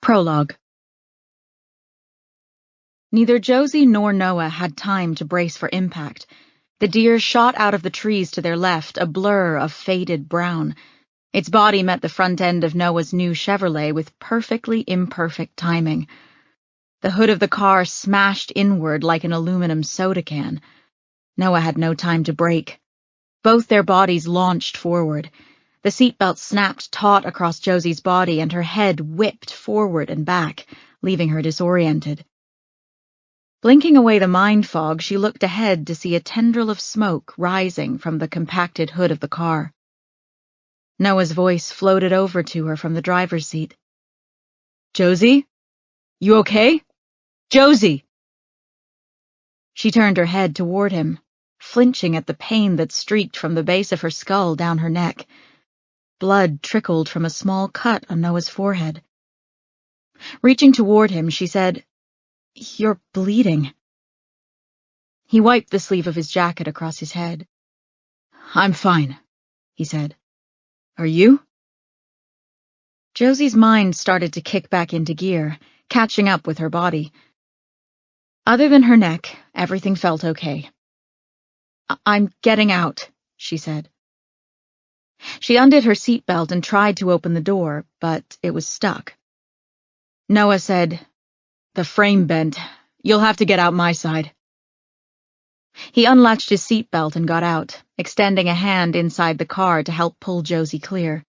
Prologue. Neither Josie nor Noah had time to brace for impact. The deer shot out of the trees to their left, a blur of faded brown. Its body met the front end of Noah's new Chevrolet with perfectly imperfect timing. The hood of the car smashed inward like an aluminum soda can. Noah had no time to brake. Both their bodies launched forward. The seatbelt snapped taut across Josie's body, and her head whipped forward and back, leaving her disoriented. Blinking away the mind fog, she looked ahead to see a tendril of smoke rising from the compacted hood of the car. Noah's voice floated over to her from the driver's seat. "Josie? You okay? Josie!" She turned her head toward him, flinching at the pain that streaked from the base of her skull down her neck. Blood trickled from a small cut on Noah's forehead. Reaching toward him, she said, "You're bleeding." He wiped the sleeve of his jacket across his head. "I'm fine," he said. "Are you?" Josie's mind started to kick back into gear, catching up with her body. Other than her neck, everything felt okay. "I'm getting out," she said. She undid her seatbelt and tried to open the door, but it was stuck. Noah said, "The frame bent. You'll have to get out my side." He unlatched his seatbelt and got out, extending a hand inside the car to help pull Josie clear.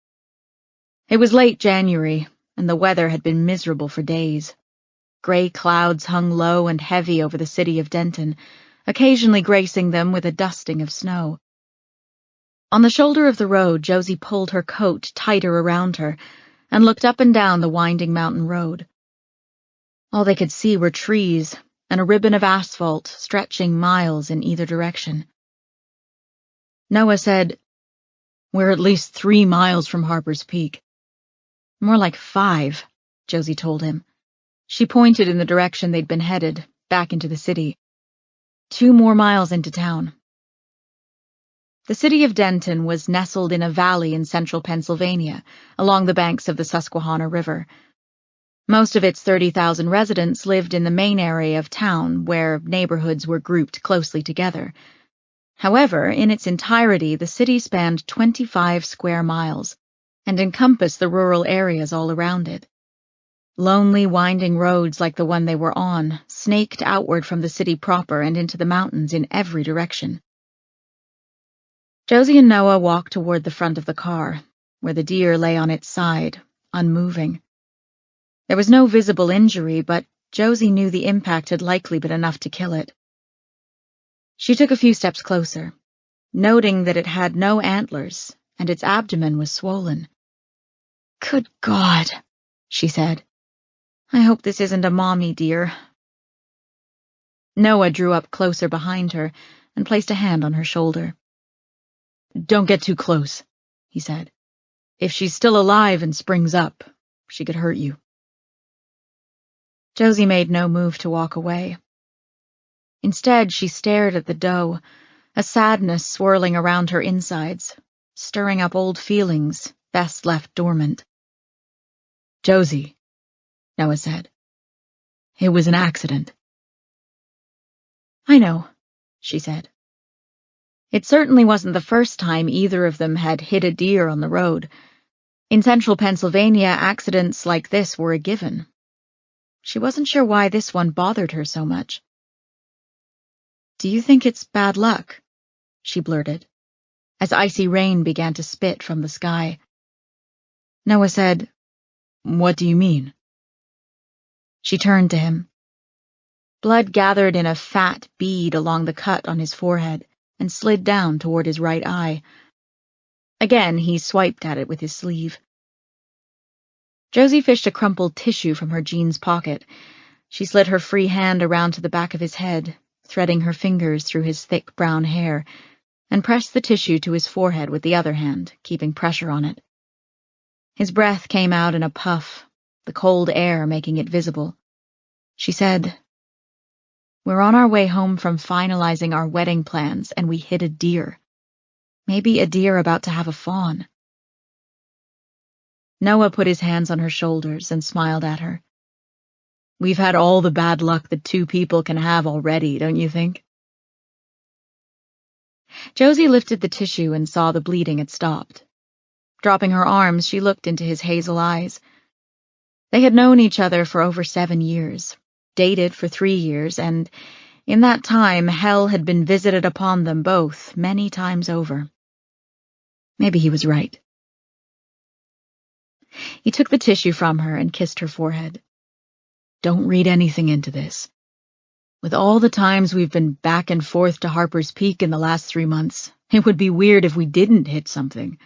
It was late January, and the weather had been miserable for days. Gray clouds hung low and heavy over the city of Denton, occasionally gracing them with a dusting of snow. On the shoulder of the road, Josie pulled her coat tighter around her and looked up and down the winding mountain road. All they could see were trees and a ribbon of asphalt stretching miles in either direction. Noah said, "We're at least 3 miles from Harper's Peak." "More like 5, Josie told him. She pointed in the direction they'd been headed, back into the city. 2 more miles into town. The city of Denton was nestled in a valley in central Pennsylvania, along the banks of the Susquehanna River. Most of its 30,000 residents lived in the main area of town, where neighborhoods were grouped closely together. However, in its entirety, the city spanned 25 square miles and encompassed the rural areas all around it. Lonely, winding roads like the one they were on snaked outward from the city proper and into the mountains in every direction. Josie and Noah walked toward the front of the car, where the deer lay on its side, unmoving. There was no visible injury, but Josie knew the impact had likely been enough to kill it. She took a few steps closer, noting that it had no antlers and its abdomen was swollen. "Good God," she said. "I hope this isn't a mommy deer." Noah drew up closer behind her and placed a hand on her shoulder. "Don't get too close," he said. "If she's still alive and springs up, she could hurt you." Josie made no move to walk away. Instead, she stared at the doe, a sadness swirling around her insides, stirring up old feelings best left dormant. "Josie," Noah said. "It was an accident." "I know," she said. It certainly wasn't the first time either of them had hit a deer on the road. In central Pennsylvania, accidents like this were a given. She wasn't sure why this one bothered her so much. "Do you think it's bad luck?" she blurted, as icy rain began to spit from the sky. Noah said, "What do you mean?" She turned to him. Blood gathered in a fat bead along the cut on his forehead and slid down toward his right eye. Again, he swiped at it with his sleeve. Josie fished a crumpled tissue from her jeans pocket. She slid her free hand around to the back of his head, threading her fingers through his thick brown hair, and pressed the tissue to his forehead with the other hand, keeping pressure on it. His breath came out in a puff, the cold air making it visible. She said, "We're on our way home from finalizing our wedding plans, and we hit a deer. Maybe a deer about to have a fawn." Noah put his hands on her shoulders and smiled at her. We've had all the bad luck that two people can have already, don't you think? Josie lifted the tissue and saw the bleeding had stopped. Dropping her arms, she looked into his hazel eyes. They had known each other for over 7 years, dated for 3 years, and in that time hell had been visited upon them both many times over. Maybe he was right. He took the tissue from her and kissed her forehead. Don't read anything into this. With all the times we've been back and forth to Harper's Peak in the last 3 months, it would be weird if we didn't hit something.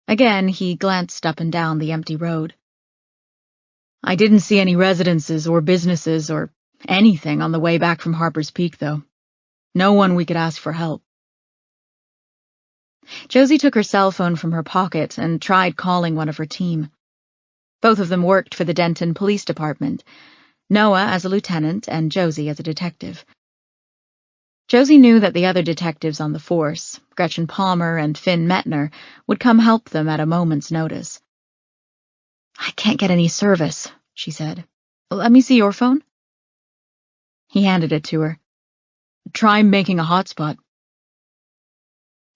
Again, he glanced up and down the empty road. I didn't see any residences or businesses or anything on the way back from Harper's Peak, though. No one we could ask for help. Josie took her cell phone from her pocket and tried calling one of her team. Both of them worked for the Denton Police Department, Noah as a lieutenant and Josie as a detective. Josie knew that the other detectives on the force, Gretchen Palmer and Finn Metner, would come help them at a moment's notice. I can't get any service, she said. Let me see your phone. He handed it to her. Try making a hotspot.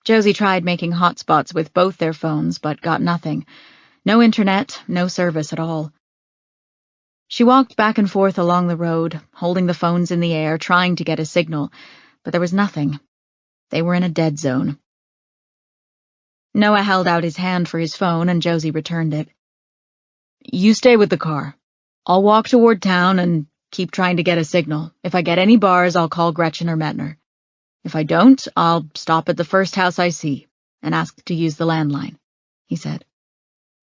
Josie tried making hotspots with both their phones, but got nothing. No internet, no service at all. She walked back and forth along the road, holding the phones in the air, trying to get a signal, but there was nothing. They were in a dead zone. Noah held out his hand for his phone, and Josie returned it. You stay with the car. I'll walk toward town and keep trying to get a signal. If I get any bars, I'll call Gretchen or Metner. If I don't, I'll stop at the first house I see and ask to use the landline, he said.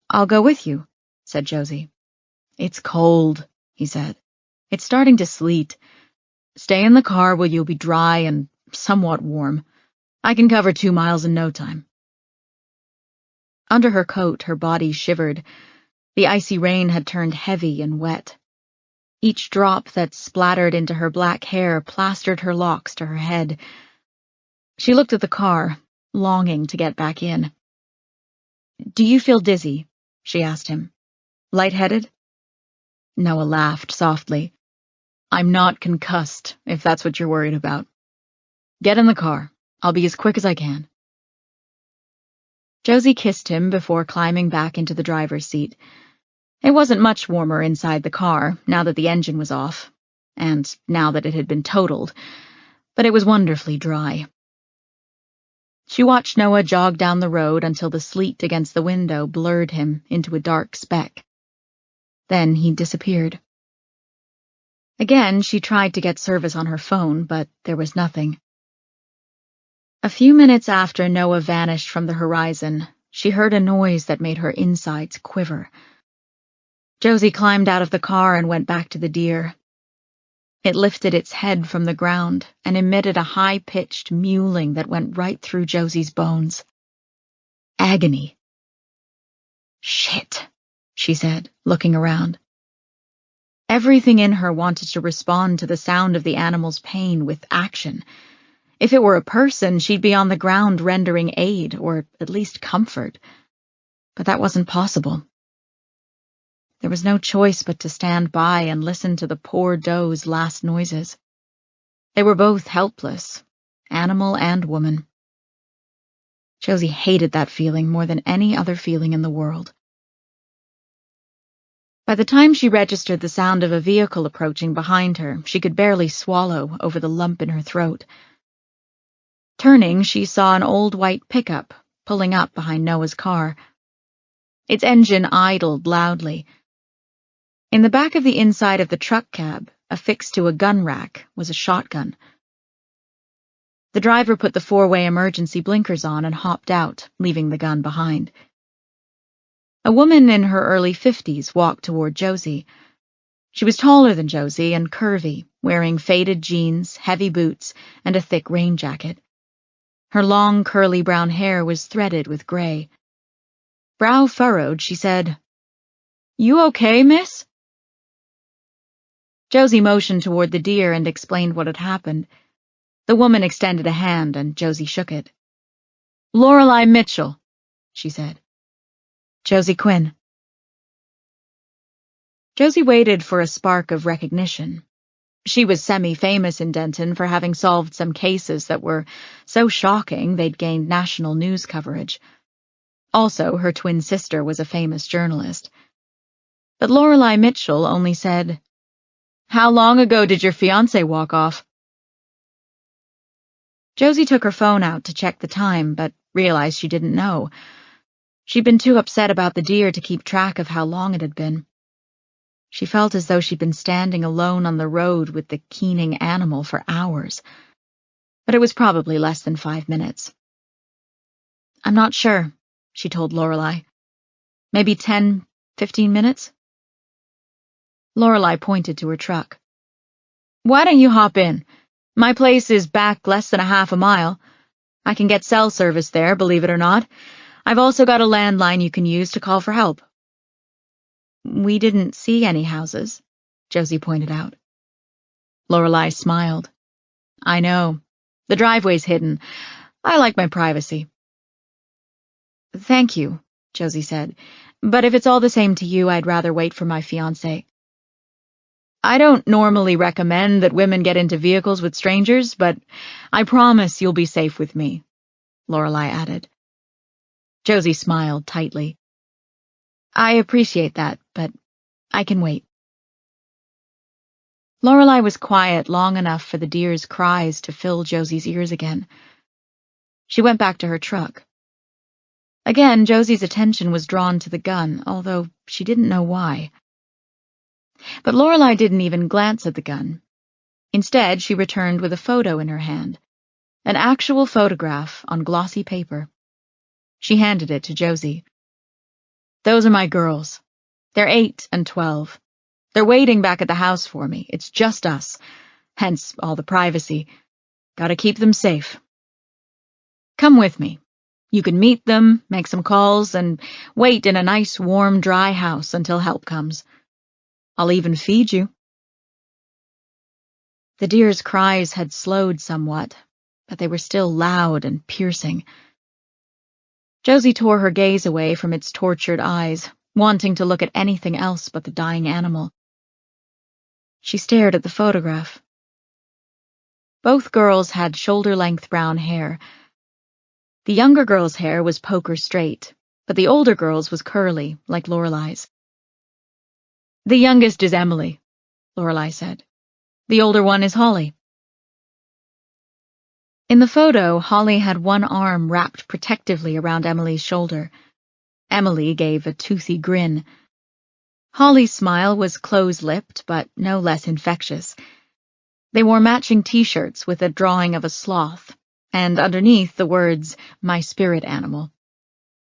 I'll go with you, said Josie. It's cold, he said. It's starting to sleet. Stay in the car where you'll be dry and somewhat warm. I can cover 2 miles in no time. Under her coat, her body shivered. The icy rain had turned heavy and wet. Each drop that splattered into her black hair plastered her locks to her head. She looked at the car, longing to get back in. Do you feel dizzy? She asked him. Lightheaded? Noah laughed softly. I'm not concussed, if that's what you're worried about. Get in the car. I'll be as quick as I can. Josie kissed him before climbing back into the driver's seat. It wasn't much warmer inside the car, now that the engine was off, and now that it had been totaled, but it was wonderfully dry. She watched Noah jog down the road until the sleet against the window blurred him into a dark speck. Then he disappeared. Again, she tried to get service on her phone, but there was nothing. A few minutes after Noah vanished from the horizon, she heard a noise that made her insides quiver. Josie climbed out of the car and went back to the deer. It lifted its head from the ground and emitted a high-pitched mewling that went right through Josie's bones. Agony. Shit, she said, looking around. Everything in her wanted to respond to the sound of the animal's pain with action. If it were a person, she'd be on the ground rendering aid, or at least comfort. But that wasn't possible. There was no choice but to stand by and listen to the poor doe's last noises. They were both helpless, animal and woman. Josie hated that feeling more than any other feeling in the world. By the time she registered the sound of a vehicle approaching behind her, she could barely swallow over the lump in her throat. Turning, she saw an old white pickup pulling up behind Noah's car. Its engine idled loudly. In the back of the inside of the truck cab, affixed to a gun rack, was a shotgun. The driver put the 4-way emergency blinkers on and hopped out, leaving the gun behind. A woman in her early 50s walked toward Josie. She was taller than Josie and curvy, wearing faded jeans, heavy boots, and a thick rain jacket. Her long, curly brown hair was threaded with gray. Brow furrowed, she said, "You okay, miss?" Josie motioned toward the deer and explained what had happened. The woman extended a hand, and Josie shook it. "Lorelei Mitchell," she said. Josie Quinn. Josie waited for a spark of recognition. She was semi-famous in Denton for having solved some cases that were so shocking they'd gained national news coverage. Also, her twin sister was a famous journalist. But Lorelei Mitchell only said, "How long ago did your fiancé walk off?" Josie took her phone out to check the time, but realized she didn't know. She'd been too upset about the deer to keep track of how long it had been. She felt as though she'd been standing alone on the road with the keening animal for hours. But it was probably less than 5 minutes. "I'm not sure," she told Lorelei. "Maybe 10, 15 minutes?" Lorelei pointed to her truck. "Why don't you hop in? My place is back less than a half a mile. I can get cell service there, believe it or not. I've also got a landline you can use to call for help." "We didn't see any houses," Josie pointed out. Lorelei smiled. "I know. The driveway's hidden. I like my privacy." "Thank you," Josie said. "But if it's all the same to you, I'd rather wait for my fiancé." "I don't normally recommend that women get into vehicles with strangers, but I promise you'll be safe with me," Lorelei added. Josie smiled tightly. "I appreciate that, but I can wait." Lorelei was quiet long enough for the deer's cries to fill Josie's ears again. She went back to her truck. Again, Josie's attention was drawn to the gun, although she didn't know why. But Lorelei didn't even glance at the gun. Instead, she returned with a photo in her hand, an actual photograph on glossy paper. She handed it to Josie. "Those are my girls. They're 8 and 12. They're waiting back at the house for me. It's just us. Hence all the privacy. Gotta keep them safe. Come with me. You can meet them, make some calls, and wait in a nice, warm, dry house until help comes. I'll even feed you." The deer's cries had slowed somewhat, but they were still loud and piercing. Josie tore her gaze away from its tortured eyes, wanting to look at anything else but the dying animal. She stared at the photograph. Both girls had shoulder-length brown hair. The younger girl's hair was poker straight, but the older girl's was curly, like Lorelei's. "The youngest is Emily," Lorelei said. "The older one is Holly." In the photo, Holly had one arm wrapped protectively around Emily's shoulder. Emily gave a toothy grin. Holly's smile was close-lipped, but no less infectious. They wore matching t-shirts with a drawing of a sloth, and underneath the words, "My spirit animal."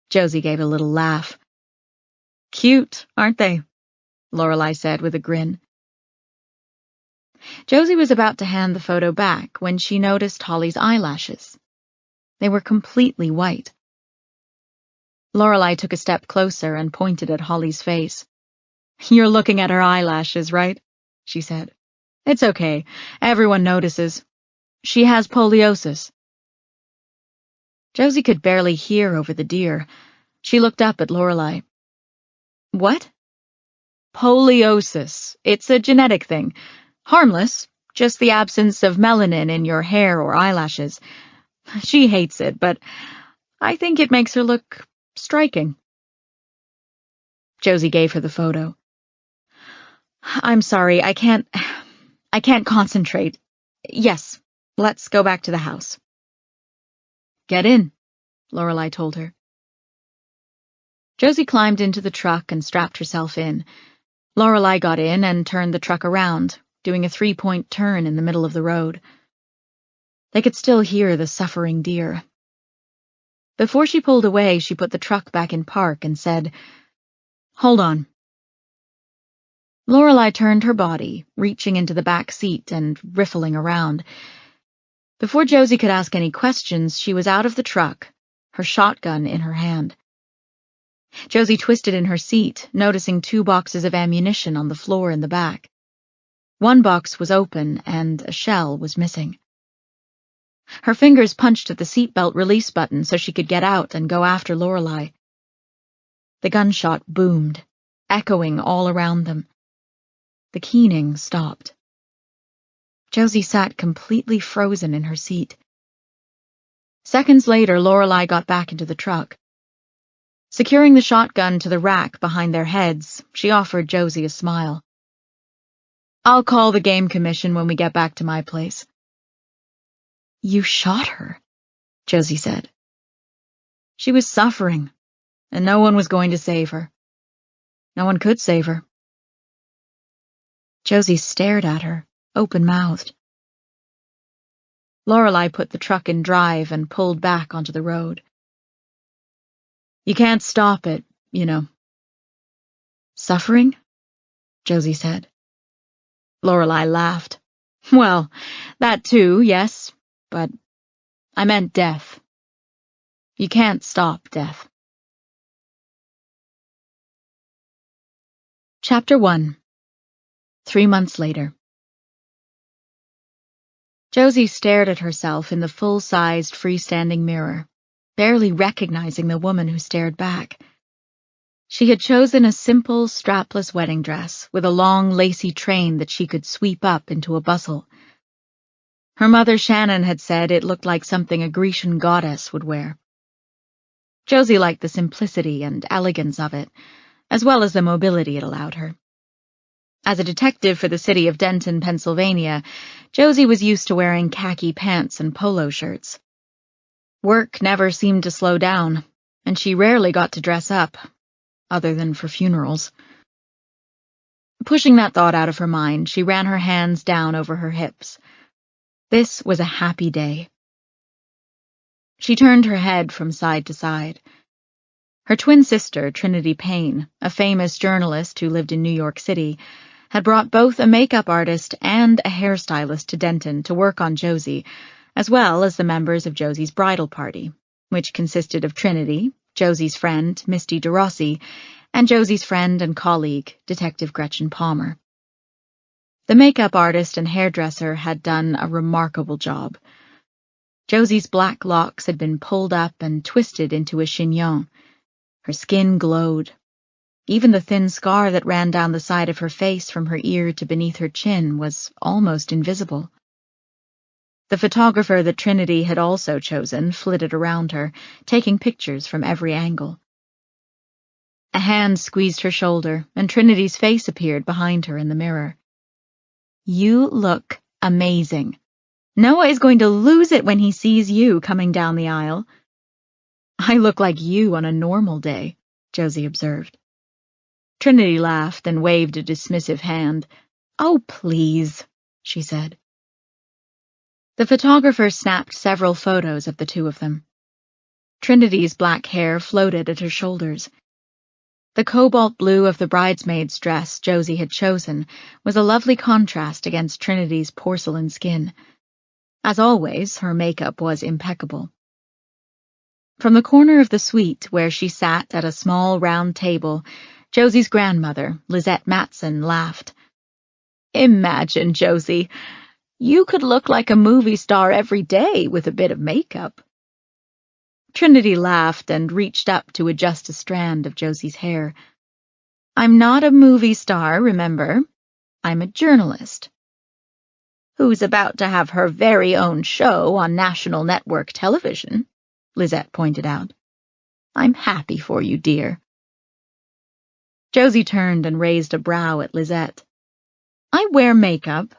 Josie gave a little laugh. "Cute, aren't they?" Lorelei said with a grin. Josie was about to hand the photo back when she noticed Holly's eyelashes. They were completely white. Lorelei took a step closer and pointed at Holly's face. "You're looking at her eyelashes, right?" she said. "It's okay. Everyone notices. She has poliosis." Josie could barely hear over the deer. She looked up at Lorelei. "What?" "Poliosis. It's a genetic thing. Harmless, just the absence of melanin in your hair or eyelashes. She hates it, but I think it makes her look striking." Josie gave her the photo. "I'm sorry, I can't concentrate. Yes, let's go back to the house." "Get in," Lorelei told her. Josie climbed into the truck and strapped herself in. Lorelei got in and turned the truck around, doing a 3-point turn in the middle of the road. They could still hear the suffering deer. Before she pulled away, she put the truck back in park and said, "Hold on." Lorelei turned her body, reaching into the back seat and riffling around. Before Josie could ask any questions, she was out of the truck, her shotgun in her hand. Josie twisted in her seat, noticing 2 boxes of ammunition on the floor in the back. One box was open, and a shell was missing. Her fingers punched at the seatbelt release button so she could get out and go after Lorelei. The gunshot boomed, echoing all around them. The keening stopped. Josie sat completely frozen in her seat. Seconds later, Lorelei got back into the truck. Securing the shotgun to the rack behind their heads, she offered Josie a smile. "I'll call the game commission when we get back to my place." "You shot her," Josie said. "She was suffering, and no one was going to save her. No one could save her." Josie stared at her, open-mouthed. Lorelei put the truck in drive and pulled back onto the road. "You can't stop it, you know." "Suffering?" Josie said. Lorelei laughed. "Well, that too, yes, but I meant death. You can't stop death." Chapter 1. 3 months later. Josie stared at herself in the full-sized freestanding mirror, barely recognizing the woman who stared back. She had chosen a simple, strapless wedding dress with a long, lacy train that she could sweep up into a bustle. Her mother Shannon had said it looked like something a Grecian goddess would wear. Josie liked the simplicity and elegance of it, as well as the mobility it allowed her. As a detective for the city of Denton, Pennsylvania, Josie was used to wearing khaki pants and polo shirts. Work never seemed to slow down, and she rarely got to dress up, other than for funerals. Pushing that thought out of her mind, she ran her hands down over her hips. This was a happy day. She turned her head from side to side. Her twin sister, Trinity Payne, a famous journalist who lived in New York City, had brought both a makeup artist and a hairstylist to Denton to work on Josie, as well as the members of Josie's bridal party, which consisted of Trinity, Josie's friend, Misty DeRossi, and Josie's friend and colleague, Detective Gretchen Palmer. The makeup artist and hairdresser had done a remarkable job. Josie's black locks had been pulled up and twisted into a chignon. Her skin glowed. Even the thin scar that ran down the side of her face from her ear to beneath her chin was almost invisible. The photographer that Trinity had also chosen flitted around her, taking pictures from every angle. A hand squeezed her shoulder, and Trinity's face appeared behind her in the mirror. "You look amazing. Noah is going to lose it when he sees you coming down the aisle." "I look like you on a normal day," Josie observed. Trinity laughed and waved a dismissive hand. "Oh, please," she said. The photographer snapped several photos of the two of them. Trinity's black hair floated at her shoulders. The cobalt blue of the bridesmaid's dress Josie had chosen was a lovely contrast against Trinity's porcelain skin. As always, her makeup was impeccable. From the corner of the suite where she sat at a small round table, Josie's grandmother, Lizette Matson, laughed. "Imagine, Josie, you could look like a movie star every day with a bit of makeup." Trinity laughed and reached up to adjust a strand of Josie's hair. "I'm not a movie star, remember. I'm a journalist." "Who's about to have her very own show on national network television," Lizette pointed out. "I'm happy for you, dear." Josie turned and raised a brow at Lizette. "I wear makeup,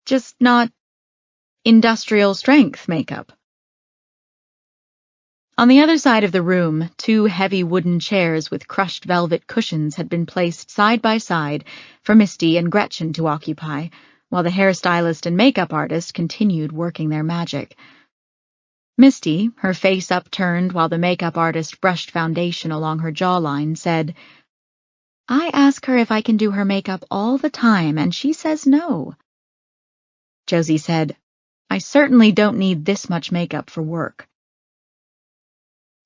just not industrial strength makeup." On the other side of the room, 2 heavy wooden chairs with crushed velvet cushions had been placed side by side for Misty and Gretchen to occupy, while the hairstylist and makeup artist continued working their magic. Misty, her face upturned while the makeup artist brushed foundation along her jawline, said, "I ask her if I can do her makeup all the time, and she says no." Josie said, "I certainly don't need this much makeup for work."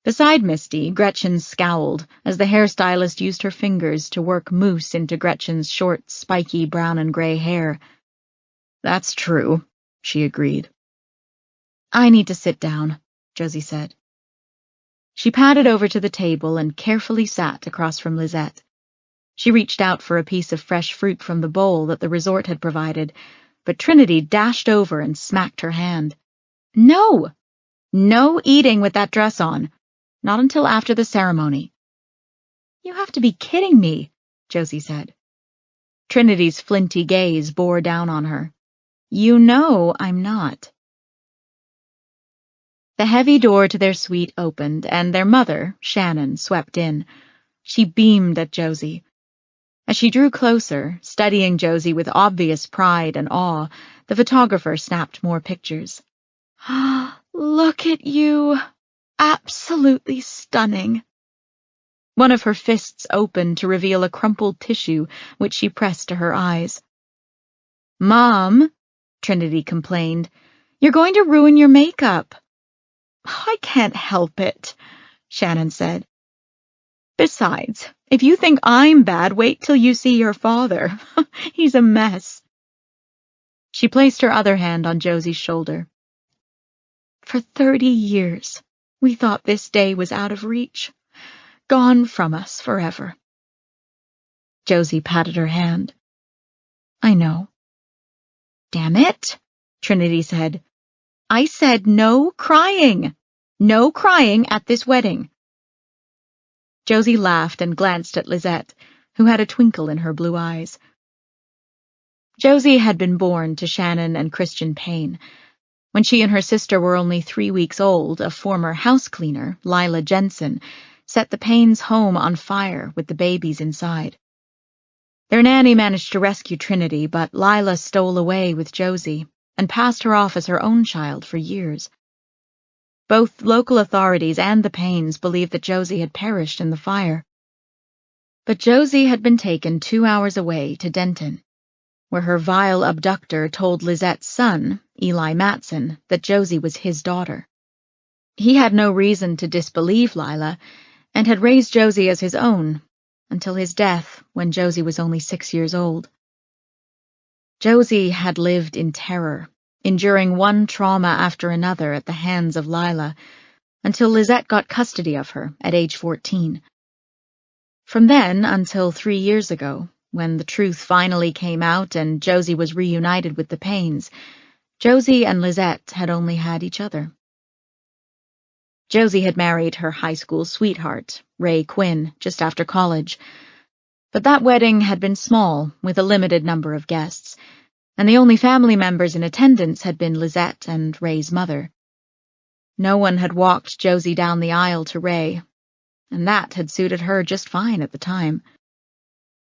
Beside Misty, Gretchen scowled as the hairstylist used her fingers to work mousse into Gretchen's short, spiky brown and gray hair. "That's true," she agreed. "I need to sit down," Josie said. She padded over to the table and carefully sat across from Lisette. She reached out for a piece of fresh fruit from the bowl that the resort had provided, but Trinity dashed over and smacked her hand. No! No eating with that dress on. Not until after the ceremony. You have to be kidding me, Josie said. Trinity's flinty gaze bore down on her. You know I'm not. The heavy door to their suite opened, and their mother, Shannon, swept in. She beamed at Josie. As she drew closer, studying Josie with obvious pride and awe, the photographer snapped more pictures. Look at you. Absolutely stunning. One of her fists opened to reveal a crumpled tissue, which she pressed to her eyes. Mom, Trinity complained, you're going to ruin your makeup. I can't help it, Shannon said. Besides, if you think I'm bad, wait till you see your father. He's a mess. She placed her other hand on Josie's shoulder. For 30 years, we thought this day was out of reach, gone from us forever. Josie patted her hand. I know. Damn it, Trinity said. I said no crying. No crying at this wedding. Josie laughed and glanced at Lisette, who had a twinkle in her blue eyes. Josie had been born to Shannon and Christian Payne. When she and her sister were only 3 weeks old, a former house cleaner, Lila Jensen, set the Paynes' home on fire with the babies inside. Their nanny managed to rescue Trinity, but Lila stole away with Josie and passed her off as her own child for years. Both local authorities and the Paynes believed that Josie had perished in the fire. But Josie had been taken 2 hours away to Denton, where her vile abductor told Lisette's son, Eli Matson, that Josie was his daughter. He had no reason to disbelieve Lila, and had raised Josie as his own, until his death when Josie was only 6 years old. Josie had lived in terror, enduring one trauma after another at the hands of Lila, until Lisette got custody of her at age 14. From then until 3 years ago, when the truth finally came out and Josie was reunited with the Paynes, Josie and Lisette had only had each other. Josie had married her high school sweetheart, Ray Quinn, just after college. But that wedding had been small, with a limited number of guests, and the only family members in attendance had been Lisette and Ray's mother. No one had walked Josie down the aisle to Ray, and that had suited her just fine at the time.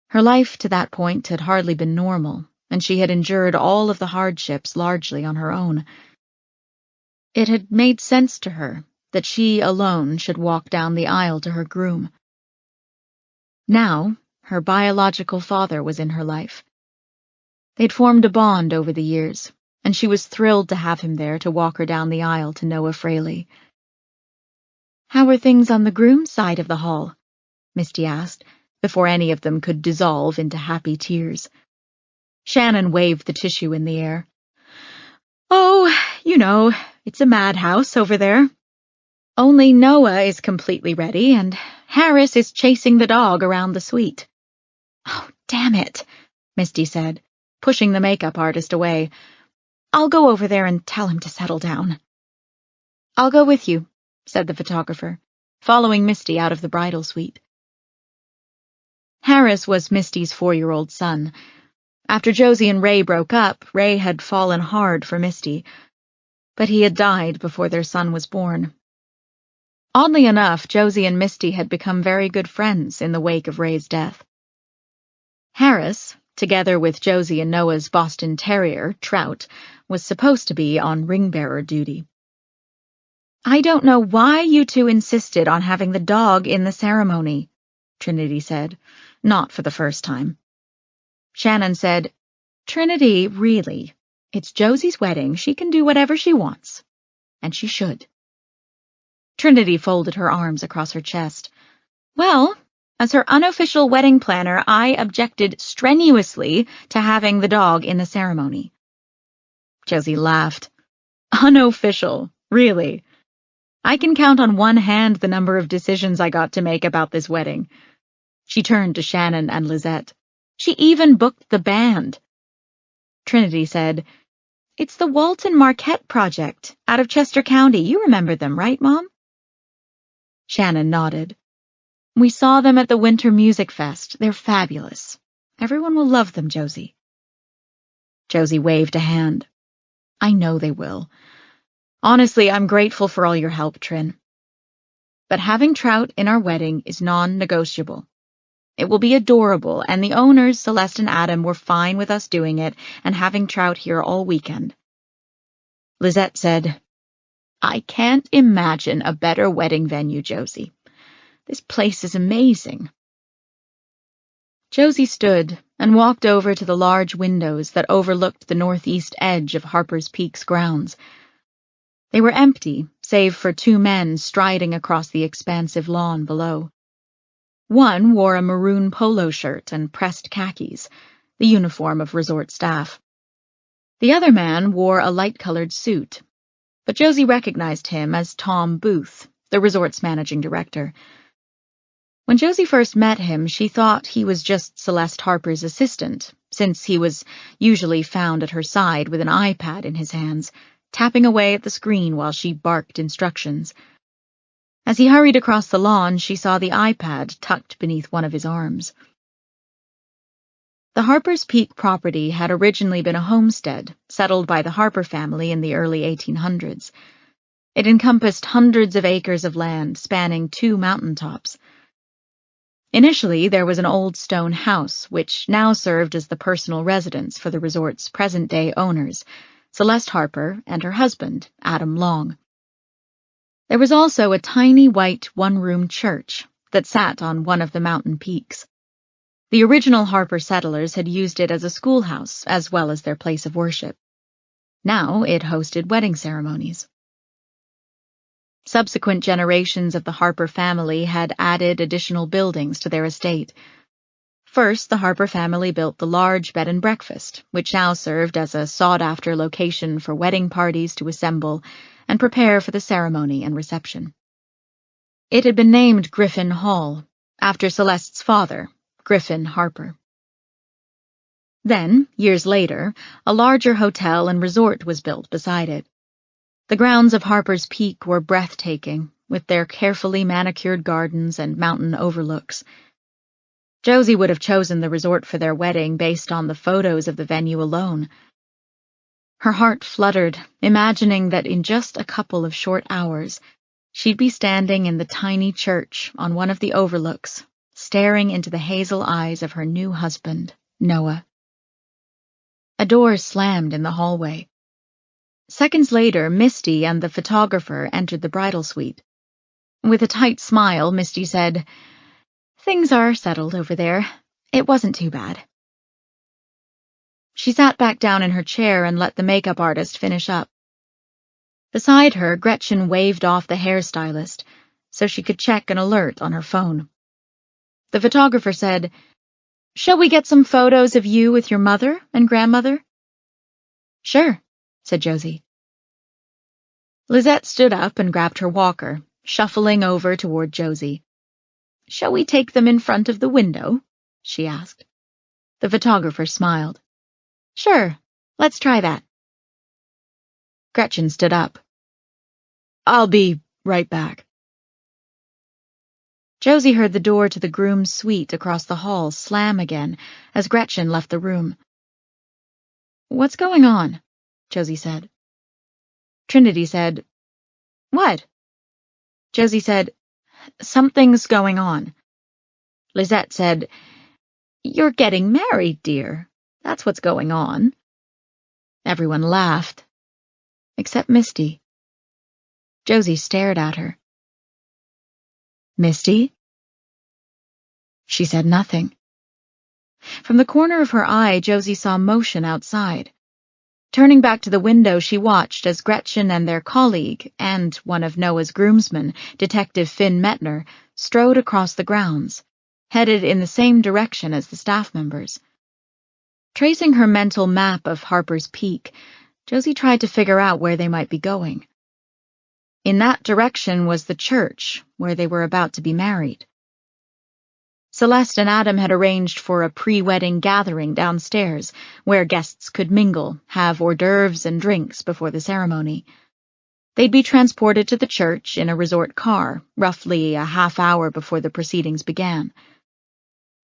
Her life to that point had hardly been normal, and she had endured all of the hardships largely on her own. It had made sense to her that she alone should walk down the aisle to her groom. Now, her biological father was in her life. They'd formed a bond over the years, and she was thrilled to have him there to walk her down the aisle to Noah Fraley. How were things on the groom's side of the hall? Misty asked, before any of them could dissolve into happy tears. Shannon waved the tissue in the air. Oh, you know, it's a madhouse over there. Only Noah is completely ready, and Harris is chasing the dog around the suite. Oh, damn it, Misty said, pushing the makeup artist away. I'll go over there and tell him to settle down. I'll go with you, said the photographer, following Misty out of the bridal suite. Harris was Misty's 4-year-old son. After Josie and Ray broke up, Ray had fallen hard for Misty, but he had died before their son was born. Oddly enough, Josie and Misty had become very good friends in the wake of Ray's death. Harris, together with Josie and Noah's Boston Terrier, Trout, was supposed to be on ring-bearer duty. I don't know why you two insisted on having the dog in the ceremony, Trinity said, not for the first time. Shannon said, Trinity, really, it's Josie's wedding. She can do whatever she wants. And she should. Trinity folded her arms across her chest. Well, as her unofficial wedding planner, I objected strenuously to having the dog in the ceremony. Josie laughed. Unofficial, really? I can count on one hand the number of decisions I got to make about this wedding. She turned to Shannon and Lizette. She even booked the band. Trinity said, "It's the Walton Marquette Project, out of Chester County. You remember them, right, Mom?" Shannon nodded. "We saw them at the Winter Music Fest. They're fabulous. Everyone will love them, Josie." Josie waved a hand. "I know they will. Honestly, I'm grateful for all your help, Trin. But having Trout in our wedding is non-negotiable. It will be adorable, and the owners, Celeste and Adam, were fine with us doing it and having Trout here all weekend." Lizette said, "I can't imagine a better wedding venue, Josie. This place is amazing." Josie stood and walked over to the large windows that overlooked the northeast edge of Harper's Peak's grounds. They were empty, save for two men striding across the expansive lawn below. One wore a maroon polo shirt and pressed khakis, the uniform of resort staff. The other man wore a light-colored suit, but Josie recognized him as Tom Booth, the resort's managing director. When Josie first met him, she thought he was just Celeste Harper's assistant, since he was usually found at her side with an iPad in his hands, tapping away at the screen while she barked instructions. As he hurried across the lawn, she saw the iPad tucked beneath one of his arms. The Harper's Peak property had originally been a homestead settled by the Harper family in the early 1800s. It encompassed hundreds of acres of land spanning two mountaintops. Initially, there was an old stone house, which now served as the personal residence for the resort's present-day owners, Celeste Harper and her husband, Adam Long. There was also a tiny white one-room church that sat on one of the mountain peaks. The original Harper settlers had used it as a schoolhouse as well as their place of worship. Now it hosted wedding ceremonies. Subsequent generations of the Harper family had added additional buildings to their estate. First, the Harper family built the large bed and breakfast, which now served as a sought-after location for wedding parties to assemble and prepare for the ceremony and reception. It had been named Griffin Hall, after Celeste's father, Griffin Harper. Then, years later, a larger hotel and resort was built beside it. The grounds of Harper's Peak were breathtaking, with their carefully manicured gardens and mountain overlooks. Josie would have chosen the resort for their wedding based on the photos of the venue alone. Her heart fluttered, imagining that in just a couple of short hours, she'd be standing in the tiny church on one of the overlooks, staring into the hazel eyes of her new husband, Noah. A door slammed in the hallway. Seconds later, Misty and the photographer entered the bridal suite. With a tight smile, Misty said, "Things are settled over there. It wasn't too bad." She sat back down in her chair and let the makeup artist finish up. Beside her, Gretchen waved off the hairstylist so she could check an alert on her phone. The photographer said, "Shall we get some photos of you with your mother and grandmother?" "Sure," said Josie. Lizette stood up and grabbed her walker, shuffling over toward Josie. "Shall we take them in front of the window?" she asked. The photographer smiled. "Sure, let's try that." Gretchen stood up. "I'll be right back." Josie heard the door to the groom's suite across the hall slam again as Gretchen left the room. "What's going on?" Josie said. Trinity said, "What?" Josie said, "Something's going on." Lizette said, "You're getting married, dear. That's what's going on." Everyone laughed, except Misty. Josie stared at her. "Misty?" She said nothing. From the corner of her eye, Josie saw motion outside. Turning back to the window, she watched as Gretchen and their colleague, and one of Noah's groomsmen, Detective Finn Metner, strode across the grounds, headed in the same direction as the staff members. Tracing her mental map of Harper's Peak, Josie tried to figure out where they might be going. In that direction was the church, where they were about to be married. Celeste and Adam had arranged for a pre-wedding gathering downstairs, where guests could mingle, have hors d'oeuvres and drinks before the ceremony. They'd be transported to the church in a resort car, roughly a half hour before the proceedings began.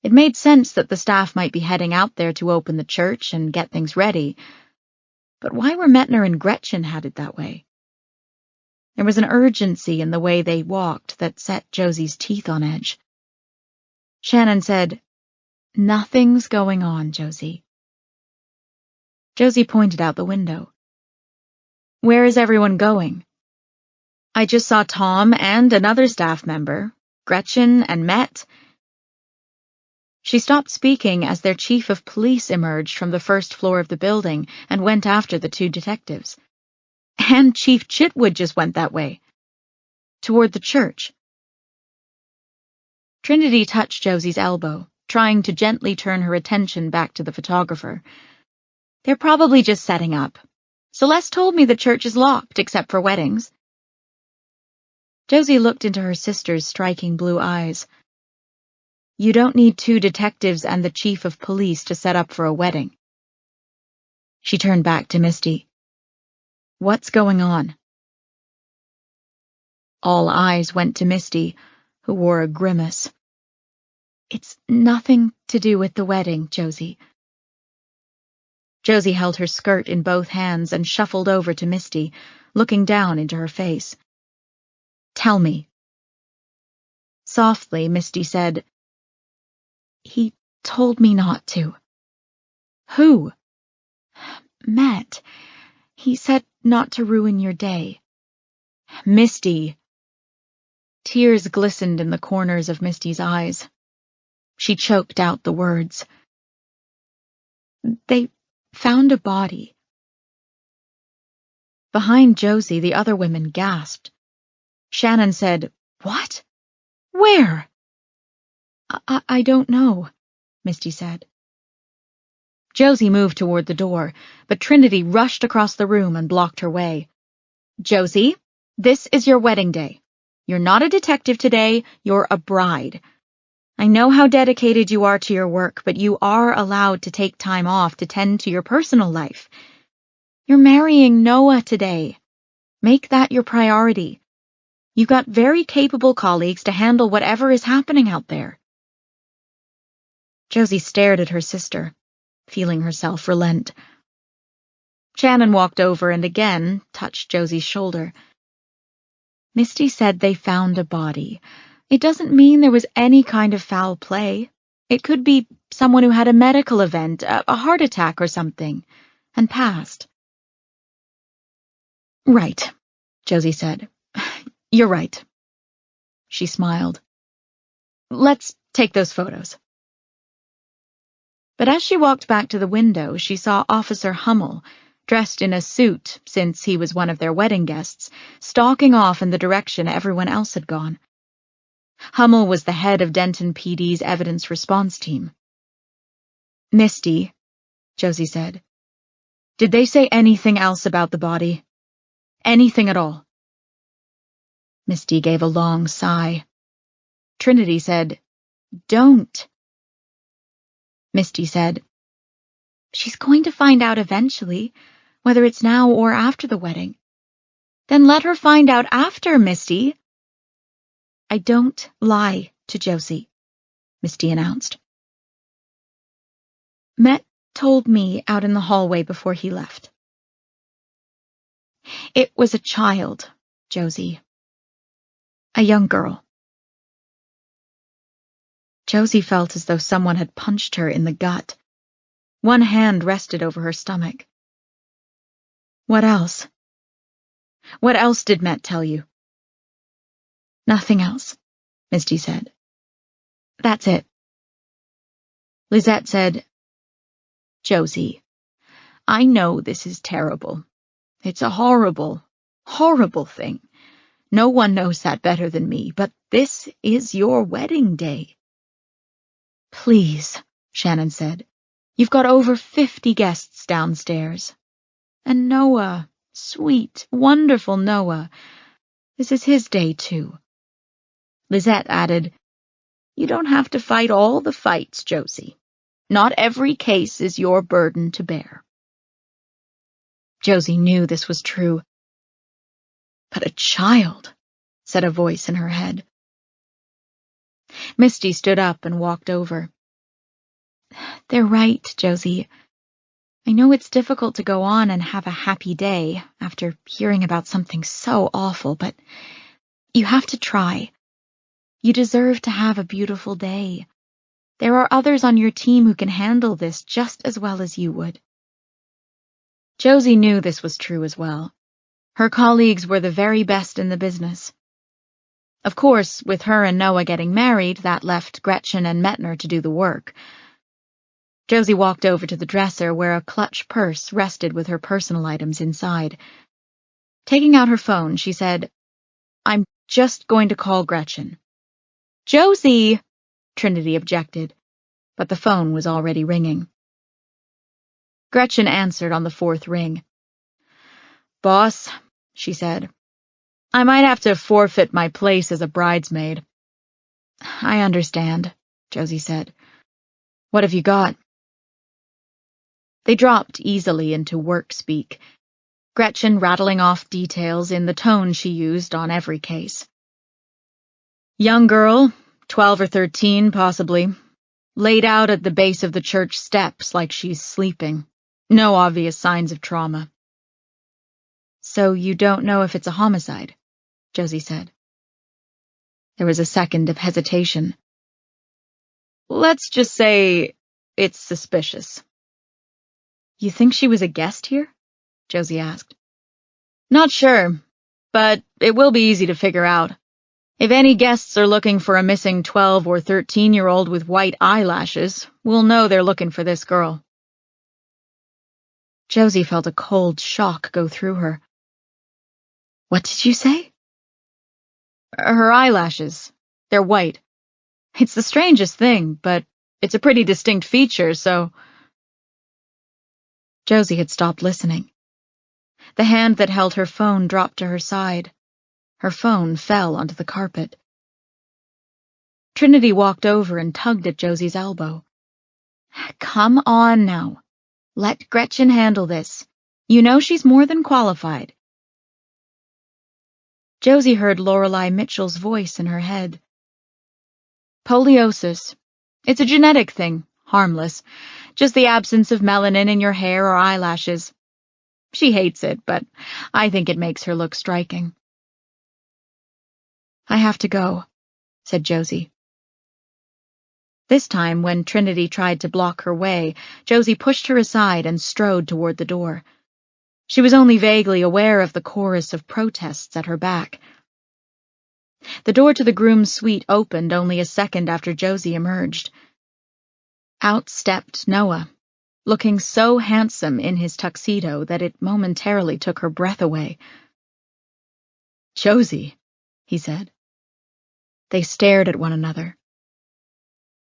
It made sense that the staff might be heading out there to open the church and get things ready, but why were Metner and Gretchen headed that way? There was an urgency in the way they walked that set Josie's teeth on edge. Shannon said, "Nothing's going on, Josie." Josie pointed out the window. "Where is everyone going?" "I just saw Tom and another staff member, Gretchen and Met." She stopped speaking as their chief of police emerged from the first floor of the building and went after the two detectives. And Chief Chitwood just went that way, toward the church. Trinity touched Josie's elbow, trying to gently turn her attention back to the photographer. "They're probably just setting up. Celeste told me the church is locked except for weddings." Josie looked into her sister's striking blue eyes. "You don't need two detectives and the chief of police to set up for a wedding." She turned back to Misty. "What's going on?" All eyes went to Misty, who wore a grimace. "It's nothing to do with the wedding, Josie." Josie held her skirt in both hands and shuffled over to Misty, looking down into her face. "Tell me." Softly, Misty said, "He told me not to." "Who?" "Met. He said not to ruin your day." "Misty." Tears glistened in the corners of Misty's eyes. She choked out the words. "They found a body." Behind Josie, the other women gasped. Shannon said, "What? Where?" I don't know," Misty said. Josie moved toward the door, but Trinity rushed across the room and blocked her way. "Josie, this is your wedding day. You're not a detective today, you're a bride. I know how dedicated you are to your work, but you are allowed to take time off to tend to your personal life. You're marrying Noah today. Make that your priority. You've got very capable colleagues to handle whatever is happening out there." Josie stared at her sister, feeling herself relent. Shannon walked over and again touched Josie's shoulder. "Misty said they found a body. It doesn't mean there was any kind of foul play. It could be someone who had a medical event, a heart attack or something, and passed." "Right," Josie said. "You're right." She smiled. "Let's take those photos." But as she walked back to the window, she saw Officer Hummel, dressed in a suit since he was one of their wedding guests, stalking off in the direction everyone else had gone. Hummel was the head of Denton PD's evidence response team. "Misty," Josie said, "did they say anything else about the body? Anything at all?" Misty gave a long sigh. Trinity said, "Don't." Misty said, "She's going to find out eventually, whether it's now or after the wedding." "Then let her find out after, Misty." "I don't lie to Josie," Misty announced. Met told me out in the hallway before he left. It was a child, Josie. A young girl. Josie felt as though someone had punched her in the gut. One hand rested over her stomach. "What else? What else did Met tell you?" "Nothing else," Misty said. "That's it." Lisette said, "Josie, I know this is terrible. It's a horrible, horrible thing. No one knows that better than me, but this is your wedding day." "Please," Shannon said. "You've got over 50 guests downstairs. And Noah, sweet, wonderful Noah. This is his day, too. Lizette added, You don't have to fight all the fights, Josie. Not every case is your burden to bear. Josie knew this was true. But a child, said a voice in her head. Misty stood up and walked over. They're right, Josie. I know it's difficult to go on and have a happy day after hearing about something so awful, but you have to try. You deserve to have a beautiful day. There are others on your team who can handle this just as well as you would. Josie knew this was true as well. Her colleagues were the very best in the business. Of course, with her and Noah getting married, that left Gretchen and Metner to do the work. Josie walked over to the dresser where a clutch purse rested with her personal items inside. Taking out her phone, she said, I'm just going to call Gretchen. Josie! Trinity objected, but the phone was already ringing. Gretchen answered on the fourth ring. Boss, she said, I might have to forfeit my place as a bridesmaid. I understand, Josie said. What have you got? They dropped easily into work speak, Gretchen rattling off details in the tone she used on every case. Young girl, 12 or 13 possibly, laid out at the base of the church steps like she's sleeping. No obvious signs of trauma. So you don't know if it's a homicide, Josie said. There was a second of hesitation. Let's just say it's suspicious. You think she was a guest here? Josie asked. Not sure, but it will be easy to figure out. If any guests are looking for a missing 12 or 13-year-old with white eyelashes, we'll know they're looking for this girl. Josie felt a cold shock go through her. What did you say? Her eyelashes. They're white. It's the strangest thing, but it's a pretty distinct feature, so... Josie had stopped listening. The hand that held her phone dropped to her side. Her phone fell onto the carpet. Trinity walked over and tugged at Josie's elbow. Come on now. Let Gretchen handle this. You know she's more than qualified. Josie heard Lorelei Mitchell's voice in her head. Poliosis. It's a genetic thing, harmless. Just the absence of melanin in your hair or eyelashes. She hates it, but I think it makes her look striking. I have to go, said Josie. This time, when Trinity tried to block her way, Josie pushed her aside and strode toward the door. She was only vaguely aware of the chorus of protests at her back. The door to the groom's suite opened only a second after Josie emerged. Out stepped Noah, looking so handsome in his tuxedo that it momentarily took her breath away. Josie, he said. They stared at one another.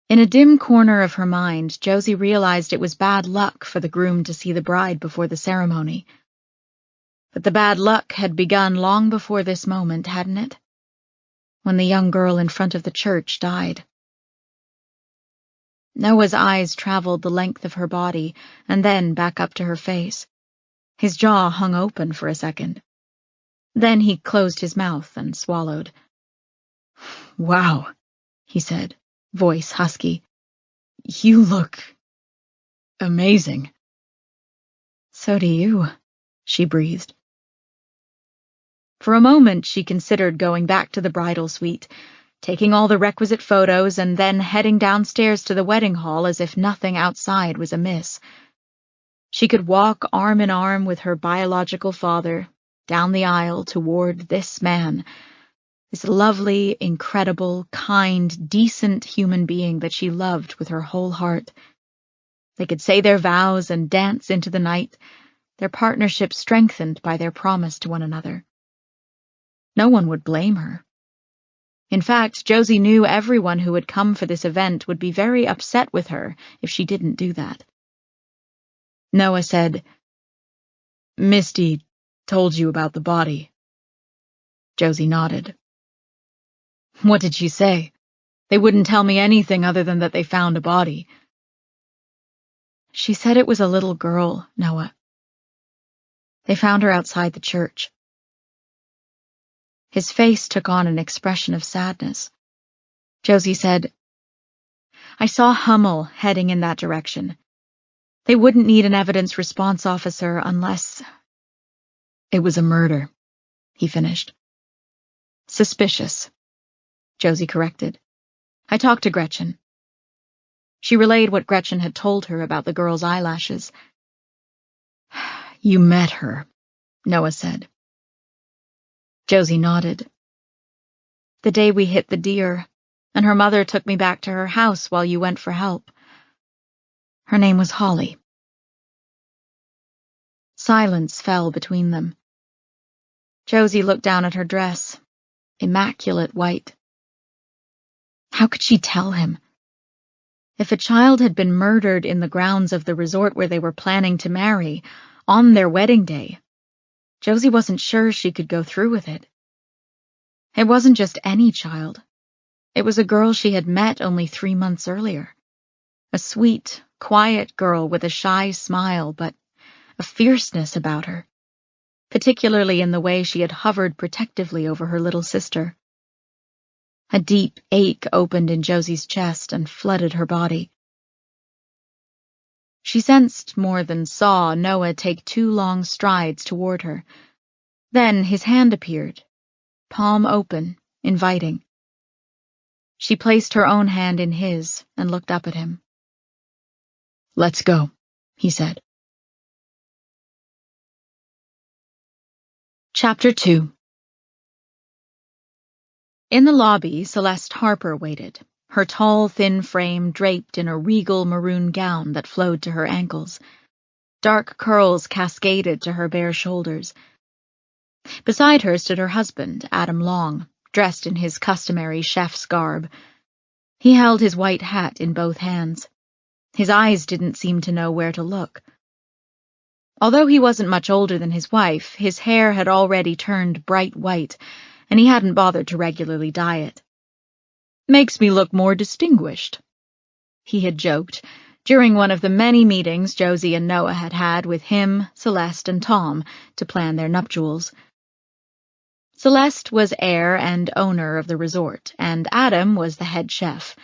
In a dim corner of her mind, Josie realized it was bad luck for the groom to see the bride before the ceremony. But the bad luck had begun long before this moment, hadn't it? When the young girl in front of the church died. Noah's eyes traveled the length of her body and then back up to her face. His jaw hung open for a second. Then he closed his mouth and swallowed. Wow, he said, voice husky. You look amazing. So do you, she breathed. For a moment she considered going back to the bridal suite, taking all the requisite photos and then heading downstairs to the wedding hall as if nothing outside was amiss. She could walk arm in arm with her biological father down the aisle toward this man, this lovely, incredible, kind, decent human being that she loved with her whole heart. They could say their vows and dance into the night, their partnership strengthened by their promise to one another. No one would blame her. In fact, Josie knew everyone who had come for this event would be very upset with her if she didn't do that. Noah said, Misty told you about the body. Josie nodded. What did she say? They wouldn't tell me anything other than that they found a body. She said it was a little girl, Noah. They found her outside the church. His face took on an expression of sadness. Josie said, I saw Hummel heading in that direction. They wouldn't need an evidence response officer unless... It was a murder, he finished. Suspicious, Josie corrected. I talked to Gretchen. She relayed what Gretchen had told her about the girl's eyelashes. You met her, Noah said. Josie nodded. The day we hit the deer, and her mother took me back to her house while you went for help. Her name was Holly. Silence fell between them. Josie looked down at her dress, immaculate white. How could she tell him? If a child had been murdered in the grounds of the resort where they were planning to marry, on their wedding day, Josie wasn't sure she could go through with it. It wasn't just any child. It was a girl she had met only 3 months earlier. A sweet, quiet girl with a shy smile, but a fierceness about her, particularly in the way she had hovered protectively over her little sister. A deep ache opened in Josie's chest and flooded her body. She sensed more than saw Noah take 2 long strides toward her. Then his hand appeared, palm open, inviting. She placed her own hand in his and looked up at him. Let's go, he said. Chapter 2. In the lobby, Celeste Harper waited, her tall, thin frame draped in a regal maroon gown that flowed to her ankles. Dark curls cascaded to her bare shoulders. Beside her stood her husband, Adam Long, dressed in his customary chef's garb. He held his white hat in both hands. His eyes didn't seem to know where to look. Although he wasn't much older than his wife, his hair had already turned bright white, and he hadn't bothered to regularly dye it. Makes me look more distinguished, he had joked during one of the many meetings Josie and Noah had had with him, Celeste, and Tom to plan their nuptials. Celeste was heir and owner of the resort, and Adam was the head chef.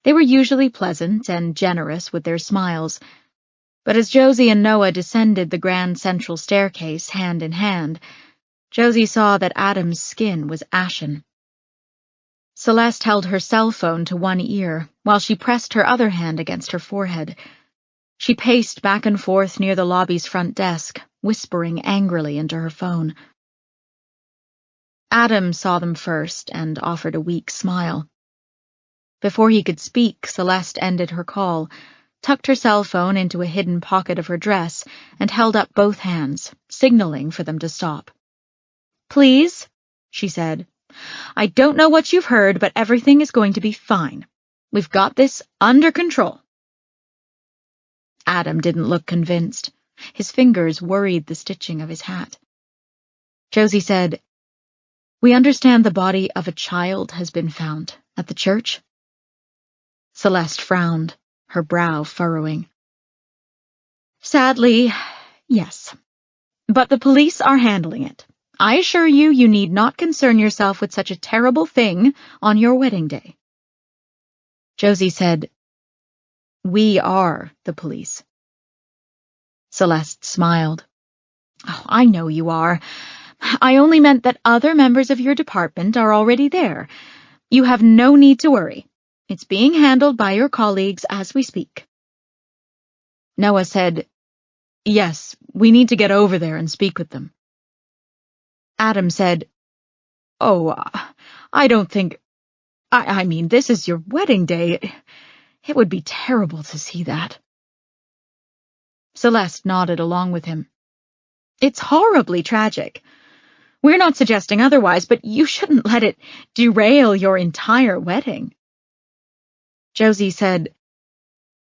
They were usually pleasant and generous with their smiles, but as Josie and Noah descended the grand central staircase hand in hand, Josie saw that Adam's skin was ashen. Celeste held her cell phone to one ear while she pressed her other hand against her forehead. She paced back and forth near the lobby's front desk, whispering angrily into her phone. Adam saw them first and offered a weak smile. Before he could speak, Celeste ended her call, tucked her cell phone into a hidden pocket of her dress, and held up both hands, signaling for them to stop. Please, she said. I don't know what you've heard, but everything is going to be fine. We've got this under control. Adam didn't look convinced. His fingers worried the stitching of his hat. Josie said, We understand the body of a child has been found at the church. Celeste frowned, her brow furrowing. Sadly, yes. But the police are handling it. I assure you, you need not concern yourself with such a terrible thing on your wedding day. Josie said, We are the police. Celeste smiled. Oh, I know you are. I only meant that other members of your department are already there. You have no need to worry. It's being handled by your colleagues as we speak. Noah said, Yes, we need to get over there and speak with them. Adam said, Oh, I don't think... I mean, this is your wedding day. It would be terrible to see that. Celeste nodded along with him. It's horribly tragic. We're not suggesting otherwise, but you shouldn't let it derail your entire wedding. Josie said,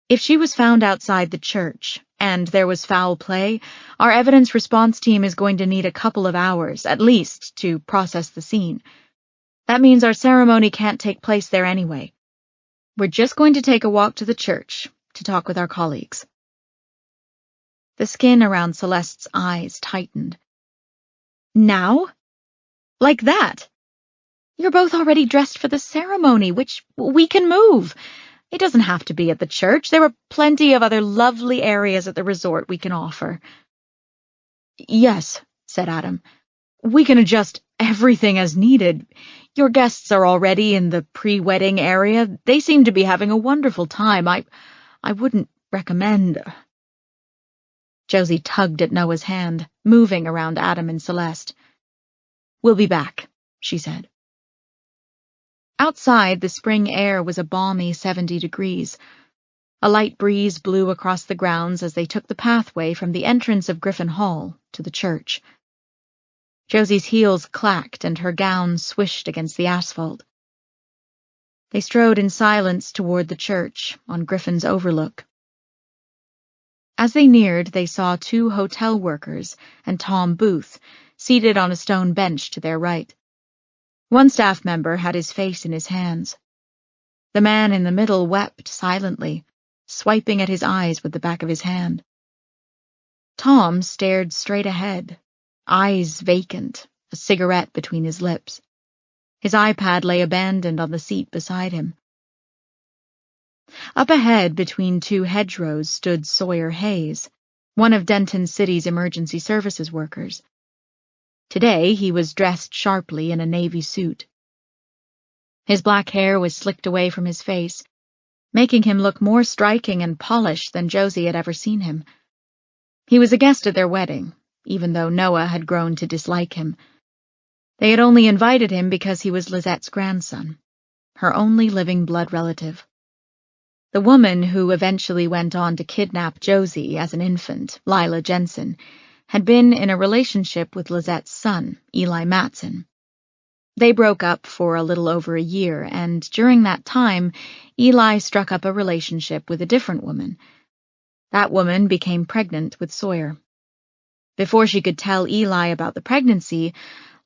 If she was found outside the church, and there was foul play, our evidence response team is going to need a couple of hours, at least, to process the scene. That means our ceremony can't take place there anyway. We're just going to take a walk to the church to talk with our colleagues. The skin around Celeste's eyes tightened. Now? Like that? You're both already dressed for the ceremony, which we can move. It doesn't have to be at the church. There are plenty of other lovely areas at the resort we can offer. Yes, said Adam. We can adjust everything as needed. Your guests are already in the pre-wedding area. They seem to be having a wonderful time. I wouldn't recommend... Josie tugged at Noah's hand, moving around Adam and Celeste. We'll be back, she said. Outside, the spring air was a balmy 70 degrees. A light breeze blew across the grounds as they took the pathway from the entrance of Griffin Hall to the church. Josie's heels clacked and her gown swished against the asphalt. They strode in silence toward the church on Griffin's overlook. As they neared, they saw 2 hotel workers and Tom Booth seated on a stone bench to their right. One staff member had his face in his hands. The man in the middle wept silently, swiping at his eyes with the back of his hand. Tom stared straight ahead, eyes vacant, a cigarette between his lips. His iPad lay abandoned on the seat beside him. Up ahead, between 2 hedgerows, stood Sawyer Hayes, one of Denton City's emergency services workers. Today he was dressed sharply in a navy suit. His black hair was slicked away from his face, making him look more striking and polished than Josie had ever seen him. He was a guest at their wedding, even though Noah had grown to dislike him. They had only invited him because he was Lizette's grandson, her only living blood relative. The woman who eventually went on to kidnap Josie as an infant, Lila Jensen, had been in a relationship with Lizette's son, Eli Matson. They broke up for a little over a year, and during that time, Eli struck up a relationship with a different woman. That woman became pregnant with Sawyer. Before she could tell Eli about the pregnancy,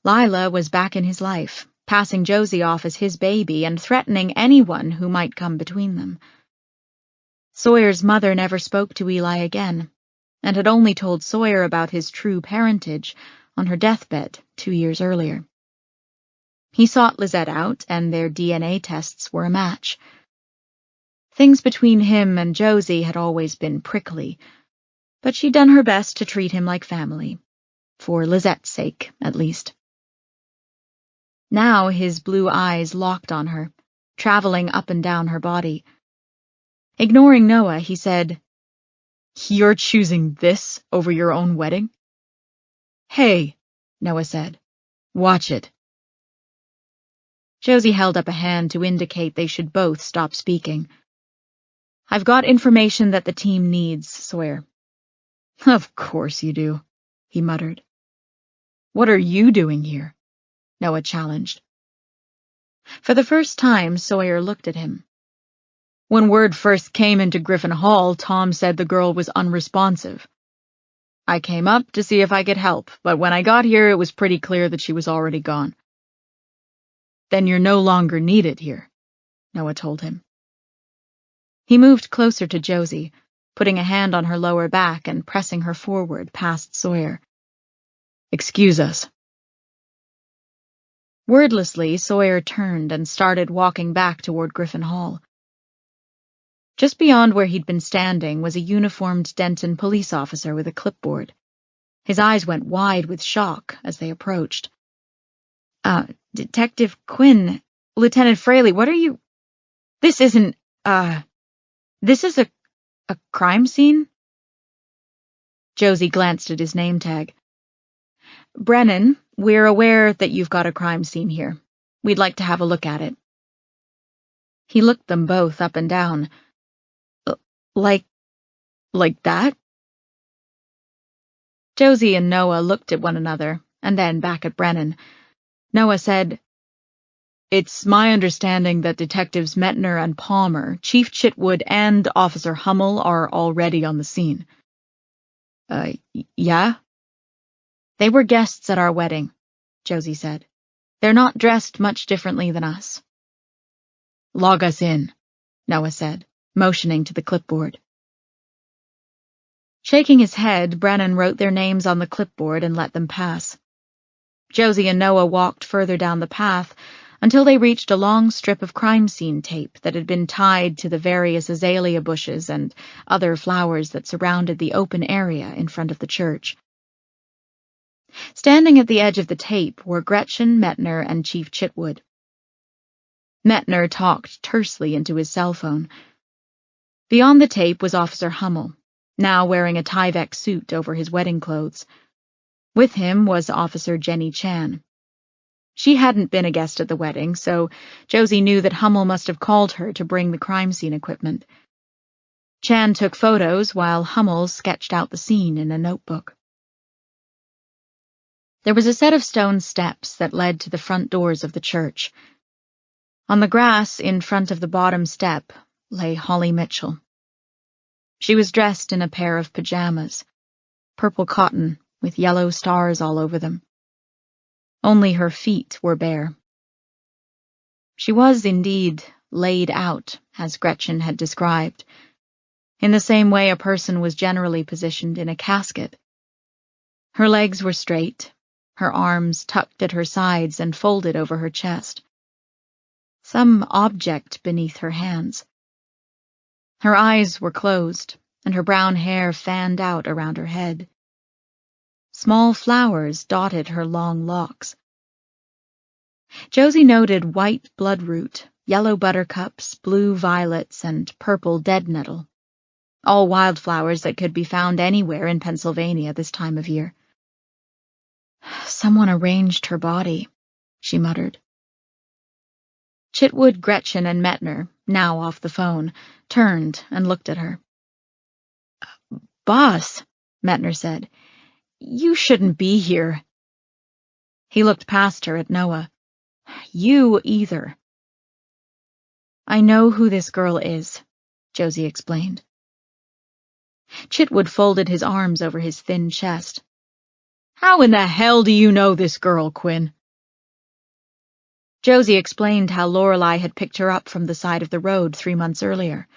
Lila was back in his life, passing Josie off as his baby and threatening anyone who might come between them. Sawyer's mother never spoke to Eli again, and had only told Sawyer about his true parentage on her deathbed 2 years earlier. He sought Lizette out, and their DNA tests were a match. Things between him and Josie had always been prickly, but she'd done her best to treat him like family, for Lizette's sake, at least. Now his blue eyes locked on her, traveling up and down her body. Ignoring Noah, he said, "You're choosing this over your own wedding?" "Hey," Noah said, "watch it." Josie held up a hand to indicate they should both stop speaking. "I've got information that the team needs, Sawyer." "Of course you do," he muttered. "What are you doing here?" Noah challenged. For the first time, Sawyer looked at him. "When word first came into Griffin Hall, Tom said the girl was unresponsive. I came up to see if I could help, but when I got here, it was pretty clear that she was already gone." "Then you're no longer needed here," Noah told him. He moved closer to Josie, putting a hand on her lower back and pressing her forward past Sawyer. "Excuse us." Wordlessly, Sawyer turned and started walking back toward Griffin Hall. Just beyond where he'd been standing was a uniformed Denton police officer with a clipboard. His eyes went wide with shock as they approached. "Detective Quinn, Lieutenant Fraley, what are you... This isn't, this is a crime scene?" Josie glanced at his name tag. "Brennan, we're aware that you've got a crime scene here. We'd like to have a look at it." He looked them both up and down. Like that?" Josie and Noah looked at one another, and then back at Brennan. Noah said, "It's my understanding that Detectives Metner and Palmer, Chief Chitwood, and Officer Hummel are already on the scene." Yeah? They were guests at our wedding, Josie said. They're not dressed much differently than us. Log us in, Noah said, motioning to the clipboard. Shaking his head, Brennan wrote their names on the clipboard and let them pass. Josie and Noah walked further down the path until they reached a long strip of crime scene tape that had been tied to the various azalea bushes and other flowers that surrounded the open area in front of the church. Standing at the edge of the tape were Gretchen, Metner, and Chief Chitwood. Metner talked tersely into his cell phone. Beyond the tape was Officer Hummel, now wearing a Tyvek suit over his wedding clothes. With him was Officer Jenny Chan. She hadn't been a guest at the wedding, so Josie knew that Hummel must have called her to bring the crime scene equipment. Chan took photos while Hummel sketched out the scene in a notebook. There was a set of stone steps that led to the front doors of the church. On the grass in front of the bottom step lay Holly Mitchell. She was dressed in a pair of pajamas, purple cotton with yellow stars all over them. Only her feet were bare. She was indeed laid out, as Gretchen had described, in the same way a person was generally positioned in a casket. Her legs were straight, her arms tucked at her sides and folded over her chest. Some object beneath her hands. Her eyes were closed, and her brown hair fanned out around her head. Small flowers dotted her long locks. Josie noted white bloodroot, yellow buttercups, blue violets, and purple dead nettle, all wildflowers that could be found anywhere in Pennsylvania this time of year. Someone arranged her body, she muttered. Chitwood, Gretchen, and Metner, now off the phone, turned and looked at her. Boss, Metner said, you shouldn't be here. He looked past her at Noah. You either. I know who this girl is, Josie explained. Chitwood folded his arms over his thin chest. How in the hell do you know this girl, Quinn? Josie explained how Lorelei had picked her up from the side of the road 3 months earlier,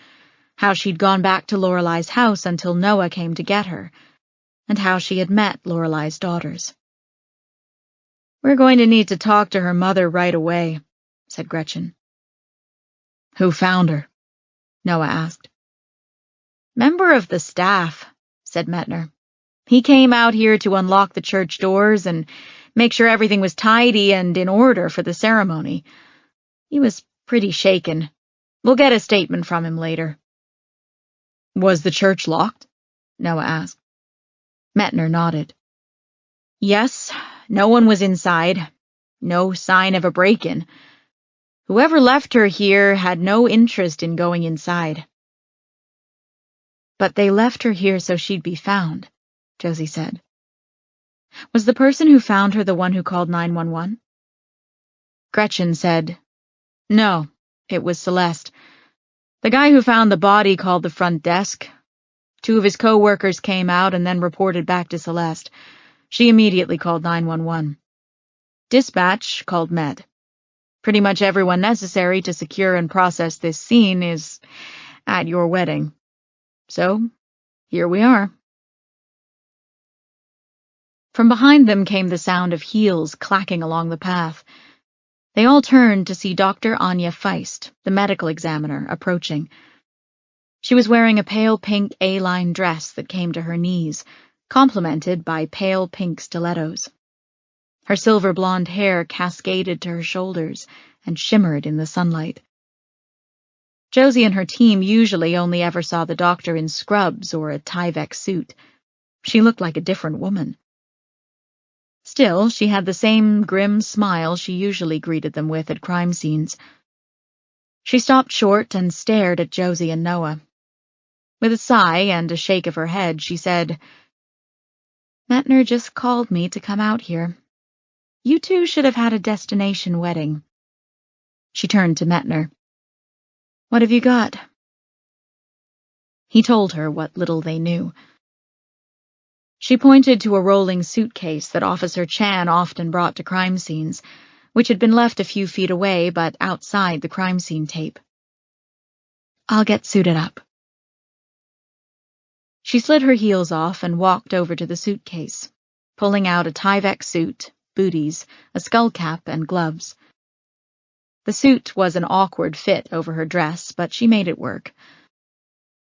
how she'd gone back to Lorelei's house until Noah came to get her, and how she had met Lorelei's daughters. We're going to need to talk to her mother right away, said Gretchen. Who found her? Noah asked. Member of the staff, said Metner. He came out here to unlock the church doors and make sure everything was tidy and in order for the ceremony. He was pretty shaken. We'll get a statement from him later. Was the church locked? Noah asked. Metner nodded. Yes, no one was inside. No sign of a break-in. Whoever left her here had no interest in going inside. But they left her here so she'd be found, Josie said. Was the person who found her the one who called 911? Gretchen said, No, it was Celeste. The guy who found the body called the front desk. 2 of his co-workers came out and then reported back to Celeste. She immediately called 911. Dispatch called Med. Pretty much everyone necessary to secure and process this scene is at your wedding. So, here we are. From behind them came the sound of heels clacking along the path. They all turned to see Dr. Anya Feist, the medical examiner, approaching. She was wearing a pale pink A-line dress that came to her knees, complemented by pale pink stilettos. Her silver blonde hair cascaded to her shoulders and shimmered in the sunlight. Josie and her team usually only ever saw the doctor in scrubs or a Tyvek suit. She looked like a different woman. Still, she had the same grim smile she usually greeted them with at crime scenes. She stopped short and stared at Josie and Noah. With a sigh and a shake of her head, she said, Metner just called me to come out here. You two should have had a destination wedding. She turned to Metner. What have you got? He told her what little they knew. She pointed to a rolling suitcase that Officer Chan often brought to crime scenes, which had been left a few feet away but outside the crime scene tape. "I'll get suited up." She slid her heels off and walked over to the suitcase, pulling out a Tyvek suit, booties, a skull cap, and gloves. The suit was an awkward fit over her dress, but she made it work.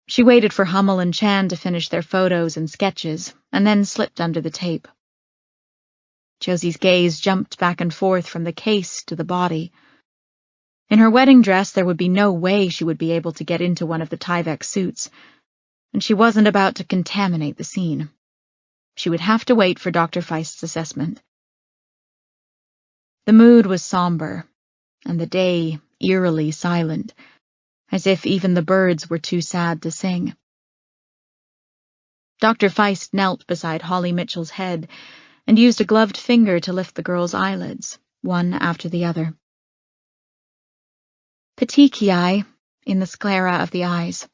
She waited for Hummel and Chan to finish their photos and sketches, and then slipped under the tape. Josie's gaze jumped back and forth from the case to the body. In her wedding dress, there would be no way she would be able to get into one of the Tyvek suits, and she wasn't about to contaminate the scene. She would have to wait for Dr. Feist's assessment. The mood was somber, and the day eerily silent, as if even the birds were too sad to sing. Dr. Feist knelt beside Holly Mitchell's head and used a gloved finger to lift the girl's eyelids, one after the other. Petechiae in the sclera of the eyes.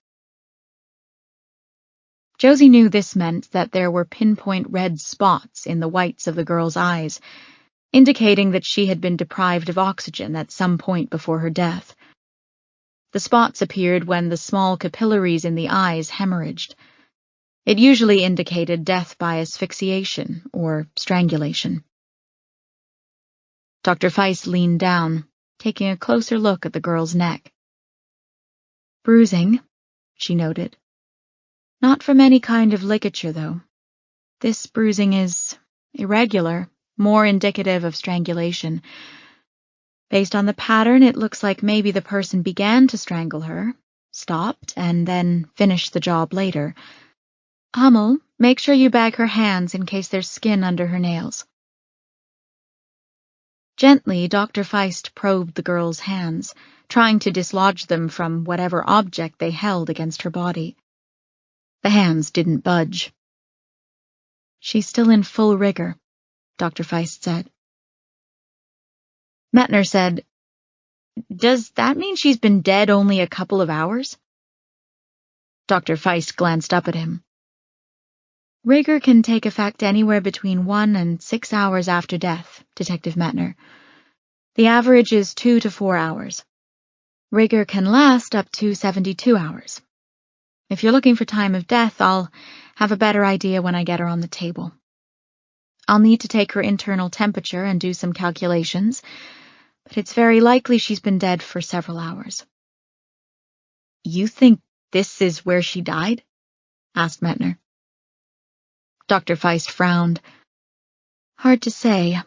Josie knew this meant that there were pinpoint red spots in the whites of the girl's eyes, indicating that she had been deprived of oxygen at some point before her death. The spots appeared when the small capillaries in the eyes hemorrhaged. It usually indicated death by asphyxiation or strangulation. Dr. Feist leaned down, taking a closer look at the girl's neck. "Bruising," she noted. "Not from any kind of ligature, though. This bruising is irregular, more indicative of strangulation. Based on the pattern, it looks like maybe the person began to strangle her, stopped, and then finished the job later. Hummel, make sure you bag her hands in case there's skin under her nails." Gently, Dr. Feist probed the girl's hands, trying to dislodge them from whatever object they held against her body. The hands didn't budge. "She's still in full rigor," Dr. Feist said. Mettner said, "Does that mean she's been dead only a couple of hours?" Dr. Feist glanced up at him. "Rigor can take effect anywhere between 1 and 6 hours after death, Detective Mettner. The average is 2 to 4 hours. Rigor can last up to 72 hours. If you're looking for time of death, I'll have a better idea when I get her on the table. I'll need to take her internal temperature and do some calculations, but it's very likely she's been dead for several hours." "You think this is where she died?" asked Mettner. Dr. Feist frowned. "Hard to say.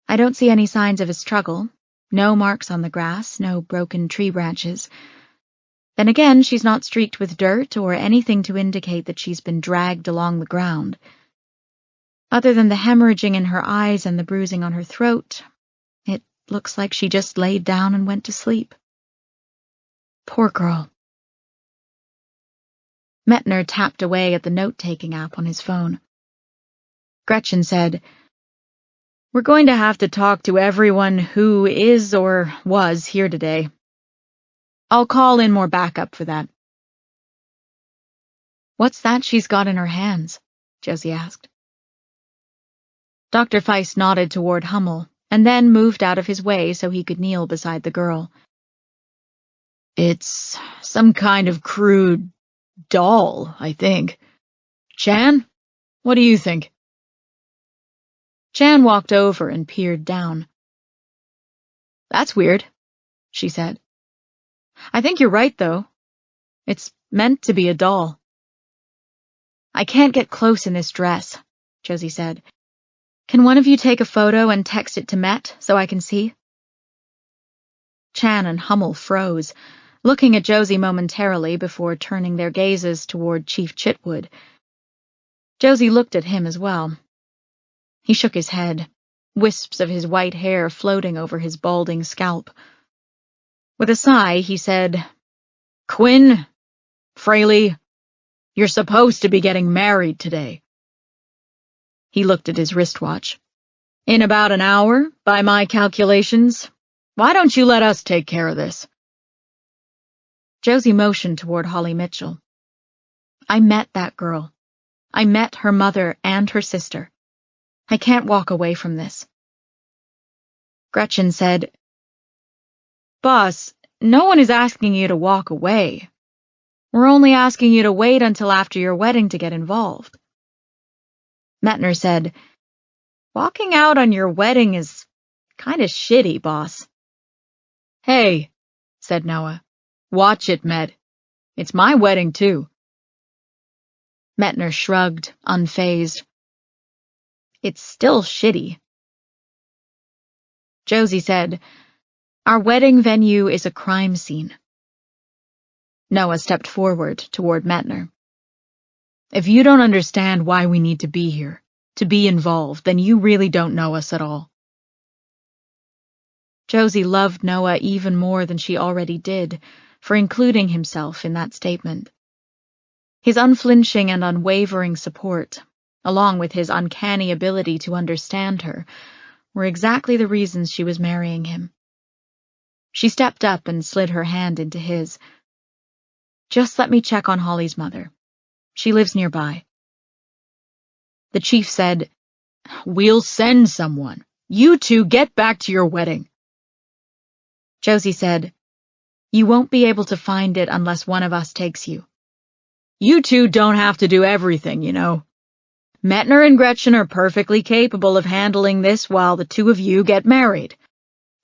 I don't see any signs of a struggle. No marks on the grass, no broken tree branches. Then again, she's not streaked with dirt or anything to indicate that she's been dragged along the ground. Other than the hemorrhaging in her eyes and the bruising on her throat, it looks like she just laid down and went to sleep." "Poor girl." Mettner tapped away at the note-taking app on his phone. Gretchen said, "We're going to have to talk to everyone who is or was here today. I'll call in more backup for that." "What's that she's got in her hands?" Josie asked. Dr. Feist nodded toward Hummel, and then moved out of his way so he could kneel beside the girl. "It's some kind of crude doll, I think. Chan, what do you think?" Chan walked over and peered down. "That's weird," she said. "I think you're right, though. It's meant to be a doll." "I can't get close in this dress," Josie said. "Can one of you take a photo and text it to Met so I can see?" Chan and Hummel froze, looking at Josie momentarily before turning their gazes toward Chief Chitwood. Josie looked at him as well. He shook his head, wisps of his white hair floating over his balding scalp. With a sigh, he said, "Quinn, Fraley, you're supposed to be getting married today." He looked at his wristwatch. "In about an hour, by my calculations. Why don't you let us take care of this?" Josie motioned toward Holly Mitchell. "I met that girl. I met her mother and her sister. I can't walk away from this. Gretchen said, Boss, no one is asking you to walk away. We're only asking you to wait until after your wedding to get involved. Metner said, Walking out on your wedding is kind of shitty, boss. Hey, said Noah. Watch it, Met. It's my wedding, too. Metner shrugged, unfazed. It's still shitty. Josie said, Our wedding venue is a crime scene. Noah stepped forward toward Metner. If you don't understand why we need to be here, to be involved, then you really don't know us at all. Josie loved Noah even more than she already did for including himself in that statement. His unflinching and unwavering support, along with his uncanny ability to understand her, were exactly the reasons she was marrying him. She stepped up and slid her hand into his. Just let me check on Holly's mother. She lives nearby. The chief said, We'll send someone. You two get back to your wedding. Josie said, You won't be able to find it unless one of us takes you. You two don't have to do everything, you know. Metner and Gretchen are perfectly capable of handling this while the two of you get married.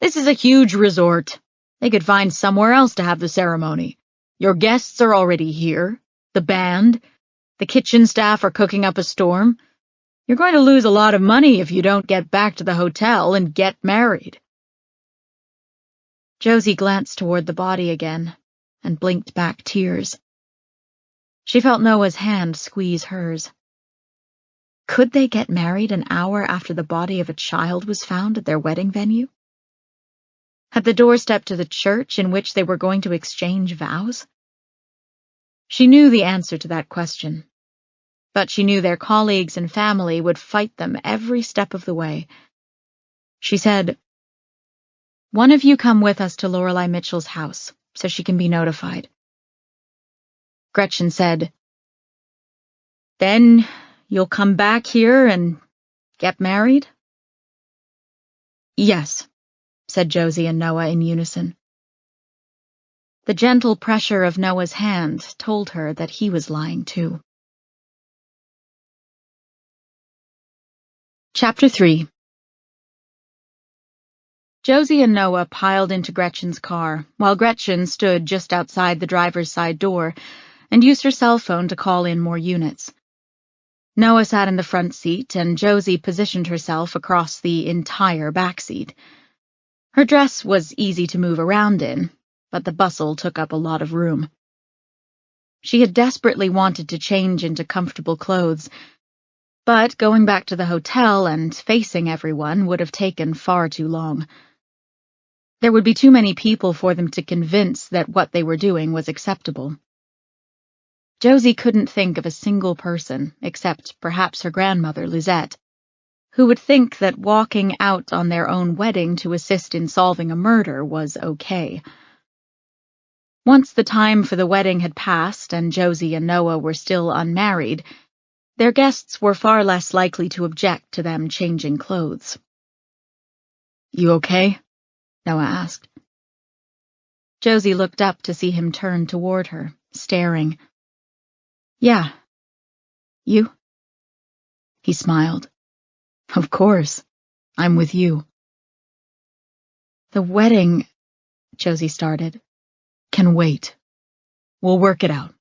This is a huge resort. They could find somewhere else to have the ceremony. Your guests are already here. The band. The kitchen staff are cooking up a storm. You're going to lose a lot of money if you don't get back to the hotel and get married. Josie glanced toward the body again and blinked back tears. She felt Noah's hand squeeze hers. Could they get married an hour after the body of a child was found at their wedding venue? At the doorstep to the church in which they were going to exchange vows? She knew the answer to that question, but she knew their colleagues and family would fight them every step of the way. She said, One of you come with us to Lorelei Mitchell's house so she can be notified. Gretchen said, Then you'll come back here and get married? Yes, said Josie and Noah in unison. The gentle pressure of Noah's hand told her that he was lying too. Chapter 3. Josie and Noah piled into Gretchen's car, while Gretchen stood just outside the driver's side door and used her cell phone to call in more units. Noah sat in the front seat, and Josie positioned herself across the entire back seat. Her dress was easy to move around in, but the bustle took up a lot of room. She had desperately wanted to change into comfortable clothes, but going back to the hotel and facing everyone would have taken far too long. There would be too many people for them to convince that what they were doing was acceptable. Josie couldn't think of a single person, except perhaps her grandmother, Lizette, who would think that walking out on their own wedding to assist in solving a murder was okay. Once the time for the wedding had passed and Josie and Noah were still unmarried, their guests were far less likely to object to them changing clothes. You okay? Noah asked. Josie looked up to see him turn toward her, staring. Yeah. You? He smiled. Of course. I'm with you. The wedding, Josie started, can wait. We'll work it out.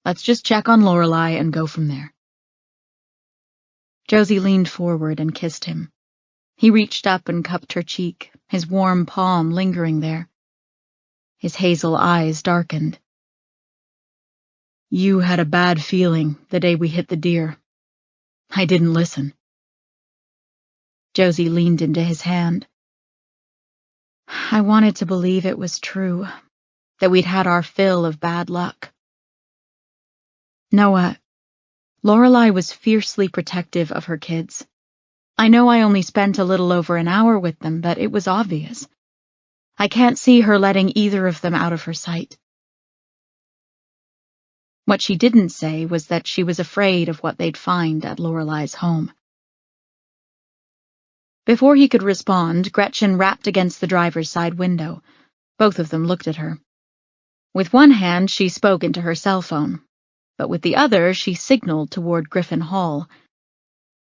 Let's just check on Lorelei and go from there. Josie leaned forward and kissed him. He reached up and cupped her cheek, his warm palm lingering there. His hazel eyes darkened. You had a bad feeling the day we hit the deer. I didn't listen. Josie leaned into his hand. I wanted to believe it was true, that we'd had our fill of bad luck. Noah, Lorelei was fiercely protective of her kids. I know I only spent a little over an hour with them, but it was obvious. I can't see her letting either of them out of her sight. What she didn't say was that she was afraid of what they'd find at Lorelei's home. Before he could respond, Gretchen rapped against the driver's side window. Both of them looked at her. With one hand, she spoke into her cell phone, but with the other, she signaled toward Griffin Hall.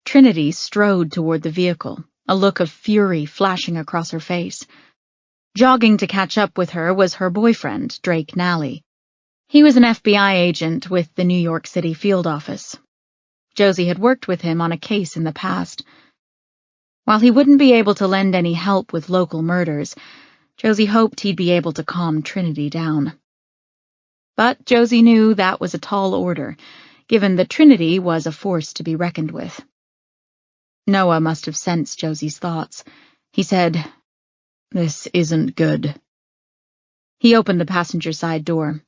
Trinity strode toward the vehicle, a look of fury flashing across her face. Jogging to catch up with her was her boyfriend, Drake Nally. He was an FBI agent with the New York City field office. Josie had worked with him on a case in the past. While he wouldn't be able to lend any help with local murders, Josie hoped he'd be able to calm Trinity down. But Josie knew that was a tall order, given that Trinity was a force to be reckoned with. Noah must have sensed Josie's thoughts. He said, "This isn't good." He opened the passenger side door.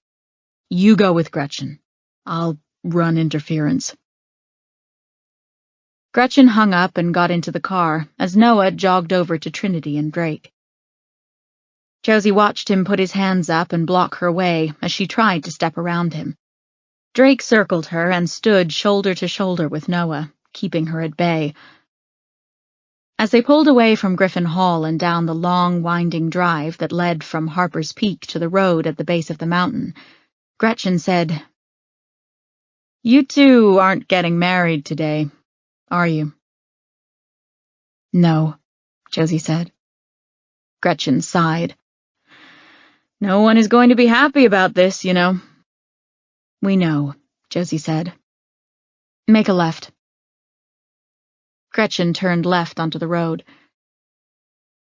"You go with Gretchen. I'll run interference." Gretchen hung up and got into the car as Noah jogged over to Trinity and Drake. Josie watched him put his hands up and block her way as she tried to step around him. Drake circled her and stood shoulder to shoulder with Noah, keeping her at bay. As they pulled away from Griffin Hall and down the long, winding drive that led from Harper's Peak to the road at the base of the mountain, Gretchen said, "You two aren't getting married today, are you?" "No," Josie said. Gretchen sighed. "No one is going to be happy about this, you know." "We know," Josie said. "Make a left." Gretchen turned left onto the road.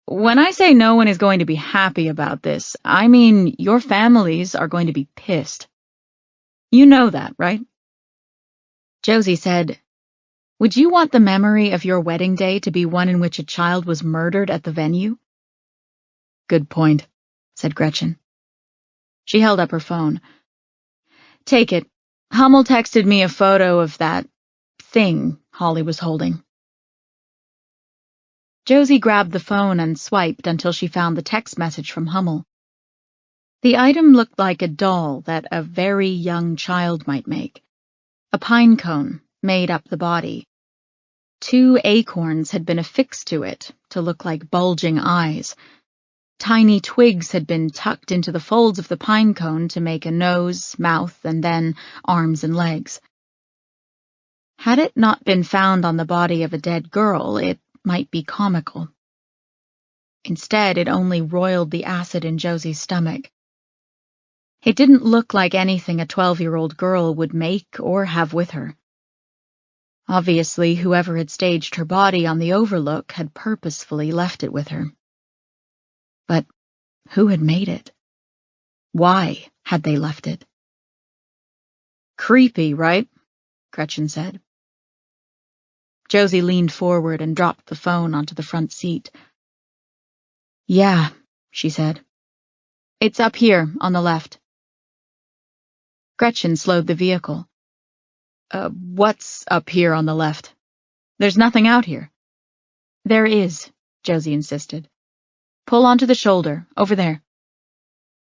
"When I say no one is going to be happy about this, I mean your families are going to be pissed. You know that, right?" Josie said, "Would you want the memory of your wedding day to be one in which a child was murdered at the venue?" "Good point," said Gretchen. She held up her phone. "Take it. Hummel texted me a photo of that thing Holly was holding." Josie grabbed the phone and swiped until she found the text message from Hummel. The item looked like a doll that a very young child might make. A pine cone made up the body. 2 acorns had been affixed to it to look like bulging eyes. Tiny twigs had been tucked into the folds of the pine cone to make a nose, mouth, and then arms and legs. Had it not been found on the body of a dead girl, it might be comical. Instead, it only roiled the acid in Josie's stomach. It didn't look like anything a 12-year-old girl would make or have with her. Obviously, whoever had staged her body on the Overlook had purposefully left it with her. But who had made it? Why had they left it? "Creepy, right?" Gretchen said. Josie leaned forward and dropped the phone onto the front seat. "Yeah," she said. "It's up here, on the left." Gretchen slowed the vehicle. What's up here on the left? There's nothing out here." "There is," Josie insisted. "Pull onto the shoulder, over there."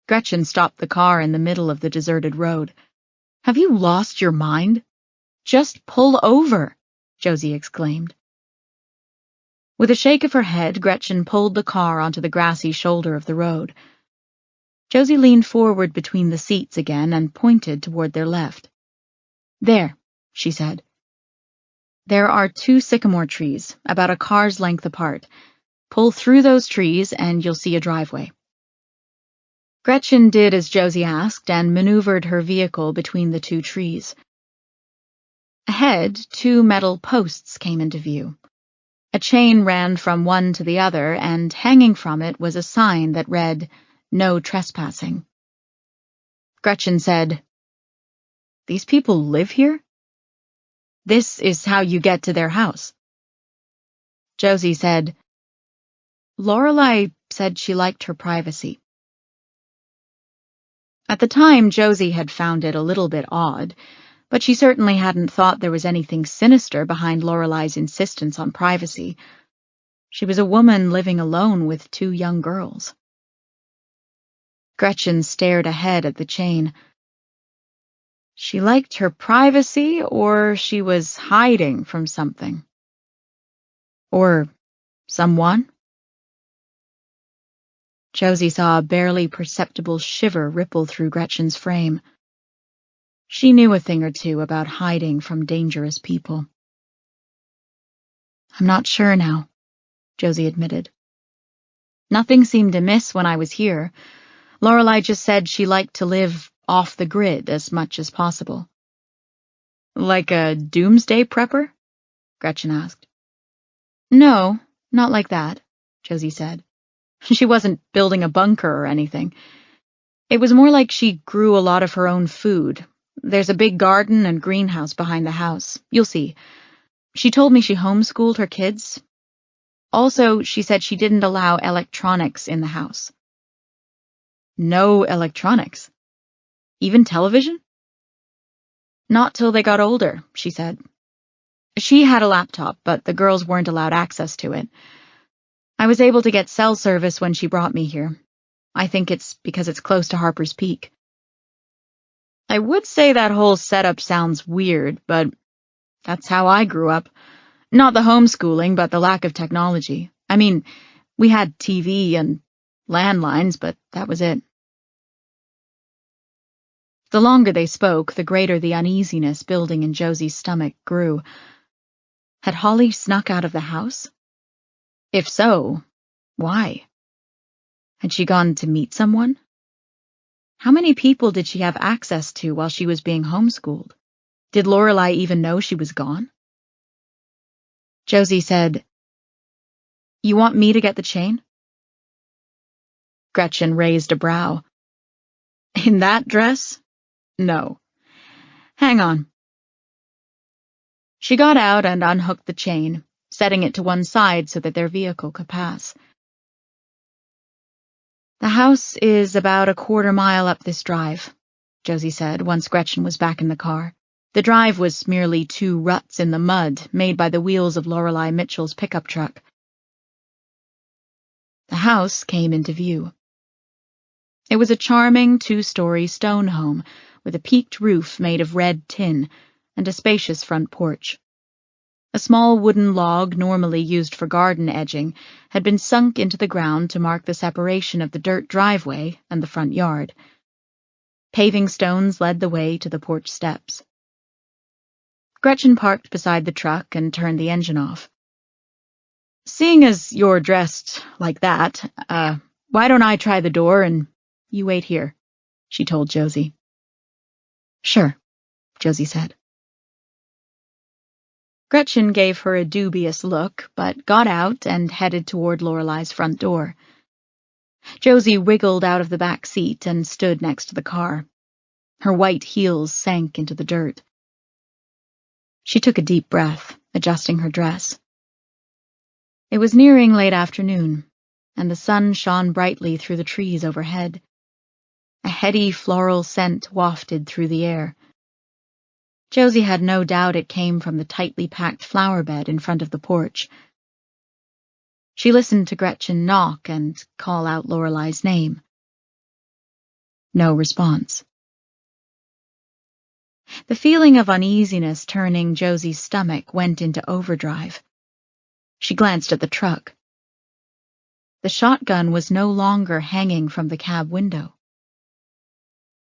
Gretchen stopped the car in the middle of the deserted road. "Have you lost your mind? Just pull over," Josie exclaimed. With a shake of her head, Gretchen pulled the car onto the grassy shoulder of the road. Josie leaned forward between the seats again and pointed toward their left. "There," she said. "There are 2 sycamore trees, about a car's length apart. Pull through those trees and you'll see a driveway." Gretchen did as Josie asked and maneuvered her vehicle between the 2 trees. Ahead, 2 metal posts came into view. A chain ran from one to the other, and hanging from it was a sign that read, "No trespassing." Gretchen said, "These people live here? This is how you get to their house." Josie said, "Lorelei said she liked her privacy." At the time, Josie had found it a little bit odd, but she certainly hadn't thought there was anything sinister behind Lorelei's insistence on privacy. She was a woman living alone with 2 young girls. Gretchen stared ahead at the chain. She liked her privacy, or she was hiding from something. Or someone? Josie saw a barely perceptible shiver ripple through Gretchen's frame. She knew a thing or two about hiding from dangerous people. I'm not sure now, Josie admitted. Nothing seemed amiss when I was here. Lorelei just said she liked to live off the grid as much as possible. Like a doomsday prepper? Gretchen asked. No, not like that, Josie said. She wasn't building a bunker or anything. It was more like she grew a lot of her own food. There's a big garden and greenhouse behind the house. You'll see. She told me she homeschooled her kids. Also, she said she didn't allow electronics in the house. No electronics? Even television? Not till they got older, she said. She had a laptop, but the girls weren't allowed access to it. I was able to get cell service when she brought me here. I think it's because it's close to Harper's Peak. I would say that whole setup sounds weird, but that's how I grew up. Not the homeschooling, but the lack of technology. I mean, we had TV and landlines, but that was it. The longer they spoke, the greater the uneasiness building in Josie's stomach grew. Had Holly snuck out of the house? If so, why? Had she gone to meet someone? How many people did she have access to while she was being homeschooled? Did Lorelei even know she was gone? Josie said, You want me to get the chain? Gretchen raised a brow. In that dress? No. Hang on. She got out and unhooked the chain, setting it to one side so that their vehicle could pass. The house is about a quarter-mile up this drive, Josie said once Gretchen was back in the car. The drive was merely 2 ruts in the mud made by the wheels of Lorelei Mitchell's pickup truck. The house came into view. It was a charming 2-story stone home with a peaked roof made of red tin and a spacious front porch. A small wooden log normally used for garden edging had been sunk into the ground to mark the separation of the dirt driveway and the front yard. Paving stones led the way to the porch steps. Gretchen parked beside the truck and turned the engine off. Seeing as you're dressed like that, why don't I try the door and you wait here, she told Josie. Sure, Josie said. Gretchen gave her a dubious look, but got out and headed toward Lorelei's front door. Josie wiggled out of the back seat and stood next to the car. Her white heels sank into the dirt. She took a deep breath, adjusting her dress. It was nearing late afternoon, and the sun shone brightly through the trees overhead. A heady floral scent wafted through the air. Josie had no doubt it came from the tightly packed flower bed in front of the porch. She listened to Gretchen knock and call out Lorelei's name. No response. The feeling of uneasiness turning Josie's stomach went into overdrive. She glanced at the truck. The shotgun was no longer hanging from the cab window.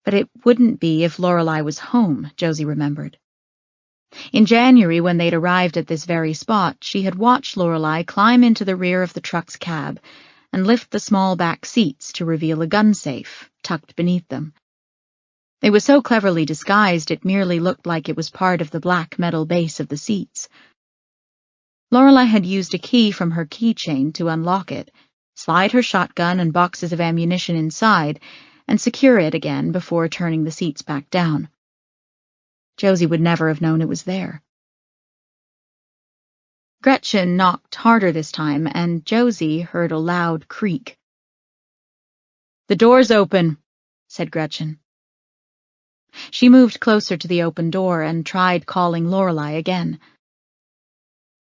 But it wouldn't be if Lorelei was home, Josie remembered. In January, when they'd arrived at this very spot, she had watched Lorelei climb into the rear of the truck's cab and lift the small back seats to reveal a gun safe tucked beneath them. It was so cleverly disguised it merely looked like it was part of the black metal base of the seats. Lorelei had used a key from her keychain to unlock it, slide her shotgun and boxes of ammunition inside, and secure it again before turning the seats back down. Josie would never have known it was there. Gretchen knocked harder this time, and Josie heard a loud creak. "The door's open," said Gretchen. She moved closer to the open door and tried calling Lorelei again.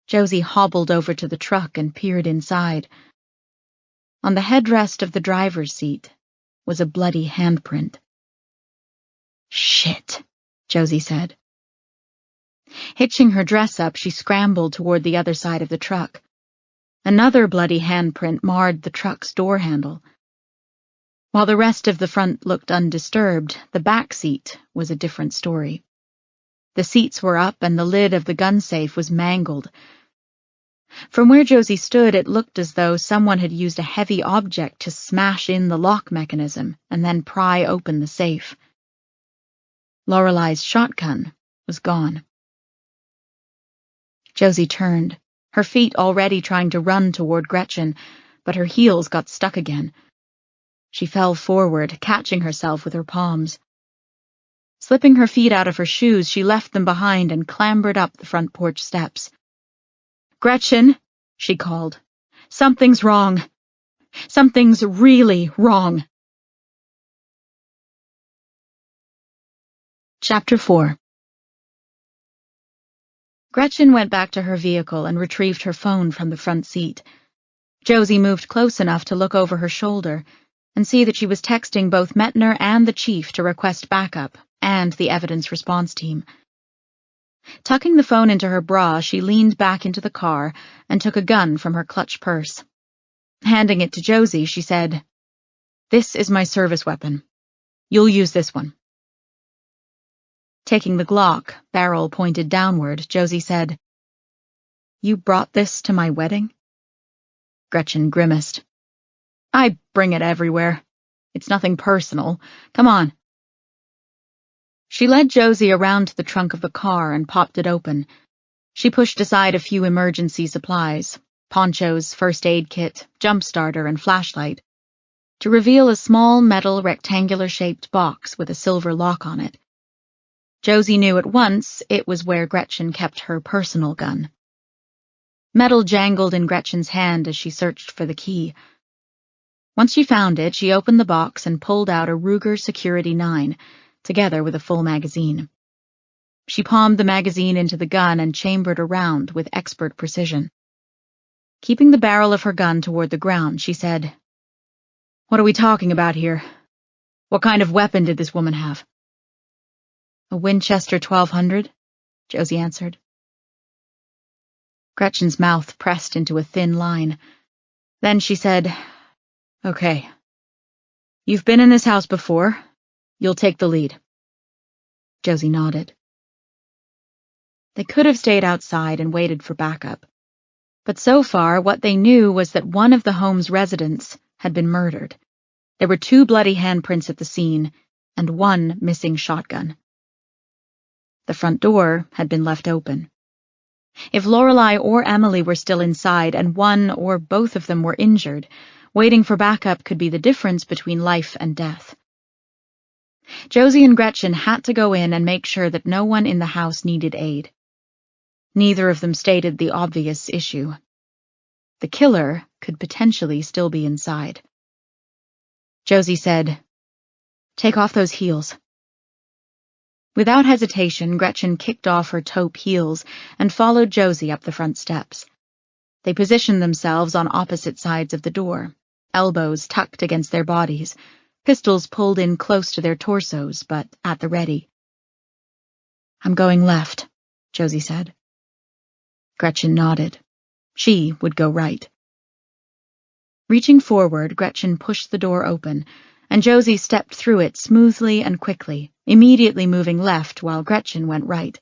Josie hobbled over to the truck and peered inside. On the headrest of the driver's seat was a bloody handprint. "Shit," Josie said. Hitching her dress up, she scrambled toward the other side of the truck. Another bloody handprint marred the truck's door handle. While the rest of the front looked undisturbed, the back seat was a different story. The seats were up and the lid of the gun safe was mangled. From where Josie stood, it looked as though someone had used a heavy object to smash in the lock mechanism and then pry open the safe. Lorelei's shotgun was gone. Josie turned, her feet already trying to run toward Gretchen, but her heels got stuck again. She fell forward, catching herself with her palms. Slipping her feet out of her shoes, she left them behind and clambered up the front porch steps. "Gretchen," she called. "Something's wrong. Something's really wrong." Chapter 4. Gretchen went back to her vehicle and retrieved her phone from the front seat. Josie moved close enough to look over her shoulder and see that she was texting both Metner and the chief to request backup and the evidence response team. Tucking the phone into her bra, she leaned back into the car and took a gun from her clutch purse. Handing it to Josie, she said, "This is my service weapon. You'll use this one." Taking the Glock, barrel pointed downward, Josie said, "You brought this to my wedding?" Gretchen grimaced. "I bring it everywhere. It's nothing personal. Come on." She led Josie around to the trunk of the car and popped it open. She pushed aside a few emergency supplies, ponchos, first aid kit, jump starter, and flashlight, to reveal a small metal rectangular-shaped box with a silver lock on it. Josie knew at once it was where Gretchen kept her personal gun. Metal jangled in Gretchen's hand as she searched for the key. Once she found it, she opened the box and pulled out a Ruger Security 9, together with a full magazine. She palmed the magazine into the gun and chambered around with expert precision. Keeping the barrel of her gun toward the ground, she said, "What are we talking about here? What kind of weapon did this woman have?" "A Winchester 1200, Josie answered. Gretchen's mouth pressed into a thin line. Then she said, "Okay. You've been in this house before. You'll take the lead." Josie nodded. They could have stayed outside and waited for backup. But so far, what they knew was that one of the home's residents had been murdered. There were 2 bloody handprints at the scene, and 1 missing shotgun. The front door had been left open. If Lorelei or Emily were still inside and one or both of them were injured, waiting for backup could be the difference between life and death. Josie and Gretchen had to go in and make sure that no one in the house needed aid. Neither of them stated the obvious issue. The killer could potentially still be inside. Josie said, "Take off those heels." Without hesitation, Gretchen kicked off her taupe heels and followed Josie up the front steps. They positioned themselves on opposite sides of the door, elbows tucked against their bodies, pistols pulled in close to their torsos, but at the ready. "I'm going left," Josie said. Gretchen nodded. She would go right. Reaching forward, Gretchen pushed the door open, and Josie stepped through it smoothly and quickly, immediately moving left while Gretchen went right.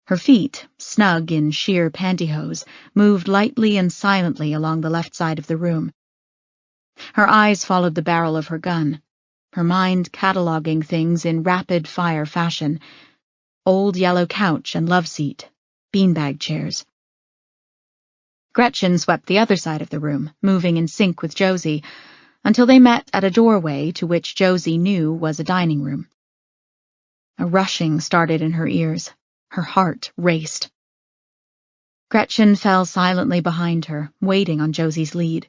Her feet, snug in sheer pantyhose, moved lightly and silently along the left side of the room. Her eyes followed the barrel of her gun, her mind cataloging things in rapid-fire fashion. Old yellow couch and love seat, beanbag chairs. Gretchen swept the other side of the room, moving in sync with Josie, until they met at a doorway to which Josie knew was a dining room. A rushing started in her ears. Her heart raced. Gretchen fell silently behind her, waiting on Josie's lead.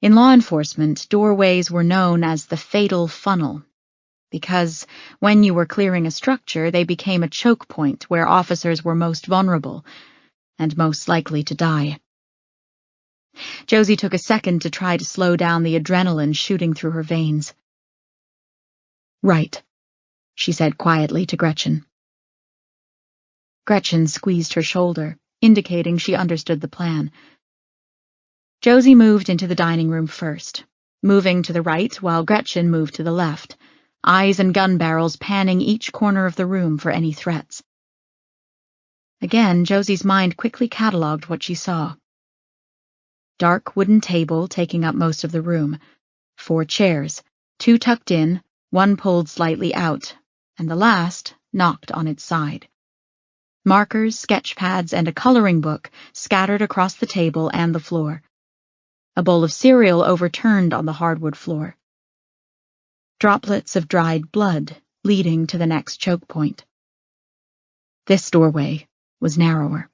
In law enforcement, doorways were known as the fatal funnel, because when you were clearing a structure, they became a choke point where officers were most vulnerable and most likely to die. Josie took a second to try to slow down the adrenaline shooting through her veins. "Right," she said quietly to Gretchen. Gretchen squeezed her shoulder, indicating she understood the plan. Josie moved into the dining room first, moving to the right while Gretchen moved to the left, eyes and gun barrels panning each corner of the room for any threats. Again, Josie's mind quickly catalogued what she saw. Dark wooden table taking up most of the room, 4 chairs, 2 tucked in, 1 pulled slightly out, and the last knocked on its side. Markers, sketch pads, and a coloring book scattered across the table and the floor. A bowl of cereal overturned on the hardwood floor. Droplets of dried blood leading to the next choke point. This doorway was narrower.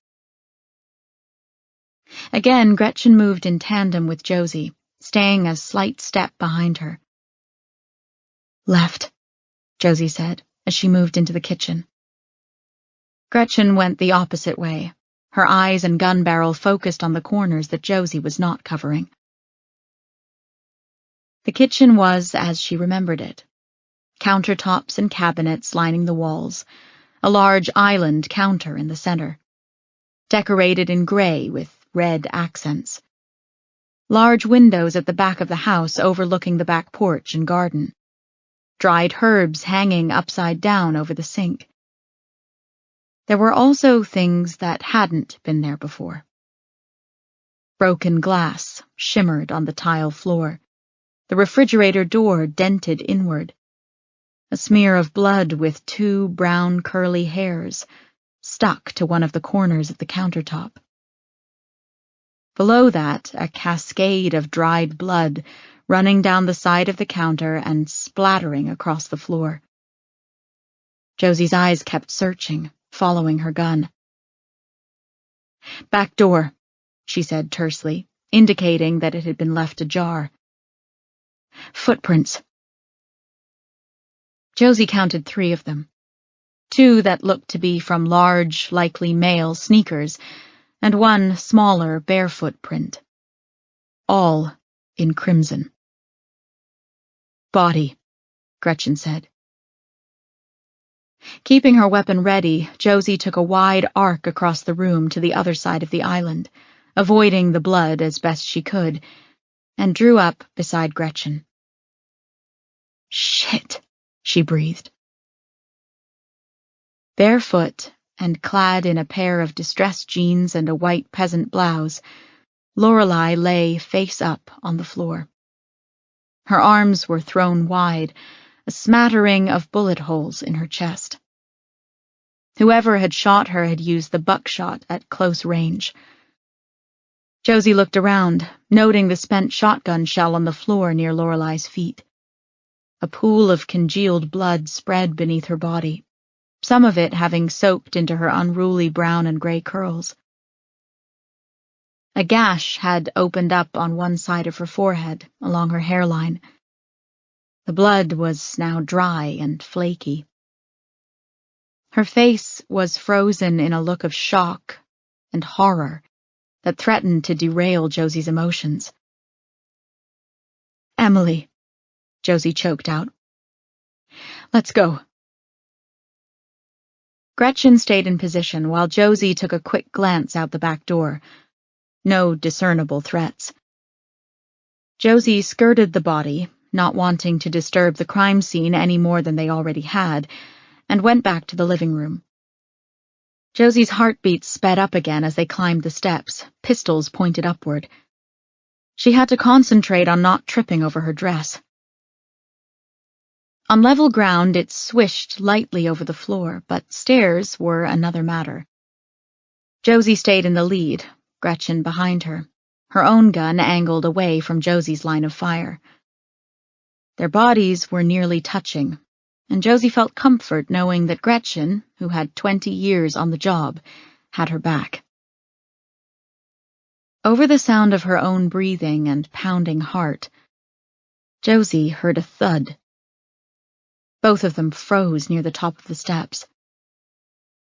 Again, Gretchen moved in tandem with Josie, staying a slight step behind her. Left, Josie said, as she moved into the kitchen. Gretchen went the opposite way, her eyes and gun barrel focused on the corners that Josie was not covering. The kitchen was as she remembered it. Countertops and cabinets lining the walls, a large island counter in the center, decorated in gray with red accents. Large windows at the back of the house overlooking the back porch and garden. Dried herbs hanging upside down over the sink. There were also things that hadn't been there before. Broken glass shimmered on the tile floor, the refrigerator door dented inward. A smear of blood with 2 brown curly hairs stuck to one of the corners of the countertop. Below that, a cascade of dried blood running down the side of the counter and splattering across the floor. Josie's eyes kept searching, following her gun. Back door, she said tersely, indicating that it had been left ajar. Footprints. Josie counted 3 of them. 2 that looked to be from large, likely male sneakers, and 1 smaller, barefoot print. All in crimson. Body, Gretchen said. Keeping her weapon ready, Josie took a wide arc across the room to the other side of the island, avoiding the blood as best she could, and drew up beside Gretchen. Shit, she breathed. Barefoot and clad in a pair of distressed jeans and a white peasant blouse, Lorelei lay face up on the floor. Her arms were thrown wide, a smattering of bullet holes in her chest. Whoever had shot her had used the buckshot at close range. Josie looked around, noting the spent shotgun shell on the floor near Lorelei's feet. A pool of congealed blood spread beneath her body, some of it having soaked into her unruly brown and gray curls. A gash had opened up on one side of her forehead, along her hairline. The blood was now dry and flaky. Her face was frozen in a look of shock and horror that threatened to derail Josie's emotions. Emily, Josie choked out. Let's go. Gretchen stayed in position while Josie took a quick glance out the back door. No discernible threats. Josie skirted the body, not wanting to disturb the crime scene any more than they already had, and went back to the living room. Josie's heartbeat sped up again as they climbed the steps, pistols pointed upward. She had to concentrate on not tripping over her dress. On level ground, it swished lightly over the floor, but stairs were another matter. Josie stayed in the lead, Gretchen behind her, her own gun angled away from Josie's line of fire. Their bodies were nearly touching, and Josie felt comfort knowing that Gretchen, who had 20 years on the job, had her back. Over the sound of her own breathing and pounding heart, Josie heard a thud. Both of them froze near the top of the steps.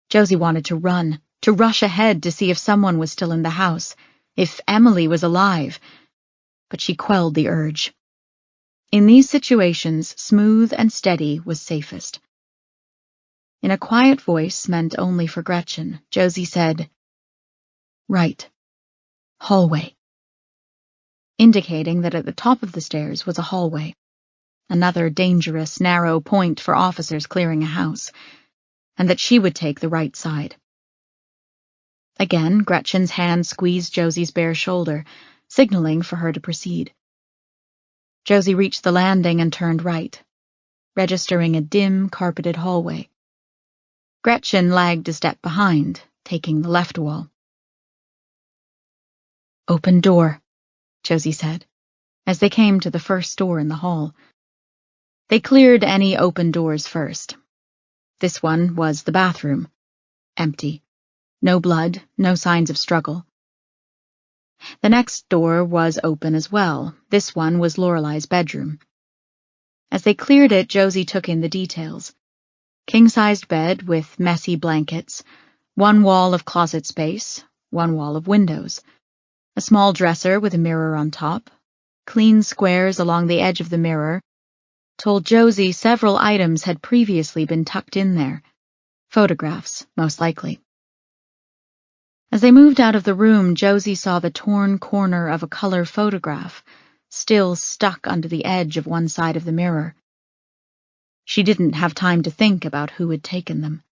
Josie wanted to run, to rush ahead to see if someone was still in the house, if Emily was alive, but she quelled the urge. In these situations, smooth and steady was safest. In a quiet voice meant only for Gretchen, Josie said, "Right. Hallway," indicating that at the top of the stairs was a hallway, another dangerous, narrow point for officers clearing a house, and that she would take the right side. Again, Gretchen's hand squeezed Josie's bare shoulder, signaling for her to proceed. Josie reached the landing and turned right, registering a dim, carpeted hallway. Gretchen lagged a step behind, taking the left wall. "Open door," Josie said, as they came to the first door in the hall. They cleared any open doors first. This one was the bathroom. Empty. No blood, no signs of struggle. The next door was open as well. This one was Lorelei's bedroom. As they cleared it, Josie took in the details. King-sized bed with messy blankets, one wall of closet space, one wall of windows, a small dresser with a mirror on top, clean squares along the edge of the mirror, told Josie several items had previously been tucked in there. Photographs, most likely. As they moved out of the room, Josie saw the torn corner of a color photograph, still stuck under the edge of one side of the mirror. She didn't have time to think about who had taken them.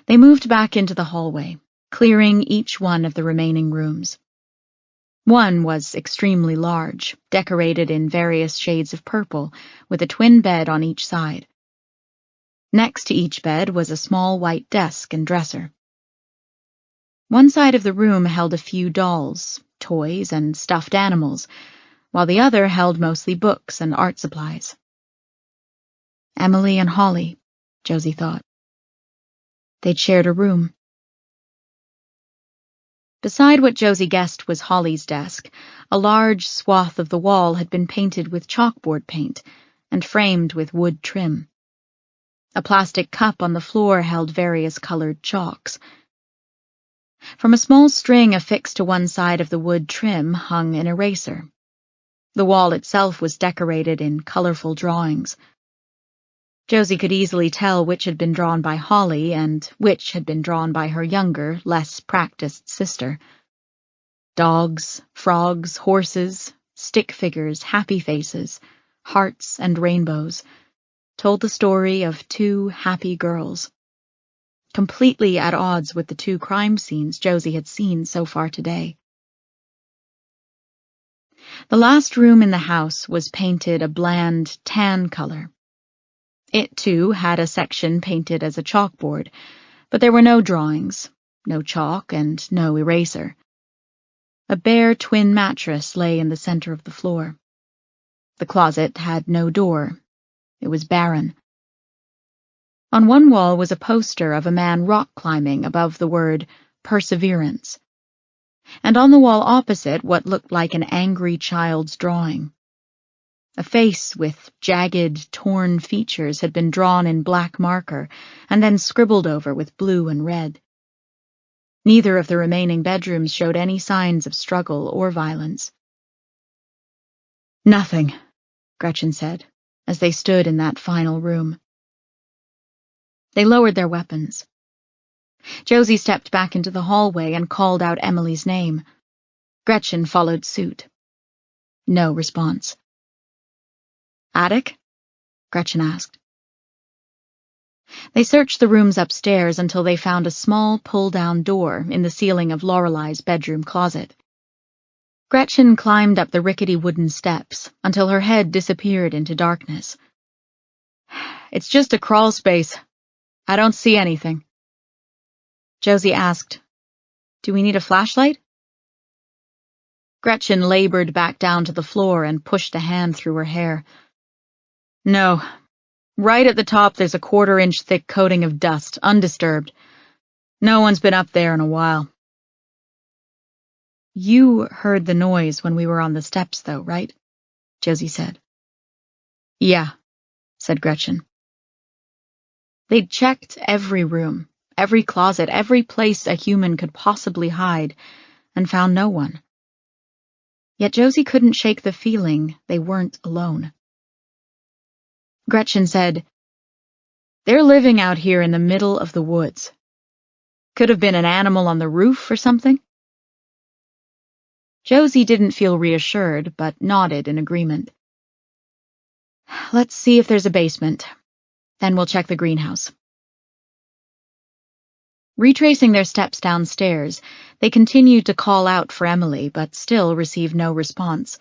They moved back into the hallway, clearing each one of the remaining rooms. One was extremely large, decorated in various shades of purple, with a twin bed on each side. Next to each bed was a small white desk and dresser. One side of the room held a few dolls, toys, and stuffed animals, while the other held mostly books and art supplies. Emily and Holly, Josie thought. They'd shared a room. Beside what Josie guessed was Holly's desk, a large swath of the wall had been painted with chalkboard paint and framed with wood trim. A plastic cup on the floor held various colored chalks. From a small string affixed to one side of the wood trim hung an eraser. The wall itself was decorated in colorful drawings. Josie could easily tell which had been drawn by Holly and which had been drawn by her younger, less practiced sister. Dogs, frogs, horses, stick figures, happy faces, hearts and rainbows told the story of two happy girls, completely at odds with the two crime scenes Josie had seen so far today. The last room in the house was painted a bland tan color. It, too, had a section painted as a chalkboard, but there were no drawings, no chalk, and no eraser. A bare twin mattress lay in the center of the floor. The closet had no door. It was barren. On one wall was a poster of a man rock climbing above the word Perseverance, and on the wall opposite what looked like an angry child's drawing. A face with jagged, torn features had been drawn in black marker and then scribbled over with blue and red. Neither of the remaining bedrooms showed any signs of struggle or violence. "Nothing," Gretchen said, as they stood in that final room. They lowered their weapons. Josie stepped back into the hallway and called out Emily's name. Gretchen followed suit. No response. "Attic?" Gretchen asked. They searched the rooms upstairs until they found a small pull-down door in the ceiling of Lorelei's bedroom closet. Gretchen climbed up the rickety wooden steps until her head disappeared into darkness. "It's just a crawl space. I don't see anything." Josie asked, "Do we need a flashlight?" Gretchen labored back down to the floor and pushed a hand through her hair. "No. Right at the top there's a 1/4-inch thick coating of dust, undisturbed. No one's been up there in a while." "You heard the noise when we were on the steps, though, right?" Josie said. "Yeah," said Gretchen. They'd checked every room, every closet, every place a human could possibly hide, and found no one. Yet Josie couldn't shake the feeling they weren't alone. Gretchen said, They're living out here in the middle of the woods. Could have been an animal on the roof or something." Josie didn't feel reassured, but nodded in agreement. "Let's see if there's a basement. Then we'll check the greenhouse." Retracing their steps downstairs, they continued to call out for Emily, but still received no response.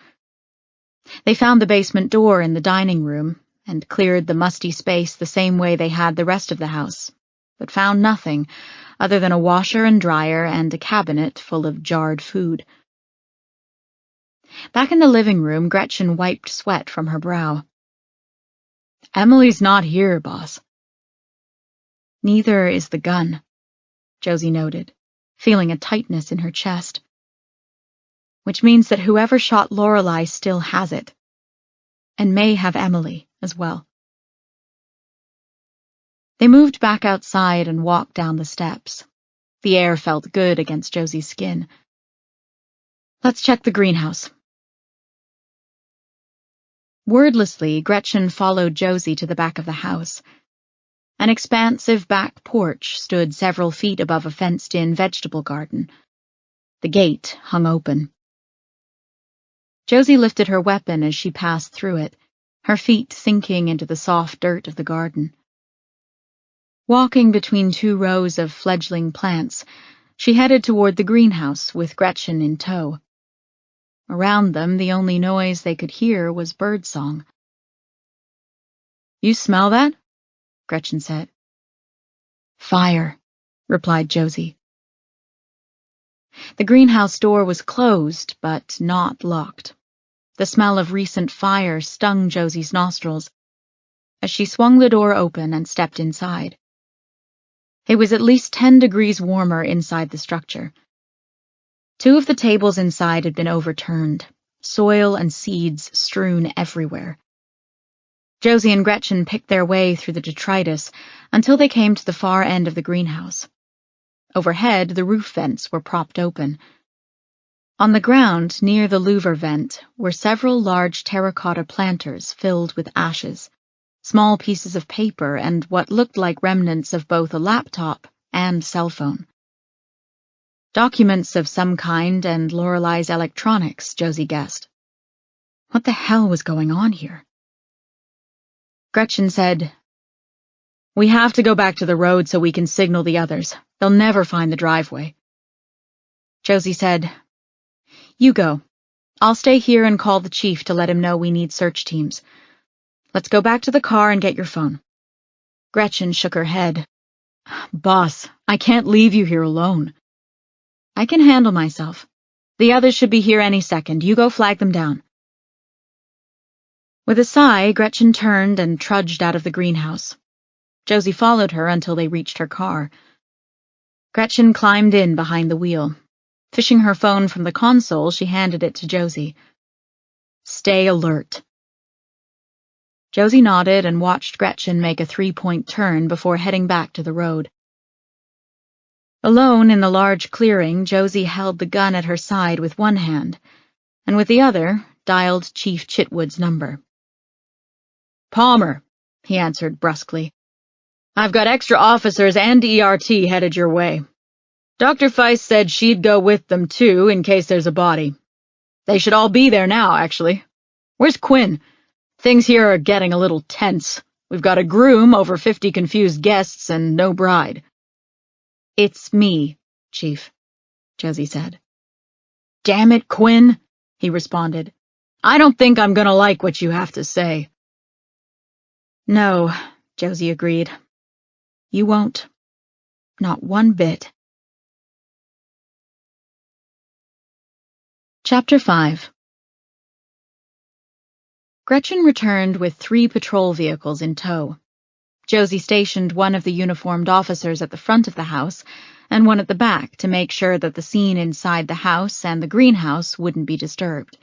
They found the basement door in the dining room and cleared the musty space the same way they had the rest of the house, but found nothing other than a washer and dryer and a cabinet full of jarred food. Back in the living room, Gretchen wiped sweat from her brow. "Emily's not here, boss." "Neither is the gun," Josie noted, feeling a tightness in her chest. "Which means that whoever shot Lorelei still has it, and may have Emily as well." They moved back outside and walked down the steps. The air felt good against Josie's skin. "Let's check the greenhouse." Wordlessly, Gretchen followed Josie to the back of the house. An expansive back porch stood several feet above a fenced-in vegetable garden. The gate hung open. Josie lifted her weapon as she passed through it, her feet sinking into the soft dirt of the garden. Walking between 2 rows of fledgling plants, she headed toward the greenhouse with Gretchen in tow. Around them, the only noise they could hear was birdsong. "You smell that?" Gretchen said. "Fire," replied Josie. The greenhouse door was closed, but not locked. The smell of recent fire stung Josie's nostrils as she swung the door open and stepped inside. It was at least 10 degrees warmer inside the structure. 2 of the tables inside had been overturned, soil and seeds strewn everywhere. Josie and Gretchen picked their way through the detritus until they came to the far end of the greenhouse. Overhead, the roof vents were propped open. On the ground, near the louver vent, were several large terracotta planters filled with ashes, small pieces of paper, and what looked like remnants of both a laptop and cell phone. Documents of some kind and Lorelei's electronics, Josie guessed. What the hell was going on here? Gretchen said, "We have to go back to the road so we can signal the others. They'll never find the driveway." Josie said, "You go. I'll stay here and call the chief to let him know we need search teams. Let's go back to the car and get your phone." Gretchen shook her head. "Boss, I can't leave you here alone." "I can handle myself. The others should be here any second. You go flag them down." With a sigh, Gretchen turned and trudged out of the greenhouse. Josie followed her until they reached her car. Gretchen climbed in behind the wheel. Fishing her phone from the console, she handed it to Josie. "Stay alert." Josie nodded and watched Gretchen make a 3-point turn before heading back to the road. Alone in the large clearing, Josie held the gun at her side with one hand, and with the other dialed Chief Chitwood's number. "Palmer," he answered brusquely. "I've got extra officers and ERT headed your way. Dr. Feist said she'd go with them, too, in case there's a body. They should all be there now, actually. Where's Quinn? Things here are getting a little tense. We've got a groom, over 50 confused guests, and no bride." "It's me, Chief," Josie said. "Damn it, Quinn," he responded. "I don't think I'm gonna like what you have to say." "No," Josie agreed. "You won't. Not one bit." Chapter 5. Gretchen returned with 3 patrol vehicles in tow. Josie stationed one of the uniformed officers at the front of the house and one at the back to make sure that the scene inside the house and the greenhouse wouldn't be disturbed.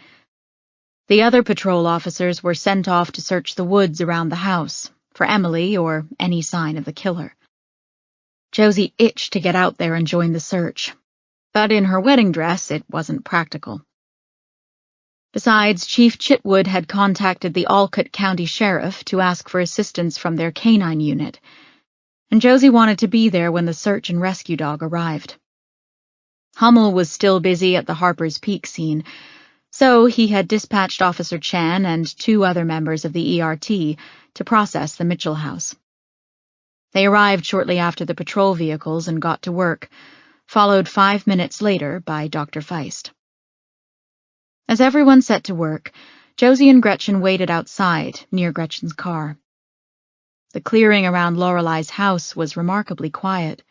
The other patrol officers were sent off to search the woods around the house for Emily or any sign of the killer. Josie itched to get out there and join the search, but in her wedding dress it wasn't practical. Besides, Chief Chitwood had contacted the Olcott County Sheriff to ask for assistance from their canine unit, and Josie wanted to be there when the search and rescue dog arrived. Hummel was still busy at the Harper's Peak scene, so he had dispatched Officer Chan and 2 other members of the ERT to process the Mitchell house. They arrived shortly after the patrol vehicles and got to work, followed 5 minutes later by Dr. Feist. As everyone set to work, Josie and Gretchen waited outside, near Gretchen's car. The clearing around Lorelei's house was remarkably quiet.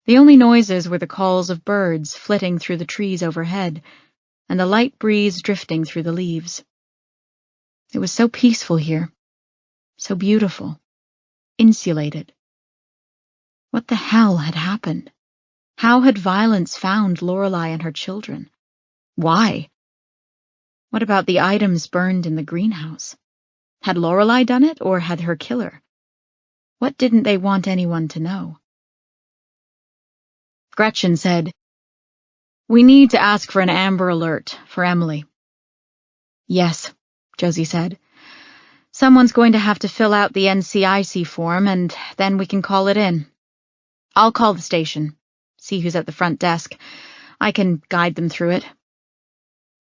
The only noises were the calls of birds flitting through the trees overhead, and the light breeze drifting through the leaves. It was so peaceful here, so beautiful, insulated. What the hell had happened? How had violence found Lorelei and her children? Why? What about the items burned in the greenhouse? Had Lorelei done it, or had her killer? What didn't they want anyone to know? Gretchen said, "We need to ask for an Amber Alert for Emily." "Yes," Josie said. "Someone's going to have to fill out the NCIC form, and then we can call it in. I'll call the station, see who's at the front desk. I can guide them through it."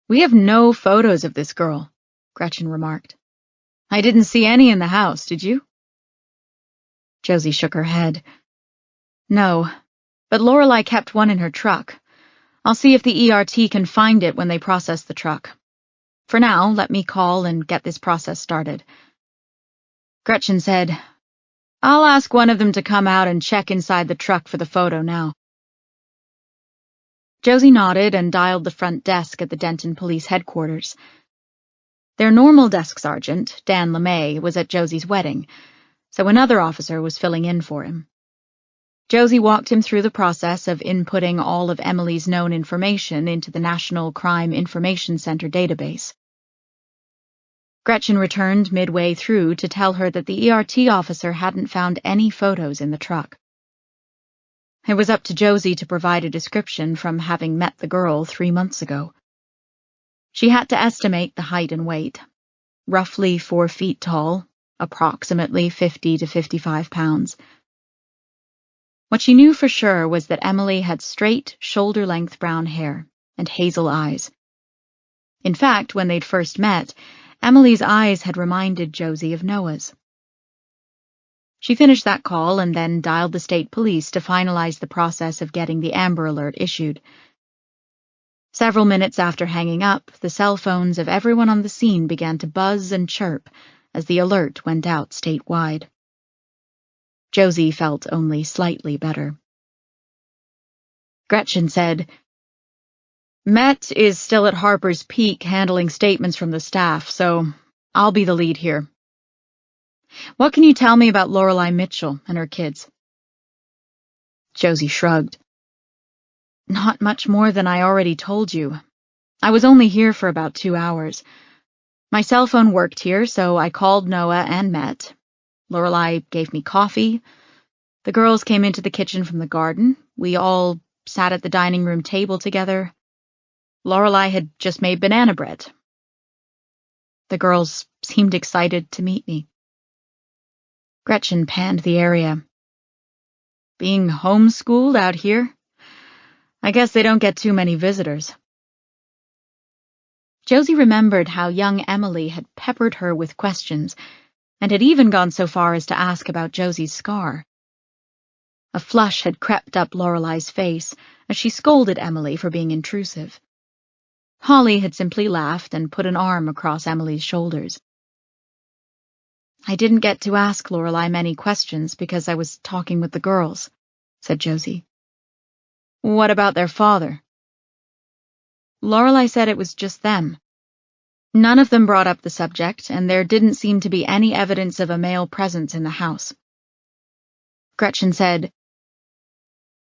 "We have no photos of this girl," Gretchen remarked. "I didn't see any in the house, did you?" Josie shook her head. "No, but Lorelei kept one in her truck. I'll see if the ERT can find it when they process the truck. For now, let me call and get this process started." Gretchen said, "I'll ask one of them to come out and check inside the truck for the photo now." Josie nodded and dialed the front desk at the Denton Police Headquarters. Their normal desk sergeant, Dan LeMay, was at Josie's wedding, so another officer was filling in for him. Josie walked him through the process of inputting all of Emily's known information into the National Crime Information Center database. Gretchen returned midway through to tell her that the ERT officer hadn't found any photos in the truck. It was up to Josie to provide a description from having met the girl 3 months ago. She had to estimate the height and weight. Roughly 4 feet tall, approximately 50 to 55 pounds. What she knew for sure was that Emily had straight, shoulder-length brown hair and hazel eyes. In fact, when they'd first met, Emily's eyes had reminded Josie of Noah's. She finished that call and then dialed the state police to finalize the process of getting the Amber Alert issued. Several minutes after hanging up, the cell phones of everyone on the scene began to buzz and chirp as the alert went out statewide. Josie felt only slightly better. Gretchen said, "Met is still at Harper's Peak handling statements from the staff, so I'll be the lead here. What can you tell me about Lorelei Mitchell and her kids?" Josie shrugged. "Not much more than I already told you. I was only here for about 2 hours. My cell phone worked here, so I called Noah and Met. Lorelei gave me coffee. The girls came into the kitchen from the garden. We all sat at the dining room table together. Lorelei had just made banana bread. The girls seemed excited to meet me." Gretchen panned the area. "Being homeschooled out here? I guess they don't get too many visitors." Josie remembered how young Emily had peppered her with questions, and had even gone so far as to ask about Josie's scar. A flush had crept up Lorelei's face as she scolded Emily for being intrusive. Holly had simply laughed and put an arm across Emily's shoulders. "I didn't get to ask Lorelei many questions because I was talking with the girls," said Josie. "What about their father?" Lorelei said it was just them. None of them brought up the subject, and there didn't seem to be any evidence of a male presence in the house. Gretchen said,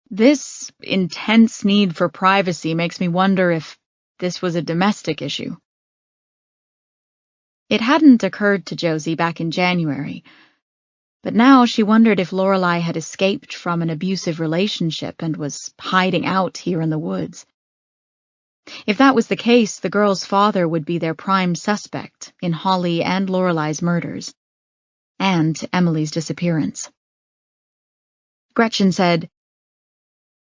"This intense need for privacy makes me wonder if this was a domestic issue." It hadn't occurred to Josie back in January, but now she wondered if Lorelei had escaped from an abusive relationship and was hiding out here in the woods. If that was the case, the girl's father would be their prime suspect in Holly and Lorelei's murders, and Emily's disappearance. Gretchen said,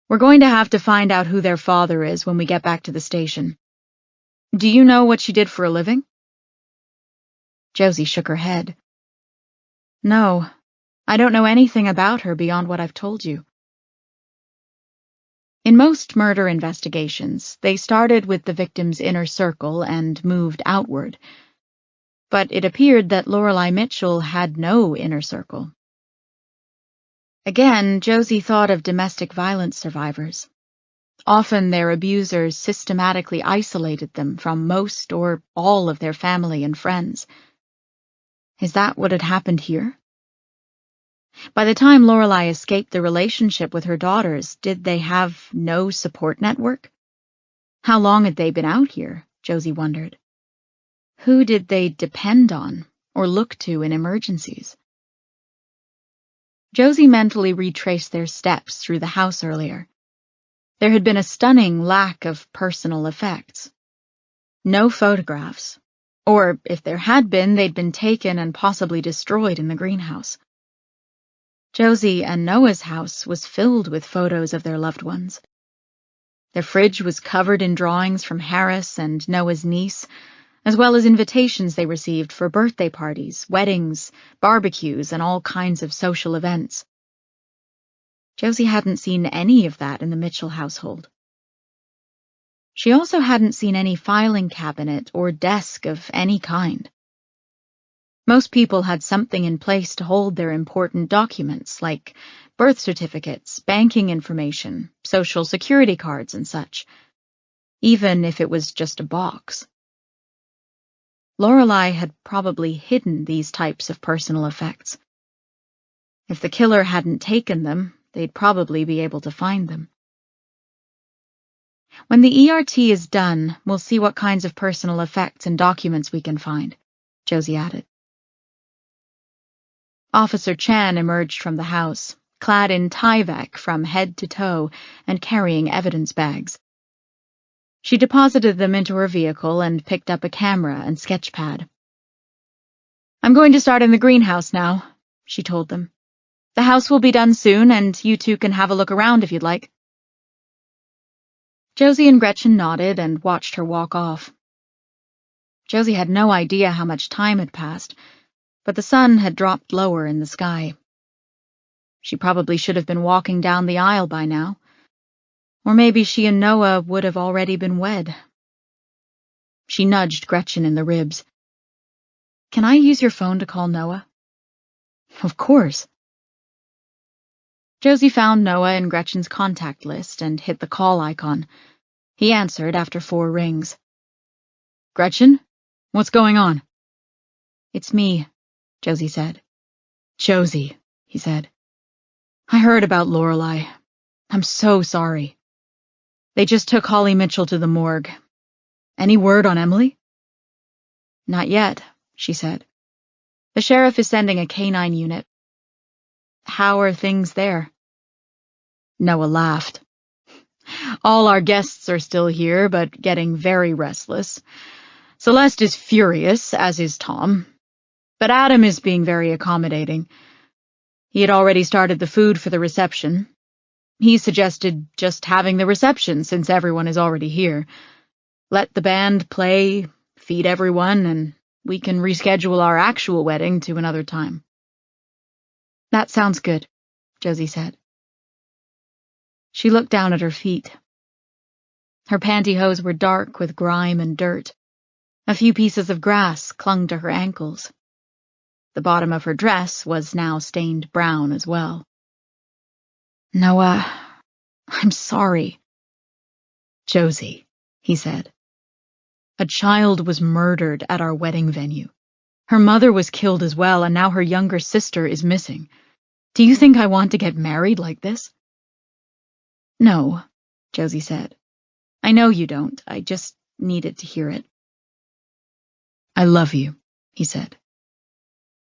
"We're going to have to find out who their father is when we get back to the station. Do you know what she did for a living?" Josie shook her head. "No, I don't know anything about her beyond what I've told you." In most murder investigations, they started with the victim's inner circle and moved outward. But it appeared that Lorelei Mitchell had no inner circle. Again, Josie thought of domestic violence survivors. Often their abusers systematically isolated them from most or all of their family and friends. Is that what had happened here? By the time Lorelei escaped the relationship with her daughters, did they have no support network? How long had they been out here, Josie wondered. Who did they depend on or look to in emergencies? Josie mentally retraced their steps through the house earlier. There had been a stunning lack of personal effects. No photographs, or if there had been, they'd been taken and possibly destroyed in the greenhouse. Josie and Noah's house was filled with photos of their loved ones. Their fridge was covered in drawings from Harris and Noah's niece, as well as invitations they received for birthday parties, weddings, barbecues, and all kinds of social events. Josie hadn't seen any of that in the Mitchell household. She also hadn't seen any filing cabinet or desk of any kind. Most people had something in place to hold their important documents, like birth certificates, banking information, social security cards, and such, even if it was just a box. Lorelei had probably hidden these types of personal effects. If the killer hadn't taken them, they'd probably be able to find them. When the ERT is done, we'll see what kinds of personal effects and documents we can find, Josie added. Officer Chan emerged from the house, clad in Tyvek from head to toe and carrying evidence bags. She deposited them into her vehicle and picked up a camera and sketch pad. "I'm going to start in the greenhouse now," she told them. "The house will be done soon, and you two can have a look around if you'd like." Josie and Gretchen nodded and watched her walk off. Josie had no idea how much time had passed, but the sun had dropped lower in the sky. She probably should have been walking down the aisle by now. Or maybe she and Noah would have already been wed. She nudged Gretchen in the ribs. "Can I use your phone to call Noah?" "Of course." Josie found Noah in Gretchen's contact list and hit the call icon. He answered after 4 rings. "Gretchen? What's going on?" "It's me," Josie said. "Josie," he said. "I heard about Lorelei. I'm so sorry. They just took Holly Mitchell to the morgue. Any word on Emily?" "Not yet," she said. "The sheriff is sending a canine unit. How are things there?" Noah laughed. "All our guests are still here, but getting very restless. Celeste is furious, as is Tom. But Adam is being very accommodating. He had already started the food for the reception. He suggested just having the reception since everyone is already here. Let the band play, feed everyone, and we can reschedule our actual wedding to another time." "That sounds good," Josie said. She looked down at her feet. Her pantyhose were dark with grime and dirt. A few pieces of grass clung to her ankles. The bottom of her dress was now stained brown as well. "Noah, I'm sorry." "Josie," he said. "A child was murdered at our wedding venue. Her mother was killed as well, and now her younger sister is missing. Do you think I want to get married like this?" "No," Josie said. "I know you don't. I just needed to hear it." "I love you," he said.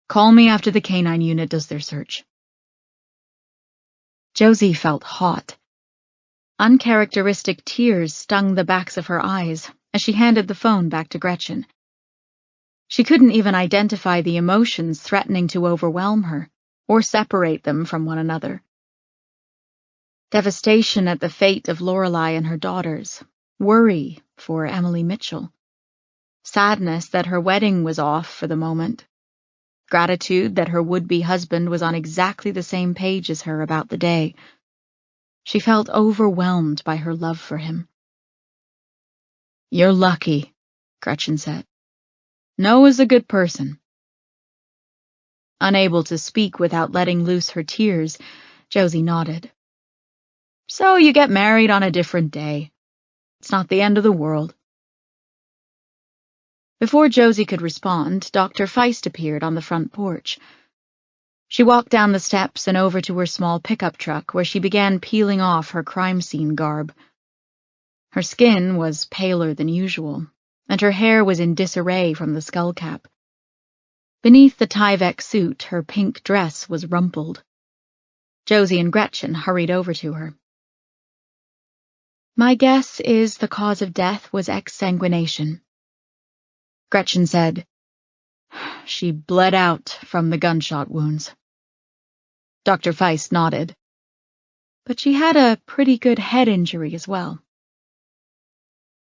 "Call me after the canine unit does their search." Josie felt hot. Uncharacteristic tears stung the backs of her eyes as she handed the phone back to Gretchen. She couldn't even identify the emotions threatening to overwhelm her, or separate them from one another. Devastation at the fate of Lorelei and her daughters. Worry for Emily Mitchell. Sadness that her wedding was off for the moment. Gratitude that her would-be husband was on exactly the same page as her about the day. She felt overwhelmed by her love for him. "You're lucky," Gretchen said. "Noah's a good person." Unable to speak without letting loose her tears, Josie nodded. "So you get married on a different day. It's not the end of the world." Before Josie could respond, Dr. Feist appeared on the front porch. She walked down the steps and over to her small pickup truck, where she began peeling off her crime scene garb. Her skin was paler than usual, and her hair was in disarray from the skull cap. Beneath the Tyvek suit, her pink dress was rumpled. Josie and Gretchen hurried over to her. "My guess is the cause of death was exsanguination," Gretchen said. "She bled out from the gunshot wounds." Dr. Feist nodded. "But she had a pretty good head injury as well."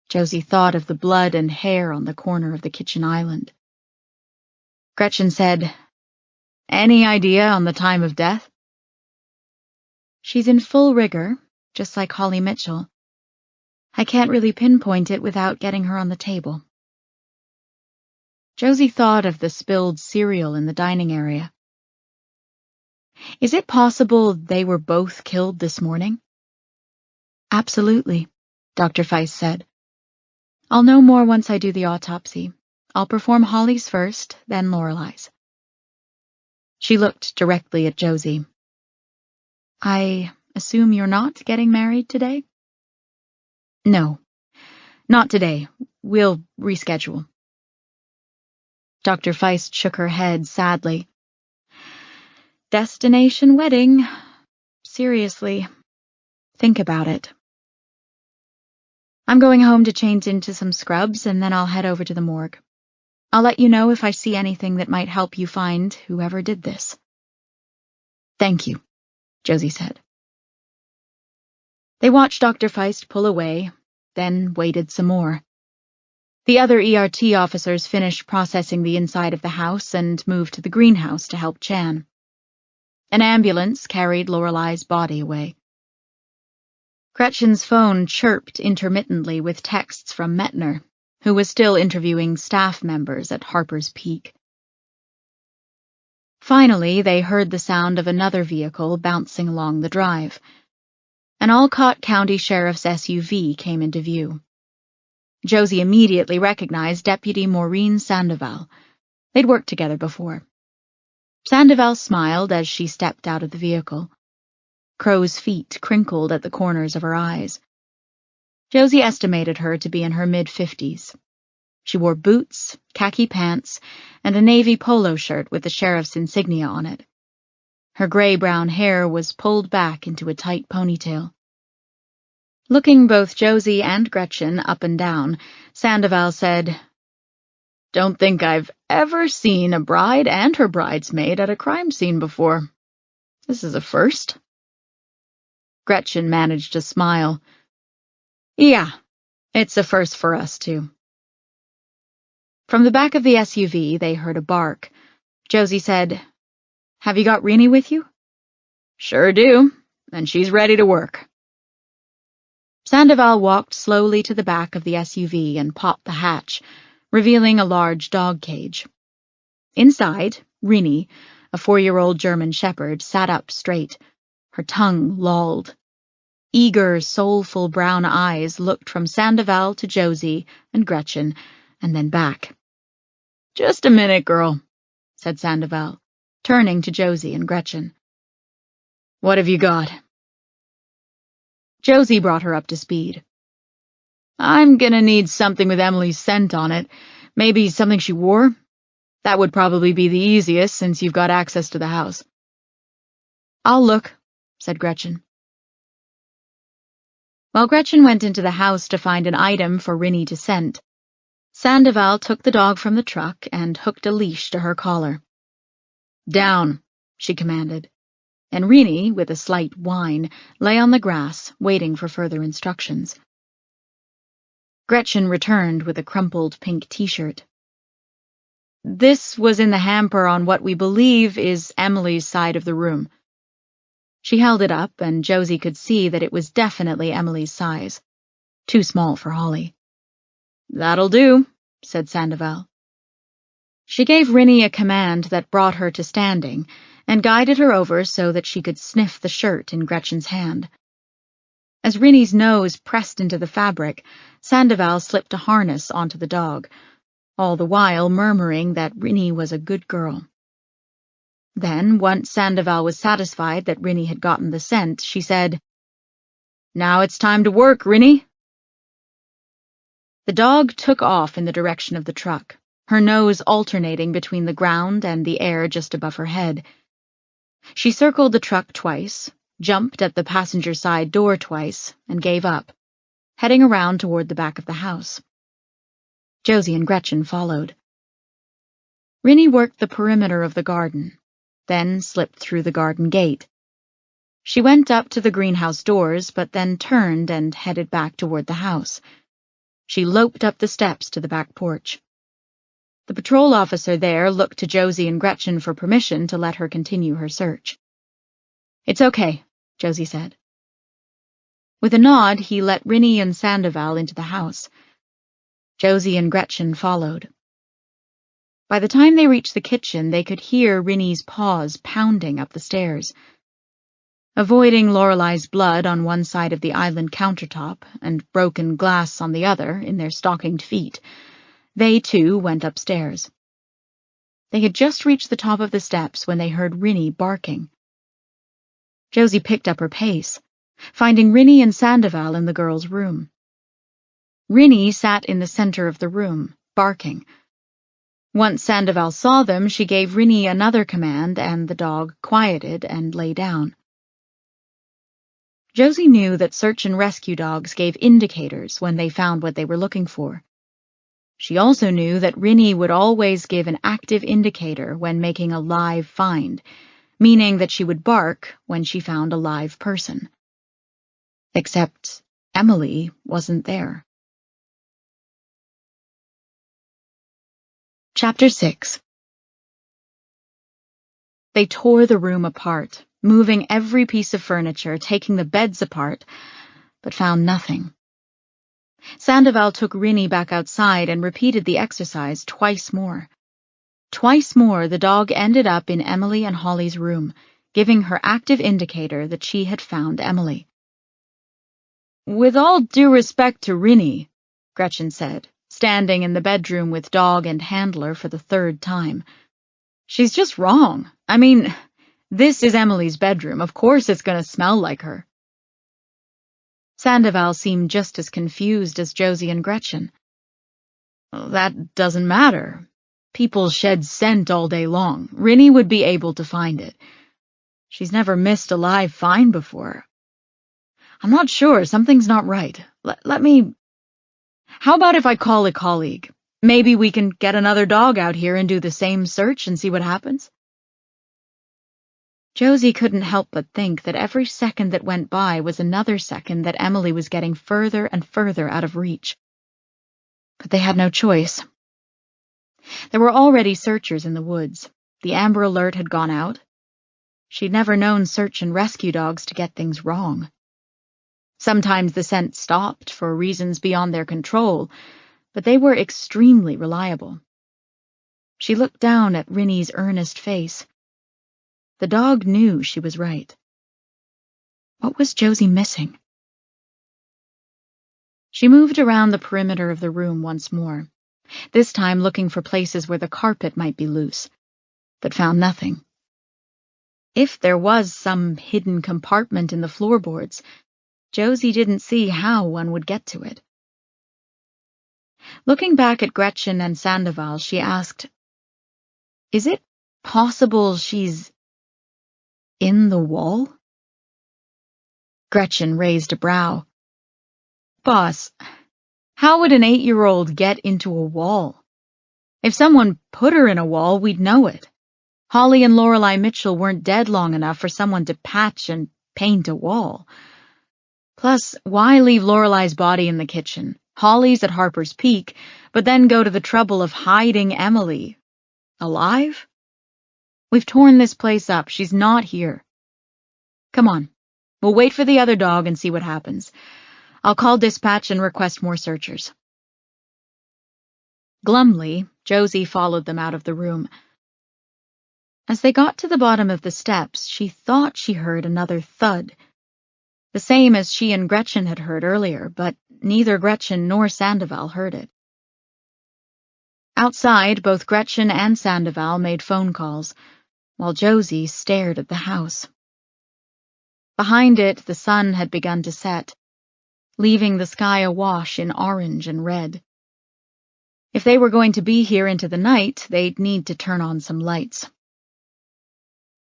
Josie thought of the blood and hair on the corner of the kitchen island. Gretchen said, "Any idea on the time of death?" "She's in full rigor, just like Holly Mitchell. I can't really pinpoint it without getting her on the table." Josie thought of the spilled cereal in the dining area. "Is it possible they were both killed this morning?" "Absolutely," Dr. Feist said. "I'll know more once I do the autopsy. I'll perform Holly's first, then Lorelei's." She looked directly at Josie. "I assume you're not getting married today?" "No, not today. We'll reschedule." Dr. Feist shook her head sadly. "Destination wedding. Seriously, think about it." "I'm going home to change into some scrubs, and then I'll head over to the morgue. I'll let you know if I see anything that might help you find whoever did this." "Thank you," Josie said. They watched Dr. Feist pull away, then waited some more. The other ERT officers finished processing the inside of the house and moved to the greenhouse to help Chan. An ambulance carried Lorelei's body away. Gretchen's phone chirped intermittently with texts from Metner, who was still interviewing staff members at Harper's Peak. Finally, they heard the sound of another vehicle bouncing along the drive. An Olcott County Sheriff's SUV came into view. Josie immediately recognized Deputy Maureen Sandoval. They'd worked together before. Sandoval smiled as she stepped out of the vehicle. Crow's feet crinkled at the corners of her eyes. Josie estimated her to be in her mid-50s. She wore boots, khaki pants, and a navy polo shirt with the sheriff's insignia on it. Her gray-brown hair was pulled back into a tight ponytail. Looking both Josie and Gretchen up and down, Sandoval said, "Don't think I've ever seen a bride and her bridesmaid at a crime scene before. This is a first." Gretchen managed to smile. "Yeah, it's a first for us, too." From the back of the SUV, they heard a bark. Josie said, "Have you got Rennie with you?" "Sure do, and she's ready to work." Sandoval walked slowly to the back of the SUV and popped the hatch, revealing a large dog cage. Inside, Rennie, a 4-year-old German shepherd, sat up straight, her tongue lolled. Eager, soulful brown eyes looked from Sandoval to Josie and Gretchen, and then back. "Just a minute, girl," said Sandoval, turning to Josie and Gretchen. "What have you got?" Josie brought her up to speed. "I'm gonna need something with Emily's scent on it. Maybe something she wore? That would probably be the easiest since you've got access to the house." "I'll look," said Gretchen. While Gretchen went into the house to find an item for Rennie to scent, Sandoval took the dog from the truck and hooked a leash to her collar. "Down," she commanded. and Rini, with a slight whine, lay on the grass, waiting for further instructions. Gretchen returned with a crumpled pink t-shirt. This was in the hamper on what we believe is Emily's side of the room. She held it up, and Josie could see that it was definitely Emily's size. Too small for Holly. That'll do, said Sandoval. She gave Rini a command that brought her to standing, and guided her over so that she could sniff the shirt in Gretchen's hand. As Rini's nose pressed into the fabric, Sandoval slipped a harness onto the dog, all the while murmuring that Rini was a good girl. Then, once Sandoval was satisfied that Rini had gotten the scent, she said, "Now it's time to work, Rini." The dog took off in the direction of the truck, her nose alternating between the ground and the air just above her head. She circled the truck twice, jumped at the passenger side door twice, and gave up, heading around toward the back of the house. Josie and Gretchen followed. Rini worked the perimeter of the garden, then slipped through the garden gate. She went up to the greenhouse doors, but then turned and headed back toward the house. She loped up the steps to the back porch. The patrol officer there looked to Josie and Gretchen for permission to let her continue her search. "It's okay," Josie said. With a nod, he let Rini and Sandoval into the house. Josie and Gretchen followed. By the time they reached the kitchen, they could hear Rini's paws pounding up the stairs. Avoiding Lorelei's blood on one side of the island countertop and broken glass on the other in their stockinged feet, they too went upstairs. They had just reached the top of the steps when they heard Rini barking. Josie picked up her pace, finding Rini and Sandoval in the girls' room. Rini sat in the center of the room, barking. Once Sandoval saw them, she gave Rini another command, and the dog quieted and lay down. Josie knew that search and rescue dogs gave indicators when they found what they were looking for. She also knew that Rini would always give an active indicator when making a live find, meaning that she would bark when she found a live person. Except Emily wasn't there. Chapter 6. They tore the room apart, moving every piece of furniture, taking the beds apart, but found nothing. Sandoval took Rini back outside and repeated the exercise twice more. Twice more, the dog ended up in Emily and Holly's room, giving her active indicator that she had found Emily. "With all due respect to Rini," Gretchen said, standing in the bedroom with dog and handler for the third time. "She's just wrong. I mean, this is Emily's bedroom. Of course it's going to smell like her." Sandoval seemed just as confused as Josie and Gretchen. "That doesn't matter. People shed scent all day long. Rini would be able to find it. She's never missed a live find before. I'm not sure. Something's not right. Let me... How about if I call a colleague? Maybe we can get another dog out here and do the same search and see what happens?" Josie couldn't help but think that every second that went by was another second that Emily was getting further and further out of reach. But they had no choice. There were already searchers in the woods. The Amber Alert had gone out. She'd never known search and rescue dogs to get things wrong. Sometimes the scent stopped for reasons beyond their control, but they were extremely reliable. She looked down at Rini's earnest face. The dog knew she was right. What was Josie missing? She moved around the perimeter of the room once more, this time looking for places where the carpet might be loose, but found nothing. If there was some hidden compartment in the floorboards, Josie didn't see how one would get to it. Looking back at Gretchen and Sandoval, she asked, "Is it possible she's in the wall?" Gretchen raised a brow. "Boss, how would an 8-year-old get into a wall? If someone put her in a wall, we'd know it. Holly and Lorelei Mitchell weren't dead long enough for someone to patch and paint a wall. Plus, why leave Lorelei's body in the kitchen, Holly's at Harper's Peak, but then go to the trouble of hiding Emily? Alive? We've torn this place up. She's not here. Come on. We'll wait for the other dog and see what happens. I'll call dispatch and request more searchers. Glumly, Josie followed them out of the room. As they got to the bottom of the steps, she thought she heard another thud. The same as she and Gretchen had heard earlier, but neither Gretchen nor Sandoval heard it. Outside, both Gretchen and Sandoval made phone calls, while Josie stared at the house. Behind it, the sun had begun to set, leaving the sky awash in orange and red. If they were going to be here into the night, they'd need to turn on some lights.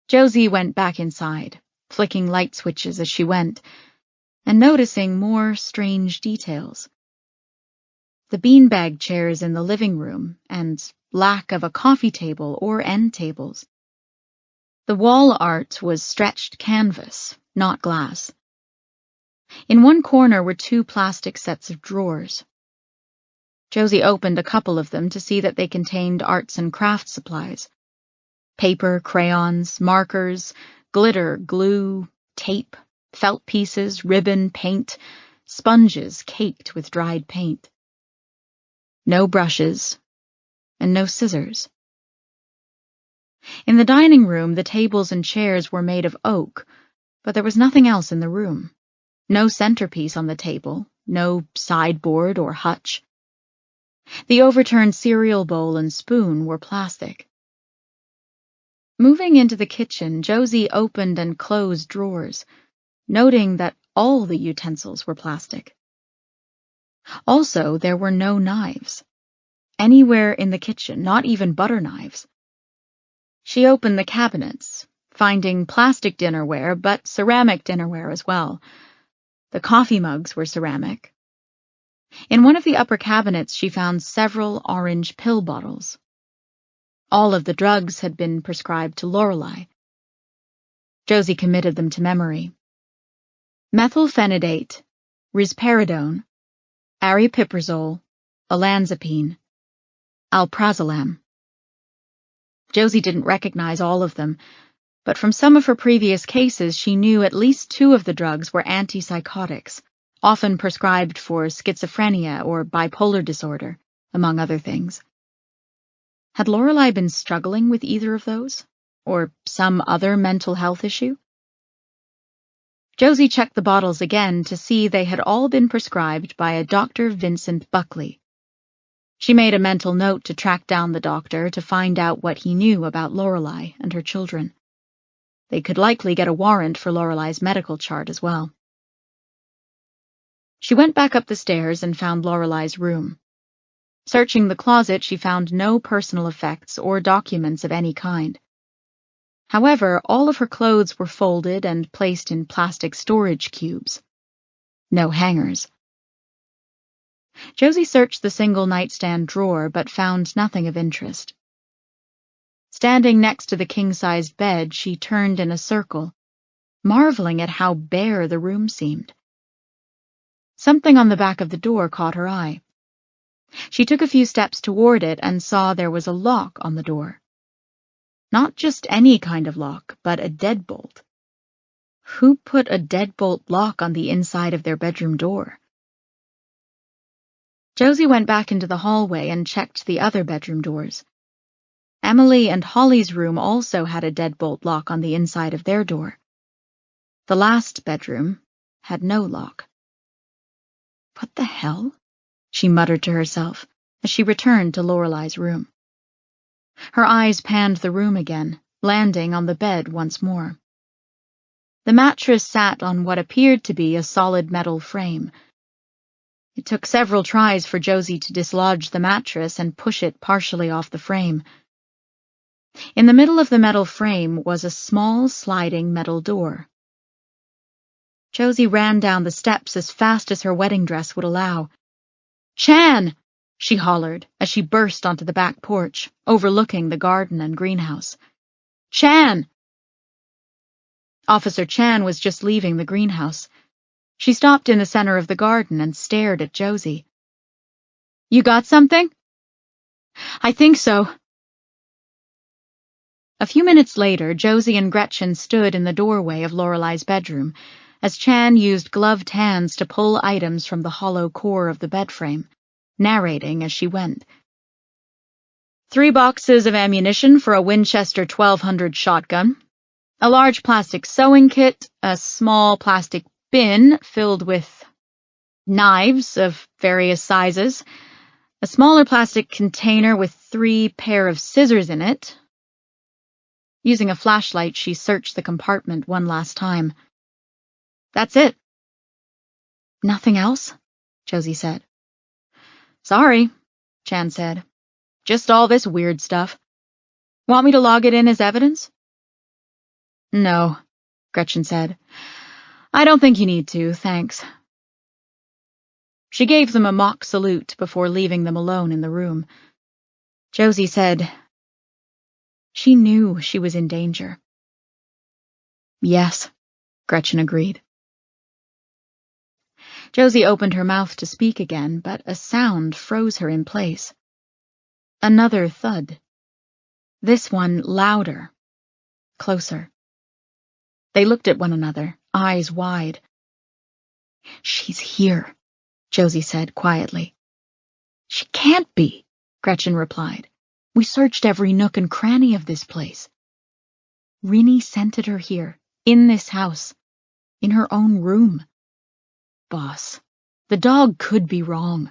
Josie went back inside, flicking light switches as she went, and noticing more strange details. The beanbag chairs in the living room, and lack of a coffee table or end tables. The wall art was stretched canvas, not glass. In one corner were 2 plastic sets of drawers. Josie opened a couple of them to see that they contained arts and craft supplies. Paper, crayons, markers, glitter, glue, tape, felt pieces, ribbon, paint, sponges caked with dried paint. No brushes, and no scissors. In the dining room, the tables and chairs were made of oak, but there was nothing else in the room. No centerpiece on the table, no sideboard or hutch. The overturned cereal bowl and spoon were plastic. Moving into the kitchen, Josie opened and closed drawers, noting that all the utensils were plastic. Also, there were no knives. Anywhere in the kitchen, not even butter knives. She opened the cabinets, finding plastic dinnerware, but ceramic dinnerware as well. The coffee mugs were ceramic. In one of the upper cabinets, she found several orange pill bottles. All of the drugs had been prescribed to Lorelei. Josie committed them to memory. Methylphenidate, risperidone, aripiprazole, olanzapine, alprazolam. Josie didn't recognize all of them, but from some of her previous cases she knew at least 2 of the drugs were antipsychotics, often prescribed for schizophrenia or bipolar disorder, among other things. Had Lorelei been struggling with either of those, or some other mental health issue? Josie checked the bottles again to see they had all been prescribed by a Dr. Vincent Buckley. She made a mental note to track down the doctor to find out what he knew about Lorelei and her children. They could likely get a warrant for Lorelei's medical chart as well. She went back up the stairs and found Lorelei's room. Searching the closet, she found no personal effects or documents of any kind. However, all of her clothes were folded and placed in plastic storage cubes. No hangers. Josie searched the single nightstand drawer but found nothing of interest. Standing next to the king-sized bed, she turned in a circle, marveling at how bare the room seemed. Something on the back of the door caught her eye. She took a few steps toward it and saw there was a lock on the door. Not just any kind of lock, but a deadbolt. Who put a deadbolt lock on the inside of their bedroom door? Josie went back into the hallway and checked the other bedroom doors. Emily and Holly's room also had a deadbolt lock on the inside of their door. The last bedroom had no lock. What the hell? She muttered to herself as she returned to Lorelei's room. Her eyes panned the room again, landing on the bed once more. The mattress sat on what appeared to be a solid metal frame. It took several tries for Josie to dislodge the mattress and push it partially off the frame. In the middle of the metal frame was a small sliding metal door. Josie ran down the steps as fast as her wedding dress would allow. "Chan!" she hollered as she burst onto the back porch, overlooking the garden and greenhouse. Chan! Officer Chan was just leaving the greenhouse. She stopped in the center of the garden and stared at Josie. You got something? I think so. A few minutes later, Josie and Gretchen stood in the doorway of Lorelei's bedroom, as Chan used gloved hands to pull items from the hollow core of the bed frame, narrating as she went. 3 boxes of ammunition for a Winchester 1200 shotgun, a large plastic sewing kit, a small plastic bin filled with knives of various sizes, a smaller plastic container with 3 pair of scissors in it. Using a flashlight, she searched the compartment one last time. That's it. Nothing else? Josie said. Sorry, Chan said. Just all this weird stuff. Want me to log it in as evidence? No, Gretchen said. I don't think you need to, thanks. She gave them a mock salute before leaving them alone in the room. Josie said, she knew she was in danger. Yes, Gretchen agreed. Josie opened her mouth to speak again, but a sound froze her in place. Another thud. This one louder, closer. They looked at one another, eyes wide. She's here, Josie said quietly. She can't be, Gretchen replied. We searched every nook and cranny of this place. Rinny scented her here, in this house, in her own room. Boss, the dog could be wrong.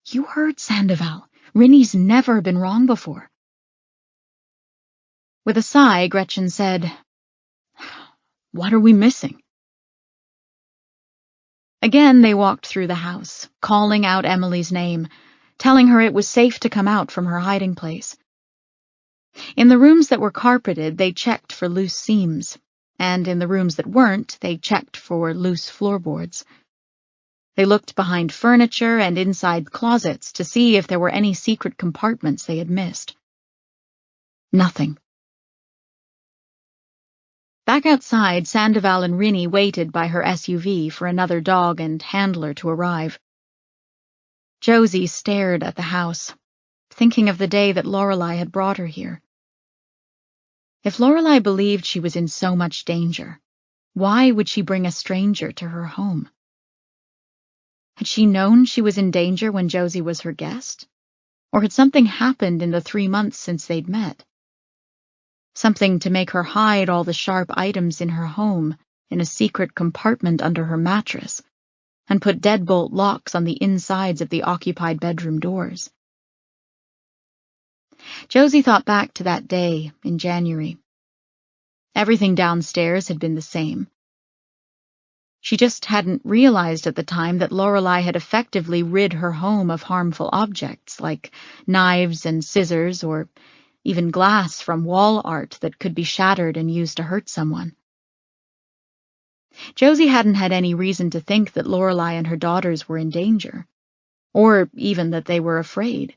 You heard Sandoval. Rinny's never been wrong before. With a sigh, Gretchen said, what are we missing? Again, they walked through the house, calling out Emily's name, telling her it was safe to come out from her hiding place. In the rooms that were carpeted, they checked for loose seams, and in the rooms that weren't, they checked for loose floorboards. They looked behind furniture and inside closets to see if there were any secret compartments they had missed. Nothing. Back outside, Sandoval and Rinny waited by her SUV for another dog and handler to arrive. Josie stared at the house, thinking of the day that Lorelei had brought her here. If Lorelei believed she was in so much danger, why would she bring a stranger to her home? Had she known she was in danger when Josie was her guest? Or had something happened in the 3 months since they'd met? Something to make her hide all the sharp items in her home in a secret compartment under her mattress, and put deadbolt locks on the insides of the occupied bedroom doors. Josie thought back to that day in January. Everything downstairs had been the same. She just hadn't realized at the time that Lorelei had effectively rid her home of harmful objects like knives and scissors or even glass from wall art that could be shattered and used to hurt someone. Josie hadn't had any reason to think that Lorelei and her daughters were in danger, or even that they were afraid.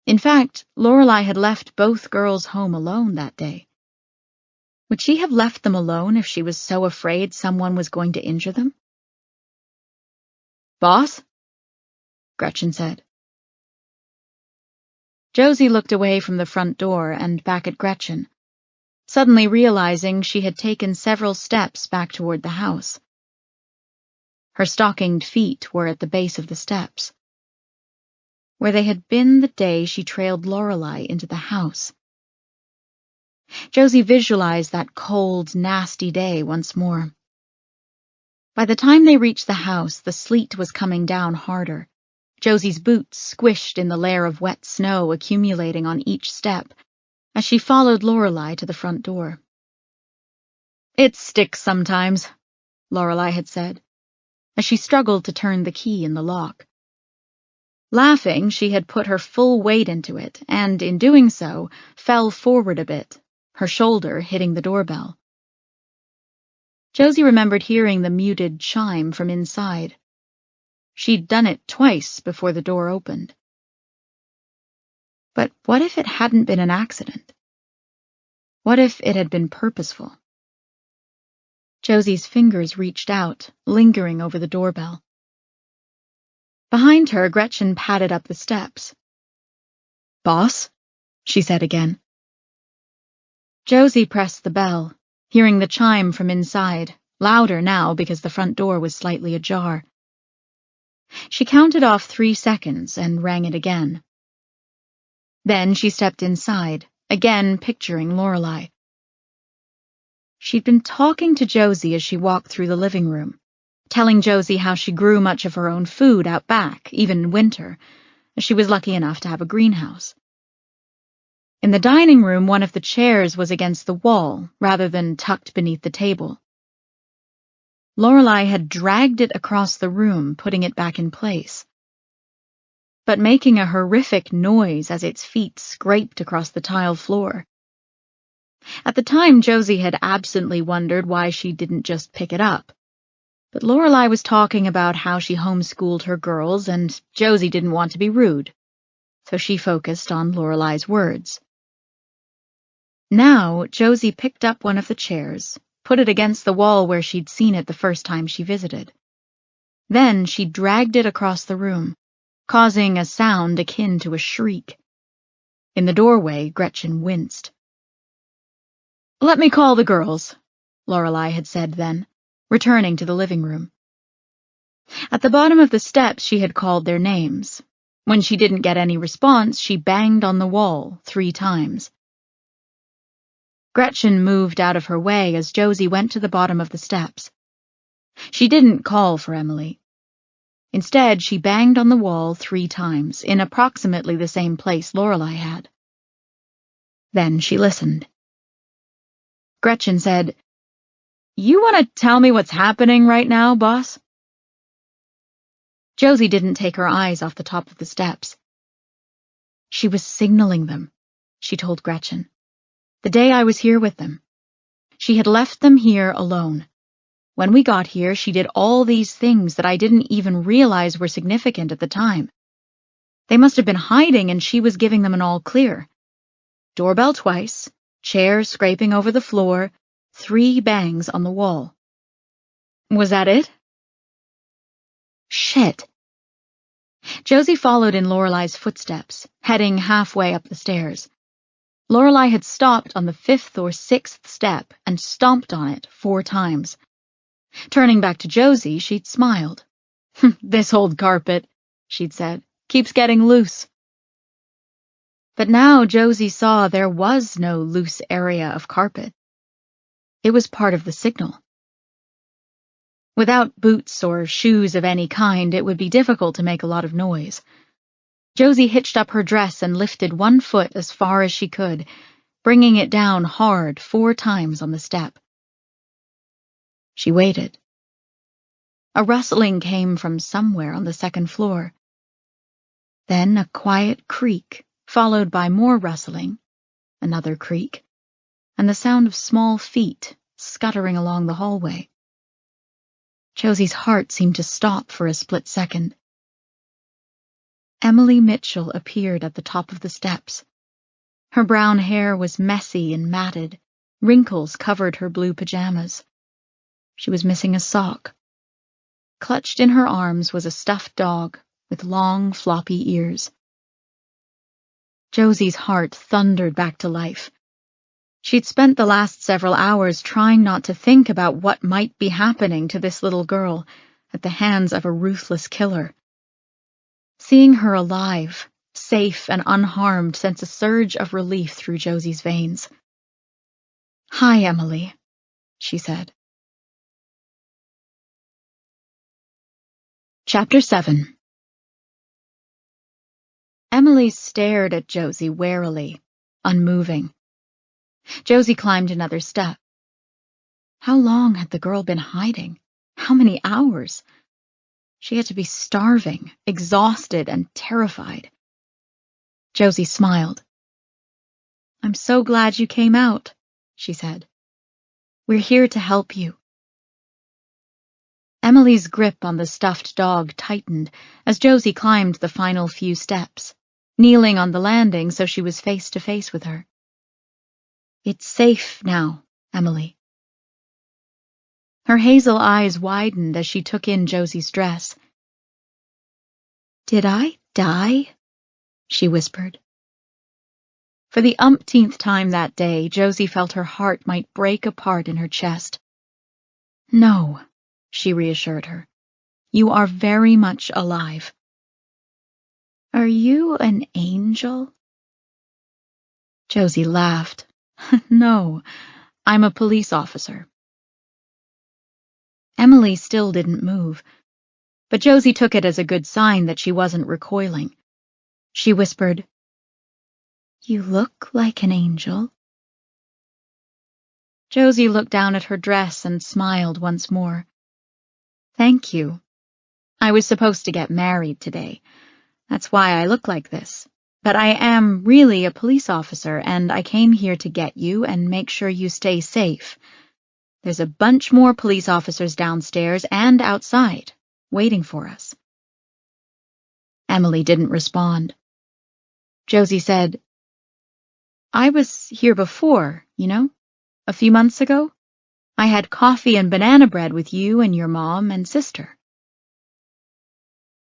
In fact, Lorelei had left both girls home alone that day. Would she have left them alone if she was so afraid someone was going to injure them? Boss? Gretchen said. Josie looked away from the front door and back at Gretchen, suddenly realizing she had taken several steps back toward the house. Her stockinged feet were at the base of the steps, where they had been the day she trailed Lorelei into the house. Josie visualized that cold, nasty day once more. By the time they reached the house, the sleet was coming down harder. Josie's boots squished in the layer of wet snow accumulating on each step as she followed Lorelei to the front door. It sticks sometimes, Lorelei had said, as she struggled to turn the key in the lock. Laughing, she had put her full weight into it, and in doing so, fell forward a bit, her shoulder hitting the doorbell. Josie remembered hearing the muted chime from inside. She'd done it twice before the door opened. But what if it hadn't been an accident? What if it had been purposeful? Josie's fingers reached out, lingering over the doorbell. Behind her, Gretchen padded up the steps. "Boss?" she said again. Josie pressed the bell, hearing the chime from inside, louder now because the front door was slightly ajar. She counted off 3 seconds and rang it again. Then she stepped inside, again picturing Lorelei. She'd been talking to Josie as she walked through the living room, telling Josie how she grew much of her own food out back, even in winter, as she was lucky enough to have a greenhouse. In the dining room, one of the chairs was against the wall, rather than tucked beneath the table. Lorelei had dragged it across the room, putting it back in place, but making a horrific noise as its feet scraped across the tile floor. At the time, Josie had absently wondered why she didn't just pick it up. But Lorelei was talking about how she homeschooled her girls, and Josie didn't want to be rude, so she focused on Lorelei's words. Now, Josie picked up one of the chairs, put it against the wall where she'd seen it the first time she visited. Then she dragged it across the room, causing a sound akin to a shriek. In the doorway, Gretchen winced. "Let me call the girls," Lorelei had said then, returning to the living room. At the bottom of the steps, she had called their names. When she didn't get any response, she banged on the wall 3 times. Gretchen moved out of her way as Josie went to the bottom of the steps. She didn't call for Emily. Instead, she banged on the wall 3 times, in approximately the same place Lorelei had. Then she listened. Gretchen said, "You want to tell me what's happening right now, boss?" Josie didn't take her eyes off the top of the steps. "She was signaling them," she told Gretchen. "The day I was here with them. She had left them here alone. When we got here, she did all these things that I didn't even realize were significant at the time. They must have been hiding, and she was giving them an all clear. Doorbell twice, chair scraping over the floor, 3 bangs on the wall. Was that it?" Shit. Josie followed in Lorelei's footsteps, heading halfway up the stairs. Lorelei had stopped on the 5th or 6th step and stomped on it 4 times. Turning back to Josie, she'd smiled. "This old carpet," she'd said, "keeps getting loose." But now Josie saw there was no loose area of carpet. It was part of the signal. Without boots or shoes of any kind, it would be difficult to make a lot of noise. Josie hitched up her dress and lifted 1 foot as far as she could, bringing it down hard 4 times on the step. She waited. A rustling came from somewhere on the 2nd floor. Then a quiet creak, followed by more rustling, another creak, and the sound of small feet scuttering along the hallway. Josie's heart seemed to stop for a split second. Emily Mitchell appeared at the top of the steps. Her brown hair was messy and matted. Wrinkles covered her blue pajamas. She was missing a sock. Clutched in her arms was a stuffed dog with long, floppy ears. Josie's heart thundered back to life. She'd spent the last several hours trying not to think about what might be happening to this little girl at the hands of a ruthless killer. Seeing her alive, safe and unharmed, sent a surge of relief through Josie's veins. "Hi, Emily," she said. Chapter 7. Emily stared at Josie warily, unmoving. Josie climbed another step. How long had the girl been hiding? How many hours? She had to be starving, exhausted, and terrified. Josie smiled. "I'm so glad you came out," she said. "We're here to help you." Emily's grip on the stuffed dog tightened as Josie climbed the final few steps, kneeling on the landing so she was face to face with her. It's safe now, Emily. Her hazel eyes widened as she took in Josie's dress. Did I die? She whispered. For the umpteenth time that day, Josie felt her heart might break apart in her chest. No, she reassured her. You are very much alive. Are you an angel? Josie laughed. No, I'm a police officer. Emily still didn't move, but Josie took it as a good sign that she wasn't recoiling. She whispered, You look like an angel. Josie looked down at her dress and smiled once more. Thank you. I was supposed to get married today. That's why I look like this. But I am really a police officer, and I came here to get you and make sure you stay safe. There's a bunch more police officers downstairs and outside, waiting for us. Emily didn't respond. Josie said, I was here before, a few months ago. I had coffee and banana bread with you and your mom and sister.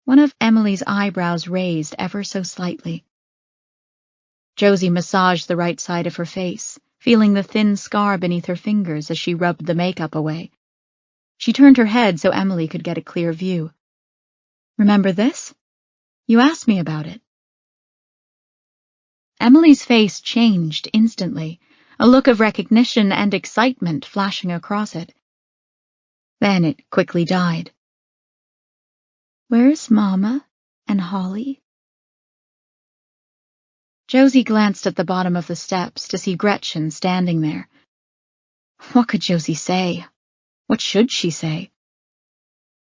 One of Emily's eyebrows raised ever so slightly. Josie massaged the right side of her face, feeling the thin scar beneath her fingers as she rubbed the makeup away. She turned her head so Emily could get a clear view. Remember this? You asked me about it. Emily's face changed instantly, a look of recognition and excitement flashing across it. Then it quickly died. Where's Mama and Holly? Josie glanced at the bottom of the steps to see Gretchen standing there. What could Josie say? What should she say?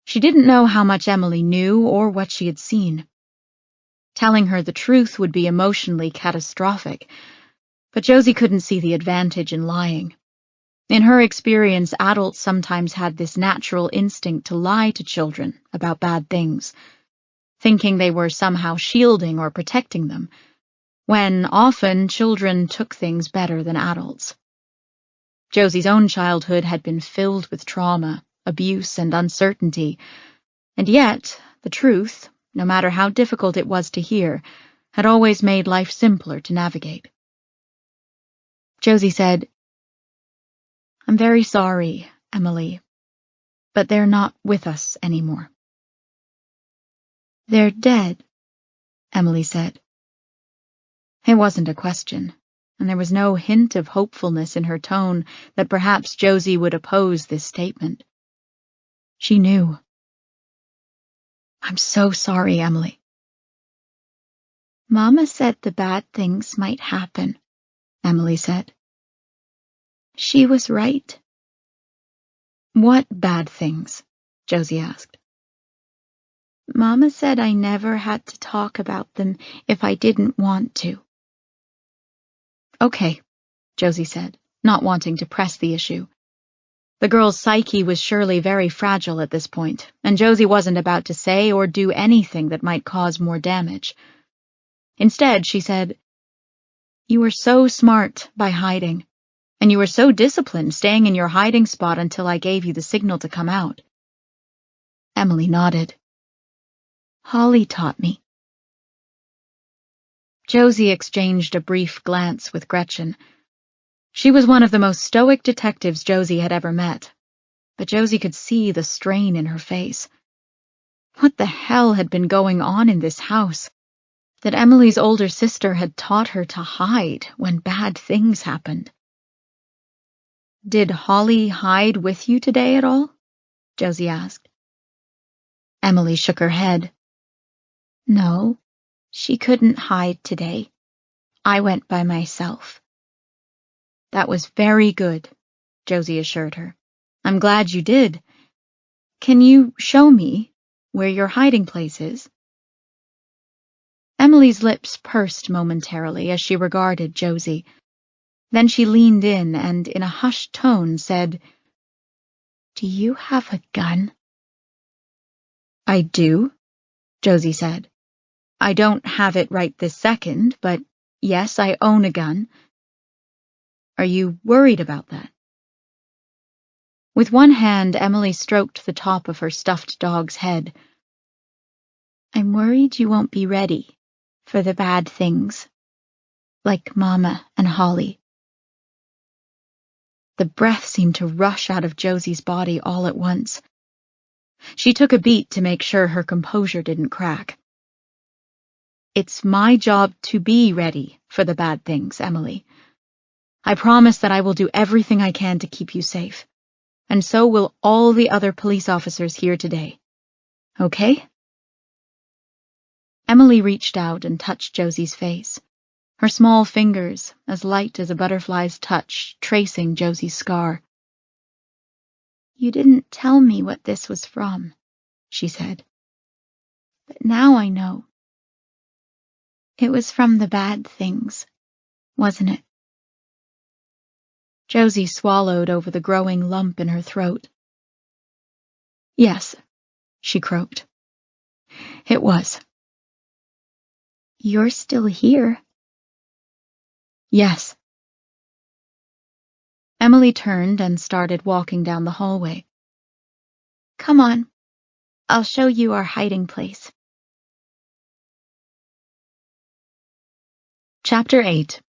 She didn't know how much Emily knew or what she had seen. Telling her the truth would be emotionally catastrophic, but Josie couldn't see the advantage in lying. In her experience, adults sometimes had this natural instinct to lie to children about bad things, thinking they were somehow shielding or protecting them, when often children took things better than adults. Josie's own childhood had been filled with trauma, abuse, and uncertainty, and yet the truth, no matter how difficult it was to hear, had always made life simpler to navigate. Josie said, I'm very sorry, Emily, but they're not with us anymore. They're dead, Emily said. It wasn't a question, and there was no hint of hopefulness in her tone that perhaps Josie would oppose this statement. She knew. I'm so sorry, Emily. Mama said the bad things might happen, Emily said. She was right. What bad things? Josie asked. Mama said I never had to talk about them if I didn't want to. Okay, Josie said, not wanting to press the issue. The girl's psyche was surely very fragile at this point, and Josie wasn't about to say or do anything that might cause more damage. Instead, she said, You were so smart by hiding, and you were so disciplined staying in your hiding spot until I gave you the signal to come out. Emily nodded. Holly taught me. Josie exchanged a brief glance with Gretchen. She was one of the most stoic detectives Josie had ever met, but Josie could see the strain in her face. What the hell had been going on in this house that Emily's older sister had taught her to hide when bad things happened? Did Holly hide with you today at all? Josie asked. Emily shook her head. No, she couldn't hide today. I went by myself. That was very good, Josie assured her. I'm glad you did. Can you show me where your hiding place is? Emily's lips pursed momentarily as she regarded Josie. Then she leaned in and, in a hushed tone, said, Do you have a gun? I do, Josie said. I don't have it right this second, but yes, I own a gun. Are you worried about that? With one hand, Emily stroked the top of her stuffed dog's head. I'm worried you won't be ready for the bad things, like Mama and Holly. The breath seemed to rush out of Josie's body all at once. She took a beat to make sure her composure didn't crack. It's my job to be ready for the bad things, Emily. I promise that I will do everything I can to keep you safe, and so will all the other police officers here today. Okay? Emily reached out and touched Josie's face, her small fingers as light as a butterfly's touch, tracing Josie's scar. You didn't tell me what this was from, she said. But now I know. It was from the bad things, wasn't it? Josie swallowed over the growing lump in her throat. Yes, she croaked. It was. You're still here. Yes. Emily turned and started walking down the hallway. Come on, I'll show you our hiding place. Chapter 8.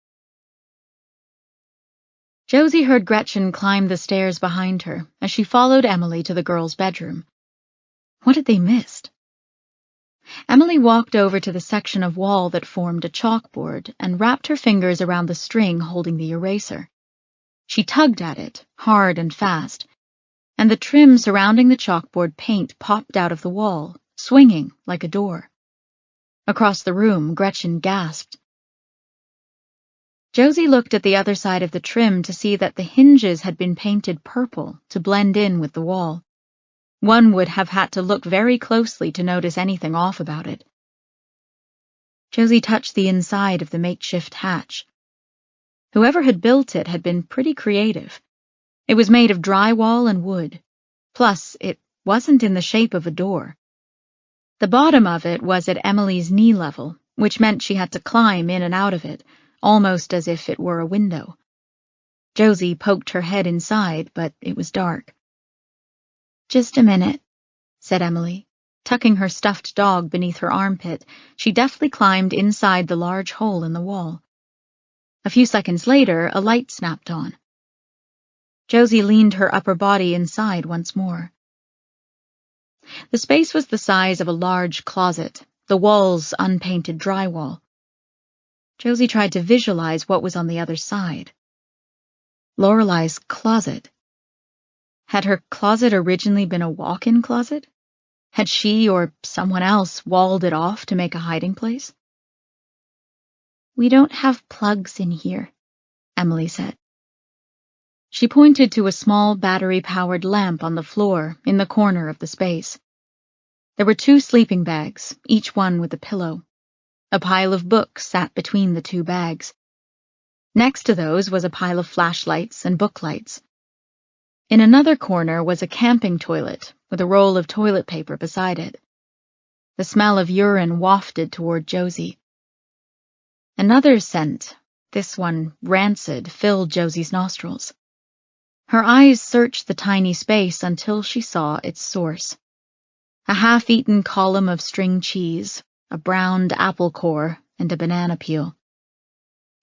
Josie heard Gretchen climb the stairs behind her as she followed Emily to the girls' bedroom. What had they missed? Emily walked over to the section of wall that formed a chalkboard and wrapped her fingers around the string holding the eraser. She tugged at it, hard and fast, and the trim surrounding the chalkboard paint popped out of the wall, swinging like a door. Across the room, Gretchen gasped. Josie looked at the other side of the trim to see that the hinges had been painted purple to blend in with the wall. One would have had to look very closely to notice anything off about it. Josie touched the inside of the makeshift hatch. Whoever had built it had been pretty creative. It was made of drywall and wood. Plus, it wasn't in the shape of a door. The bottom of it was at Emily's knee level, which meant she had to climb in and out of it, almost as if it were a window. Josie poked her head inside, but it was dark. Just a minute, said Emily. Tucking her stuffed dog beneath her armpit, she deftly climbed inside the large hole in the wall. A few seconds later, a light snapped on. Josie leaned her upper body inside once more. The space was the size of a large closet, the walls unpainted drywall. Josie tried to visualize what was on the other side. Lorelei's closet. Had her closet originally been a walk-in closet? Had she or someone else walled it off to make a hiding place? We don't have plugs in here, Emily said. She pointed to a small battery-powered lamp on the floor in the corner of the space. There were 2 sleeping bags, each one with a pillow. A pile of books sat between the 2 bags. Next to those was a pile of flashlights and book lights. In another corner was a camping toilet with a roll of toilet paper beside it. The smell of urine wafted toward Josie. Another scent, this one rancid, filled Josie's nostrils. Her eyes searched the tiny space until she saw its source. A half-eaten column of string cheese, a browned apple core, and a banana peel.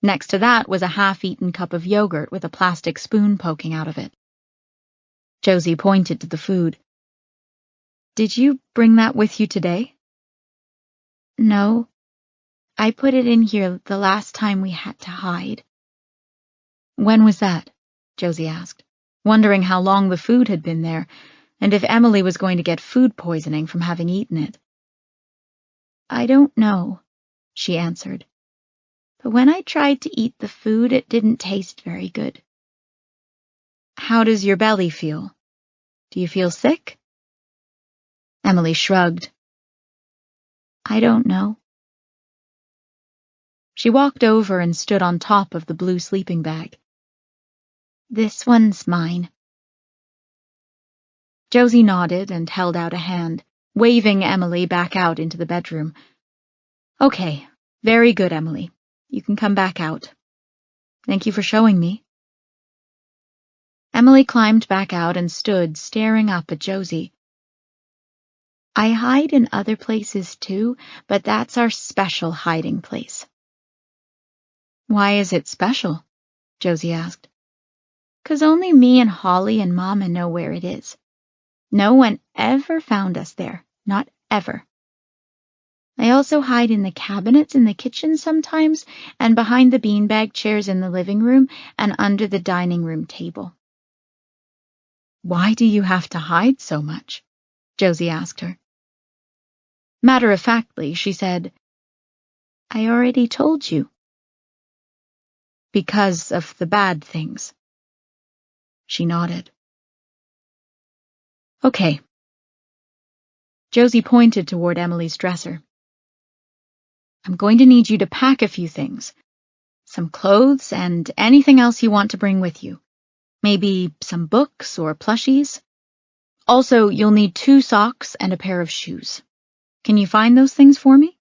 Next to that was a half-eaten cup of yogurt with a plastic spoon poking out of it. Josie pointed to the food. Did you bring that with you today? No. I put it in here the last time we had to hide. When was that? Josie asked, wondering how long the food had been there, and if Emily was going to get food poisoning from having eaten it. I don't know, she answered. But when I tried to eat the food, it didn't taste very good. How does your belly feel? Do you feel sick? Emily shrugged. I don't know. She walked over and stood on top of the blue sleeping bag. This one's mine. Josie nodded and held out a hand, waving Emily back out into the bedroom. Okay, very good, Emily. You can come back out. Thank you for showing me. Emily climbed back out and stood staring up at Josie. I hide in other places too, but that's our special hiding place. Why is it special? Josie asked. 'Cause only me and Holly and Mama know where it is. No one ever found us there, not ever. I also hide in the cabinets in the kitchen sometimes, and behind the beanbag chairs in the living room, and under the dining room table. Why do you have to hide so much? Josie asked her. Matter-of-factly, she said, I already told you. Because of the bad things. She nodded. Okay. Josie pointed toward Emily's dresser. I'm going to need you to pack a few things. Some clothes and anything else you want to bring with you. Maybe some books or plushies. Also, you'll need 2 socks and a pair of shoes. Can you find those things for me?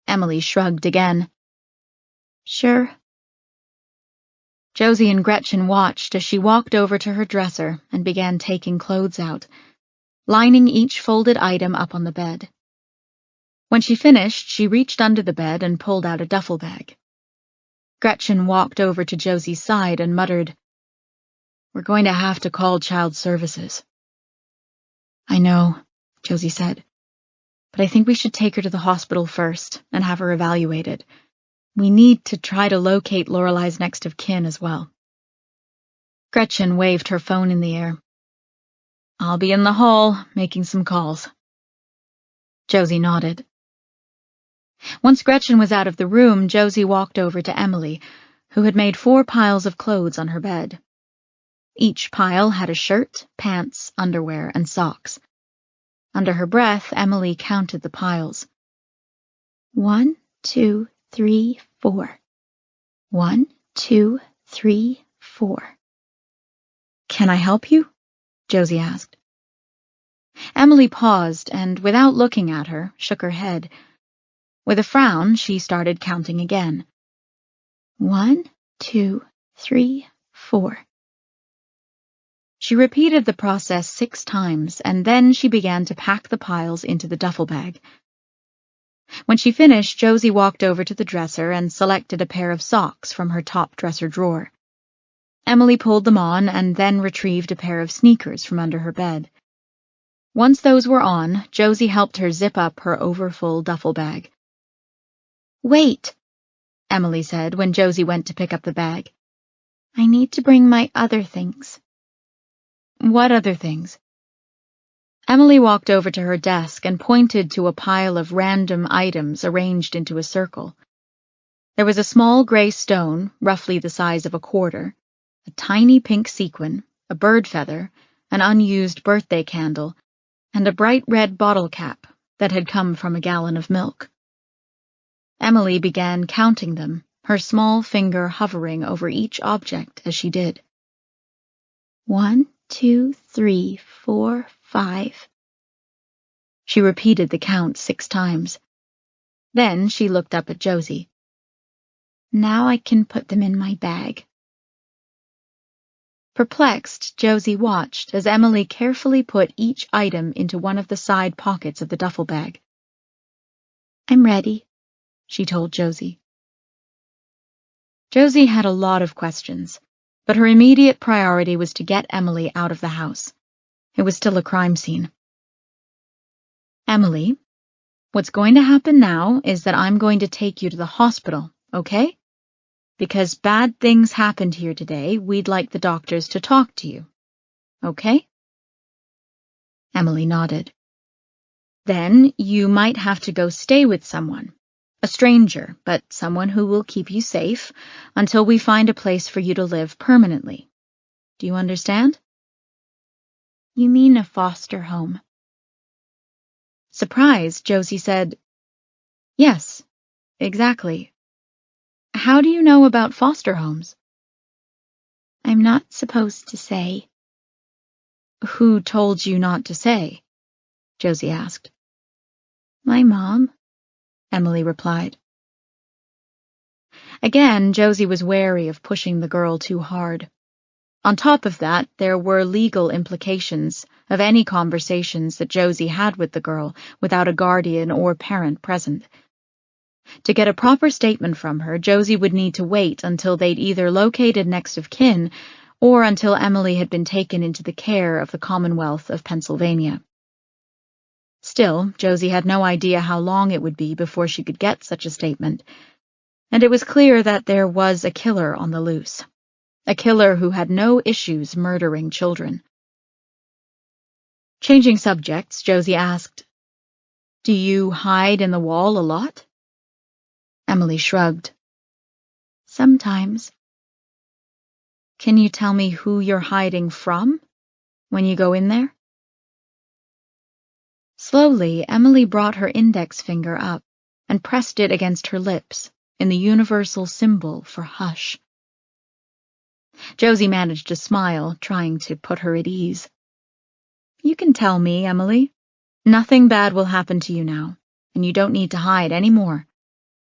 Emily shrugged again. Sure. Josie and Gretchen watched as she walked over to her dresser and began taking clothes out, lining each folded item up on the bed. When she finished, she reached under the bed and pulled out a duffel bag. Gretchen walked over to Josie's side and muttered, We're going to have to call child services. I know, Josie said, but I think we should take her to the hospital first and have her evaluated. We need to try to locate Lorelei's next of kin as well. Gretchen waved her phone in the air. I'll be in the hall, making some calls. Josie nodded. Once Gretchen was out of the room, Josie walked over to Emily, who had made 4 piles of clothes on her bed. Each pile had a shirt, pants, underwear, and socks. Under her breath, Emily counted the piles. 1, 2, 3, 4. 1, 2, 3, 4. Can I help you? Josie asked. Emily paused and, without looking at her, shook her head. With a frown, she started counting again. 1, 2, 3, 4. She repeated the process 6 times, and then she began to pack the piles into the duffel bag. When she finished, Josie walked over to the dresser and selected a pair of socks from her top dresser drawer. Emily pulled them on and then retrieved a pair of sneakers from under her bed. Once those were on, Josie helped her zip up her overfull duffel bag. Wait, Emily said when Josie went to pick up the bag. I need to bring my other things. What other things? Emily walked over to her desk and pointed to a pile of random items arranged into a circle. There was a small gray stone, roughly the size of a quarter, a tiny pink sequin, a bird feather, an unused birthday candle, and a bright red bottle cap that had come from a gallon of milk. Emily began counting them, her small finger hovering over each object as she did. 1, 2, 3, 4, 5. She repeated the count 6 times. Then she looked up at Josie. Now I can put them in my bag. Perplexed, Josie watched as Emily carefully put each item into one of the side pockets of the duffel bag. I'm ready, she told Josie. Josie had a lot of questions, but her immediate priority was to get Emily out of the house. It was still a crime scene. Emily, what's going to happen now is that I'm going to take you to the hospital, okay? Because bad things happened here today, we'd like the doctors to talk to you. Okay? Emily nodded. Then you might have to go stay with someone. A stranger, but someone who will keep you safe until we find a place for you to live permanently. Do you understand? You mean a foster home? Surprised, Josie said, Yes, exactly. How do you know about foster homes? I'm not supposed to say. Who told you not to say? Josie asked. My mom, Emily replied. Again, Josie was wary of pushing the girl too hard. On top of that, there were legal implications of any conversations that Josie had with the girl without a guardian or parent present. To get a proper statement from her, Josie would need to wait until they'd either located next of kin or until Emily had been taken into the care of the Commonwealth of Pennsylvania. Still, Josie had no idea how long it would be before she could get such a statement, and it was clear that there was a killer on the loose. A killer who had no issues murdering children. Changing subjects, Josie asked, "Do you hide in the wall a lot?" Emily shrugged. "Sometimes." "Can you tell me who you're hiding from when you go in there?" Slowly, Emily brought her index finger up and pressed it against her lips in the universal symbol for hush. Josie managed to smile, trying to put her at ease. "You can tell me, Emily. Nothing bad will happen to you now, and you don't need to hide any more.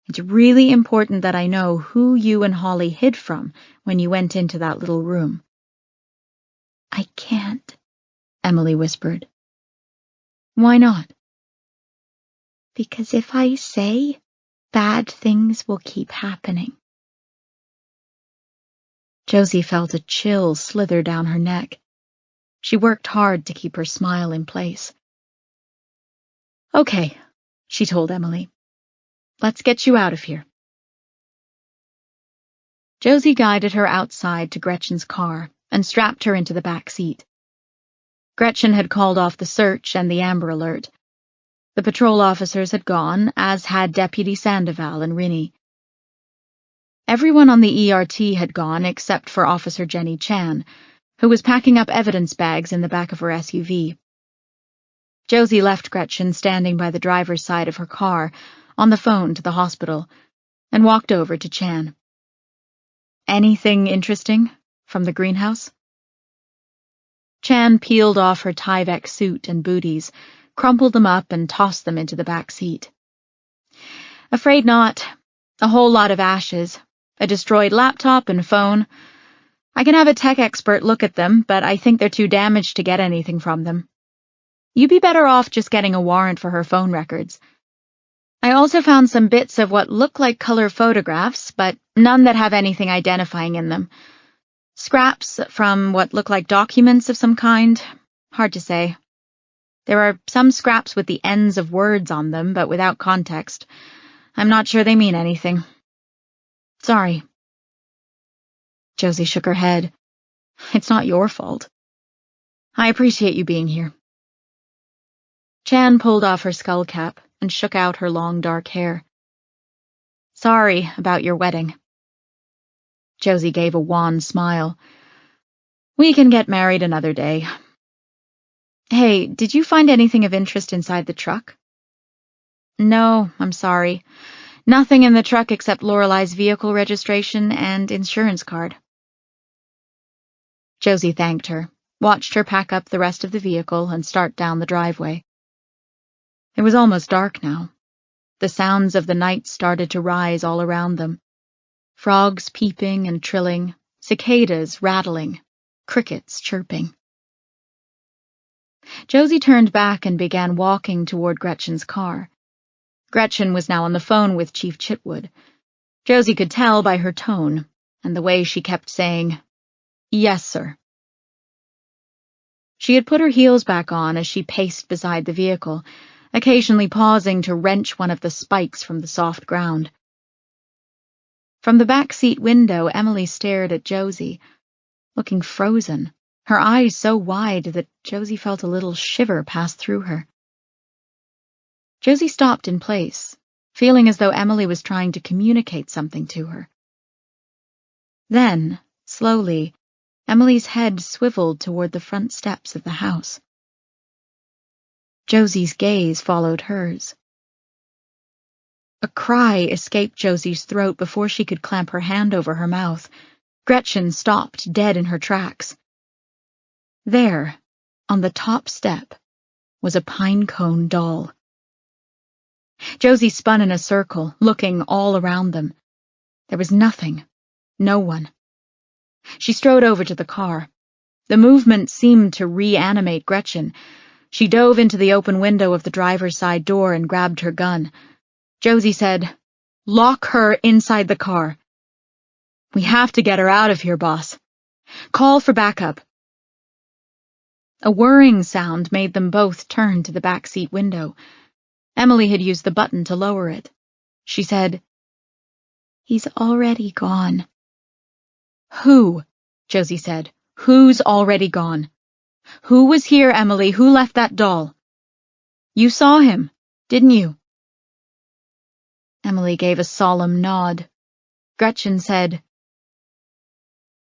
It's really important that I know who you and Holly hid from when you went into that little room." "I can't," Emily whispered. "Why not?" "Because if I say, bad things will keep happening." Josie felt a chill slither down her neck. She worked hard to keep her smile in place. "Okay," she told Emily. "Let's get you out of here." Josie guided her outside to Gretchen's car and strapped her into the back seat. Gretchen had called off the search and the Amber Alert. The patrol officers had gone, as had Deputy Sandoval and Rinnie. Everyone on the ERT had gone except for Officer Jenny Chan, who was packing up evidence bags in the back of her SUV. Josie left Gretchen standing by the driver's side of her car, on the phone to the hospital, and walked over to Chan. "Anything interesting from the greenhouse?" Chan peeled off her Tyvek suit and booties, crumpled them up, and tossed them into the back seat. "Afraid not. A whole lot of ashes. A destroyed laptop and phone. I can have a tech expert look at them, but I think they're too damaged to get anything from them. You'd be better off just getting a warrant for her phone records. I also found some bits of what look like color photographs, but none that have anything identifying in them. Scraps from what look like documents of some kind. Hard to say. There are some scraps with the ends of words on them, but without context. I'm not sure they mean anything. Sorry." Josie shook her head. "It's not your fault. I appreciate you being here." Chan pulled off her skull cap and shook out her long dark hair. "Sorry about your wedding." Josie gave a wan smile. "We can get married another day. Hey, did you find anything of interest inside the truck?" "No, I'm sorry. Nothing in the truck except Lorelei's vehicle registration and insurance card." Josie thanked her, watched her pack up the rest of the vehicle and start down the driveway. It was almost dark now. The sounds of the night started to rise all around them. Frogs peeping and trilling, cicadas rattling, crickets chirping. Josie turned back and began walking toward Gretchen's car. Gretchen was now on the phone with Chief Chitwood. Josie could tell by her tone and the way she kept saying, "Yes, sir." She had put her heels back on as she paced beside the vehicle, occasionally pausing to wrench one of the spikes from the soft ground. From the back seat window, Emily stared at Josie, looking frozen, her eyes so wide that Josie felt a little shiver pass through her. Josie stopped in place, feeling as though Emily was trying to communicate something to her. Then, slowly, Emily's head swiveled toward the front steps of the house. Josie's gaze followed hers. A cry escaped Josie's throat before she could clamp her hand over her mouth. Gretchen stopped dead in her tracks. There, on the top step, was a pine cone doll. Josie spun in a circle, looking all around them. There was nothing, no one. She strode over to the car. The movement seemed to reanimate Gretchen. She dove into the open window of the driver's side door and grabbed her gun. Josie said, "Lock her inside the car." "We have to get her out of here, boss. Call for backup." A whirring sound made them both turn to the back seat window. Emily had used the button to lower it. She said, "He's already gone." "Who?" Josie said. "Who's already gone? Who was here, Emily? Who left that doll? You saw him, didn't you?" Emily gave a solemn nod. Gretchen said,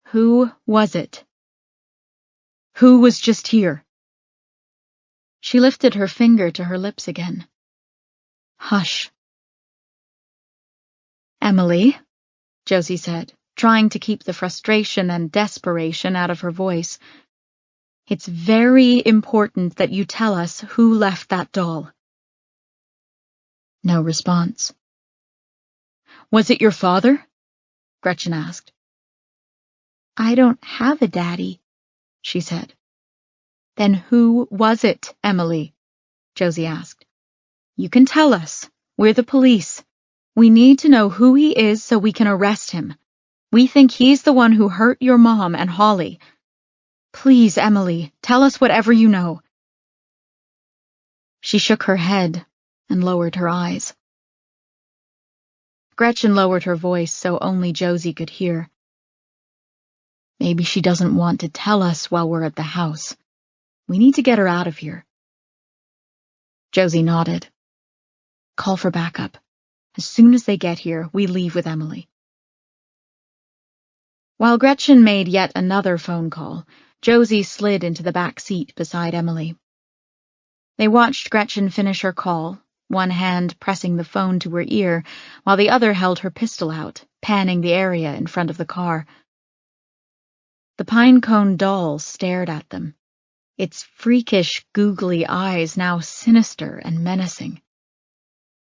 "Who was it? Who was just here?" She lifted her finger to her lips again. "Hush." "Emily," Josie said, trying to keep the frustration and desperation out of her voice, "it's very important that you tell us who left that doll." No response. "Was it your father?" Gretchen asked. "I don't have a daddy," she said. "Then who was it, Emily?" Josie asked. "You can tell us. We're the police. We need to know who he is so we can arrest him. We think he's the one who hurt your mom and Holly. Please, Emily, tell us whatever you know." She shook her head and lowered her eyes. Gretchen lowered her voice so only Josie could hear. "Maybe she doesn't want to tell us while we're at the house. We need to get her out of here." Josie nodded. "Call for backup. As soon as they get here, we leave with Emily." While Gretchen made yet another phone call, Josie slid into the back seat beside Emily. They watched Gretchen finish her call, one hand pressing the phone to her ear, while the other held her pistol out, panning the area in front of the car. The pine-cone doll stared at them, its freakish, googly eyes now sinister and menacing.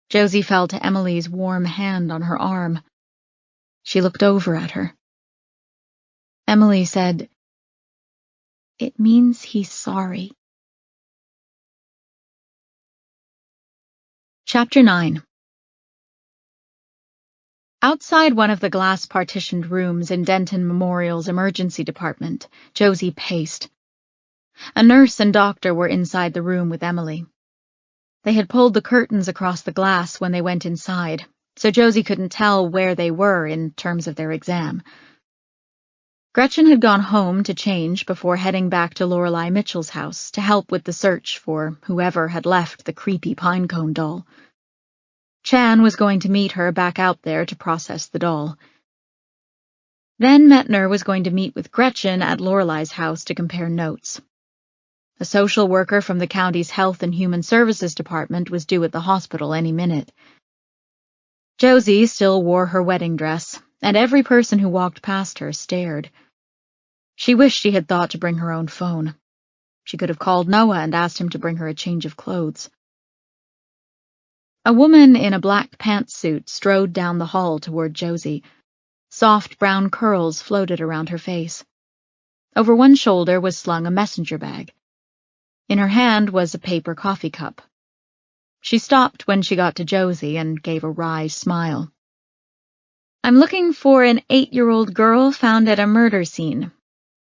Josie felt Emily's warm hand on her arm. She looked over at her. Emily said, "It means he's sorry." Chapter 9. Outside one of the glass-partitioned rooms in Denton Memorial's emergency department, Josie paced. A nurse and doctor were inside the room with Emily. They had pulled the curtains across the glass when they went inside, so Josie couldn't tell where they were in terms of their exam. Gretchen had gone home to change before heading back to Lorelei Mitchell's house to help with the search for whoever had left the creepy pinecone doll. Chan was going to meet her back out there to process the doll. Then Metner was going to meet with Gretchen at Lorelei's house to compare notes. A social worker from the county's Health and Human Services Department was due at the hospital any minute. Josie still wore her wedding dress, and every person who walked past her stared. She wished she had thought to bring her own phone. She could have called Noah and asked him to bring her a change of clothes. A woman in a black pantsuit strode down the hall toward Josie. Soft brown curls floated around her face. Over one shoulder was slung a messenger bag. In her hand was a paper coffee cup. She stopped when she got to Josie and gave a wry smile. "I'm looking for an 8-year-old girl found at a murder scene.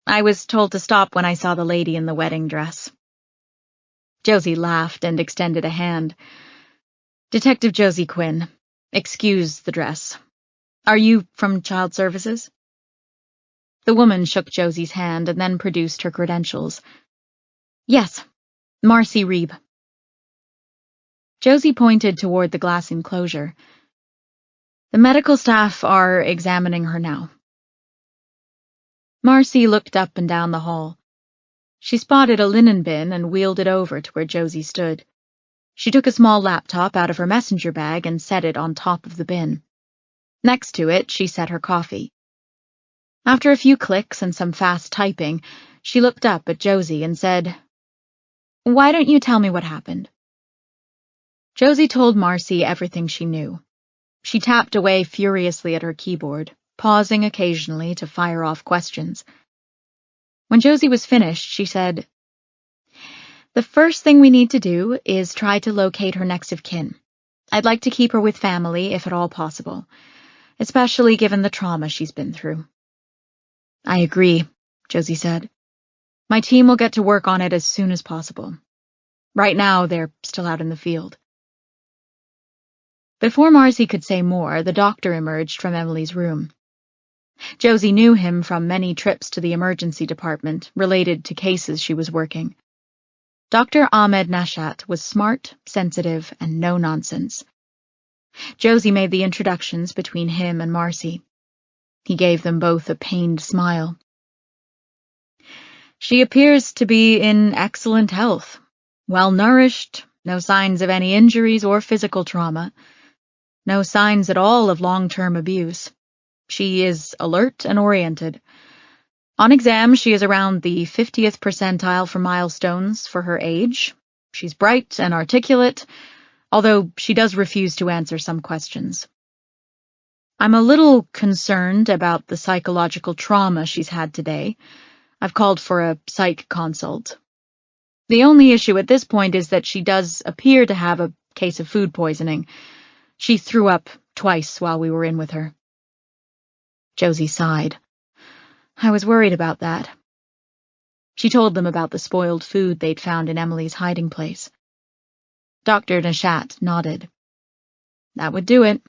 I was told to stop when I saw the lady in the wedding dress." Josie laughed and extended a hand. "Detective Josie Quinn. Excuse the dress. Are you from Child Services?" The woman shook Josie's hand and then produced her credentials. "Yes, Marcy Reeb." Josie pointed toward the glass enclosure. "The medical staff are examining her now." Marcy looked up and down the hall. She spotted a linen bin and wheeled it over to where Josie stood. She took a small laptop out of her messenger bag and set it on top of the bin. Next to it, she set her coffee. After a few clicks and some fast typing, she looked up at Josie and said, "Why don't you tell me what happened?" Josie told Marcy everything she knew. She tapped away furiously at her keyboard. pausing occasionally to fire off questions. When Josie was finished, she said, "The first thing we need to do is try to locate her next of kin. I'd like to keep her with family if at all possible, especially given the trauma she's been through." "I agree," Josie said. "My team will get to work on it as soon as possible. Right now, they're still out in the field." Before Marcy could say more, the doctor emerged from Emily's room. Josie knew him from many trips to the emergency department related to cases she was working. Dr. Ahmed Nashat was smart, sensitive, and no-nonsense. Josie made the introductions between him and Marcy. He gave them both a pained smile. "She appears to be in excellent health, well-nourished, no signs of any injuries or physical trauma, no signs at all of long-term abuse. She is alert and oriented. On exam, she is around the 50th percentile for milestones for her age. She's bright and articulate, although she does refuse to answer some questions. I'm a little concerned about the psychological trauma she's had today. I've called for a psych consult. The only issue at this point is that she does appear to have a case of food poisoning. She threw up twice while we were in with her." Josie sighed. "I was worried about that." She told them about the spoiled food they'd found in Emily's hiding place. Dr. Nashat nodded. "That would do it.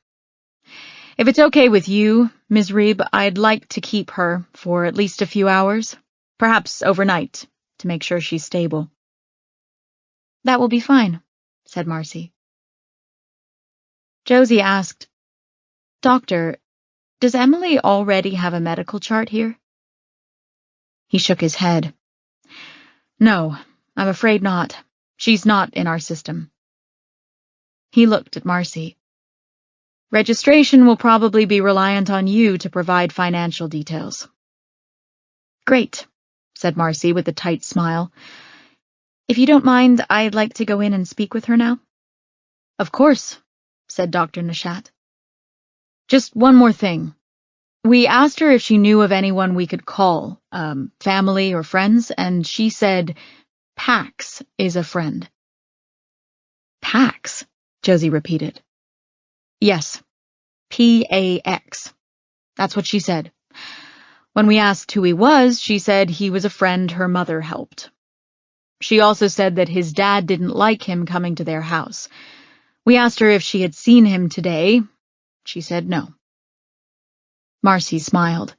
If it's okay with you, Ms. Reeb, I'd like to keep her for at least a few hours, perhaps overnight, to make sure she's stable." "That will be fine," said Marcy. Josie asked, "Doctor, does Emily already have a medical chart here?" He shook his head. "No, I'm afraid not. She's not in our system." He looked at Marcy. "Registration will probably be reliant on you to provide financial details." "Great," said Marcy with a tight smile. "If you don't mind, I'd like to go in and speak with her now." "Of course," said Dr. Nashat. "Just one more thing. We asked her if she knew of anyone we could call, family or friends, and she said Pax is a friend." "Pax?" Josie repeated. "Yes, Pax. That's what she said. When we asked who he was, she said he was a friend her mother helped. She also said that his dad didn't like him coming to their house. We asked her if she had seen him today. She said no." Marcy smiled.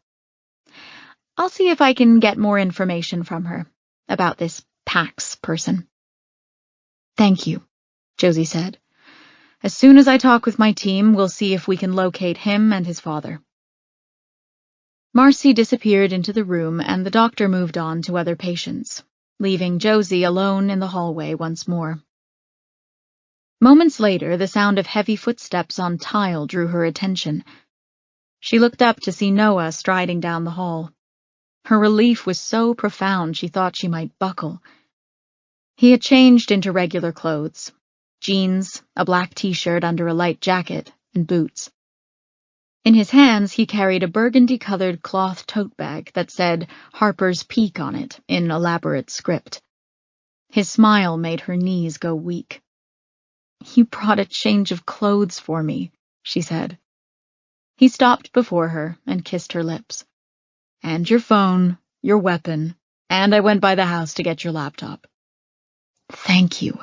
"I'll see if I can get more information from her about this Pax person." "Thank you," Josie said. "As soon as I talk with my team, we'll see if we can locate him and his father." Marcy disappeared into the room, and the doctor moved on to other patients, leaving Josie alone in the hallway once more. Moments later, the sound of heavy footsteps on tile drew her attention. She looked up to see Noah striding down the hall. Her relief was so profound she thought she might buckle. He had changed into regular clothes: jeans, a black t-shirt under a light jacket, and boots. In his hands, he carried a burgundy-colored cloth tote bag that said Harper's Peak on it in elaborate script. His smile made her knees go weak. "You brought a change of clothes for me," she said. He stopped before her and kissed her lips. "And your phone, your weapon, and I went by the house to get your laptop." "Thank you."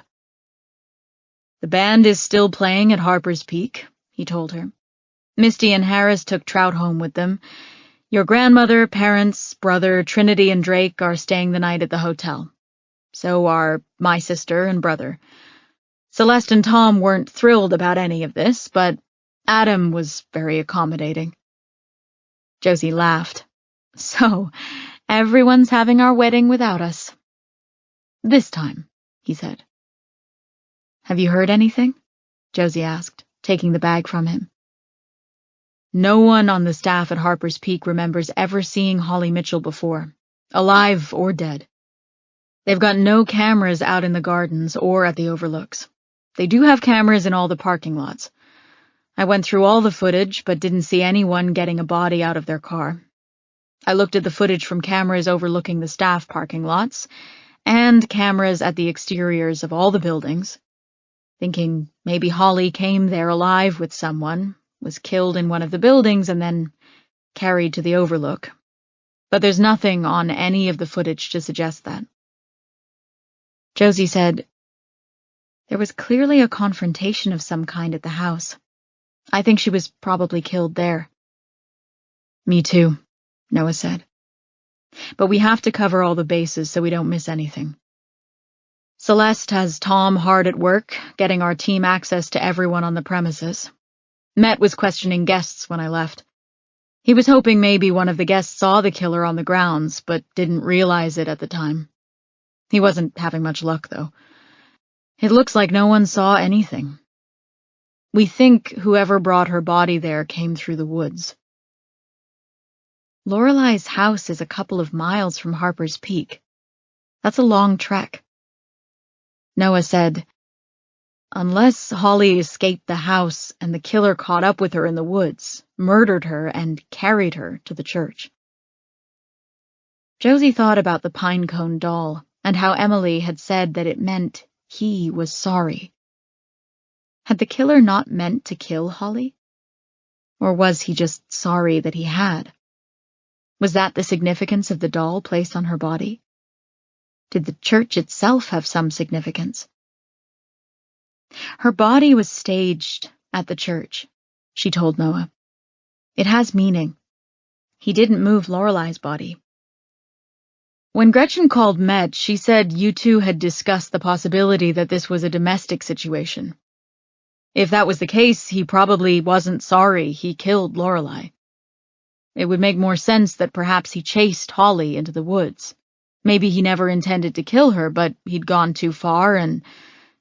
"The band is still playing at Harper's Peak," he told her. "Misty and Harris took Trout home with them. Your grandmother, parents, brother, Trinity, and Drake are staying the night at the hotel. So are my sister and brother. Celeste and Tom weren't thrilled about any of this, but Adam was very accommodating." Josie laughed. "So, everyone's having our wedding without us." "This time," he said. "Have you heard anything?" Josie asked, taking the bag from him. "No one on the staff at Harper's Peak remembers ever seeing Holly Mitchell before, alive or dead. They've got no cameras out in the gardens or at the overlooks. They do have cameras in all the parking lots. I went through all the footage, but didn't see anyone getting a body out of their car. I looked at the footage from cameras overlooking the staff parking lots, and cameras at the exteriors of all the buildings, thinking maybe Holly came there alive with someone, was killed in one of the buildings, and then carried to the overlook. But there's nothing on any of the footage to suggest that. Josie said, "There was clearly a confrontation of some kind at the house. I think she was probably killed there." "Me too," Noah said. "But we have to cover all the bases so we don't miss anything. Celeste has Tom hard at work, getting our team access to everyone on the premises. Met was questioning guests when I left. He was hoping maybe one of the guests saw the killer on the grounds, but didn't realize it at the time. He wasn't having much luck, though. It looks like no one saw anything. We think whoever brought her body there came through the woods." "Lorelei's house is a couple of miles from Harper's Peak. That's a long trek." Noah said, "Unless Holly escaped the house and the killer caught up with her in the woods, murdered her, and carried her to the church." Josie thought about the pinecone doll and how Emily had said that it meant he was sorry. Had the killer not meant to kill Holly? Or was he just sorry that he had? Was that the significance of the doll placed on her body? Did the church itself have some significance? "Her body was staged at the church," she told Noah. "It has meaning. He didn't move Lorelei's body." When Gretchen called Met, she said you two had discussed the possibility that this was a domestic situation. If that was the case, he probably wasn't sorry he killed Lorelei. It would make more sense that perhaps he chased Holly into the woods. Maybe he never intended to kill her, but he'd gone too far and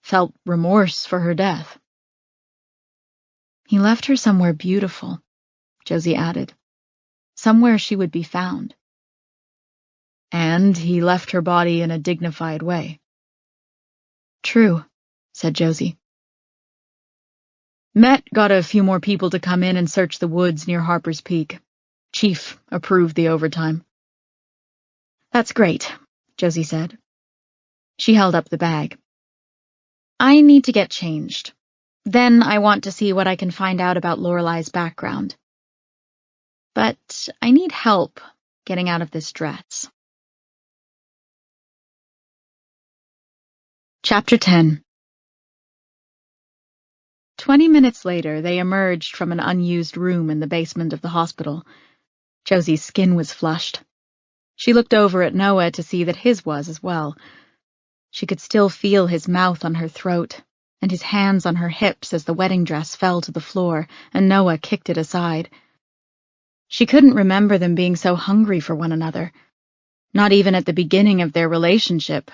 felt remorse for her death. "He left her somewhere beautiful," Josie added. "Somewhere she would be found." "And he left her body in a dignified way." "True," said Josie. Met got a few more people to come in and search the woods near Harper's Peak. Chief approved the overtime. "That's great," Josie said. She held up the bag. "I need to get changed. Then I want to see what I can find out about Lorelei's background. But I need help getting out of this dress." Chapter 10. 20 minutes later, they emerged from an unused room in the basement of the hospital. Josie's skin was flushed. She looked over at Noah to see that his was as well. She could still feel his mouth on her throat and his hands on her hips as the wedding dress fell to the floor and Noah kicked it aside. She couldn't remember them being so hungry for one another, not even at the beginning of their relationship,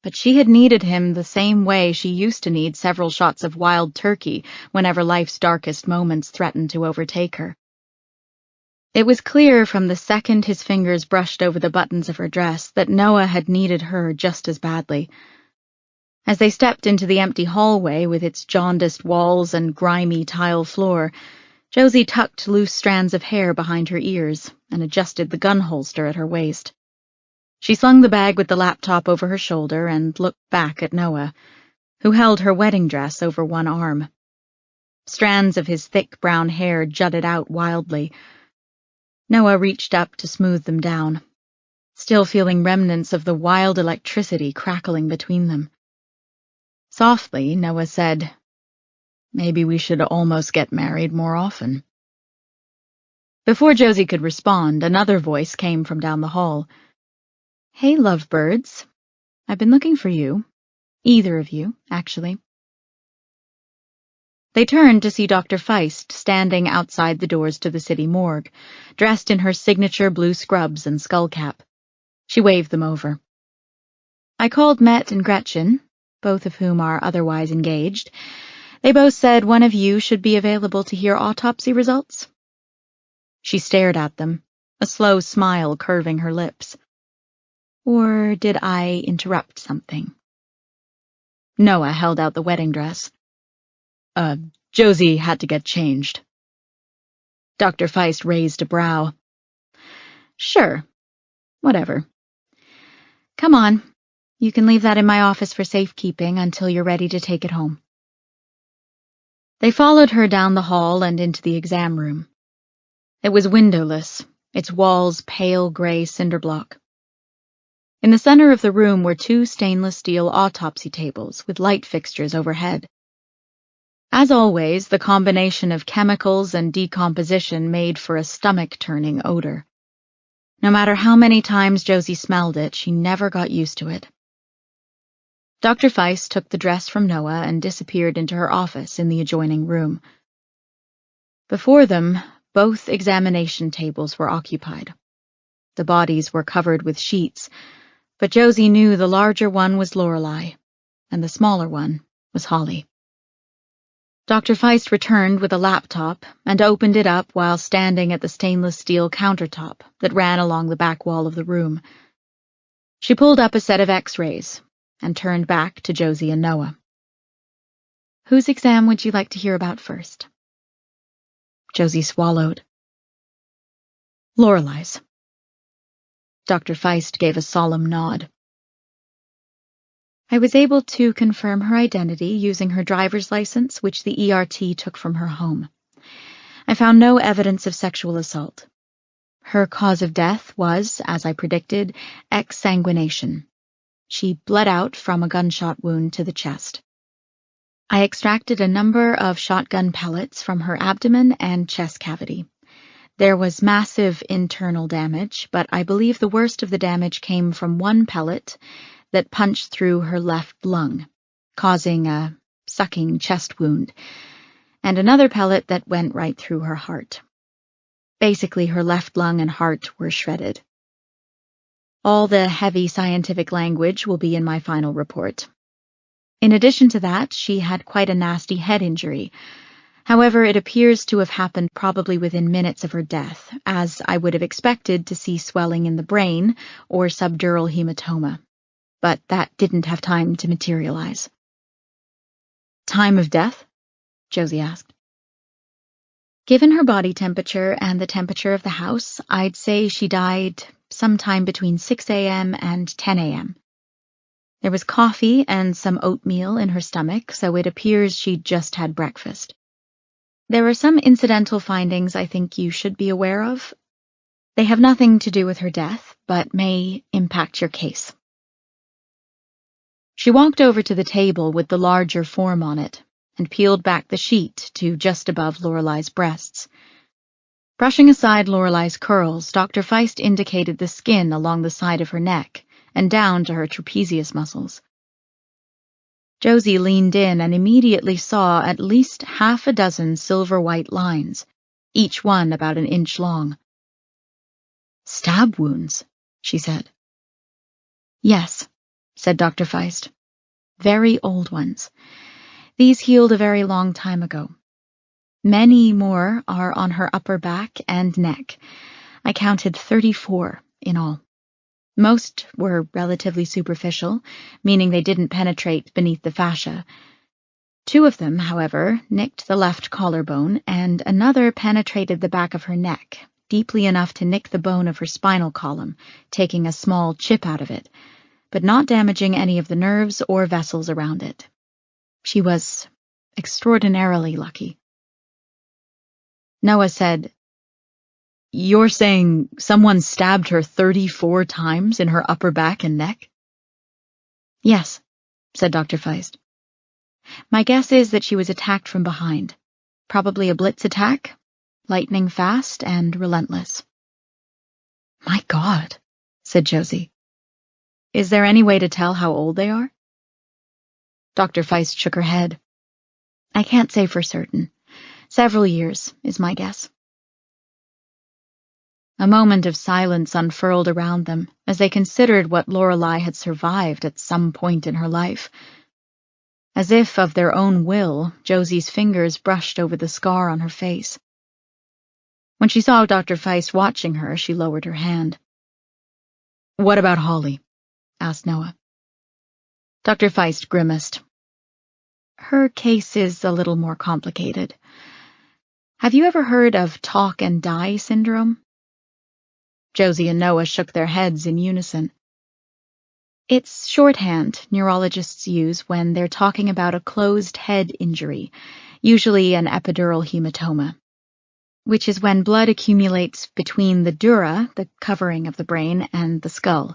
but she had needed him the same way she used to need several shots of wild turkey whenever life's darkest moments threatened to overtake her. It was clear from the second his fingers brushed over the buttons of her dress that Noah had needed her just as badly. As they stepped into the empty hallway with its jaundiced walls and grimy tile floor, Josie tucked loose strands of hair behind her ears and adjusted the gun holster at her waist. She slung the bag with the laptop over her shoulder and looked back at Noah, who held her wedding dress over one arm. Strands of his thick brown hair jutted out wildly. Noah reached up to smooth them down, still feeling remnants of the wild electricity crackling between them. Softly, Noah said, "Maybe we should almost get married more often." Before Josie could respond, another voice came from down the hall. "Hey, lovebirds. I've been looking for you. Either of you, actually." They turned to see Dr. Feist standing outside the doors to the city morgue, dressed in her signature blue scrubs and skullcap. She waved them over. "I called Met and Gretchen, both of whom are otherwise engaged. They both said one of you should be available to hear autopsy results." She stared at them, a slow smile curving her lips. "Or did I interrupt something?" Noah held out the wedding dress. Josie had to get changed. Dr. Feist raised a brow. Sure, whatever. Come on, you can leave that in my office for safekeeping until you're ready to take it home. They followed her down the hall and into the exam room. It was windowless, its walls pale gray cinder block. In the center of the room were 2 stainless steel autopsy tables with light fixtures overhead. As always, the combination of chemicals and decomposition made for a stomach-turning odor. No matter how many times Josie smelled it, she never got used to it. Dr. Feist took the dress from Noah and disappeared into her office in the adjoining room. Before them, both examination tables were occupied. The bodies were covered with sheets, but Josie knew the larger one was Lorelei, and the smaller one was Holly. Dr. Feist returned with a laptop and opened it up while standing at the stainless steel countertop that ran along the back wall of the room. She pulled up a set of X-rays and turned back to Josie and Noah. Whose exam would you like to hear about first? Josie swallowed. Lorelei's. Dr. Feist gave a solemn nod. I was able to confirm her identity using her driver's license, which the ERT took from her home. I found no evidence of sexual assault. Her cause of death was, as I predicted, exsanguination. She bled out from a gunshot wound to the chest. I extracted a number of shotgun pellets from her abdomen and chest cavity. There was massive internal damage, but I believe the worst of the damage came from one pellet that punched through her left lung, causing a sucking chest wound, and another pellet that went right through her heart. Basically, her left lung and heart were shredded. All the heavy scientific language will be in my final report. In addition to that, she had quite a nasty head injury. However, it appears to have happened probably within minutes of her death, as I would have expected to see swelling in the brain or subdural hematoma. But that didn't have time to materialize. Time of death? Josie asked. Given her body temperature and the temperature of the house, I'd say she died sometime between 6 a.m. and 10 a.m. There was coffee and some oatmeal in her stomach, so it appears she'd just had breakfast. There are some incidental findings I think you should be aware of. They have nothing to do with her death, but may impact your case. She walked over to the table with the larger form on it and peeled back the sheet to just above Lorelei's breasts. Brushing aside Lorelei's curls, Dr. Feist indicated the skin along the side of her neck and down to her trapezius muscles. Josie leaned in and immediately saw at least half a dozen silver-white lines, each one about an inch long. Stab wounds, she said. Yes, said Dr. Feist. Very old ones. These healed a very long time ago. Many more are on her upper back and neck. I counted 34 in all. Most were relatively superficial, meaning they didn't penetrate beneath the fascia. 2 of them, however, nicked the left collarbone, and another penetrated the back of her neck, deeply enough to nick the bone of her spinal column, taking a small chip out of it, but not damaging any of the nerves or vessels around it. She was extraordinarily lucky. Noah said, You're saying someone stabbed her 34 times in her upper back and neck? Yes, said Dr. Feist. My guess is that she was attacked from behind. Probably a blitz attack, lightning fast and relentless. My God, said Josie. Is there any way to tell how old they are? Dr. Feist shook her head. I can't say for certain. Several years is my guess. A moment of silence unfurled around them as they considered what Lorelei had survived at some point in her life. As if of their own will, Josie's fingers brushed over the scar on her face. When she saw Dr. Feist watching her, she lowered her hand. What about Holly? Asked Noah. Dr. Feist grimaced. Her case is a little more complicated. Have you ever heard of talk and die syndrome? Josie and Noah shook their heads in unison. It's shorthand neurologists use when they're talking about a closed head injury, usually an epidural hematoma, which is when blood accumulates between the dura, the covering of the brain, and the skull.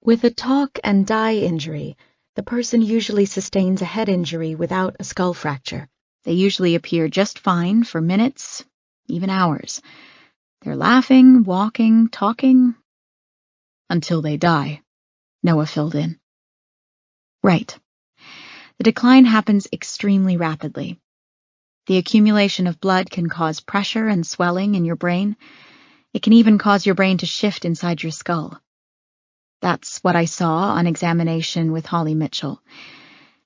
With a talk and die injury, the person usually sustains a head injury without a skull fracture. They usually appear just fine for minutes, even hours. They're laughing, walking, talking, until they die, Noah filled in. Right. The decline happens extremely rapidly. The accumulation of blood can cause pressure and swelling in your brain. It can even cause your brain to shift inside your skull. That's what I saw on examination with Holly Mitchell.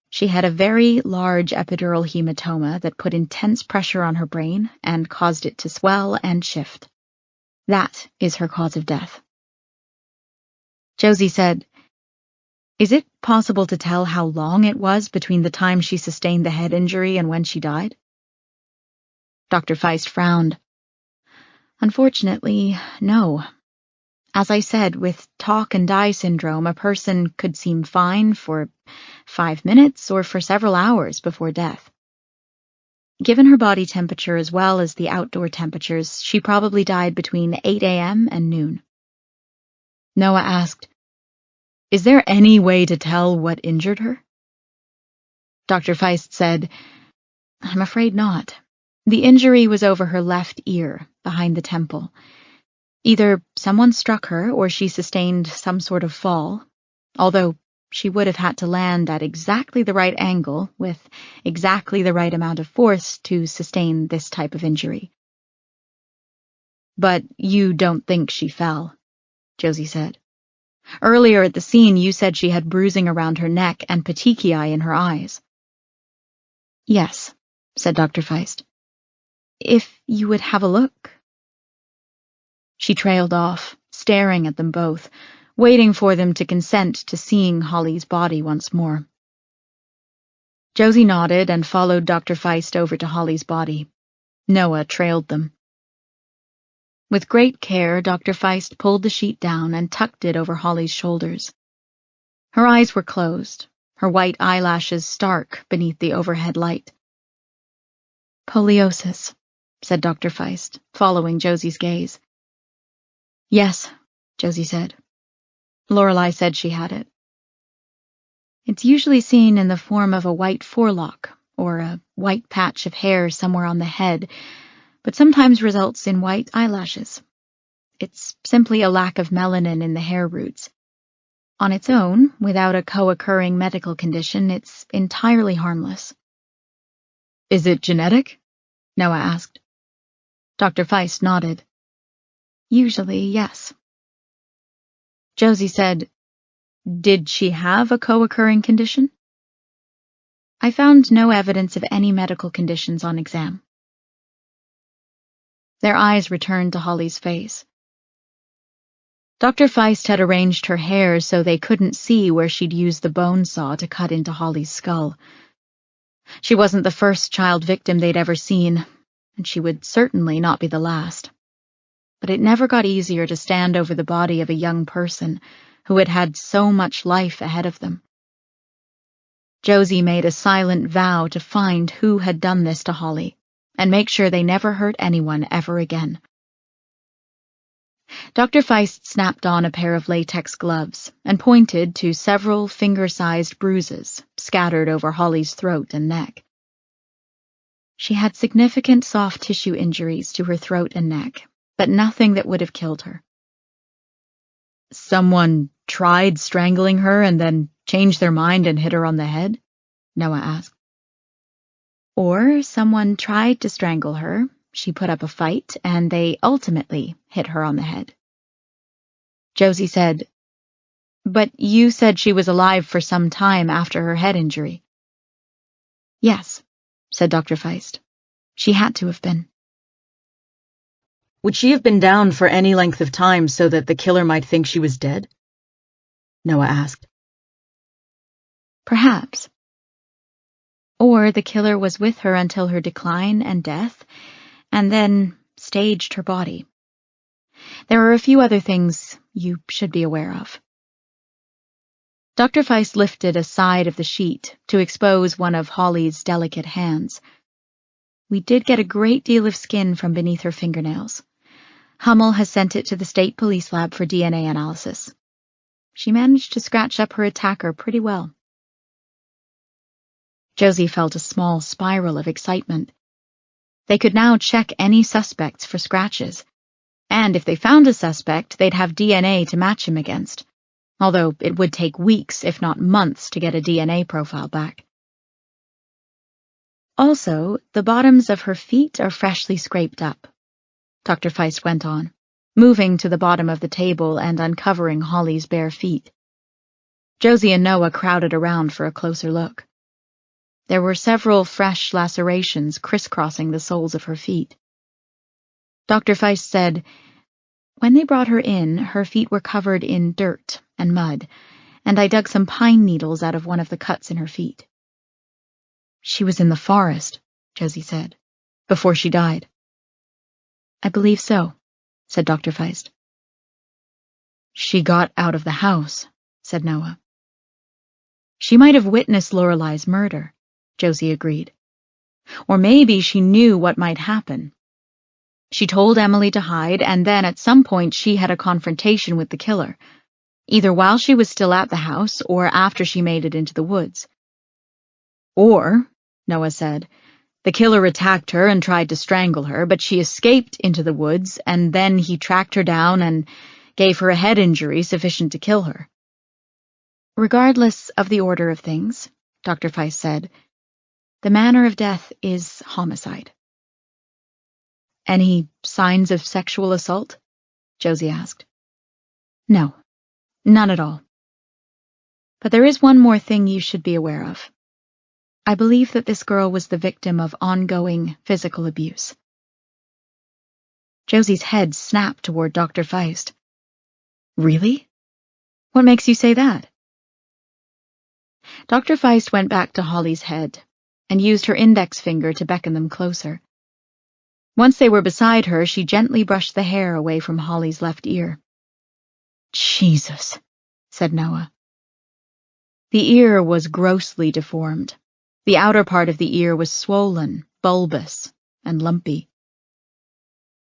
She had a very large epidural hematoma that put intense pressure on her brain and caused it to swell and shift. That is her cause of death. Josie said, "Is it possible to tell how long it was between the time she sustained the head injury and when she died?" Dr. Feist frowned. "Unfortunately, no. As I said, with talk and die syndrome, a person could seem fine for 5 minutes or for several hours before death. Given her body temperature as well as the outdoor temperatures, she probably died between 8 a.m. and noon." Noah asked, "Is there any way to tell what injured her?" Dr. Feist said, "I'm afraid not. The injury was over her left ear, behind the temple. Either someone struck her or she sustained some sort of fall, although she would have had to land at exactly the right angle with exactly the right amount of force to sustain this type of injury." "But you don't think she fell," Josie said. "Earlier at the scene, you said she had bruising around her neck and petechiae in her eyes." "Yes," said Dr. Feist. "If you would have a look." She trailed off, staring at them both, waiting for them to consent to seeing Holly's body once more. Josie nodded and followed Dr. Feist over to Holly's body. Noah trailed them. With great care, Dr. Feist pulled the sheet down and tucked it over Holly's shoulders. Her eyes were closed, her white eyelashes stark beneath the overhead light. "Poliosis," said Dr. Feist, following Josie's gaze. "Yes," Josie said. "Lorelei said she had it. It's usually seen in the form of a white forelock or a white patch of hair somewhere on the head, but sometimes results in white eyelashes. It's simply a lack of melanin in the hair roots. On its own, without a co-occurring medical condition, it's entirely harmless." "Is it genetic?" Noah asked. Dr. Feist nodded. "Usually, yes." Josie said, "Did she have a co-occurring condition?" "I found no evidence of any medical conditions on exam." Their eyes returned to Holly's face. Dr. Feist had arranged her hair so they couldn't see where she'd used the bone saw to cut into Holly's skull. She wasn't the first child victim they'd ever seen, and she would certainly not be the last. But it never got easier to stand over the body of a young person who had had so much life ahead of them. Josie made a silent vow to find who had done this to Holly and make sure they never hurt anyone ever again. Dr. Feist snapped on a pair of latex gloves and pointed to several finger-sized bruises scattered over Holly's throat and neck. She had significant soft tissue injuries to her throat and neck, but nothing that would have killed her. "Someone tried strangling her and then changed their mind and hit her on the head?" Noah asked. "Or someone tried to strangle her, she put up a fight, and they ultimately hit her on the head." Josie said, "But you said she was alive for some time after her head injury." "Yes," said Dr. Feist. "She had to have been." "Would she have been down for any length of time so that the killer might think she was dead?" Noah asked. "Perhaps." Or the killer was with her until her decline and death, and then staged her body. There are a few other things you should be aware of. Dr. Feist lifted a side of the sheet to expose one of Holly's delicate hands. We did get a great deal of skin from beneath her fingernails. Hummel has sent it to the state police lab for DNA analysis. She managed to scratch up her attacker pretty well. Josie felt a small spiral of excitement. They could now check any suspects for scratches, and if they found a suspect, they'd have DNA to match him against, although it would take weeks, if not months, to get a DNA profile back. Also, the bottoms of her feet are freshly scraped up, Dr. Feist went on, moving to the bottom of the table and uncovering Holly's bare feet. Josie and Noah crowded around for a closer look. There were several fresh lacerations crisscrossing the soles of her feet. Dr. Feist said, "When they brought her in, her feet were covered in dirt and mud, and I dug some pine needles out of one of the cuts in her feet." "She was in the forest," Josie said, "before she died." "I believe so," said Dr. Feist. "She got out of the house," said Noah. "She might have witnessed Lorelei's murder," Josie agreed. "Or maybe she knew what might happen. She told Emily to hide, and then at some point she had a confrontation with the killer, either while she was still at the house or after she made it into the woods." "Or," Noah said, "the killer attacked her and tried to strangle her, but she escaped into the woods, and then he tracked her down and gave her a head injury sufficient to kill her." "Regardless of the order of things," Dr. Feist said, "the manner of death is homicide." "Any signs of sexual assault?" Josie asked. "No, none at all. But there is one more thing you should be aware of. I believe that this girl was the victim of ongoing physical abuse." Josie's head snapped toward Dr. Feist. "Really? What makes you say that?" Dr. Feist went back to Holly's head and used her index finger to beckon them closer. Once they were beside her, she gently brushed the hair away from Holly's left ear. "Jesus," said Noah. The ear was grossly deformed. The outer part of the ear was swollen, bulbous, and lumpy.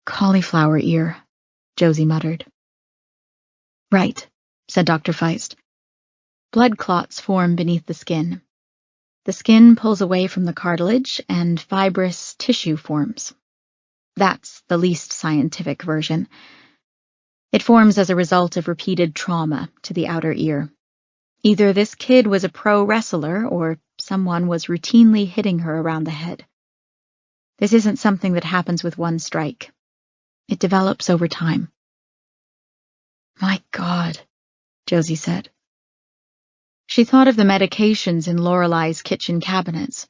"Cauliflower ear," Josie muttered. "Right," said Dr. Feist. "Blood clots form beneath the skin. The skin pulls away from the cartilage, and fibrous tissue forms. That's the least scientific version. It forms as a result of repeated trauma to the outer ear. Either this kid was a pro wrestler, or someone was routinely hitting her around the head. This isn't something that happens with one strike. It develops over time." "My God," Josie said. She thought of the medications in Lorelei's kitchen cabinets.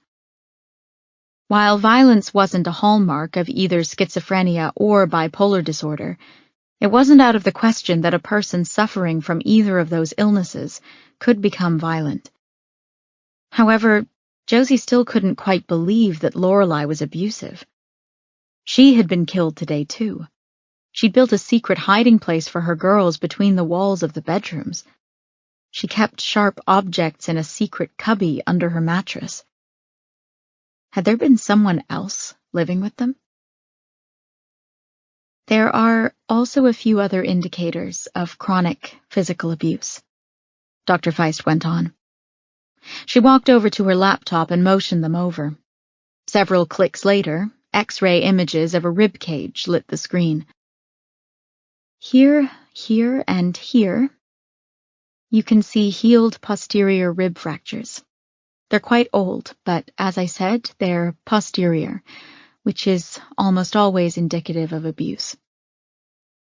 While violence wasn't a hallmark of either schizophrenia or bipolar disorder, it wasn't out of the question that a person suffering from either of those illnesses could become violent. However, Josie still couldn't quite believe that Lorelei was abusive. She had been killed today, too. She'd built a secret hiding place for her girls between the walls of the bedrooms. She kept sharp objects in a secret cubby under her mattress. Had there been someone else living with them? There are also a few other indicators of chronic physical abuse, Dr. Feist went on. She walked over to her laptop and motioned them over. Several clicks later, X-ray images of a rib cage lit the screen. Here, and here, you can see healed posterior rib fractures. They're quite old, but as I said, they're posterior, which is almost always indicative of abuse.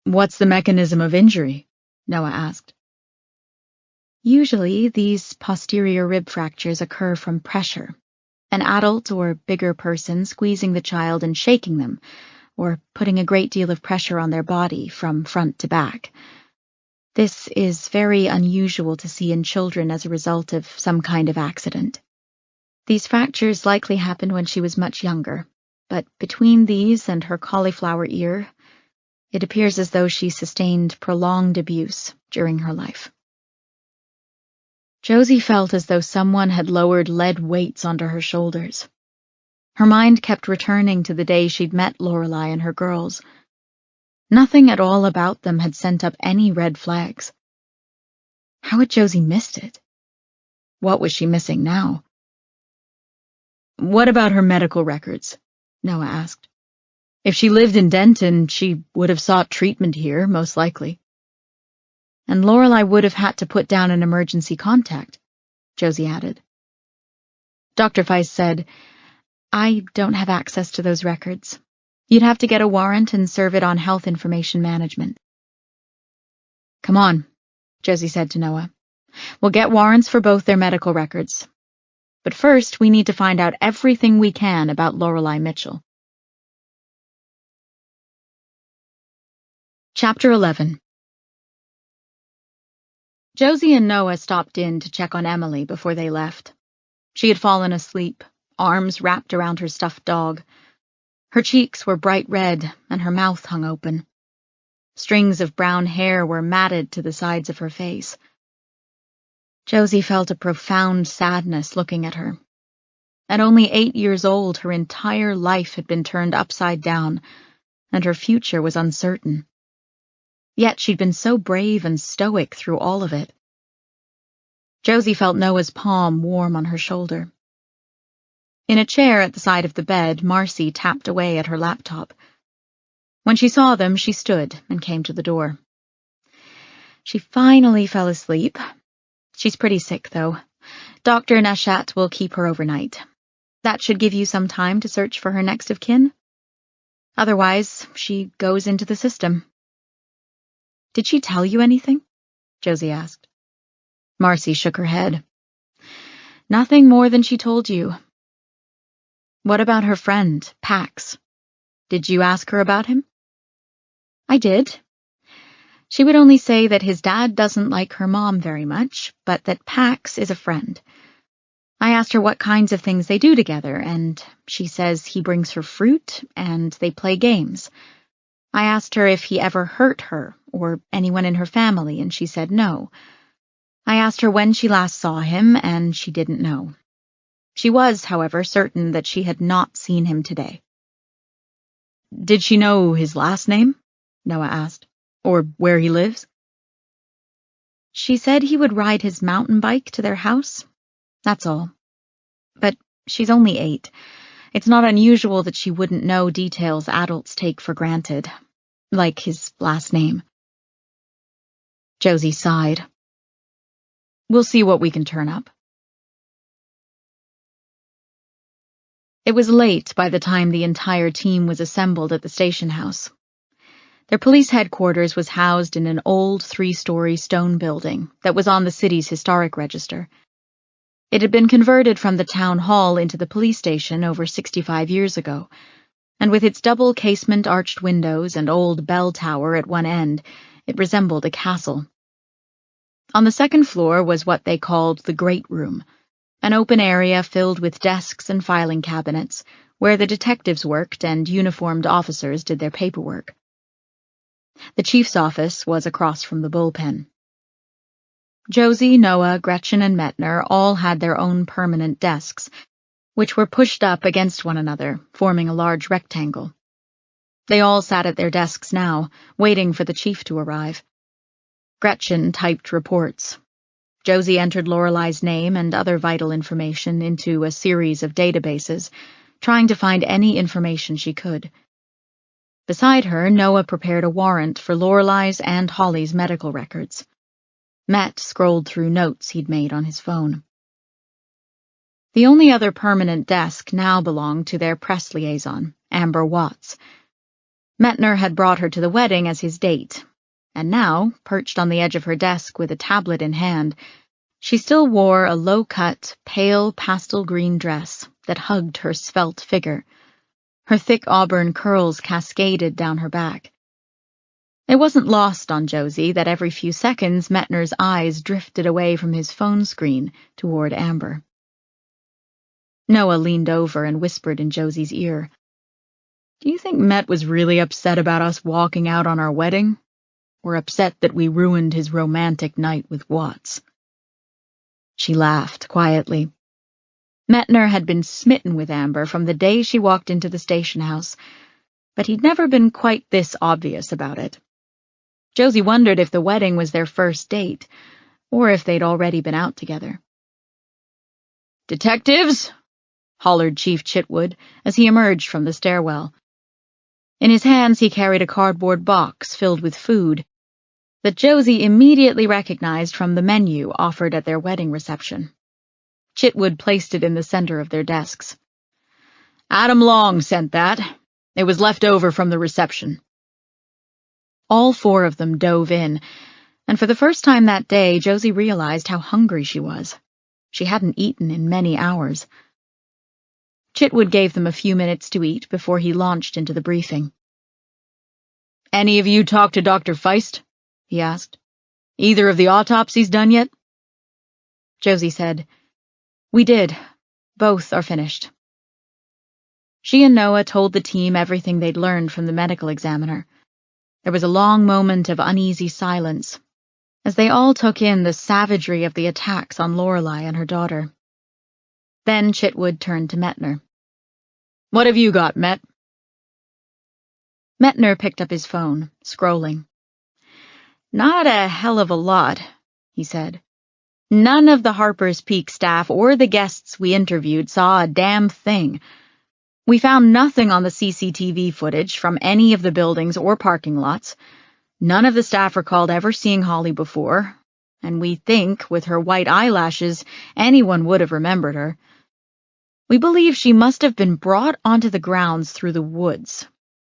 "What's the mechanism of injury?" Noah asked. Usually, these posterior rib fractures occur from pressure, an adult or bigger person squeezing the child and shaking them, or putting a great deal of pressure on their body from front to back. This is very unusual to see in children as a result of some kind of accident. These fractures likely happened when she was much younger, but between these and her cauliflower ear, it appears as though she sustained prolonged abuse during her life. Josie felt as though someone had lowered lead weights onto her shoulders. Her mind kept returning to the day she'd met Lorelei and her girls. Nothing at all about them had sent up any red flags. How had Josie missed it? What was she missing now? "What about her medical records?" Noah asked. "If she lived in Denton, she would have sought treatment here, most likely." "And Lorelei would have had to put down an emergency contact," Josie added. Dr. Weiss said, "I don't have access to those records. You'd have to get a warrant and serve it on health information management." "Come on," Josie said to Noah. "We'll get warrants for both their medical records. But first, we need to find out everything we can about Lorelei Mitchell." Chapter 11. Josie and Noah stopped in to check on Emily before they left. She had fallen asleep, arms wrapped around her stuffed dog. Her cheeks were bright red, and her mouth hung open. Strings of brown hair were matted to the sides of her face. Josie felt a profound sadness looking at her. At only 8 years old, her entire life had been turned upside down, and her future was uncertain. Yet she'd been so brave and stoic through all of it. Josie felt Noah's palm warm on her shoulder. In a chair at the side of the bed, Marcy tapped away at her laptop. When she saw them, she stood and came to the door. She finally fell asleep. She's pretty sick, though. Dr. Nashat will keep her overnight. That should give you some time to search for her next of kin. Otherwise, she goes into the system. "Did she tell you anything?" Josie asked. Marcy shook her head. "Nothing more than she told you." "What about her friend, Pax? Did you ask her about him?" "I did. She would only say that his dad doesn't like her mom very much, but that Pax is a friend. I asked her what kinds of things they do together, and she says he brings her fruit and they play games. I asked her if he ever hurt her or anyone in her family, and she said no. I asked her when she last saw him, and she didn't know. She was, however, certain that she had not seen him today." "Did she know his last name?" Noah asked. "Or where he lives?" "She said he would ride his mountain bike to their house. That's all. But she's only 8. It's not unusual that she wouldn't know details adults take for granted, like his last name." Josie sighed. "We'll see what we can turn up." It was late by the time the entire team was assembled at the station house. Their police headquarters was housed in an old 3-story stone building that was on the city's historic register. It had been converted from the town hall into the police station over 65 years ago, and with its double casement arched windows and old bell tower at one end, it resembled a castle. On the second floor was what they called the Great Room, an open area filled with desks and filing cabinets, where the detectives worked and uniformed officers did their paperwork. The chief's office was across from the bullpen. Josie, Noah, Gretchen, and Metner all had their own permanent desks, which were pushed up against one another, forming a large rectangle. They all sat at their desks now, waiting for the chief to arrive. Gretchen typed reports. Josie entered Lorelei's name and other vital information into a series of databases, trying to find any information she could. Beside her, Noah prepared a warrant for Lorelei's and Holly's medical records. Met scrolled through notes he'd made on his phone. The only other permanent desk now belonged to their press liaison, Amber Watts. Metner had brought her to the wedding as his date, and now, perched on the edge of her desk with a tablet in hand, she still wore a low-cut, pale pastel green dress that hugged her svelte figure. Her thick auburn curls cascaded down her back. It wasn't lost on Josie that every few seconds Metner's eyes drifted away from his phone screen toward Amber. Noah leaned over and whispered in Josie's ear. Do you think Met was really upset about us walking out on our wedding? Or upset that we ruined his romantic night with Watts? She laughed quietly. Metner had been smitten with Amber from the day she walked into the station house, but he'd never been quite this obvious about it. Josie wondered if the wedding was their first date, or if they'd already been out together. "Detectives!" hollered Chief Chitwood as he emerged from the stairwell. In his hands he carried a cardboard box filled with food that Josie immediately recognized from the menu offered at their wedding reception. Chitwood placed it in the center of their desks. "Adam Long sent that. It was left over from the reception." All four of them dove in, and for the first time that day, Josie realized how hungry she was. She hadn't eaten in many hours. Chitwood gave them a few minutes to eat before he launched into the briefing. "Any of you talked to Dr. Feist?" he asked. "Either of the autopsies done yet?" Josie said, "We did. Both are finished." She and Noah told the team everything they'd learned from the medical examiner. There was a long moment of uneasy silence, as they all took in the savagery of the attacks on Lorelei and her daughter. Then Chitwood turned to Metner. "What have you got, Met?" Metner picked up his phone, scrolling. "Not a hell of a lot," he said. "None of the Harper's Peak staff or the guests we interviewed saw a damn thing. We found nothing on the CCTV footage from any of the buildings or parking lots. None of the staff recalled ever seeing Holly before, and we think, with her white eyelashes, anyone would have remembered her. We believe she must have been brought onto the grounds through the woods.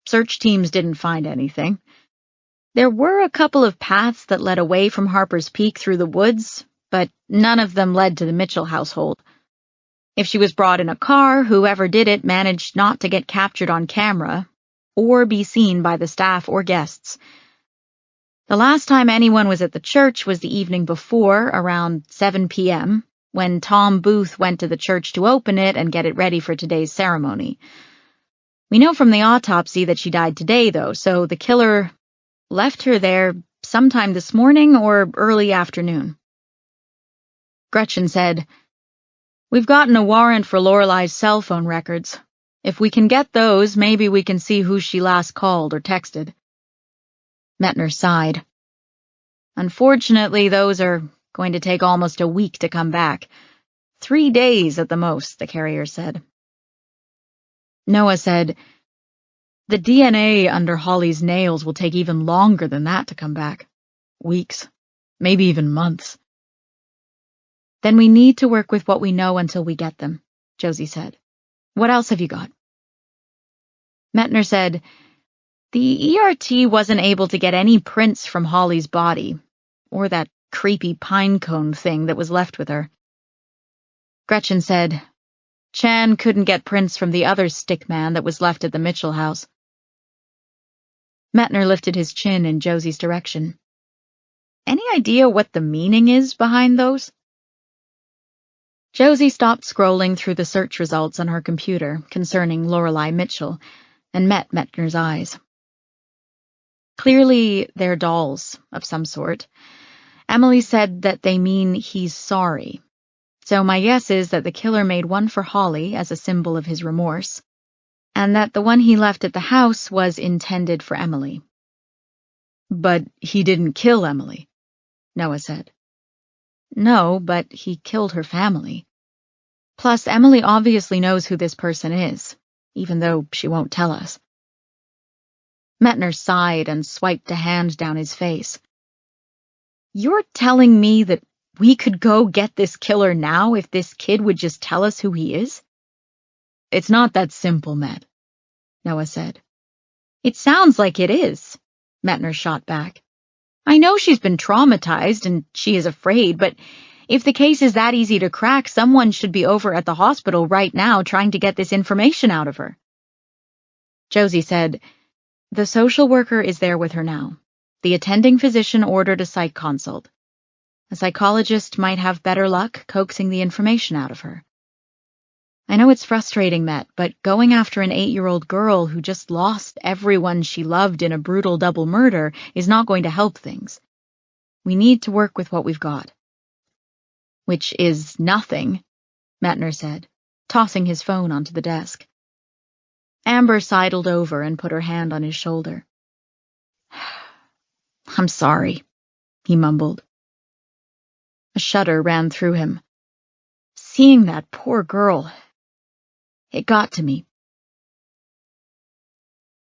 Search teams didn't find anything. There were a couple of paths that led away from Harper's Peak through the woods, but none of them led to the Mitchell household. If she was brought in a car, whoever did it managed not to get captured on camera or be seen by the staff or guests. The last time anyone was at the church was the evening before, around 7 p.m., when Tom Booth went to the church to open it and get it ready for today's ceremony. We know from the autopsy that she died today, though, so the killer left her there sometime this morning or early afternoon." Gretchen said, "We've gotten a warrant for Lorelei's cell phone records. If we can get those, maybe we can see who she last called or texted." Metner sighed. "Unfortunately, those are going to take almost a week to come back. 3 days at the most," the carrier said. Noah said, "The DNA under Holly's nails will take even longer than that to come back. Weeks, maybe even months." "Then we need to work with what we know until we get them," Josie said. "What else have you got?" Metner said, "The ERT wasn't able to get any prints from Holly's body, or that creepy pine cone thing that was left with her." Gretchen said, "Chan couldn't get prints from the other stick man that was left at the Mitchell house." Metner lifted his chin in Josie's direction. "Any idea what the meaning is behind those?" Josie stopped scrolling through the search results on her computer concerning Lorelei Mitchell and met Metner's eyes. Clearly, they're dolls of some sort. Emily said that they mean he's sorry. So my guess is that the killer made one for Holly as a symbol of his remorse, and that the one he left at the house was intended for Emily. "But he didn't kill Emily," Noah said. "No, but he killed her family. Plus, Emily obviously knows who this person is, even though she won't tell us." Metner sighed and swiped a hand down his face. "You're telling me that we could go get this killer now if this kid would just tell us who he is?" "It's not that simple, Met," Noah said. "It sounds like it is," Metner shot back. "I know she's been traumatized and she is afraid, but if the case is that easy to crack, someone should be over at the hospital right now trying to get this information out of her." Josie said, "The social worker is there with her now. The attending physician ordered a psych consult. A psychologist might have better luck coaxing the information out of her." I know it's frustrating, Met, but going after an 8-year-old girl who just lost everyone she loved in a brutal double murder is not going to help things. We need to work with what we've got. Which is nothing, Metner said, tossing his phone onto the desk. Amber sidled over and put her hand on his shoulder. I'm sorry, he mumbled. A shudder ran through him. Seeing that poor girl, it got to me.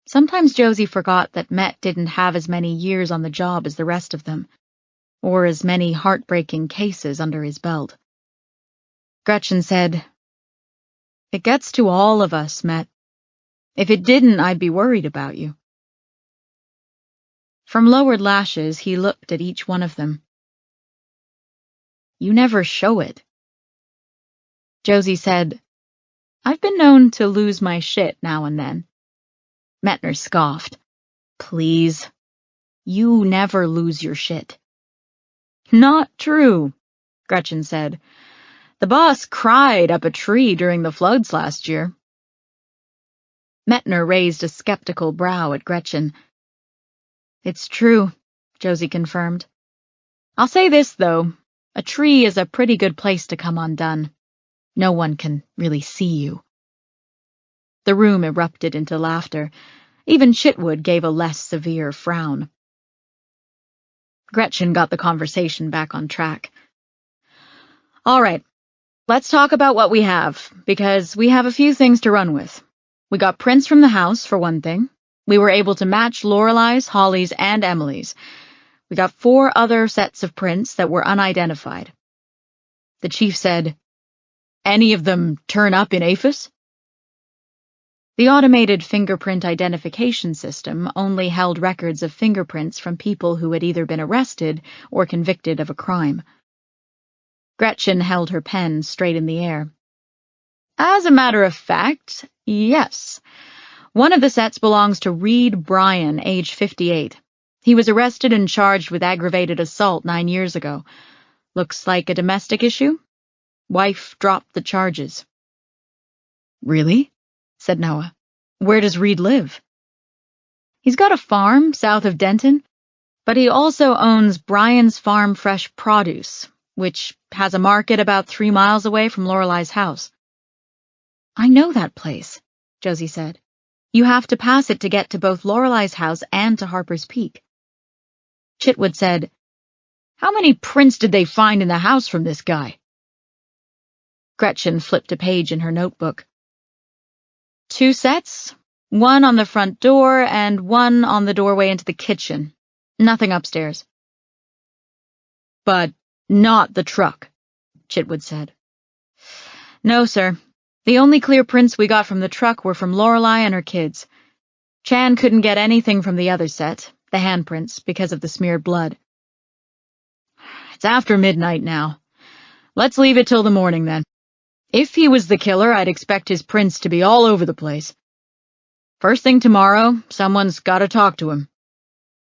Sometimes Josie forgot that Met didn't have as many years on the job as the rest of them, or as many heartbreaking cases under his belt. Gretchen said, It gets to all of us, Met. If it didn't, I'd be worried about you. From lowered lashes, he looked at each one of them. You never show it. Josie said, I've been known to lose my shit now and then. Metner scoffed. Please. You never lose your shit. Not true, Gretchen said. The boss cried up a tree during the floods last year. Metner raised a skeptical brow at Gretchen. It's true, Josie confirmed. I'll say this, though. A tree is a pretty good place to come undone. No one can really see you. The room erupted into laughter. Even Chitwood gave a less severe frown. Gretchen got the conversation back on track. All right, let's talk about what we have, because we have a few things to run with. We got prints from the house, for one thing. We were able to match Lorelei's, Holly's, and Emily's. We got 4 other sets of prints that were unidentified. The chief said, Any of them turn up in APHIS? The automated fingerprint identification system only held records of fingerprints from people who had either been arrested or convicted of a crime. Gretchen held her pen straight in the air. As a matter of fact, yes. One of the sets belongs to Reed Bryan, age 58. He was arrested and charged with aggravated assault 9 years ago. Looks like a domestic issue? Wife dropped the charges. Really? Said Noah. Where does Reed live? He's got a farm south of Denton, but he also owns Bryan's Farm Fresh Produce, which has a market about 3 miles away from Lorelei's house. I know that place, Josie said. You have to pass it to get to both Lorelei's house and to Harper's Peak. Chitwood said, How many prints did they find in the house from this guy? Gretchen flipped a page in her notebook. 2 sets, one on the front door and one on the doorway into the kitchen. Nothing upstairs. But not the truck, Chitwood said. No, sir. The only clear prints we got from the truck were from Lorelei and her kids. Chan couldn't get anything from the other set, the handprints, because of the smeared blood. It's after midnight now. Let's leave it till the morning, then. If he was the killer, I'd expect his prints to be all over the place. First thing tomorrow, someone's got to talk to him.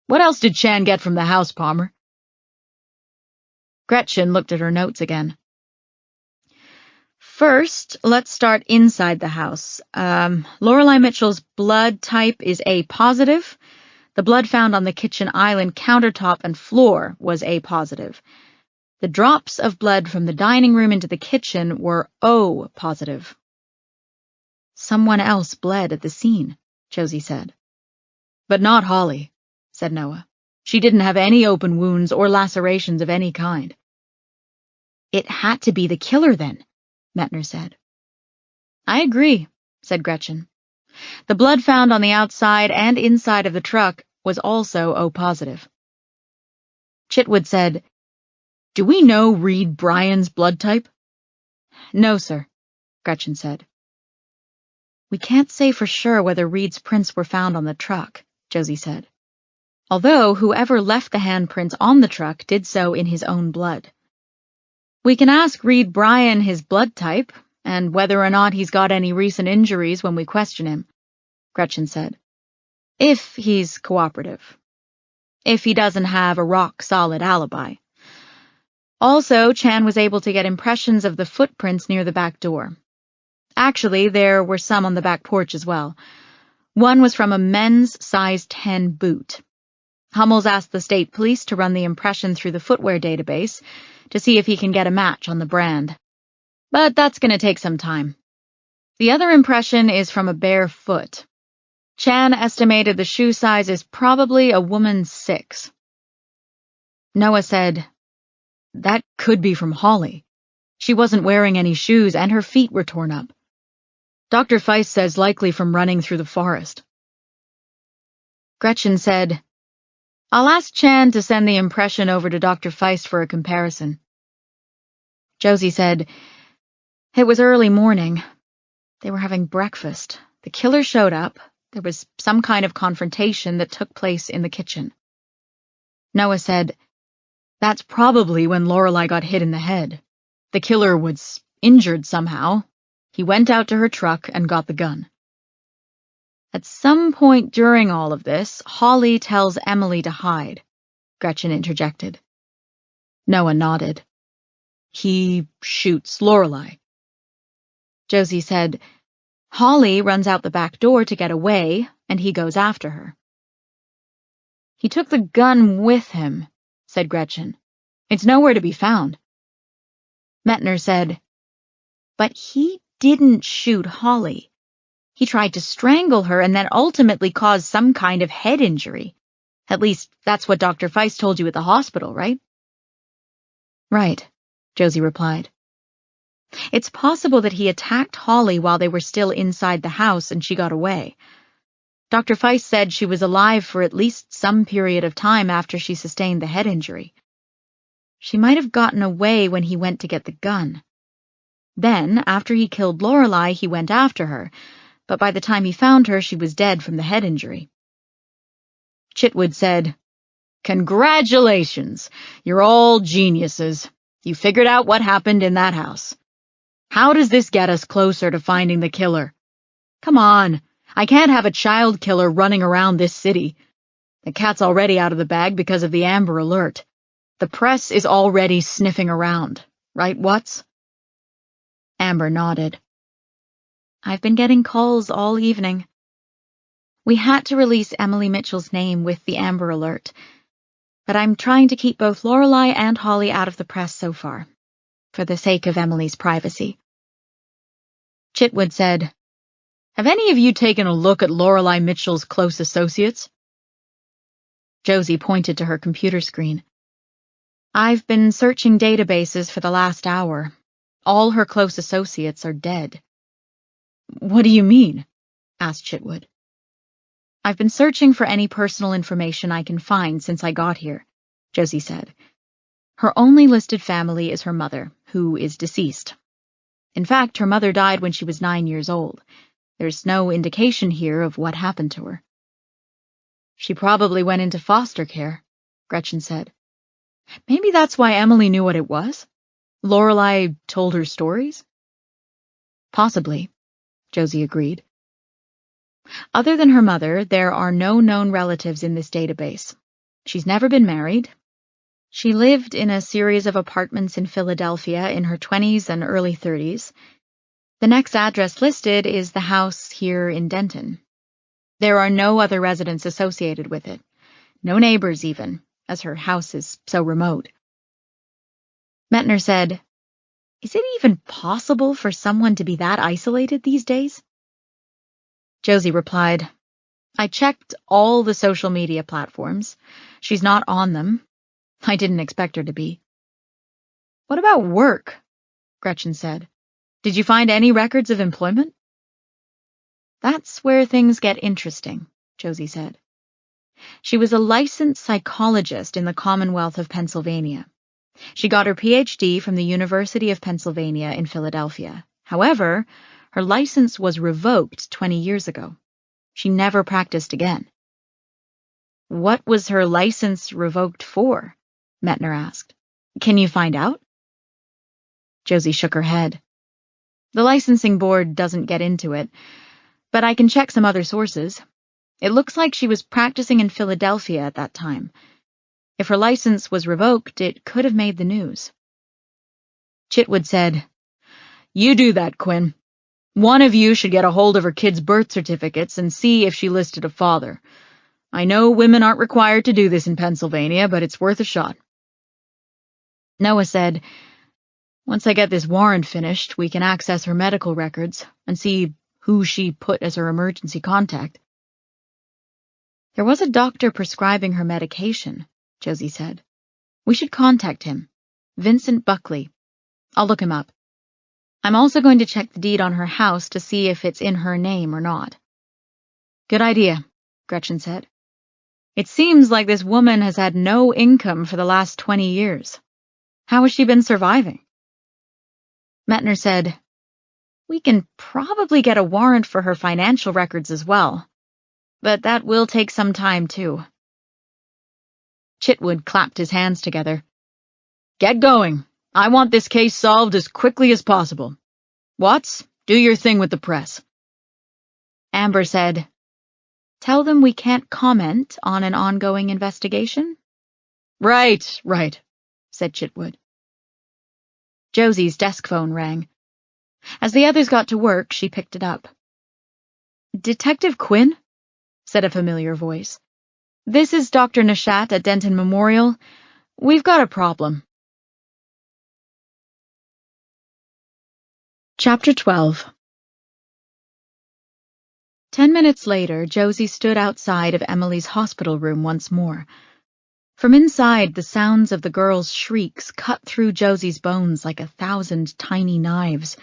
What else did Chan get from the house, Palmer? Gretchen looked at her notes again. First, let's start inside the house. Lorelei Mitchell's blood type is A positive. The blood found on the kitchen island countertop and floor was A positive. The drops of blood from the dining room into the kitchen were O positive. Someone else bled at the scene, Josie said. But not Holly, said Noah. She didn't have any open wounds or lacerations of any kind. It had to be the killer then, Metner said. I agree, said Gretchen. The blood found on the outside and inside of the truck was also O positive. Chitwood said, Do we know Reed Bryan's blood type? No, sir, Gretchen said. We can't say for sure whether Reed's prints were found on the truck, Josie said. Although whoever left the handprints on the truck did so in his own blood. We can ask Reed Bryan his blood type, and whether or not he's got any recent injuries when we question him, Gretchen said. If he's cooperative. If he doesn't have a rock-solid alibi. Also, Chan was able to get impressions of the footprints near the back door. Actually, there were some on the back porch as well. One was from a men's size 10 boot. Hummel's asked the state police to run the impression through the footwear database to see if he can get a match on the brand. But that's going to take some time. The other impression is from a bare foot. Chan estimated the shoe size is probably a woman's 6. Noah said, "That could be from Holly. She wasn't wearing any shoes and her feet were torn up. Dr. Feist says likely from running through the forest." Gretchen said, "I'll ask Chan to send the impression over to Dr. Feist for a comparison." Josie said, "It was early morning. They were having breakfast. The killer showed up. There was some kind of confrontation that took place in the kitchen." Noah said, "That's probably when Lorelei got hit in the head. The killer was injured somehow. He went out to her truck and got the gun." "At some point during all of this, Holly tells Emily to hide," Gretchen interjected. Noah nodded. "He shoots Lorelei." Josie said, "Holly runs out the back door to get away, and he goes after her." "He took the gun with him," said Gretchen. "It's nowhere to be found." Metner said, "But he didn't shoot Holly. He tried to strangle her and then ultimately caused some kind of head injury. At least, that's what Dr. Feist told you at the hospital, right?" "Right," Josie replied. "It's possible that he attacked Holly while they were still inside the house and she got away. Dr. Feist said she was alive for at least some period of time after she sustained the head injury. She might have gotten away when he went to get the gun. Then, after he killed Lorelei, he went after her, but by the time he found her, she was dead from the head injury." Chitwood said, "Congratulations! You're all geniuses. You figured out what happened in that house. How does this get us closer to finding the killer? Come on, I can't have a child killer running around this city. The cat's already out of the bag because of the Amber Alert. The press is already sniffing around, right, Watts?" Amber nodded. "I've been getting calls all evening. We had to release Emily Mitchell's name with the Amber Alert, but I'm trying to keep both Lorelei and Holly out of the press so far, for the sake of Emily's privacy." Chitwood said, "Have any of you taken a look at Lorelei Mitchell's close associates?" Josie pointed to her computer screen. "I've been searching databases for the last hour. All her close associates are dead." "What do you mean?" asked Chitwood. "I've been searching for any personal information I can find since I got here," Josie said. "Her only listed family is her mother, who is deceased. In fact, her mother died when she was 9 years old. There's no indication here of what happened to her." "She probably went into foster care," Gretchen said. "Maybe that's why Emily knew what it was. Lorelei told her stories?" "Possibly," Josie agreed. "Other than her mother, there are no known relatives in this database. She's never been married. She lived in a series of apartments in Philadelphia in her 20s and early 30s. The next address listed is the house here in Denton. There are no other residents associated with it. No neighbors even, as her house is so remote." Metner said, "Is it even possible for someone to be that isolated these days?" Josie replied, "I checked all the social media platforms. She's not on them. I didn't expect her to be." "What about work?" Gretchen said. "Did you find any records of employment?" "That's where things get interesting," Josie said. "She was a licensed psychologist in the Commonwealth of Pennsylvania. She got her PhD from the University of Pennsylvania in Philadelphia. However, her license was revoked 20 years ago. She never practiced again." "What was her license revoked for?" Metner asked. "Can you find out?" Josie shook her head. "The licensing board doesn't get into it, but I can check some other sources. It looks like she was practicing in Philadelphia at that time. If her license was revoked, it could have made the news." Chitwood said, "You do that, Quinn. One of you should get a hold of her kids' birth certificates and see if she listed a father. I know women aren't required to do this in Pennsylvania, but it's worth a shot. Noah said, once I get this warrant finished, we can access her medical records and see who she put as her emergency contact. There was a doctor prescribing her medication, Josie said. We should contact him. Vincent Buckley. I'll look him up. I'm also going to check the deed on her house to see if it's in her name or not. Good idea, Gretchen said. It seems like this woman has had no income for the last 20 years. How has she been surviving? Metner said, we can probably get a warrant for her financial records as well, but that will take some time too. Chitwood clapped his hands together. Get going. I want this case solved as quickly as possible. Watts, do your thing with the press. Amber said, tell them we can't comment on an ongoing investigation? Right, said Chitwood. Josie's desk phone rang. As the others got to work, she picked it up. Detective Quinn? Said a familiar voice. This is Dr. Nishat at Denton Memorial. We've got a problem. Chapter 12. 10 minutes later, Josie stood outside of Emily's hospital room once more. From inside, the sounds of the girl's shrieks cut through Josie's bones like 1,000 tiny knives.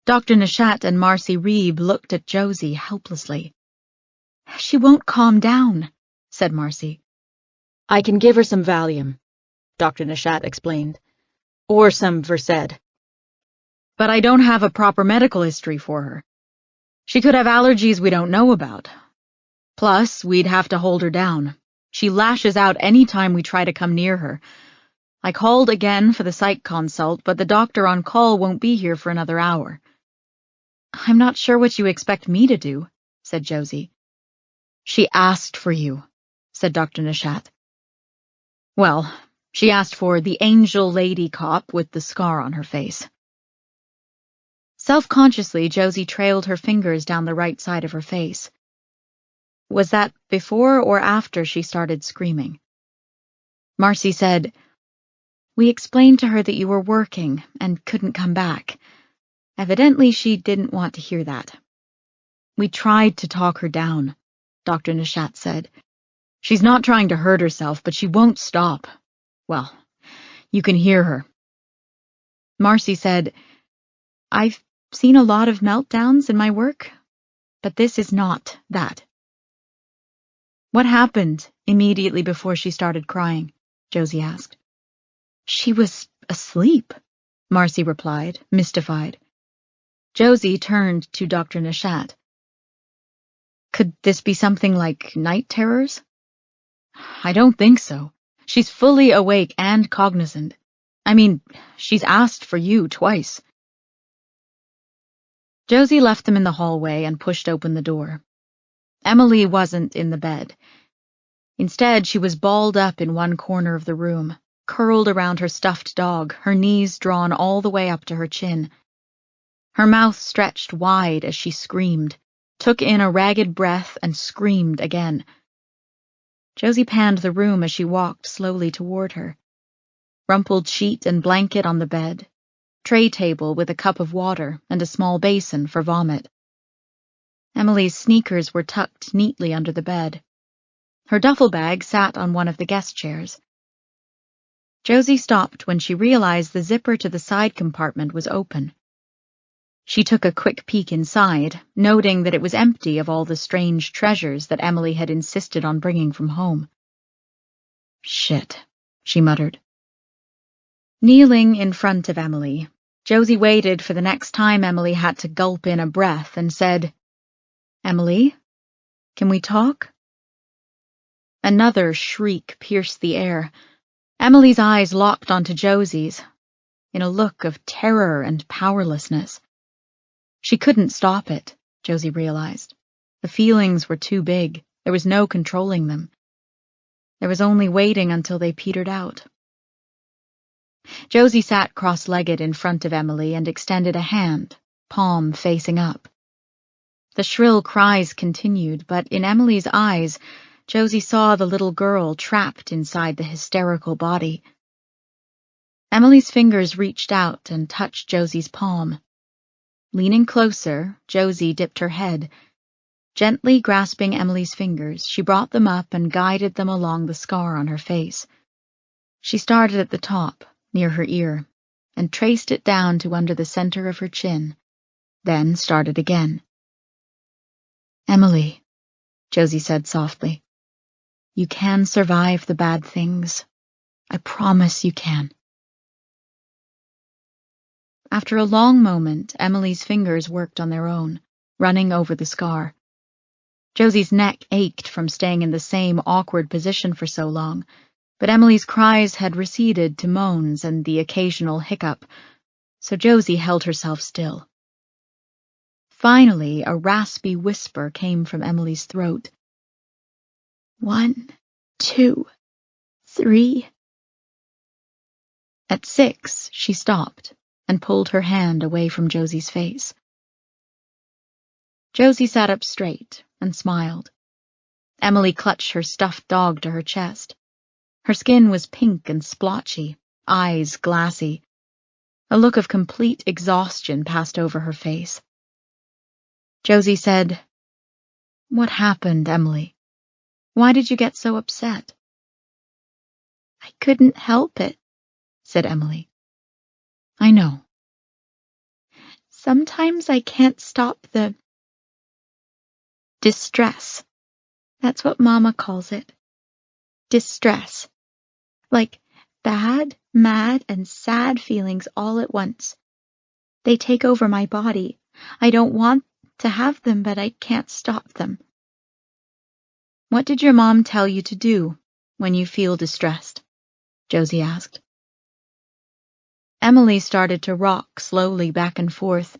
Dr. Nishat and Marcy Reeb looked at Josie helplessly. She won't calm down, said Marcy. I can give her some Valium, Dr. Nishat explained. Or some Versed. But I don't have a proper medical history for her. She could have allergies we don't know about. Plus, we'd have to hold her down. She lashes out any time we try to come near her. I called again for the psych consult, but the doctor on call won't be here for another hour. I'm not sure what you expect me to do, said Josie. She asked for you, said Dr. Nishat. Well, she asked for the angel lady cop with the scar on her face. Self-consciously, Josie trailed her fingers down the right side of her face. Was that before or after she started screaming? Marcy said, we explained to her that you were working and couldn't come back. Evidently, she didn't want to hear that. We tried to talk her down, Dr. Nishat said. She's not trying to hurt herself, but she won't stop. Well, you can hear her. Marcy said, I've seen a lot of meltdowns in my work, but this is not that. What happened immediately before she started crying? Josie asked. She was asleep, Marcy replied, mystified. Josie turned to Dr. Nishat. Could this be something like night terrors? I don't think so. She's fully awake and cognizant. I mean, she's asked for you twice. Josie left them in the hallway and pushed open the door. Emily wasn't in the bed. Instead, she was balled up in one corner of the room, curled around her stuffed dog, her knees drawn all the way up to her chin. Her mouth stretched wide as she screamed, took in a ragged breath, and screamed again. Josie panned the room as she walked slowly toward her. Rumpled sheet and blanket on the bed, tray table with a cup of water and a small basin for vomit. Emily's sneakers were tucked neatly under the bed. Her duffel bag sat on one of the guest chairs. Josie stopped when she realized the zipper to the side compartment was open. She took a quick peek inside, noting that it was empty of all the strange treasures that Emily had insisted on bringing from home. Shit, she muttered. Kneeling in front of Emily, Josie waited for the next time Emily had to gulp in a breath and said, Emily, can we talk? Another shriek pierced the air. Emily's eyes locked onto Josie's, in a look of terror and powerlessness. She couldn't stop it, Josie realized. The feelings were too big. There was no controlling them. There was only waiting until they petered out. Josie sat cross-legged in front of Emily and extended a hand, palm facing up. The shrill cries continued, but in Emily's eyes, Josie saw the little girl trapped inside the hysterical body. Emily's fingers reached out and touched Josie's palm. Leaning closer, Josie dipped her head. Gently grasping Emily's fingers, she brought them up and guided them along the scar on her face. She started at the top, near her ear, and traced it down to under the center of her chin, then started again. "Emily," Josie said softly, "you can survive the bad things. I promise you can." After a long moment, Emily's fingers worked on their own, running over the scar. Josie's neck ached from staying in the same awkward position for so long, but Emily's cries had receded to moans and the occasional hiccup, so Josie held herself still. Finally, a raspy whisper came from Emily's throat. 1, 2, 3. At 6, she stopped and pulled her hand away from Josie's face. Josie sat up straight and smiled. Emily clutched her stuffed dog to her chest. Her skin was pink and splotchy, eyes glassy. A look of complete exhaustion passed over her face. Josie said, "What happened, Emily? Why did you get so upset?" "I couldn't help it," said Emily. "I know. Sometimes I can't stop the distress. That's what Mama calls it. Distress. Like bad, mad, and sad feelings all at once. They take over my body. I don't want to have them, but I can't stop them." "What did your mom tell you to do when you feel distressed?" Josie asked. Emily started to rock slowly back and forth.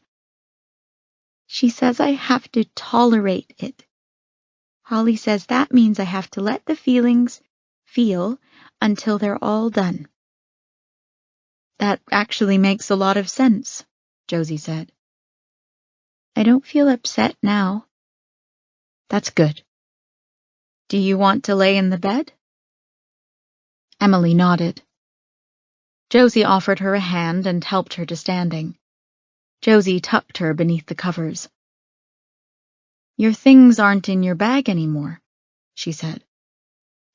"She says I have to tolerate it. Holly says that means I have to let the feelings feel until they're all done." "That actually makes a lot of sense," Josie said. "I don't feel upset now." "That's good. Do you want to lay in the bed?" Emily nodded. Josie offered her a hand and helped her to standing. Josie tucked her beneath the covers. "Your things aren't in your bag anymore," she said.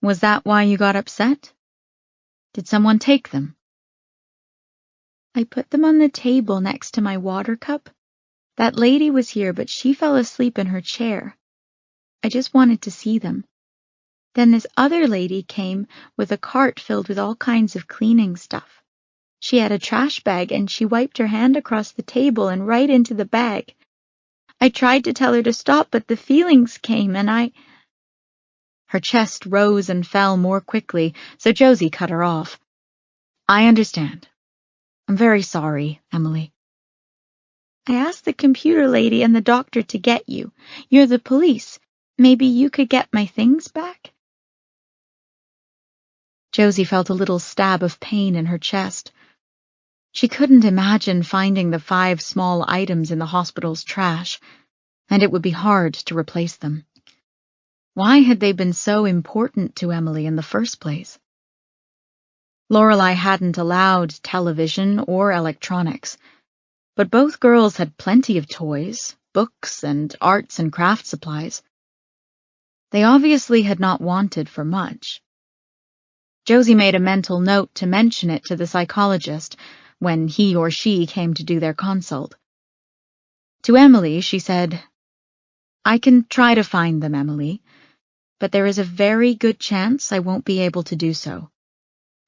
"Was that why you got upset? Did someone take them?" "I put them on the table next to my water cup. That lady was here, but she fell asleep in her chair. I just wanted to see them. Then this other lady came with a cart filled with all kinds of cleaning stuff. She had a trash bag and she wiped her hand across the table and right into the bag. I tried to tell her to stop, but the feelings came and Her chest rose and fell more quickly, so Josie cut her off. "I understand. I'm very sorry, Emily. I asked the computer lady and the doctor to get you. You're the police. Maybe you could get my things back?" Josie felt a little stab of pain in her chest. She couldn't imagine finding the 5 small items in the hospital's trash, and it would be hard to replace them. Why had they been so important to Emily in the first place? Lorelei hadn't allowed television or electronics, but both girls had plenty of toys, books, and arts and craft supplies. They obviously had not wanted for much. Josie made a mental note to mention it to the psychologist when he or she came to do their consult. To Emily, she said, "I can try to find them, Emily, but there is a very good chance I won't be able to do so.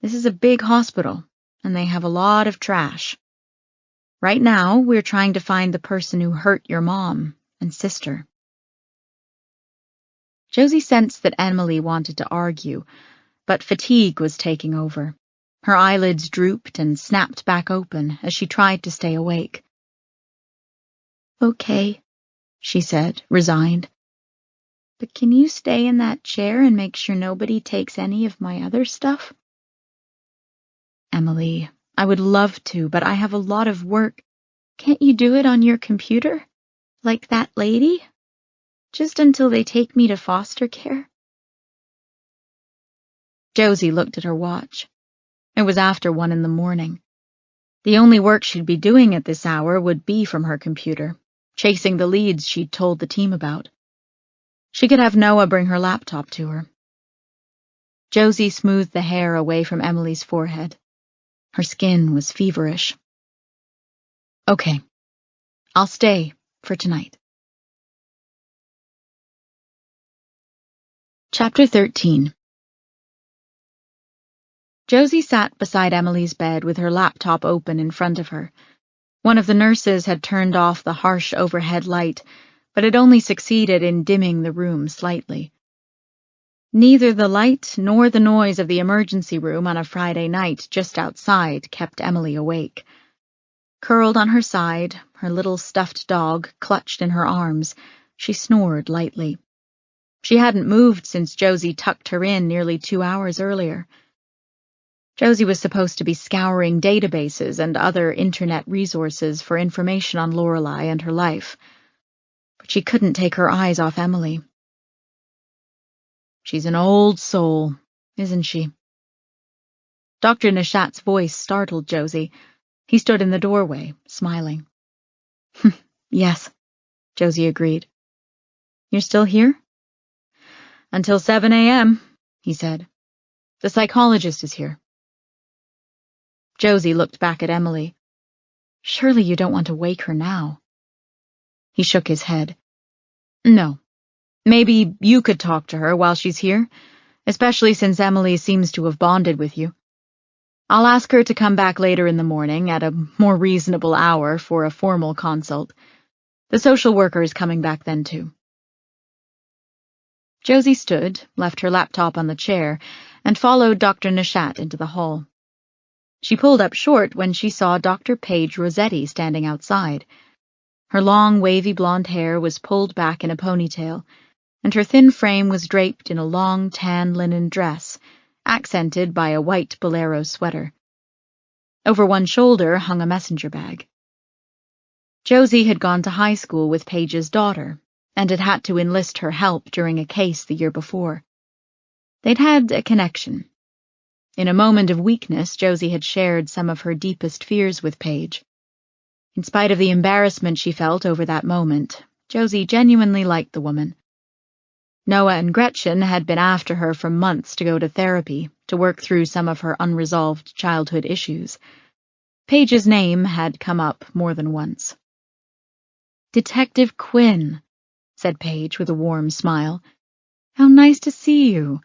This is a big hospital, and they have a lot of trash. Right now, we're trying to find the person who hurt your mom and sister." Josie sensed that Emily wanted to argue, but fatigue was taking over. Her eyelids drooped and snapped back open as she tried to stay awake. "Okay," she said, resigned. "But can you stay in that chair and make sure nobody takes any of my other stuff?" "Emily, I would love to, but I have a lot of work." Can't you do it on your computer? Like that lady? Just until they take me to foster care? Josie looked at her watch. It was after 1 a.m. The only work she'd be doing at this hour would be from her computer, chasing the leads she'd told the team about. She could have Noah bring her laptop to her. Josie smoothed the hair away from Emily's forehead. Her skin was feverish. Okay, I'll stay for tonight. Chapter 13. Josie sat beside Emily's bed with her laptop open in front of her. One of the nurses had turned off the harsh overhead light, but had only succeeded in dimming the room slightly. Neither the light nor the noise of the emergency room on a Friday night just outside kept Emily awake. Curled on her side, her little stuffed dog clutched in her arms, she snored lightly. She hadn't moved since Josie tucked her in nearly 2 hours earlier. Josie was supposed to be scouring databases and other internet resources for information on Lorelei and her life, but she couldn't take her eyes off Emily. She's an old soul, isn't she? Dr. Nishat's voice startled Josie. He stood in the doorway, smiling. Yes, Josie agreed. You're still here? Until 7 a.m., he said. The psychologist is here. Josie looked back at Emily. Surely you don't want to wake her now. He shook his head. No. Maybe you could talk to her while she's here, especially since Emily seems to have bonded with you. I'll ask her to come back later in the morning at a more reasonable hour for a formal consult. The social worker is coming back then, too. Josie stood, left her laptop on the chair, and followed Dr. Nishat into the hall. She pulled up short when she saw Dr. Paige Rossetti standing outside. Her long, wavy blonde hair was pulled back in a ponytail, and her thin frame was draped in a long, tan linen dress, accented by a white bolero sweater. Over one shoulder hung a messenger bag. Josie had gone to high school with Paige's daughter, and had had to enlist her help during a case the year before. They'd had a connection. In a moment of weakness, Josie had shared some of her deepest fears with Paige. In spite of the embarrassment she felt over that moment, Josie genuinely liked the woman. Noah and Gretchen had been after her for months to go to therapy to work through some of her unresolved childhood issues. Paige's name had come up more than once. Detective Quinn, said Paige with a warm smile. How nice to see you.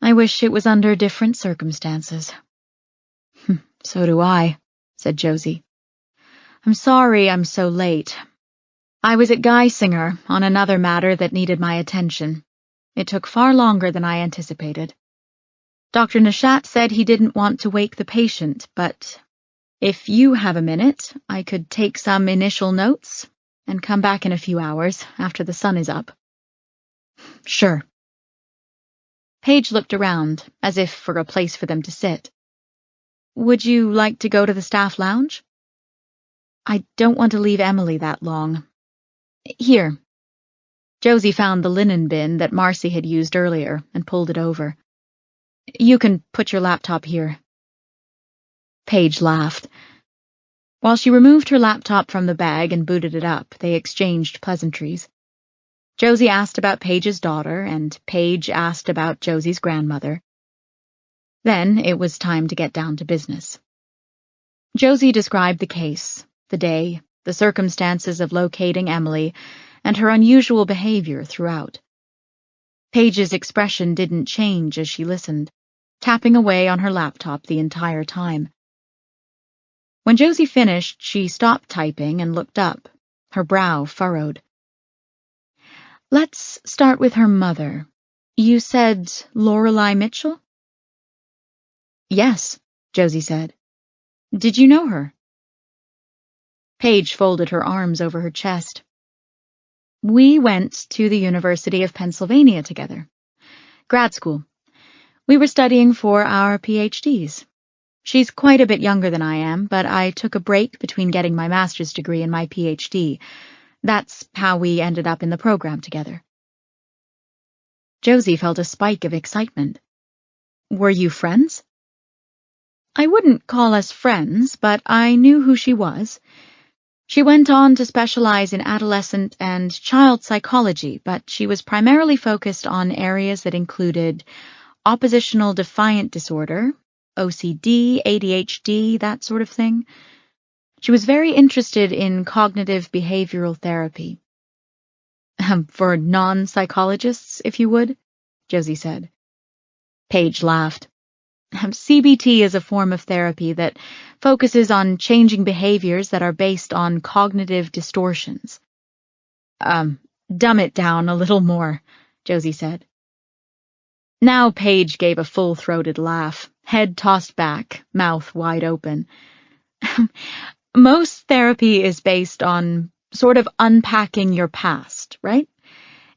I wish it was under different circumstances. So do I, said Josie. I'm sorry I'm so late. I was at Geisinger on another matter that needed my attention. It took far longer than I anticipated. Dr. Nishat said he didn't want to wake the patient, but if you have a minute, I could take some initial notes and come back in a few hours after the sun is up. Sure. Paige looked around, as if for a place for them to sit. Would you like to go to the staff lounge? I don't want to leave Emily that long. Here. Josie found the linen bin that Marcy had used earlier and pulled it over. You can put your laptop here. Paige laughed. While she removed her laptop from the bag and booted it up, they exchanged pleasantries. Josie asked about Paige's daughter, and Paige asked about Josie's grandmother. Then it was time to get down to business. Josie described the case, the day, the circumstances of locating Emily, and her unusual behavior throughout. Paige's expression didn't change as she listened, tapping away on her laptop the entire time. When Josie finished, she stopped typing and looked up, her brow furrowed. Let's start with her mother. You said Lorelei Mitchell? Yes, Josie said. Did you know her? Paige folded her arms over her chest. We went to the University of Pennsylvania together. Grad school. We were studying for our PhDs. She's quite a bit younger than I am, but I took a break between getting my master's degree and my PhD. That's how we ended up in the program together. Josie felt a spike of excitement. Were you friends? I wouldn't call us friends, but I knew who she was. She went on to specialize in adolescent and child psychology, but she was primarily focused on areas that included oppositional defiant disorder, OCD, ADHD, that sort of thing. She was very interested in cognitive behavioral therapy. For non-psychologists, if you would, Josie said. Paige laughed. CBT is a form of therapy that focuses on changing behaviors that are based on cognitive distortions. Dumb it down a little more, Josie said. Now Paige gave a full-throated laugh, head tossed back, mouth wide open. Most therapy is based on sort of unpacking your past, right?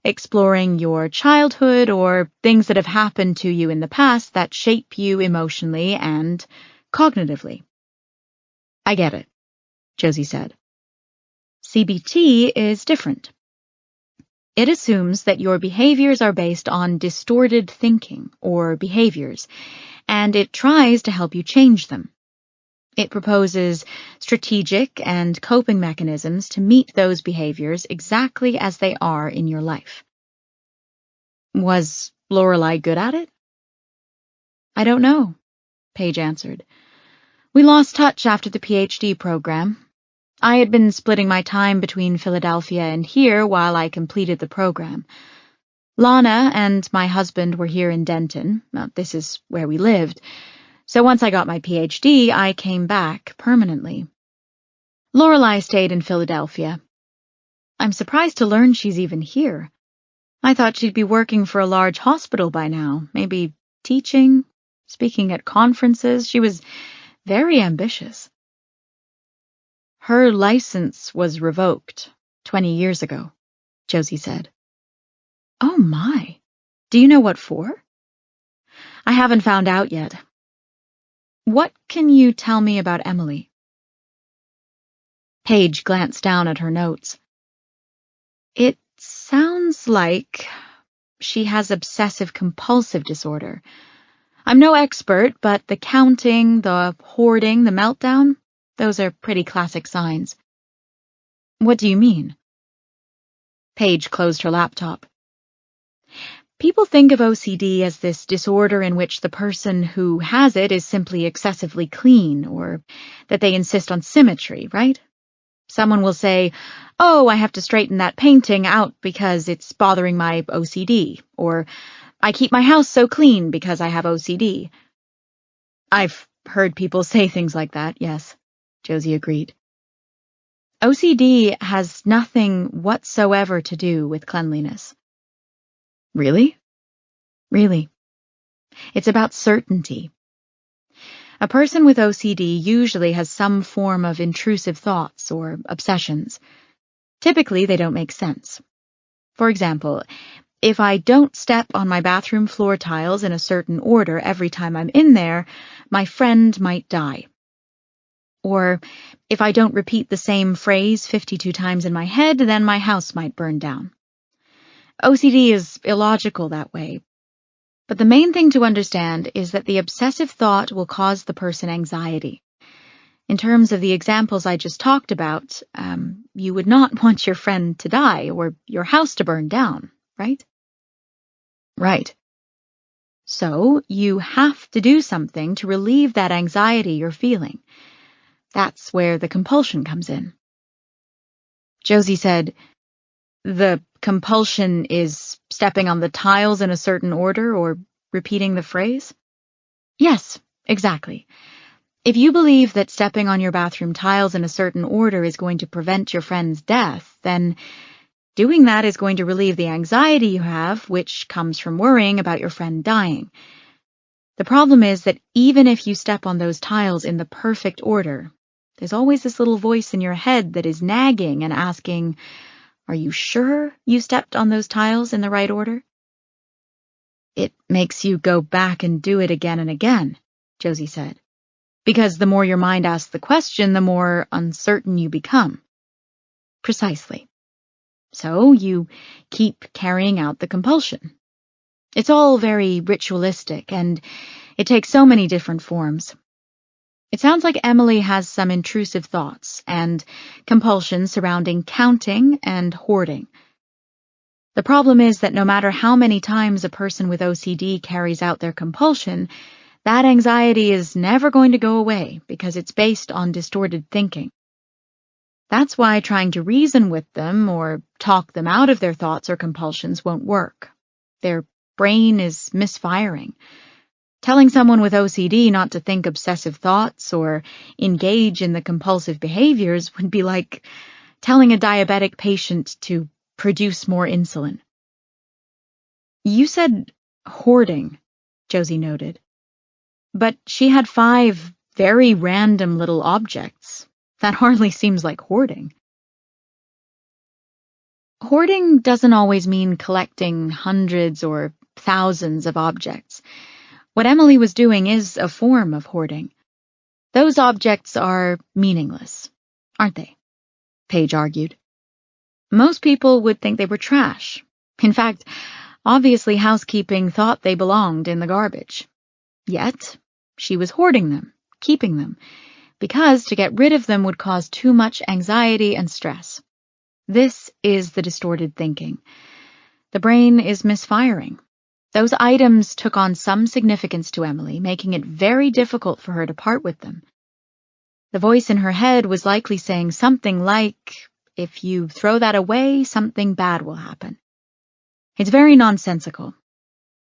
Exploring your childhood or things that have happened to you in the past that shape you emotionally and cognitively. I get it, Josie said. CBT is different. It assumes that your behaviors are based on distorted thinking or behaviors, and it tries to help you change them. It proposes strategic and coping mechanisms to meet those behaviors exactly as they are in your life. Was Lorelei good at it? I don't know, Paige answered. We lost touch after the PhD program. I had been splitting my time between Philadelphia and here while I completed the program. Lana and my husband were here in Denton. This is where we lived. So once I got my PhD, I came back permanently. Lorelei stayed in Philadelphia. I'm surprised to learn she's even here. I thought she'd be working for a large hospital by now, maybe teaching, speaking at conferences. She was very ambitious. Her license was revoked 20 years ago, Josie said. Oh my. Do you know what for? I haven't found out yet. What can you tell me about Emily? Paige glanced down at her notes. It sounds like she has obsessive-compulsive disorder. I'm no expert, but the counting, the hoarding, the meltdown, those are pretty classic signs. What do you mean? Paige closed her laptop. People think of OCD as this disorder in which the person who has it is simply excessively clean, or that they insist on symmetry, right? Someone will say, oh, I have to straighten that painting out because it's bothering my OCD, or I keep my house so clean because I have OCD. I've heard people say things like that, yes, Josie agreed. OCD has nothing whatsoever to do with cleanliness. Really? Really. It's about certainty. A person with OCD usually has some form of intrusive thoughts or obsessions. Typically, they don't make sense. For example, if I don't step on my bathroom floor tiles in a certain order every time I'm in there, my friend might die. Or if I don't repeat the same phrase 52 times in my head, then my house might burn down. OCD is illogical that way. But the main thing to understand is that the obsessive thought will cause the person anxiety. In terms of the examples I just talked about, you would not want your friend to die or your house to burn down, right? Right. So you have to do something to relieve that anxiety you're feeling. That's where the compulsion comes in. Josie said, the compulsion is stepping on the tiles in a certain order or repeating the phrase? Yes, exactly. If you believe that stepping on your bathroom tiles in a certain order is going to prevent your friend's death, then doing that is going to relieve the anxiety you have, which comes from worrying about your friend dying. The problem is that even if you step on those tiles in the perfect order, there's always this little voice in your head that is nagging and asking, are you sure you stepped on those tiles in the right order? It makes you go back and do it again and again, Josie said. Because the more your mind asks the question, the more uncertain you become. Precisely. So you keep carrying out the compulsion. It's all very ritualistic, and it takes so many different forms. It sounds like Emily has some intrusive thoughts and compulsions surrounding counting and hoarding. The problem is that no matter how many times a person with OCD carries out their compulsion, that anxiety is never going to go away because it's based on distorted thinking. That's why trying to reason with them or talk them out of their thoughts or compulsions won't work. Their brain is misfiring. Telling someone with OCD not to think obsessive thoughts or engage in the compulsive behaviors would be like telling a diabetic patient to produce more insulin. You said hoarding, Josie noted. But she had 5 very random little objects. That hardly seems like hoarding. Hoarding doesn't always mean collecting hundreds or thousands of objects. What Emily was doing is a form of hoarding. Those objects are meaningless, aren't they? Paige argued. Most people would think they were trash. In fact, obviously housekeeping thought they belonged in the garbage. Yet, she was hoarding them, keeping them, because to get rid of them would cause too much anxiety and stress. This is the distorted thinking. The brain is misfiring. Those items took on some significance to Emily, making it very difficult for her to part with them. The voice in her head was likely saying something like, if you throw that away, something bad will happen. It's very nonsensical.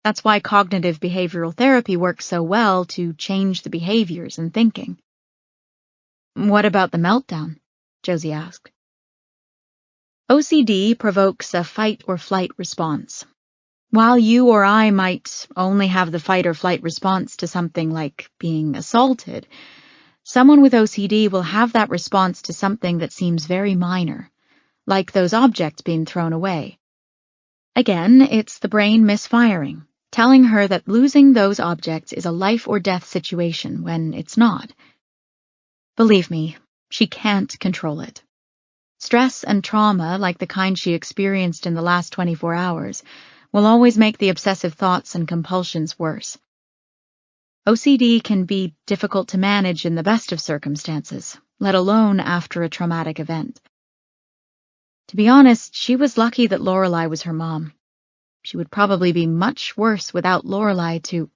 That's why cognitive behavioral therapy works so well to change the behaviors and thinking. What about the meltdown? Josie asked. OCD provokes a fight or flight response. While you or I might only have the fight or flight response to something like being assaulted, someone with OCD will have that response to something that seems very minor, like those objects being thrown away. Again, it's the brain misfiring, telling her that losing those objects is a life or death situation when it's not. Believe me, she can't control it. Stress and trauma, like the kind she experienced in the last 24 hours, will always make the obsessive thoughts and compulsions worse. OCD can be difficult to manage in the best of circumstances, let alone after a traumatic event. To be honest, she was lucky that Lorelei was her mom. She would probably be much worse without Lorelei to...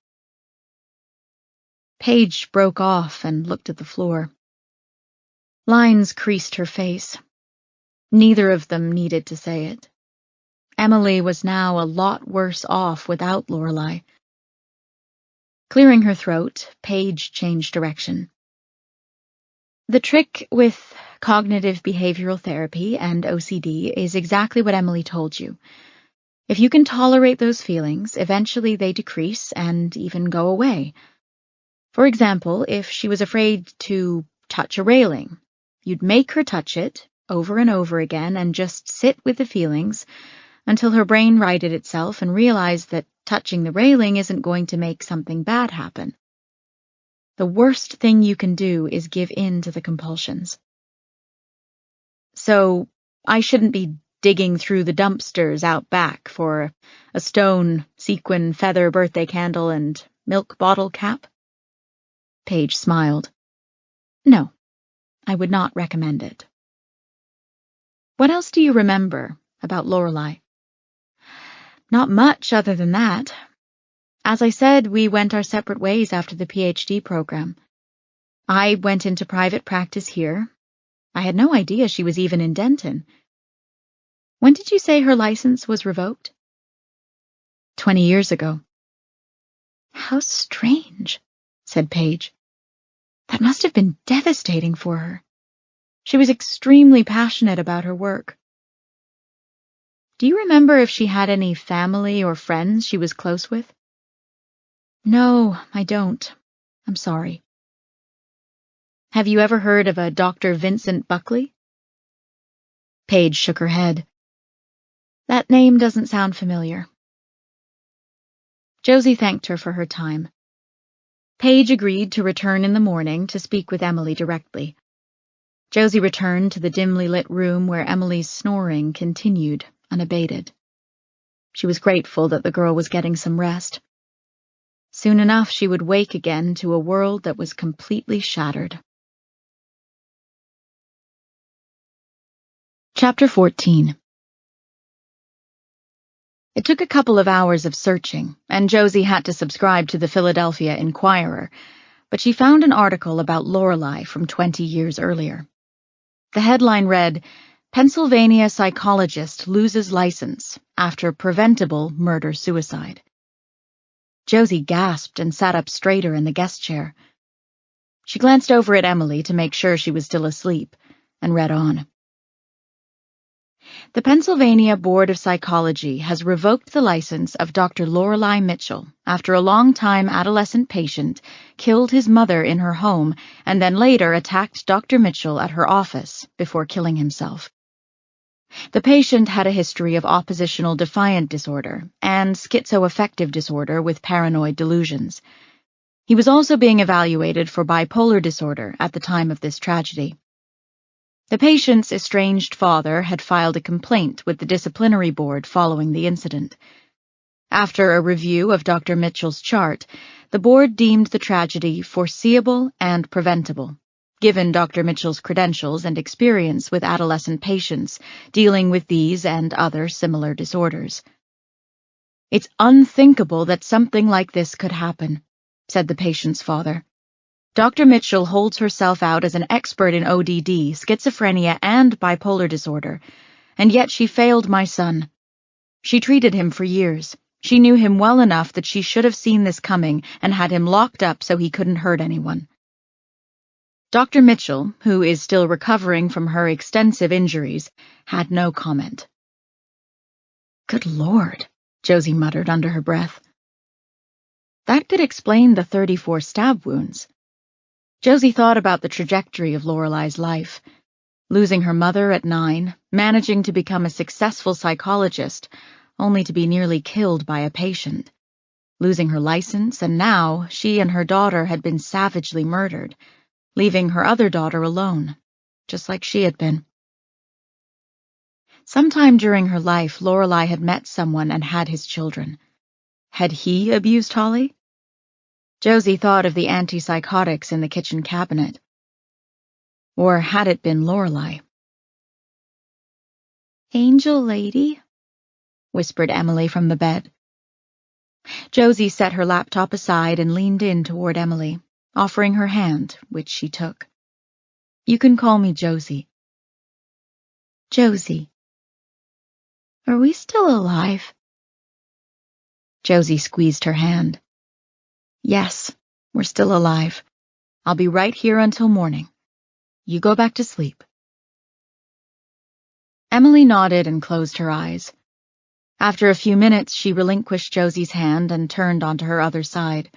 Paige broke off and looked at the floor. Lines creased her face. Neither of them needed to say it. Emily was now a lot worse off without Lorelei. Clearing her throat, Paige changed direction. The trick with cognitive behavioral therapy and OCD is exactly what Emily told you. If you can tolerate those feelings, eventually they decrease and even go away. For example, if she was afraid to touch a railing, you'd make her touch it over and over again and just sit with the feelings until her brain righted itself and realized that touching the railing isn't going to make something bad happen. The worst thing you can do is give in to the compulsions. So, I shouldn't be digging through the dumpsters out back for a stone, sequin, feather birthday candle and milk bottle cap? Paige smiled. No, I would not recommend it. What else do you remember about Lorelei? Not much other than that. As I said, we went our separate ways after the PhD program. I went into private practice here. I had no idea she was even in Denton. When did you say her license was revoked? 20 years ago. How strange, said Paige. That must have been devastating for her. She was extremely passionate about her work. Do you remember if she had any family or friends she was close with? No, I don't. I'm sorry. Have you ever heard of a Dr. Vincent Buckley? Paige shook her head. That name doesn't sound familiar. Josie thanked her for her time. Paige agreed to return in the morning to speak with Emily directly. Josie returned to the dimly lit room where Emily's snoring continued unabated. She was grateful that the girl was getting some rest. Soon enough, she would wake again to a world that was completely shattered. Chapter 14. It took a couple of hours of searching, and Josie had to subscribe to the Philadelphia Inquirer, but she found an article about Lorelei from 20 years earlier. The headline read, "Pennsylvania Psychologist Loses License After Preventable Murder-Suicide." Josie gasped and sat up straighter in the guest chair. She glanced over at Emily to make sure she was still asleep, and read on. The Pennsylvania Board of Psychology has revoked the license of Dr. Lorelei Mitchell after a long-time adolescent patient killed his mother in her home and then later attacked Dr. Mitchell at her office before killing himself. The patient had a history of oppositional defiant disorder and schizoaffective disorder with paranoid delusions. He was also being evaluated for bipolar disorder at the time of this tragedy. The patient's estranged father had filed a complaint with the disciplinary board following the incident. After a review of Dr. Mitchell's chart, the board deemed the tragedy foreseeable and preventable, given Dr. Mitchell's credentials and experience with adolescent patients dealing with these and other similar disorders. "It's unthinkable that something like this could happen," said the patient's father. "Dr. Mitchell holds herself out as an expert in ODD, schizophrenia, and bipolar disorder, and yet she failed my son. She treated him for years. She knew him well enough that she should have seen this coming and had him locked up so he couldn't hurt anyone." Dr. Mitchell, who is still recovering from her extensive injuries, had no comment. "Good Lord," Josie muttered under her breath. That could explain the 34 stab wounds. Josie thought about the trajectory of Lorelei's life. Losing her mother at 9, managing to become a successful psychologist, only to be nearly killed by a patient. Losing her license, and now she and her daughter had been savagely murdered, leaving her other daughter alone, just like she had been. Sometime during her life, Lorelei had met someone and had his children. Had he abused Holly? Josie thought of the antipsychotics in the kitchen cabinet. Or had it been Lorelei? "Angel lady," whispered Emily from the bed. Josie set her laptop aside and leaned in toward Emily, offering her hand, which she took. "You can call me Josie." "Josie, are we still alive?" Josie squeezed her hand. "Yes, we're still alive. I'll be right here until morning. You go back to sleep." Emily nodded and closed her eyes. After a few minutes, she relinquished Josie's hand and turned onto her other side.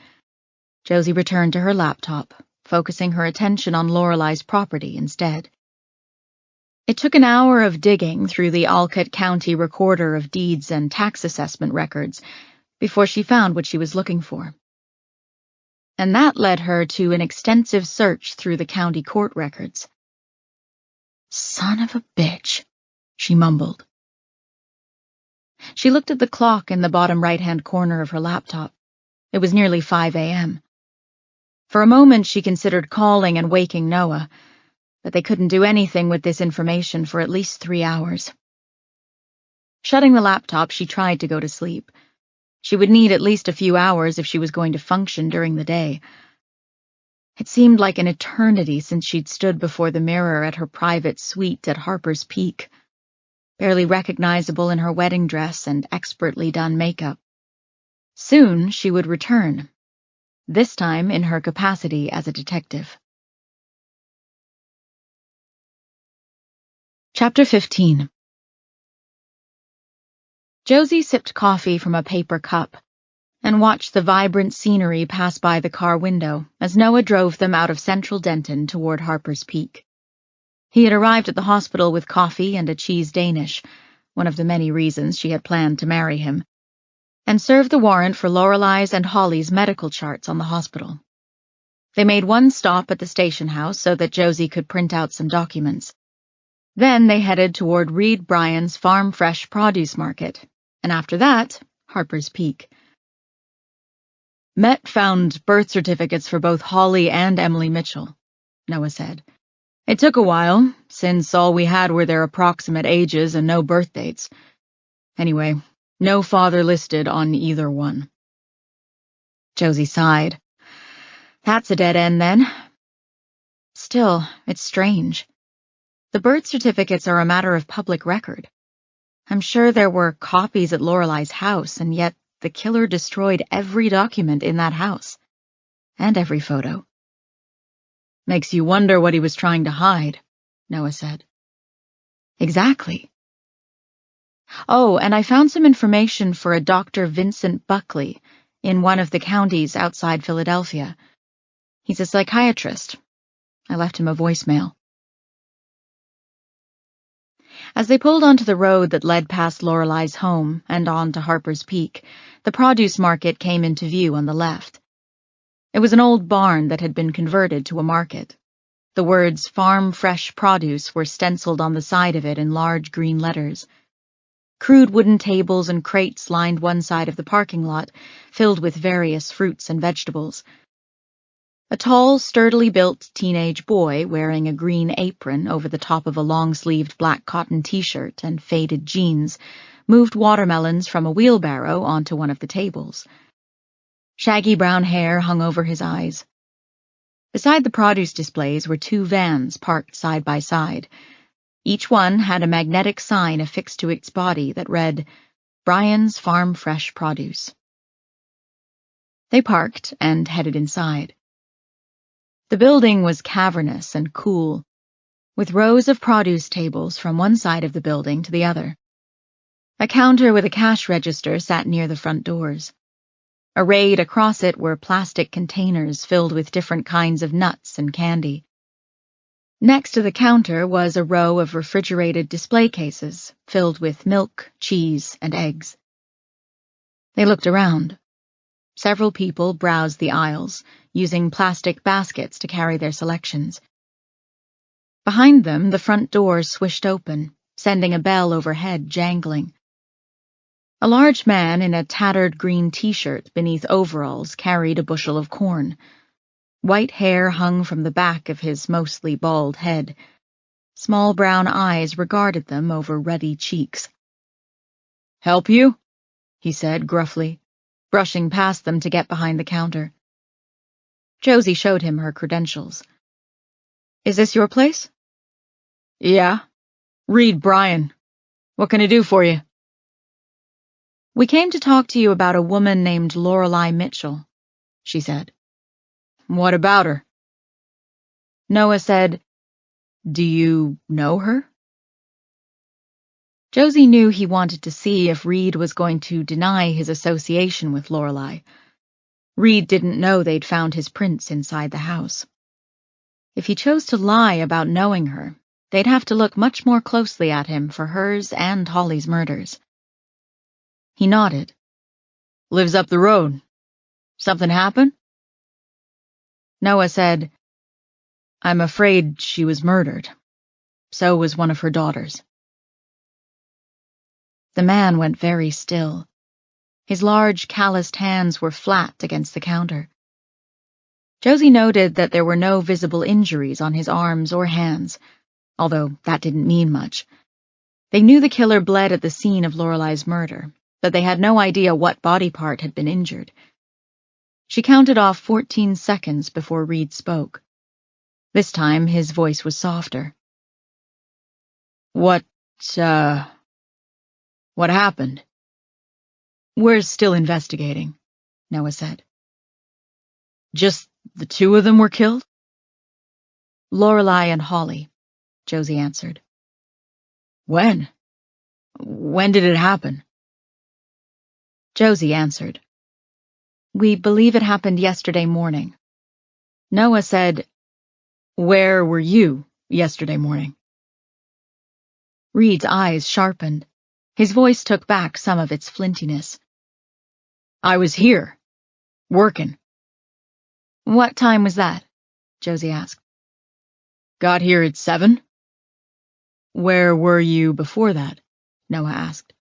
Josie returned to her laptop, focusing her attention on Lorelei's property instead. It took an hour of digging through the Alcott County Recorder of Deeds and Tax Assessment records before she found what she was looking for. And that led her to an extensive search through the county court records. "Son of a bitch," she mumbled. She looked at the clock in the bottom right-hand corner of her laptop. It was nearly 5 a.m. For a moment she considered calling and waking Noah, but they couldn't do anything with this information for at least 3 hours. Shutting the laptop, she tried to go to sleep. She would need at least a few hours if she was going to function during the day. It seemed like an eternity since she'd stood before the mirror at her private suite at Harper's Peak, barely recognizable in her wedding dress and expertly done makeup. Soon she would return, this time in her capacity as a detective. Chapter 15. Josie sipped coffee from a paper cup and watched the vibrant scenery pass by the car window as Noah drove them out of central Denton toward Harper's Peak. He had arrived at the hospital with coffee and a cheese Danish, one of the many reasons she had planned to marry him, and served the warrant for Lorelei's and Holly's medical charts on the hospital. They made one stop at the station house so that Josie could print out some documents. Then they headed toward Reed Bryan's farm fresh produce market, and after that, Harper's Peak. Met found birth certificates for both Holly and Emily Mitchell, Noah said. It took a while, since all we had were their approximate ages and no birth dates. Anyway, no father listed on either one. Josie sighed. That's a dead end, then. Still, it's strange. The birth certificates are a matter of public record. I'm sure there were copies at Lorelei's house, and yet the killer destroyed every document in that house. And every photo. Makes you wonder what he was trying to hide, Noah said. Exactly. Oh, and I found some information for a Dr. Vincent Buckley in one of the counties outside Philadelphia. He's a psychiatrist. I left him a voicemail. As they pulled onto the road that led past Lorelei's home and on to Harper's Peak, the produce market came into view on the left. It was an old barn that had been converted to a market. The words Farm Fresh Produce were stenciled on the side of it in large green letters. Crude wooden tables and crates lined one side of the parking lot, filled with various fruits and vegetables. A tall, sturdily built teenage boy wearing a green apron over the top of a long-sleeved black cotton t-shirt and faded jeans moved watermelons from a wheelbarrow onto one of the tables. Shaggy brown hair hung over his eyes. Beside the produce displays were two vans parked side by side. Each one had a magnetic sign affixed to its body that read, Bryan's Farm Fresh Produce. They parked and headed inside. The building was cavernous and cool, with rows of produce tables from one side of the building to the other. A counter with a cash register sat near the front doors. Arrayed across it were plastic containers filled with different kinds of nuts and candy. Next to the counter was a row of refrigerated display cases filled with milk, cheese, and eggs. They looked around. Several people browsed the aisles, using plastic baskets to carry their selections. Behind them, the front door swished open, sending a bell overhead jangling. A large man in a tattered green t-shirt beneath overalls carried a bushel of corn. White hair hung from the back of his mostly bald head. Small brown eyes regarded them over ruddy cheeks. "Help you?" he said gruffly, brushing past them to get behind the counter. Josie showed him her credentials. "Is this your place?" "Yeah. Reed Bryan. What can I do for you?" "We came to talk to you about a woman named Lorelei Mitchell," she said. "What about her?" Noah said, "Do you know her?" Josie knew he wanted to see if Reed was going to deny his association with Lorelei. Reed didn't know they'd found his prints inside the house. If he chose to lie about knowing her, they'd have to look much more closely at him for hers and Holly's murders. He nodded. "Lives up the road. Something happen?" Noah said, "I'm afraid she was murdered. So was one of her daughters." The man went very still. His large, calloused hands were flat against the counter. Josie noted that there were no visible injuries on his arms or hands, although that didn't mean much. They knew the killer bled at the scene of Lorelei's murder, but they had no idea what body part had been injured. She counted off 14 seconds before Reed spoke. This time his voice was softer. What happened?" "We're still investigating," Noah said. "Just the two of them were killed?" "Lorelei and Holly," Josie answered. When? When did it happen?" Josie answered. "We believe it happened yesterday morning." Noah said, "Where were you yesterday morning?" Reed's eyes sharpened. His voice took back some of its flintiness. "I was here, working." What time was that? Josie asked. Got here at 7. Where were you before that? Noah asked.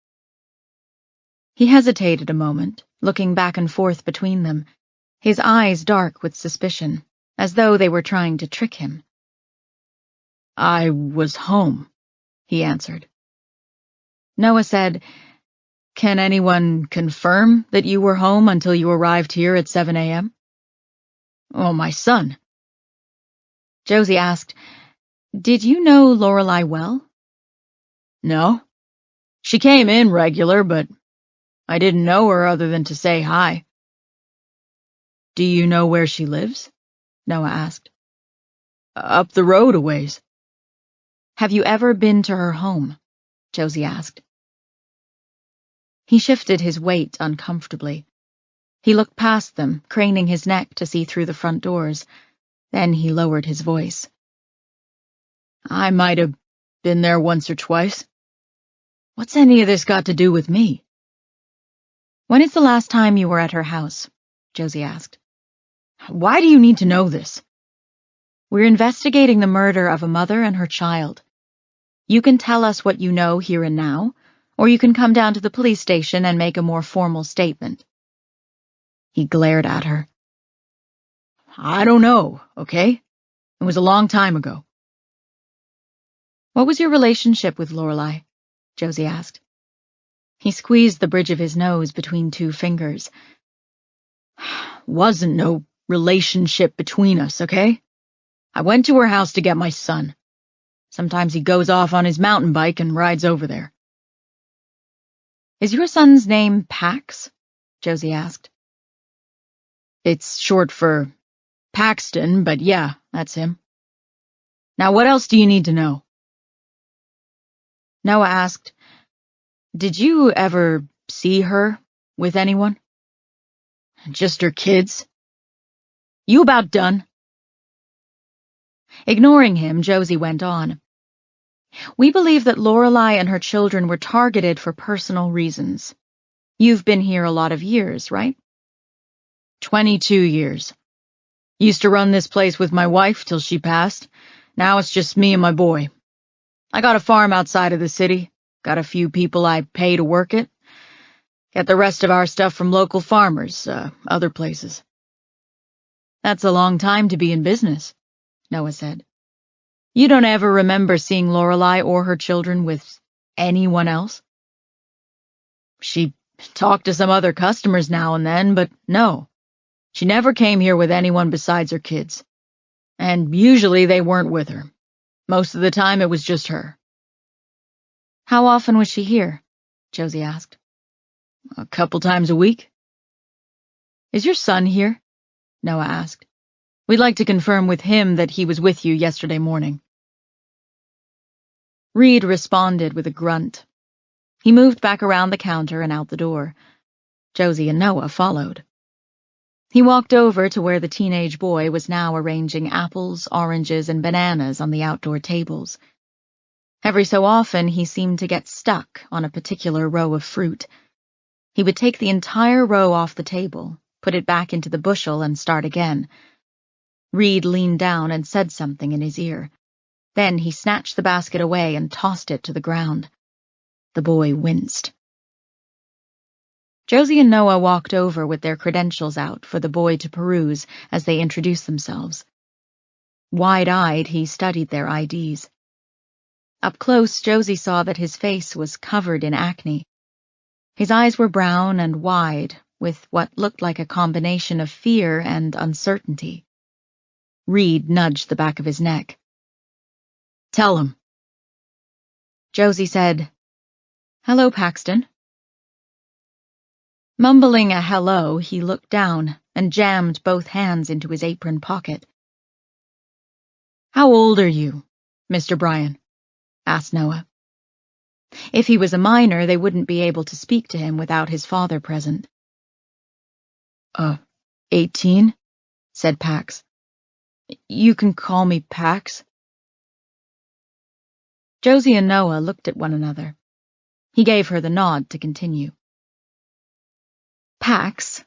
He hesitated a moment, looking back and forth between them, his eyes dark with suspicion, as though they were trying to trick him. I was home, he answered. Noah said, Can anyone confirm that you were home until you arrived here at 7 a.m.? Oh, my son. Josie asked, Did you know Lorelei well? No. She came in regular, but I didn't know her other than to say hi. Do you know where she lives? Noah asked. Up the road a ways. Have you ever been to her home? Josie asked. He shifted his weight uncomfortably. He looked past them, craning his neck to see through the front doors. Then he lowered his voice. I might have been there once or twice. What's any of this got to do with me? When is the last time you were at her house? Josie asked. Why do you need to know this? We're investigating the murder of a mother and her child. You can tell us what you know here and now, or you can come down to the police station and make a more formal statement. He glared at her. I don't know, okay? It was a long time ago. What was your relationship with Lorelei? Josie asked. He squeezed the bridge of his nose between two fingers. Wasn't no relationship between us, okay? I went to her house to get my son. Sometimes he goes off on his mountain bike and rides over there. Is your son's name Pax? Josie asked. It's short for Paxton, but yeah, that's him. Now what else do you need to know? Noah asked, Did you ever see her with anyone? Just her kids. You about done? Ignoring him, Josie went on. We believe that Lorelei and her children were targeted for personal reasons. You've been here a lot of years, right? 22 years. Used to run this place with my wife till she passed. Now it's just me and my boy. I got a farm outside of the city. Got a few people I pay to work it. Get the rest of our stuff from local farmers, other places. That's a long time to be in business, Noah said. You don't ever remember seeing Lorelei or her children with anyone else? She talked to some other customers now and then, but no. She never came here with anyone besides her kids. And usually they weren't with her. Most of the time it was just her. How often was she here? Josie asked. A couple times a week. Is your son here? Noah asked. We'd like to confirm with him that he was with you yesterday morning. Reed responded with a grunt. He moved back around the counter and out the door. Josie and Noah followed. He walked over to where the teenage boy was now arranging apples, oranges, and bananas on the outdoor tables. Every so often, he seemed to get stuck on a particular row of fruit. He would take the entire row off the table, put it back into the bushel, and start again. Reed leaned down and said something in his ear. Then he snatched the basket away and tossed it to the ground. The boy winced. Josie and Noah walked over with their credentials out for the boy to peruse as they introduced themselves. Wide-eyed, he studied their IDs. Up close, Josie saw that his face was covered in acne. His eyes were brown and wide, with what looked like a combination of fear and uncertainty. Reed nudged the back of his neck. Tell him. Josie said, Hello, Paxton. Mumbling a hello, he looked down and jammed both hands into his apron pocket. How old are you, Mr. Bryan? Asked Noah. If he was a minor, they wouldn't be able to speak to him without his father present. 18, said Pax. You can call me Pax. Josie and Noah looked at one another. He gave her the nod to continue. Pax,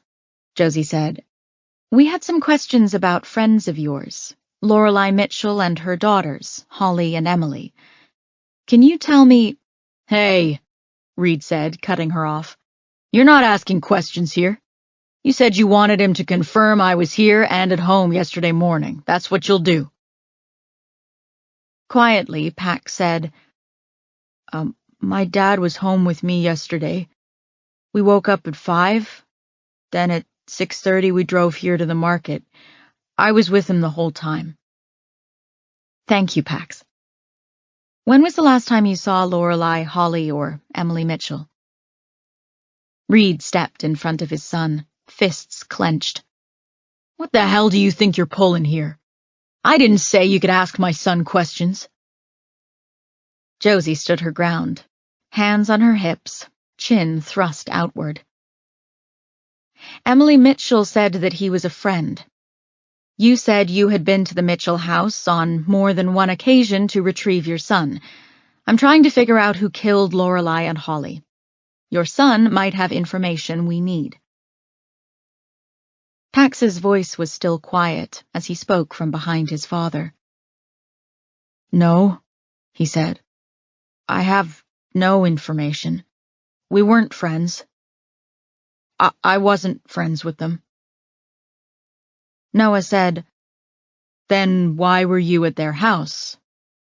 Josie said, We had some questions about friends of yours, Lorelei Mitchell and her daughters, Holly and Emily. Can you tell me— Hey, Reed said, cutting her off. You're not asking questions here. You said you wanted him to confirm I was here and at home yesterday morning. That's what you'll do. Quietly, Pax said, My dad was home with me yesterday. We woke up at 5. Then at 6:30 we drove here to the market. I was with him the whole time. Thank you, Pax. When was the last time you saw Lorelei, Holly, or Emily Mitchell? Reed stepped in front of his son, fists clenched. What the hell do you think you're pulling here? I didn't say you could ask my son questions. Josie stood her ground, hands on her hips, chin thrust outward. Emily Mitchell said that he was a friend. You said you had been to the Mitchell house on more than one occasion to retrieve your son. I'm trying to figure out who killed Lorelei and Holly. Your son might have information we need. Pax's voice was still quiet as he spoke from behind his father. No, he said. I have no information. We weren't friends. I wasn't friends with them. Noah said, Then why were you at their house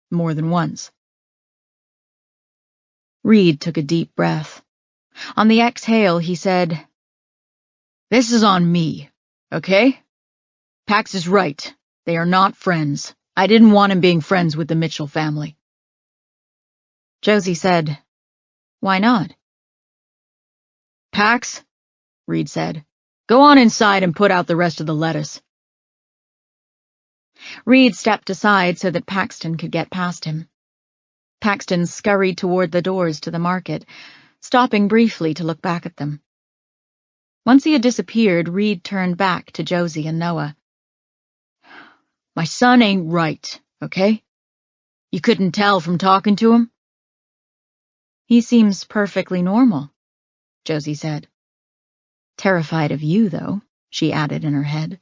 more than once? Reed took a deep breath. On the exhale, he said, This is on me, okay? Pax is right. They are not friends. I didn't want him being friends with the Mitchell family. Josie said, Why not? Pax, Reed said, go on inside and put out the rest of the lettuce. Reed stepped aside so that Paxton could get past him. Paxton scurried toward the doors to the market, stopping briefly to look back at them. Once he had disappeared, Reed turned back to Josie and Noah. My son ain't right, okay? You couldn't tell from talking to him? He seems perfectly normal, Josie said. Terrified of you, though, she added in her head.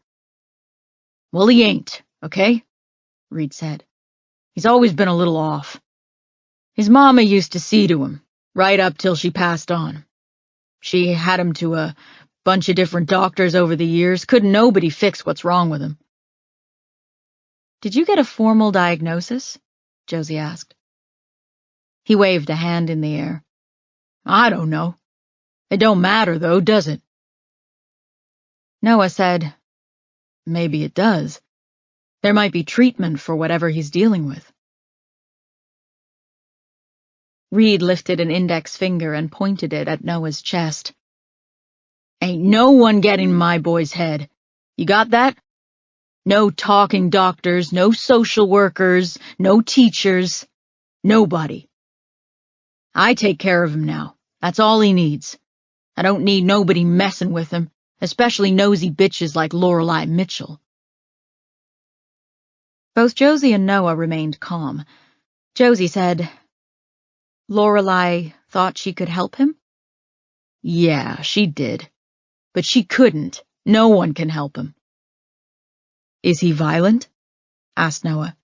Well, he ain't, okay? Reed said. He's always been a little off. His mama used to see to him, right up till she passed on. She had him to a bunch of different doctors over the years. Couldn't nobody fix what's wrong with him. Did you get a formal diagnosis? Josie asked. He waved a hand in the air. I don't know. It don't matter, though, does it? Noah said, Maybe it does. There might be treatment for whatever he's dealing with. Reed lifted an index finger and pointed it at Noah's chest. Ain't no one getting in my boy's head. You got that? No talking doctors, no social workers, no teachers, nobody. I take care of him now. That's all he needs. I don't need nobody messing with him, especially nosy bitches like Lorelei Mitchell. Both Josie and Noah remained calm. Josie said, Lorelei thought she could help him? Yeah, she did. But she couldn't. No one can help him. Is he violent? Asked Noah.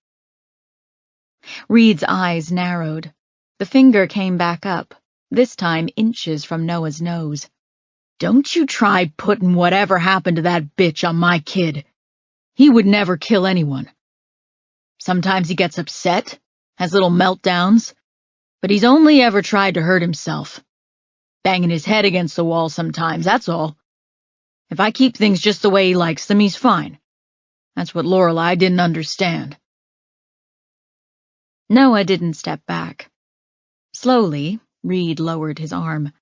Reed's eyes narrowed. The finger came back up, this time inches from Noah's nose. Don't you try putting whatever happened to that bitch on my kid. He would never kill anyone. Sometimes he gets upset, has little meltdowns, but he's only ever tried to hurt himself. Banging his head against the wall sometimes, that's all. If I keep things just the way he likes them, he's fine. That's what Lorelei didn't understand. Noah didn't step back. Slowly, Reed lowered his arm.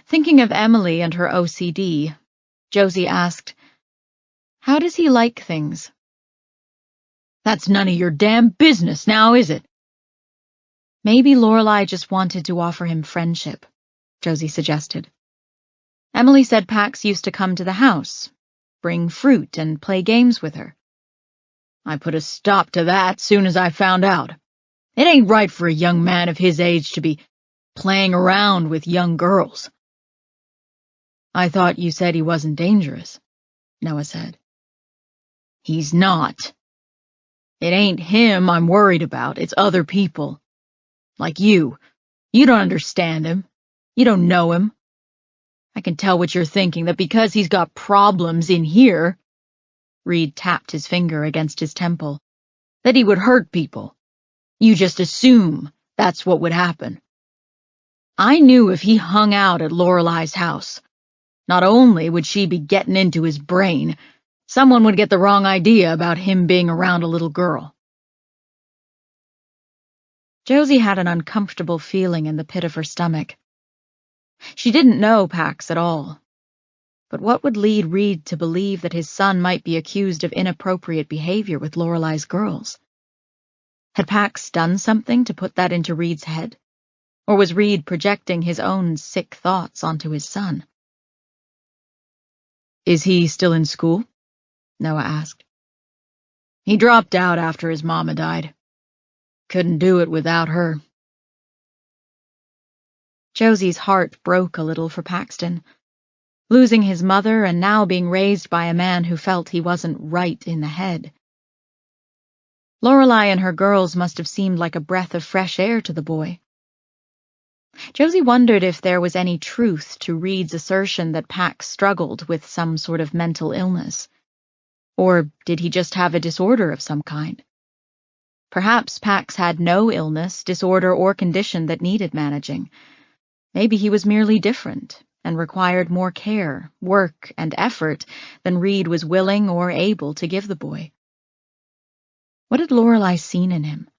Thinking of Emily and her OCD, Josie asked, How does he like things? That's none of your damn business now, is it? Maybe Lorelei just wanted to offer him friendship, Josie suggested. Emily said Pax used to come to the house, bring fruit and play games with her. I put a stop to that soon as I found out. It ain't right for a young man of his age to be playing around with young girls. I thought you said he wasn't dangerous. Noah said. He's not. It ain't him I'm worried about, it's other people. Like you. You don't understand him. You don't know him. I can tell what you're thinking, that because he's got problems in here, Reed tapped his finger against his temple, that he would hurt people. You just assume that's what would happen. I knew if he hung out at Lorelei's house, not only would she be getting into his brain, someone would get the wrong idea about him being around a little girl. Josie had an uncomfortable feeling in the pit of her stomach. She didn't know Pax at all. But what would lead Reed to believe that his son might be accused of inappropriate behavior with Lorelei's girls? Had Pax done something to put that into Reed's head? Or was Reed projecting his own sick thoughts onto his son? Is he still in school? Noah asked. He dropped out after his mama died. Couldn't do it without her. Josie's heart broke a little for Paxton. Losing his mother and now being raised by a man who felt he wasn't right in the head. Lorelei and her girls must have seemed like a breath of fresh air to the boy. Josie wondered if there was any truth to Reed's assertion that Pax struggled with some sort of mental illness. Or did he just have a disorder of some kind? Perhaps Pax had no illness, disorder, or condition that needed managing. Maybe he was merely different and required more care, work, and effort than Reed was willing or able to give the boy. What had Lorelei seen in him?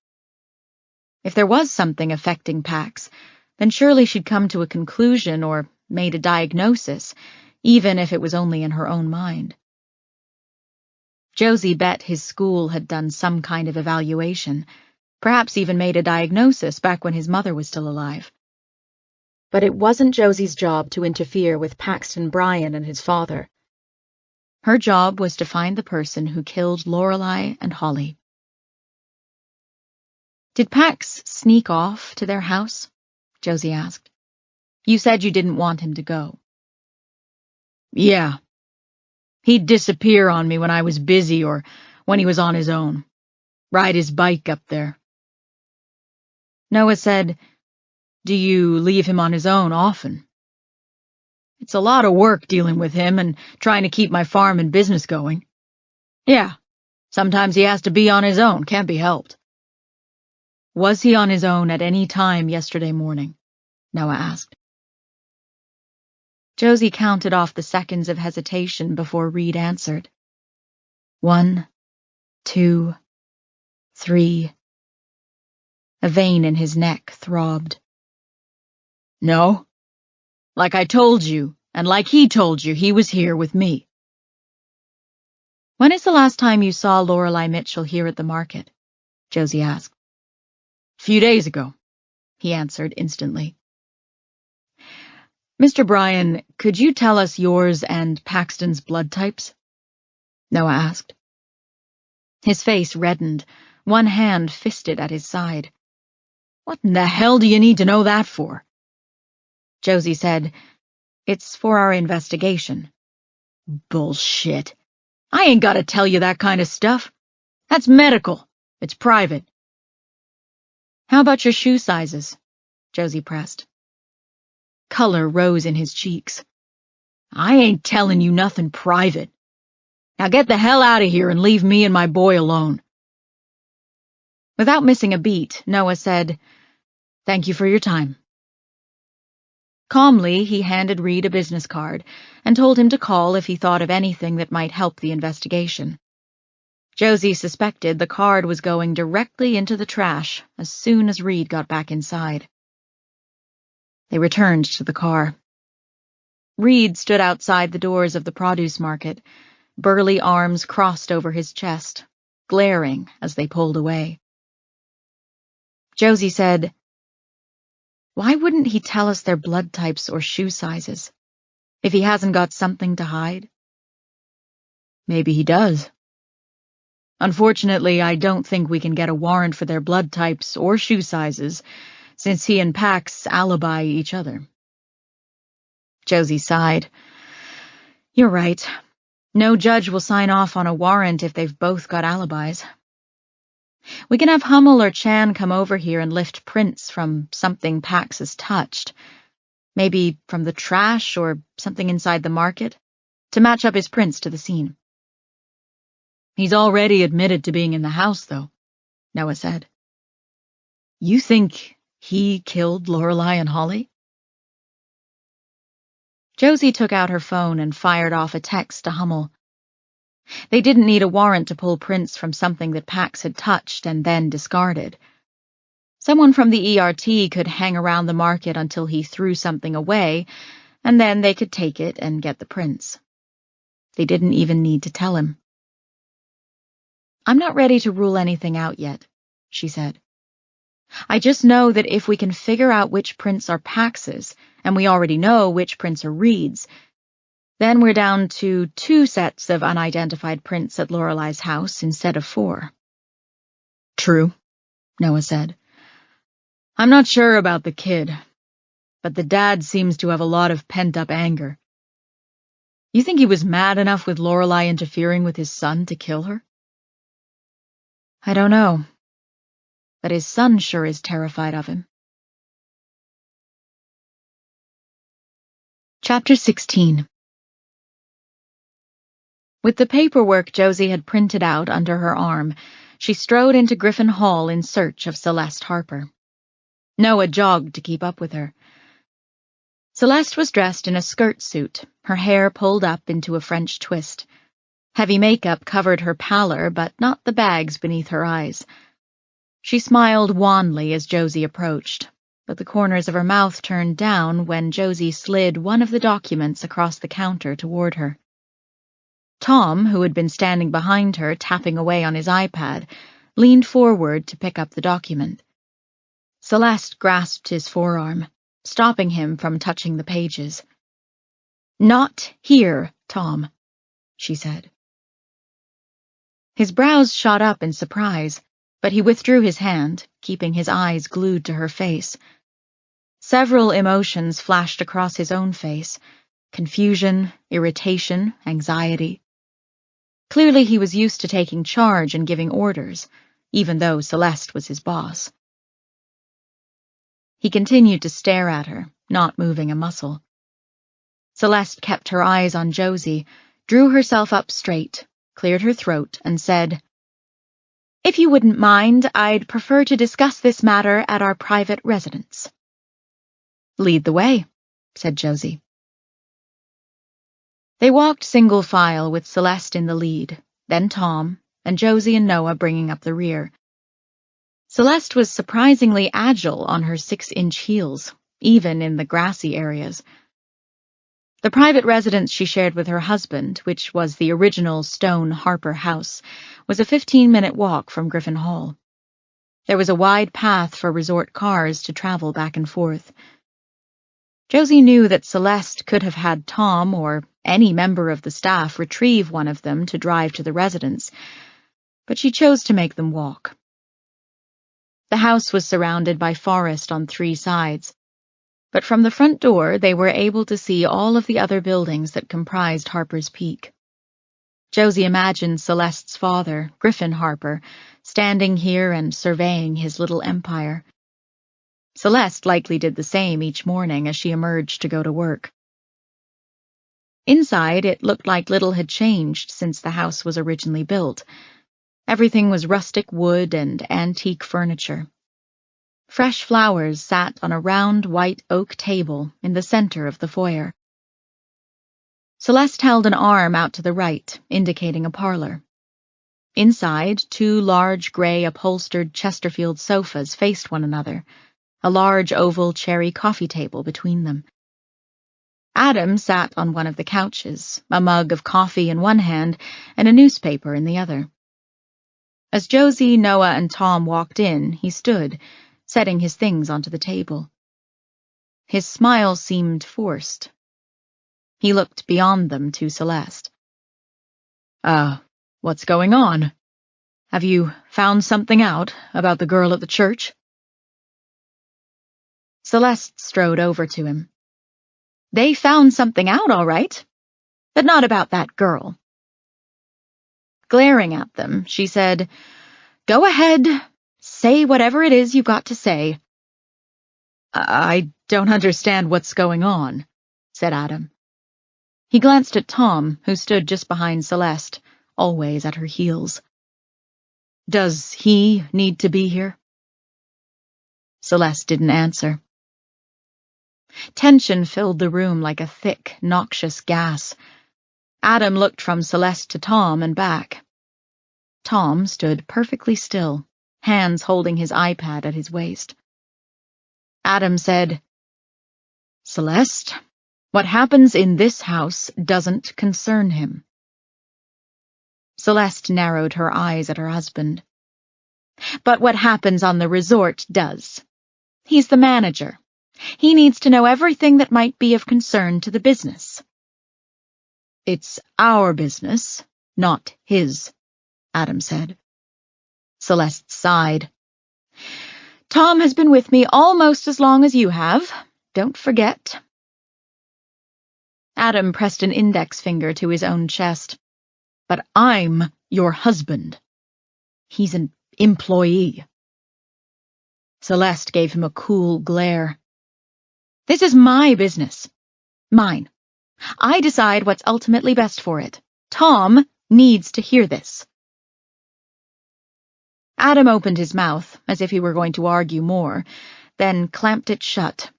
If there was something affecting Pax, then surely she'd come to a conclusion or made a diagnosis, even if it was only in her own mind. Josie bet his school had done some kind of evaluation, perhaps even made a diagnosis back when his mother was still alive. But it wasn't Josie's job to interfere with Paxton Bryan and his father. Her job was to find the person who killed Lorelei and Holly. Did Pax sneak off to their house? Josie asked. You said you didn't want him to go. Yeah. He'd disappear on me when I was busy or when he was on his own. Ride his bike up there. Noah said, Do you leave him on his own often? It's a lot of work dealing with him and trying to keep my farm and business going. Yeah, sometimes he has to be on his own, can't be helped. Was he on his own at any time yesterday morning? Noah asked. Josie counted off the seconds of hesitation before Reed answered. 1, 2, 3. A vein in his neck throbbed. No. Like I told you, and like he told you, he was here with me. When is the last time you saw Lorelei Mitchell here at the market? Josie asked. A few days ago, he answered instantly. Mr. Bryan, could you tell us yours and Paxton's blood types? Noah asked. His face reddened, one hand fisted at his side. What in the hell do you need to know that for? Josie said, It's for our investigation. Bullshit. I ain't got to tell you that kind of stuff. That's medical. It's private. How about your shoe sizes? Josie pressed. Color rose in his cheeks. I ain't telling you nothing private. Now get the hell out of here and leave me and my boy alone. Without missing a beat, Noah said, Thank you for your time. Calmly, he handed Reed a business card and told him to call if he thought of anything that might help the investigation. Josie suspected the card was going directly into the trash as soon as Reed got back inside. They returned to the car. Reed stood outside the doors of the produce market, burly arms crossed over his chest, glaring as they pulled away. Josie said, Why wouldn't he tell us their blood types or shoe sizes, if he hasn't got something to hide? Maybe he does. Unfortunately, I don't think we can get a warrant for their blood types or shoe sizes, since he and Pax alibi each other. Josie sighed. You're right. No judge will sign off on a warrant if they've both got alibis. We can have Hummel or Chan come over here and lift prints from something Pax has touched, maybe from the trash or something inside the market, to match up his prints to the scene. He's already admitted to being in the house, though, Noah said. You think he killed Lorelei and Holly? Josie took out her phone and fired off a text to Hummel. They didn't need a warrant to pull prints from something that Pax had touched and then discarded. Someone from the ERT could hang around the market until he threw something away, and then they could take it and get the prints. They didn't even need to tell him. I'm not ready to rule anything out yet, she said. I just know that if we can figure out which prints are Pax's, and we already know which prints are Reed's, then we're down to 2 sets of unidentified prints at Lorelei's house instead of 4. True, Noah said. I'm not sure about the kid, but the dad seems to have a lot of pent-up anger. You think he was mad enough with Lorelei interfering with his son to kill her? I don't know, but his son sure is terrified of him. Chapter 16. With the paperwork Josie had printed out under her arm, she strode into Griffin Hall in search of Celeste Harper. Noah jogged to keep up with her. Celeste was dressed in a skirt suit, her hair pulled up into a French twist. Heavy makeup covered her pallor, but not the bags beneath her eyes. She smiled wanly as Josie approached, but the corners of her mouth turned down when Josie slid one of the documents across the counter toward her. Tom, who had been standing behind her tapping away on his iPad, leaned forward to pick up the document. Celeste grasped his forearm, stopping him from touching the pages. Not here, Tom, she said. His brows shot up in surprise, but he withdrew his hand, keeping his eyes glued to her face. Several emotions flashed across his own face: confusion, irritation, anxiety. Clearly he was used to taking charge and giving orders, even though Celeste was his boss. He continued to stare at her, not moving a muscle. Celeste kept her eyes on Josie, drew herself up straight, cleared her throat, and said, If you wouldn't mind, I'd prefer to discuss this matter at our private residence. Lead the way, said Josie. They walked single file with Celeste in the lead, then Tom, and Josie and Noah bringing up the rear. Celeste was surprisingly agile on her 6-inch heels, even in the grassy areas. The private residence she shared with her husband, which was the original stone Harper house, was a 15-minute walk from Griffin Hall. There was a wide path for resort cars to travel back and forth. Josie knew that Celeste could have had Tom or any member of the staff retrieve one of them to drive to the residence, but she chose to make them walk. The house was surrounded by forest on 3 sides, but from the front door they were able to see all of the other buildings that comprised Harper's Peak. Josie imagined Celeste's father, Griffin Harper, standing here and surveying his little empire. Celeste likely did the same each morning as she emerged to go to work. Inside, it looked like little had changed since the house was originally built. Everything was rustic wood and antique furniture. Fresh flowers sat on a round white oak table in the center of the foyer. Celeste held an arm out to the right, indicating a parlor. Inside, 2 large gray upholstered Chesterfield sofas faced one another, a large oval cherry coffee table between them. Adam sat on one of the couches, a mug of coffee in one hand and a newspaper in the other. As Josie, Noah, and Tom walked in, he stood, setting his things onto the table. His smile seemed forced. He looked beyond them to Celeste. What's going on? Have you found something out about the girl at the church? Celeste strode over to him. They found something out, all right, but not about that girl. Glaring at them, she said, "Go ahead, say whatever it is you've got to say." "I don't understand what's going on," said Adam. He glanced at Tom, who stood just behind Celeste, always at her heels. "Does he need to be here?" Celeste didn't answer. Tension filled the room like a thick, noxious gas. Adam looked from Celeste to Tom and back. Tom stood perfectly still, hands holding his iPad at his waist. Adam said, "Celeste, what happens in this house doesn't concern him." Celeste narrowed her eyes at her husband. "But what happens on the resort does. He's the manager. He needs to know everything that might be of concern to the business." "It's our business, not his," Adam said. Celeste sighed. "Tom has been with me almost as long as you have. Don't forget." Adam pressed an index finger to his own chest. "But I'm your husband. He's an employee." Celeste gave him a cool glare. "This is my business. Mine. I decide what's ultimately best for it. Tom needs to hear this." Adam opened his mouth, as if he were going to argue more, then clamped it shut,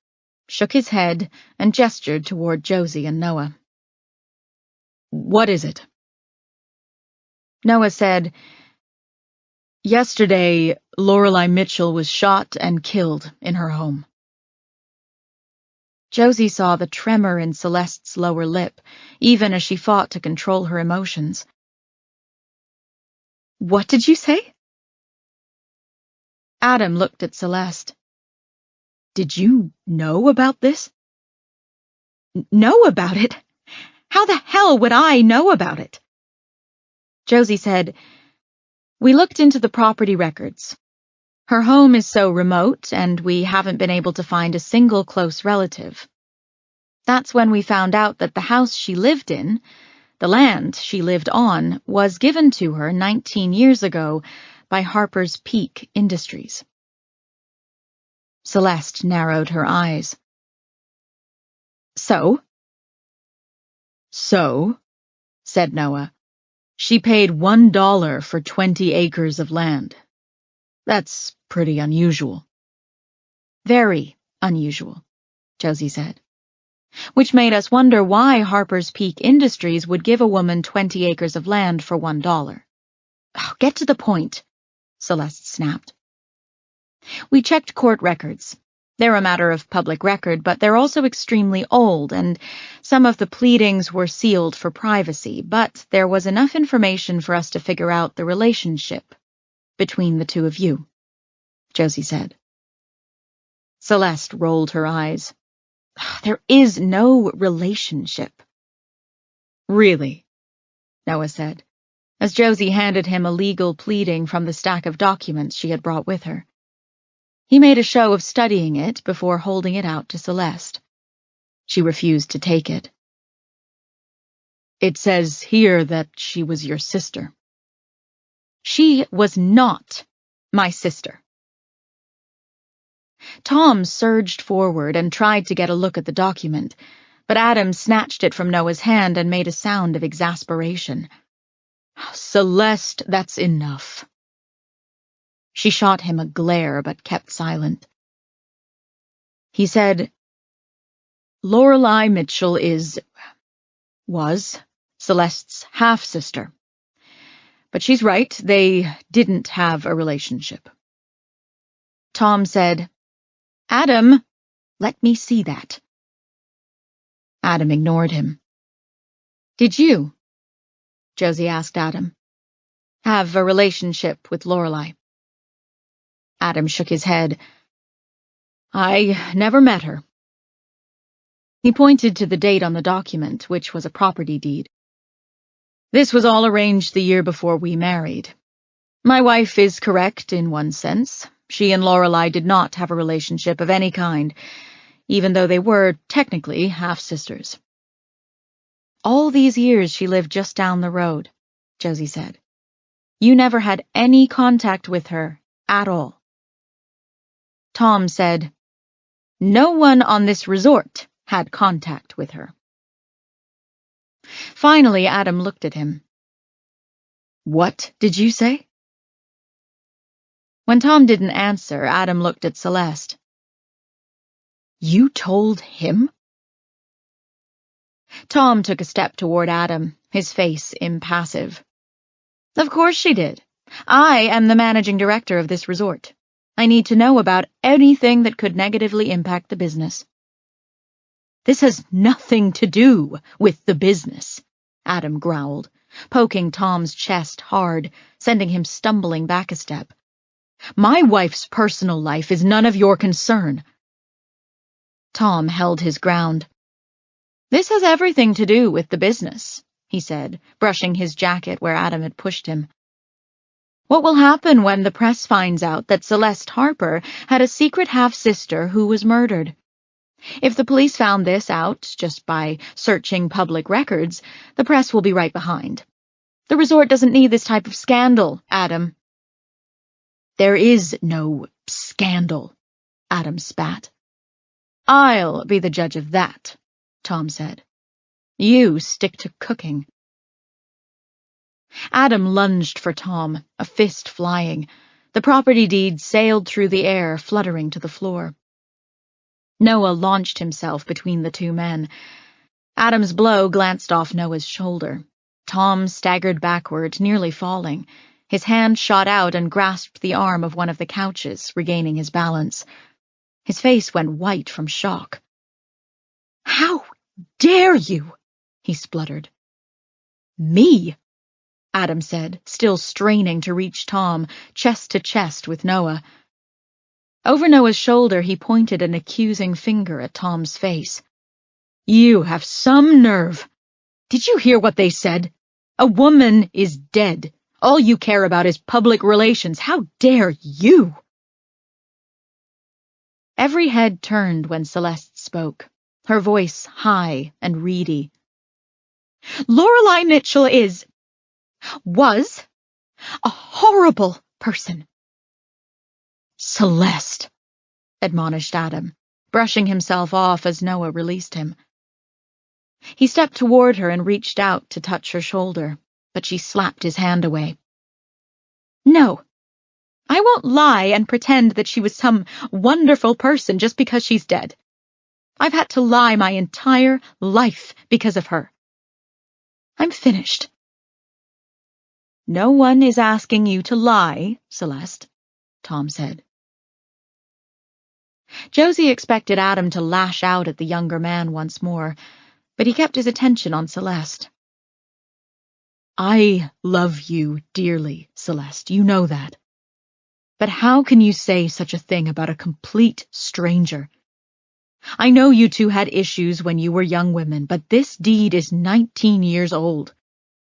shook his head, and gestured toward Josie and Noah. "What is it?" Noah said, "Yesterday, Lorelei Mitchell was shot and killed in her home." Josie saw the tremor in Celeste's lower lip, even as she fought to control her emotions. "What did you say?" Adam looked at Celeste. "Did you know about this?" "Know about it? How the hell would I know about it?" Josie said, "We looked into the property records. Her home is so remote, and we haven't been able to find a single close relative. That's when we found out that the house she lived in, the land she lived on, was given to her 19 years ago by Harper's Peak Industries." Celeste narrowed her eyes. "So?" "So," said Noah, "she paid $1 for 20 acres of land. That's pretty unusual." "Very unusual," Josie said. "Which made us wonder why Harper's Peak Industries would give a woman 20 acres of land for $1. Oh, get to the point," Celeste snapped. "We checked court records. They're a matter of public record, but they're also extremely old, and some of the pleadings were sealed for privacy, but there was enough information for us to figure out the relationship between the two of you," Josie said. Celeste rolled her eyes. "There is no relationship." "Really?" Noah said, as Josie handed him a legal pleading from the stack of documents she had brought with her. He made a show of studying it before holding it out to Celeste. She refused to take it. "It says here that she was your sister." "She was not my sister." Tom surged forward and tried to get a look at the document, but Adam snatched it from Noah's hand and made a sound of exasperation. "Celeste, that's enough." She shot him a glare but kept silent. He said, "Lorelei Mitchell was Celeste's half-sister. But she's right, they didn't have a relationship." Tom said, "Adam, let me see that." Adam ignored him. "Did you," Josie asked Adam, "have a relationship with Lorelei?" Adam shook his head. "I never met her." He pointed to the date on the document, which was a property deed. "This was all arranged the year before we married. My wife is correct in one sense. She and Lorelei did not have a relationship of any kind, even though they were technically half-sisters." "All these years she lived just down the road," Josie said. You never had any contact with her at all. Tom said, No one on this resort had contact with her. Finally, Adam looked at him. What did you say? When Tom didn't answer, Adam looked at Celeste. You told him? Tom took a step toward Adam, his face impassive. Of course she did. I am the managing director of this resort. I need to know about anything that could negatively impact the business. This has nothing to do with the business, Adam growled, poking Tom's chest hard, sending him stumbling back a step. My wife's personal life is none of your concern. Tom held his ground. This has everything to do with the business, he said, brushing his jacket where Adam had pushed him. What will happen when the press finds out that Celeste Harper had a secret half-sister who was murdered? If the police found this out just by searching public records, the press will be right behind. The resort doesn't need this type of scandal, Adam. There is no scandal, Adam spat. I'll be the judge of that, Tom said. You stick to cooking. Adam lunged for Tom, a fist flying. The property deed sailed through the air, fluttering to the floor. Noah launched himself between the two men. Adam's blow glanced off Noah's shoulder. Tom staggered backward, nearly falling. His hand shot out and grasped the arm of one of the couches, regaining his balance. His face went white from shock. How dare you? He spluttered. Me? Adam said, still straining to reach Tom, chest to chest with Noah. Over Noah's shoulder, he pointed an accusing finger at Tom's face. You have some nerve. Did you hear what they said? A woman is dead. All you care about is public relations. How dare you? Every head turned when Celeste spoke, her voice high and reedy. Lorelei Mitchell was a horrible person. Celeste, admonished Adam, brushing himself off as Noah released him. He stepped toward her and reached out to touch her shoulder, but she slapped his hand away. No, I won't lie and pretend that she was some wonderful person just because she's dead. I've had to lie my entire life because of her. I'm finished. No one is asking you to lie, Celeste, Tom said. Josie expected Adam to lash out at the younger man once more, but he kept his attention on Celeste. I love you dearly, Celeste, you know that. But how can you say such a thing about a complete stranger? I know you two had issues when you were young women, but this deed is 19 years old.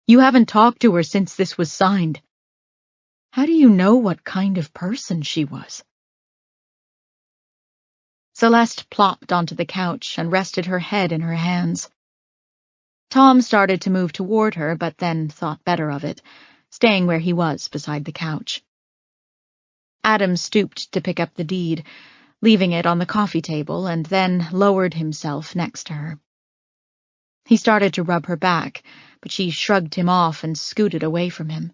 You haven't talked to her since this was signed. How do you know what kind of person she was? Celeste plopped onto the couch and rested her head in her hands. Tom started to move toward her, but then thought better of it, staying where he was beside the couch. Adam stooped to pick up the deed, leaving it on the coffee table, and then lowered himself next to her. He started to rub her back, but she shrugged him off and scooted away from him.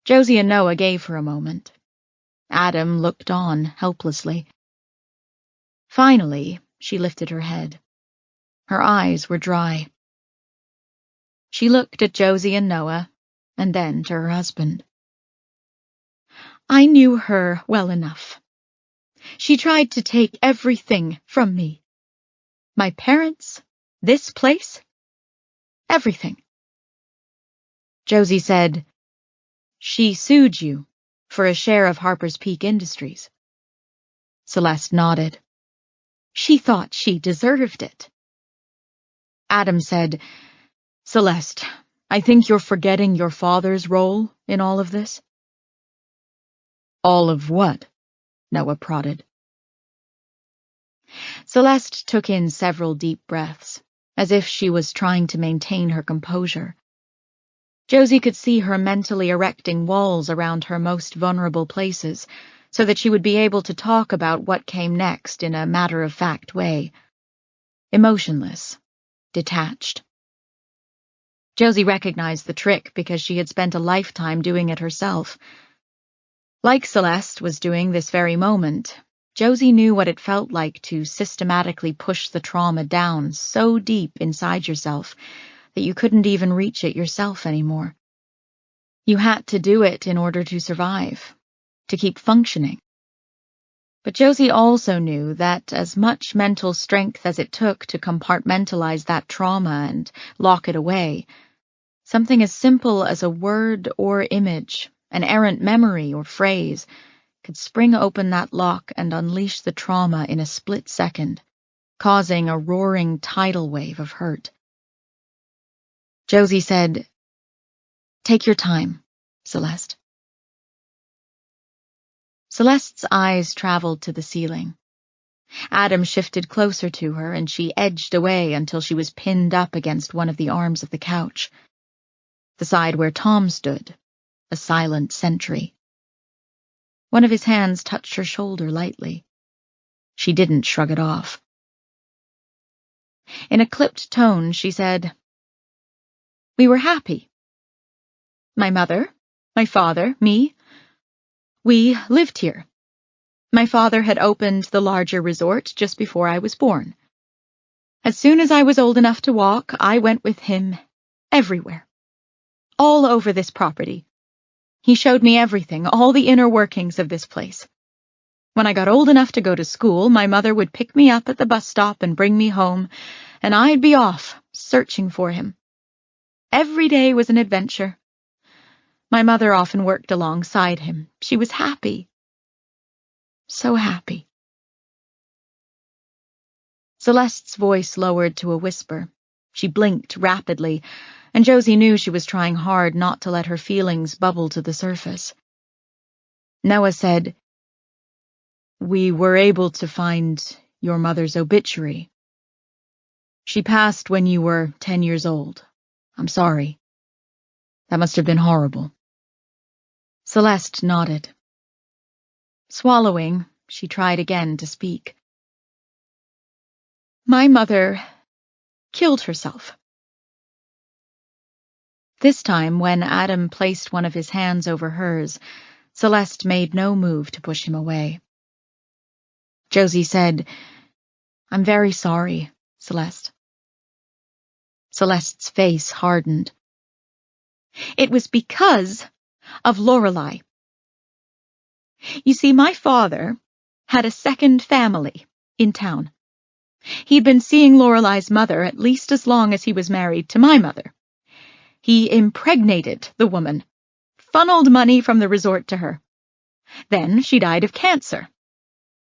Josie and Noah gave her a moment. Adam looked on helplessly. Finally, she lifted her head. Her eyes were dry. She looked at Josie and Noah, and then to her husband. I knew her well enough. She tried to take everything from me. My parents, this place, everything. Josie said, She sued you for a share of Harper's Peak Industries. Celeste nodded. She thought she deserved it. Adam said, Celeste, I think you're forgetting your father's role in all of this. All of what? Noah prodded. Celeste took in several deep breaths, as if she was trying to maintain her composure. Josie could see her mentally erecting walls around her most vulnerable places so that she would be able to talk about what came next in a matter-of-fact way. Emotionless, detached. Josie recognized the trick because she had spent a lifetime doing it herself. Like Celeste was doing this very moment, Josie knew what it felt like to systematically push the trauma down so deep inside yourself that you couldn't even reach it yourself anymore. You had to do it in order to survive, to keep functioning. But Josie also knew that as much mental strength as it took to compartmentalize that trauma and lock it away, something as simple as a word or image, an errant memory or phrase, could spring open that lock and unleash the trauma in a split second, causing a roaring tidal wave of hurt. Josie said, "Take your time, Celeste." Celeste's eyes traveled to the ceiling. Adam shifted closer to her, and she edged away until she was pinned up against one of the arms of the couch, the side where Tom stood, a silent sentry. One of his hands touched her shoulder lightly. She didn't shrug it off. In a clipped tone, she said, "We were happy. My mother, my father, me. We lived here. My father had opened the larger resort just before I was born. As soon as I was old enough to walk, I went with him everywhere, all over this property. He showed me everything, all the inner workings of this place. When I got old enough to go to school, my mother would pick me up at the bus stop and bring me home, and I'd be off, searching for him. Every day was an adventure. My mother often worked alongside him. She was happy. So happy." Celeste's voice lowered to a whisper. She blinked rapidly, and Josie knew she was trying hard not to let her feelings bubble to the surface. Noah said, "We were able to find your mother's obituary. She passed when you were 10 years old. I'm sorry. That must have been horrible." Celeste nodded. Swallowing, she tried again to speak. "My mother killed herself." This time, when Adam placed one of his hands over hers, Celeste made no move to push him away. Josie said, "I'm very sorry, Celeste." Celeste's face hardened. "It was because of Lorelei. You see, my father had a second family in town. He'd been seeing Lorelei's mother at least as long as he was married to my mother. He impregnated the woman, funneled money from the resort to her. Then she died of cancer.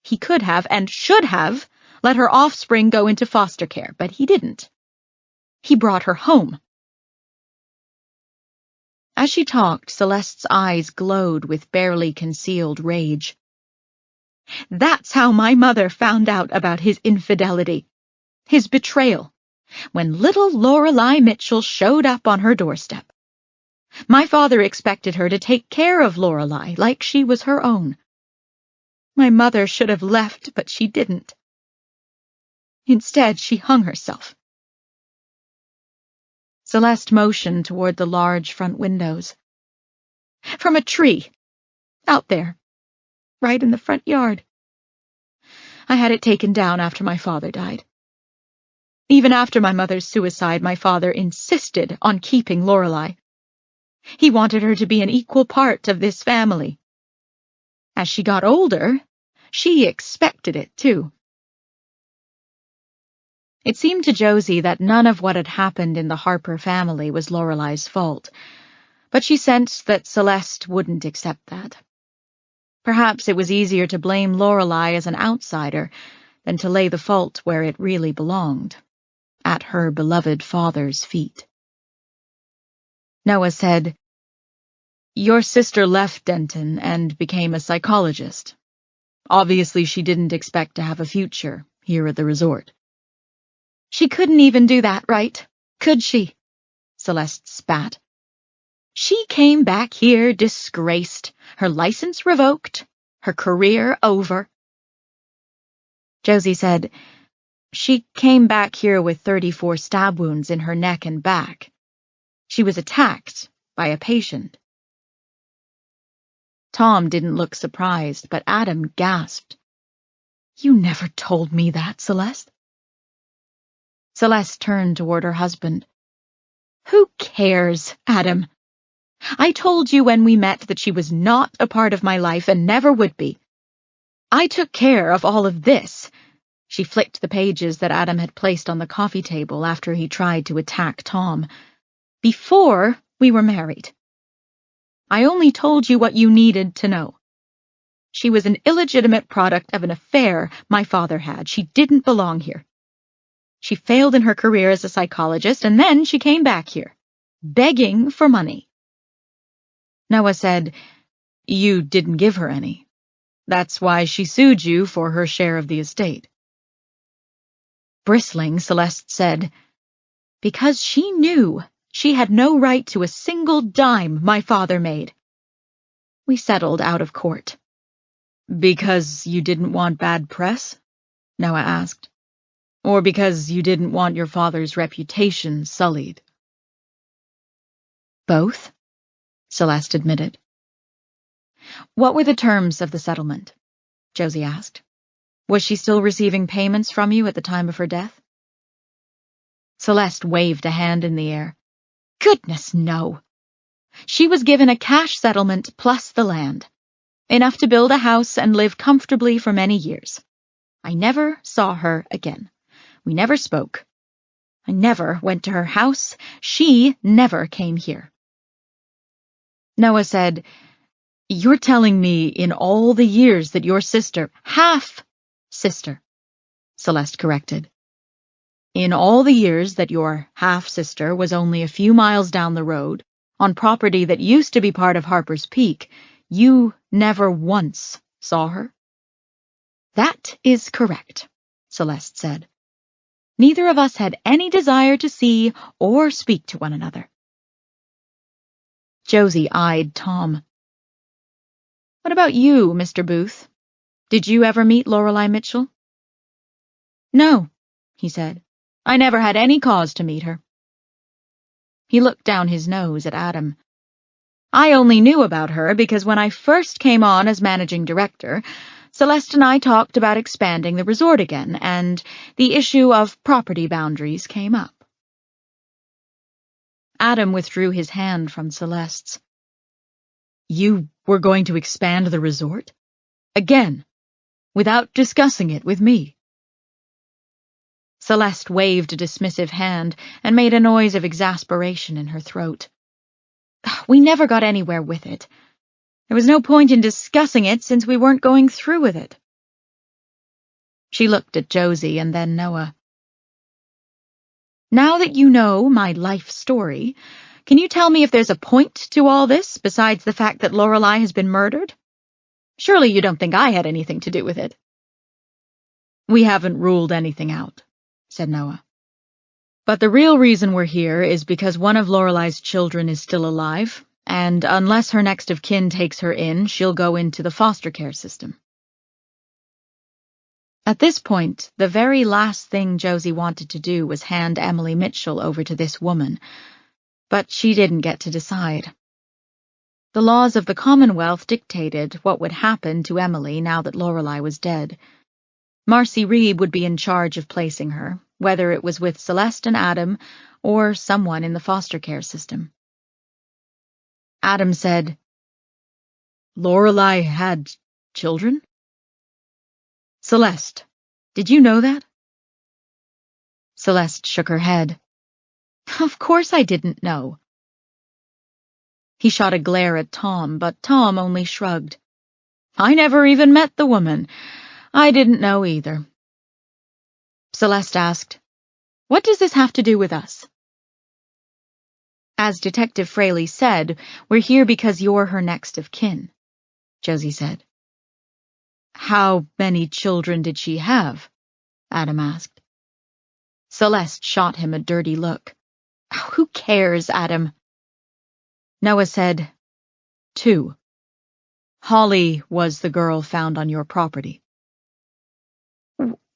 He could have and should have let her offspring go into foster care, but he didn't. He brought her home." As she talked, Celeste's eyes glowed with barely concealed rage. "That's how my mother found out about his infidelity, his betrayal, when little Lorelei Mitchell showed up on her doorstep. My father expected her to take care of Lorelei like she was her own. My mother should have left, but she didn't. Instead, she hung herself." Celeste motioned toward the large front windows. "From a tree, out there, right in the front yard. I had it taken down after my father died. Even after my mother's suicide, my father insisted on keeping Lorelei. He wanted her to be an equal part of this family. As she got older, she expected it too." It seemed to Josie that none of what had happened in the Harper family was Lorelei's fault, but she sensed that Celeste wouldn't accept that. Perhaps it was easier to blame Lorelei as an outsider than to lay the fault where it really belonged, at her beloved father's feet. Noah said, "Your sister left Denton and became a psychologist. Obviously, she didn't expect to have a future here at the resort." "She couldn't even do that, right? Could she?" Celeste spat. She came back here disgraced, her license revoked, her career over. Josie said, "She came back here with 34 stab wounds in her neck and back. She was attacked by a patient." Tom didn't look surprised, but Adam gasped. "You never told me that, Celeste." Celeste turned toward her husband. "Who cares, Adam? I told you when we met that she was not a part of my life and never would be. I took care of all of this." She flicked the pages that Adam had placed on the coffee table after he tried to attack Tom. "Before we were married. I only told you what you needed to know. She was an illegitimate product of an affair my father had. She didn't belong here. She failed in her career as a psychologist, and then she came back here, begging for money." Noah said, "You didn't give her any. That's why she sued you for her share of the estate." Bristling, Celeste said, "Because she knew she had no right to a single dime my father made. We settled out of court." "Because you didn't want bad press?" Noah asked. "Or because you didn't want your father's reputation sullied?" "Both," Celeste admitted. "What were the terms of the settlement?" Josie asked. "Was she still receiving payments from you at the time of her death?" Celeste waved a hand in the air. "Goodness, no. She was given a cash settlement plus the land, enough to build a house and live comfortably for many years. I never saw her again. We never spoke. I never went to her house. She never came here." Noah said, "You're telling me in all the years that your sister—" "Half-sister," Celeste corrected. "In all the years that your half-sister was only a few miles down the road, on property that used to be part of Harper's Peak, you never once saw her?" "That is correct," Celeste said. "Neither of us had any desire to see or speak to one another." Josie eyed Tom. "What about you, Mr. Booth? Did you ever meet Lorelei Mitchell?" "No," he said. "I never had any cause to meet her." He looked down his nose at Adam. "I only knew about her because when I first came on as managing director, Celeste and I talked about expanding the resort again, and the issue of property boundaries came up." Adam withdrew his hand from Celeste's. "You were going to expand the resort? Again? Without discussing it with me?" Celeste waved a dismissive hand and made a noise of exasperation in her throat. "We never got anywhere with it. There was no point in discussing it since we weren't going through with it." She looked at Josie and then Noah. "Now that you know my life story, can you tell me if there's a point to all this besides the fact that Lorelei has been murdered? Surely you don't think I had anything to do with it." "We haven't ruled anything out," said Noah. "But the real reason we're here is because one of Lorelei's children is still alive, and unless her next of kin takes her in, she'll go into the foster care system." At this point, the very last thing Josie wanted to do was hand Emily Mitchell over to this woman, but she didn't get to decide. The laws of the Commonwealth dictated what would happen to Emily now that Lorelei was dead. Marcy Reeb would be in charge of placing her, whether it was with Celeste and Adam or someone in the foster care system. Adam said, "Lorelei had children? Celeste, did you know that?" Celeste shook her head. "Of course I didn't know." He shot a glare at Tom, but Tom only shrugged. "I never even met the woman. I didn't know either." Celeste asked, "What does this have to do with us?" "As Detective Fraley said, we're here because you're her next of kin," Josie said. "How many children did she have?" Adam asked. Celeste shot him a dirty look. "Who cares, Adam?" Noah said, 2. Holly was the girl found on your property.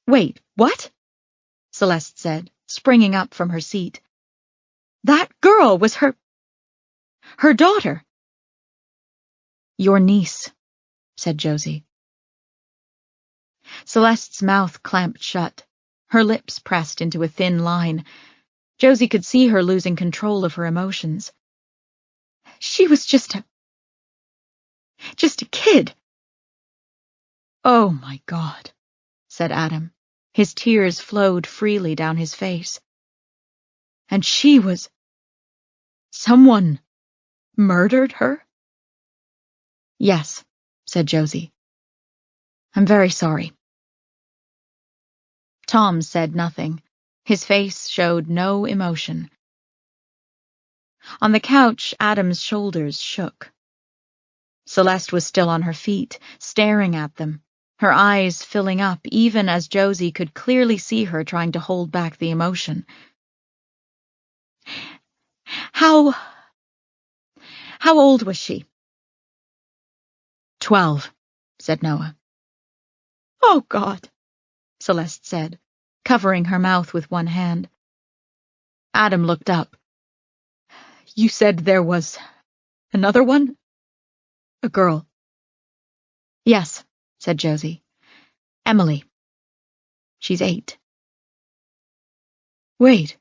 Wait, what? Celeste said, springing up from her seat. That girl was her daughter. Your niece, said Josie. Celeste's mouth clamped shut, her lips pressed into a thin line. Josie could see her losing control of her emotions. She was just a kid. Oh, my God, said Adam. His tears flowed freely down his face. And she was... someone murdered her? Yes, said Josie. I'm very sorry. Tom said nothing. His face showed no emotion. On the couch, Adam's shoulders shook. Celeste was still on her feet, staring at them, her eyes filling up even as Josie could clearly see her trying to hold back the emotion. How old was she? 12, said Noah. Oh, God, Celeste said, covering her mouth with one hand. Adam looked up. You said there was another one? A girl? Yes, said Josie. Emily. She's 8. Wait.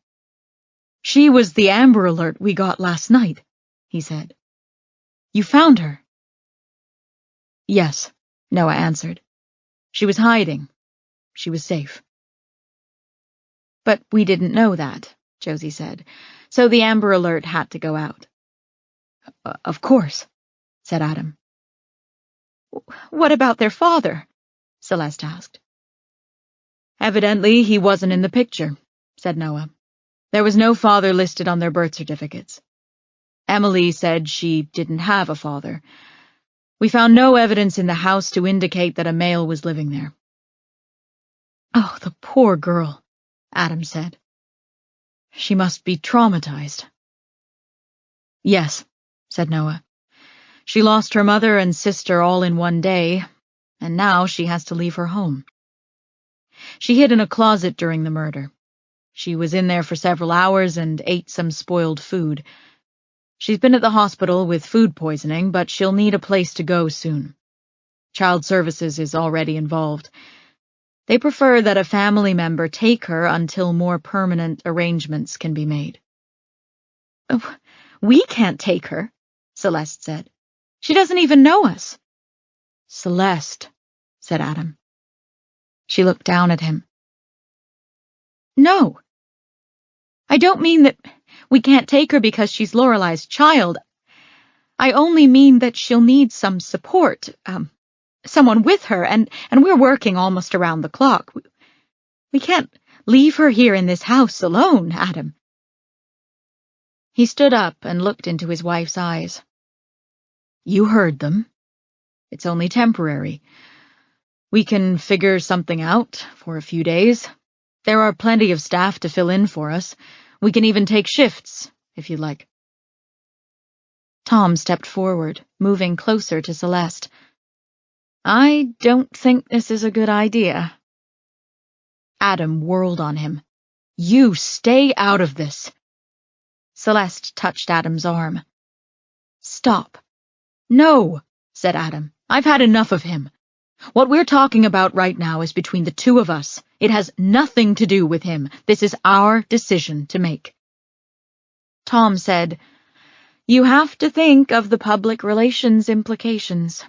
She was the Amber Alert we got last night, he said. You found her? Yes, Noah answered. She was hiding. She was safe. But we didn't know that, Josie said, so the Amber Alert had to go out. Of course, said Adam. What about their father? Celeste asked. Evidently, he wasn't in the picture, said Noah. There was no father listed on their birth certificates. Emily said she didn't have a father. We found no evidence in the house to indicate that a male was living there. Oh, the poor girl, Adam said. She must be traumatized. Yes, said Noah. She lost her mother and sister all in one day, and now she has to leave her home. She hid in a closet during the murder. She was in there for several hours and ate some spoiled food. She's been at the hospital with food poisoning, but she'll need a place to go soon. Child Services is already involved. They prefer that a family member take her until more permanent arrangements can be made. Oh, we can't take her, Celeste said. She doesn't even know us. Celeste, said Adam. She looked down at him. No. I don't mean that we can't take her because she's Lorelei's child. I only mean that she'll need some support, someone with her, and we're working almost around the clock. We can't leave her here in this house alone, Adam. He stood up and looked into his wife's eyes. You heard them. It's only temporary. We can figure something out for a few days. There are plenty of staff to fill in for us. We can even take shifts, if you'd like. Tom stepped forward, moving closer to Celeste. I don't think this is a good idea. Adam whirled on him. You stay out of this. Celeste touched Adam's arm. Stop. No, said Adam. I've had enough of him. What we're talking about right now is between the two of us. It has nothing to do with him. This is our decision to make. Tom said, You have to think of the public relations implications.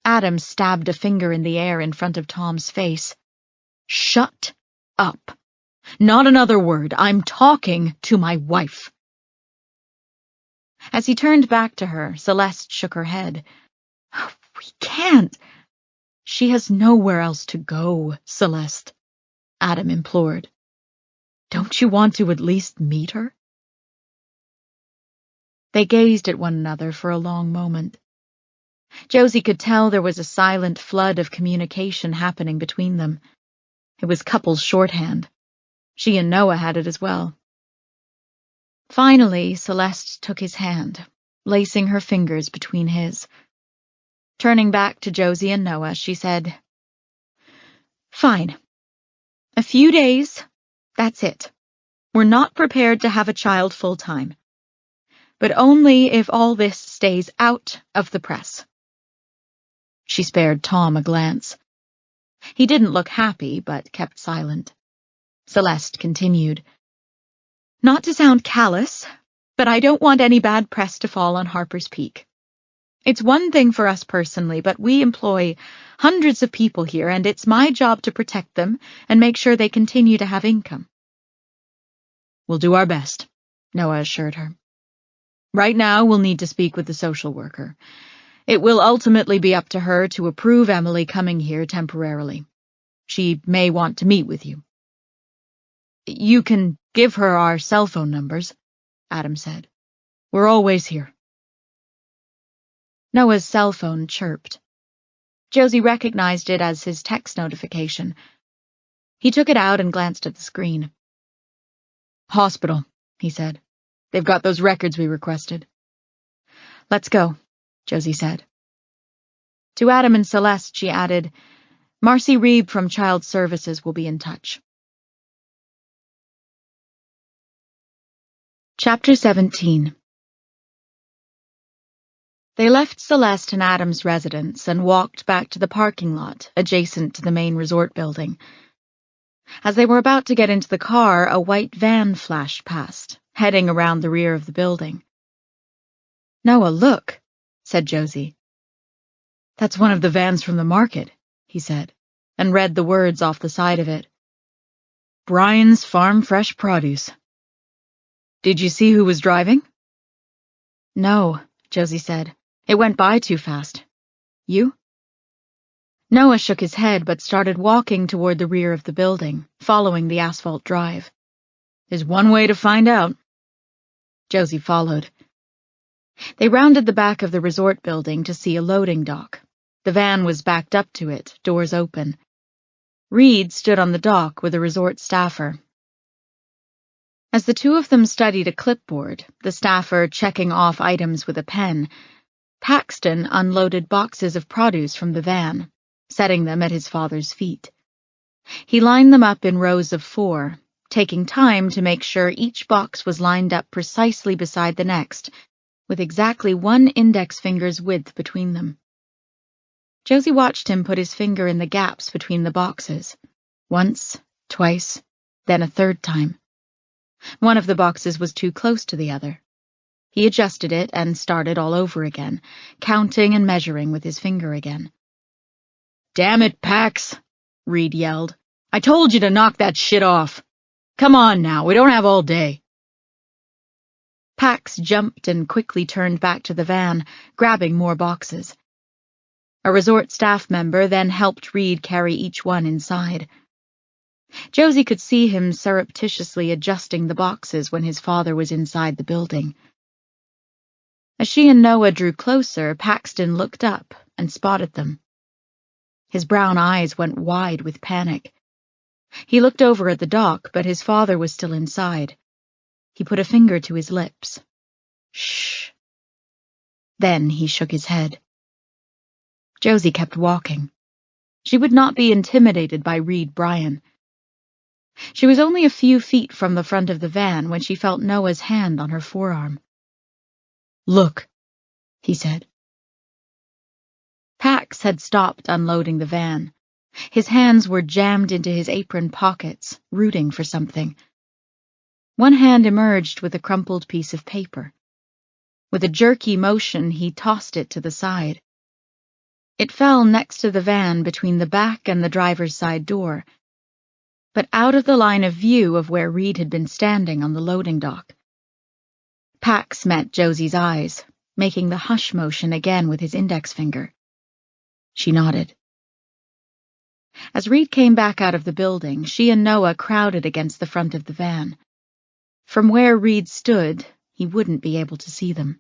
Adam stabbed a finger in the air in front of Tom's face. Shut up. Not another word. I'm talking to my wife. As he turned back to her, Celeste shook her head. We can't. She has nowhere else to go, Celeste, Adam implored. Don't you want to at least meet her? They gazed at one another for a long moment. Josie could tell there was a silent flood of communication happening between them. It was couples shorthand. She and Noah had it as well. Finally, Celeste took his hand, lacing her fingers between his. Turning back to Josie and Noah, she said, "Fine. A few days, that's it. We're not prepared to have a child full-time. But only if all this stays out of the press." She spared Tom a glance. He didn't look happy, but kept silent. Celeste continued, "Not to sound callous, but I don't want any bad press to fall on Harper's Peak. It's one thing for us personally, but we employ hundreds of people here, and it's my job to protect them and make sure they continue to have income." "We'll do our best," Noah assured her. "Right now, we'll need to speak with the social worker. It will ultimately be up to her to approve Emily coming here temporarily. She may want to meet with you." "You can give her our cell phone numbers," Adam said. "We're always here." Noah's cell phone chirped. Josie recognized it as his text notification. He took it out and glanced at the screen. "Hospital," he said. "They've got those records we requested." "Let's go," Josie said. To Adam and Celeste, she added, "Marcy Reeb from Child Services will be in touch." Chapter 17. They left Celeste and Adam's residence and walked back to the parking lot adjacent to the main resort building. As they were about to get into the car, a white van flashed past, heading around the rear of the building. "Noah, look," said Josie. "That's one of the vans from the market," he said, and read the words off the side of it. "Brian's Farm Fresh Produce." "Did you see who was driving?" "No," Josie said. "It went by too fast. You?" Noah shook his head but started walking toward the rear of the building, following the asphalt drive. "There's one way to find out." Josie followed. They rounded the back of the resort building to see a loading dock. The van was backed up to it, doors open. Reed stood on the dock with a resort staffer. As the two of them studied a clipboard, the staffer checking off items with a pen, Paxton unloaded boxes of produce from the van, setting them at his father's feet. He lined them up in rows of 4, taking time to make sure each box was lined up precisely beside the next, with exactly 1 index finger's width between them. Josie watched him put his finger in the gaps between the boxes, once, twice, then a 3rd time. One of the boxes was too close to the other. He adjusted it and started all over again, counting and measuring with his finger again. "Damn it, Pax," Reed yelled. "I told you to knock that shit off. Come on now, we don't have all day." Pax jumped and quickly turned back to the van, grabbing more boxes. A resort staff member then helped Reed carry each one inside. Josie could see him surreptitiously adjusting the boxes when his father was inside the building. As she and Noah drew closer, Paxton looked up and spotted them. His brown eyes went wide with panic. He looked over at the dock, but his father was still inside. He put a finger to his lips. "Shh." Then he shook his head. Josie kept walking. She would not be intimidated by Reed Bryan. She was only a few feet from the front of the van when she felt Noah's hand on her forearm. "Look," he said. Pax had stopped unloading the van. His hands were jammed into his apron pockets, rooting for something. One hand emerged with a crumpled piece of paper. With a jerky motion, he tossed it to the side. It fell next to the van between the back and the driver's side door, but out of the line of view of where Reed had been standing on the loading dock. Pax met Josie's eyes, making the hush motion again with his index finger. She nodded. As Reed came back out of the building, she and Noah crowded against the front of the van. From where Reed stood, he wouldn't be able to see them.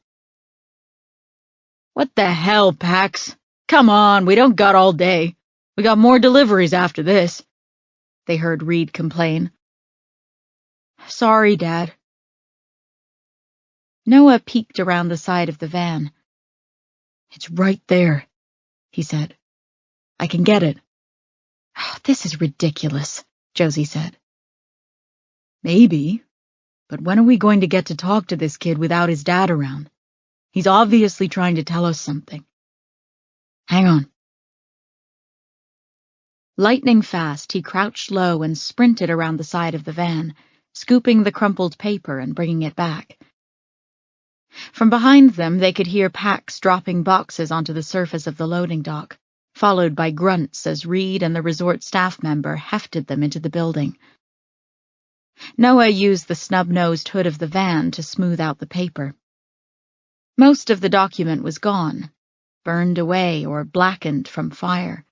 "What the hell, Pax? Come on, we don't got all day. We got more deliveries after this," they heard Reed complain. "Sorry, Dad." Noah peeked around the side of the van. "It's right there," he said. "I can get it." "This is ridiculous," Josie said. "Maybe, but when are we going to get to talk to this kid without his dad around? He's obviously trying to tell us something. Hang on." Lightning fast, he crouched low and sprinted around the side of the van, scooping the crumpled paper and bringing it back. From behind them, they could hear Pax dropping boxes onto the surface of the loading dock, followed by grunts as Reed and the resort staff member hefted them into the building. Noah used the snub-nosed hood of the van to smooth out the paper. Most of the document was gone, burned away or blackened from fire.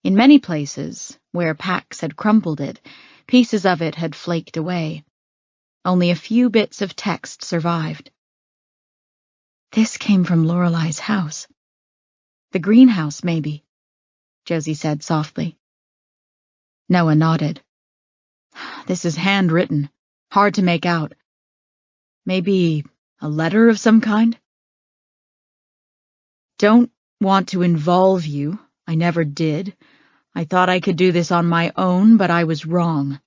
In many places, where Pax had crumpled it, pieces of it had flaked away. Only a few bits of text survived. "This came from Lorelei's house." "The greenhouse, maybe," Josie said softly. Noah nodded. "This is handwritten, hard to make out. Maybe a letter of some kind?" "Don't want to involve you. I never did. I thought I could do this on my own, but I was wrong.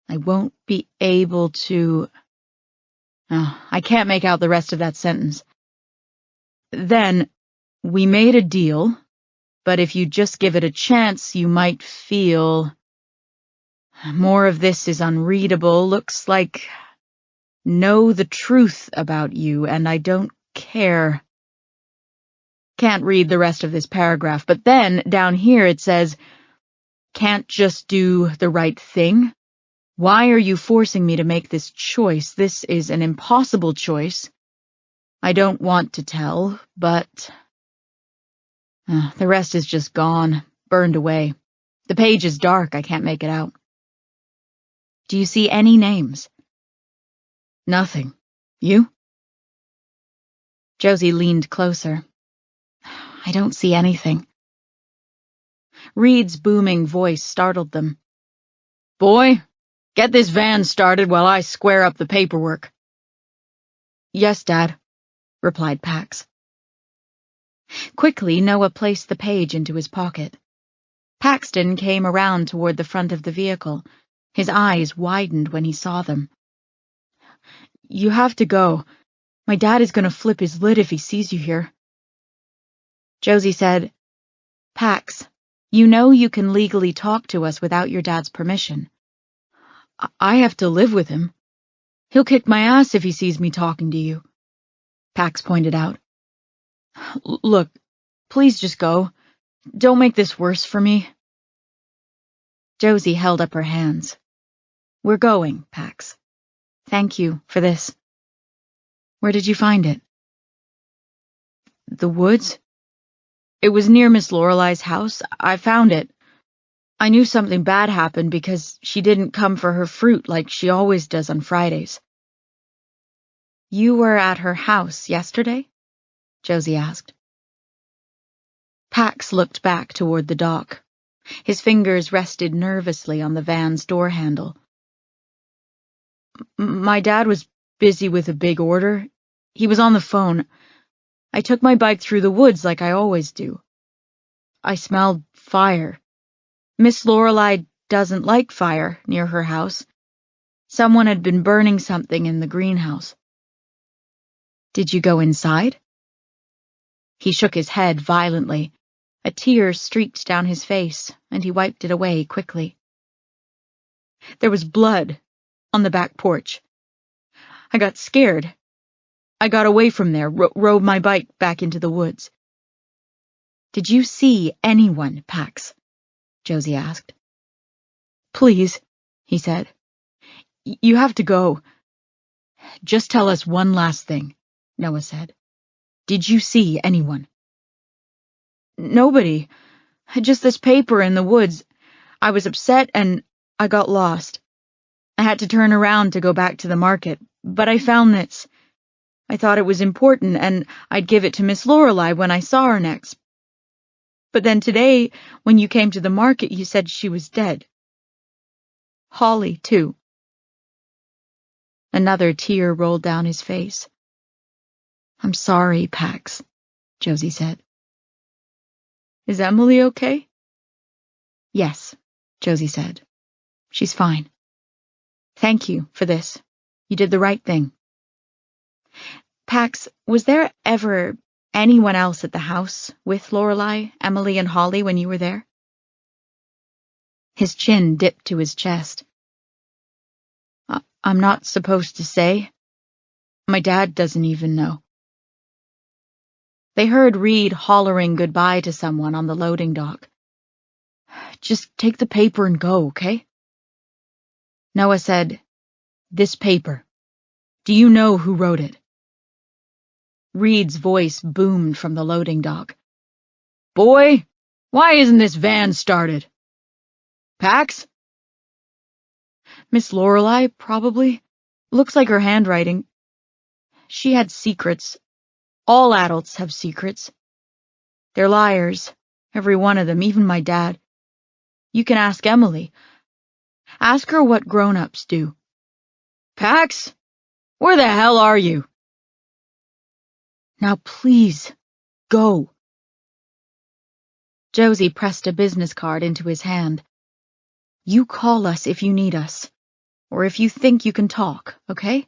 I won't be able to—" I can't make out the rest of that sentence. "Then, we made a deal, but if you just give it a chance, you might feel... More of this is unreadable. Looks like... Know the truth about you, and I don't care." Can't read the rest of this paragraph, but then, down here, it says, "Can't just do the right thing? Why are you forcing me to make this choice? This is an impossible choice. I don't want to tell, but..." The rest is just gone, burned away. The page is dark, I can't make it out. "Do you see any names?" "Nothing. You?" Josie leaned closer. "I don't see anything." Reed's booming voice startled them. "Boy, get this van started while I square up the paperwork." "Yes, Dad," replied Pax. Quickly, Noah placed the page into his pocket. Paxton came around toward the front of the vehicle. His eyes widened when he saw them. "You have to go. My dad is going to flip his lid if he sees you here." Josie said, "Pax, you know you can legally talk to us without your dad's permission." "I have to live with him. He'll kick my ass if he sees me talking to you," Pax pointed out. "Look, please just go. Don't make this worse for me." Josie held up her hands. "We're going, Pax. Thank you for this. Where did you find it?" "The woods. It was near Miss Lorelei's house. I found it. I knew something bad happened because she didn't come for her fruit like she always does on Fridays." "You were at her house yesterday?" Josie asked. Pax looked back toward the dock. His fingers rested nervously on the van's door handle. "My dad was busy with a big order. He was on the phone. I took my bike through the woods like I always do. I smelled fire. Miss Lorelei doesn't like fire near her house. Someone had been burning something in the greenhouse." "Did you go inside?" He shook his head violently. A tear streaked down his face, and he wiped it away quickly. "There was blood on the back porch. I got scared. I got away from there, rode my bike back into the woods." "Did you see anyone, Pax?" Josie asked. "Please," he said. "You have to go." "Just tell us one last thing," Noah said. "Did you see anyone?" "Nobody. Just this paper in the woods. I was upset and I got lost. I had to turn around to go back to the market, but I found this. I thought it was important and I'd give it to Miss Lorelei when I saw her next. But then today, when you came to the market, you said she was dead. Holly, too." Another tear rolled down his face. I'm sorry, Pax, Josie said. Is Emily okay? Yes, Josie said. She's fine. Thank you for this. You did the right thing. Pax, was there ever anyone else at the house with Lorelei, Emily, and Holly when you were there? His chin dipped to his chest. I'm not supposed to say. My dad doesn't even know. They heard Reed hollering goodbye to someone on the loading dock. Just take the paper and go, okay? Noah said, "This paper. Do you know who wrote it?" Reed's voice boomed from the loading dock. "Boy, why isn't this van started? Pax?" "Miss Lorelei, probably. Looks like her handwriting. She had secrets. All adults have secrets. They're liars, every one of them, even my dad. You can ask Emily. Ask her what grown-ups do." "Pax? Where the hell are you?" "Now please, go." Josie pressed a business card into his hand. "You call us if you need us, or if you think you can talk, okay?"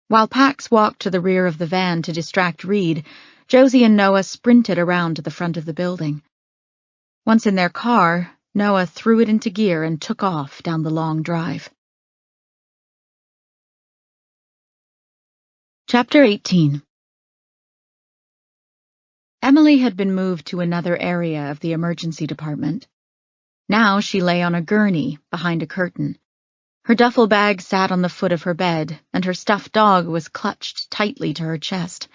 While Pax walked to the rear of the van to distract Reed, Josie and Noah sprinted around to the front of the building. Once in their car, Noah threw it into gear and took off down the long drive. Chapter 18. Emily had been moved to another area of the emergency department. Now she lay on a gurney behind a curtain. Her duffel bag sat on the foot of her bed, and her stuffed dog was clutched tightly to her chest.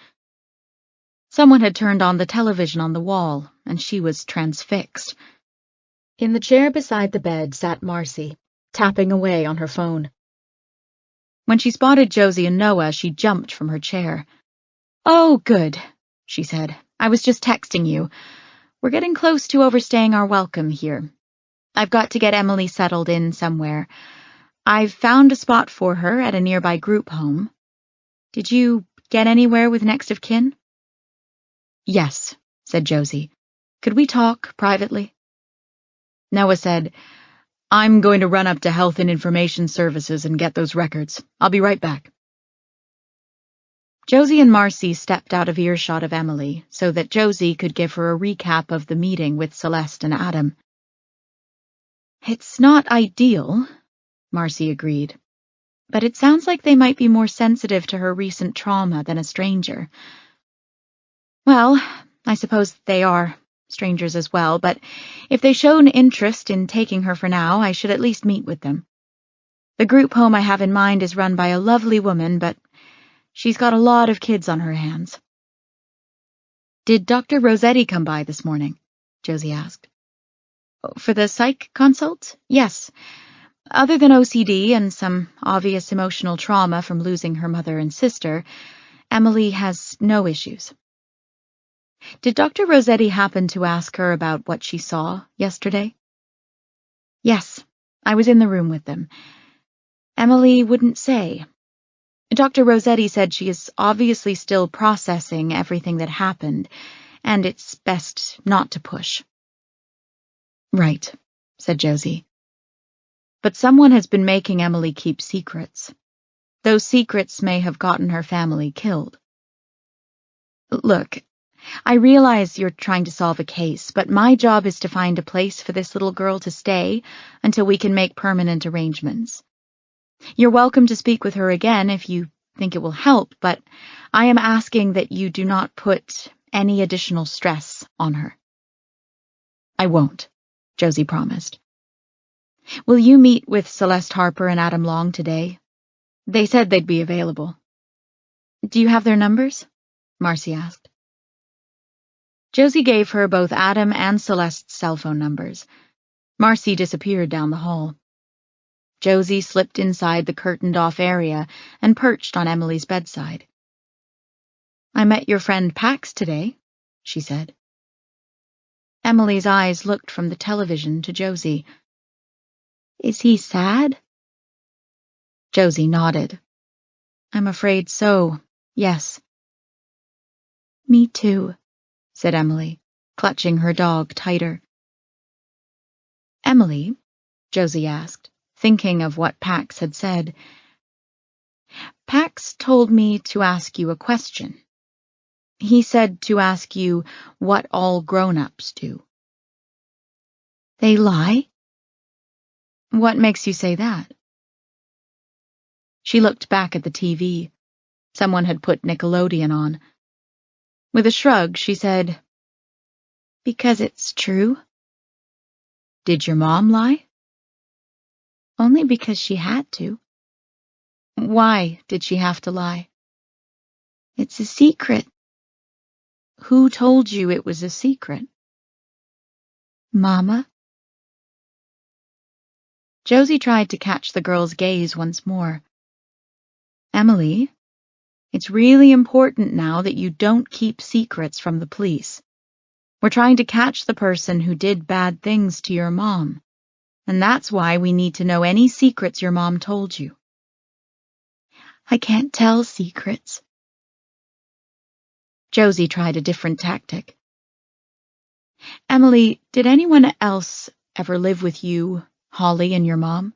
Someone had turned on the television on the wall, and she was transfixed. In the chair beside the bed sat Marcy, tapping away on her phone. When she spotted Josie and Noah, she jumped from her chair. "Oh, good," she said. "I was just texting you. We're getting close to overstaying our welcome here. I've got to get Emily settled in somewhere. I've found a spot for her at a nearby group home. Did you get anywhere with next of kin?" "Yes," said Josie. "Could we talk privately?" Noah said, "I'm going to run up to Health and Information Services and get those records. I'll be right back." Josie and Marcy stepped out of earshot of Emily so that Josie could give her a recap of the meeting with Celeste and Adam. "It's not ideal," Marcy agreed, "but it sounds like they might be more sensitive to her recent trauma than a stranger." "Well, I suppose they are strangers as well, but if they show an interest in taking her for now, I should at least meet with them. The group home I have in mind is run by a lovely woman, but she's got a lot of kids on her hands." "Did Dr. Rossetti come by this morning?" Josie asked. "For the psych consult? Yes. Other than OCD and some obvious emotional trauma from losing her mother and sister, Emily has no issues." "Did Dr. Rossetti happen to ask her about what she saw yesterday?" "Yes, I was in the room with them. Emily wouldn't say. Dr. Rossetti said she is obviously still processing everything that happened, and it's best not to push." "Right," said Josie. "But someone has been making Emily keep secrets. Those secrets may have gotten her family killed." "Look, I realize you're trying to solve a case, but my job is to find a place for this little girl to stay until we can make permanent arrangements. You're welcome to speak with her again if you think it will help, but I am asking that you do not put any additional stress on her." "I won't," Josie promised. "Will you meet with Celeste Harper and Adam Long today? They said they'd be available." "Do you have their numbers?" Marcy asked. Josie gave her both Adam and Celeste's cell phone numbers. Marcy disappeared down the hall. Josie slipped inside the curtained-off area and perched on Emily's bedside. "I met your friend Pax today," she said. Emily's eyes looked from the television to Josie. "Is he sad?" Josie nodded. "I'm afraid so. Yes. Me too, said Emily, clutching her dog tighter. Emily, Josie asked, thinking of what Pax had said. Pax told me to ask you a question. He said to ask you what all grown-ups do. They lie? What makes you say that? She looked back at the TV. Someone had put Nickelodeon on. With a shrug, she said, Because it's true. Did your mom lie? Only because she had to. Why did she have to lie? It's a secret. Who told you it was a secret? Mama. Josie tried to catch the girl's gaze once more. Emily, it's really important now that you don't keep secrets from the police. We're trying to catch the person who did bad things to your mom, and that's why we need to know any secrets your mom told you. I can't tell secrets. Josie tried a different tactic. Emily, did anyone else ever live with you, Holly, and your mom?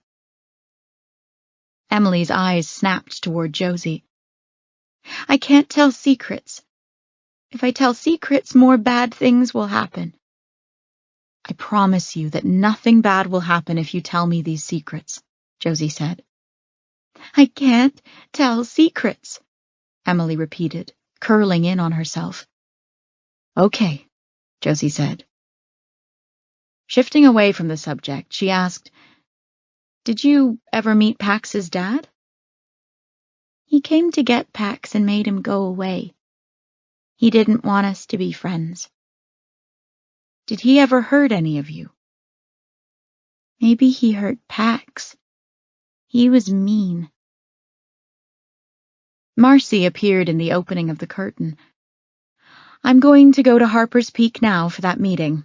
Emily's eyes snapped toward Josie. I can't tell secrets. If I tell secrets, more bad things will happen. I promise you that nothing bad will happen if you tell me these secrets, Josie said. I can't tell secrets, Emily repeated, curling in on herself. Okay, Josie said. Shifting away from the subject, she asked, Did you ever meet Pax's dad? He came to get Pax and made him go away. He didn't want us to be friends. Did he ever hurt any of you? Maybe he hurt Pax. He was mean. Marcy appeared in the opening of the curtain. I'm going to go to Harper's Peak now for that meeting.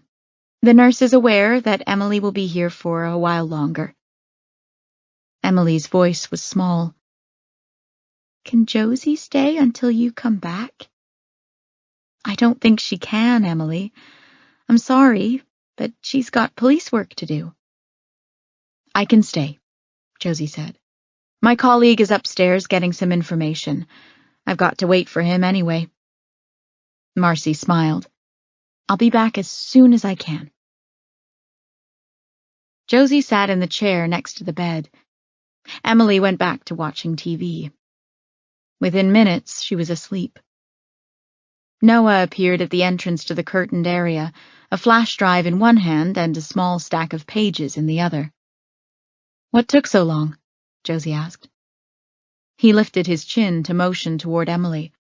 The nurse is aware that Emily will be here for a while longer. Emily's voice was small. Can Josie stay until you come back? I don't think she can, Emily. I'm sorry, but she's got police work to do. I can stay, Josie said. My colleague is upstairs getting some information. I've got to wait for him anyway. Marcy smiled. I'll be back as soon as I can. Josie sat in the chair next to the bed. Emily went back to watching TV. Within minutes, she was asleep. Noah appeared at the entrance to the curtained area, a flash drive in one hand and a small stack of pages in the other. What took so long? Josie asked. He lifted his chin to motion toward Emily.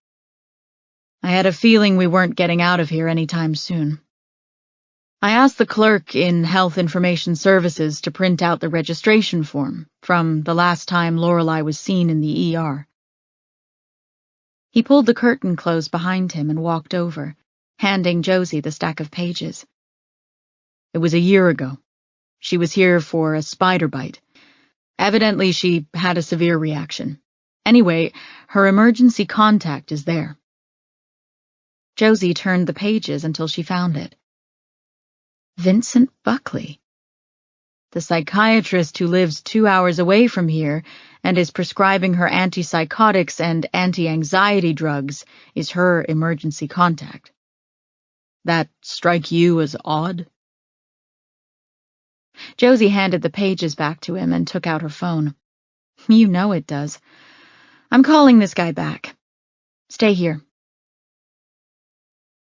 I had a feeling we weren't getting out of here anytime soon. I asked the clerk in Health Information Services to print out the registration form from the last time Lorelei was seen in the ER. He pulled the curtain close behind him and walked over, handing Josie the stack of pages. It was a year ago. She was here for a spider bite. Evidently, she had a severe reaction. Anyway, her emergency contact is there. Josie turned the pages until she found it. Vincent Buckley. The psychiatrist who lives 2 hours away from here and is prescribing her antipsychotics and anti-anxiety drugs is her emergency contact. That strike you as odd? Josie handed the pages back to him and took out her phone. You know it does. I'm calling this guy back. Stay here.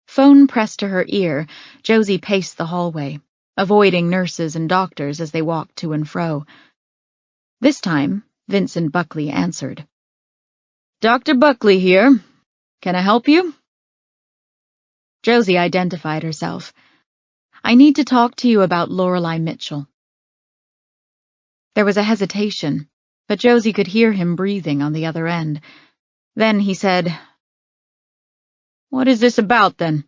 Phone pressed to her ear, Josie paced the hallway, avoiding nurses and doctors as they walked to and fro. This time, Vincent Buckley answered. Dr. Buckley here. Can I help you? Josie identified herself. I need to talk to you about Lorelei Mitchell. There was a hesitation, but Josie could hear him breathing on the other end. Then he said, What is this about, then?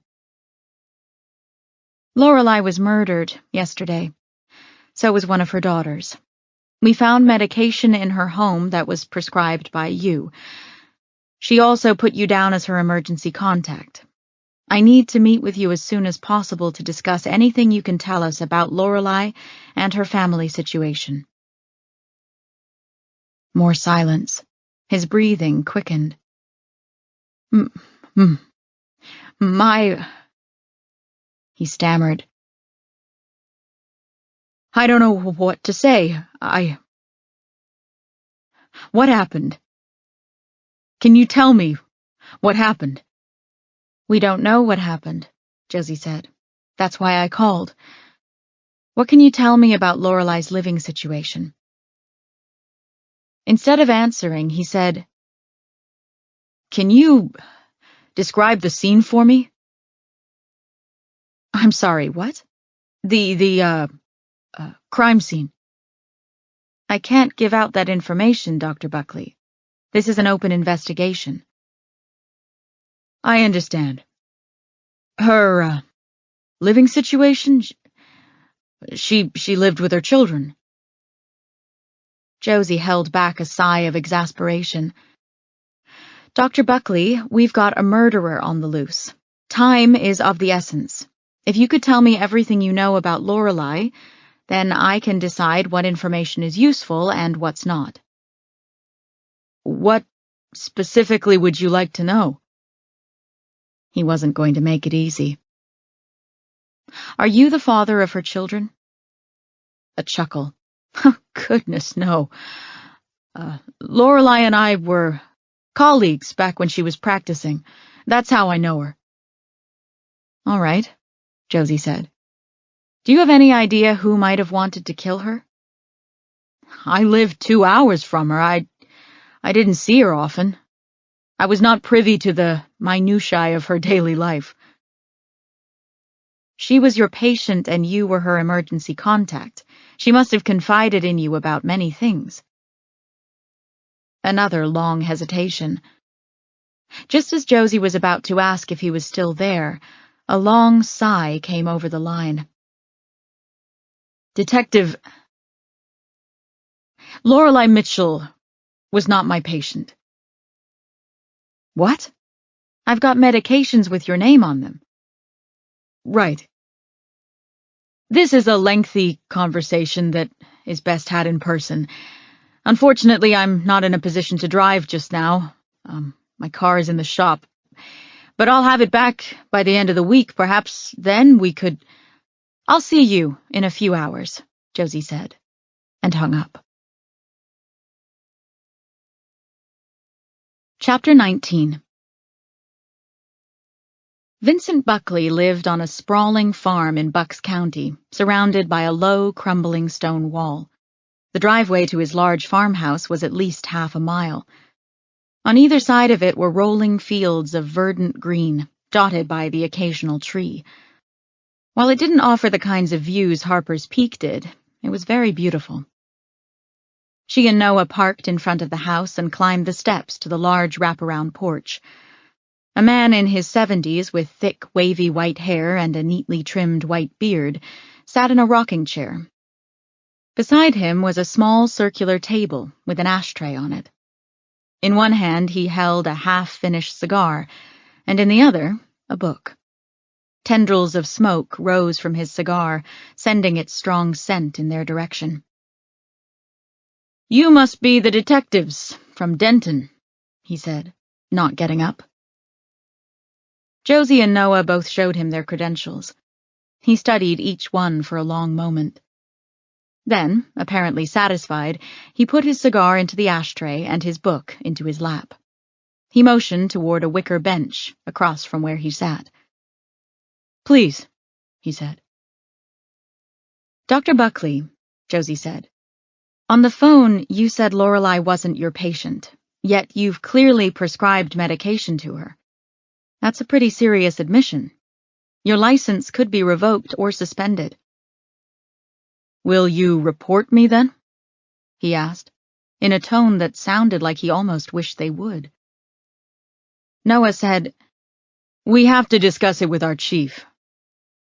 Lorelei was murdered yesterday. So was one of her daughters. We found medication in her home that was prescribed by you. She also put you down as her emergency contact. I need to meet with you as soon as possible to discuss anything you can tell us about Lorelei and her family situation." More silence. His breathing quickened. My... He stammered. "I don't know what to say. What happened? Can you tell me what happened?" "We don't know what happened," Josie said. "That's why I called. What can you tell me about Lorelei's living situation?" Instead of answering, he said, "Can you describe the scene for me?" "I'm sorry, what?" The crime scene." "I can't give out that information, Dr. Buckley. This is an open investigation." "I understand. Her, living situation? She lived with her children." Josie held back a sigh of exasperation. "Dr. Buckley, we've got a murderer on the loose. Time is of the essence. If you could tell me everything you know about Lorelei, then I can decide what information is useful and what's not." "What specifically would you like to know?" He wasn't going to make it easy. "Are you the father of her children?" A chuckle. "Goodness, no. Lorelei and I were colleagues back when she was practicing. That's how I know her." "All right," Josie said. "Do you have any idea who might have wanted to kill her?" "I lived 2 hours from her. I didn't see her often. I was not privy to the minutiae of her daily life." "She was your patient and you were her emergency contact. She must have confided in you about many things." Another long hesitation. Just as Josie was about to ask if he was still there, a long sigh came over the line. "Detective, Lorelei Mitchell was not my patient." "What?" "I've got medications with your name on them." "Right. This is a lengthy conversation that is best had in person. Unfortunately, I'm not in a position to drive just now. My car is in the shop. But I'll have it back by the end of the week. Perhaps then we could—" "I'll see you in a few hours," Josie said, and hung up. Chapter 19. Vincent Buckley lived on a sprawling farm in Bucks County, surrounded by a low, crumbling stone wall. The driveway to his large farmhouse was at least half a mile. On either side of it were rolling fields of verdant green, dotted by the occasional tree. While it didn't offer the kinds of views Harper's Peak did, it was very beautiful. She and Noah parked in front of the house and climbed the steps to the large wraparound porch. A man in his 70s with thick, wavy white hair and a neatly trimmed white beard sat in a rocking chair. Beside him was a small circular table with an ashtray on it. In one hand he held a half-finished cigar, and in the other, a book. Tendrils of smoke rose from his cigar, sending its strong scent in their direction. "You must be the detectives from Denton," he said, not getting up. Josie and Noah both showed him their credentials. He studied each one for a long moment. Then, apparently satisfied, he put his cigar into the ashtray and his book into his lap. He motioned toward a wicker bench across from where he sat. "Please," he said. "Dr. Buckley," Josie said, "on the phone you said Lorelei wasn't your patient, yet you've clearly prescribed medication to her. That's a pretty serious admission. Your license could be revoked or suspended." "Will you report me, then?" he asked, in a tone that sounded like he almost wished they would. Noah said, "We have to discuss it with our chief.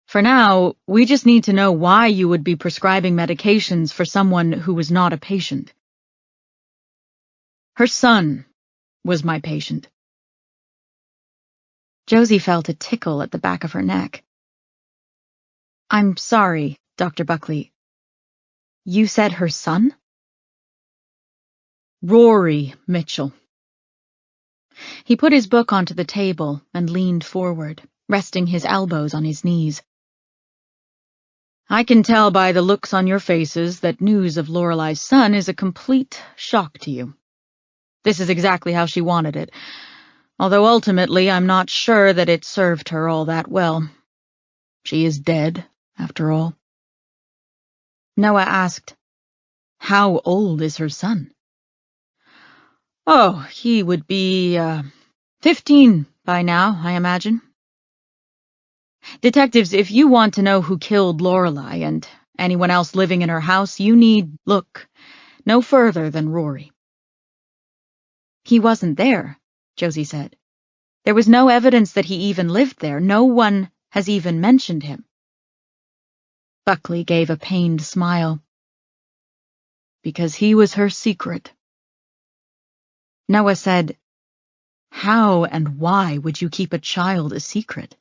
For now, we just need to know why you would be prescribing medications for someone who was not a patient." "Her son was my patient," Josie felt a tickle at the back of her neck. I'm sorry, Dr. Buckley. You said her son? Rory Mitchell. He put his book onto the table and leaned forward, resting his elbows on his knees. I can tell by the looks on your faces that news of Lorelei's son is a complete shock to you. This is exactly how she wanted it, although ultimately I'm not sure that it served her all that well. She is dead, after all. Noah asked, How old is her son? Oh, he would be, 15 by now, I imagine. Detectives, if you want to know who killed Lorelei and anyone else living in her house, you need look no further than Rory. He wasn't there, Josie said. There was no evidence that he even lived there. No one has even mentioned him. Buckley gave a pained smile. Because he was her secret. Noah said, How and why would you keep a child a secret?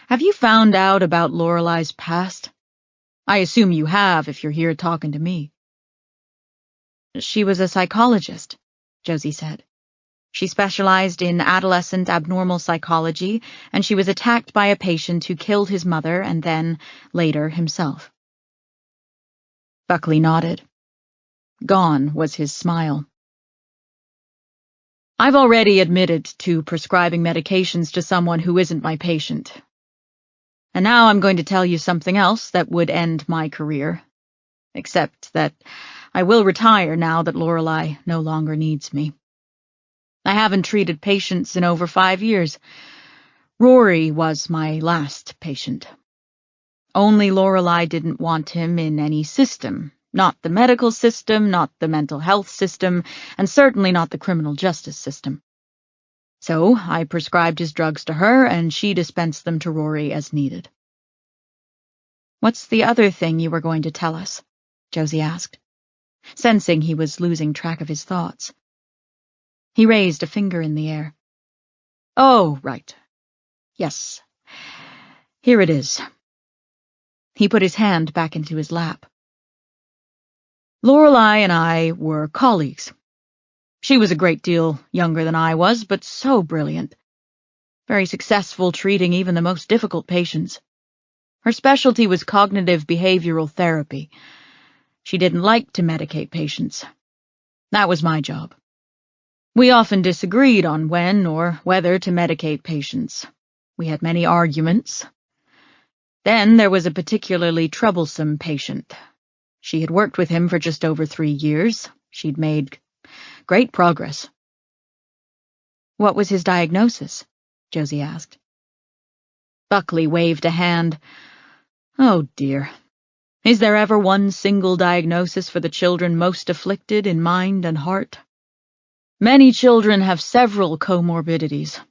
Have you found out about Lorelei's past? I assume you have if you're here talking to me. She was a psychologist, Josie said. She specialized in adolescent abnormal psychology, and she was attacked by a patient who killed his mother and then, later, himself. Buckley nodded. Gone was his smile. I've already admitted to prescribing medications to someone who isn't my patient. And now I'm going to tell you something else that would end my career. Except that I will retire now that Lorelei no longer needs me. I haven't treated patients in over 5 years. Rory was my last patient. Only Lorelei didn't want him in any system. Not the medical system, not the mental health system, and certainly not the criminal justice system. So I prescribed his drugs to her, and she dispensed them to Rory as needed. What's the other thing you were going to tell us? Josie asked, sensing he was losing track of his thoughts. He raised a finger in the air. Oh, right. Yes. Here it is. He put his hand back into his lap. Lorelei and I were colleagues. She was a great deal younger than I was, but so brilliant. Very successful treating even the most difficult patients. Her specialty was cognitive behavioral therapy. She didn't like to medicate patients. That was my job. We often disagreed on when or whether to medicate patients. We had many arguments. Then there was a particularly troublesome patient. She had worked with him for just over 3 years. She'd made great progress. What was his diagnosis? Josie asked. Buckley waved a hand. Oh, dear. Is there ever one single diagnosis for the children most afflicted in mind and heart? Many children have several comorbidities.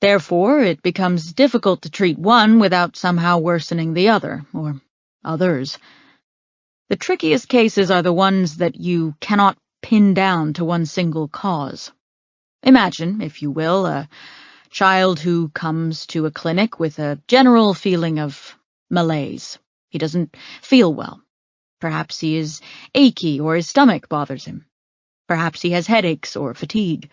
Therefore, it becomes difficult to treat one without somehow worsening the other, or others. The trickiest cases are the ones that you cannot pin down to one single cause. Imagine, if you will, a child who comes to a clinic with a general feeling of malaise. He doesn't feel well. Perhaps he is achy or his stomach bothers him. Perhaps he has headaches or fatigue.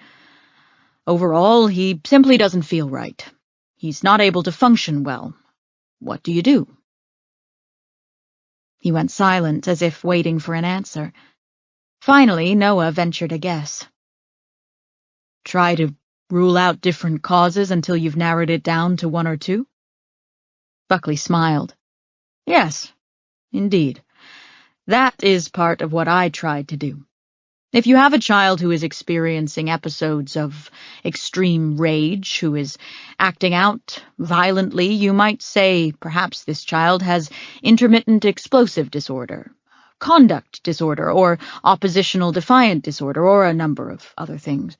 Overall, he simply doesn't feel right. He's not able to function well. What do you do? He went silent, as if waiting for an answer. Finally, Noah ventured a guess. Try to rule out different causes until you've narrowed it down to 1 or 2? Buckley smiled. Yes, indeed. That is part of what I tried to do. If you have a child who is experiencing episodes of extreme rage, who is acting out violently, you might say perhaps this child has intermittent explosive disorder, conduct disorder, or oppositional defiant disorder, or a number of other things.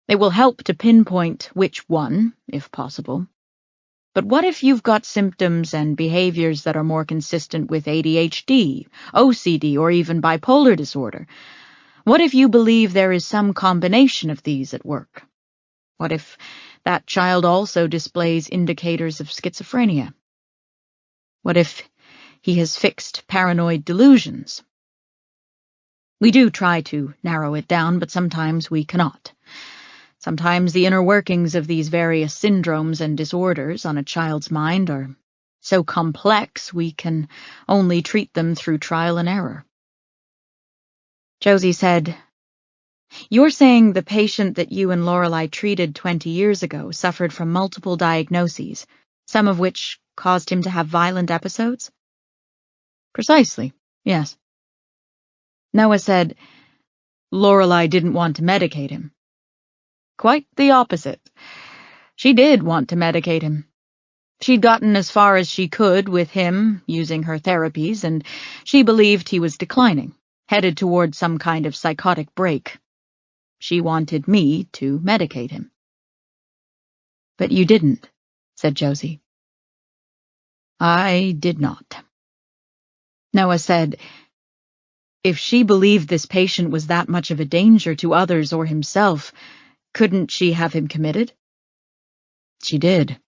It will help to pinpoint which one, if possible. But what if you've got symptoms and behaviors that are more consistent with ADHD, OCD, or even bipolar disorder? What if you believe there is some combination of these at work? What if that child also displays indicators of schizophrenia? What if he has fixed paranoid delusions? We do try to narrow it down, but sometimes we cannot. Sometimes the inner workings of these various syndromes and disorders on a child's mind are so complex we can only treat them through trial and error. Josie said, "You're saying the patient that you and Lorelei treated 20 years ago suffered from multiple diagnoses, some of which caused him to have violent episodes?" "Precisely, yes." Noah said, "Lorelei didn't want to medicate him." "Quite the opposite. She did want to medicate him. She'd gotten as far as she could with him using her therapies, and she believed he was declining, headed toward some kind of psychotic break. She wanted me to medicate him." "But you didn't," said Josie. "I did not." Noah said, "If she believed this patient was that much of a danger to others or himself, couldn't she have him committed?" "She did.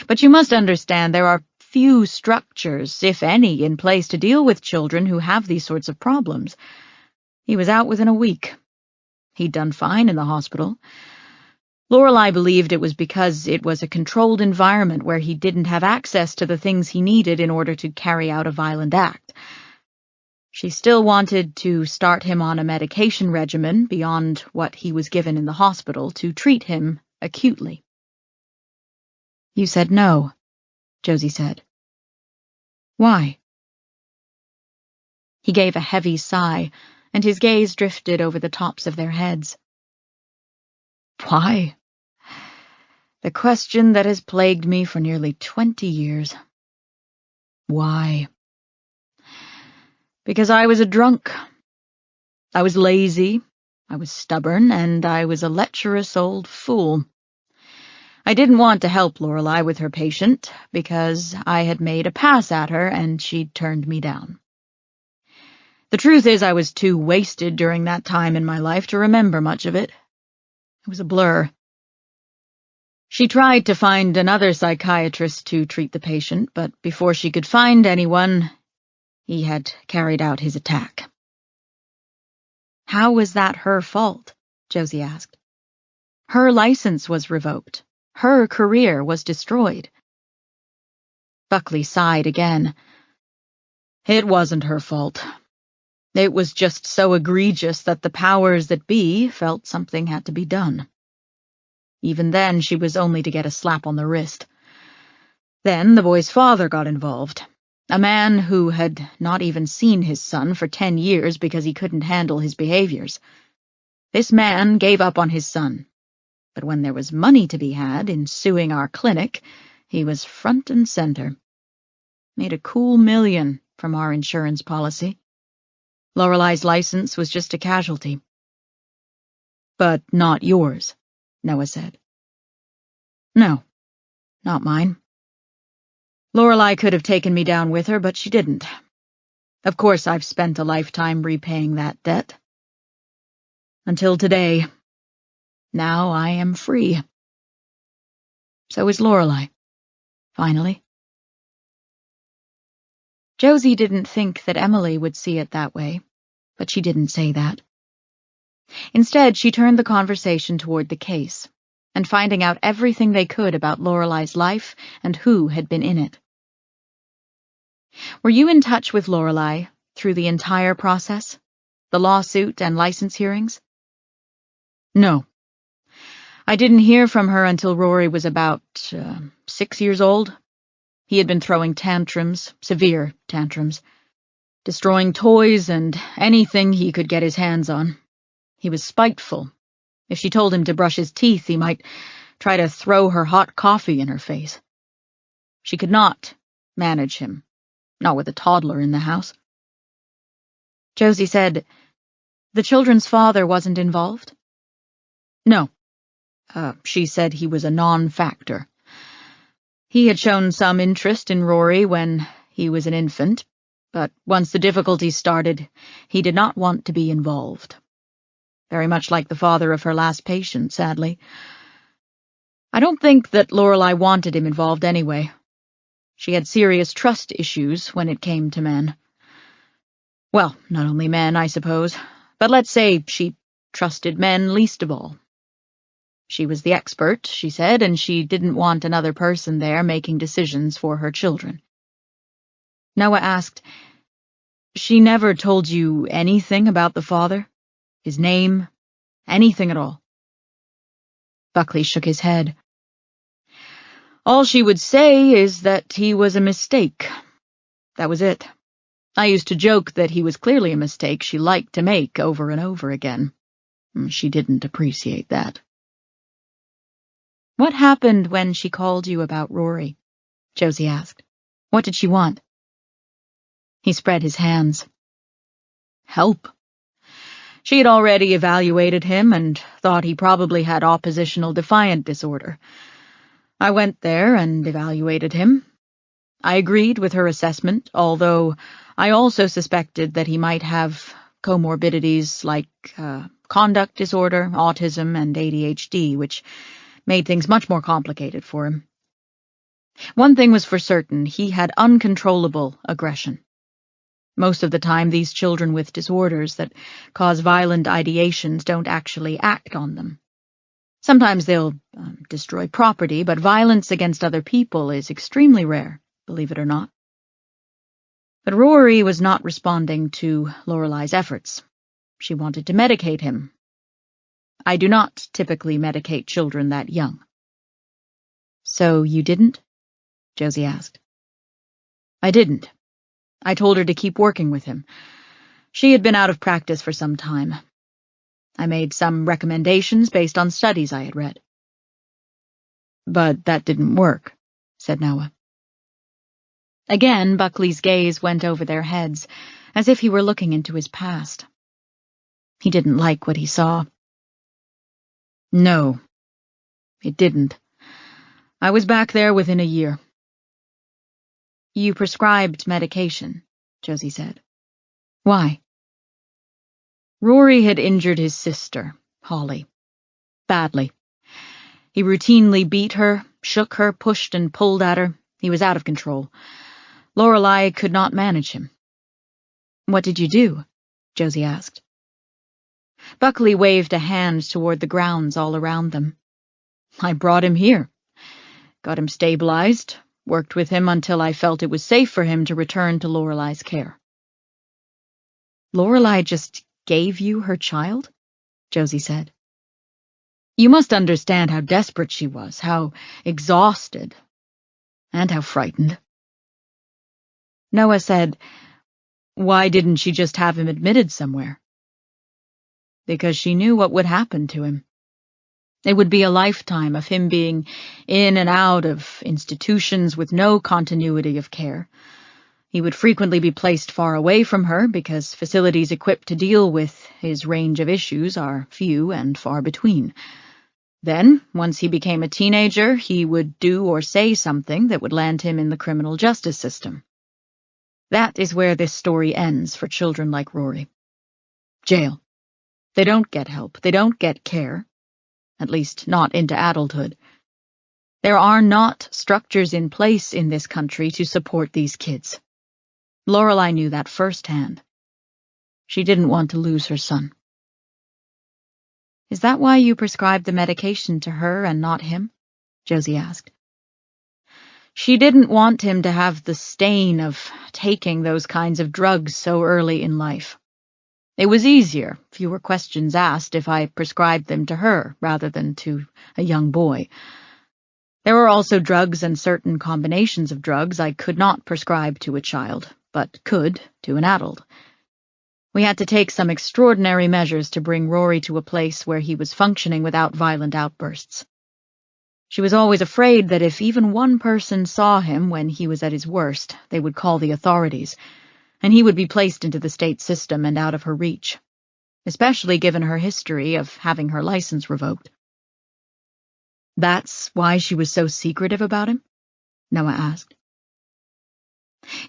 But you must understand there are few structures, if any, in place to deal with children who have these sorts of problems. He was out within a week. He'd done fine in the hospital. Lorelei believed it was because it was a controlled environment where he didn't have access to the things he needed in order to carry out a violent act. She still wanted to start him on a medication regimen beyond what he was given in the hospital to treat him acutely." "You said no," Josie said. "Why?" He gave a heavy sigh, and his gaze drifted over the tops of their heads. "Why? The question that has plagued me for nearly 20 years. Why? Because I was a drunk. I was lazy, I was stubborn, and I was a lecherous old fool. I didn't want to help Lorelei with her patient, because I had made a pass at her and she'd turned me down. The truth is I was too wasted during that time in my life to remember much of it. It was a blur. She tried to find another psychiatrist to treat the patient, but before she could find anyone, he had carried out his attack." "How was that her fault?" Josie asked. "Her license was revoked. Her career was destroyed." Buckley sighed again. "It wasn't her fault. It was just so egregious that the powers that be felt something had to be done. Even then, she was only to get a slap on the wrist. Then the boy's father got involved, a man who had not even seen his son for 10 years because he couldn't handle his behaviors. This man gave up on his son, but when there was money to be had in suing our clinic, he was front and center. Made a cool $1 million from our insurance policy. Lorelei's license was just a casualty." "But not yours," Noah said. "No, not mine. Lorelei could have taken me down with her, but she didn't. Of course, I've spent a lifetime repaying that debt. Until today. Now I am free. So is Lorelei. Finally." Josie didn't think that Emily would see it that way, but she didn't say that. Instead, she turned the conversation toward the case, and finding out everything they could about Lorelei's life and who had been in it. "Were you in touch with Lorelei through the entire process? The lawsuit and license hearings?" "No. I didn't hear from her until Rory was about 6 years old. He had been throwing tantrums, severe tantrums, destroying toys and anything he could get his hands on. He was spiteful. If she told him to brush his teeth, he might try to throw her hot coffee in her face. She could not manage him, not with a toddler in the house." Josie said, "The children's father wasn't involved?" "No. She said he was a non-factor. He had shown some interest in Rory when he was an infant, but once the difficulties started, he did not want to be involved. Very much like the father of her last patient, sadly. I don't think that Lorelei wanted him involved anyway. She had serious trust issues when it came to men. Well, not only men, I suppose, but let's say she trusted men least of all. She was the expert, she said, and she didn't want another person there making decisions for her children. Noah asked, "She never told you anything about the father? His name? Anything at all?" Buckley shook his head. "All she would say is that he was a mistake. That was it. I used to joke that he was clearly a mistake she liked to make over and over again. She didn't appreciate that." "What happened when she called you about Rory?" Josie asked. "What did she want?" He spread his hands. "Help. She had already evaluated him and thought he probably had oppositional defiant disorder. I went there and evaluated him. I agreed with her assessment, although I also suspected that he might have comorbidities like conduct disorder, autism, and ADHD, which made things much more complicated for him. One thing was for certain, he had uncontrollable aggression. Most of the time, these children with disorders that cause violent ideations don't actually act on them. Sometimes they'll destroy property, but violence against other people is extremely rare, believe it or not. But Rory was not responding to Lorelei's efforts. She wanted to medicate him. I do not typically medicate children that young. "So you didn't?" Josie asked. "I didn't. I told her to keep working with him. She had been out of practice for some time. I made some recommendations based on studies I had read." "But that didn't work," said Noah. Again, Buckley's gaze went over their heads, as if he were looking into his past. He didn't like what he saw. "No, it didn't. I was back there within a year." "You prescribed medication," Josie said. "Why?" "Rory had injured his sister, Holly. Badly. He routinely beat her, shook her, pushed and pulled at her. He was out of control. Lorelei could not manage him." "What did you do?" Josie asked. Buckley waved a hand toward the grounds all around them. "I brought him here. Got him stabilized, worked with him until I felt it was safe for him to return to Lorelei's care." "Lorelei just gave you her child?" Josie said. "You must understand how desperate she was, how exhausted, and how frightened." Noah said, "Why didn't she just have him admitted somewhere?" "Because she knew what would happen to him. It would be a lifetime of him being in and out of institutions with no continuity of care. He would frequently be placed far away from her because facilities equipped to deal with his range of issues are few and far between. Then, once he became a teenager, he would do or say something that would land him in the criminal justice system. That is where this story ends for children like Rory. Jail. They don't get help. They don't get care. At least not into adulthood. There are not structures in place in this country to support these kids. Lorelei knew that firsthand. She didn't want to lose her son." "Is that why you prescribed the medication to her and not him?" Josie asked. "She didn't want him to have the stain of taking those kinds of drugs so early in life. It was easier, fewer questions asked, if I prescribed them to her rather than to a young boy. There were also drugs and certain combinations of drugs I could not prescribe to a child, but could to an adult. We had to take some extraordinary measures to bring Rory to a place where he was functioning without violent outbursts. She was always afraid that if even one person saw him when he was at his worst, they would call the authorities, and he would be placed into the state system and out of her reach, especially given her history of having her license revoked." "That's why she was so secretive about him?" Noah asked.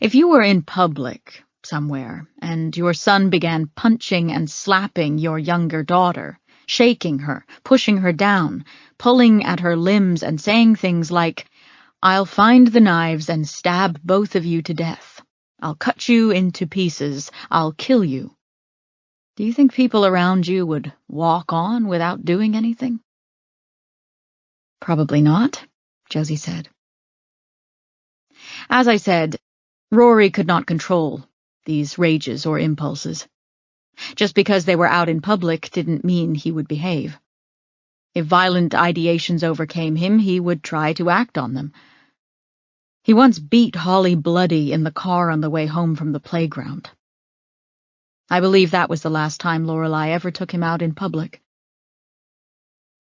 "If you were in public somewhere, and your son began punching and slapping your younger daughter, shaking her, pushing her down, pulling at her limbs and saying things like, "I'll find the knives and stab both of you to death. I'll cut you into pieces. I'll kill you." Do you think people around you would walk on without doing anything? Probably not, Josie said. As I said, Rory could not control these rages or impulses. Just because they were out in public didn't mean he would behave. If violent ideations overcame him, he would try to act on them. He once beat Holly bloody in the car on the way home from the playground. I believe that was the last time Lorelei ever took him out in public.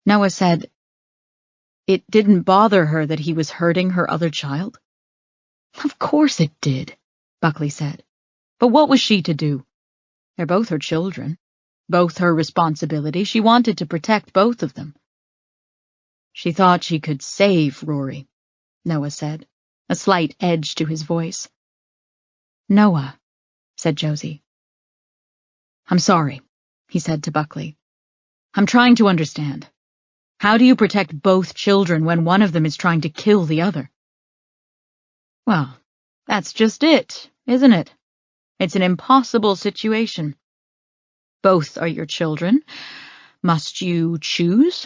Noah said, "It didn't bother her that he was hurting her other child?" "Of course it did," Buckley said. "But what was she to do? They're both her children, both her responsibility. She wanted to protect both of them." "She thought she could save Rory," Noah said, a slight edge to his voice. "Noah," said Josie. "I'm sorry," he said to Buckley. "I'm trying to understand. How do you protect both children when one of them is trying to kill the other?" "Well, that's just it, isn't it? It's an impossible situation. Both are your children. Must you choose?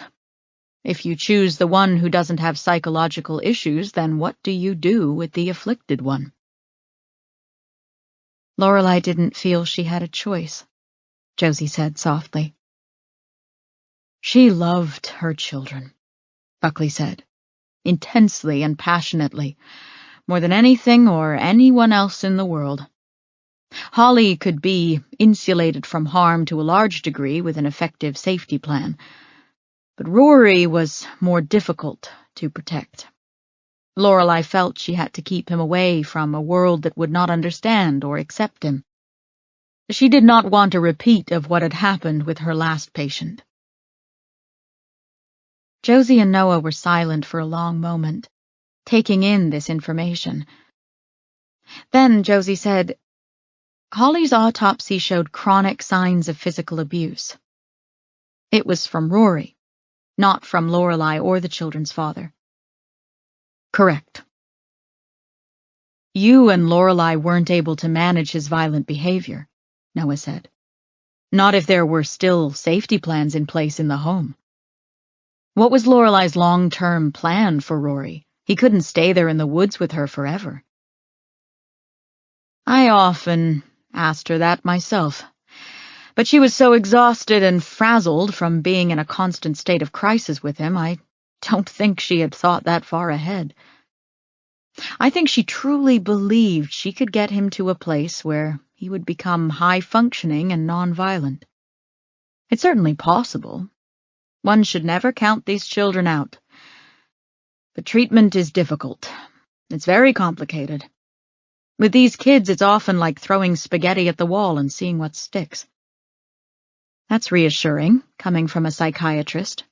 If you choose the one who doesn't have psychological issues, then what do you do with the afflicted one?" Lorelei didn't feel she had a choice, Josie said softly. "She loved her children," Buckley said, intensely and passionately, more than anything or anyone else in the world. Holly could be insulated from harm to a large degree with an effective safety plan, but Rory was more difficult to protect. Lorelei felt she had to keep him away from a world that would not understand or accept him. She did not want a repeat of what had happened with her last patient. Josie and Noah were silent for a long moment, taking in this information. Then Josie said, "Holly's autopsy showed chronic signs of physical abuse. It was from Rory, not from Lorelei or the children's father." "Correct." "You and Lorelei weren't able to manage his violent behavior," Noah said. "Not if there were still safety plans in place in the home. What was Lorelei's long-term plan for Rory? He couldn't stay there in the woods with her forever." "I often asked her that myself, but she was so exhausted and frazzled from being in a constant state of crisis with him, I don't think she had thought that far ahead. I think she truly believed she could get him to a place where he would become high-functioning and non-violent. It's certainly possible. One should never count these children out. But treatment is difficult. It's very complicated. With these kids, it's often like throwing spaghetti at the wall and seeing what sticks." "That's reassuring, coming from a psychiatrist,"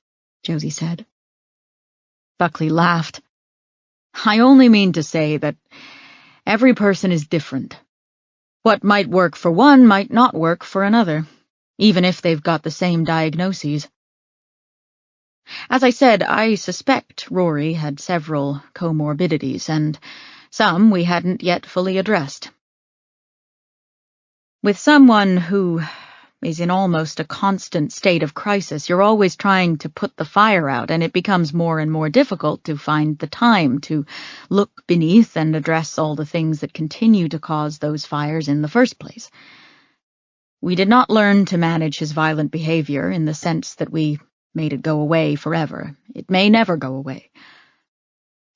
Josie said. Buckley laughed. "I only mean to say that every person is different. What might work for one might not work for another, even if they've got the same diagnoses. As I said, I suspect Rory had several comorbidities, and some we hadn't yet fully addressed. With someone who is in almost a constant state of crisis, you're always trying to put the fire out, and it becomes more and more difficult to find the time to look beneath and address all the things that continue to cause those fires in the first place. We did not learn to manage his violent behavior in the sense that we made it go away forever. It may never go away.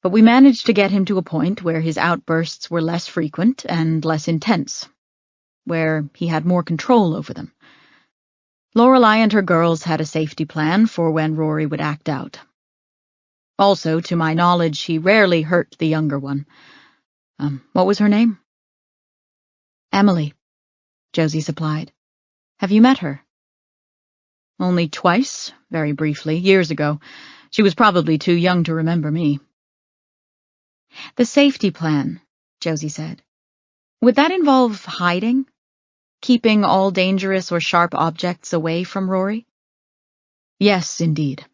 But we managed to get him to a point where his outbursts were less frequent and less intense, where he had more control over them. Lorelei and her girls had a safety plan for when Rory would act out. Also, to my knowledge, he rarely hurt the younger one. What was her name?" "Emily," Josie supplied. "Have you met her?" "Only twice, very briefly, years ago. She was probably too young to remember me." "The safety plan," Josie said. "Would that involve hiding? Keeping all dangerous or sharp objects away from Rory?" Yes, indeed.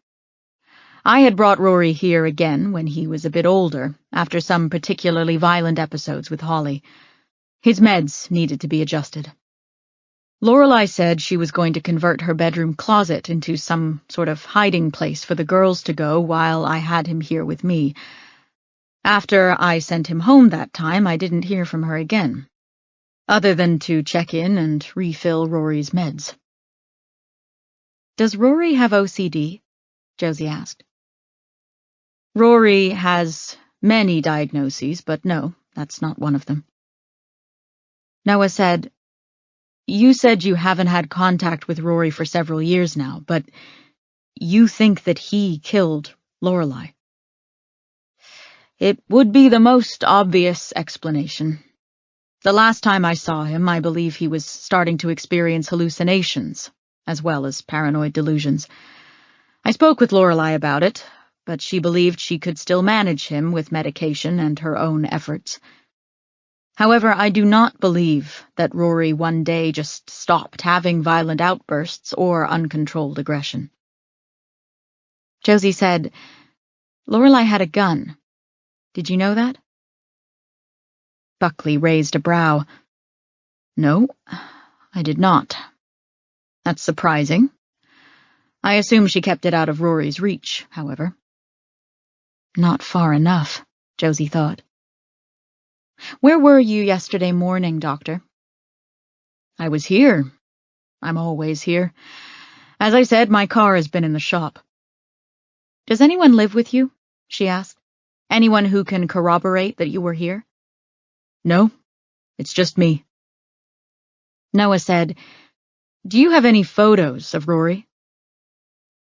I had brought Rory here again when he was a bit older, after some particularly violent episodes with Holly. His meds needed to be adjusted. Lorelei said she was going to convert her bedroom closet into some sort of hiding place for the girls to go while I had him here with me. After I sent him home that time, I didn't hear from her again, other than to check in and refill Rory's meds. Does Rory have OCD? Josie asked. Rory has many diagnoses, but no, that's not one of them. Noah said, You said you haven't had contact with Rory for several years now, but you think that he killed Lorelei. It would be the most obvious explanation. The last time I saw him, I believe he was starting to experience hallucinations, as well as paranoid delusions. I spoke with Lorelei about it, but she believed she could still manage him with medication and her own efforts. However, I do not believe that Rory one day just stopped having violent outbursts or uncontrolled aggression. Josie said, Lorelei had a gun. Did you know that? Buckley raised a brow. No, I did not. That's surprising. I assume she kept it out of Rory's reach, however. Not far enough, Josie thought. Where were you yesterday morning, Doctor? I was here. I'm always here. As I said, my car has been in the shop. Does anyone live with you? She asked. Anyone who can corroborate that you were here? No, it's just me. Noah said, Do you have any photos of Rory?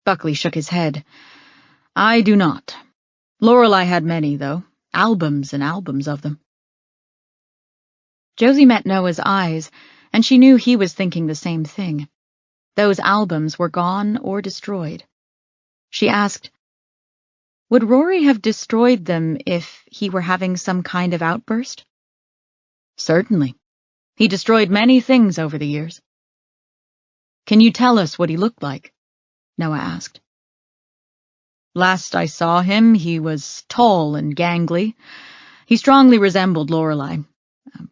Buckley shook his head. I do not. Lorelei had many, though. Albums and albums of them. Josie met Noah's eyes, and she knew he was thinking the same thing. Those albums were gone or destroyed. She asked, Would Rory have destroyed them if he were having some kind of outburst? Certainly. He destroyed many things over the years. Can you tell us what he looked like? Noah asked. Last I saw him, he was tall and gangly. He strongly resembled Lorelei.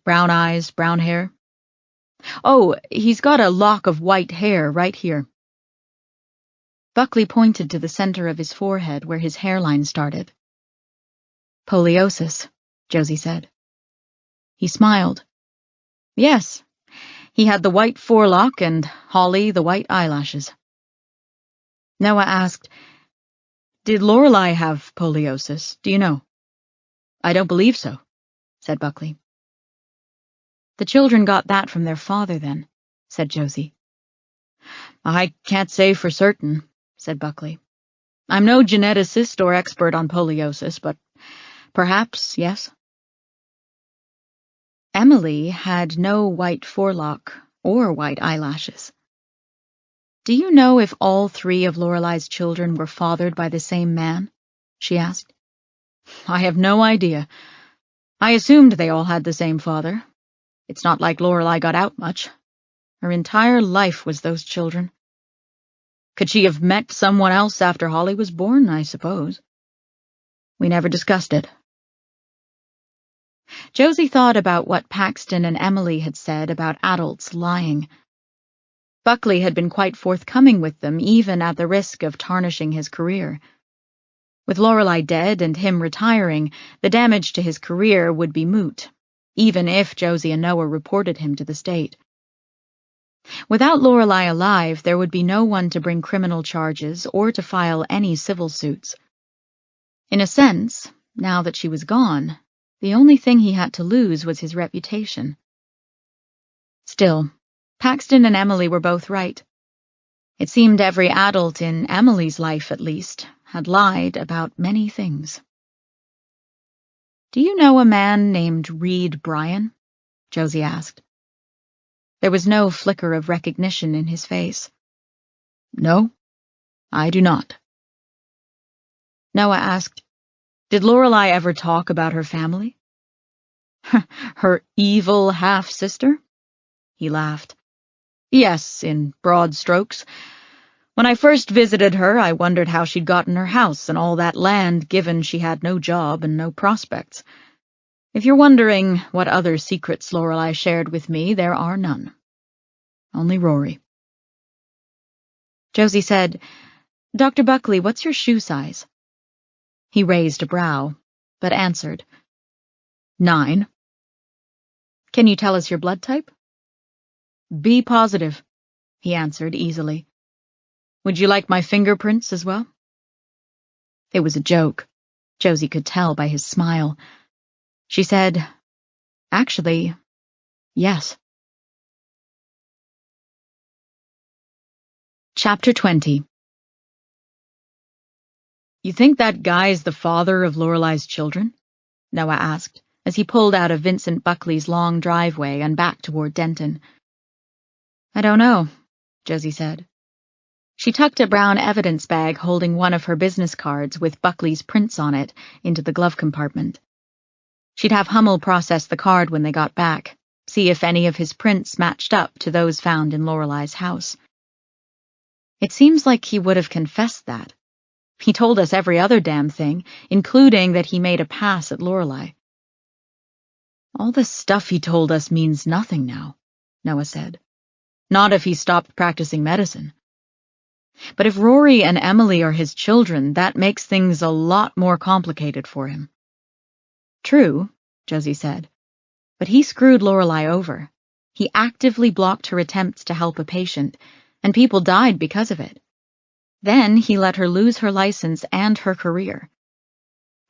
Brown eyes, brown hair. Oh, he's got a lock of white hair right here. Buckley pointed to the center of his forehead where his hairline started. Poliosis, Josie said. He smiled. Yes, he had the white forelock and Holly the white eyelashes. Noah asked, Did Lorelei have poliosis? Do you know? I don't believe so, said Buckley. The children got that from their father, then, said Josie. I can't say for certain, said Buckley. I'm no geneticist or expert on poliosis, but perhaps, yes. Emily had no white forelock or white eyelashes. Do you know if all three of Lorelei's children were fathered by the same man? She asked. I have no idea. I assumed they all had the same father. It's not like Lorelei got out much. Her entire life was those children. Could she have met someone else after Holly was born, I suppose? We never discussed it. Josie thought about what Paxton and Emily had said about adults lying. Buckley had been quite forthcoming with them, even at the risk of tarnishing his career. With Lorelei dead and him retiring, the damage to his career would be moot, even if Josie and Noah reported him to the state. Without Lorelei alive, there would be no one to bring criminal charges or to file any civil suits. In a sense, now that she was gone, the only thing he had to lose was his reputation. Still, Paxton and Emily were both right. It seemed every adult in Emily's life, at least, had lied about many things. Do you know a man named Reed Bryan? Josie asked. There was no flicker of recognition in his face. No, I do not. Noah asked, Did Lorelei ever talk about her family? Her evil half-sister? He laughed. Yes, in broad strokes. When I first visited her, I wondered how she'd gotten her house and all that land, given she had no job and no prospects. If you're wondering what other secrets Lorelei shared with me, there are none. Only Rory. Josie said, "Dr. Buckley, what's your shoe size?" He raised a brow, but answered, 9. Can you tell us your blood type? B positive, he answered easily. Would you like my fingerprints as well? It was a joke. Josie could tell by his smile. She said, "Actually, yes." Chapter 20. You think that guy's the father of Lorelei's children? Noah asked, as he pulled out of Vincent Buckley's long driveway and back toward Denton. I don't know, Josie said. She tucked a brown evidence bag holding one of her business cards with Buckley's prints on it into the glove compartment. She'd have Hummel process the card when they got back, see if any of his prints matched up to those found in Lorelei's house. It seems like he would have confessed that. He told us every other damn thing, including that he made a pass at Lorelei. All the stuff he told us means nothing now, Noah said. Not if he stopped practicing medicine. But if Rory and Emily are his children, that makes things a lot more complicated for him. True, Josie said, but he screwed Lorelei over. He actively blocked her attempts to help a patient, and people died because of it. Then he let her lose her license and her career.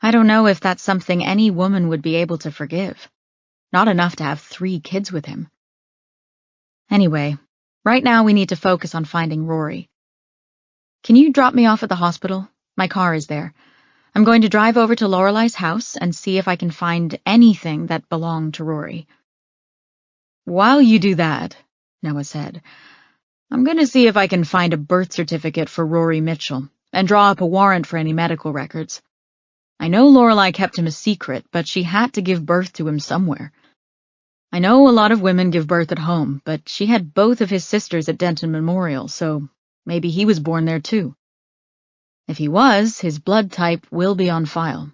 I don't know if that's something any woman would be able to forgive. Not enough to have 3 kids with him. Anyway, right now we need to focus on finding Rory. Can you drop me off at the hospital? My car is there. I'm going to drive over to Lorelei's house and see if I can find anything that belonged to Rory. While you do that, Noah said, I'm going to see if I can find a birth certificate for Rory Mitchell and draw up a warrant for any medical records. I know Lorelei kept him a secret, but she had to give birth to him somewhere. I know a lot of women give birth at home, but she had both of his sisters at Denton Memorial, so maybe he was born there too. If he was, his blood type will be on file.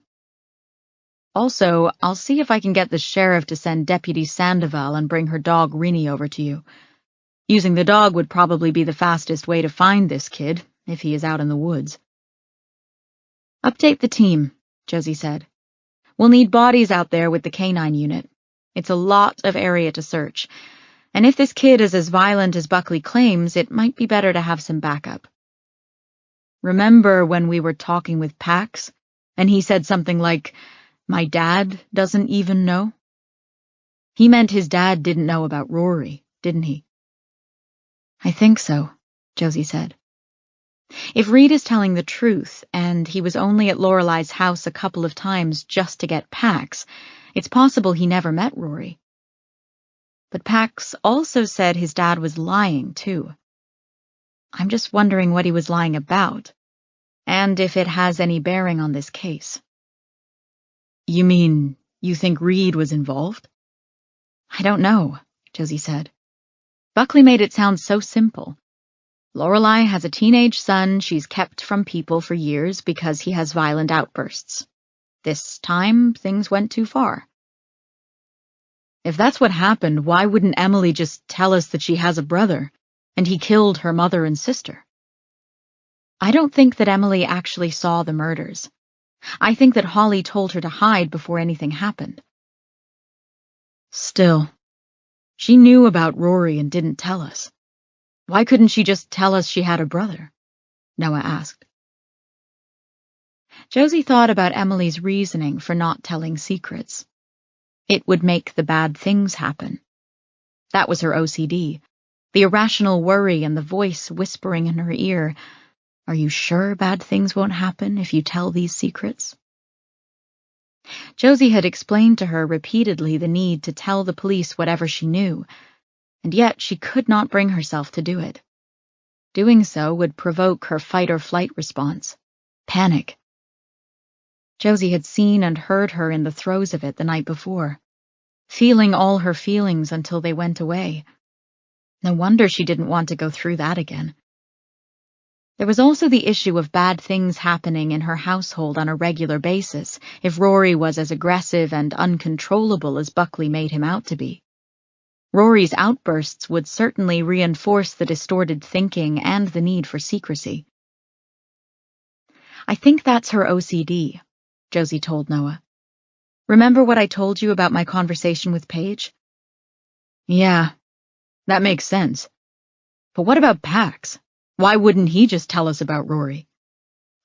Also, I'll see if I can get the sheriff to send Deputy Sandoval and bring her dog Rini over to you. Using the dog would probably be the fastest way to find this kid, if he is out in the woods. Update the team, Josie said. We'll need bodies out there with the canine unit. It's a lot of area to search, and if this kid is as violent as Buckley claims, it might be better to have some backup. Remember when we were talking with Pax, and he said something like, "My dad doesn't even know"? He meant his dad didn't know about Rory, didn't he? I think so, Josie said. If Reed is telling the truth, and he was only at Lorelei's house a couple of times just to get Pax, it's possible he never met Rory. But Pax also said his dad was lying, too. I'm just wondering what he was lying about, and if it has any bearing on this case. You mean you think Reed was involved? I don't know, Josie said. Buckley made it sound so simple. Lorelei has a teenage son she's kept from people for years because he has violent outbursts. This time, things went too far. If that's what happened, why wouldn't Emily just tell us that she has a brother, and he killed her mother and sister? I don't think that Emily actually saw the murders. I think that Holly told her to hide before anything happened. Still, she knew about Rory and didn't tell us. Why couldn't she just tell us she had a brother? Noah asked. Josie thought about Emily's reasoning for not telling secrets. It would make the bad things happen. That was her OCD, the irrational worry and the voice whispering in her ear, "Are you sure bad things won't happen if you tell these secrets?" Josie had explained to her repeatedly the need to tell the police whatever she knew, and yet she could not bring herself to do it. Doing so would provoke her fight-or-flight response, panic. Josie had seen and heard her in the throes of it the night before, feeling all her feelings until they went away. No wonder she didn't want to go through that again. There was also the issue of bad things happening in her household on a regular basis if Rory was as aggressive and uncontrollable as Buckley made him out to be. Rory's outbursts would certainly reinforce the distorted thinking and the need for secrecy. "I think that's her OCD," Josie told Noah. "Remember what I told you about my conversation with Paige?" "Yeah, that makes sense. But what about Pax? Why wouldn't he just tell us about Rory?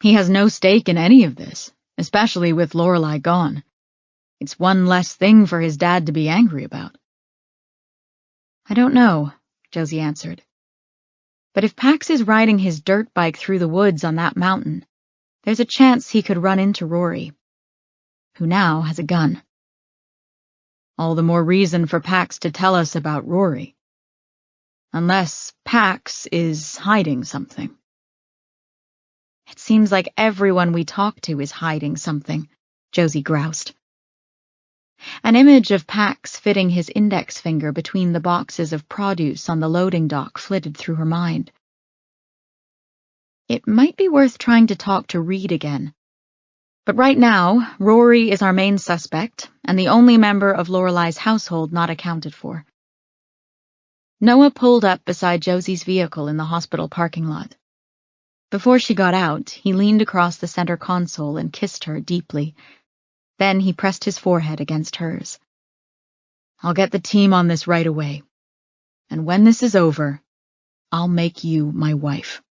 He has no stake in any of this, especially with Lorelei gone. It's one less thing for his dad to be angry about." "I don't know," Josie answered. "But if Pax is riding his dirt bike through the woods on that mountain, there's a chance he could run into Rory, who now has a gun. All the more reason for Pax to tell us about Rory. Unless Pax is hiding something." "It seems like everyone we talk to is hiding something," Josie groused. An image of Pax fitting his index finger between the boxes of produce on the loading dock flitted through her mind. It might be worth trying to talk to Reed again. But right now, Rory is our main suspect, and the only member of Lorelei's household not accounted for. Noah pulled up beside Josie's vehicle in the hospital parking lot. Before she got out, he leaned across the center console and kissed her deeply. Then he pressed his forehead against hers. "I'll get the team on this right away. And when this is over, I'll make you my wife."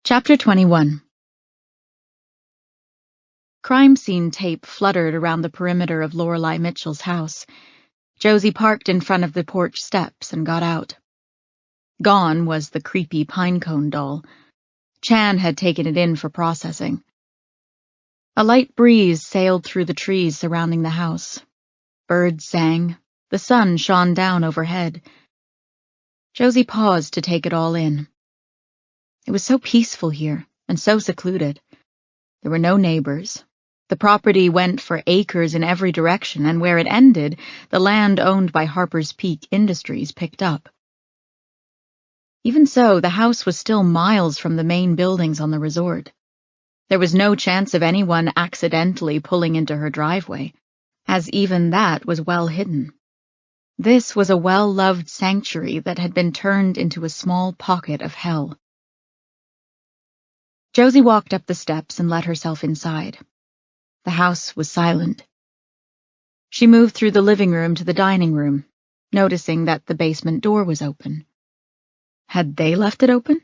Chapter 21. Crime scene tape fluttered around the perimeter of Lorelei Mitchell's house. Josie parked in front of the porch steps and got out. Gone was the creepy pinecone doll. Chan had taken it in for processing. A light breeze sailed through the trees surrounding the house. Birds sang. The sun shone down overhead. Josie paused to take it all in. It was so peaceful here, and so secluded. There were no neighbors. The property went for acres in every direction, and where it ended, the land owned by Harper's Peak Industries picked up. Even so, the house was still miles from the main buildings on the resort. There was no chance of anyone accidentally pulling into her driveway, as even that was well hidden. This was a well-loved sanctuary that had been turned into a small pocket of hell. Josie walked up the steps and let herself inside. The house was silent. She moved through the living room to the dining room, noticing that the basement door was open. Had they left it open?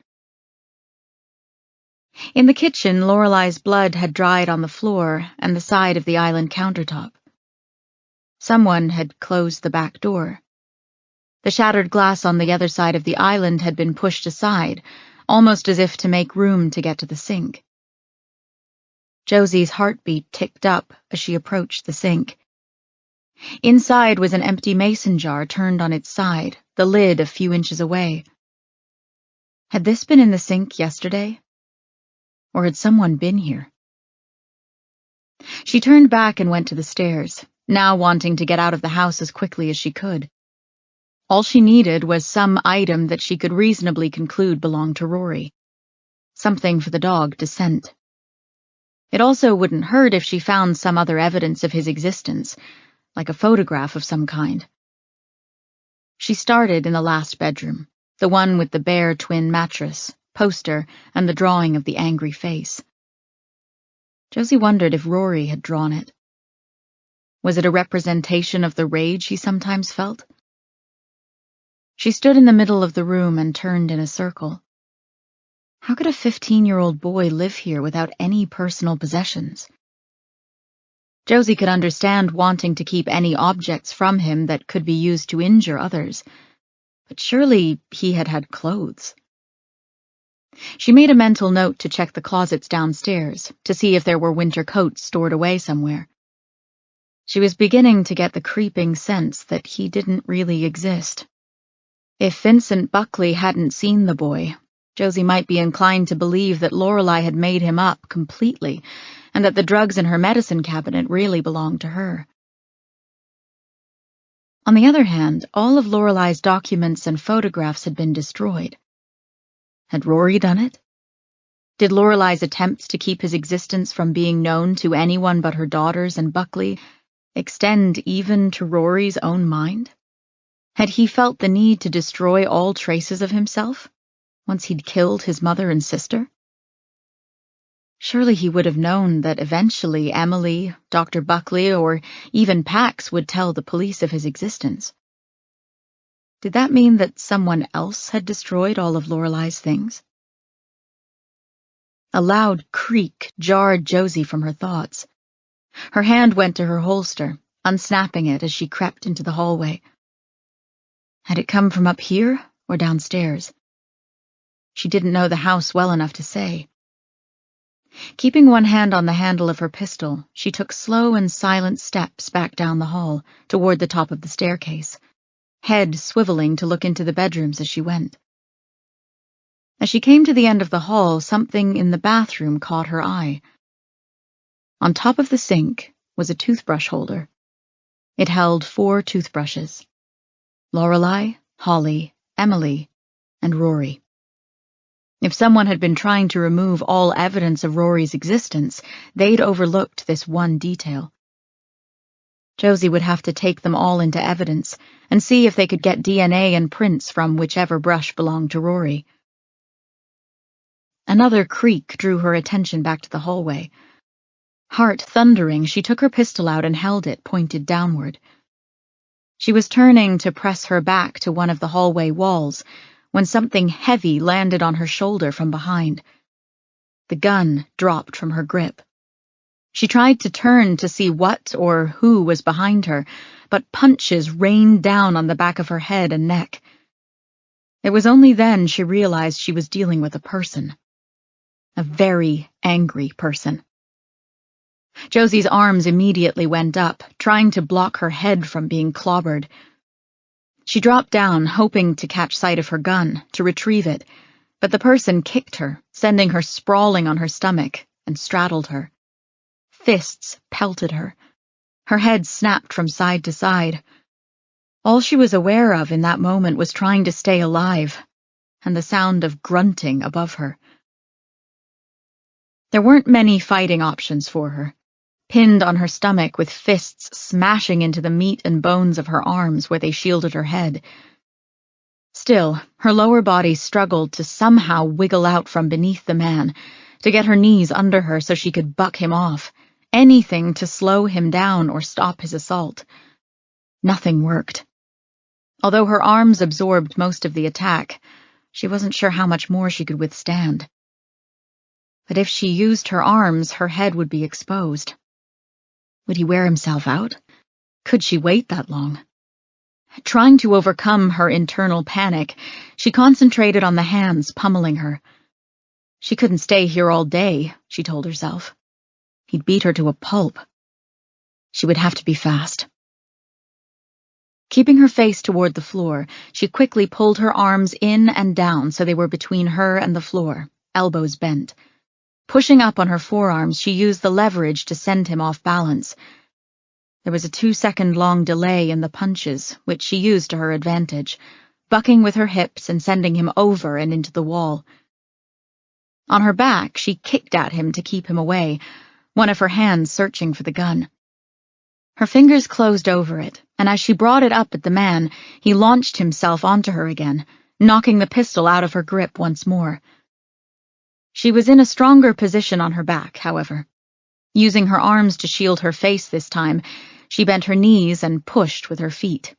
In the kitchen, Lorelei's blood had dried on the floor and the side of the island countertop. Someone had closed the back door. The shattered glass on the other side of the island had been pushed aside, almost as if to make room to get to the sink. Josie's heartbeat ticked up as she approached the sink. Inside was an empty mason jar turned on its side, the lid a few inches away. Had this been in the sink yesterday? Or had someone been here? She turned back and went to the stairs, now wanting to get out of the house as quickly as she could. All she needed was some item that she could reasonably conclude belonged to Rory. Something for the dog to scent. It also wouldn't hurt if she found some other evidence of his existence, like a photograph of some kind. She started in the last bedroom, the one with the bare twin mattress, poster, and the drawing of the angry face. Josie wondered if Rory had drawn it. Was it a representation of the rage he sometimes felt? She stood in the middle of the room and turned in a circle. How could a 15-year-old boy live here without any personal possessions? Josie could understand wanting to keep any objects from him that could be used to injure others, but surely he had had clothes. She made a mental note to check the closets downstairs to see if there were winter coats stored away somewhere. She was beginning to get the creeping sense that he didn't really exist. If Vincent Buckley hadn't seen the boy, Josie might be inclined to believe that Lorelei had made him up completely, and that the drugs in her medicine cabinet really belonged to her. On the other hand, all of Lorelei's documents and photographs had been destroyed. Had Rory done it? Did Lorelei's attempts to keep his existence from being known to anyone but her daughters and Buckley extend even to Rory's own mind? Had he felt the need to destroy all traces of himself once he'd killed his mother and sister? Surely he would have known that eventually Emily, Dr. Buckley, or even Pax would tell the police of his existence. Did that mean that someone else had destroyed all of Lorelei's things? A loud creak jarred Josie from her thoughts. Her hand went to her holster, unsnapping it as she crept into the hallway. Had it come from up here or downstairs? She didn't know the house well enough to say. Keeping one hand on the handle of her pistol, she took slow and silent steps back down the hall, toward the top of the staircase, head swiveling to look into the bedrooms as she went. As she came to the end of the hall, something in the bathroom caught her eye. On top of the sink was a toothbrush holder. It held 4 toothbrushes: Lorelei, Holly, Emily, and Rory. If someone had been trying to remove all evidence of Rory's existence, they'd overlooked this one detail. Josie would have to take them all into evidence and see if they could get DNA and prints from whichever brush belonged to Rory. Another creak drew her attention back to the hallway. Heart thundering, she took her pistol out and held it pointed downward. She was turning to press her back to one of the hallway walls when something heavy landed on her shoulder from behind. The gun dropped from her grip. She tried to turn to see what or who was behind her, but punches rained down on the back of her head and neck. It was only then she realized she was dealing with a person. A very angry person. Josie's arms immediately went up, trying to block her head from being clobbered. She dropped down, hoping to catch sight of her gun, to retrieve it, but the person kicked her, sending her sprawling on her stomach, and straddled her. Fists pelted her. Her head snapped from side to side. All she was aware of in that moment was trying to stay alive, and the sound of grunting above her. There weren't many fighting options for her. Pinned on her stomach with fists smashing into the meat and bones of her arms where they shielded her head. Still, her lower body struggled to somehow wiggle out from beneath the man, to get her knees under her so she could buck him off, anything to slow him down or stop his assault. Nothing worked. Although her arms absorbed most of the attack, she wasn't sure how much more she could withstand. But if she used her arms, her head would be exposed. Would he wear himself out? Could she wait that long? Trying to overcome her internal panic, she concentrated on the hands pummeling her. She couldn't stay here all day, she told herself. He'd beat her to a pulp. She would have to be fast. Keeping her face toward the floor, she quickly pulled her arms in and down so they were between her and the floor, elbows bent. Pushing up on her forearms, she used the leverage to send him off balance. There was a 2-second-long delay in the punches, which she used to her advantage, bucking with her hips and sending him over and into the wall. On her back, she kicked at him to keep him away, one of her hands searching for the gun. Her fingers closed over it, and as she brought it up at the man, he launched himself onto her again, knocking the pistol out of her grip once more. She was in a stronger position on her back, however. Using her arms to shield her face this time, she bent her knees and pushed with her feet.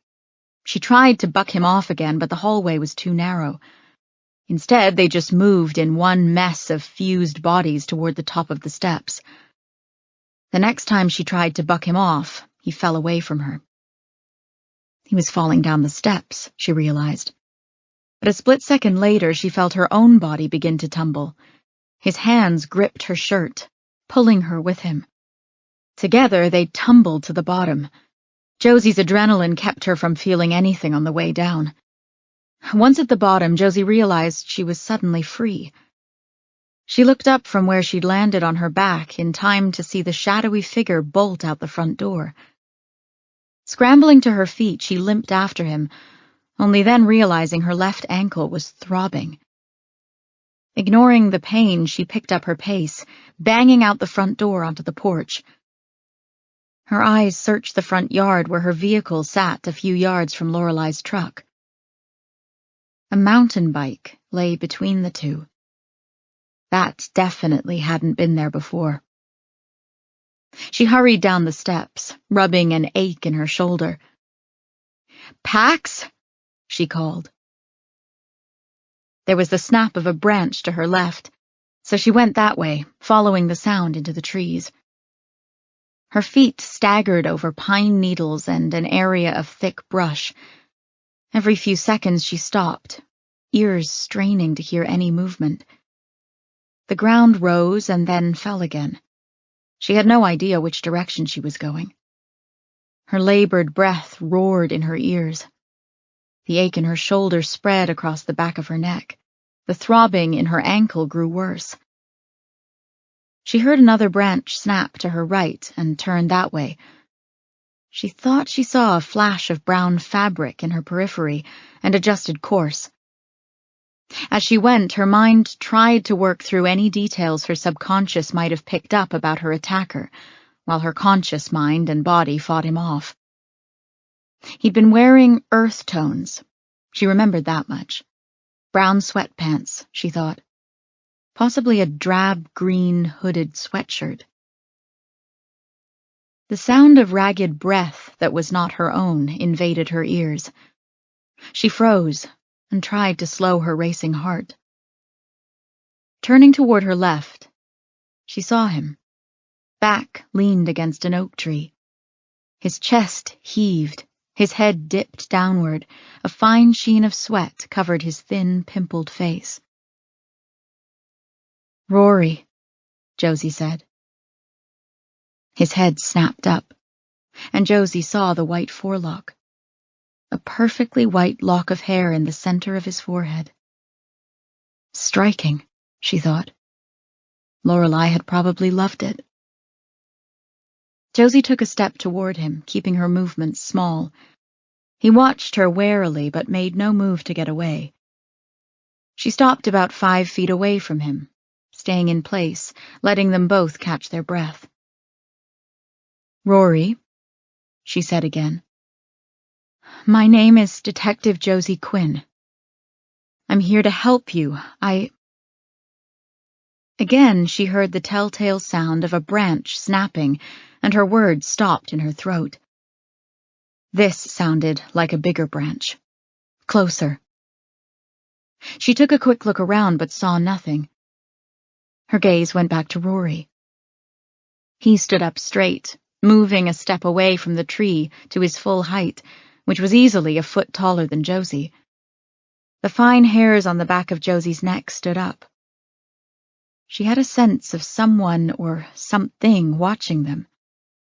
She tried to buck him off again, but the hallway was too narrow. Instead, they just moved in one mess of fused bodies toward the top of the steps. The next time she tried to buck him off, he fell away from her. He was falling down the steps, she realized. But a split second later, she felt her own body begin to tumble. His hands gripped her shirt, pulling her with him. Together, they tumbled to the bottom. Josie's adrenaline kept her from feeling anything on the way down. Once at the bottom, Josie realized she was suddenly free. She looked up from where she'd landed on her back in time to see the shadowy figure bolt out the front door. Scrambling to her feet, she limped after him, only then realizing her left ankle was throbbing. Ignoring the pain, she picked up her pace, banging out the front door onto the porch. Her eyes searched the front yard where her vehicle sat a few yards from Lorelei's truck. A mountain bike lay between the two. That definitely hadn't been there before. She hurried down the steps, rubbing an ache in her shoulder. "Pax?" she called. There was the snap of a branch to her left, so she went that way, following the sound into the trees. Her feet staggered over pine needles and an area of thick brush. Every few seconds she stopped, ears straining to hear any movement. The ground rose and then fell again. She had no idea which direction she was going. Her labored breath roared in her ears. The ache in her shoulder spread across the back of her neck. The throbbing in her ankle grew worse. She heard another branch snap to her right and turned that way. She thought she saw a flash of brown fabric in her periphery and adjusted course. As she went, her mind tried to work through any details her subconscious might have picked up about her attacker, while her conscious mind and body fought him off. He'd been wearing earth tones. She remembered that much. Brown sweatpants, she thought. Possibly a drab green hooded sweatshirt. The sound of ragged breath that was not her own invaded her ears. She froze and tried to slow her racing heart. Turning toward her left, she saw him. Back leaned against an oak tree. His chest heaved, his head dipped downward, a fine sheen of sweat covered his thin, pimpled face. "Rory," Josie said. His head snapped up, and Josie saw the white forelock. A perfectly white lock of hair in the center of his forehead. Striking, she thought. Lorelei had probably loved it. Josie took a step toward him, keeping her movements small. He watched her warily, but made no move to get away. She stopped about 5 feet away from him, staying in place, letting them both catch their breath. "Rory," she said again. "My name is Detective Josie Quinn. I'm here to help you. Again, she heard the telltale sound of a branch snapping, and her words stopped in her throat. This sounded like a bigger branch. Closer. She took a quick look around but saw nothing. Her gaze went back to Rory. He stood up straight, moving a step away from the tree to his full height, which was easily a foot taller than Josie. The fine hairs on the back of Josie's neck stood up. She had a sense of someone or something watching them,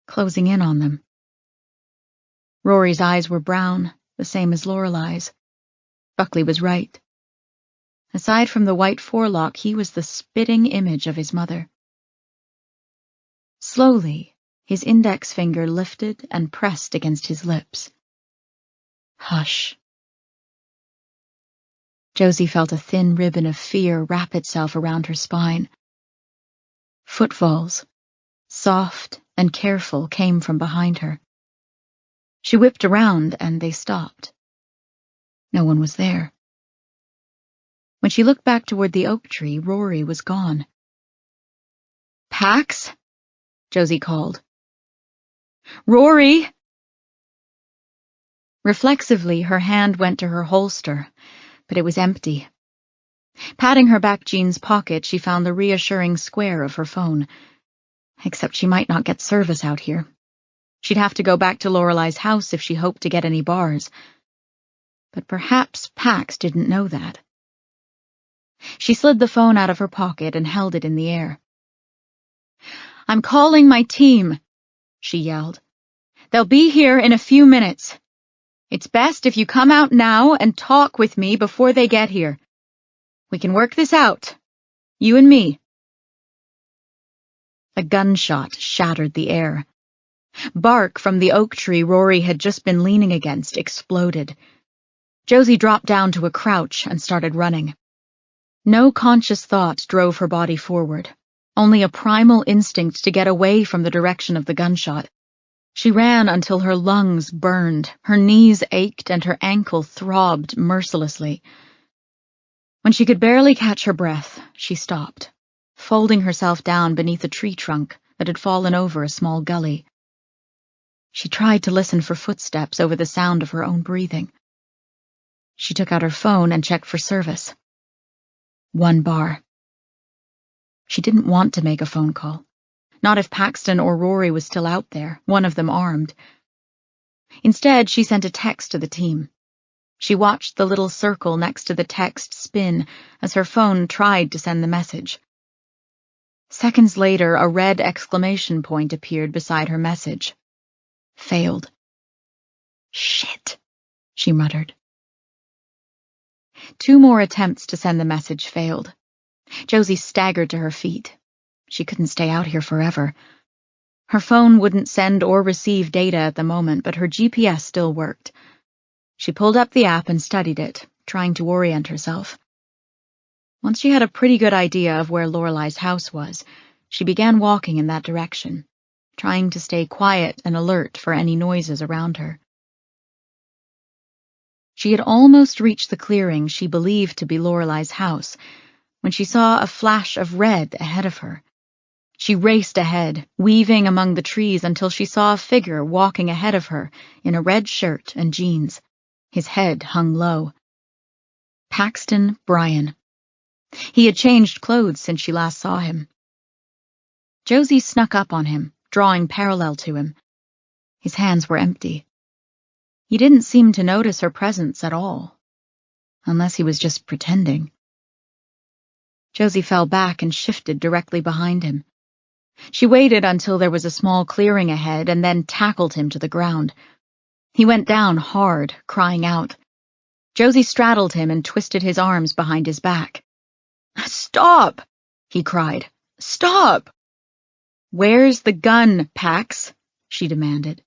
closing in on them. Rory's eyes were brown, the same as Lorelei's. Buckley was right. Aside from the white forelock, he was the spitting image of his mother. Slowly, his index finger lifted and pressed against his lips. Hush. Josie felt a thin ribbon of fear wrap itself around her spine. Footfalls, soft and careful, came from behind her. She whipped around and they stopped. No one was there. When she looked back toward the oak tree, Rory was gone. "Pax?" Josie called. "Rory!" Reflexively, her hand went to her holster, but it was empty. Patting her back jeans pocket, she found the reassuring square of her phone. Except she might not get service out here. She'd have to go back to Lorelei's house if she hoped to get any bars. But perhaps Pax didn't know that. She slid the phone out of her pocket and held it in the air. "I'm calling my team," she yelled. "They'll be here in a few minutes. It's best if you come out now and talk with me before they get here. We can work this out. You and me." A gunshot shattered the air. Bark from the oak tree Rory had just been leaning against exploded. Josie dropped down to a crouch and started running. No conscious thought drove her body forward, only a primal instinct to get away from the direction of the gunshot. She ran until her lungs burned, her knees ached, and her ankle throbbed mercilessly. When she could barely catch her breath, she stopped, folding herself down beneath a tree trunk that had fallen over a small gully. She tried to listen for footsteps over the sound of her own breathing. She took out her phone and checked for service. 1 bar. She didn't want to make a phone call. Not if Paxton or Rory was still out there, one of them armed. Instead, she sent a text to the team. She watched the little circle next to the text spin as her phone tried to send the message. Seconds later, a red exclamation point appeared beside her message. Failed. Shit, she muttered. 2 more attempts to send the message failed. Josie staggered to her feet. She couldn't stay out here forever. Her phone wouldn't send or receive data at the moment, but her GPS still worked. She pulled up the app and studied it, trying to orient herself. Once she had a pretty good idea of where Lorelei's house was, she began walking in that direction, trying to stay quiet and alert for any noises around her. She had almost reached the clearing she believed to be Lorelei's house when she saw a flash of red ahead of her. She raced ahead, weaving among the trees until she saw a figure walking ahead of her in a red shirt and jeans. His head hung low. Paxton Bryan. He had changed clothes since she last saw him. Josie snuck up on him, drawing parallel to him. His hands were empty. He didn't seem to notice her presence at all, unless he was just pretending. Josie fell back and shifted directly behind him. She waited until there was a small clearing ahead and then tackled him to the ground. He went down hard, crying out. Josie straddled him and twisted his arms behind his back. "Stop!" he cried. "Stop!" "Where's the gun, Pax?" she demanded.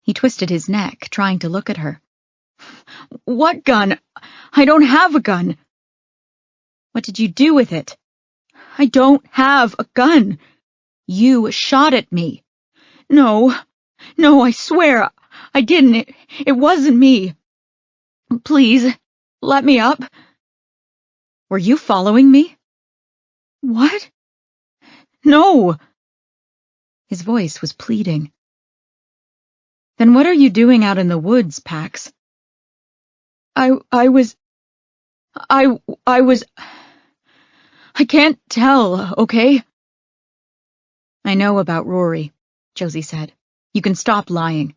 He twisted his neck, trying to look at her. "What gun? I don't have a gun." "What did you do with it?" "I don't have a gun." "You shot at me." No, I swear, I didn't. It wasn't me. Please, let me up." "Were you following me?" "What? No." His voice was pleading. "Then what are you doing out in the woods, Pax?" I can't tell, okay?" "I know about Rory," Josie said. "You can stop lying."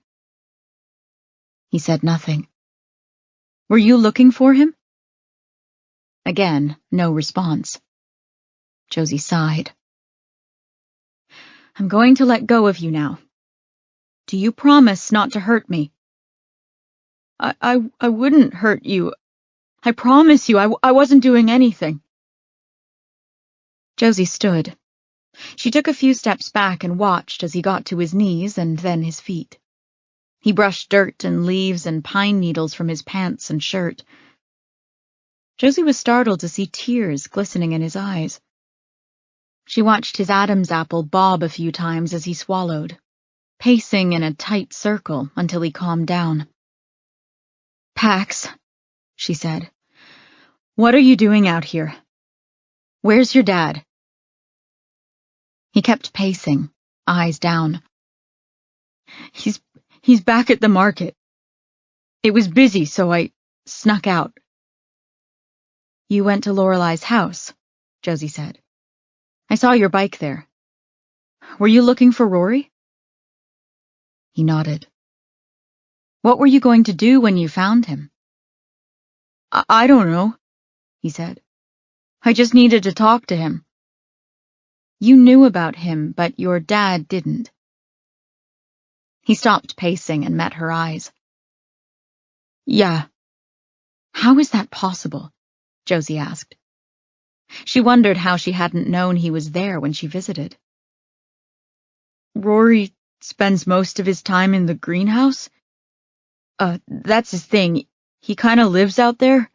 He said nothing. "Were you looking for him?" Again, no response. Josie sighed. "I'm going to let go of you now. Do you promise not to hurt me?" I wouldn't hurt you. I promise you, I wasn't doing anything." Josie stood. She took a few steps back and watched as he got to his knees and then his feet. He brushed dirt and leaves and pine needles from his pants and shirt. Josie was startled to see tears glistening in his eyes. She watched his Adam's apple bob a few times as he swallowed, pacing in a tight circle until he calmed down. "Pax," she said, "what are you doing out here? Where's your dad?" He kept pacing, eyes down. He's back at the market. It was busy, so I snuck out." "You went to Lorelei's house," Josie said. "I saw your bike there. Were you looking for Rory?" He nodded. "What were you going to do when you found him?" I don't know," he said. "I just needed to talk to him." "You knew about him, but your dad didn't." He stopped pacing and met her eyes. "Yeah." "How is that possible?" Josie asked. She wondered how she hadn't known he was there when she visited. "Rory spends most of his time in the greenhouse? That's his thing. He kind of lives out there.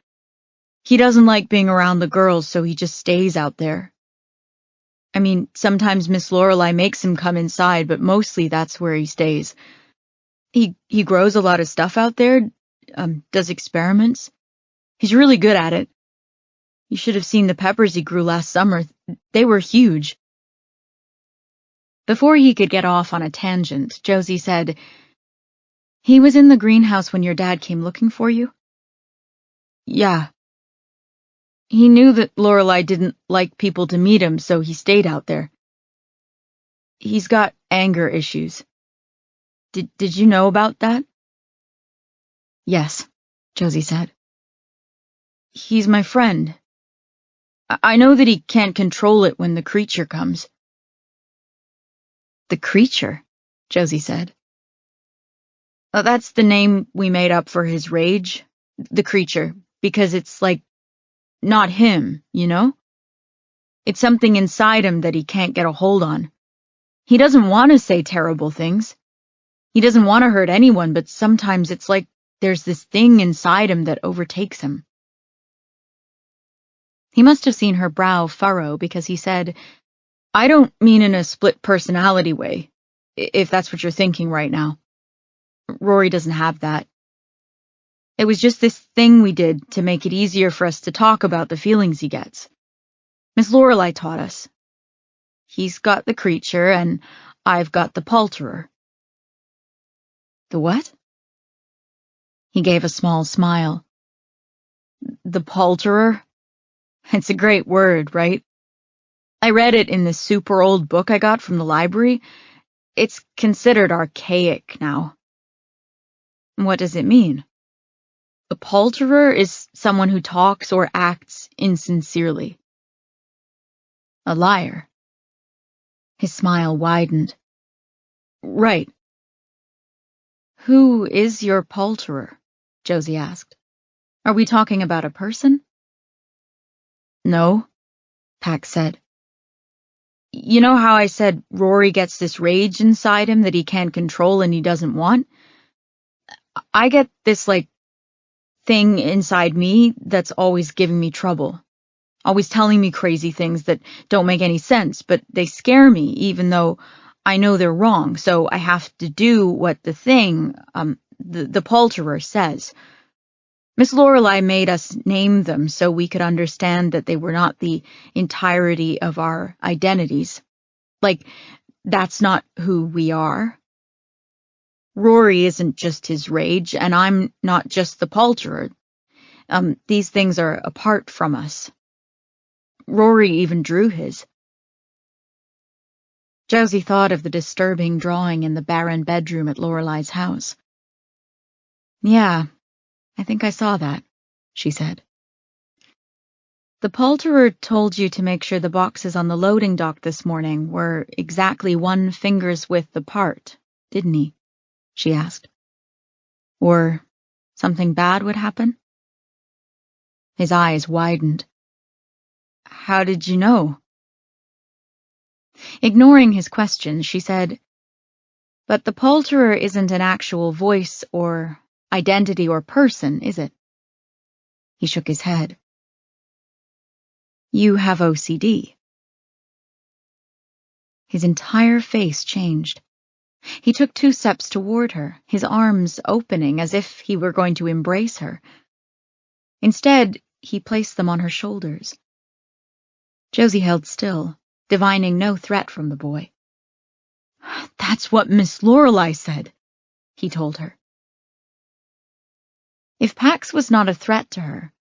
He doesn't like being around the girls, so he just stays out there. I mean, sometimes Miss Lorelei makes him come inside, but mostly that's where he stays. He grows a lot of stuff out there, does experiments. He's really good at it. You should have seen the peppers he grew last summer. They were huge. Before he could get off on a tangent, Josie said, "He was in the greenhouse when your dad came looking for you?" "Yeah." "He knew that Lorelei didn't like people to meet him, so he stayed out there. He's got anger issues. Did you know about that?" "Yes," Josie said. "He's my friend. I know that he can't control it when the creature comes." "The creature?" Josie said. "That's the name we made up for his rage, the creature, because it's like not him, you know? It's something inside him that he can't get a hold on. He doesn't want to say terrible things. He doesn't want to hurt anyone, but sometimes it's like there's this thing inside him that overtakes him." He must have seen her brow furrow because he said, "I don't mean in a split personality way, if that's what you're thinking right now. Rory doesn't have that. It was just this thing we did to make it easier for us to talk about the feelings he gets. Miss Lorelei taught us. He's got the creature, and I've got the palterer." "The what?" He gave a small smile. "The palterer? It's a great word, right? I read it in this super old book I got from the library. It's considered archaic now." "What does it mean?" "A palterer is someone who talks or acts insincerely." "A liar." His smile widened. "Right." "Who is your palterer?" Josie asked. "Are we talking about a person?" "No," Pax said. "You know how I said Rory gets this rage inside him that he can't control and he doesn't want? I get this, thing inside me that's always giving me trouble. Always telling me crazy things that don't make any sense, but they scare me even though I know they're wrong, so I have to do what the thing, the palterer says. Miss Lorelei made us name them so we could understand that they were not the entirety of our identities. That's not who we are. Rory isn't just his rage, and I'm not just the palterer. These things are apart from us. Rory even drew his." Josie thought of the disturbing drawing in the barren bedroom at Lorelei's house. "Yeah, I think I saw that," she said. "The palterer told you to make sure the boxes on the loading dock this morning were exactly 1 finger's width apart, didn't he?" she asked. "Or something bad would happen?" His eyes widened. "How did you know?" Ignoring his question, she said, "But the palterer isn't an actual voice or identity or person, is it?" He shook his head. "You have OCD." His entire face changed. He took 2 steps toward her, his arms opening as if he were going to embrace her. Instead, he placed them on her shoulders. Josie held still, divining no threat from the boy. "That's what Miss Lorelei said," he told her. If Pax was not a threat to her,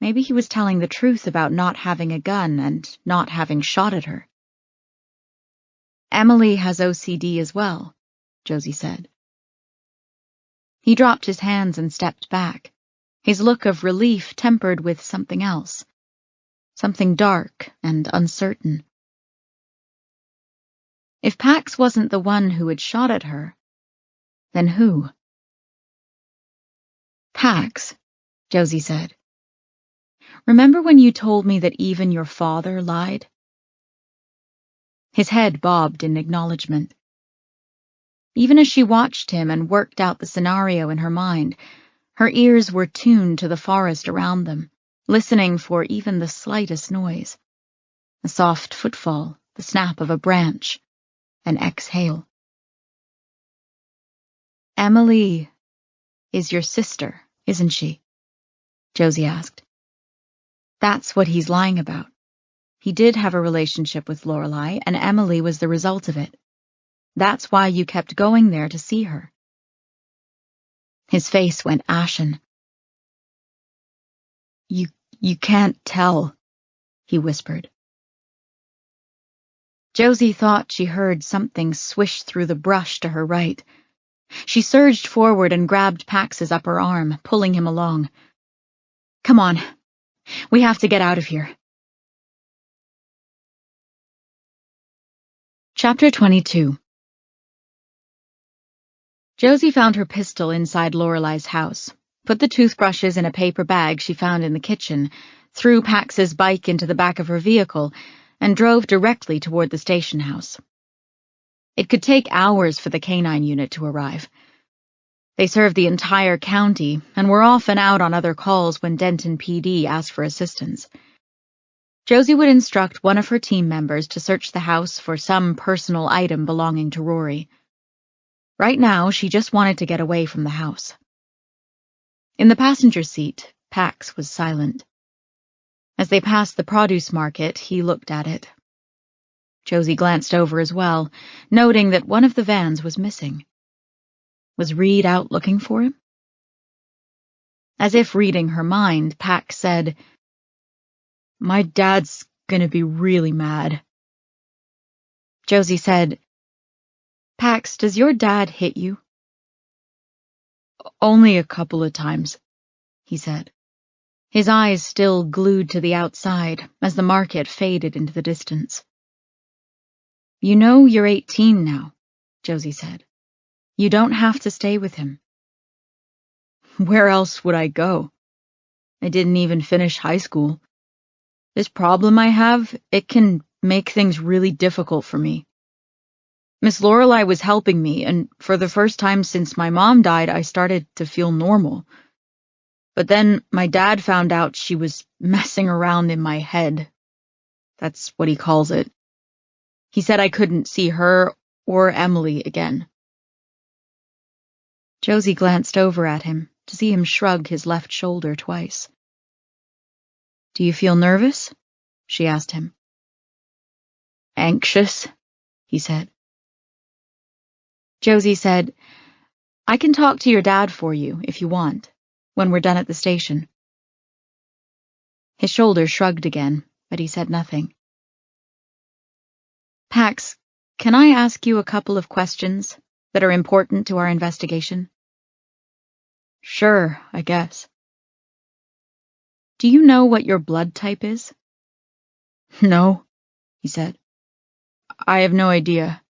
maybe he was telling the truth about not having a gun and not having shot at her. "Emily has OCD as well," Josie said. He dropped his hands and stepped back, his look of relief tempered with something else, something dark and uncertain. If Pax wasn't the one who had shot at her, then who? "Pax," Josie said, "remember when you told me that even your father lied?" His head bobbed in acknowledgement. Even as she watched him and worked out the scenario in her mind, her ears were tuned to the forest around them, listening for even the slightest noise. A soft footfall, the snap of a branch, an exhale. "Emily is your sister, isn't she?" Josie asked. That's what he's lying about. He did have a relationship with Lorelei, and Emily was the result of it. That's why you kept going there to see her. His face went ashen. You can't tell," he whispered. Josie thought she heard something swish through the brush to her right. She surged forward and grabbed Pax's upper arm, pulling him along. "Come on. We have to get out of here." Chapter 22. Josie found her pistol inside Lorelei's house, put the toothbrushes in a paper bag she found in the kitchen, threw Pax's bike into the back of her vehicle, and drove directly toward the station house. It could take hours for the canine unit to arrive. They served the entire county and were often out on other calls when Denton PD asked for assistance. Josie would instruct one of her team members to search the house for some personal item belonging to Rory. Right now, she just wanted to get away from the house. In the passenger seat, Pax was silent. As they passed the produce market, he looked at it. Josie glanced over as well, noting that one of the vans was missing. Was Reed out looking for him? As if reading her mind, Pax said, "My dad's gonna be really mad." Josie said, "Pax, does your dad hit you?" "Only a couple of times," he said, his eyes still glued to the outside as the market faded into the distance. "You know you're 18 now," Josie said. "You don't have to stay with him." "Where else would I go? I didn't even finish high school. This problem I have, it can make things really difficult for me. Miss Lorelei was helping me, and for the first time since my mom died, I started to feel normal. But then my dad found out she was messing around in my head. That's what he calls it. He said I couldn't see her or Emily again." Josie glanced over at him to see him shrug his left shoulder twice. "Do you feel nervous?" she asked him. "Anxious," he said. Josie said, "I can talk to your dad for you, if you want, when we're done at the station." His shoulders shrugged again, but he said nothing. "Pax, can I ask you a couple of questions that are important to our investigation?" "Sure, I guess." "Do you know what your blood type is?" "No," he said. "I have no idea."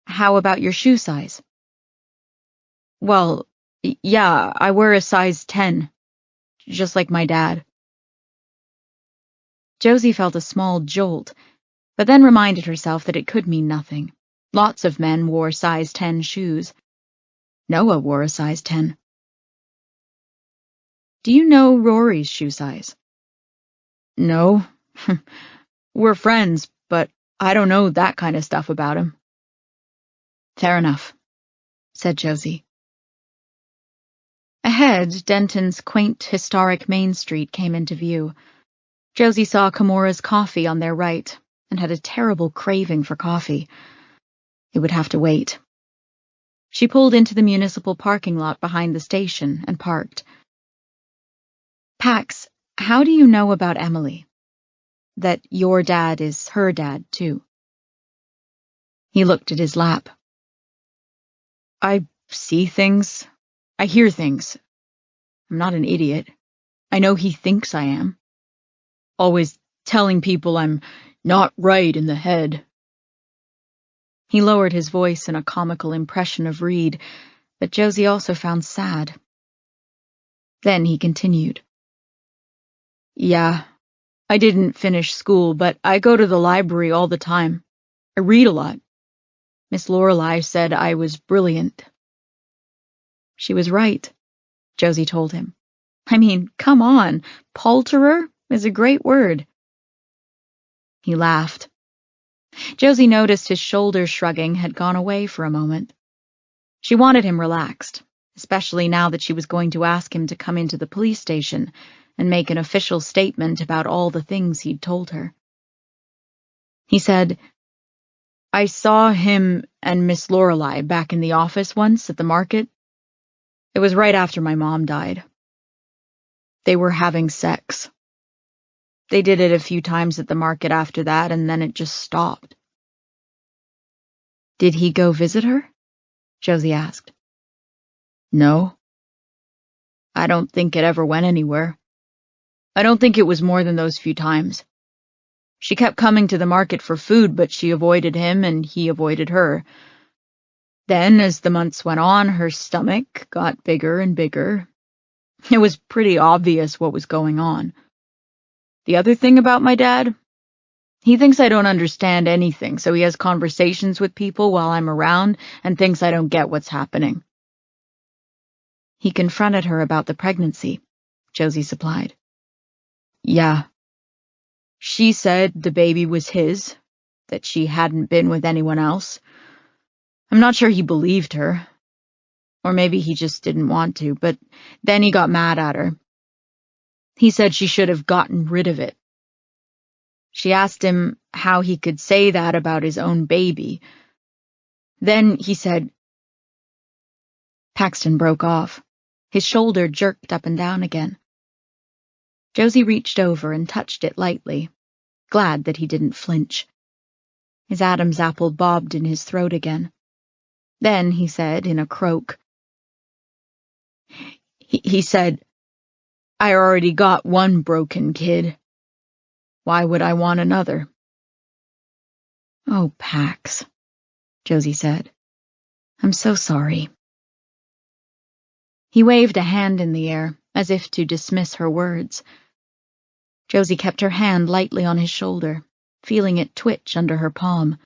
"How about your shoe size?" "Well, yeah, I wear a size 10, just like my dad." Josie felt a small jolt, but then reminded herself that it could mean nothing. Lots of men wore size 10 shoes. Noah wore a size 10. "Do you know Rory's shoe size?" "No. We're friends, but I don't know that kind of stuff about him." "Fair enough," said Josie. Ahead, Denton's quaint, historic Main Street came into view. Josie saw Kimura's Coffee on their right and had a terrible craving for coffee. It would have to wait. She pulled into the municipal parking lot behind the station and parked. "Pax, how do you know about Emily? That your dad is her dad, too?" He looked at his lap. "I see things. I hear things. I'm not an idiot. I know he thinks I am. Always telling people I'm not right in the head." He lowered his voice in a comical impression of Reed that Josie also found sad. Then he continued. "Yeah, I didn't finish school, but I go to the library all the time. I read a lot. Miss Lorelei said I was brilliant. She was right, Josie told him. I mean, come on, palterer is a great word. He laughed. Josie noticed his shoulders shrugging had gone away for a moment. She wanted him relaxed, especially now that she was going to ask him to come into the police station and make an official statement about all the things he'd told her. He said, I saw him and Miss Lorelei back in the office once at the market. It was right after my mom died. They were having sex. They did it a few times at the market after that, and then it just stopped. Did he go visit her? Josie asked. No. I don't think it ever went anywhere. I don't think it was more than those few times. She kept coming to the market for food, but she avoided him and he avoided her. Then, as the months went on, her stomach got bigger and bigger. It was pretty obvious what was going on. The other thing about my dad, he thinks I don't understand anything, so he has conversations with people while I'm around and thinks I don't get what's happening. He confronted her about the pregnancy, Josie supplied. Yeah. She said the baby was his, that she hadn't been with anyone else. I'm not sure he believed her. Or maybe he just didn't want to, but then he got mad at her. He said she should have gotten rid of it. She asked him how he could say that about his own baby. Then he said... Paxton broke off. His shoulder jerked up and down again. Josie reached over and touched it lightly, glad that he didn't flinch. His Adam's apple bobbed in his throat again. Then he said in a croak, He said, I already got one broken kid. Why would I want another? Oh, Pax, Josie said. I'm so sorry. He waved a hand in the air, as if to dismiss her words. Josie kept her hand lightly on his shoulder, feeling it twitch under her palm.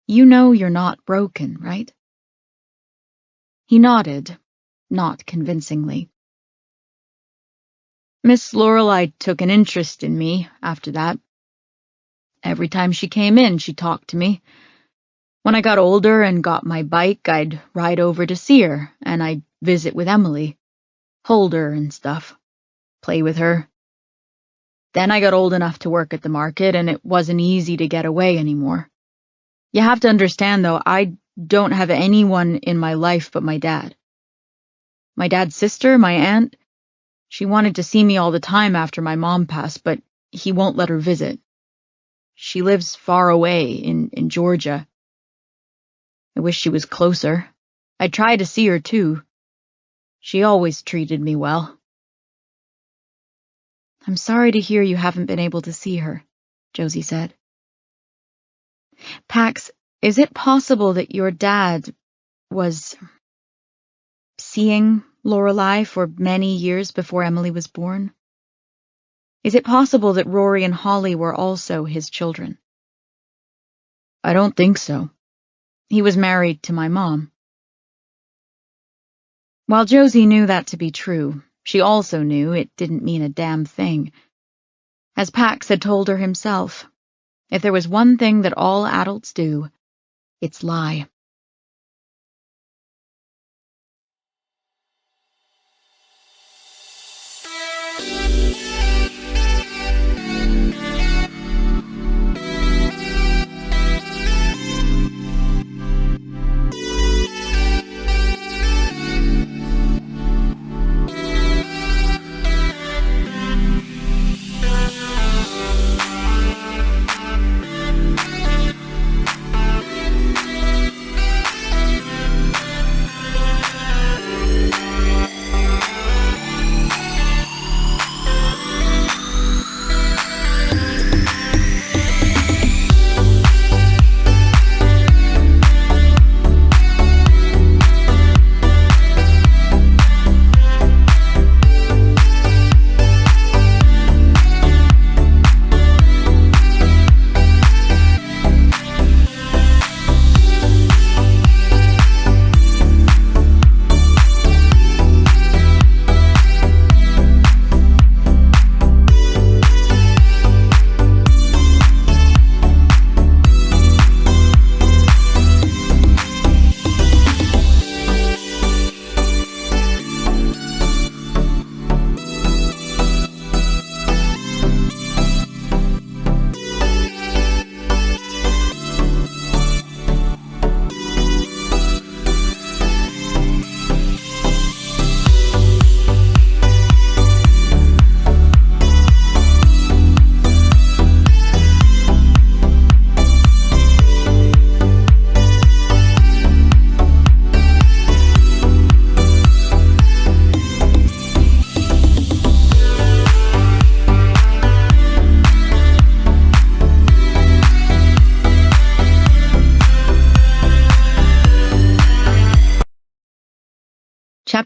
You know you're not broken, right? He nodded, not convincingly. Miss Lorelei took an interest in me after that. Every time she came in, she talked to me. When I got older and got my bike, I'd ride over to see her, and I'd visit with Emily, hold her and stuff, play with her. Then I got old enough to work at the market, and it wasn't easy to get away anymore. You have to understand, though, I don't have anyone in my life but my dad. My dad's sister, my aunt, she wanted to see me all the time after my mom passed, but he won't let her visit. She lives far away in Georgia. I wish she was closer. I tried to see her, too. She always treated me well. I'm sorry to hear you haven't been able to see her, Josie said. Pax, is it possible that your dad was seeing Lorelei for many years before Emily was born? Is it possible that Rory and Holly were also his children? I don't think so. He was married to my mom. While Josie knew that to be true, she also knew it didn't mean a damn thing. As Pax had told her himself, if there was one thing that all adults do, it's lie.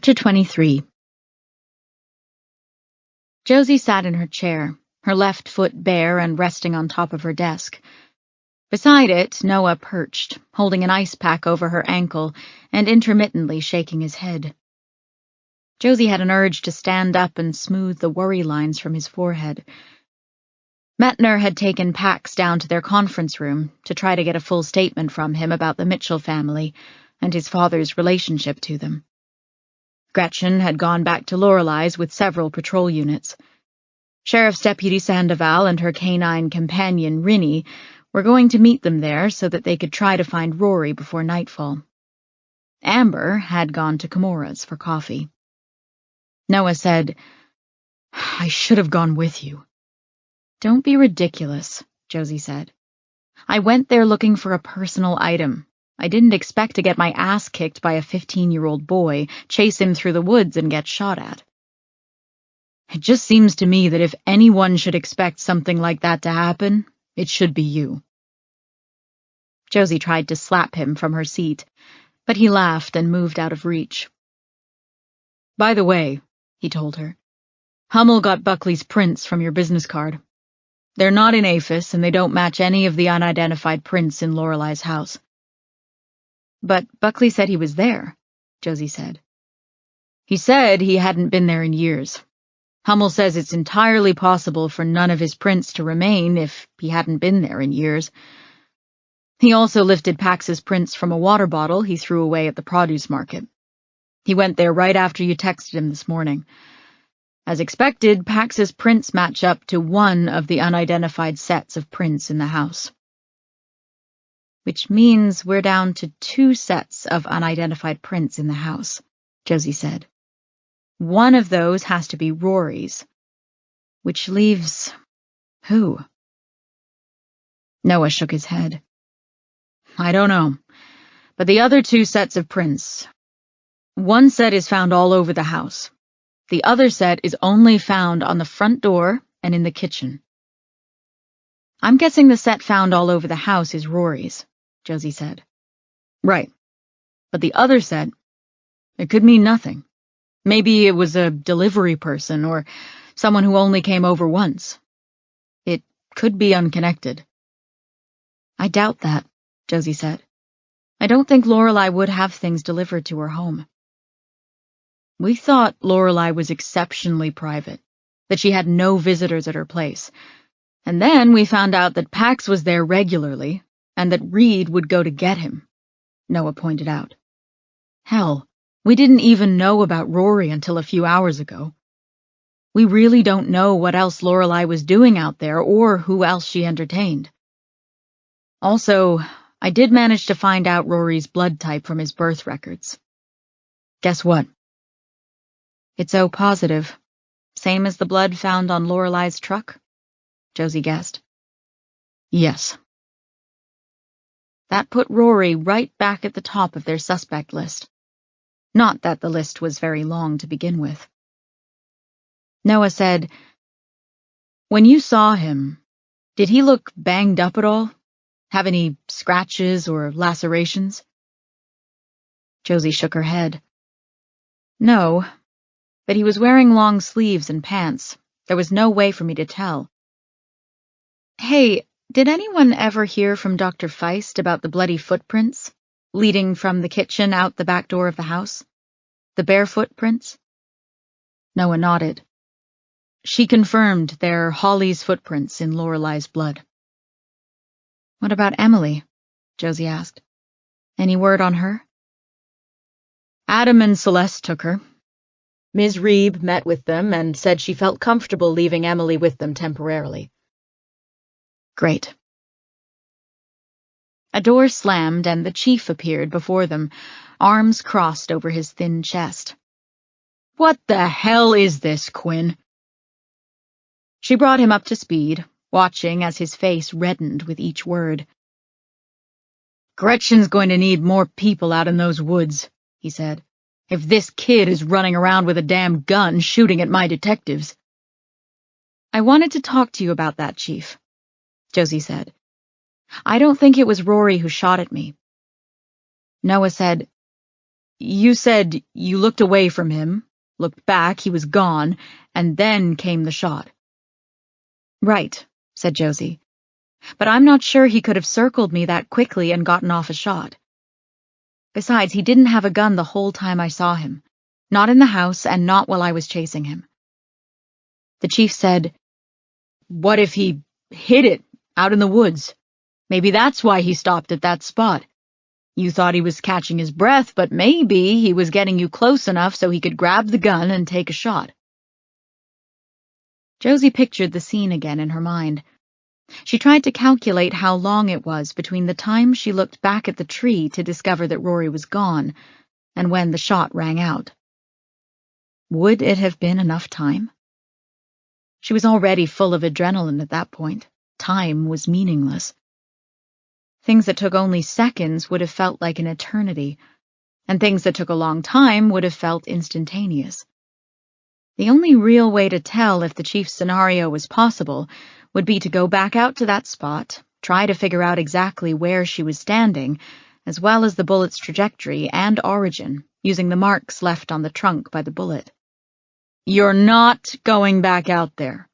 Chapter 23. Josie sat in her chair, her left foot bare and resting on top of her desk. Beside it, Noah perched, holding an ice pack over her ankle and intermittently shaking his head. Josie had an urge to stand up and smooth the worry lines from his forehead. Metner had taken Pax down to their conference room to try to get a full statement from him about the Mitchell family and his father's relationship to them. Gretchen had gone back to Lorelei's with several patrol units. Sheriff's Deputy Sandoval and her canine companion, Rinnie, were going to meet them there so that they could try to find Rory before nightfall. Amber had gone to Kimura's for coffee. Noah said, "I should have gone with you." "Don't be ridiculous," Josie said. "I went there looking for a personal item. I didn't expect to get my ass kicked by a 15-year-old boy, chase him through the woods, and get shot at. It just seems to me that if anyone should expect something like that to happen, it should be you." Josie tried to slap him from her seat, but he laughed and moved out of reach. "By the way," he told her, "Hummel got Buckley's prints from your business card. They're not in Aphis, and they don't match any of the unidentified prints in Lorelei's house." "But Buckley said he was there," Josie said. "He said he hadn't been there in years. Hummel says it's entirely possible for none of his prints to remain if he hadn't been there in years. He also lifted Pax's prints from a water bottle he threw away at the produce market. He went there right after you texted him this morning. As expected, Pax's prints match up to one of the unidentified sets of prints in the house." "Which means we're down to 2 sets of unidentified prints in the house," Josie said. "One of those has to be Rory's. Which leaves... who?" Noah shook his head. "I don't know. But the other 2 sets of prints... one set is found all over the house. The other set is only found on the front door and in the kitchen." "I'm guessing the set found all over the house is Rory's," Josie said. "Right. But the other set, it could mean nothing. Maybe it was a delivery person or someone who only came over once. It could be unconnected." "I doubt that," Josie said. "I don't think Lorelei would have things delivered to her home." "We thought Lorelei was exceptionally private, that she had no visitors at her place. And then we found out that Pax was there regularly, and that Reed would go to get him," Noah pointed out. "Hell, we didn't even know about Rory until a few hours ago. We really don't know what else Lorelei was doing out there or who else she entertained. Also, I did manage to find out Rory's blood type from his birth records. Guess what? It's O positive, same as the blood found on Lorelei's truck," Josie guessed. "Yes." That put Rory right back at the top of their suspect list. Not that the list was very long to begin with. Noah said, "When you saw him, did he look banged up at all? Have any scratches or lacerations?" Josie shook her head. "No, but he was wearing long sleeves and pants. There was no way for me to tell." "Hey, did anyone ever hear from Dr. Feist about the bloody footprints leading from the kitchen out the back door of the house? The bare footprints?" Noah nodded. "She confirmed they're Holly's footprints in Lorelei's blood." "What about Emily?" Josie asked. "Any word on her?" "Adam and Celeste took her. Ms. Reeb met with them and said she felt comfortable leaving Emily with them temporarily." "Great." A door slammed and the chief appeared before them, arms crossed over his thin chest. "What the hell is this, Quinn?" She brought him up to speed, watching as his face reddened with each word. "Gretchen's going to need more people out in those woods," he said, "if this kid is running around with a damn gun shooting at my detectives." "I wanted to talk to you about that, Chief," Josie said. "I don't think it was Rory who shot at me." Noah said, You said you looked away from him, looked back, he was gone, and then came the shot. Right, said Josie. But I'm not sure he could have circled me that quickly and gotten off a shot. Besides, he didn't have a gun the whole time I saw him. Not in the house and not while I was chasing him. The chief said, "What if he hid it out in the woods? Maybe that's why he stopped at that spot. You thought he was catching his breath, but maybe he was getting you close enough so he could grab the gun and take a shot." Josie pictured the scene again in her mind. She tried to calculate how long it was between the time she looked back at the tree to discover that Rory was gone and when the shot rang out. Would it have been enough time? She was already full of adrenaline at that point. Time was meaningless. Things that took only seconds would have felt like an eternity, and things that took a long time would have felt instantaneous. The only real way to tell if the chief's scenario was possible would be to go back out to that spot, try to figure out exactly where she was standing, as well as the bullet's trajectory and origin, using the marks left on the trunk by the bullet. "You're not going back out there,"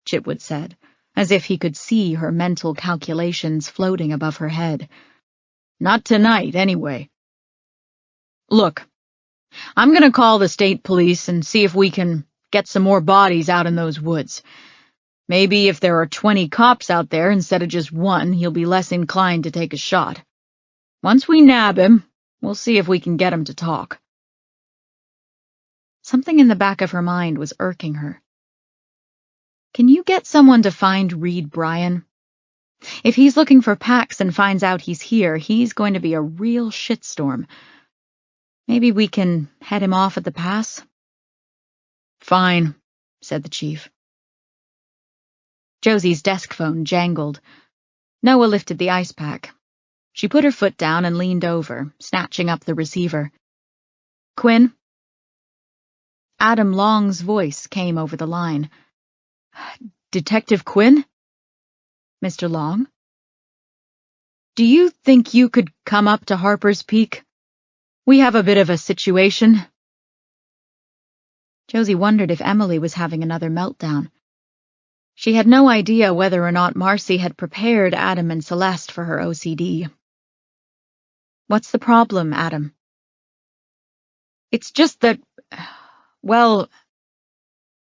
Chitwood said, as if he could see her mental calculations floating above her head. "Not tonight, anyway. Look, I'm going to call the state police and see if we can get some more bodies out in those woods. Maybe if there are 20 cops out there instead of just one, he'll be less inclined to take a shot. Once we nab him, we'll see if we can get him to talk." Something in the back of her mind was irking her. Can you get someone to find Reed Bryan? If he's looking for Pax and finds out he's here, he's going to be a real shitstorm. Maybe we can head him off at the pass? "Fine," said the chief. Josie's desk phone jangled. Noah lifted the ice pack. She put her foot down and leaned over, snatching up the receiver. "Quinn?" Adam Long's voice came over the line. "Detective Quinn?" "Mr. Long?" "Do you think you could come up to Harper's Peak? We have a bit of a situation." Josie wondered if Emily was having another meltdown. She had no idea whether or not Marcy had prepared Adam and Celeste for her OCD. "What's the problem, Adam?" "It's just that, well,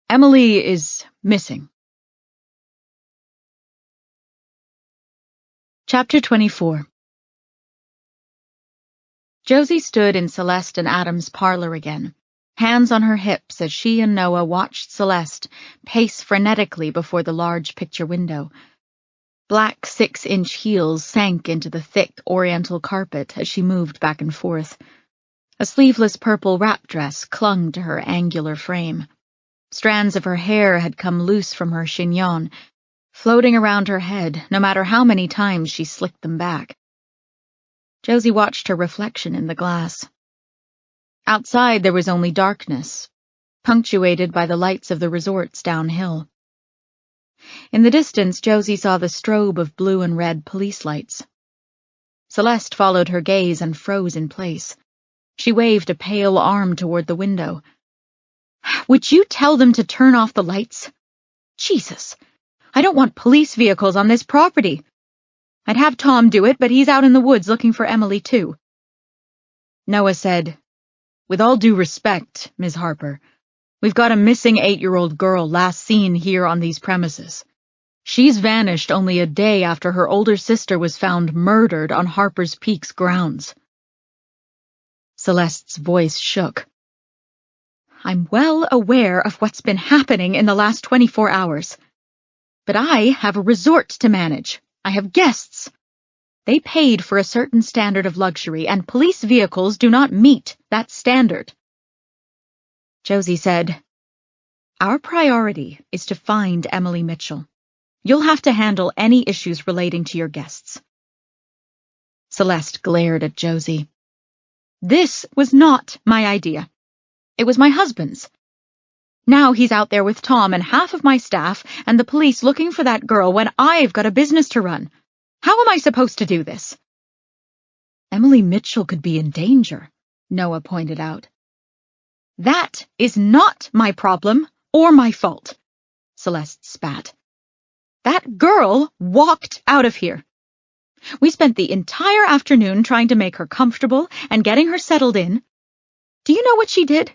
Emily is missing." Chapter 24. Josie stood in Celeste and Adam's parlor again, hands on her hips as she and Noah watched Celeste pace frenetically before the large picture window. Black 6-inch heels sank into the thick oriental carpet as she moved back and forth. A sleeveless purple wrap dress clung to her angular frame. Strands of her hair had come loose from her chignon, floating around her head no matter how many times she slicked them back. Josie watched her reflection in the glass. Outside there was only darkness, punctuated by the lights of the resorts downhill. In the distance, Josie saw the strobe of blue and red police lights. Celeste followed her gaze and froze in place. She waved a pale arm toward the window. "Would you tell them to turn off the lights? Jesus, I don't want police vehicles on this property. I'd have Tom do it, but he's out in the woods looking for Emily, too." Noah said, "With all due respect, Ms. Harper, we've got a missing 8-year-old girl last seen here on these premises. She's vanished only a day after her older sister was found murdered on Harper's Peak's grounds." Celeste's voice shook. "I'm well aware of what's been happening in the last 24 hours. But I have a resort to manage. I have guests. They paid for a certain standard of luxury, and police vehicles do not meet that standard." Josie said, "Our priority is to find Emily Mitchell. You'll have to handle any issues relating to your guests." Celeste glared at Josie. "This was not my idea. It was my husband's. Now he's out there with Tom and half of my staff and the police looking for that girl when I've got a business to run. How am I supposed to do this?" "Emily Mitchell could be in danger," Noah pointed out. That is not my problem or my fault, Celeste spat. That girl walked out of here. We spent the entire afternoon trying to make her comfortable and getting her settled in. Do you know what she did?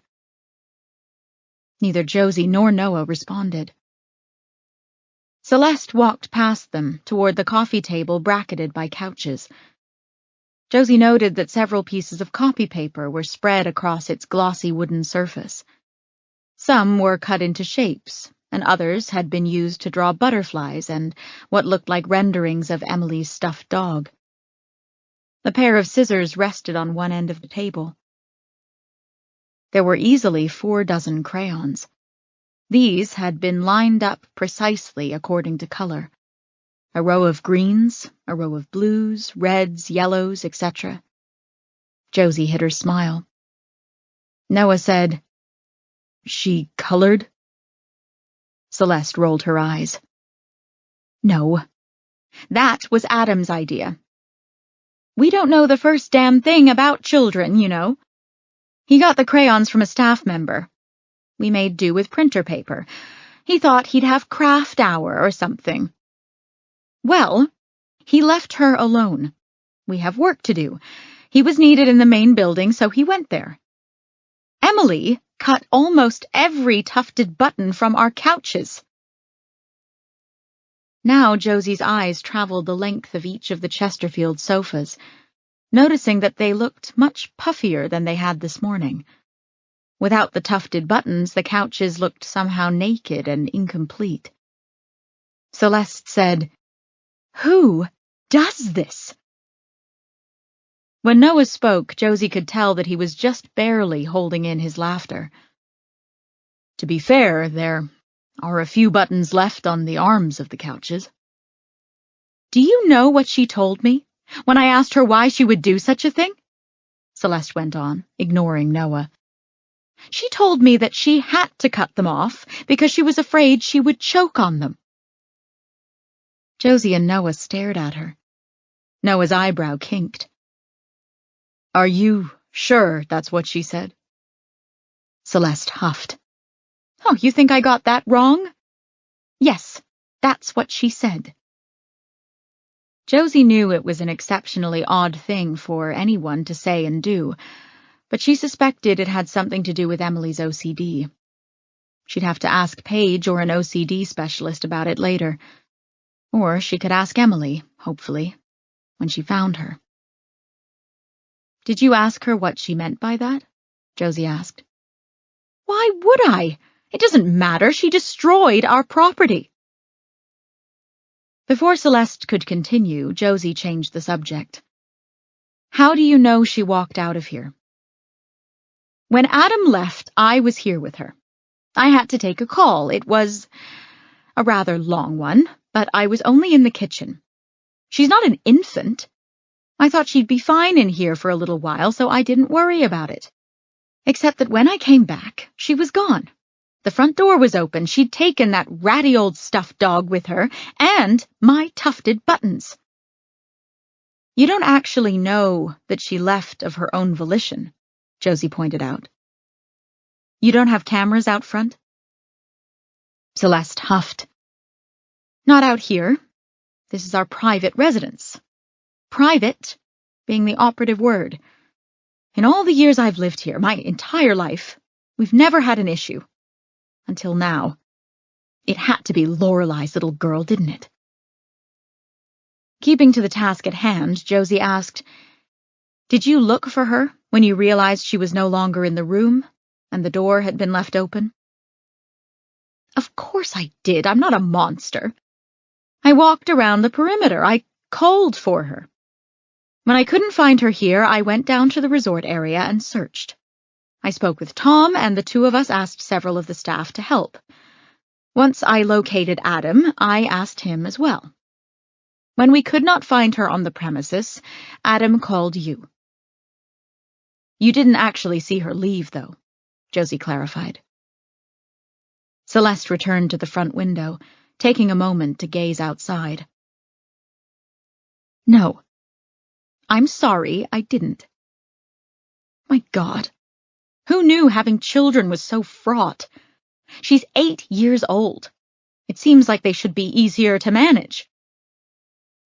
Neither Josie nor Noah responded. Celeste walked past them toward the coffee table bracketed by couches. Josie noted that several pieces of copy paper were spread across its glossy wooden surface. Some were cut into shapes, and others had been used to draw butterflies and what looked like renderings of Emily's stuffed dog. A pair of scissors rested on one end of the table. There were easily 4 dozen crayons. These had been lined up precisely according to color. A row of greens, a row of blues, reds, yellows, etc. Josie hid her smile. Noah said, "She colored?" Celeste rolled her eyes. No. That was Adam's idea. We don't know the first damn thing about children, you know. He got the crayons from a staff member. We made do with printer paper. He thought he'd have craft hour or something. Well, he left her alone. We have work to do. He was needed in the main building, so he went there. Emily cut almost every tufted button from our couches. Now Josie's eyes traveled the length of each of the Chesterfield sofas, noticing that they looked much puffier than they had this morning. Without the tufted buttons, the couches looked somehow naked and incomplete. Celeste said, "Who does this?" When Noah spoke, Josie could tell that he was just barely holding in his laughter. To be fair, there are a few buttons left on the arms of the couches. Do you know what she told me when I asked her why she would do such a thing? Celeste went on, ignoring Noah. She told me that she had to cut them off because she was afraid she would choke on them. Josie and Noah stared at her. Noah's eyebrow kinked. Are you sure that's what she said? Celeste huffed. Oh, you think I got that wrong? Yes, that's what she said. Josie knew it was an exceptionally odd thing for anyone to say and do, but she suspected it had something to do with Emily's OCD. She'd have to ask Paige or an OCD specialist about it later. Or she could ask Emily, hopefully, when she found her. Did you ask her what she meant by that? Josie asked. Why would I? It doesn't matter. She destroyed our property. Before Celeste could continue, Josie changed the subject. How do you know she walked out of here? When Adam left, I was here with her. I had to take a call. It was a rather long one, but I was only in the kitchen. She's not an infant. I thought she'd be fine in here for a little while, so I didn't worry about it. Except that when I came back, she was gone. The front door was open. She'd taken that ratty old stuffed dog with her, and my tufted buttons. You don't actually know that she left of her own volition, Josie pointed out. You don't have cameras out front? Celeste huffed. Not out here. This is our private residence. Private being the operative word. In all the years I've lived here, my entire life, we've never had an issue. Until now. It had to be Lorelei's little girl, didn't it? Keeping to the task at hand, Josie asked, Did you look for her when you realized she was no longer in the room and the door had been left open? Of course I did. I'm not a monster. I walked around the perimeter. I called for her. When I couldn't find her here, I went down to the resort area and searched. I spoke with Tom, and the two of us asked several of the staff to help. Once I located Adam, I asked him as well. When we could not find her on the premises, Adam called you. You didn't actually see her leave, though, Josie clarified. Celeste returned to the front window, taking a moment to gaze outside. No. I'm sorry, I didn't. My God, who knew having children was so fraught? She's 8 years old. It seems like they should be easier to manage.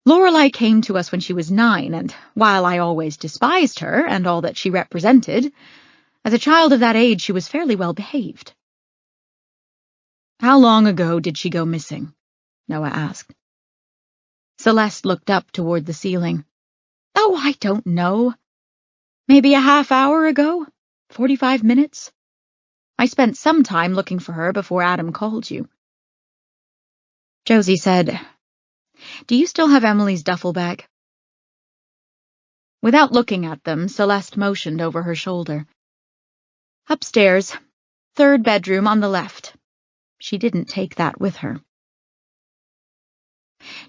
Lorelei came to us when she was 9, and while I always despised her and all that she represented, as a child of that age she was fairly well behaved. How long ago did she go missing? Noah asked. Celeste looked up toward the ceiling. Oh, I don't know. Maybe a half hour ago? 45 minutes? I spent some time looking for her before Adam called you. Josie said, Do you still have Emily's duffel bag? Without looking at them, Celeste motioned over her shoulder. Upstairs, 3rd bedroom on the left. She didn't take that with her.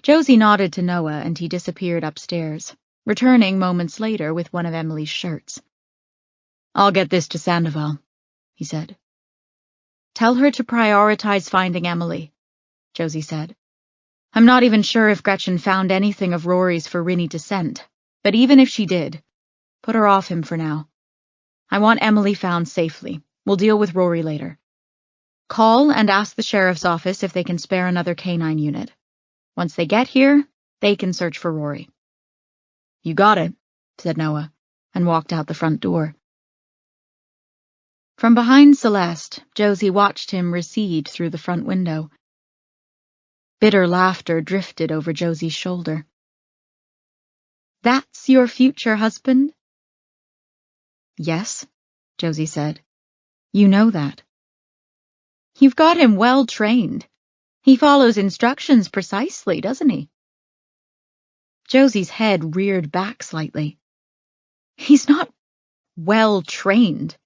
Josie nodded to Noah and he disappeared upstairs, returning moments later with one of Emily's shirts. I'll get this to Sandoval, he said. Tell her to prioritize finding Emily, Josie said. I'm not even sure if Gretchen found anything of Rory's for Rinny to send, but even if she did, put her off him for now. I want Emily found safely. We'll deal with Rory later. Call and ask the sheriff's office if they can spare another canine unit. Once they get here, they can search for Rory. You got it, said Noah, and walked out the front door. From behind Celeste, Josie watched him recede through the front window. Bitter laughter drifted over Josie's shoulder. That's your future husband? Yes, Josie said. You know that. You've got him well trained. He follows instructions precisely, doesn't he? Josie's head reared back slightly. He's not well trained,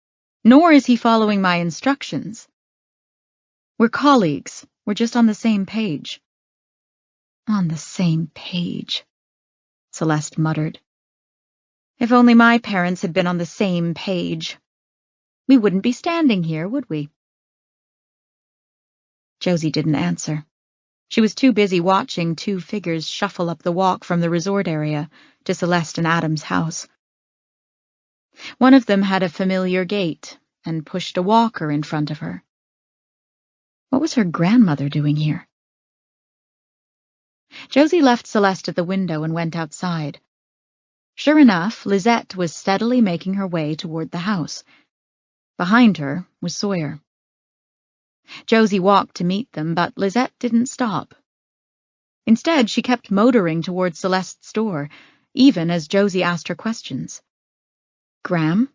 nor is he following my instructions. We're colleagues. We're just on the same page. On the same page, Celeste muttered. If only my parents had been on the same page. We wouldn't be standing here, would we? Josie didn't answer. She was too busy watching 2 figures shuffle up the walk from the resort area to Celeste and Adam's house. One of them had a familiar gait and pushed a walker in front of her. What was her grandmother doing here? Josie left Celeste at the window and went outside. Sure enough, Lisette was steadily making her way toward the house. Behind her was Sawyer. Josie walked to meet them, but Lisette didn't stop. Instead, she kept motoring toward Celeste's door, even as Josie asked her questions. Graham,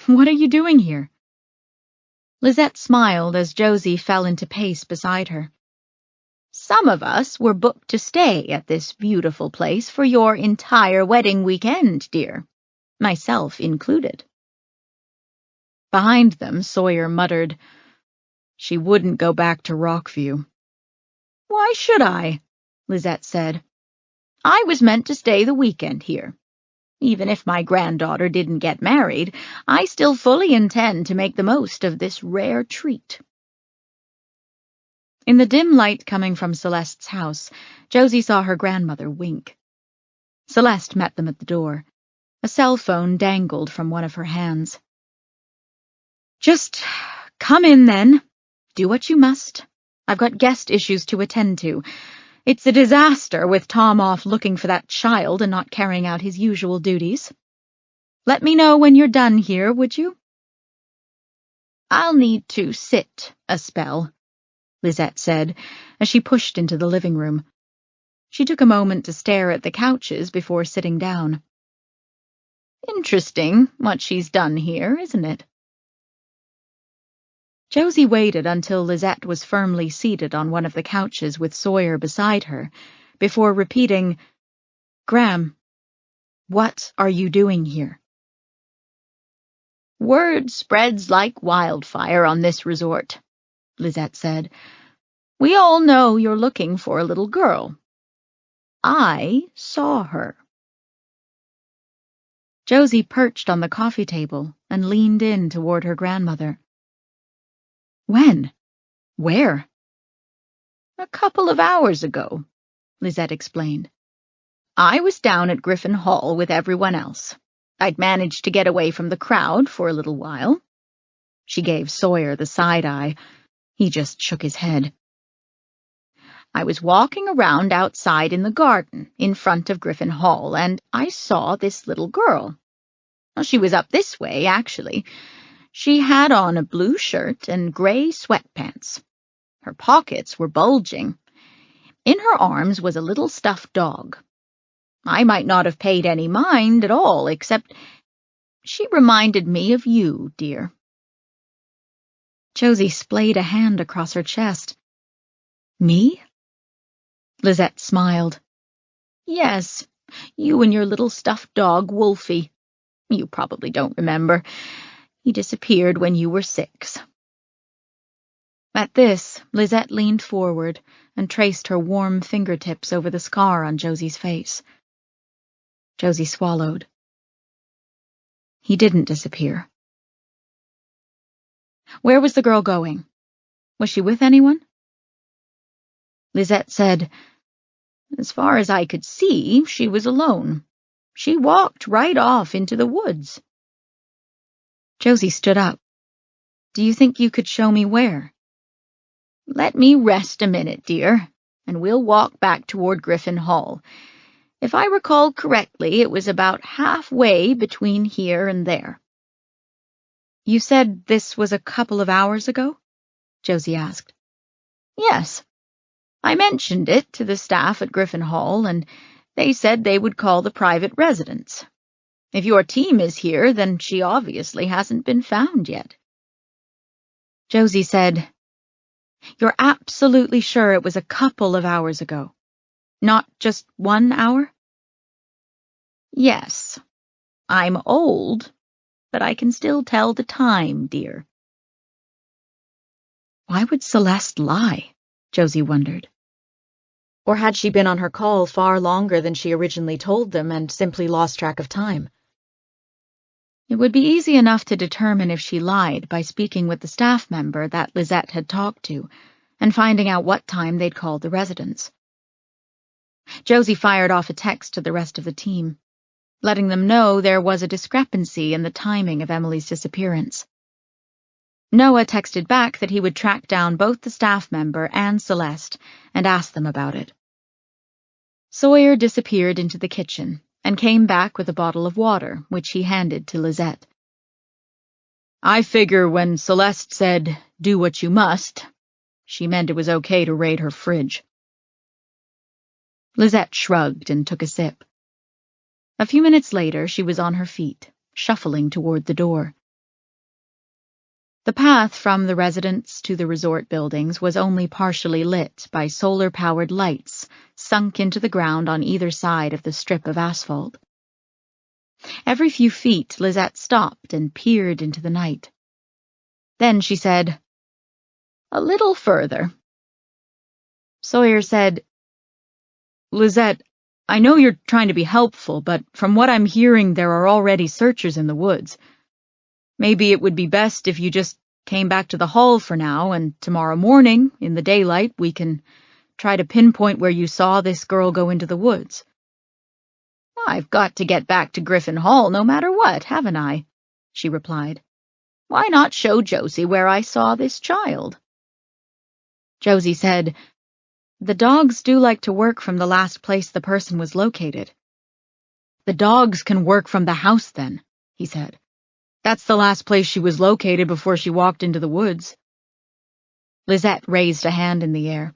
what are you doing here? Lisette smiled as Josie fell into pace beside her. Some of us were booked to stay at this beautiful place for your entire wedding weekend, dear, myself included. Behind them, Sawyer muttered, She wouldn't go back to Rockview. Why should I? Lisette said. I was meant to stay the weekend here. Even if my granddaughter didn't get married, I still fully intend to make the most of this rare treat. In the dim light coming from Celeste's house, Josie saw her grandmother wink. Celeste met them at the door. A cell phone dangled from one of her hands. Just come in, then. Do what you must. I've got guest issues to attend to. It's a disaster with Tom off looking for that child and not carrying out his usual duties. Let me know when you're done here, would you? I'll need to sit a spell, Lisette said, as she pushed into the living room. She took a moment to stare at the couches before sitting down. Interesting what she's done here, isn't it? Josie waited until Lisette was firmly seated on one of the couches with Sawyer beside her, before repeating, Graham, what are you doing here? Word spreads like wildfire on this resort, Lisette said. We all know you're looking for a little girl. I saw her. Josie perched on the coffee table and leaned in toward her grandmother. When? Where? A couple of hours ago, Lisette explained. I was down at Griffin Hall with everyone else. I'd managed to get away from the crowd for a little while." She gave Sawyer the side eye. He just shook his head. "I was walking around outside in the garden in front of Griffin Hall, and I saw this little girl. Well, she was up this way, actually. She had on a blue shirt and gray sweatpants. Her pockets were bulging. In her arms was a little stuffed dog. I might not have paid any mind at all, except she reminded me of you, dear." Josie splayed a hand across her chest. "Me?" Lizette smiled. "Yes, you and your little stuffed dog, Wolfie. You probably don't remember. He disappeared when you were 6. At this, Lizette leaned forward and traced her warm fingertips over the scar on Josie's face. Josie swallowed. "He didn't disappear." "Where was the girl going? Was she with anyone?" Lizette said, "As far as I could see, she was alone. She walked right off into the woods." Josie stood up. "Do you think you could show me where?" "Let me rest a minute, dear, and we'll walk back toward Griffin Hall. If I recall correctly, it was about halfway between here and there." "You said this was a couple of hours ago?" Josie asked. "Yes. I mentioned it to the staff at Griffin Hall, and they said they would call the private residence. If your team is here, then she obviously hasn't been found yet." Josie said, "You're absolutely sure it was a couple of hours ago? Not just 1 hour?" "Yes. I'm old, but I can still tell the time, dear." Why would Celeste lie? Josie wondered. Or had she been on her call far longer than she originally told them and simply lost track of time? It would be easy enough to determine if she lied by speaking with the staff member that Lizette had talked to and finding out what time they'd called the residence. Josie fired off a text to the rest of the team, letting them know there was a discrepancy in the timing of Emily's disappearance. Noah texted back that he would track down both the staff member and Celeste and ask them about it. Sawyer disappeared into the kitchen and came back with a bottle of water, which he handed to Lizette. "I figure when Celeste said, 'do what you must,' she meant it was okay to raid her fridge." Lizette shrugged and took a sip. A few minutes later, she was on her feet, shuffling toward the door. The path from the residence to the resort buildings was only partially lit by solar-powered lights sunk into the ground on either side of the strip of asphalt. Every few feet, Lizette stopped and peered into the night. Then she said, "A little further." Sawyer said, "Lizette, I know you're trying to be helpful, but from what I'm hearing, there are already searchers in the woods. Maybe it would be best if you just came back to the hall for now, and tomorrow morning, in the daylight, we can try to pinpoint where you saw this girl go into the woods." "I've got to get back to Griffin Hall no matter what, haven't I?" she replied. "Why not show Josie where I saw this child?" Josie said, "The dogs do like to work from the last place the person was located." "The dogs can work from the house then," he said. "That's the last place she was located before she walked into the woods." Lizette raised a hand in the air.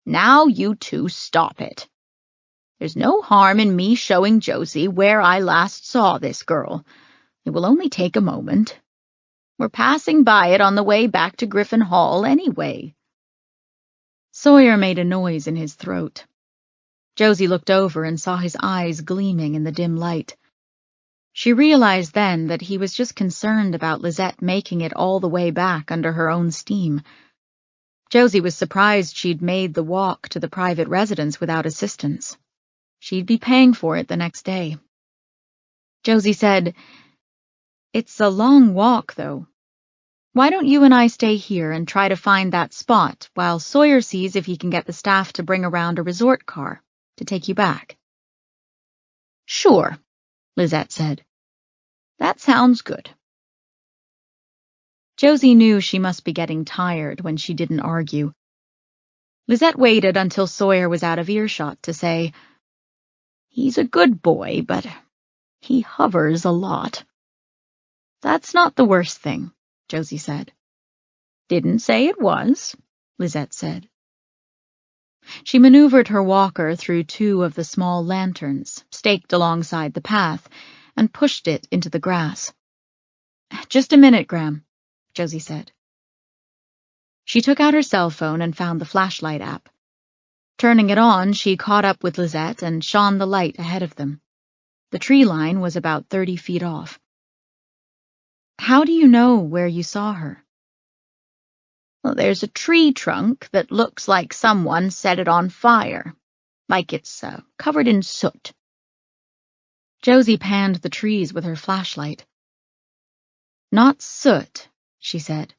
"Now you two stop it. There's no harm in me showing Josie where I last saw this girl. It will only take a moment. We're passing by it on the way back to Griffin Hall anyway." Sawyer made a noise in his throat. Josie looked over and saw his eyes gleaming in the dim light. She realized then that he was just concerned about Lizette making it all the way back under her own steam. Josie was surprised she'd made the walk to the private residence without assistance. She'd be paying for it the next day. Josie said, "It's a long walk, though. Why don't you and I stay here and try to find that spot while Sawyer sees if he can get the staff to bring around a resort car to take you back?" "Sure," Lizette said. That sounds good. Josie knew she must be getting tired when she didn't argue. Lizette waited until Sawyer was out of earshot to say, He's a good boy, but he hovers a lot. That's not the worst thing, Josie said. Didn't say it was, Lizette said. She maneuvered her walker through two of the small lanterns staked alongside the path and pushed it into the grass. Just a minute, Graham, Josie said. She took out her cell phone and found the flashlight app. Turning it on, she caught up with Lizette and shone the light ahead of them. The tree line was about 30 feet off. How do you know where you saw her? Well, there's a tree trunk that looks like someone set it on fire, like it's covered in soot. Josie panned the trees with her flashlight. Not soot, she said.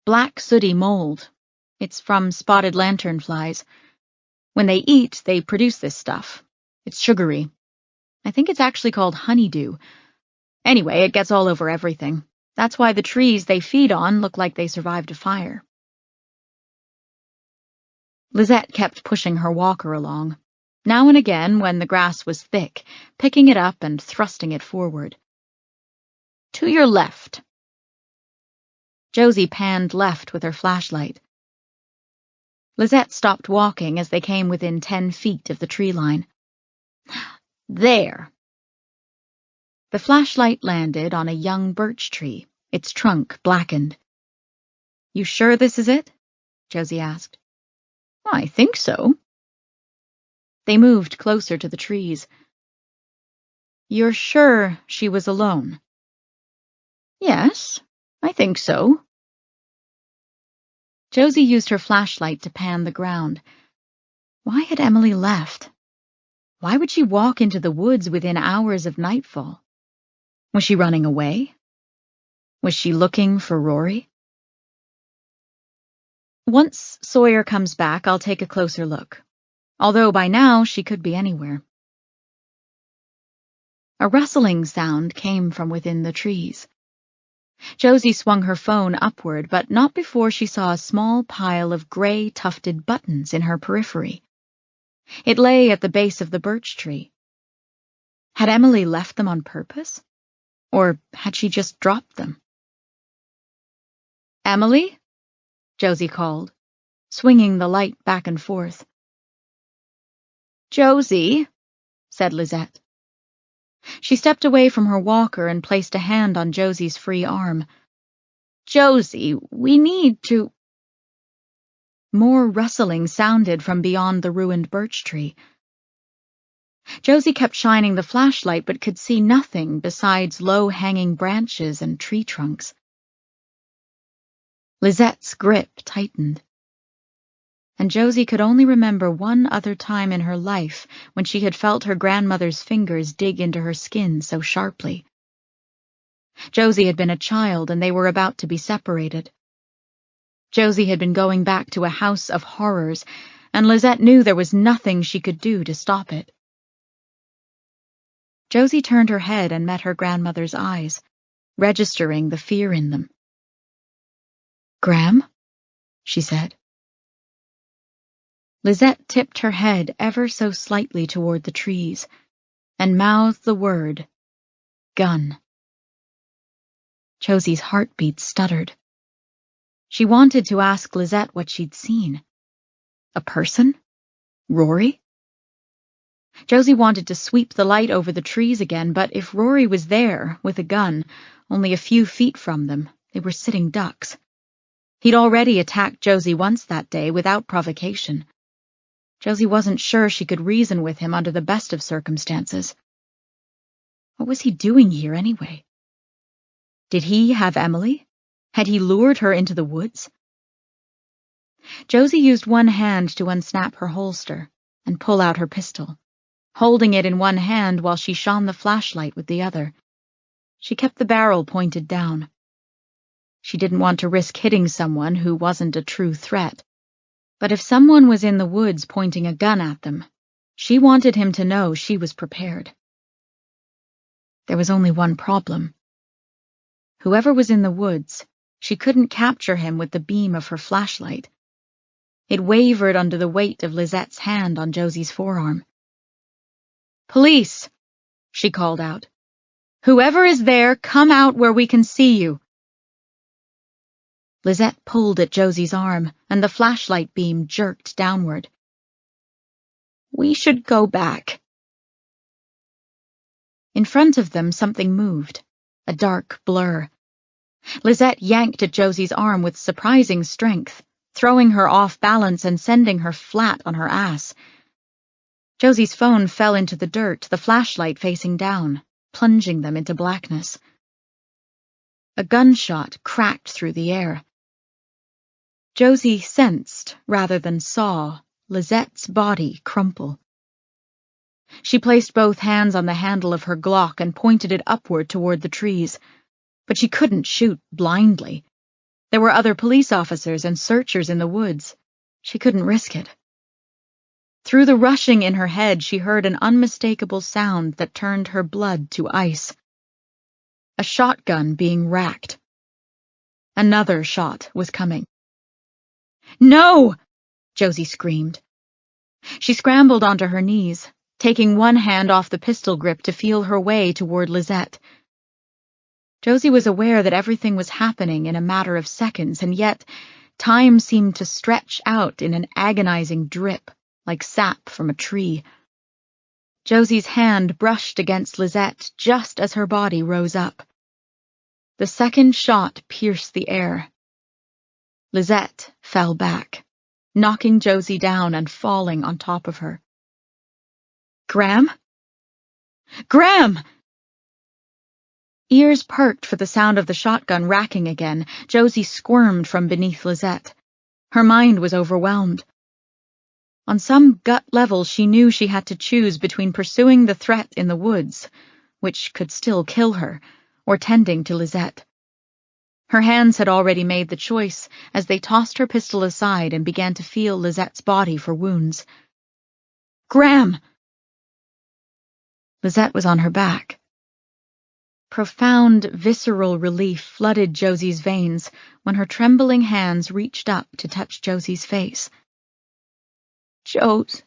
Black sooty mold. It's from spotted lanternflies. When they eat, they produce this stuff. It's sugary. I think it's actually called honeydew. Anyway, it gets all over everything. That's why the trees they feed on look like they survived a fire. Lizette kept pushing her walker along, now and again when the grass was thick, picking it up and thrusting it forward. To your left. Josie panned left with her flashlight. Lizette stopped walking as they came within 10 feet of the tree line. There. The flashlight landed on a young birch tree, its trunk blackened. You sure this is it? Josie asked. I think so. They moved closer to the trees. You're sure she was alone? Yes, I think so. Josie used her flashlight to pan the ground. Why had Emily left? Why would she walk into the woods within hours of nightfall? Was she running away? Was she looking for Rory? Once Sawyer comes back, I'll take a closer look. Although by now she could be anywhere. A rustling sound came from within the trees. Josie swung her phone upward, but not before she saw a small pile of gray tufted buttons in her periphery. It lay at the base of the birch tree. Had Emily left them on purpose? Or had she just dropped them? Emily? Josie called, swinging the light back and forth. Josie, said Lizette. She stepped away from her walker and placed a hand on Josie's free arm. Josie, we need to... More rustling sounded from beyond the ruined birch tree. Josie kept shining the flashlight but could see nothing besides low-hanging branches and tree trunks. Lizette's grip tightened. And Josie could only remember one other time in her life when she had felt her grandmother's fingers dig into her skin so sharply. Josie had been a child and they were about to be separated. Josie had been going back to a house of horrors, and Lizette knew there was nothing she could do to stop it. Josie turned her head and met her grandmother's eyes, registering the fear in them. Gram? She said. Lizette tipped her head ever so slightly toward the trees and mouthed the word, gun. Josie's heartbeat stuttered. She wanted to ask Lizette what she'd seen. A person? Rory? Josie wanted to sweep the light over the trees again, but if Rory was there, with a gun, only a few feet from them, they were sitting ducks. He'd already attacked Josie once that day without provocation. Josie wasn't sure she could reason with him under the best of circumstances. What was he doing here anyway? Did he have Emily? Had he lured her into the woods? Josie used one hand to unsnap her holster and pull out her pistol, holding it in one hand while she shone the flashlight with the other. She kept the barrel pointed down. She didn't want to risk hitting someone who wasn't a true threat. But if someone was in the woods pointing a gun at them, she wanted him to know she was prepared. There was only one problem. Whoever was in the woods, she couldn't capture him with the beam of her flashlight. It wavered under the weight of Lizette's hand on Josie's forearm. "Police!" she called out. "Whoever is there, come out where we can see you." Lisette pulled at Josie's arm, and the flashlight beam jerked downward. "We should go back." In front of them, something moved, a dark blur. Lisette yanked at Josie's arm with surprising strength, throwing her off balance and sending her flat on her ass. Josie's phone fell into the dirt, the flashlight facing down, plunging them into blackness. A gunshot cracked through the air. Josie sensed, rather than saw, Lizette's body crumple. She placed both hands on the handle of her Glock and pointed it upward toward the trees. But she couldn't shoot blindly. There were other police officers and searchers in the woods. She couldn't risk it. Through the rushing in her head, she heard an unmistakable sound that turned her blood to ice. A shotgun being racked. Another shot was coming. "No!" Josie screamed. She scrambled onto her knees, taking one hand off the pistol grip to feel her way toward Lisette. Josie was aware that everything was happening in a matter of seconds, and yet time seemed to stretch out in an agonizing drip, like sap from a tree. Josie's hand brushed against Lisette just as her body rose up. The second shot pierced the air. Lisette fell back, knocking Josie down and falling on top of her. "Graham? Graham!" Ears perked for the sound of the shotgun racking again, Josie squirmed from beneath Lisette. Her mind was overwhelmed. On some gut level, she knew she had to choose between pursuing the threat in the woods, which could still kill her, or tending to Lisette. Her hands had already made the choice as they tossed her pistol aside and began to feel Lizette's body for wounds. "Graham!" Lisette was on her back. Profound, visceral relief flooded Josie's veins when her trembling hands reached up to touch Josie's face. "Jose."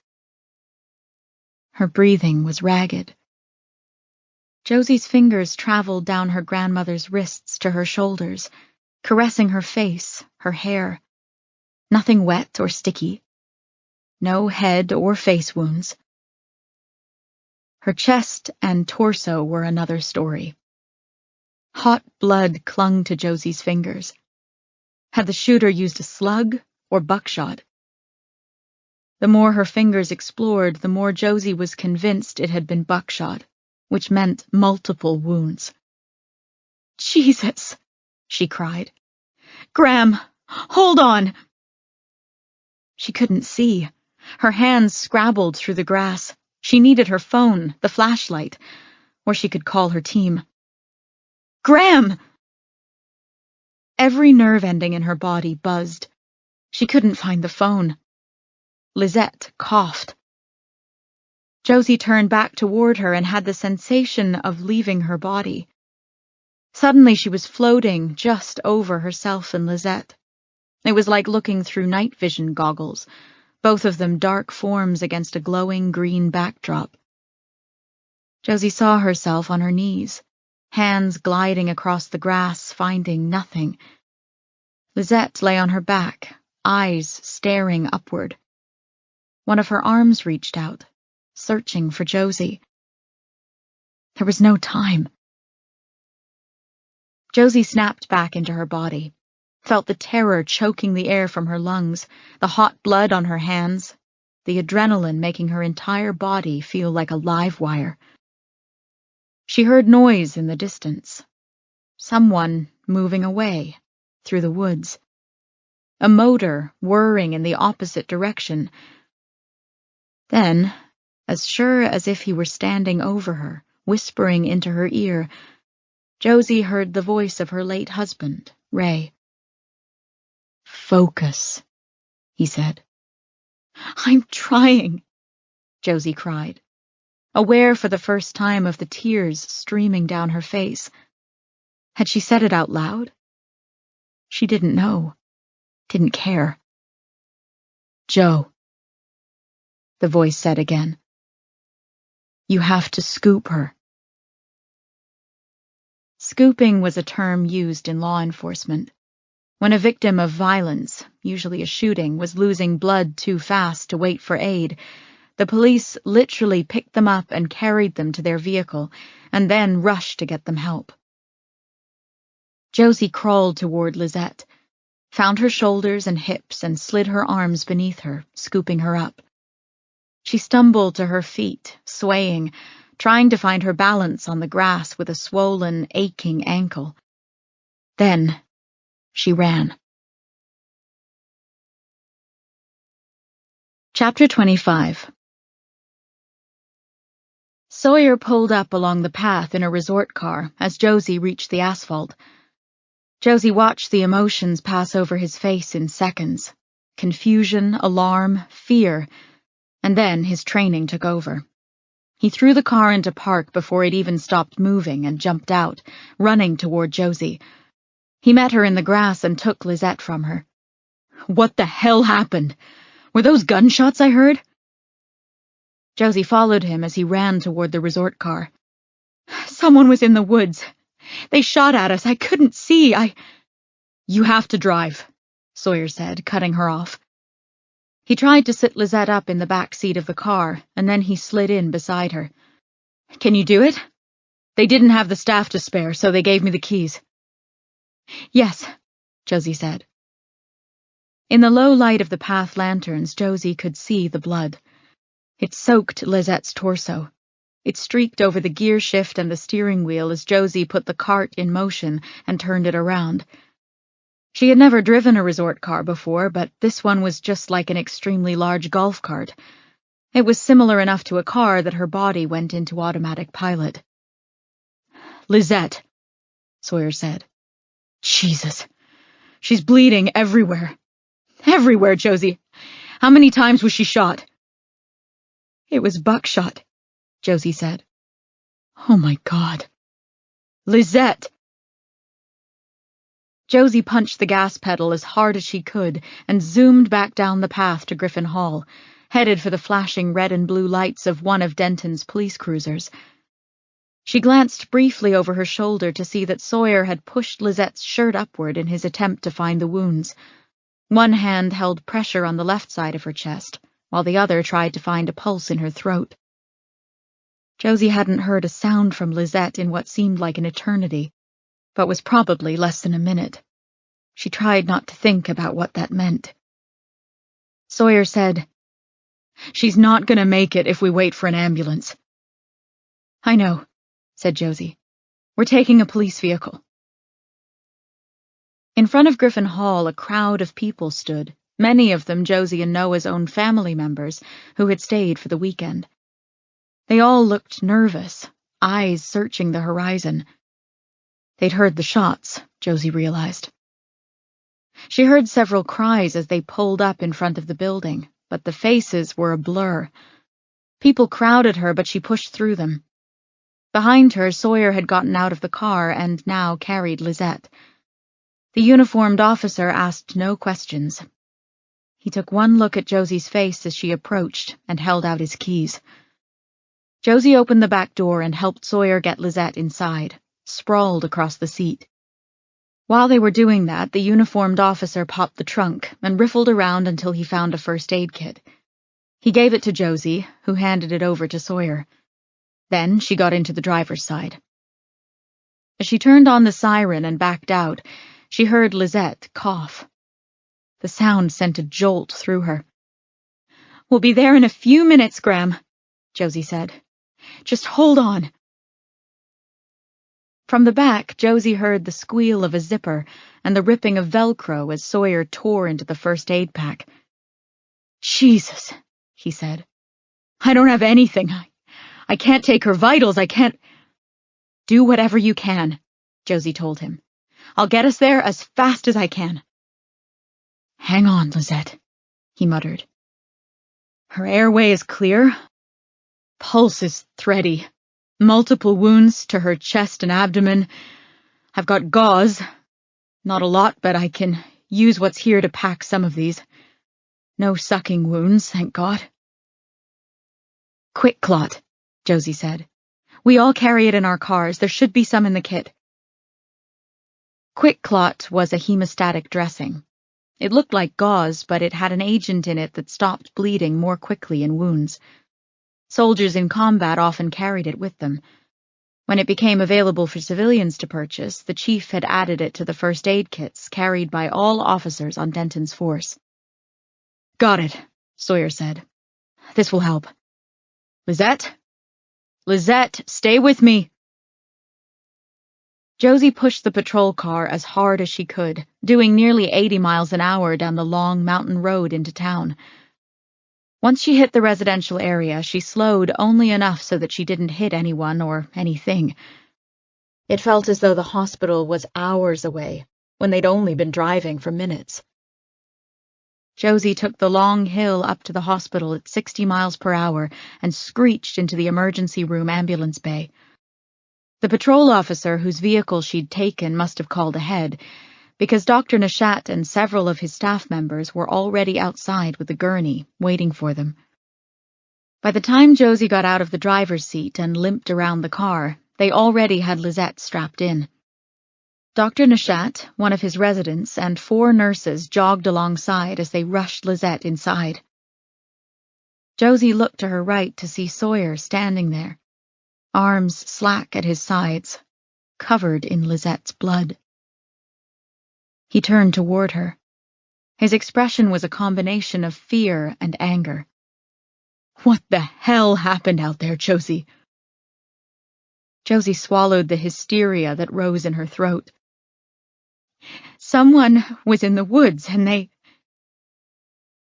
Her breathing was ragged. Josie's fingers traveled down her grandmother's wrists to her shoulders, caressing her face, her hair. Nothing wet or sticky. No head or face wounds. Her chest and torso were another story. Hot blood clung to Josie's fingers. Had the shooter used a slug or buckshot? The more her fingers explored, the more Josie was convinced it had been buckshot, which meant multiple wounds. "Jesus!" she cried. "Graham, hold on!" She couldn't see. Her hands scrabbled through the grass. She needed her phone, the flashlight, or she could call her team. "Graham!" Every nerve ending in her body buzzed. She couldn't find the phone. Lisette coughed. Josie turned back toward her and had the sensation of leaving her body. Suddenly she was floating just over herself and Lisette. It was like looking through night vision goggles, both of them dark forms against a glowing green backdrop. Josie saw herself on her knees, hands gliding across the grass, finding nothing. Lisette lay on her back, eyes staring upward. One of her arms reached out, searching for Josie. There was no time. Josie snapped back into her body, felt the terror choking the air from her lungs, the hot blood on her hands, the adrenaline making her entire body feel like a live wire. She heard noise in the distance. Someone moving away, through the woods. A motor whirring in the opposite direction. Then, as sure as if he were standing over her, whispering into her ear, Josie heard the voice of her late husband, Ray. "Focus," he said. "I'm trying," Josie cried. aware for the first time of the tears streaming down her face. Had she said it out loud? She didn't know, didn't care. "Joe," the voice said again. "You have to scoop her." Scooping was a term used in law enforcement. When a victim of violence, usually a shooting, was losing blood too fast to wait for aid, the police literally picked them up and carried them to their vehicle, and then rushed to get them help. Josie crawled toward Lisette, found her shoulders and hips and slid her arms beneath her, scooping her up. She stumbled to her feet, swaying, trying to find her balance on the grass with a swollen, aching ankle. Then she ran. Chapter 25. Sawyer pulled up along the path in a resort car as Josie reached the asphalt. Josie watched the emotions pass over his face in seconds. Confusion, alarm, fear, and then his training took over. He threw the car into park before it even stopped moving and jumped out, running toward Josie. He met her in the grass and took Lisette from her. "What the hell happened? Were those gunshots I heard?" Josie followed him as he ran toward the resort car. "Someone was in the woods. They shot at us. I couldn't see. "You have to drive," Sawyer said, cutting her off. He tried to sit Lisette up in the back seat of the car, and then he slid in beside her. "Can you do it?" "They didn't have the staff to spare, so they gave me the keys." "Yes," Josie said. In the low light of the path lanterns, Josie could see the blood. It soaked Lisette's torso. It streaked over the gear shift and the steering wheel as Josie put the cart in motion and turned it around. She had never driven a resort car before, but this one was just like an extremely large golf cart. It was similar enough to a car that her body went into automatic pilot. "Lisette," Sawyer said. "Jesus. She's bleeding everywhere. Everywhere, Josie. How many times was she shot?" "It was buckshot," Josie said. "Oh my God. Lisette!" Josie punched the gas pedal as hard as she could and zoomed back down the path to Griffin Hall, headed for the flashing red and blue lights of one of Denton's police cruisers. She glanced briefly over her shoulder to see that Sawyer had pushed Lisette's shirt upward in his attempt to find the wounds. One hand held pressure on the left side of her chest, while the other tried to find a pulse in her throat. Josie hadn't heard a sound from Lisette in what seemed like an eternity, but was probably less than a minute. She tried not to think about what that meant. Sawyer said, "She's not going to make it if we wait for an ambulance." "I know," said Josie. "We're taking a police vehicle." In front of Griffin Hall, a crowd of people stood, many of them Josie and Noah's own family members who had stayed for the weekend. They all looked nervous, eyes searching the horizon. They'd heard the shots, Josie realized. She heard several cries as they pulled up in front of the building, but the faces were a blur. People crowded her, but she pushed through them. Behind her, Sawyer had gotten out of the car and now carried Lisette. The uniformed officer asked no questions. He took one look at Josie's face as she approached and held out his keys. Josie opened the back door and helped Sawyer get Lisette inside, sprawled across the seat. While they were doing that, the uniformed officer popped the trunk and riffled around until he found a first aid kit. He gave it to Josie, who handed it over to Sawyer. Then she got into the driver's side. As she turned on the siren and backed out, she heard Lisette cough. The sound sent a jolt through her. "We'll be there in a few minutes, Graham," Josie said. "Just hold on." From the back, Josie heard the squeal of a zipper and the ripping of Velcro as Sawyer tore into the first aid pack. "Jesus," he said. "I don't have anything. I can't take her vitals. I can't—" "Do whatever you can," Josie told him. "I'll get us there as fast as I can." "Hang on, Lisette," he muttered. "Her airway is clear?" Pulse is thready. Multiple wounds to her chest and abdomen. I've got gauze. Not a lot, but I can use what's here to pack some of these. No sucking wounds, thank God. Quick clot, Josie said. We all carry it in our cars. There should be some in the kit. Quick clot was a hemostatic dressing. It looked like gauze, but it had an agent in it that stopped bleeding more quickly in wounds. Soldiers in combat often carried it with them. When it became available for civilians to purchase, the chief had added it to the first aid kits carried by all officers on Denton's force. Got it, Sawyer said. This will help. Lizette? Lizette, stay with me. Josie pushed the patrol car as hard as she could, doing nearly 80 miles an hour down the long mountain road into town. Once she hit the residential area, she slowed only enough so that she didn't hit anyone or anything. It felt as though the hospital was hours away, when they'd only been driving for minutes. Josie took the long hill up to the hospital at 60 miles per hour and screeched into the emergency room ambulance bay. The patrol officer whose vehicle she'd taken must have called ahead, because Dr. Nishat and several of his staff members were already outside with the gurney, waiting for them. By the time Josie got out of the driver's seat and limped around the car, they already had Lizette strapped in. Dr. Nishat, one of his residents, and 4 nurses jogged alongside as they rushed Lizette inside. Josie looked to her right to see Sawyer standing there, arms slack at his sides, covered in Lizette's blood. He turned toward her. His expression was a combination of fear and anger. What the hell happened out there, Josie? Josie swallowed the hysteria that rose in her throat. Someone was in the woods and they...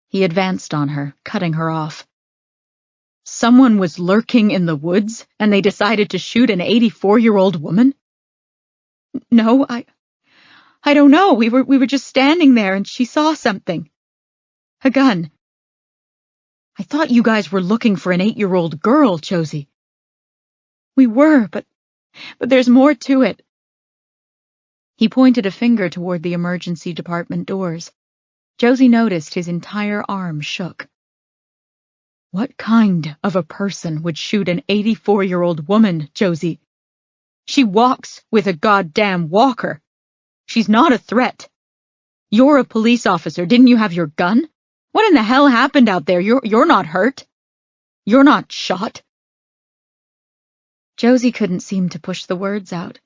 He advanced on her, cutting her off. Someone was lurking in the woods, and they decided to shoot an 84-year-old woman? No, I don't know. We were just standing there, and she saw something. A gun. I thought you guys were looking for an 8-year-old girl, Josie. We were, but there's more to it. He pointed a finger toward the emergency department doors. Josie noticed his entire arm shook. What kind of a person would shoot an 84-year-old woman, Josie? She walks with a goddamn walker. She's not a threat. You're a police officer. Didn't you have your gun? What in the hell happened out there? You're not hurt. You're not shot. Josie couldn't seem to push the words out.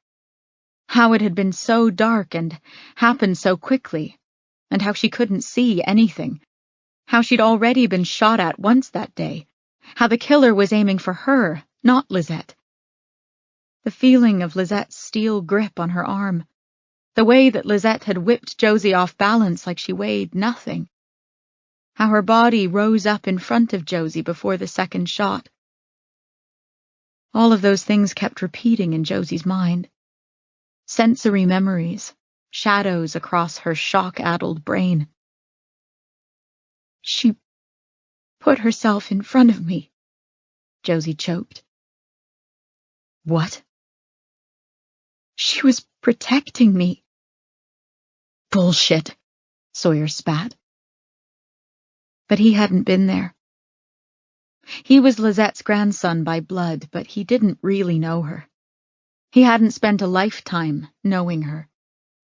How it had been so dark and happened so quickly, and how she couldn't see anything. How she'd already been shot at once that day. How the killer was aiming for her, not Lizette. The feeling of Lizette's steel grip on her arm. The way that Lizette had whipped Josie off balance like she weighed nothing. How her body rose up in front of Josie before the second shot. All of those things kept repeating in Josie's mind. Sensory memories, shadows across her shock-addled brain. She put herself in front of me, Josie choked. What? She was protecting me. Bullshit, Sawyer spat. But he hadn't been there. He was Lizette's grandson by blood, but he didn't really know her. He hadn't spent a lifetime knowing her.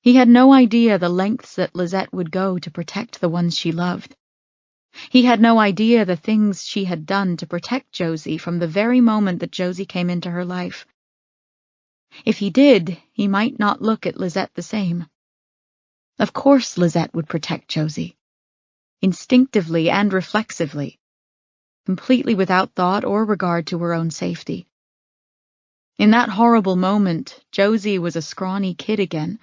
He had no idea the lengths that Lizette would go to protect the ones she loved. He had no idea the things she had done to protect Josie from the very moment that Josie came into her life. If he did, he might not look at Lizette the same. Of course Lizette would protect Josie. Instinctively and reflexively. Completely without thought or regard to her own safety. In that horrible moment, Josie was a scrawny kid again,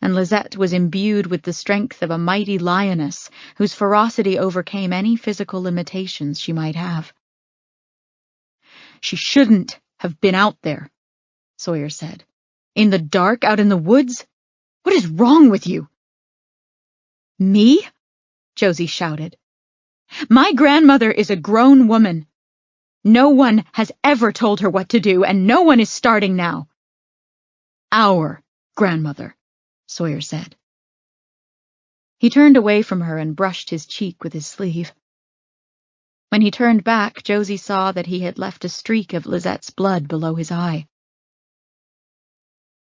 and Lizette was imbued with the strength of a mighty lioness whose ferocity overcame any physical limitations she might have. She shouldn't have been out there, Sawyer said. In the dark, out in the woods? What is wrong with you? Me? Josie shouted. My grandmother is a grown woman. No one has ever told her what to do, and no one is starting now. Our grandmother, Sawyer said. He turned away from her and brushed his cheek with his sleeve. When he turned back, Josie saw that he had left a streak of Lizette's blood below his eye.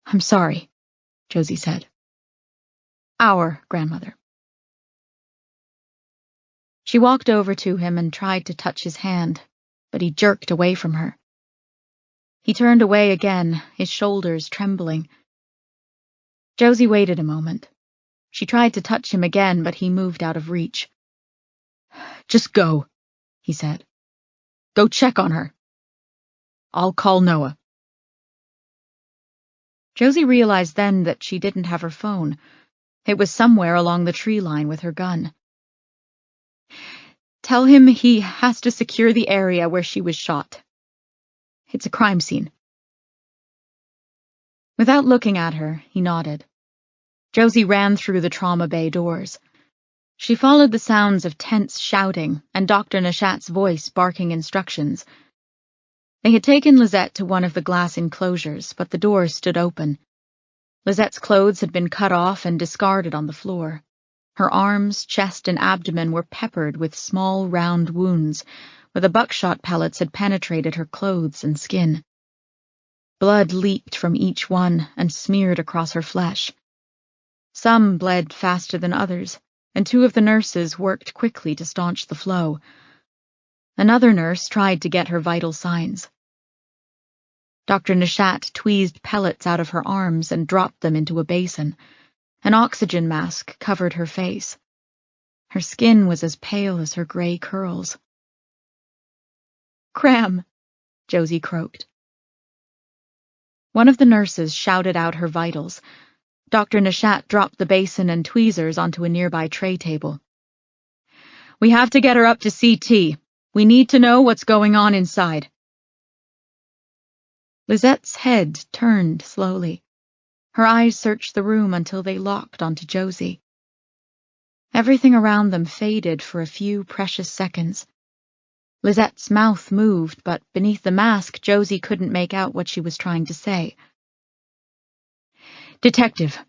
I'm sorry, Josie said. Our grandmother. She walked over to him and tried to touch his hand, but he jerked away from her. He turned away again, his shoulders trembling. Josie waited a moment. She tried to touch him again, but he moved out of reach. Just go, he said. Go check on her. I'll call Noah. Josie realized then that she didn't have her phone. It was somewhere along the tree line with her gun. Tell him he has to secure the area where she was shot. It's a crime scene. Without looking at her, he nodded. Josie ran through the trauma bay doors. She followed the sounds of tense shouting and Dr. Nishat's voice barking instructions. They had taken Lisette to one of the glass enclosures, but the door stood open. Lizette's clothes had been cut off and discarded on the floor. Her arms, chest, and abdomen were peppered with small, round wounds, where the buckshot pellets had penetrated her clothes and skin. Blood leaked from each one and smeared across her flesh. Some bled faster than others, and two of the nurses worked quickly to staunch the flow. Another nurse tried to get her vital signs. Dr. Nishat tweezed pellets out of her arms and dropped them into a basin. An oxygen mask covered her face. Her skin was as pale as her gray curls. Cram, Josie croaked. One of the nurses shouted out her vitals. Dr. Nishat dropped the basin and tweezers onto a nearby tray table. We have to get her up to CT. We need to know what's going on inside. Lizette's head turned slowly. Her eyes searched the room until they locked onto Josie. Everything around them faded for a few precious seconds. Lizette's mouth moved, but beneath the mask, Josie couldn't make out what she was trying to say. Detective.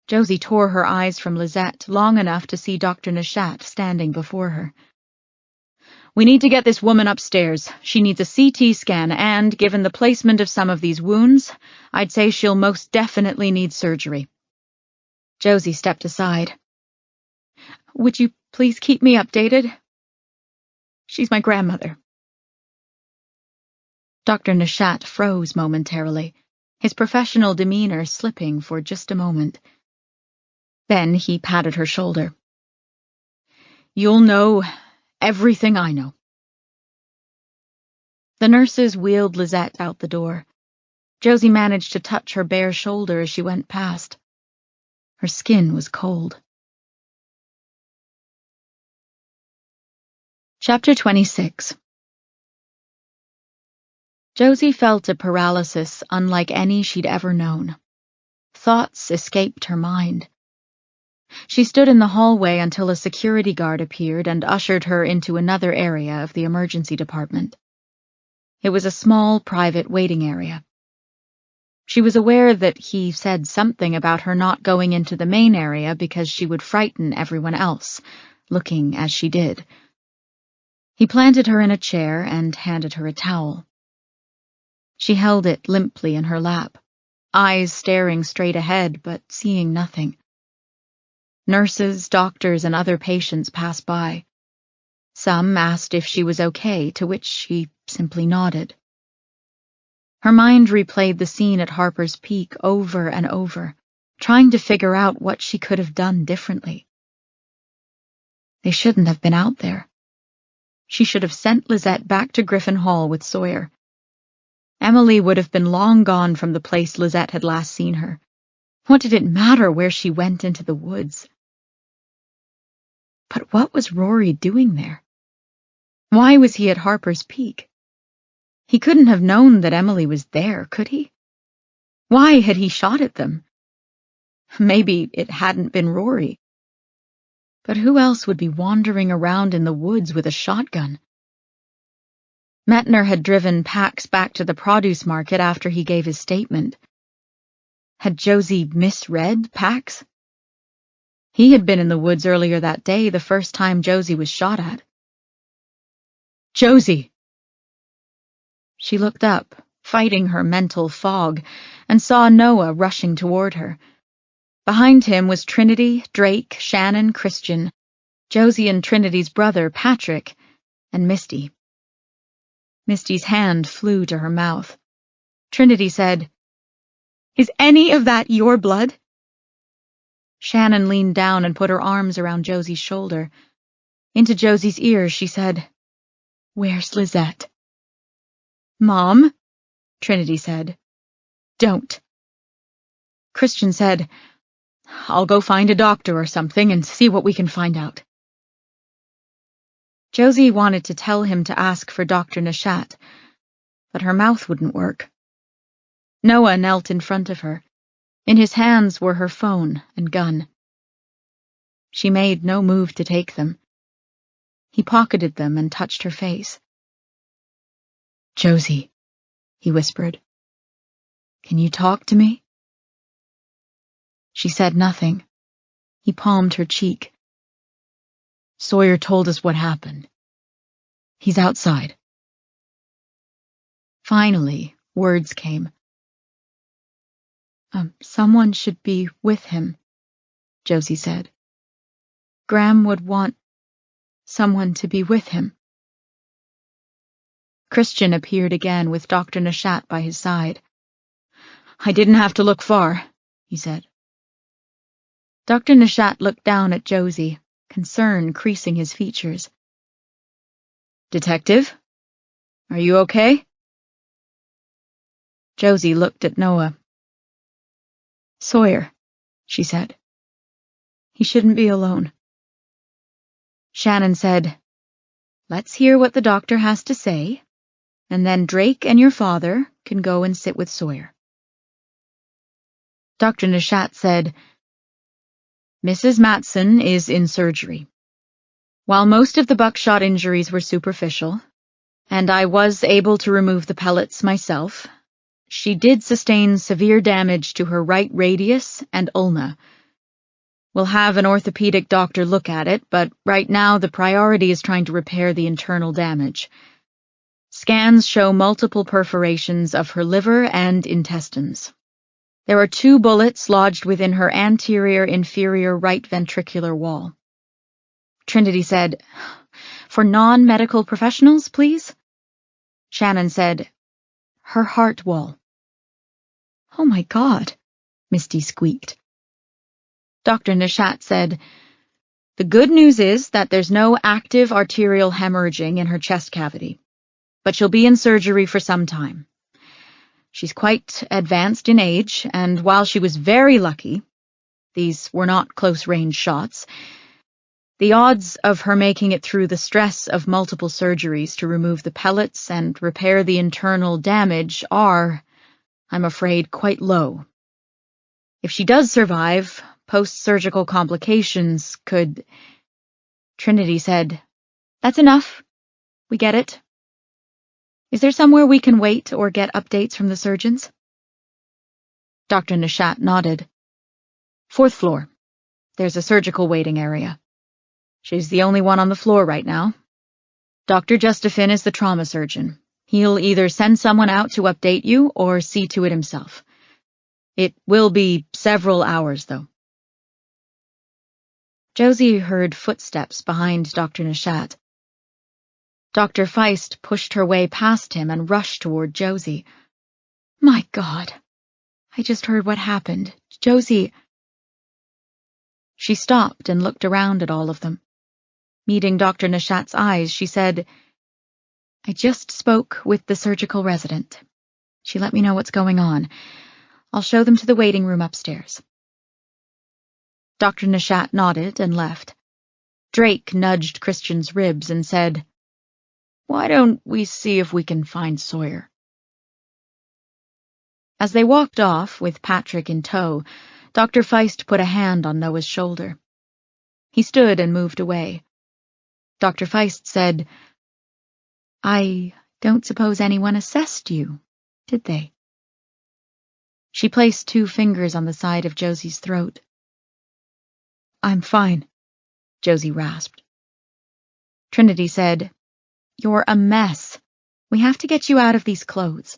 Josie tore her eyes from Lisette long enough to see Dr. Nishat standing before her. We need to get this woman upstairs. She needs a CT scan and, given the placement of some of these wounds, I'd say she'll most definitely need surgery. Josie stepped aside. Would you please keep me updated? She's my grandmother. Dr. Nishat froze momentarily, his professional demeanor slipping for just a moment. Then he patted her shoulder. You'll know everything I know. The nurses wheeled Lisette out the door. Josie managed to touch her bare shoulder as she went past. Her skin was cold. Chapter 26. Josie felt a paralysis unlike any she'd ever known. Thoughts escaped her mind. She stood in the hallway until a security guard appeared and ushered her into another area of the emergency department. It was a small, private waiting area. She was aware that he said something about her not going into the main area because she would frighten everyone else, looking as she did. He planted her in a chair and handed her a towel. She held it limply in her lap, eyes staring straight ahead but seeing nothing. Nurses, doctors, and other patients passed by. Some asked if she was okay, to which she simply nodded. Her mind replayed the scene at Harper's Peak over and over, trying to figure out what she could have done differently. They shouldn't have been out there. She should have sent Lisette back to Griffin Hall with Sawyer. Emily would have been long gone from the place Lisette had last seen her. What did it matter where she went into the woods? But what was Rory doing there? Why was he at Harper's Peak? He couldn't have known that Emily was there, could he? Why had he shot at them? Maybe it hadn't been Rory. But who else would be wandering around in the woods with a shotgun? Metner had driven Pax back to the produce market after he gave his statement. Had Josie misread Pax? He had been in the woods earlier that day, the first time Josie was shot at. Josie! She looked up, fighting her mental fog, and saw Noah rushing toward her. Behind him was Trinity, Drake, Shannon, Christian, Josie and Trinity's brother, Patrick, and Misty. Misty's hand flew to her mouth. Trinity said, "Is any of that your blood?" Shannon leaned down and put her arms around Josie's shoulder. Into Josie's ear, she said, "Where's Lizette?" "Mom," Trinity said. "Don't." Christian said, "I'll go find a doctor or something and see what we can find out." Josie wanted to tell him to ask for Dr. Nishat, but her mouth wouldn't work. Noah knelt in front of her. In his hands were her phone and gun. She made no move to take them. He pocketed them and touched her face. "Josie," he whispered, "can you talk to me?" She said nothing. He palmed her cheek. "Sawyer told us what happened. He's outside." Finally, words came. Someone should be with him," Josie said. "Graham would want someone to be with him." Christian appeared again with Dr. Nishat by his side. "I didn't have to look far," he said. Dr. Nishat looked down at Josie, concern creasing his features. "Detective, are you okay?" Josie looked at Noah. "Sawyer," she said. "He shouldn't be alone." Shannon said, "Let's hear what the doctor has to say, and then Drake and your father can go and sit with Sawyer." Dr. Nishat said, "Mrs. Matson is in surgery. While most of the buckshot injuries were superficial, and I was able to remove the pellets myself, she did sustain severe damage to her right radius and ulna. We'll have an orthopedic doctor look at it, but right now the priority is trying to repair the internal damage. Scans show multiple perforations of her liver and intestines. There are 2 bullets lodged within her anterior inferior right ventricular wall." Trinity said, "For non-medical professionals, please?" Shannon said, "Her heart wall." "Oh my God," Misty squeaked. Dr. Nishat said, "The good news is that there's no active arterial hemorrhaging in her chest cavity, but she'll be in surgery for some time. She's quite advanced in age, and while she was very lucky, these were not close-range shots, the odds of her making it through the stress of multiple surgeries to remove the pellets and repair the internal damage are, I'm afraid, quite low. If she does survive, post-surgical complications could..." Trinity said, "That's enough. We get it. Is there somewhere we can wait or get updates from the surgeons?" Dr. Nishat nodded. "4th floor. There's a surgical waiting area. She's the only one on the floor right now. Dr. Justifin is the trauma surgeon. He'll either send someone out to update you or see to it himself. It will be several hours, though." Josie heard footsteps behind Dr. Nishat. Dr. Feist pushed her way past him and rushed toward Josie. "My God, I just heard what happened. Josie..." She stopped and looked around at all of them. Meeting Dr. Nishat's eyes, she said, "I just spoke with the surgical resident. She let me know what's going on. I'll show them to the waiting room upstairs." Dr. Nishat nodded and left. Drake nudged Christian's ribs and said, "Why don't we see if we can find Sawyer?" As they walked off, with Patrick in tow, Dr. Feist put a hand on Noah's shoulder. He stood and moved away. Dr. Feist said, I Don't suppose anyone assessed you, did they? She placed 2 fingers on the side of Josie's throat. I'm fine, Josie rasped. Trinity said, You're a mess. We have to get you out of these clothes.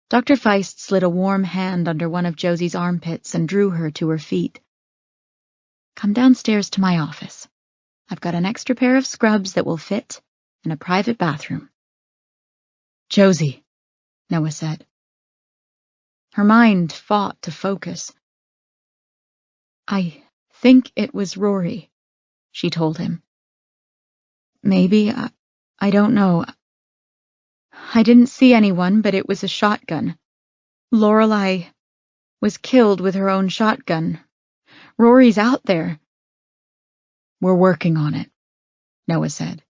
Dr. Feist slid a warm hand under one of Josie's armpits and drew her to her feet. Come downstairs to my office. I've got an extra pair of scrubs that will fit in a private bathroom. Josie, Noah said. Her mind fought to focus. I think it was Rory, she told him. Maybe, I don't know. I didn't see anyone, but it was a shotgun. Lorelei was killed with her own shotgun. Rory's out there. We're working on it, Noah said.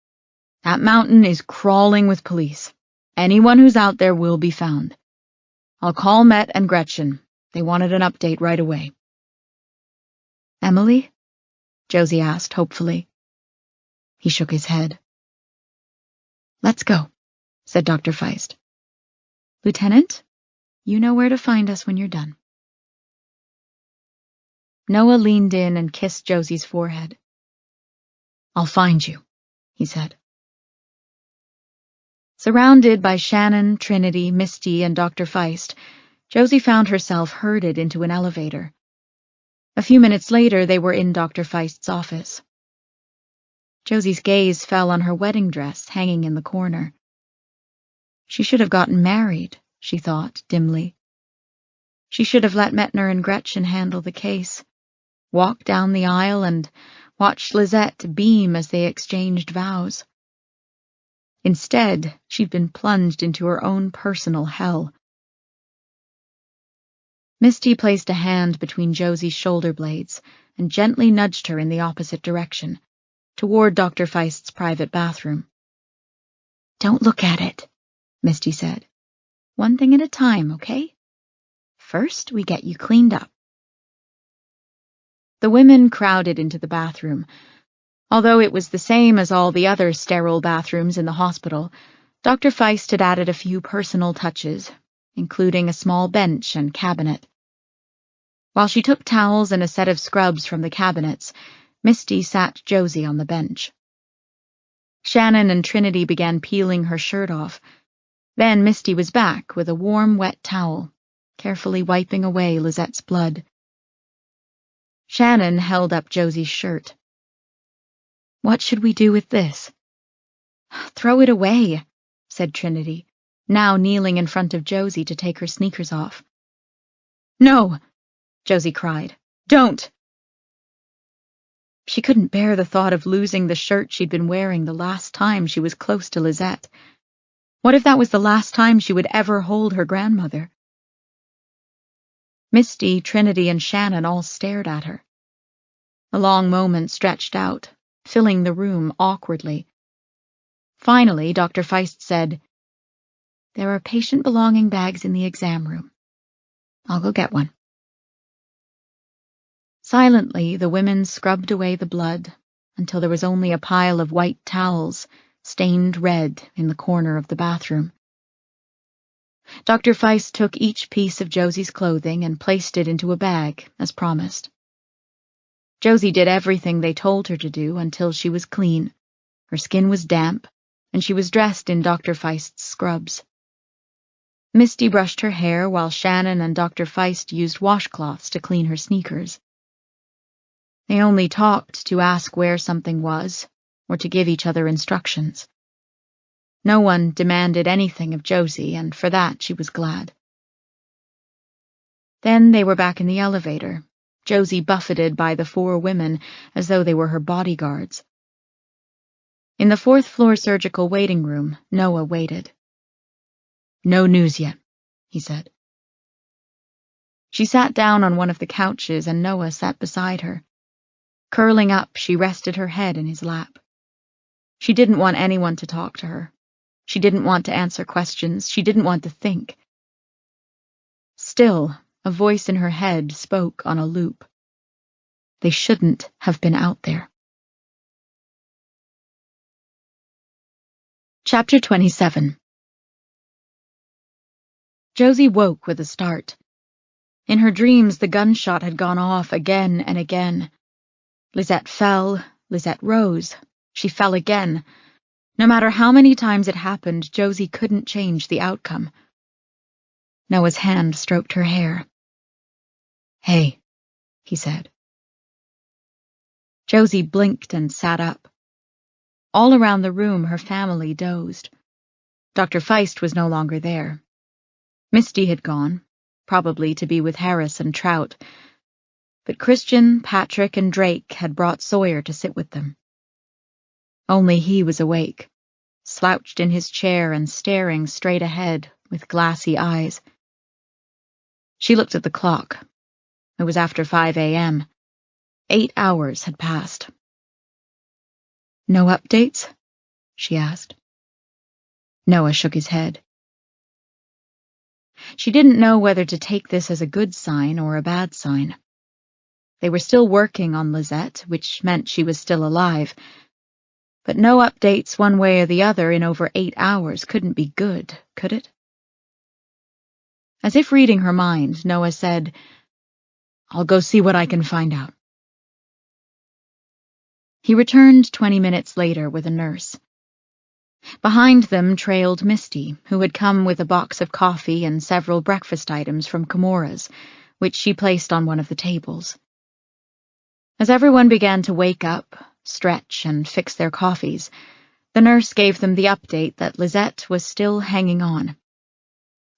That mountain is crawling with police. Anyone who's out there will be found. I'll call Met and Gretchen. They wanted an update right away. Emily? Josie asked hopefully. He shook his head. Let's go, said Dr. Feist. Lieutenant, you know where to find us when you're done. Noah leaned in and kissed Josie's forehead. I'll find you, he said. Surrounded by Shannon, Trinity, Misty, and Dr. Feist, Josie found herself herded into an elevator. A few minutes later, they were in Dr. Feist's office. Josie's gaze fell on her wedding dress hanging in the corner. She should have gotten married, she thought dimly. She should have let Metner and Gretchen handle the case, walked down the aisle and watched Lisette beam as they exchanged vows. Instead, she'd been plunged into her own personal hell. Misty placed a hand between Josie's shoulder blades and gently nudged her in the opposite direction, toward Dr. Feist's private bathroom. Don't look at it, Misty said. One thing at a time, okay? First, we get you cleaned up. The women crowded into the bathroom. Although it was the same as all the other sterile bathrooms in the hospital, Dr. Feist had added a few personal touches, including a small bench and cabinet. While she took towels and a set of scrubs from the cabinets, Misty sat Josie on the bench. Shannon and Trinity began peeling her shirt off. Then Misty was back with a warm, wet towel, carefully wiping away Lisette's blood. Shannon held up Josie's shirt. What should we do with this? Throw it away, said Trinity, now kneeling in front of Josie to take her sneakers off. No, Josie cried. Don't! She couldn't bear the thought of losing the shirt she'd been wearing the last time she was close to Lisette. What if that was the last time she would ever hold her grandmother? Misty, Trinity, and Shannon all stared at her. A long moment stretched out, filling the room awkwardly. Finally, Dr. Feist said, There are patient belonging bags in the exam room. I'll go get one. Silently, the women scrubbed away the blood until there was only a pile of white towels, stained red, in the corner of the bathroom. Dr. Feist took each piece of Josie's clothing and placed it into a bag, as promised. Josie did everything they told her to do until she was clean. Her skin was damp, and she was dressed in Dr. Feist's scrubs. Misty brushed her hair while Shannon and Dr. Feist used washcloths to clean her sneakers. They only talked to ask where something was, or to give each other instructions. No one demanded anything of Josie, and for that she was glad. Then they were back in the elevator, Josie buffeted by the 4 women as though they were her bodyguards. In the 4th floor surgical waiting room, Noah waited. No news yet, he said. She sat down on one of the couches and Noah sat beside her. Curling up, she rested her head in his lap. She didn't want anyone to talk to her. She didn't want to answer questions. She didn't want to think. Still, a voice in her head spoke on a loop. They shouldn't have been out there. Chapter 27. Josie woke with a start. In her dreams, the gunshot had gone off again and again. Lisette fell, Lisette rose. She fell again. No matter how many times it happened, Josie couldn't change the outcome. Noah's hand stroked her hair. "Hey," he said. Josie blinked and sat up. All around the room, her family dozed. Dr. Feist was no longer there. Misty had gone, probably to be with Harris and Trout. But Christian, Patrick, and Drake had brought Sawyer to sit with them. Only he was awake, slouched in his chair and staring straight ahead with glassy eyes. She looked at the clock. It was after 5 a.m. 8 hours had passed. "No updates?" she asked. Noah shook his head. She didn't know whether to take this as a good sign or a bad sign. They were still working on Lisette, which meant she was still alive. But no updates one way or the other in over 8 hours couldn't be good, could it? As if reading her mind, Noah said, "I'll go see what I can find out." He returned 20 minutes later with a nurse. Behind them trailed Misty, who had come with a box of coffee and several breakfast items from Kimura's, which she placed on one of the tables. As everyone began to wake up, stretch, and fix their coffees, the nurse gave them the update that Lisette was still hanging on.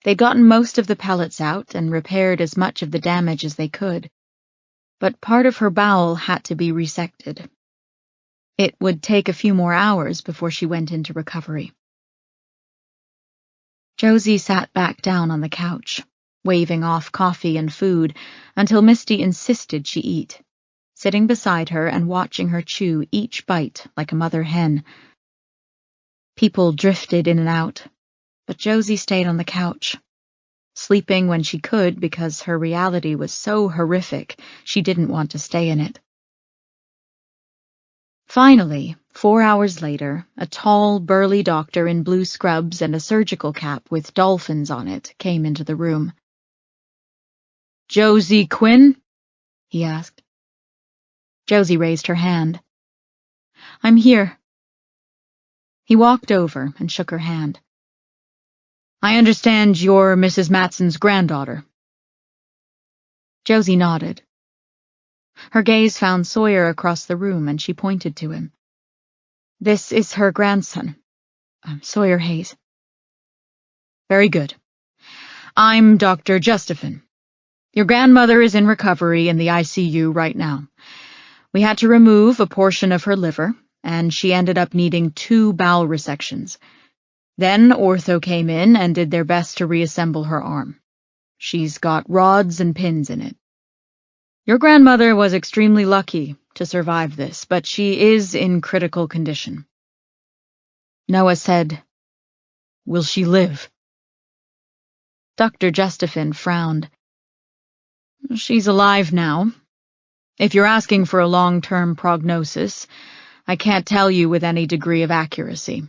They'd gotten most of the pellets out and repaired as much of the damage as they could, but part of her bowel had to be resected. It would take a few more hours before she went into recovery. Josie sat back down on the couch, waving off coffee and food until Misty insisted she eat, sitting beside her and watching her chew each bite like a mother hen. People drifted in and out, but Josie stayed on the couch, sleeping when she could because her reality was so horrific she didn't want to stay in it. Finally, 4 hours later, a tall, burly doctor in blue scrubs and a surgical cap with dolphins on it came into the room. "Josie Quinn?" he asked. Josie raised her hand. "I'm here." He walked over and shook her hand. "I understand you're Mrs. Matson's granddaughter." Josie nodded. Her gaze found Sawyer across the room, and she pointed to him. "This is her grandson, Sawyer Hayes." "Very good. I'm Dr. Justafin. Your grandmother is in recovery in the ICU right now. We had to remove a portion of her liver, and she ended up needing 2 bowel resections. Then ortho came in and did their best to reassemble her arm. She's got rods and pins in it. Your grandmother was extremely lucky to survive this, but she is in critical condition." Noah said, "Will she live?" Dr. Justafin frowned. "She's alive now. If you're asking for a long-term prognosis, I can't tell you with any degree of accuracy.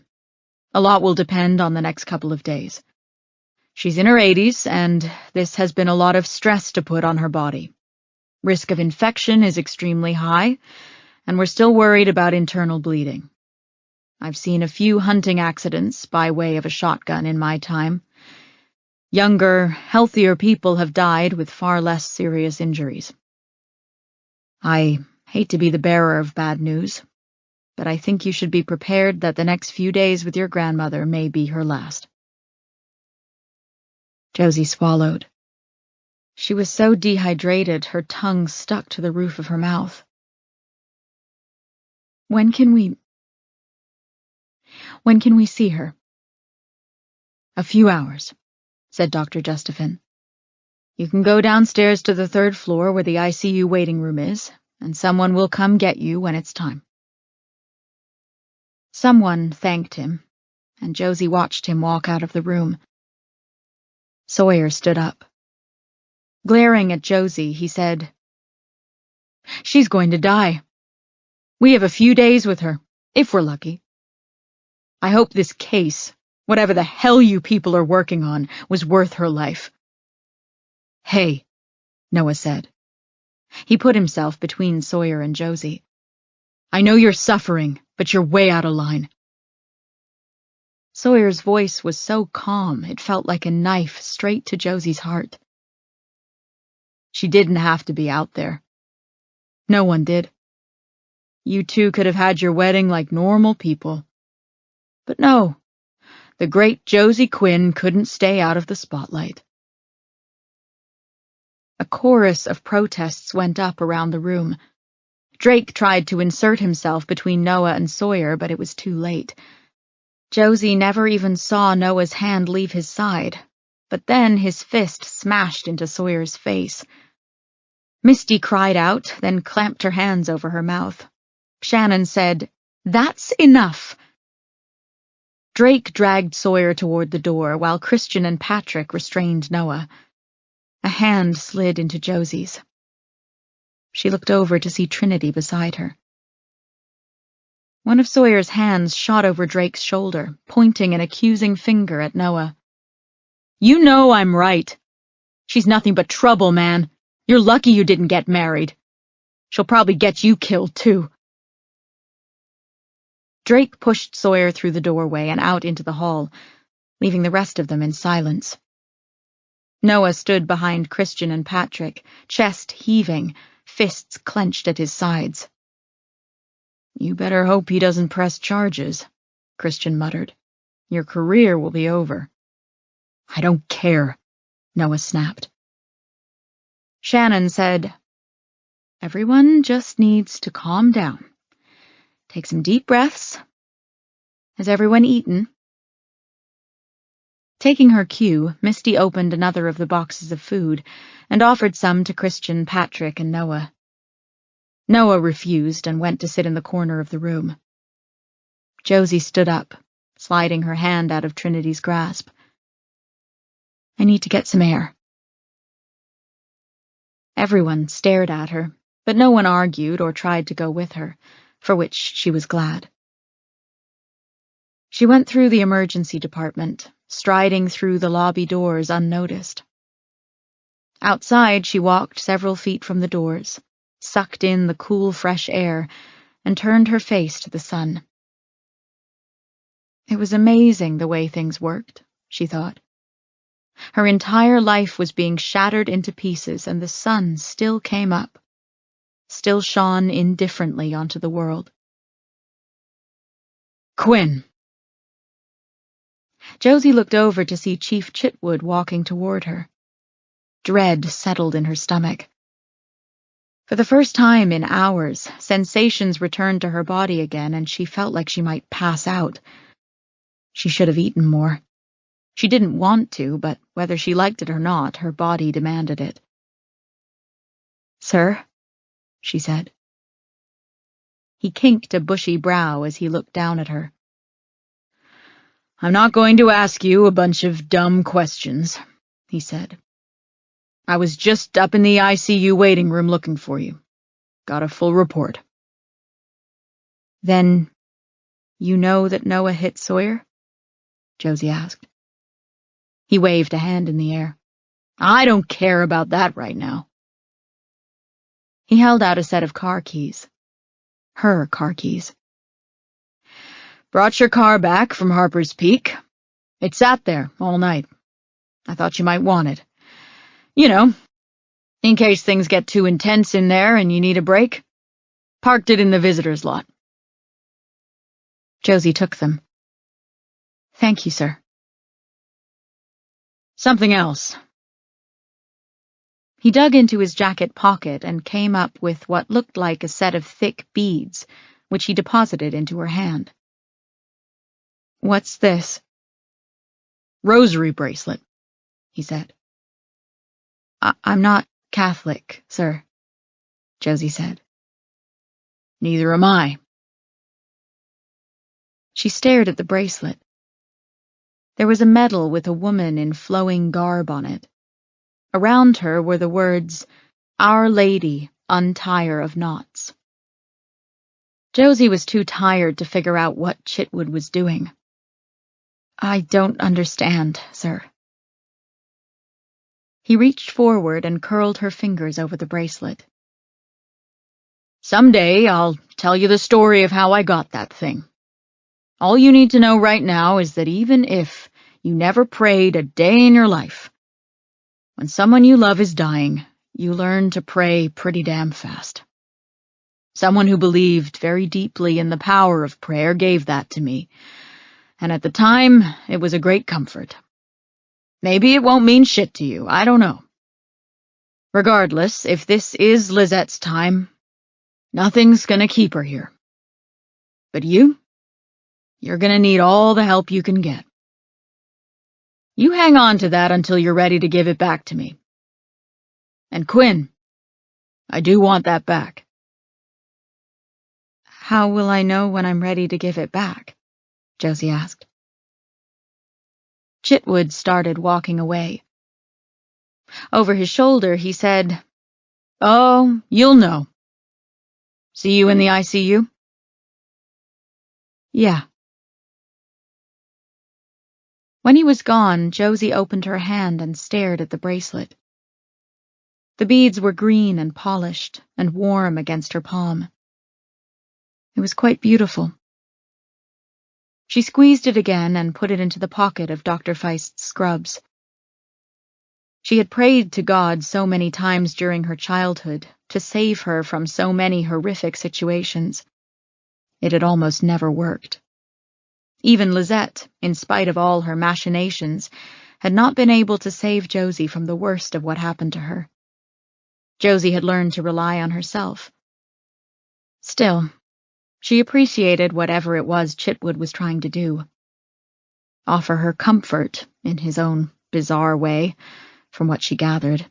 A lot will depend on the next couple of days. She's in her 80s, and this has been a lot of stress to put on her body. Risk of infection is extremely high, and we're still worried about internal bleeding. I've seen a few hunting accidents by way of a shotgun in my time. Younger, healthier people have died with far less serious injuries. I hate to be the bearer of bad news, but I think you should be prepared that the next few days with your grandmother may be her last." Josie swallowed. She was so dehydrated, her tongue stuck to the roof of her mouth. When can we see her?" "A few hours," said Dr. Justafin. "You can go downstairs to the 3rd floor where the ICU waiting room is, and someone will come get you when it's time." Someone thanked him, and Josie watched him walk out of the room. Sawyer stood up. Glaring at Josie, he said, "She's going to die. We have a few days with her, if we're lucky." I hope this case, whatever the hell you people are working on, was worth her life." "Hey," Noah said. He put himself between Sawyer and Josie. "I know you're suffering, but you're way out of line." Sawyer's voice was so calm it felt like a knife straight to Josie's heart. "She didn't have to be out there. No one did. You two could have had your wedding like normal people. But no, the great Josie Quinn couldn't stay out of the spotlight." A chorus of protests went up around the room. Drake tried to insert himself between Noah and Sawyer, but it was too late. Josie never even saw Noah's hand leave his side, but then his fist smashed into Sawyer's face. Misty cried out, then clamped her hands over her mouth. Shannon said, "That's enough." Drake dragged Sawyer toward the door, while Christian and Patrick restrained Noah. A hand slid into Josie's. She looked over to see Trinity beside her. One of Sawyer's hands shot over Drake's shoulder, pointing an accusing finger at Noah. "You know I'm right. She's nothing but trouble, man. You're lucky you didn't get married. She'll probably get you killed, too." Drake pushed Sawyer through the doorway and out into the hall, leaving the rest of them in silence. Noah stood behind Christian and Patrick, chest heaving, fists clenched at his sides. "You better hope he doesn't press charges," Christian muttered. "Your career will be over." "I don't care," Noah snapped. Shannon said, "Everyone just needs to calm down. Take some deep breaths. Has everyone eaten?" Taking her cue, Misty opened another of the boxes of food and offered some to Christian, Patrick, and Noah. Noah refused and went to sit in the corner of the room. Josie stood up, sliding her hand out of Trinity's grasp. "I need to get some air." Everyone stared at her, but no one argued or tried to go with her, for which she was glad. She went through the emergency department, striding through the lobby doors unnoticed. Outside, she walked several feet from the doors, sucked in the cool, fresh air, and turned her face to the sun. It was amazing the way things worked, she thought. Her entire life was being shattered into pieces, and the sun still came up, still shone indifferently onto the world. "Quinn!" Josie looked over to see Chief Chitwood walking toward her. Dread settled in her stomach. For the first time in hours, sensations returned to her body again, and she felt like she might pass out. She should have eaten more. She didn't want to, but whether she liked it or not, her body demanded it. "Sir?" she said. He kinked a bushy brow as he looked down at her. "I'm not going to ask you a bunch of dumb questions," he said. "I was just up in the ICU waiting room looking for you. Got a full report." "Then you know that Noah hit Sawyer?" Josie asked. He waved a hand in the air. "I don't care about that right now." He held out a set of car keys. Her car keys. "Brought your car back from Harper's Peak. It sat there all night. I thought you might want it. You know, in case things get too intense in there and you need a break. Parked it in the visitor's lot." Josie took them. "Thank you, sir." "Something else." He dug into his jacket pocket and came up with what looked like a set of thick beads, which he deposited into her hand. "What's this?" "Rosary bracelet," he said. I'm not Catholic, sir," Josie said. "Neither am I." She stared at the bracelet. There was a medal with a woman in flowing garb on it. Around her were the words, "Our Lady, Untire of Knots." Josie was too tired to figure out what Chitwood was doing. I don't understand, sir. He reached forward and curled her fingers over the bracelet. Someday I'll tell you the story of how I got that thing. All you need to know right now is that even if you never prayed a day in your life, when someone you love is dying, you learn to pray pretty damn fast. Someone who believed very deeply in the power of prayer gave that to me, and at the time, it was a great comfort. Maybe it won't mean shit to you, I don't know. Regardless, if this is Lizette's time, nothing's gonna keep her here. But you're gonna need all the help you can get. You hang on to that until you're ready to give it back to me. And Quinn, I do want that back. How will I know when I'm ready to give it back? Josie asked. Chitwood started walking away. Over his shoulder, he said, "Oh, you'll know. See you in the ICU?" Yeah. When he was gone, Josie opened her hand and stared at the bracelet. The beads were green and polished and warm against her palm. It was quite beautiful. She squeezed it again and put it into the pocket of Dr. Feist's scrubs. She had prayed to God so many times during her childhood to save her from so many horrific situations. It had almost never worked. Even Lisette, in spite of all her machinations, had not been able to save Josie from the worst of what happened to her. Josie had learned to rely on herself. Still, she appreciated whatever it was Chitwood was trying to do. Offer her comfort, in his own bizarre way, from what she gathered.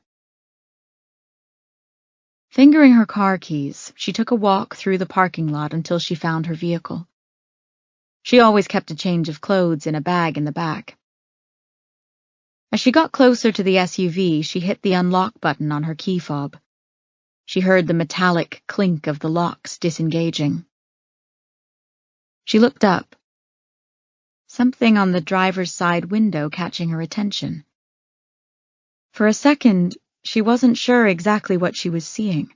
Fingering her car keys, she took a walk through the parking lot until she found her vehicle. She always kept a change of clothes in a bag in the back. As she got closer to the SUV, she hit the unlock button on her key fob. She heard the metallic clink of the locks disengaging. She looked up. Something on the driver's side window catching her attention. For a second, she wasn't sure exactly what she was seeing.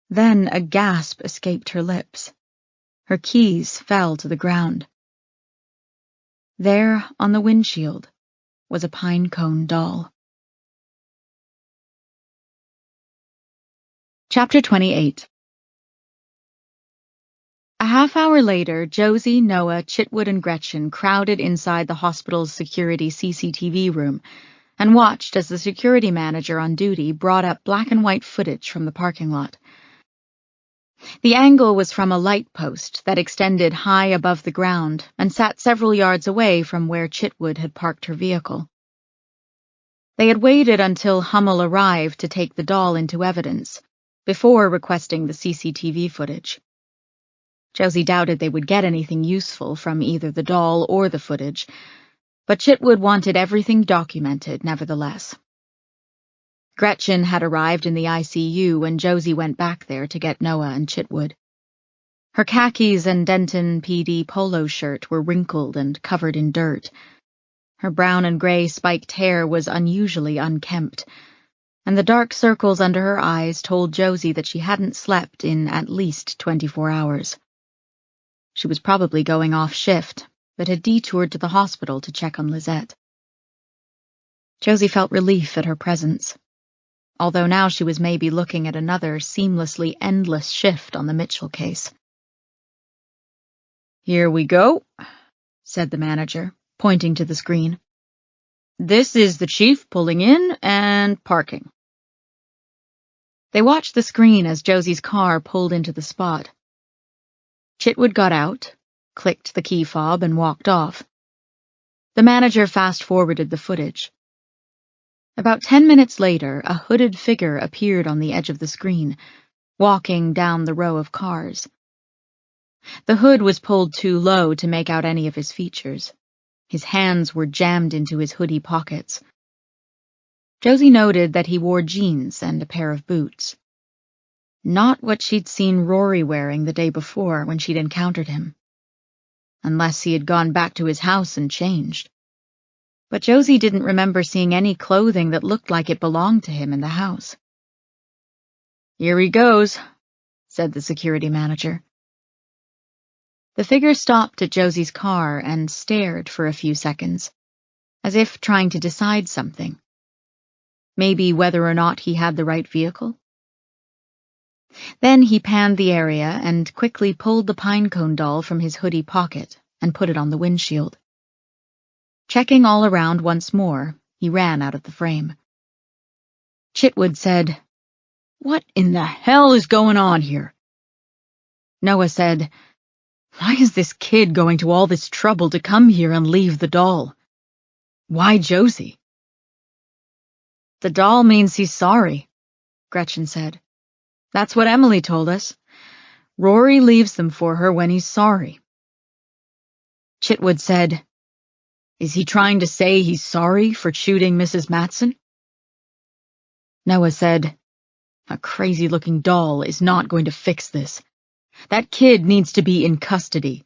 Then a gasp escaped her lips. Her keys fell to the ground. There, on the windshield, was a pine cone doll. Chapter 28. A half hour later, Josie, Noah, Chitwood, and Gretchen crowded inside the hospital's security CCTV room and watched as the security manager on duty brought up black and white footage from the parking lot. The angle was from a light post that extended high above the ground and sat several yards away from where Chitwood had parked her vehicle. They had waited until Hummel arrived to take the doll into evidence, before requesting the CCTV footage. Josie doubted they would get anything useful from either the doll or the footage, but Chitwood wanted everything documented nevertheless. Gretchen had arrived in the ICU when Josie went back there to get Noah and Chitwood. Her khakis and Denton PD polo shirt were wrinkled and covered in dirt. Her brown and gray spiked hair was unusually unkempt, and the dark circles under her eyes told Josie that she hadn't slept in at least 24 hours. She was probably going off shift, but had detoured to the hospital to check on Lisette. Josie felt relief at her presence, although now she was maybe looking at another seamlessly endless shift on the Mitchell case. "Here we go," said the manager, pointing to the screen. "This is the chief pulling in and parking." They watched the screen as Josie's car pulled into the spot. Chitwood got out, clicked the key fob, and walked off. The manager fast-forwarded the footage. About 10 minutes later, a hooded figure appeared on the edge of the screen, walking down the row of cars. The hood was pulled too low to make out any of his features. His hands were jammed into his hoodie pockets. Josie noted that he wore jeans and a pair of boots. Not what she'd seen Rory wearing the day before when she'd encountered him. unless he had gone back to his house and changed. But Josie didn't remember seeing any clothing that looked like it belonged to him in the house. "Here he goes," said the security manager. The figure stopped at Josie's car and stared for a few seconds, as if trying to decide something. Maybe whether or not he had the right vehicle? Then he panned the area and quickly pulled the pinecone doll from his hoodie pocket and put it on the windshield. Checking all around once more, he ran out of the frame. Chitwood said, "What in the hell is going on here?" Noah said, "Why is this kid going to all this trouble to come here and leave the doll? Why Josie?" "The doll means he's sorry," Gretchen said. "That's what Emily told us. Rory leaves them for her when he's sorry." Chitwood said, "Is he trying to say he's sorry for shooting Mrs. Matson?" Noah said, "A crazy-looking doll is not going to fix this. That kid needs to be in custody.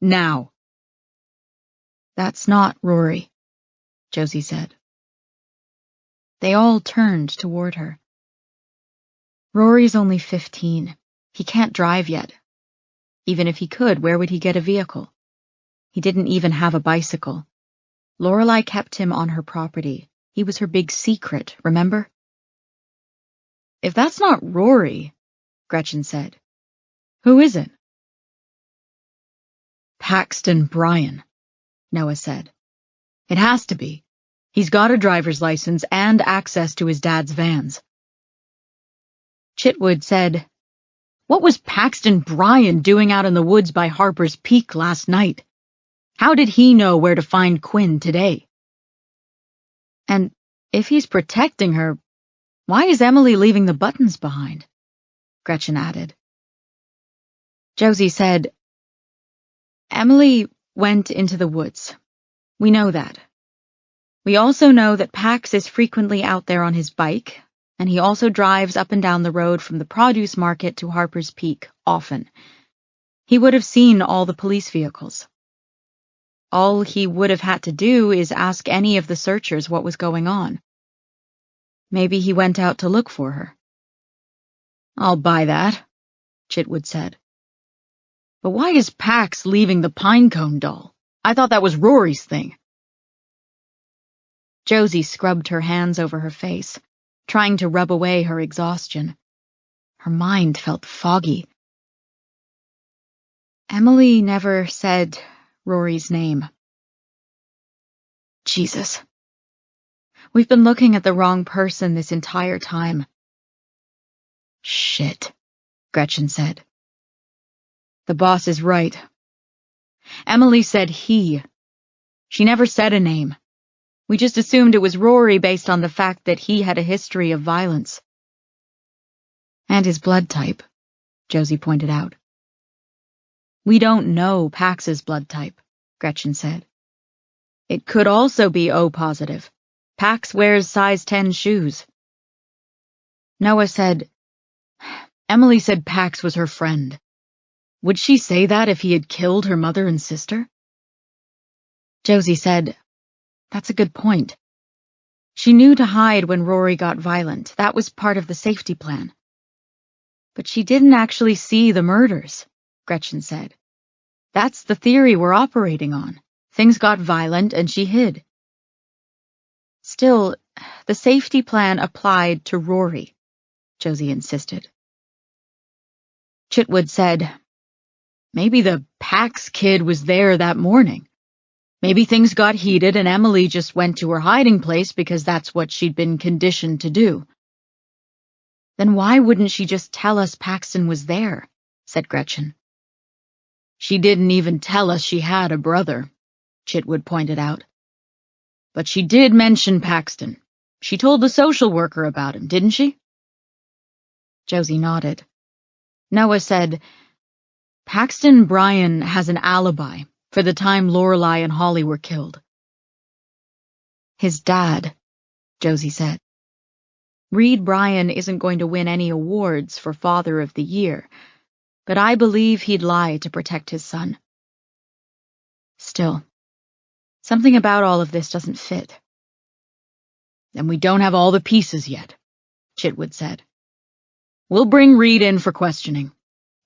Now." "That's not Rory," Josie said. They all turned toward her. "Rory's only 15. He can't drive yet. Even if he could, where would he get a vehicle? He didn't even have a bicycle. Lorelei kept him on her property. He was her big secret, remember?" "If that's not Rory," Gretchen said, "who is it?" "Paxton Bryan," Noah said. "It has to be. He's got a driver's license and access to his dad's vans." Chitwood said, "What was Paxton Bryan doing out in the woods by Harper's Peak last night? How did he know where to find Quinn today? And if he's protecting her, why is Emily leaving the buttons behind?" Gretchen added. Josie said, "Emily went into the woods. We know that. We also know that Pax is frequently out there on his bike, and he also drives up and down the road from the produce market to Harper's Peak often. He would have seen all the police vehicles. All he would have had to do is ask any of the searchers what was going on. Maybe he went out to look for her." "I'll buy that," Chitwood said. "But why is Pax leaving the pinecone doll? I thought that was Rory's thing." Josie scrubbed her hands over her face, trying to rub away her exhaustion. Her mind felt foggy. "Emily never said Rory's name." Jesus. We've been looking at the wrong person this entire time. "Shit," Gretchen said. "The boss is right. Emily said he. She never said a name. We just assumed it was Rory based on the fact that he had a history of violence." "And his blood type," Josie pointed out. "We don't know Pax's blood type," Gretchen said. "It could also be O positive. Pax wears size 10 shoes." Noah said, "Emily said Pax was her friend. Would she say that if he had killed her mother and sister?" Josie said, "That's a good point. She knew to hide when Rory got violent. That was part of the safety plan." "But she didn't actually see the murders," Gretchen said. "That's the theory we're operating on. Things got violent and she hid." "Still, the safety plan applied to Rory," Josie insisted. Chitwood said, "Maybe the Pax kid was there that morning. Maybe things got heated and Emily just went to her hiding place because that's what she'd been conditioned to do." "Then why wouldn't she just tell us Paxton was there?" said Gretchen. "She didn't even tell us she had a brother," Chitwood pointed out. "But she did mention Paxton. She told the social worker about him, didn't she?" Josie nodded. Noah said, "Paxton Bryan has an alibi for the time Lorelei and Holly were killed." "His dad," Josie said. "Reed Bryan isn't going to win any awards for Father of the Year, but I believe he'd lie to protect his son." Still, something about all of this doesn't fit. And we don't have all the pieces yet, Chitwood said. We'll bring Reed in for questioning.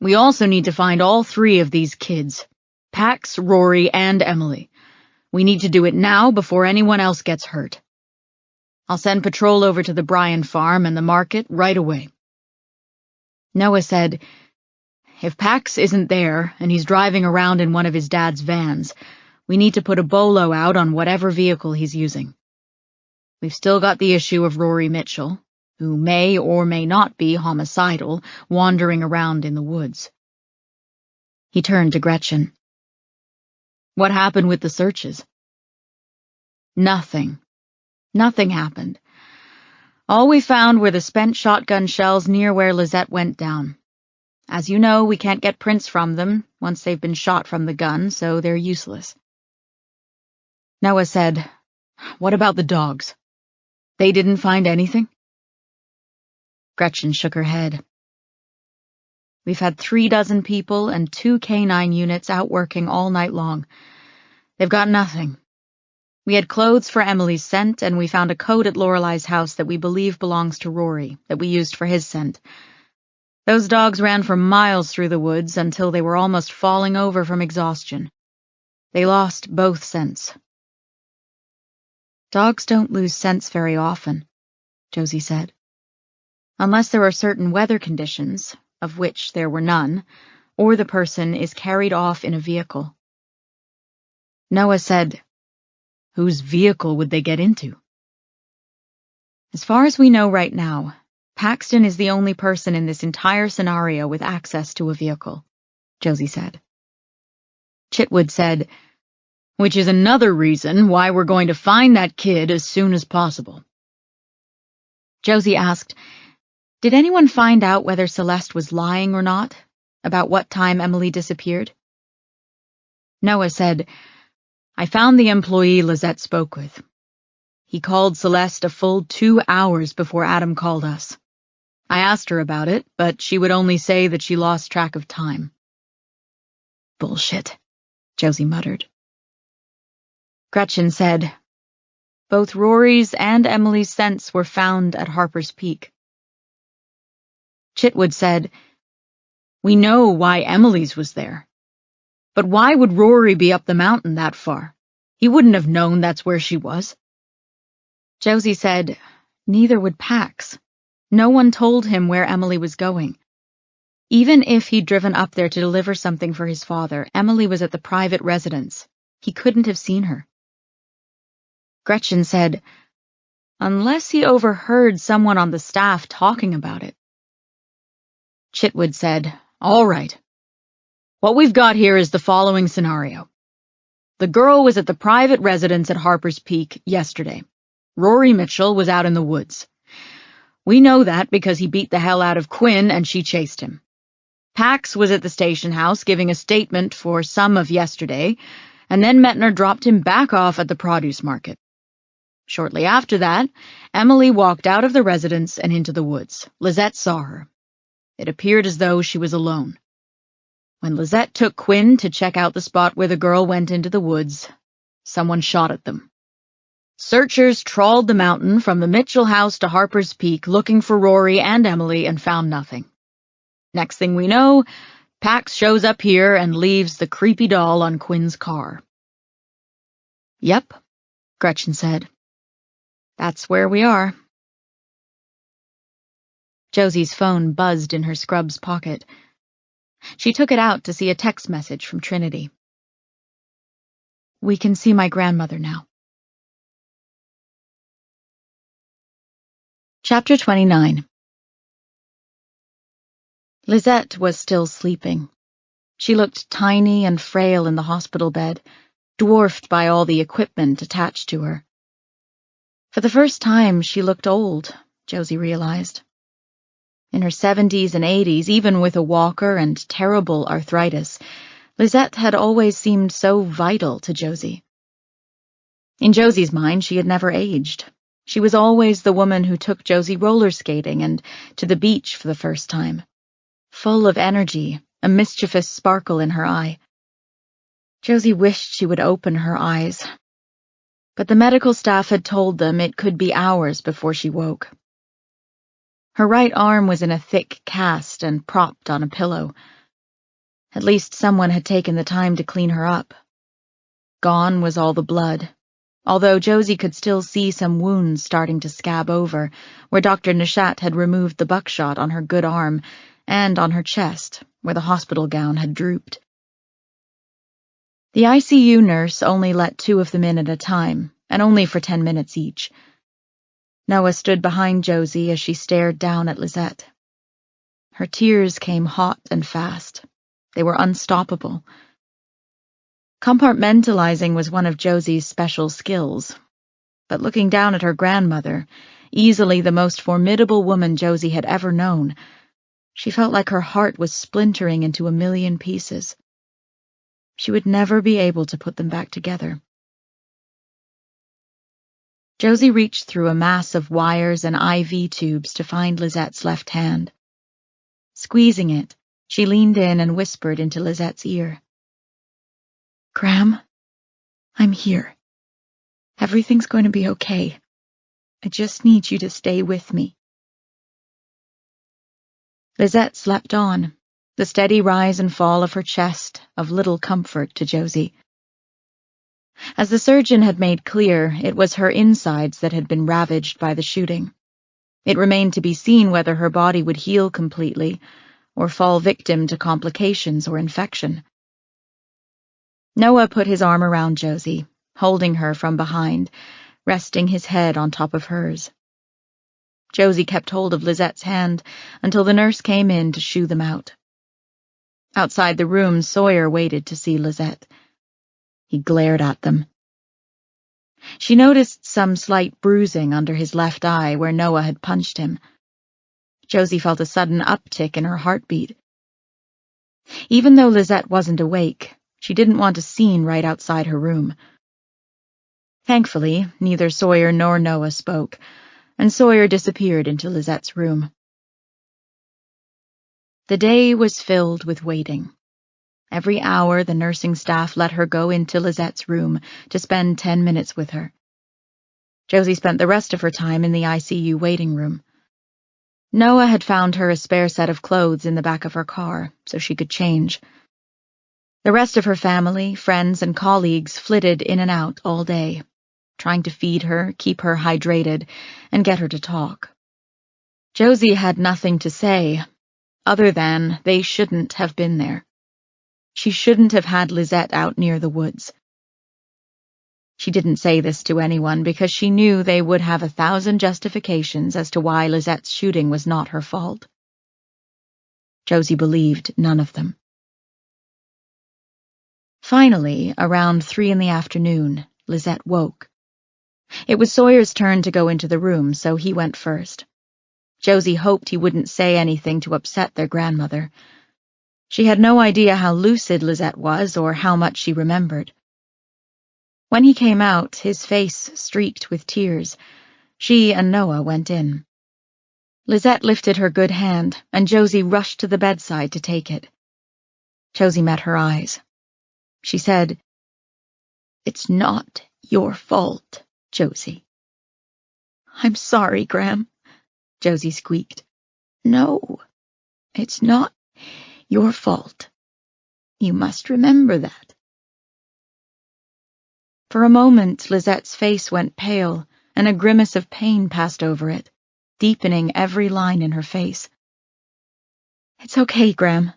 We also need to find all three of these kids, Pax, Rory, and Emily. We need to do it now before anyone else gets hurt. I'll send patrol over to the Bryan farm and the market right away. Noah said, If Pax isn't there and he's driving around in one of his dad's vans, we need to put a bolo out on whatever vehicle he's using. We've still got the issue of Rory Mitchell, who may or may not be homicidal, wandering around in the woods. He turned to Gretchen. What happened with the searches? Nothing. Nothing happened. All we found were the spent shotgun shells near where Lisette went down. As you know, we can't get prints from them once they've been shot from the gun, so they're useless. Noah said, What about the dogs? They didn't find anything? Gretchen shook her head. We've had 36 people and 2 canine units out working all night long. They've got nothing. We had clothes for Emily's scent, and we found a coat at Lorelei's house that we believe belongs to Rory, that we used for his scent. Those dogs ran for miles through the woods until they were almost falling over from exhaustion. They lost both scents. Dogs don't lose scents very often, Josie said. Unless there are certain weather conditions, of which there were none, or the person is carried off in a vehicle. Noah said, Whose vehicle would they get into? As far as we know right now, Paxton is the only person in this entire scenario with access to a vehicle, Josie said. Chitwood said, Which is another reason why we're going to find that kid as soon as possible. Josie asked, Did anyone find out whether Celeste was lying or not, about what time Emily disappeared? Noah said, I found the employee Lisette spoke with. He called Celeste a full 2 hours before Adam called us. I asked her about it, but she would only say that she lost track of time. Bullshit, Josie muttered. Gretchen said, Both Rory's and Emily's scents were found at Harper's Peak. Chitwood said, We know why Emily's was there. But why would Rory be up the mountain that far? He wouldn't have known that's where she was. Josie said, Neither would Pax. No one told him where Emily was going. Even if he'd driven up there to deliver something for his father, Emily was at the private residence. He couldn't have seen her. Gretchen said, Unless he overheard someone on the staff talking about it. Chitwood said, All right. What we've got here is the following scenario. The girl was at the private residence at Harper's Peak yesterday. Rory Mitchell was out in the woods. We know that because he beat the hell out of Quinn and she chased him. Pax was at the station house giving a statement for some of yesterday, and then Metner dropped him back off at the produce market. Shortly after that, Emily walked out of the residence and into the woods. Lisette saw her. It appeared as though she was alone. When Lisette took Quinn to check out the spot where the girl went into the woods, someone shot at them. Searchers trawled the mountain from the Mitchell house to Harper's Peak looking for Rory and Emily and found nothing. Next thing we know, Pax shows up here and leaves the creepy doll on Quinn's car. Yep, Gretchen said. That's where we are. Josie's phone buzzed in her scrub's pocket. She took it out to see a text message from Trinity. We can see my grandmother now. Chapter 29. Lisette was still sleeping. She looked tiny and frail in the hospital bed, dwarfed by all the equipment attached to her. For the first time, she looked old, Josie realized. In her 70s and 80s, even with a walker and terrible arthritis, Lisette had always seemed so vital to Josie. In Josie's mind, she had never aged. She was always the woman who took Josie roller skating and to the beach for the first time, full of energy, a mischievous sparkle in her eye. Josie wished she would open her eyes, but the medical staff had told them it could be hours before she woke. Her right arm was in a thick cast and propped on a pillow. At least someone had taken the time to clean her up. Gone was all the blood, although Josie could still see some wounds starting to scab over, where Dr. Nishat had removed the buckshot on her good arm and on her chest, where the hospital gown had drooped. The ICU nurse only let 2 of them in at a time, and only for 10 minutes each. Noah stood behind Josie as she stared down at Lisette. Her tears came hot and fast. They were unstoppable. Compartmentalizing was one of Josie's special skills, but looking down at her grandmother, easily the most formidable woman Josie had ever known, she felt like her heart was splintering into a million pieces. She would never be able to put them back together. Josie reached through a mass of wires and IV tubes to find Lisette's left hand. Squeezing it, she leaned in and whispered into Lisette's ear. "Gram, I'm here. Everything's going to be okay. I just need you to stay with me." Lisette slept on, the steady rise and fall of her chest of little comfort to Josie. As the surgeon had made clear, it was her insides that had been ravaged by the shooting. It remained to be seen whether her body would heal completely or fall victim to complications or infection. Noah put his arm around Josie, holding her from behind, resting his head on top of hers. Josie kept hold of Lisette's hand until the nurse came in to shoo them out. Outside the room, Sawyer waited to see Lisette. He glared at them. She noticed some slight bruising under his left eye where Noah had punched him. Josie felt a sudden uptick in her heartbeat. Even though Lisette wasn't awake, she didn't want a scene right outside her room. Thankfully, neither Sawyer nor Noah spoke, and Sawyer disappeared into Lisette's room. The day was filled with waiting. Every hour, the nursing staff let her go into Lisette's room to spend 10 minutes with her. Josie spent the rest of her time in the ICU waiting room. Noah had found her a spare set of clothes in the back of her car, so she could change. The rest of her family, friends, and colleagues flitted in and out all day, trying to feed her, keep her hydrated, and get her to talk. Josie had nothing to say, other than they shouldn't have been there. She shouldn't have had Lisette out near the woods. She didn't say this to anyone because she knew they would have 1,000 justifications as to why Lisette's shooting was not her fault. Josie believed none of them. Finally, around 3 p.m, Lisette woke. It was Sawyer's turn to go into the room, so he went first. Josie hoped he wouldn't say anything to upset their grandmother. She had no idea how lucid Lisette was or how much she remembered. When he came out, his face streaked with tears, she and Noah went in. Lisette lifted her good hand, and Josie rushed to the bedside to take it. Josie met her eyes. She said, "It's not your fault, Josie." "I'm sorry, Gram," Josie squeaked. "No, it's not your fault. You must remember that." For a moment, Lisette's face went pale, and a grimace of pain passed over it, deepening every line in her face. "It's okay, Gram,"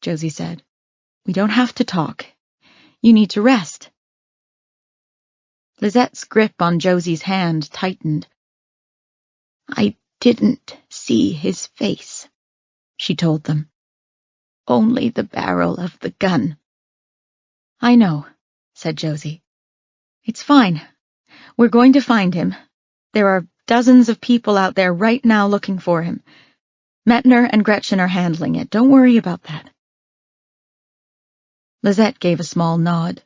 Josie said. "We don't have to talk. You need to rest." Lisette's grip on Josie's hand tightened. "I didn't see his face," she told them. "Only the barrel of the gun." "I know," said Josie. "It's fine. We're going to find him. There are dozens of people out there right now looking for him. Metner and Gretchen are handling it. Don't worry about that." Lisette gave a small nod.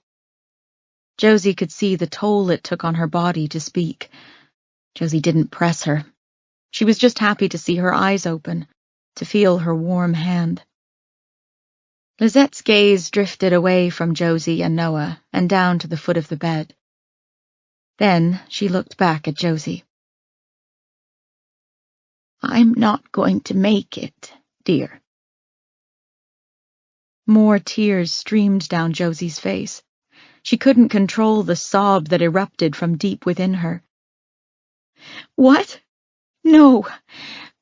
Josie could see the toll it took on her body to speak. Josie didn't press her. She was just happy to see her eyes open, to feel her warm hand. Lizette's gaze drifted away from Josie and Noah and down to the foot of the bed. Then she looked back at Josie. "I'm not going to make it, dear." More tears streamed down Josie's face. She couldn't control the sob that erupted from deep within her. "What? No,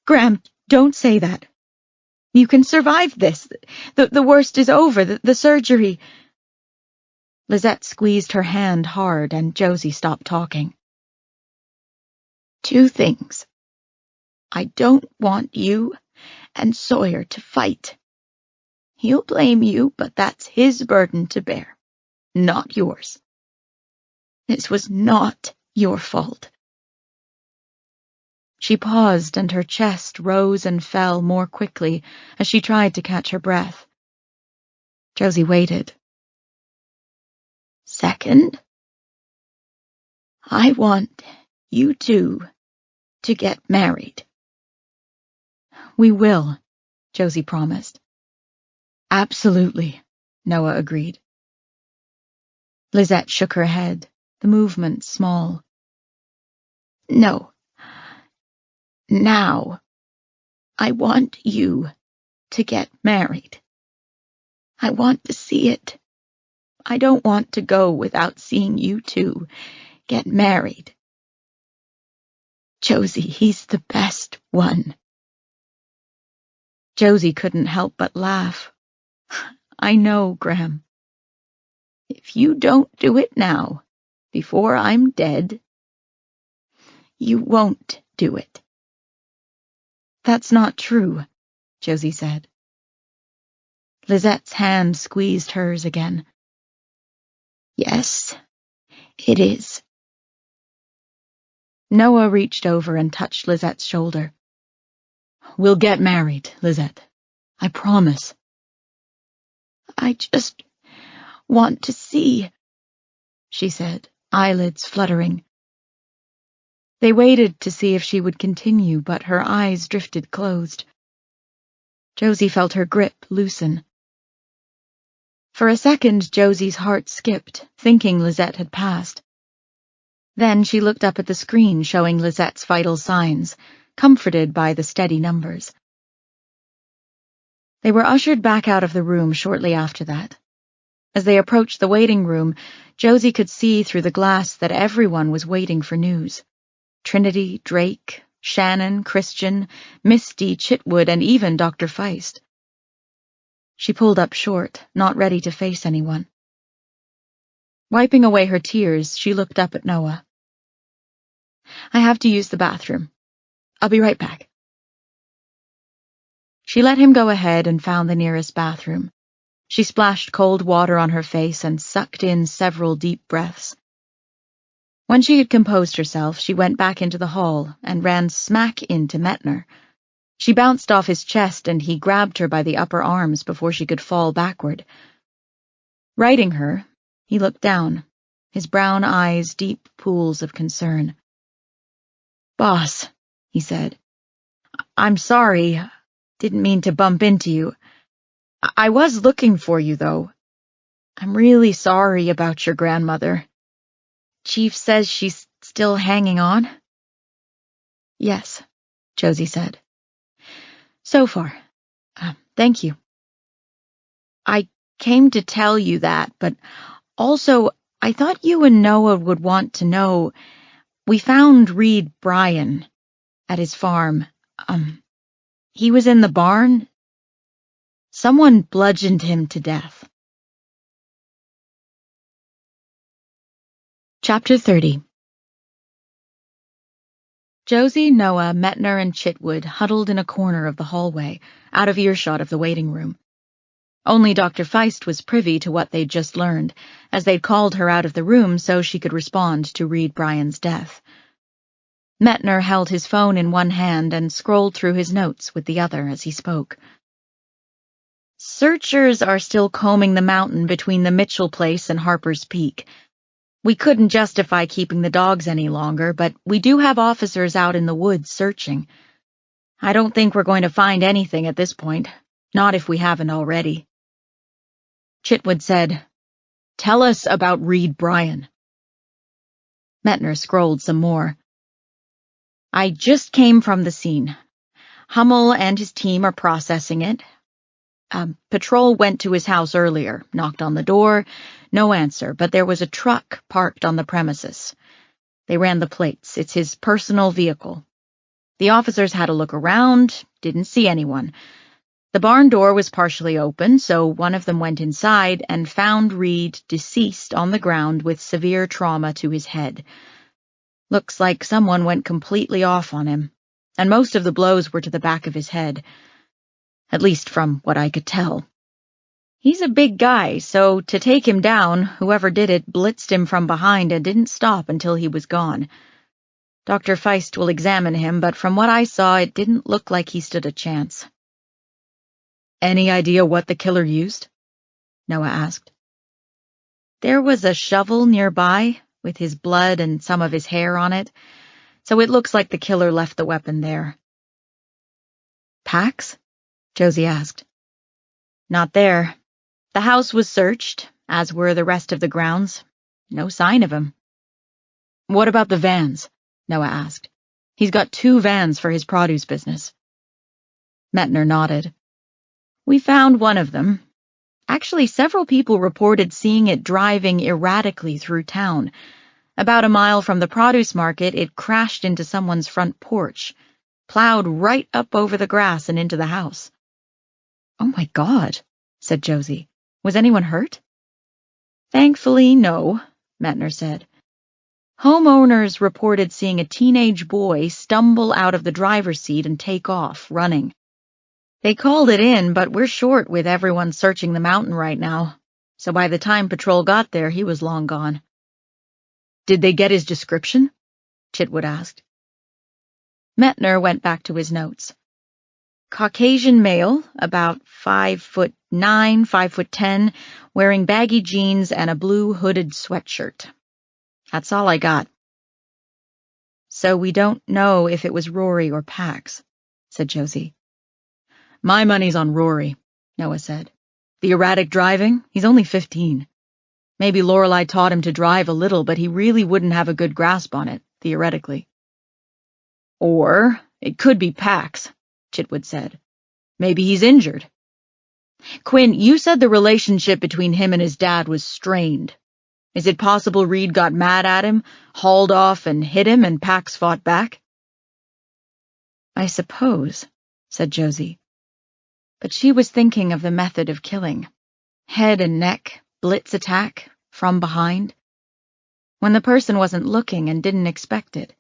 Graham, don't say that. You can survive this. The worst is over, the surgery." Lisette squeezed her hand hard and Josie stopped talking. "Two things. I don't want you and Sawyer to fight. He'll blame you, but that's his burden to bear, not yours. This was not your fault." She paused and her chest rose and fell more quickly as she tried to catch her breath. Josie waited. "Second, I want you two to get married." "We will," Josie promised. "Absolutely," Noah agreed. Lisette shook her head, the movement small. "No. Now, I want you to get married. I want to see it. I don't want to go without seeing you two get married. Josie, he's the best one." Josie couldn't help but laugh. "I know, Graham. If you don't do it now, before I'm dead, you won't do it." "That's not true," Josie said. Lizette's hand squeezed hers again. "Yes, it is." Noah reached over and touched Lizette's shoulder. "We'll get married, Lisette. I promise." "I just want to see," she said, eyelids fluttering. They waited to see if she would continue, but her eyes drifted closed. Josie felt her grip loosen. For a second, Josie's heart skipped, thinking Lisette had passed. Then she looked up at the screen showing Lizette's vital signs, comforted by the steady numbers. They were ushered back out of the room shortly after that. As they approached the waiting room, Josie could see through the glass that everyone was waiting for news. Trinity, Drake, Shannon, Christian, Misty, Chitwood, and even Dr. Feist. She pulled up short, not ready to face anyone. Wiping away her tears, she looked up at Noah. "I have to use the bathroom. I'll be right back." She let him go ahead and found the nearest bathroom. She splashed cold water on her face and sucked in several deep breaths. When she had composed herself, she went back into the hall and ran smack into Metner. She bounced off his chest and he grabbed her by the upper arms before she could fall backward. Righting her, he looked down, his brown eyes deep pools of concern. "Boss," he said, "I'm sorry. Didn't mean to bump into you. I was looking for you, though. I'm really sorry about your grandmother. Chief says she's still hanging on?" "Yes," Josie said. "So far. Thank you. I came to tell you that, but also I thought you and Noah would want to know. We found Reed Bryan at his farm. He was in the barn. Someone bludgeoned him to death." Chapter 30. Josie, Noah, Metner, and Chitwood huddled in a corner of the hallway, out of earshot of the waiting room. Only Dr. Feist was privy to what they'd just learned, as they'd called her out of the room so she could respond to Reed Bryan's death. Metner held his phone in one hand and scrolled through his notes with the other as he spoke. "Searchers are still combing the mountain between the Mitchell place and Harper's Peak. We couldn't justify keeping the dogs any longer, but we do have officers out in the woods searching. I don't think we're going to find anything at this point, not if we haven't already. Chitwood said, "Tell us about Reed Bryan." Metner scrolled some more. "I just came from the scene. Hummel and his team are processing it. Patrol went to his house earlier, knocked on the door, no answer, but there was a truck parked on the premises. They ran the plates. It's his personal vehicle. The officers had a look around, didn't see anyone. The barn door was partially open, so one of them went inside and found Reed deceased on the ground with severe trauma to his head. Looks like someone went completely off on him, and most of the blows were to the back of his head. At least from what I could tell. He's a big guy, so to take him down, whoever did it blitzed him from behind and didn't stop until he was gone. Dr. Feist will examine him, but from what I saw, it didn't look like he stood a chance." "Any idea what the killer used?" Noah asked. "There was a shovel nearby, with his blood and some of his hair on it, so it looks like the killer left the weapon there." "Packs?" Josie asked. "Not there. The house was searched, as were the rest of the grounds. No sign of him." "What about the vans?" Noah asked. "He's got 2 vans for his produce business." Metner nodded. "We found one of them. Actually, several people reported seeing it driving erratically through town. About a mile from the produce market, it crashed into someone's front porch, plowed right up over the grass and into the house." "Oh my God," said Josie. "Was anyone hurt?" "Thankfully, no," Metner said. "Homeowners reported seeing a teenage boy stumble out of the driver's seat and take off, running. They called it in, but we're short with everyone searching the mountain right now, so by the time patrol got there, he was long gone." "Did they get his description?" Chitwood asked. Metner went back to his notes. "Caucasian male, about 5'9", 5'10", wearing baggy jeans and a blue hooded sweatshirt. That's all I got." "So we don't know if it was Rory or Pax," said Josie. "My money's on Rory," Noah said. "The erratic driving? He's only 15. Maybe Lorelei taught him to drive a little, but he really wouldn't have a good grasp on it, theoretically." "Or it could be Pax," Chitwood said. "Maybe he's injured." "Quinn, you said the relationship between him and his dad was strained. Is it possible Reed got mad at him, hauled off and hit him, and Pax fought back?" "I suppose," said Josie. But she was thinking of the method of killing. Head and neck, blitz attack, from behind. When the person wasn't looking and didn't expect it.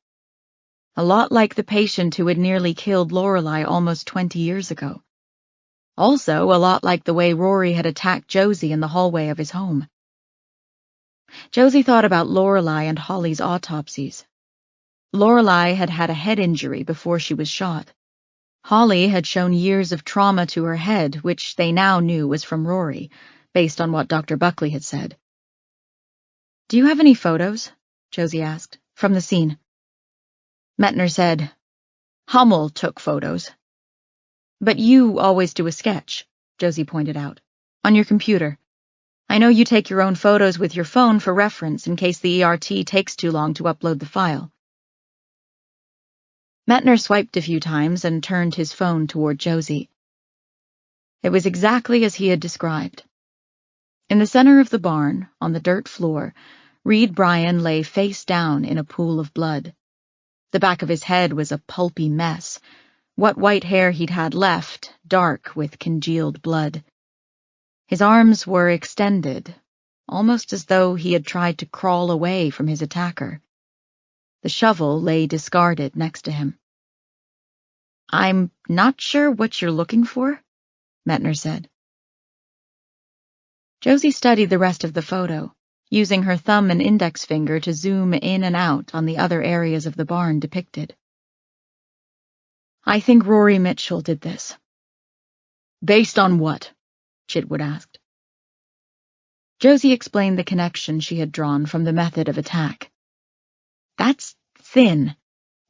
A lot like the patient who had nearly killed Lorelei almost 20 years ago. Also, a lot like the way Rory had attacked Josie in the hallway of his home. Josie thought about Lorelei and Holly's autopsies. Lorelei had had a head injury before she was shot. Holly had shown years of trauma to her head, which they now knew was from Rory, based on what Dr. Buckley had said. "Do you have any photos?" Josie asked, "from the scene?" Metner said, "Hummel took photos." "But you always do a sketch," Josie pointed out, "on your computer. I know you take your own photos with your phone for reference in case the ERT takes too long to upload the file." Metner swiped a few times and turned his phone toward Josie. It was exactly as he had described. In the center of the barn, on the dirt floor, Reed Bryan lay face down in a pool of blood. The back of his head was a pulpy mess. What white hair he'd had left, dark with congealed blood. His arms were extended, almost as though he had tried to crawl away from his attacker. The shovel lay discarded next to him. "I'm not sure what you're looking for," Metner said. Josie studied the rest of the photo, using her thumb and index finger to zoom in and out on the other areas of the barn depicted. "I think Rory Mitchell did this." "Based on what?" Chitwood asked. Josie explained the connection she had drawn from the method of attack. "That's thin,"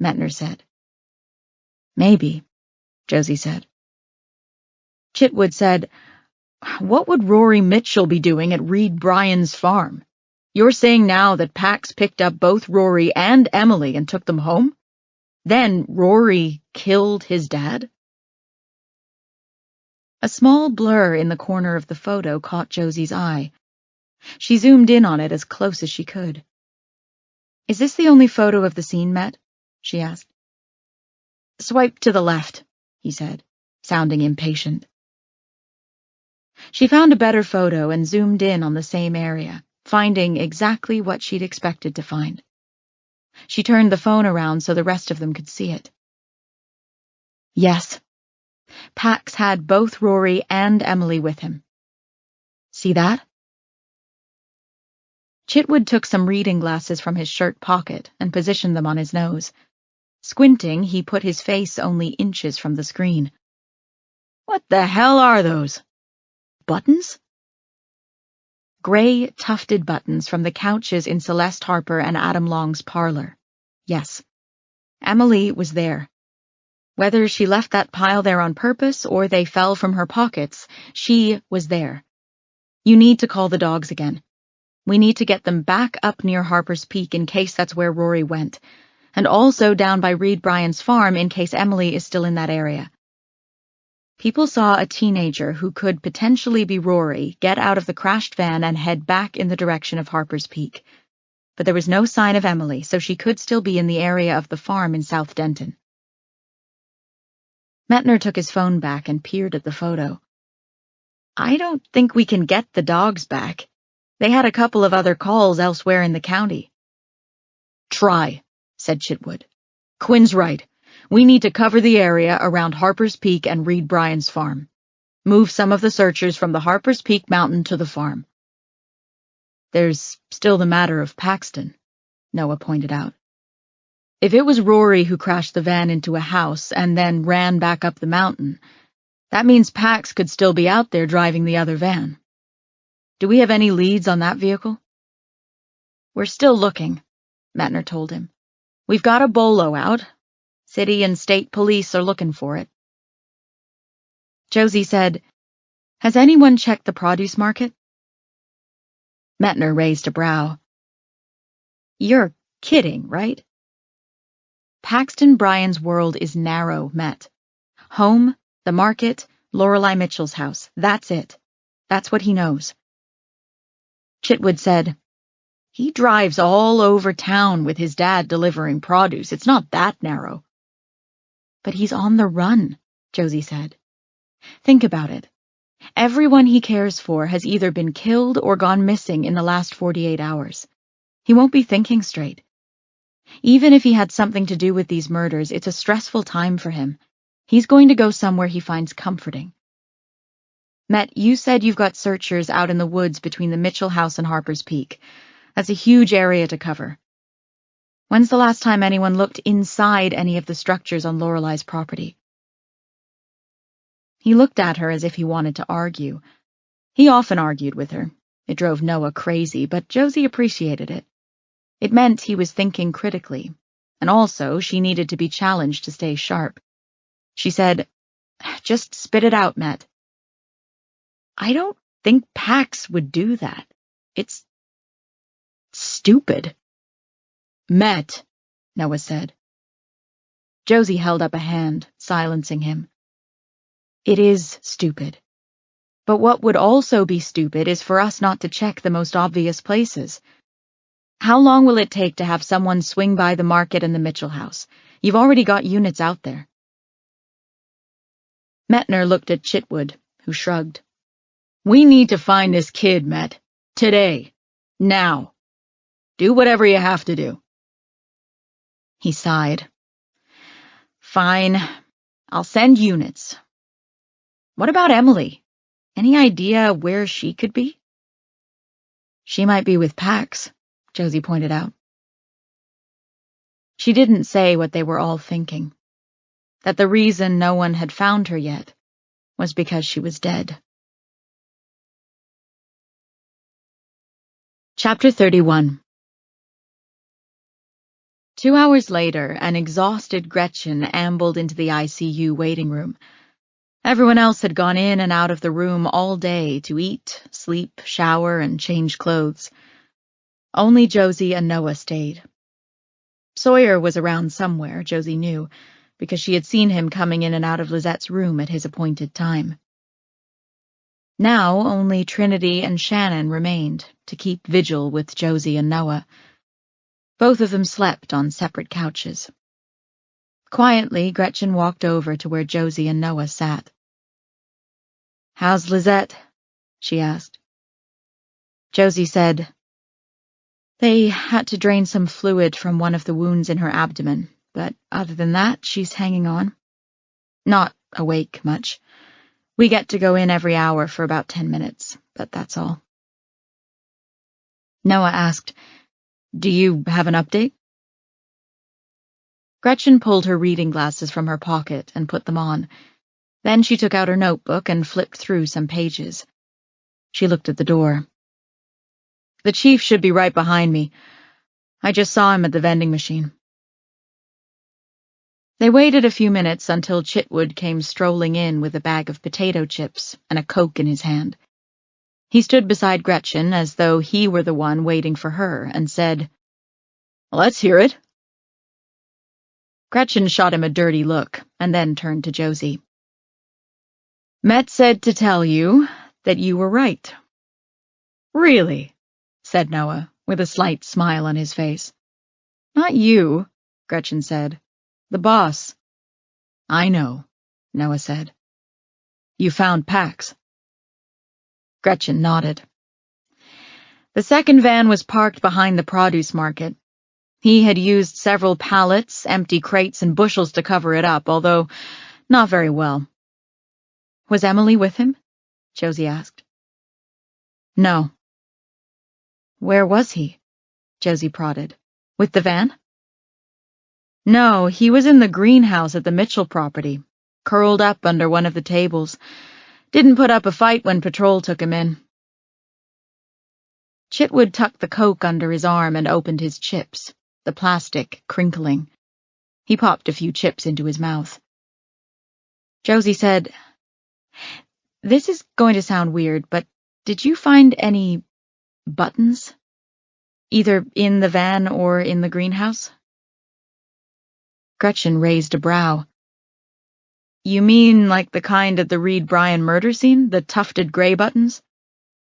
Metner said. "Maybe," Josie said. Chitwood said, What would Rory Mitchell be doing at Reed Bryan's farm? You're saying now that Pax picked up both Rory and Emily and took them home? Then Rory killed his dad? A small blur in the corner of the photo caught Josie's eye. She zoomed in on it as close as she could. Is this the only photo of the scene, Met? She asked. Swipe to the left, he said, sounding impatient. She found a better photo and zoomed in on the same area, finding exactly what she'd expected to find. She turned the phone around so the rest of them could see it. Yes, Pax had both Rory and Emily with him. See that? Chitwood took some reading glasses from his shirt pocket and positioned them on his nose. Squinting, he put his face only inches from the screen. What the hell are those? Buttons? Gray, tufted buttons from the couches in Celeste Harper and Adam Long's parlor. Yes, Emily was there. Whether she left that pile there on purpose or they fell from her pockets, she was there. You need to call the dogs again. We need to get them back up near Harper's Peak in case that's where Rory went, and also down by Reed Bryan's farm in case Emily is still in that area. People saw a teenager who could potentially be Rory get out of the crashed van and head back in the direction of Harper's Peak. But there was no sign of Emily, so she could still be in the area of the farm in South Denton. Metner took his phone back and peered at the photo. I don't think we can get the dogs back. They had a couple of other calls elsewhere in the county. Try, said Chitwood. Quinn's right. We need to cover the area around Harper's Peak and Reed Bryan's farm. Move some of the searchers from the Harper's Peak mountain to the farm. There's still the matter of Paxton, Noah pointed out. If it was Rory who crashed the van into a house and then ran back up the mountain, that means Pax could still be out there driving the other van. Do we have any leads on that vehicle? We're still looking, Metner told him. We've got a bolo out. City and state police are looking for it. Josie said, Has anyone checked the produce market? Metner raised a brow. You're kidding, right? Paxton Bryan's world is narrow, Met. Home, the market, Lorelei Mitchell's house. That's it. That's what he knows. Chitwood said, He drives all over town with his dad delivering produce. It's not that narrow. But he's on the run, Josie said. Think about it. Everyone he cares for has either been killed or gone missing in the last 48 hours. He won't be thinking straight. Even if he had something to do with these murders, it's a stressful time for him. He's going to go somewhere he finds comforting. Met, you said you've got searchers out in the woods between the Mitchell house and Harper's Peak. That's a huge area to cover. When's the last time anyone looked inside any of the structures on Lorelei's property? He looked at her as if he wanted to argue. He often argued with her. It drove Noah crazy, but Josie appreciated it. It meant he was thinking critically, and also she needed to be challenged to stay sharp. She said, Just spit it out, Met. I don't think Pax would do that. It's stupid. Met, Noah said. Josie held up a hand, silencing him. It is stupid. But what would also be stupid is for us not to check the most obvious places. How long will it take to have someone swing by the market and the Mitchell house? You've already got units out there. Metner looked at Chitwood, who shrugged. We need to find this kid, Met. Today. Now. Do whatever you have to do. He sighed. Fine. I'll send units. What about Emily? Any idea where she could be? She might be with Pax, Josie pointed out. She didn't say what they were all thinking. That the reason no one had found her yet was because she was dead. Chapter 31. 2 hours later, an exhausted Gretchen ambled into the ICU waiting room. Everyone else had gone in and out of the room all day to eat, sleep, shower, and change clothes. Only Josie and Noah stayed. Sawyer was around somewhere, Josie knew, because she had seen him coming in and out of Lizette's room at his appointed time. Now only Trinity and Shannon remained to keep vigil with Josie and Noah. Both of them slept on separate couches. Quietly, Gretchen walked over to where Josie and Noah sat. "How's Lizette?" she asked. Josie said, "They had to drain some fluid from one of the wounds in her abdomen, but other than that, she's hanging on. Not awake much. We get to go in every hour for about 10 minutes, but that's all." Noah asked, "Do you have an update?" Gretchen pulled her reading glasses from her pocket and put them on. Then she took out her notebook and flipped through some pages. She looked at the door. "The chief should be right behind me. I just saw him at the vending machine." They waited a few minutes until Chitwood came strolling in with a bag of potato chips and a Coke in his hand. He stood beside Gretchen as though he were the one waiting for her and said, "Let's hear it." Gretchen shot him a dirty look and then turned to Josie. "Met said to tell you that you were right." "Really?" said Noah, with a slight smile on his face. "Not you," Gretchen said. "The boss." "I know," Noah said. "You found Pax." Gretchen nodded. The second van was parked behind the produce market. He had used several pallets, empty crates, and bushels to cover it up, although not very well. "Was Emily with him?" Josie asked. "No." "Where was he?" Josie prodded. "With the van?" "No, he was in the greenhouse at the Mitchell property, curled up under one of the tables. Didn't put up a fight when patrol took him in." Chitwood tucked the Coke under his arm and opened his chips, the plastic crinkling. He popped a few chips into his mouth. Josie said, "This is going to sound weird, but did you find any buttons? Either in the van or in the greenhouse?" Gretchen raised a brow. "You mean like the kind at the Reed Bryan murder scene, the tufted gray buttons?"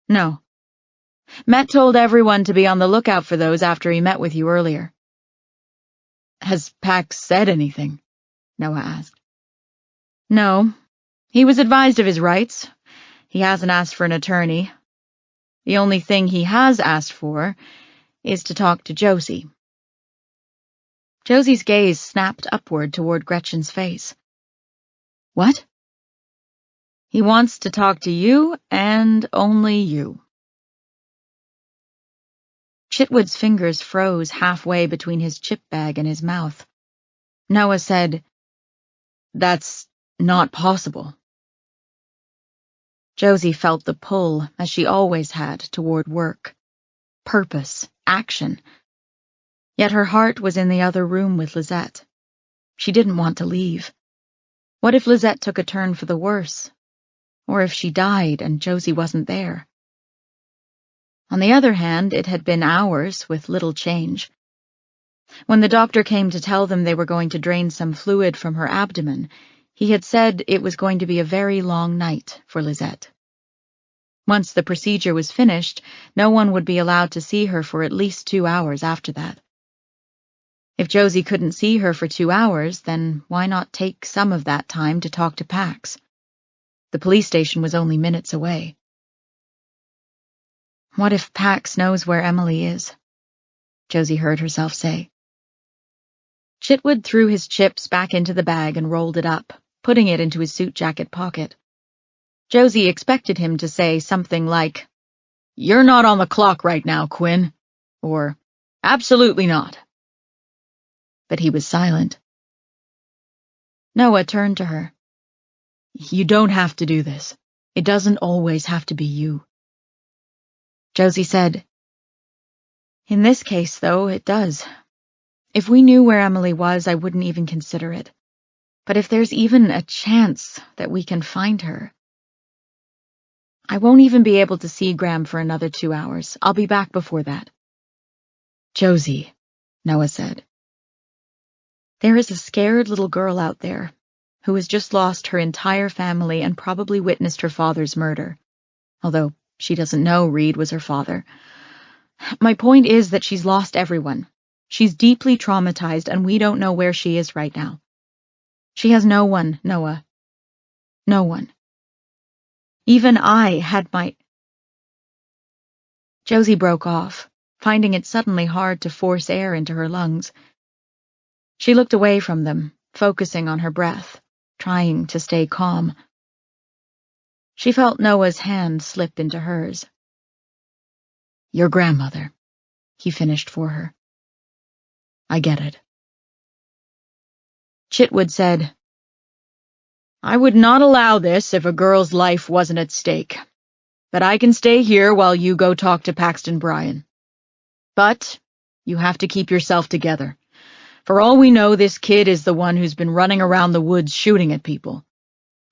"No. Met told everyone to be on the lookout for those after he met with you earlier." "Has Pax said anything?" Noah asked. "No. He was advised of his rights. He hasn't asked for an attorney. The only thing he has asked for is to talk to Josie." Josie's gaze snapped upward toward Gretchen's face. "What?" "He wants to talk to you and only you." Chitwood's fingers froze halfway between his chip bag and his mouth. Noah said, "That's not possible." Josie felt the pull, as she always had, toward work, purpose, action. Yet her heart was in the other room with Lizette. She didn't want to leave. What if Lizette took a turn for the worse? Or if she died and Josie wasn't there? On the other hand, it had been hours with little change. When the doctor came to tell them they were going to drain some fluid from her abdomen, he had said it was going to be a very long night for Lizette. Once the procedure was finished, no one would be allowed to see her for at least 2 hours after that. If Josie couldn't see her for 2 hours, then why not take some of that time to talk to Pax? The police station was only minutes away. "What if Pax knows where Emily is?" Josie heard herself say. Chitwood threw his chips back into the bag and rolled it up, putting it into his suit jacket pocket. Josie expected him to say something like, "You're not on the clock right now, Quinn," or "Absolutely not." But he was silent. Noah turned to her. "You don't have to do this. It doesn't always have to be you." Josie said, "In this case, though, it does. If we knew where Emily was, I wouldn't even consider it. But if there's even a chance that we can find her... I won't even be able to see Graham for another 2 hours. I'll be back before that. Josie, Noah said. There is a scared little girl out there who has just lost her entire family and probably witnessed her father's murder, although she doesn't know Reed was her father. My point is that she's lost everyone. She's deeply traumatized, and we don't know where she is right now. She has no one, Noah. No one. Even I had my... Josie broke off, finding it suddenly hard to force air into her lungs. She looked away from them, focusing on her breath, trying to stay calm. She felt Noah's hand slip into hers. Your grandmother, he finished for her. I get it. Chitwood said, I would not allow this if a girl's life wasn't at stake, but I can stay here while you go talk to Paxton Bryan. But you have to keep yourself together. For all we know, this kid is the one who's been running around the woods shooting at people.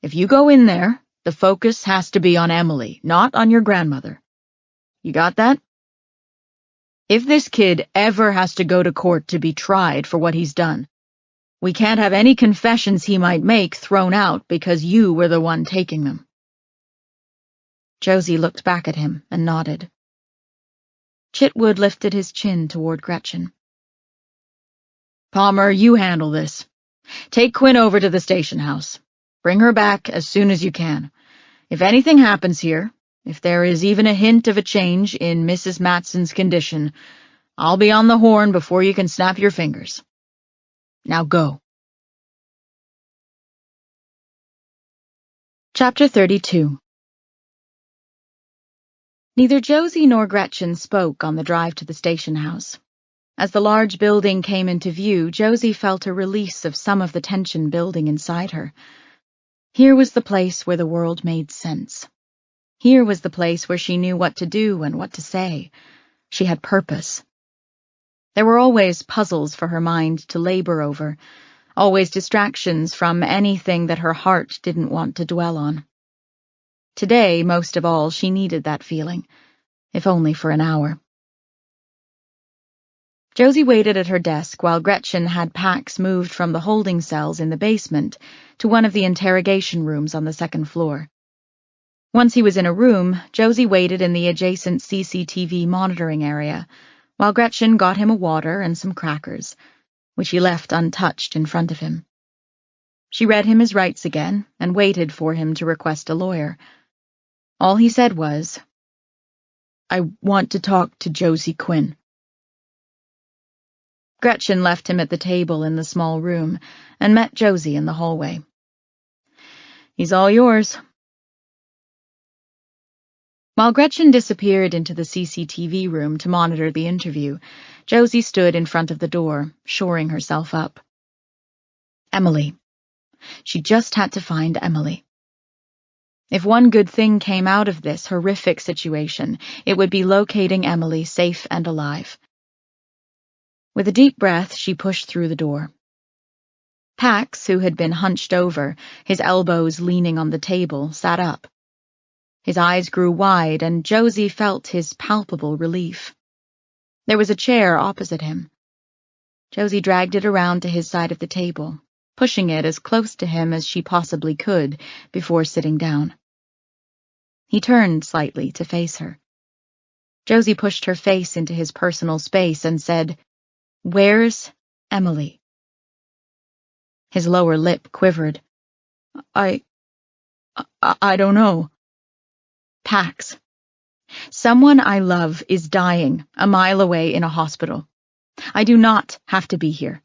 If you go in there, the focus has to be on Emily, not on your grandmother. You got that? If this kid ever has to go to court to be tried for what he's done, we can't have any confessions he might make thrown out because you were the one taking them. Josie looked back at him and nodded. Chitwood lifted his chin toward Gretchen. Palmer, you handle this. Take Quinn over to the station house. Bring her back as soon as you can. If anything happens here, if there is even a hint of a change in Mrs. Matson's condition, I'll be on the horn before you can snap your fingers. Now go. Chapter 32. Neither Josie nor Gretchen spoke on the drive to the station house. As the large building came into view, Josie felt a release of some of the tension building inside her. Here was the place where the world made sense. Here was the place where she knew what to do and what to say. She had purpose. There were always puzzles for her mind to labor over, always distractions from anything that her heart didn't want to dwell on. Today, most of all, she needed that feeling, if only for an hour. Josie waited at her desk while Gretchen had Pax moved from the holding cells in the basement to one of the interrogation rooms on the second floor. Once he was in a room, Josie waited in the adjacent CCTV monitoring area, while Gretchen got him a water and some crackers, which he left untouched in front of him. She read him his rights again and waited for him to request a lawyer. All he said was, I want to talk to Josie Quinn. Gretchen left him at the table in the small room and met Josie in the hallway. He's all yours. While Gretchen disappeared into the CCTV room to monitor the interview, Josie stood in front of the door, shoring herself up. Emily. She just had to find Emily. If one good thing came out of this horrific situation, it would be locating Emily safe and alive. With a deep breath, she pushed through the door. Pax, who had been hunched over, his elbows leaning on the table, sat up. His eyes grew wide, and Josie felt his palpable relief. There was a chair opposite him. Josie dragged it around to his side of the table, pushing it as close to him as she possibly could before sitting down. He turned slightly to face her. Josie pushed her face into his personal space and said, Where's Emily? His lower lip quivered. I don't know. Pax. Someone I love is dying a mile away in a hospital. I do not have to be here.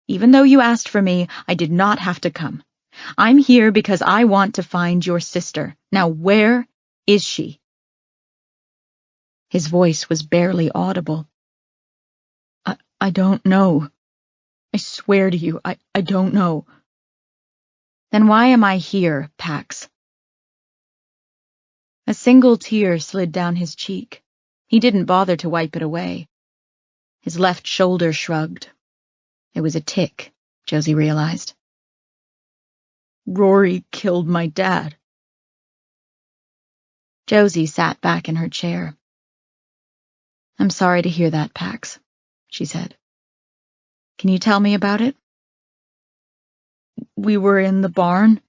Even though you asked for me, I did not have to come. I'm here because I want to find your sister. Now where is she? His voice was barely audible. I don't know. I swear to you, I don't know. Then why am I here, Pax? A single tear slid down his cheek. He didn't bother to wipe it away. His left shoulder shrugged. It was a tic, Josie realized. Rory killed my dad. Josie sat back in her chair. I'm sorry to hear that, Pax, she said. Can you tell me about it? We were in the barn.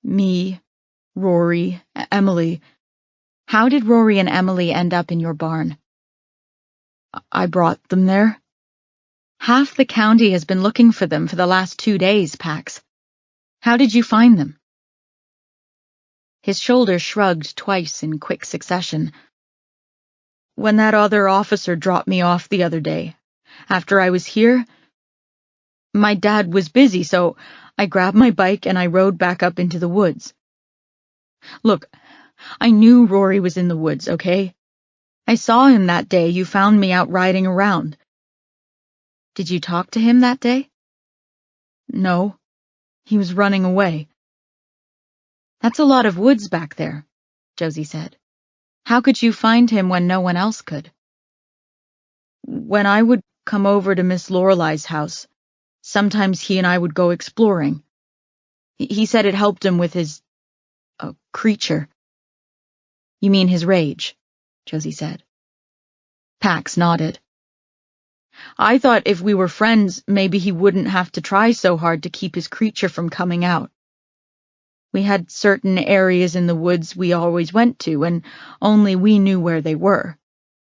Me, Rory, Emily. How did Rory and Emily end up in your barn? I brought them there. Half the county has been looking for them for the last 2 days, Pax. How did you find them? His shoulders shrugged twice in quick succession. When that other officer dropped me off the other day, after I was here, my dad was busy, so I grabbed my bike and I rode back up into the woods. Look, I knew Rory was in the woods, okay? I saw him that day you found me out riding around. Did you talk to him that day? No, he was running away. That's a lot of woods back there, Josie said. How could you find him when no one else could? When I would come over to Miss Lorelei's house, sometimes he and I would go exploring. He said it helped him with his creature. You mean his rage, Josie said. Pax nodded. I thought if we were friends, maybe he wouldn't have to try so hard to keep his creature from coming out. We had certain areas in the woods we always went to, and only we knew where they were.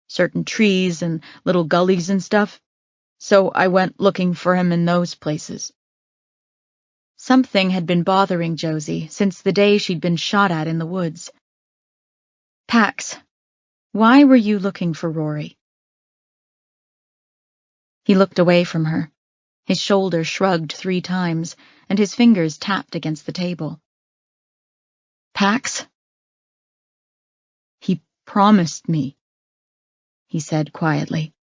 Certain trees and little gullies and stuff. So I went looking for him in those places. Something had been bothering Josie since the day she'd been shot at in the woods. Pax, why were you looking for Rory? He looked away from her. His shoulders shrugged 3 times, and his fingers tapped against the table. Pax? He promised me, he said quietly.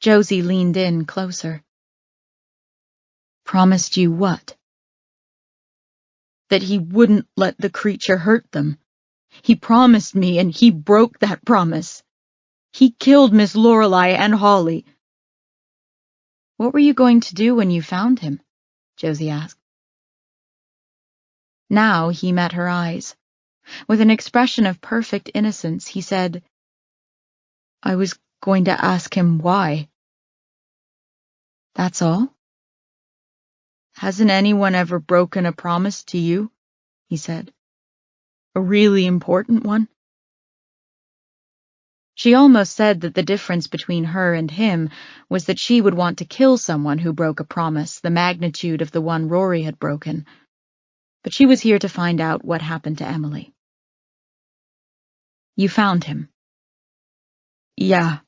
Josie leaned in closer. Promised you what? That he wouldn't let the creature hurt them. He promised me, and he broke that promise. He killed Miss Lorelei and Holly. What were you going to do when you found him? Josie asked. Now he met her eyes. With an expression of perfect innocence, he said, I was going to ask him why. That's all? Hasn't anyone ever broken a promise to you? He said. A really important one? She almost said that the difference between her and him was that she would want to kill someone who broke a promise the magnitude of the one Rory had broken. But she was here to find out what happened to Emily. You found him? Yeah.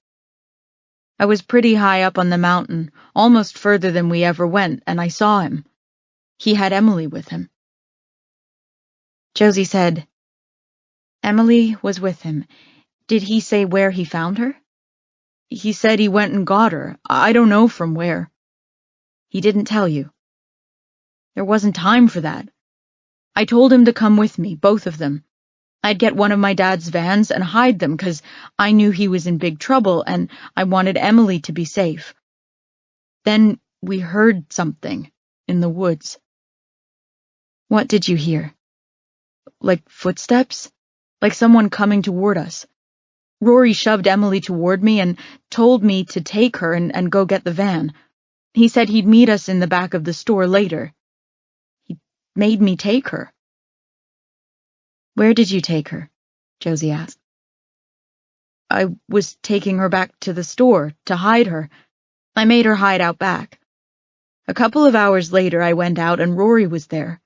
I was pretty high up on the mountain, almost further than we ever went, and I saw him. He had Emily with him. Josie said, Emily was with him. Did he say where he found her? He said he went and got her. I don't know from where. He didn't tell you? There wasn't time for that. I told him to come with me, both of them. I'd get one of my dad's vans and hide them because I knew he was in big trouble and I wanted Emily to be safe. Then we heard something in the woods. What did you hear? Like footsteps? Like someone coming toward us. Rory shoved Emily toward me and told me to take her and go get the van. He said he'd meet us in the back of the store later. He made me take her. Where did you take her? Josie asked. I was taking her back to the store to hide her. I made her hide out back. A couple of hours later I went out and Rory was there.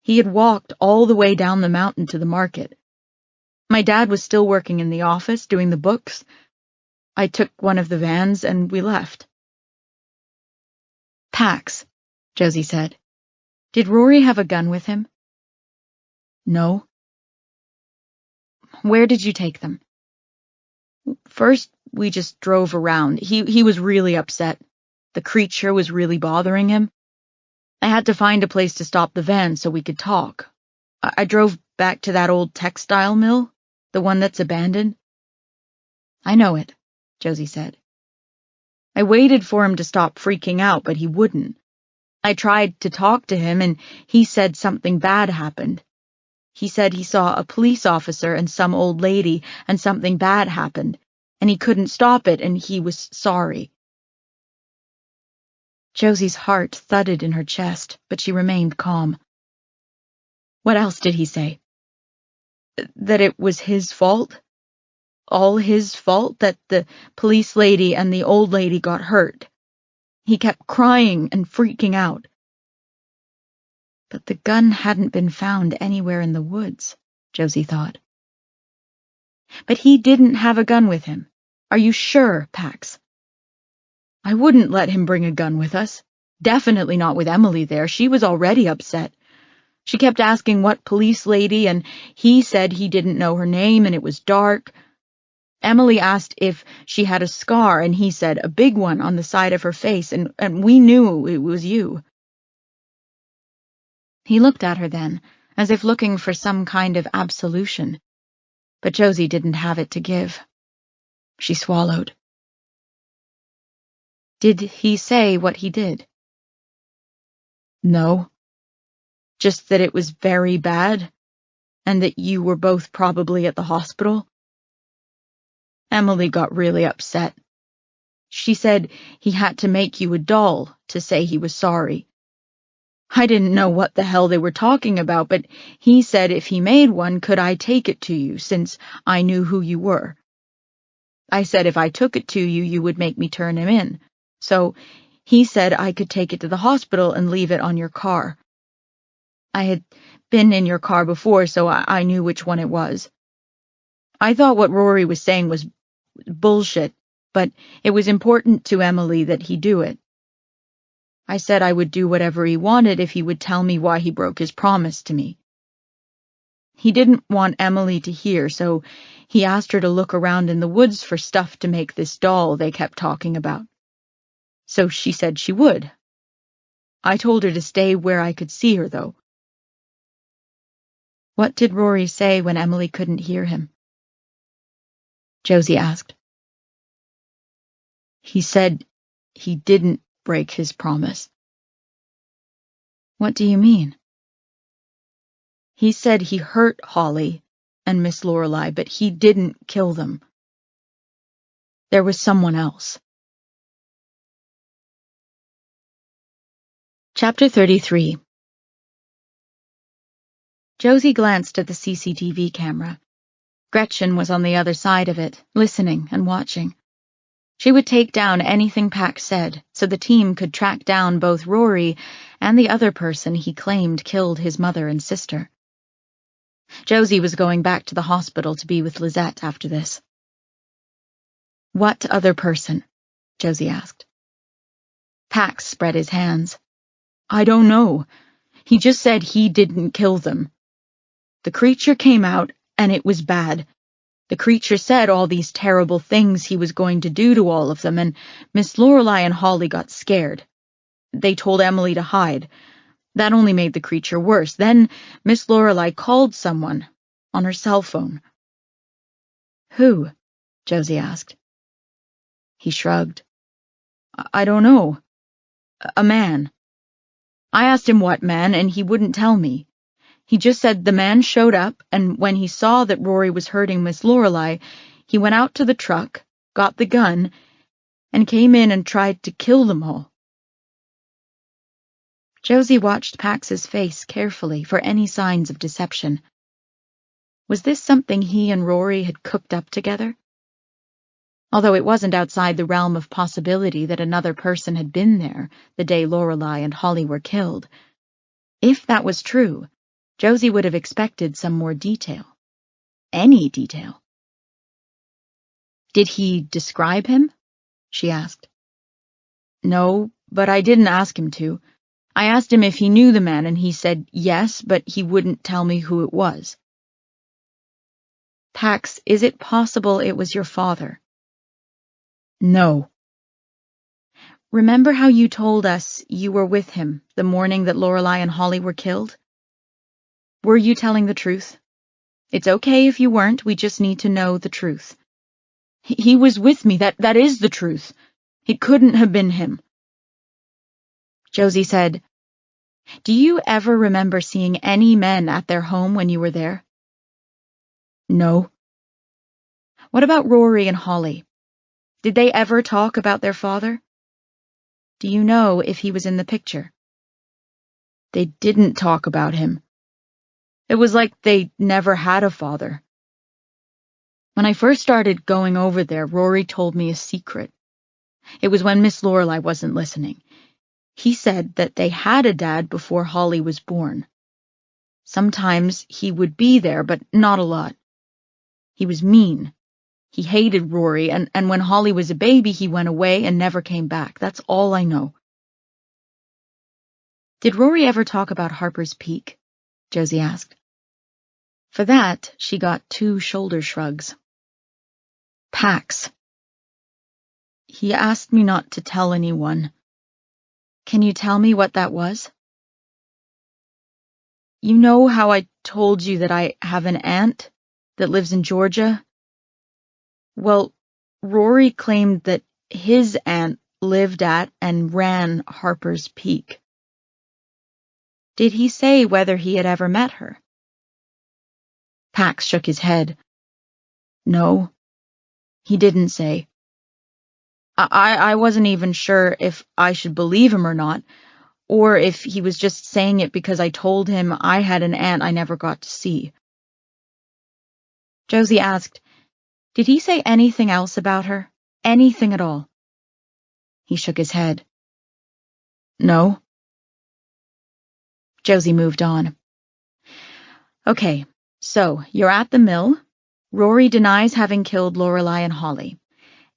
He had walked all the way down the mountain to the market. My dad was still working in the office doing the books. I took one of the vans and we left. Pax, Josie said. Did Rory have a gun with him? No. Where did you take them? First, we just drove around. He was really upset. The creature was really bothering him. I had to find a place to stop the van so we could talk. I drove back to that old textile mill, the one that's abandoned. I know it, Josie said. I waited for him to stop freaking out, but he wouldn't. I tried to talk to him, and he said something bad happened. He said he saw a police officer and some old lady, and something bad happened, and he couldn't stop it, and he was sorry. Josie's heart thudded in her chest, but she remained calm. What else did he say? That it was his fault? All his fault that the police lady and the old lady got hurt. He kept crying and freaking out. But the gun hadn't been found anywhere in the woods, Josie thought. But he didn't have a gun with him. Are you sure, Pax? I wouldn't let him bring a gun with us. Definitely not with Emily there. She was already upset. She kept asking what police lady, and he said he didn't know her name and it was dark. Emily asked if she had a scar, and he said a big one on the side of her face, and we knew it was you. He looked at her then, as if looking for some kind of absolution. But Josie didn't have it to give. She swallowed. Did he say what he did? No. Just that it was very bad, and that you were both probably at the hospital. Emily got really upset. She said he had to make you a doll to say he was sorry. I didn't know what the hell they were talking about, but he said if he made one, could I take it to you, since I knew who you were. I said if I took it to you, you would make me turn him in. So he said I could take it to the hospital and leave it on your car. I had been in your car before, so I knew which one it was. I thought what Rory was saying was bullshit, but it was important to Emily that he do it. I said I would do whatever he wanted if he would tell me why he broke his promise to me. He didn't want Emily to hear, so he asked her to look around in the woods for stuff to make this doll they kept talking about. So she said she would. I told her to stay where I could see her, though. What did Rory say when Emily couldn't hear him? Josie asked. He said he didn't break his promise. What do you mean? He said he hurt Holly and Miss Lorelei, but he didn't kill them. There was someone else. Chapter 33. Josie glanced at the CCTV camera. Gretchen was on the other side of it, listening and watching. She would take down anything Pax said, so the team could track down both Rory and the other person he claimed killed his mother and sister. Josie was going back to the hospital to be with Lizette after this. What other person? Josie asked. Pax spread his hands. I don't know. He just said he didn't kill them. The creature came out, and it was bad. The creature said all these terrible things he was going to do to all of them, and Miss Lorelei and Holly got scared. They told Emily to hide. That only made the creature worse. Then Miss Lorelei called someone on her cell phone. Who? Josie asked. He shrugged. I don't know. A man. I asked him what man, and he wouldn't tell me. He just said the man showed up, and when he saw that Rory was hurting Miss Lorelei, he went out to the truck, got the gun, and came in and tried to kill them all. Josie watched Pax's face carefully for any signs of deception. Was this something he and Rory had cooked up together? Although it wasn't outside the realm of possibility that another person had been there the day Lorelei and Holly were killed. If that was true, Josie would have expected some more detail. Any detail. Did he describe him? She asked. No, but I didn't ask him to. I asked him if he knew the man, and he said yes, but he wouldn't tell me who it was. Pax, is it possible it was your father? No. Remember how you told us you were with him the morning that Lorelei and Holly were killed? Were you telling the truth? It's okay if you weren't, we just need to know the truth. He was with me, that is the truth. It couldn't have been him. Josie said, Do you ever remember seeing any men at their home when you were there? No. What about Rory and Holly? Did they ever talk about their father? Do you know if he was in the picture? They didn't talk about him. It was like they never had a father. When I first started going over there, Rory told me a secret. It was when Miss Lorelei wasn't listening. He said that they had a dad before Holly was born. Sometimes he would be there, but not a lot. He was mean. He hated Rory, and when Holly was a baby, he went away and never came back. That's all I know. Did Rory ever talk about Harper's Peak? Josie asked. For that, she got 2 shoulder shrugs. Pax. He asked me not to tell anyone. Can you tell me what that was? You know how I told you that I have an aunt that lives in Georgia? Well, Rory claimed that his aunt lived at and ran Harper's Peak. Did he say whether he had ever met her? Pax shook his head. No, he didn't say. I wasn't even sure if I should believe him or not, or if he was just saying it because I told him I had an aunt I never got to see. Josie asked, did he say anything else about her? Anything at all? He shook his head. No. Josie moved on. Okay, so you're at the mill. Rory denies having killed Lorelei and Holly.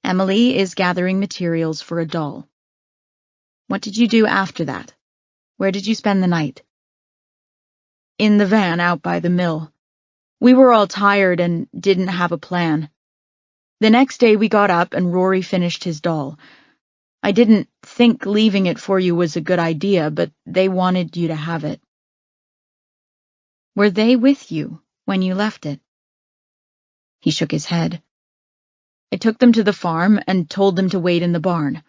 Emily is gathering materials for a doll. What did you do after that? Where did you spend the night? In the van out by the mill. We were all tired and didn't have a plan. The next day we got up and Rory finished his doll. I didn't think leaving it for you was a good idea, but they wanted you to have it. Were they with you when you left it? He shook his head. I took them to the farm and told them to wait in the barn.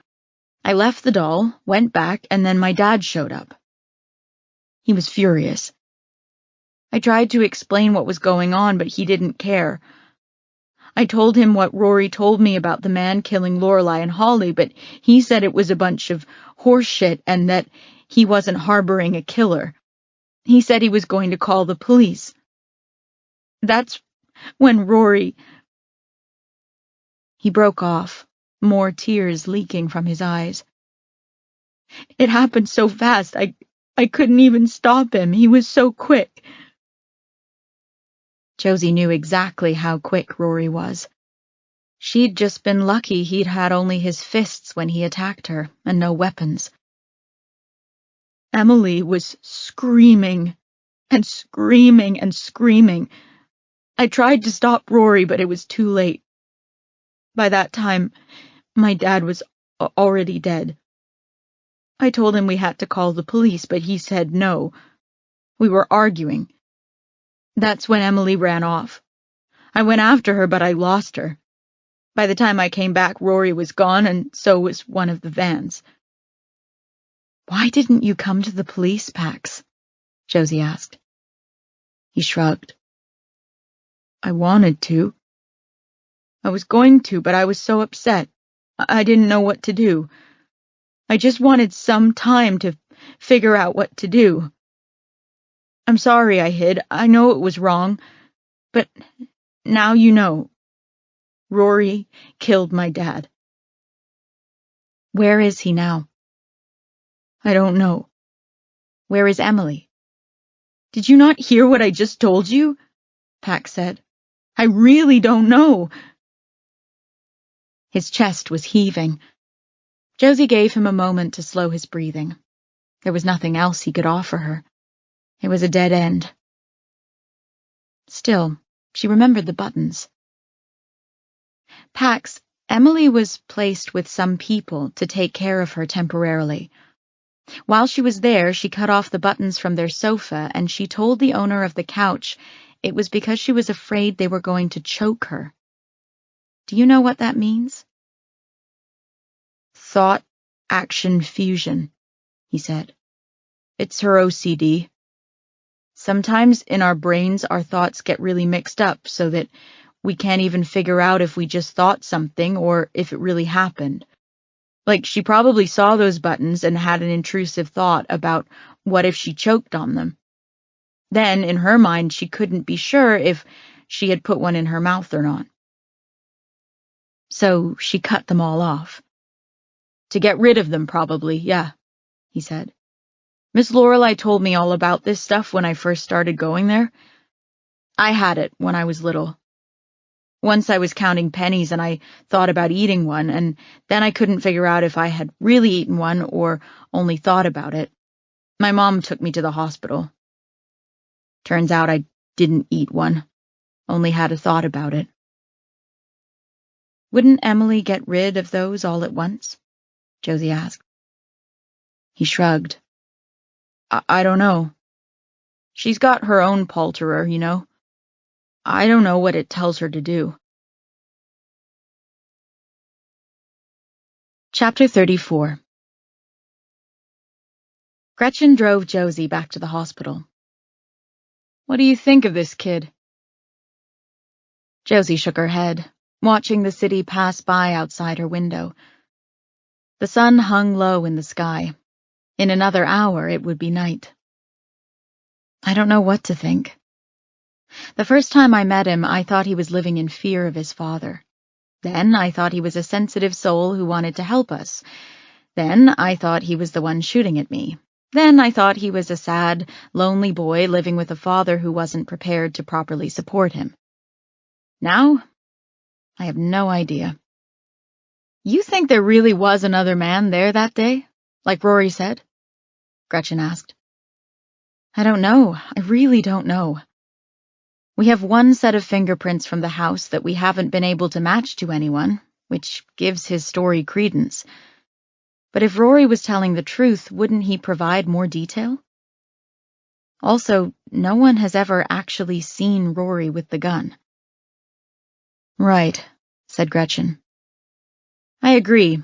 I left the doll, went back, and then my dad showed up. He was furious. I tried to explain what was going on, but he didn't care. I told him what Rory told me about the man killing Lorelei and Holly, but he said it was a bunch of horse shit and that he wasn't harboring a killer. He said he was going to call the police. That's when Rory... He broke off, more tears leaking from his eyes. It happened so fast, I couldn't even stop him. He was so quick. Josie knew exactly how quick Rory was. She'd just been lucky he'd had only his fists when he attacked her, and no weapons. Emily was screaming and screaming and screaming. I tried to stop Rory, but it was too late. By that time, my dad was already dead. I told him we had to call the police, but he said no. We were arguing. That's when Emily ran off. I went after her, but I lost her. By the time I came back, Rory was gone, and so was one of the vans. Why didn't you come to the police, Pax? Josie asked. He shrugged. I wanted to. I was going to, but I was so upset. I didn't know what to do. I just wanted some time to figure out what to do. I'm sorry I hid. I know it was wrong. But now you know. Rory killed my dad. Where is he now? I don't know. Where is Emily? Did you not hear what I just told you? Pax said. I really don't know. His chest was heaving. Josie gave him a moment to slow his breathing. There was nothing else he could offer her. It was a dead end. Still, she remembered the buttons. Pax, Emily was placed with some people to take care of her temporarily. While she was there, she cut off the buttons from their sofa, and she told the owner of the couch it was because she was afraid they were going to choke her. Do you know what that means? Thought-action fusion, he said. It's her OCD. Sometimes in our brains our thoughts get really mixed up so that we can't even figure out if we just thought something or if it really happened. Like, she probably saw those buttons and had an intrusive thought about what if she choked on them. Then, in her mind, she couldn't be sure if she had put one in her mouth or not. So she cut them all off. To get rid of them, probably, yeah, he said. Miss Lorelei told me all about this stuff when I first started going there. I had it when I was little. Once I was counting pennies and I thought about eating one, and then I couldn't figure out if I had really eaten one or only thought about it. My mom took me to the hospital. Turns out I didn't eat one, only had a thought about it. Wouldn't Emily get rid of those all at once? Josie asked. He shrugged. I don't know. She's got her own palterer, you know. I don't know what it tells her to do. Chapter 34. Gretchen drove Josie back to the hospital. What do you think of this kid? Josie shook her head, watching the city pass by outside her window. The sun hung low in the sky. In another hour, it would be night. I don't know what to think. The first time I met him, I thought he was living in fear of his father. Then I thought he was a sensitive soul who wanted to help us. Then I thought he was the one shooting at me. Then I thought he was a sad, lonely boy living with a father who wasn't prepared to properly support him. Now, I have no idea. You think there really was another man there that day, like Rory said? Gretchen asked. I don't know. I really don't know. We have one set of fingerprints from the house that we haven't been able to match to anyone, which gives his story credence. But if Rory was telling the truth, wouldn't he provide more detail? Also, no one has ever actually seen Rory with the gun. Right, said Gretchen. I agree.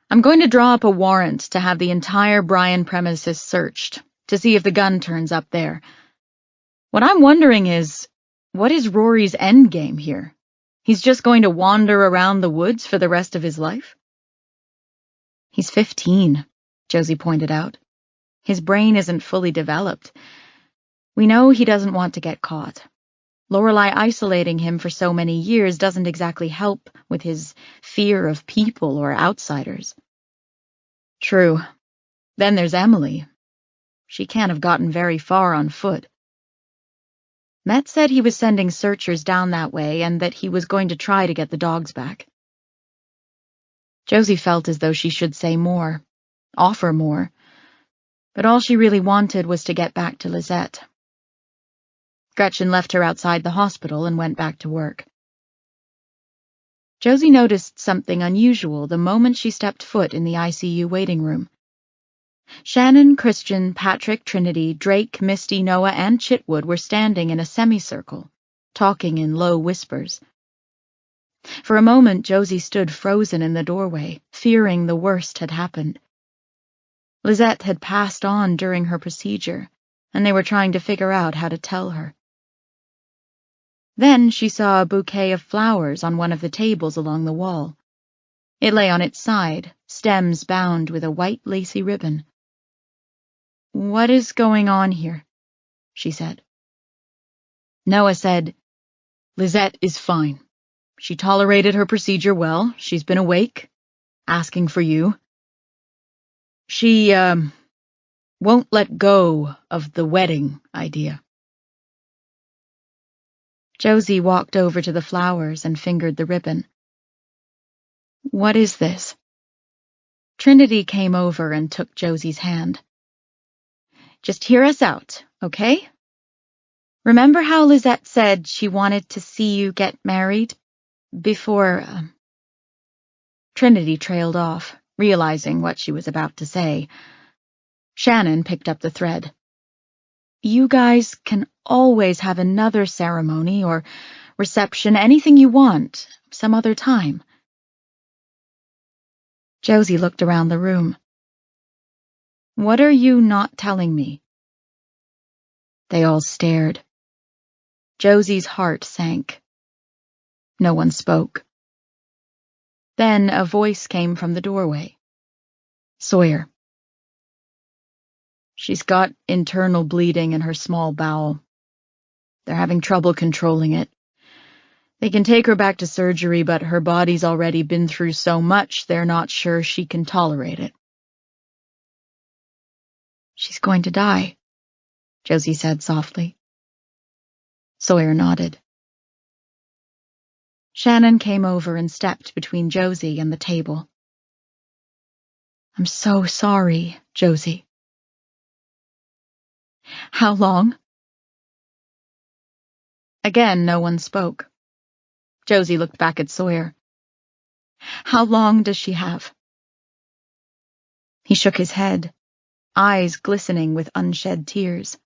I'm going to draw up a warrant to have the entire Bryan premises searched, to see if the gun turns up there. What I'm wondering is, what is Rory's endgame here? He's just going to wander around the woods for the rest of his life? He's 15, Josie pointed out. His brain isn't fully developed. We know he doesn't want to get caught. Lorelei isolating him for so many years doesn't exactly help with his fear of people or outsiders. True. Then there's Emily. She can't have gotten very far on foot. Met said he was sending searchers down that way and that he was going to try to get the dogs back. Josie felt as though she should say more, offer more, but all she really wanted was to get back to Lisette. Gretchen left her outside the hospital and went back to work. Josie noticed something unusual the moment she stepped foot in the ICU waiting room. Shannon, Christian, Patrick, Trinity, Drake, Misty, Noah, and Chitwood were standing in a semicircle, talking in low whispers. For a moment, Josie stood frozen in the doorway, fearing the worst had happened. Lisette had passed on during her procedure, and they were trying to figure out how to tell her. Then she saw a bouquet of flowers on one of the tables along the wall. It lay on its side, stems bound with a white lacy ribbon. What is going on here? She said. Noah said, Lisette is fine. She tolerated her procedure well. She's been awake, asking for you. She, won't let go of the wedding idea. Josie walked over to the flowers and fingered the ribbon. What is this? Trinity came over and took Josie's hand. Just hear us out, okay? Remember how Lisette said she wanted to see you get married before... Trinity trailed off, realizing what she was about to say. Shannon picked up the thread. You guys can always have another ceremony or reception, anything you want, some other time. Josie looked around the room. What are you not telling me?" They all stared. Josie's heart sank. No one spoke. Then a voice came from the doorway. "Sawyer." "She's got internal bleeding in her small bowel. They're having trouble controlling it. They can take her back to surgery, but her body's already been through so much they're not sure she can tolerate it." "She's going to die," Josie said softly. Sawyer nodded. Shannon came over and stepped between Josie and the table. "I'm so sorry, Josie." "How long?" Again, no one spoke. Josie looked back at Sawyer. "How long does she have?" He shook his head, eyes glistening with unshed tears.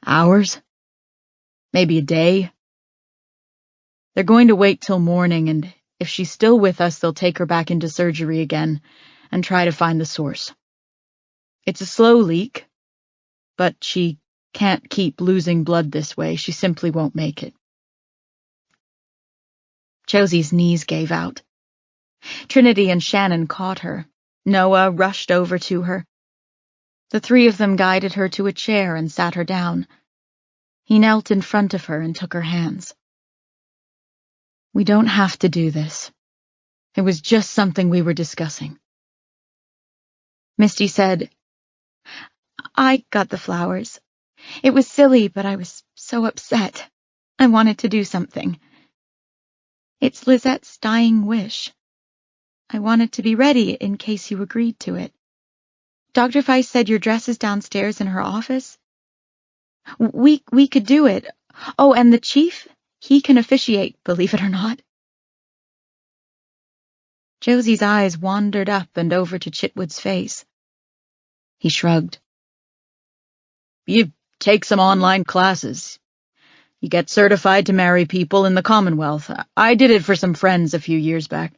"Hours? Maybe a day. They're going to wait till morning, and if she's still with us, they'll take her back into surgery again and try to find the source. It's a slow leak, but she can't keep losing blood this way. She simply won't make it." Josie's knees gave out. Trinity and Shannon caught her. Noah rushed over to her. The three of them guided her to a chair and sat her down. He knelt in front of her and took her hands. "We don't have to do this. It was just something we were discussing." Misty said, "I got the flowers. It was silly, but I was so upset. I wanted to do something. It's Lizette's dying wish. I wanted to be ready in case you agreed to it. Dr. Feiss said your dress is downstairs in her office. We could do it. Oh, and the chief, he can officiate, believe it or not." Josie's eyes wandered up and over to Chitwood's face. He shrugged. "You take some online classes. You get certified to marry people in the Commonwealth. I did it for some friends a few years back."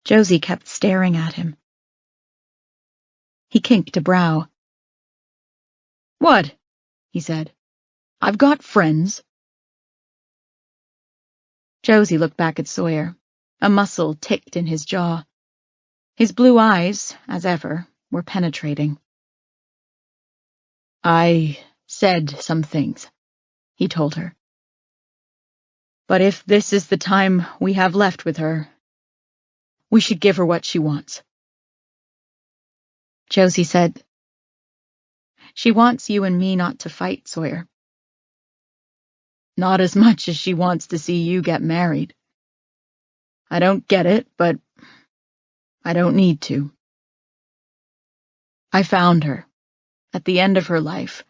Josie kept staring at him. He kinked a brow. "What?" he said. "I've got friends." Josie looked back at Sawyer. A muscle ticked in his jaw. His blue eyes, as ever, were penetrating. "I said some things," he told her. "But if this is the time we have left with her, we should give her what she wants." Josie said, "She wants you and me not to fight, Sawyer." "Not as much as she wants to see you get married. I don't get it, but I don't need to. I found her, at the end of her life.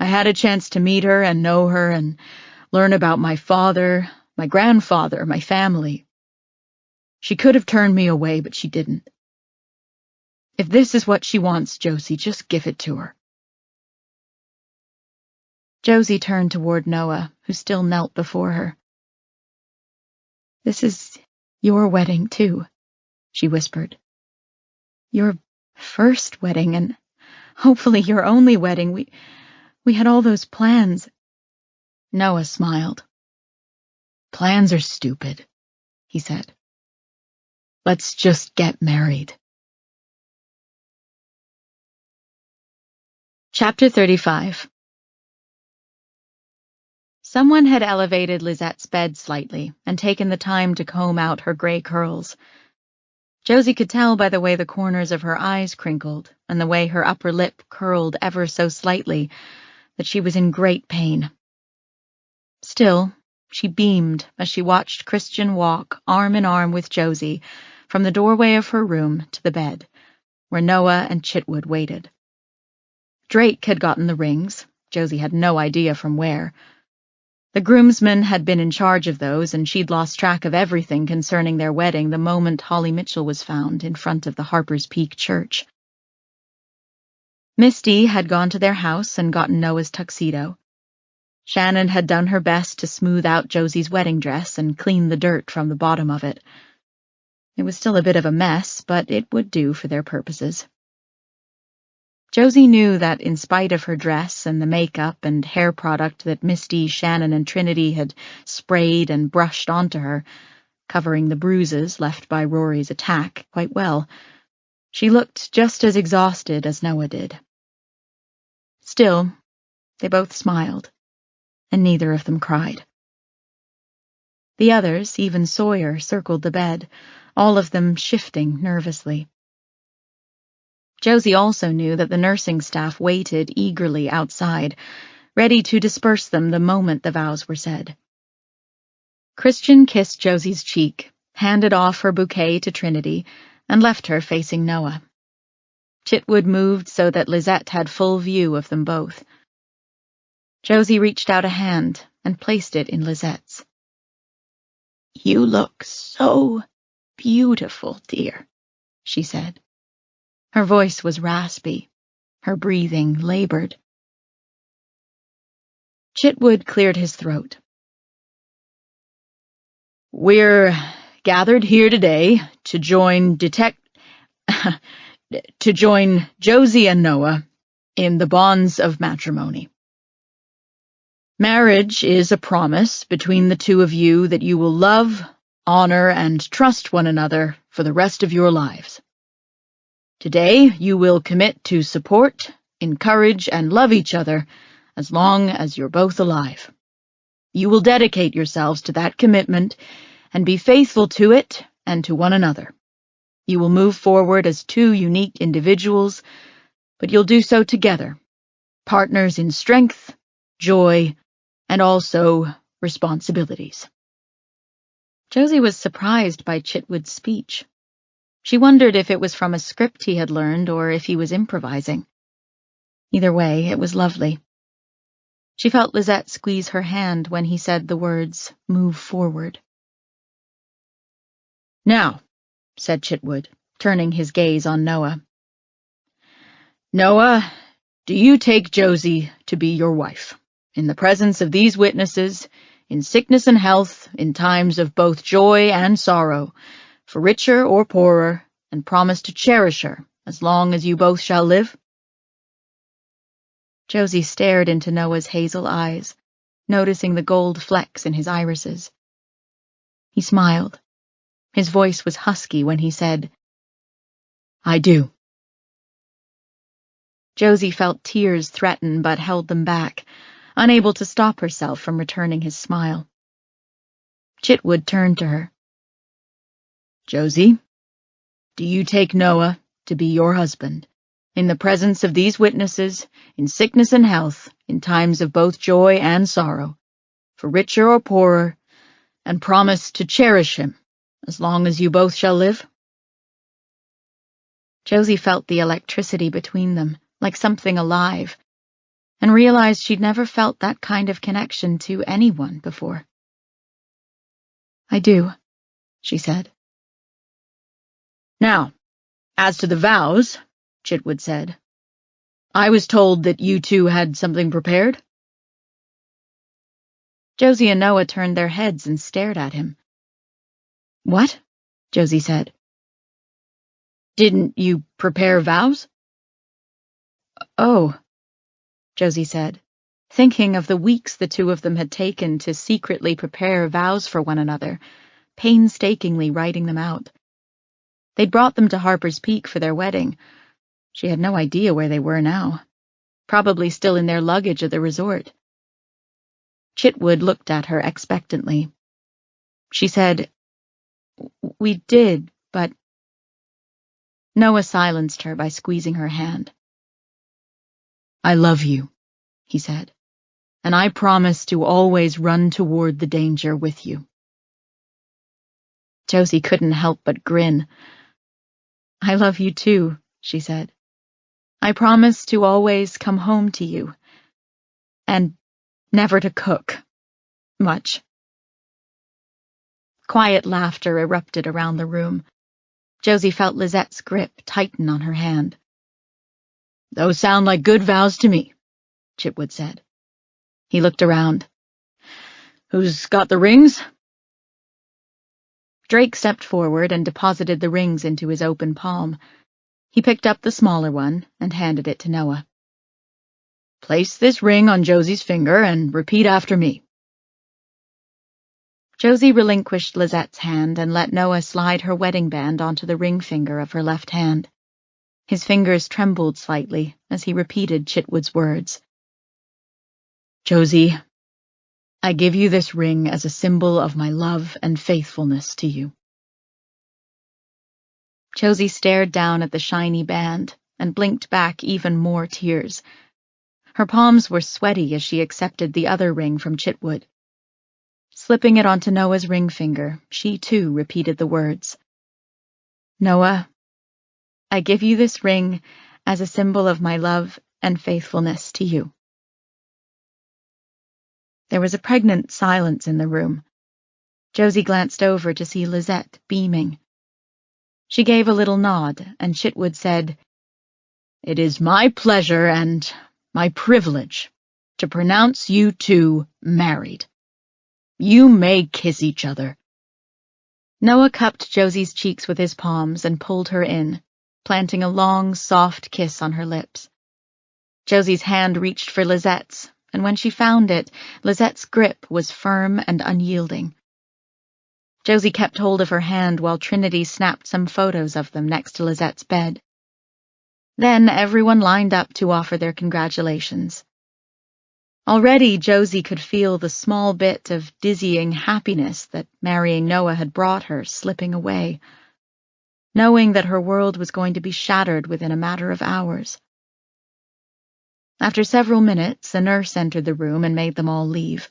I had a chance to meet her and know her and learn about my father, my grandfather, my family. She could have turned me away, but she didn't. If this is what she wants, Josie, just give it to her." Josie turned toward Noah, who still knelt before her. "This is your wedding, too," she whispered. "Your first wedding, and hopefully your only wedding. We had all those plans." Noah smiled. "Plans are stupid," he said. "Let's just get married." Chapter 35. Someone had elevated Lizette's bed slightly and taken the time to comb out her gray curls. Josie could tell by the way the corners of her eyes crinkled and the way her upper lip curled ever so slightly that she was in great pain. Still, she beamed as she watched Christian walk arm in arm with Josie from the doorway of her room to the bed, where Noah and Chitwood waited. Drake had gotten the rings. Josie had no idea from where. The groomsmen had been in charge of those, and she'd lost track of everything concerning their wedding the moment Holly Mitchell was found in front of the Harper's Peak Church. Misty had gone to their house and gotten Noah's tuxedo. Shannon had done her best to smooth out Josie's wedding dress and clean the dirt from the bottom of it. It was still a bit of a mess, but it would do for their purposes. Josie knew that in spite of her dress and the makeup and hair product that Misty, Shannon, and Trinity had sprayed and brushed onto her, covering the bruises left by Rory's attack quite well, she looked just as exhausted as Noah did. Still, they both smiled, and neither of them cried. The others, even Sawyer, circled the bed, all of them shifting nervously. Josie also knew that the nursing staff waited eagerly outside, ready to disperse them the moment the vows were said. Christian kissed Josie's cheek, handed off her bouquet to Trinity, and left her facing Noah. Chitwood moved so that Lizette had full view of them both. Josie reached out a hand and placed it in Lizette's. "You look so beautiful, dear," she said. Her voice was raspy, her breathing labored. Chitwood cleared his throat. "We're gathered here today to join Josie and Noah in the bonds of matrimony. Marriage is a promise between the two of you that you will love, honor, and trust one another for the rest of your lives. Today, you will commit to support, encourage, and love each other as long as you're both alive. You will dedicate yourselves to that commitment and be faithful to it and to one another. You will move forward as two unique individuals, but you'll do so together, partners in strength, joy, and also responsibilities." Josie was surprised by Chitwood's speech. She wondered if it was from a script he had learned or if he was improvising. Either way, it was lovely. She felt Lizette squeeze her hand when he said the words, "move forward." "Now," said Chitwood, turning his gaze on Noah. "Noah, do you take Josie to be your wife, in the presence of these witnesses, in sickness and health, in times of both joy and sorrow, for richer or poorer, and promise to cherish her as long as you both shall live?" Josie stared into Noah's hazel eyes, noticing the gold flecks in his irises. He smiled. His voice was husky when he said, "I do." Josie felt tears threaten but held them back, unable to stop herself from returning his smile. Chitwood turned to her. "Josie, do you take Noah to be your husband, in the presence of these witnesses, in sickness and health, in times of both joy and sorrow, for richer or poorer, and promise to cherish him as long as you both shall live?" Josie felt the electricity between them, like something alive, and realized she'd never felt that kind of connection to anyone before. "I do," she said. "Now, as to the vows," Chitwood said, "I was told that you two had something prepared?" Josie and Noah turned their heads and stared at him. "What?" Josie said. "Didn't you prepare vows?" "Oh," Josie said, thinking of the weeks the two of them had taken to secretly prepare vows for one another, painstakingly writing them out. They'd brought them to Harper's Peak for their wedding. She had no idea where they were now. Probably still in their luggage at the resort. Chitwood looked at her expectantly. She said, "We did, but—" Noah silenced her by squeezing her hand. "I love you," he said, "and I promise to always run toward the danger with you." Josie couldn't help but grin. "I love you too," she said. "I promise to always come home to you, and never to cook much." Quiet laughter erupted around the room. Josie felt Lizette's grip tighten on her hand. "Those sound like good vows to me," Chitwood said. He looked around. "Who's got the rings?" Drake stepped forward and deposited the rings into his open palm. He picked up the smaller one and handed it to Noah. "Place this ring on Josie's finger and repeat after me." Josie relinquished Lizette's hand and let Noah slide her wedding band onto the ring finger of her left hand. His fingers trembled slightly as he repeated Chitwood's words. "Josie, I give you this ring as a symbol of my love and faithfulness to you." Josie stared down at the shiny band and blinked back even more tears. Her palms were sweaty as she accepted the other ring from Chitwood. Slipping it onto Noah's ring finger, she too repeated the words. "Noah, I give you this ring as a symbol of my love and faithfulness to you." There was a pregnant silence in the room. Josie glanced over to see Lisette beaming. She gave a little nod, and Chitwood said, "It is my pleasure and my privilege to pronounce you two married. You may kiss each other." Noah cupped Josie's cheeks with his palms and pulled her in, planting a long, soft kiss on her lips. Josie's hand reached for Lizette's, and when she found it, Lizette's grip was firm and unyielding. Josie kept hold of her hand while Trinity snapped some photos of them next to Lizette's bed. Then everyone lined up to offer their congratulations. Already Josie could feel the small bit of dizzying happiness that marrying Noah had brought her slipping away, knowing that her world was going to be shattered within a matter of hours. After several minutes, a nurse entered the room and made them all leave.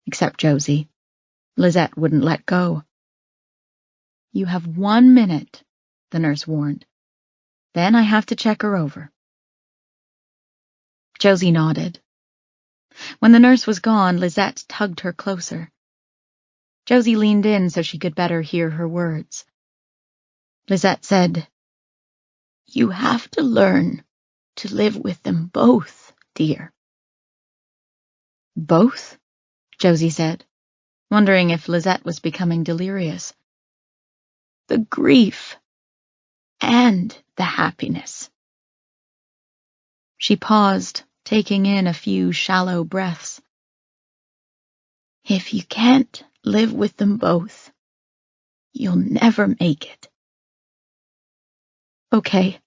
Except Josie. Lisette wouldn't let go. "You have 1 minute," the nurse warned. "Then I have to check her over." Josie nodded. When the nurse was gone, Lisette tugged her closer. Josie leaned in so she could better hear her words. Lisette said, "You have to learn to live with them both, dear." "Both?" Josie said, wondering if Lisette was becoming delirious. "The grief and the happiness." She paused, taking in a few shallow breaths. "If you can't live with them both, you'll never make it." "Okay,"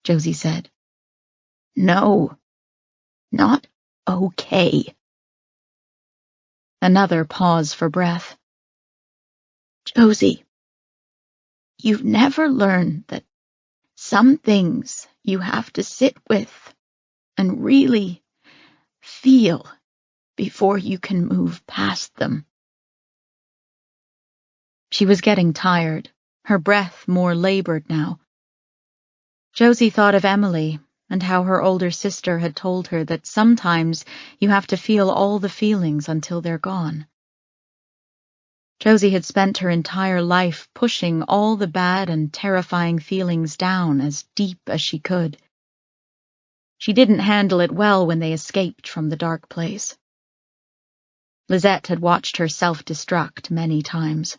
Josie said. "No, not okay." Another pause for breath. "Josie, you've never learned that some things you have to sit with and really feel before you can move past them." She was getting tired, her breath more labored now. Josie thought of Emily and how her older sister had told her that sometimes you have to feel all the feelings until they're gone. Josie had spent her entire life pushing all the bad and terrifying feelings down as deep as she could. She didn't handle it well when they escaped from the dark place. Lisette had watched her self-destruct many times.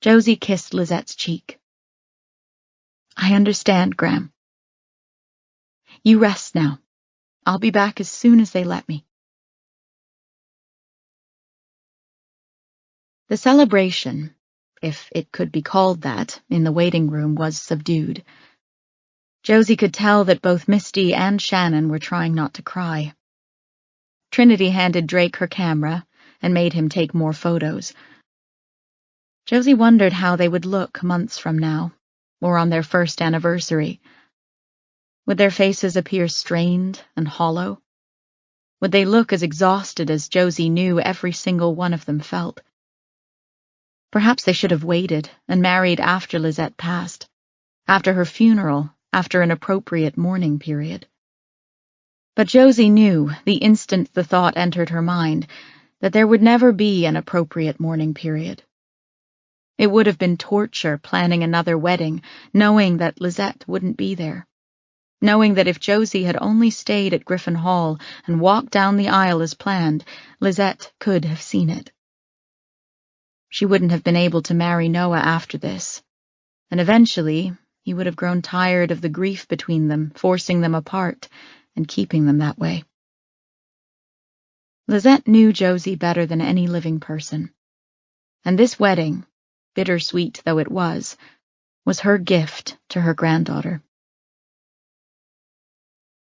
Josie kissed Lizette's cheek. "I understand, Graham. You rest now. I'll be back as soon as they let me." The celebration, if it could be called that, in the waiting room was subdued. Josie could tell that both Misty and Shannon were trying not to cry. Trinity handed Drake her camera and made him take more photos. Josie wondered how they would look months from now, or on their first anniversary. Would their faces appear strained and hollow? Would they look as exhausted as Josie knew every single one of them felt? Perhaps they should have waited and married after Lisette passed, after her funeral, after an appropriate mourning period. But Josie knew, the instant the thought entered her mind, that there would never be an appropriate mourning period. It would have been torture planning another wedding, knowing that Lisette wouldn't be there, knowing that if Josie had only stayed at Griffin Hall and walked down the aisle as planned, Lisette could have seen it. She wouldn't have been able to marry Noah after this, and eventually he would have grown tired of the grief between them, forcing them apart and keeping them that way. Lizette knew Josie better than any living person, and this wedding, bittersweet though it was her gift to her granddaughter.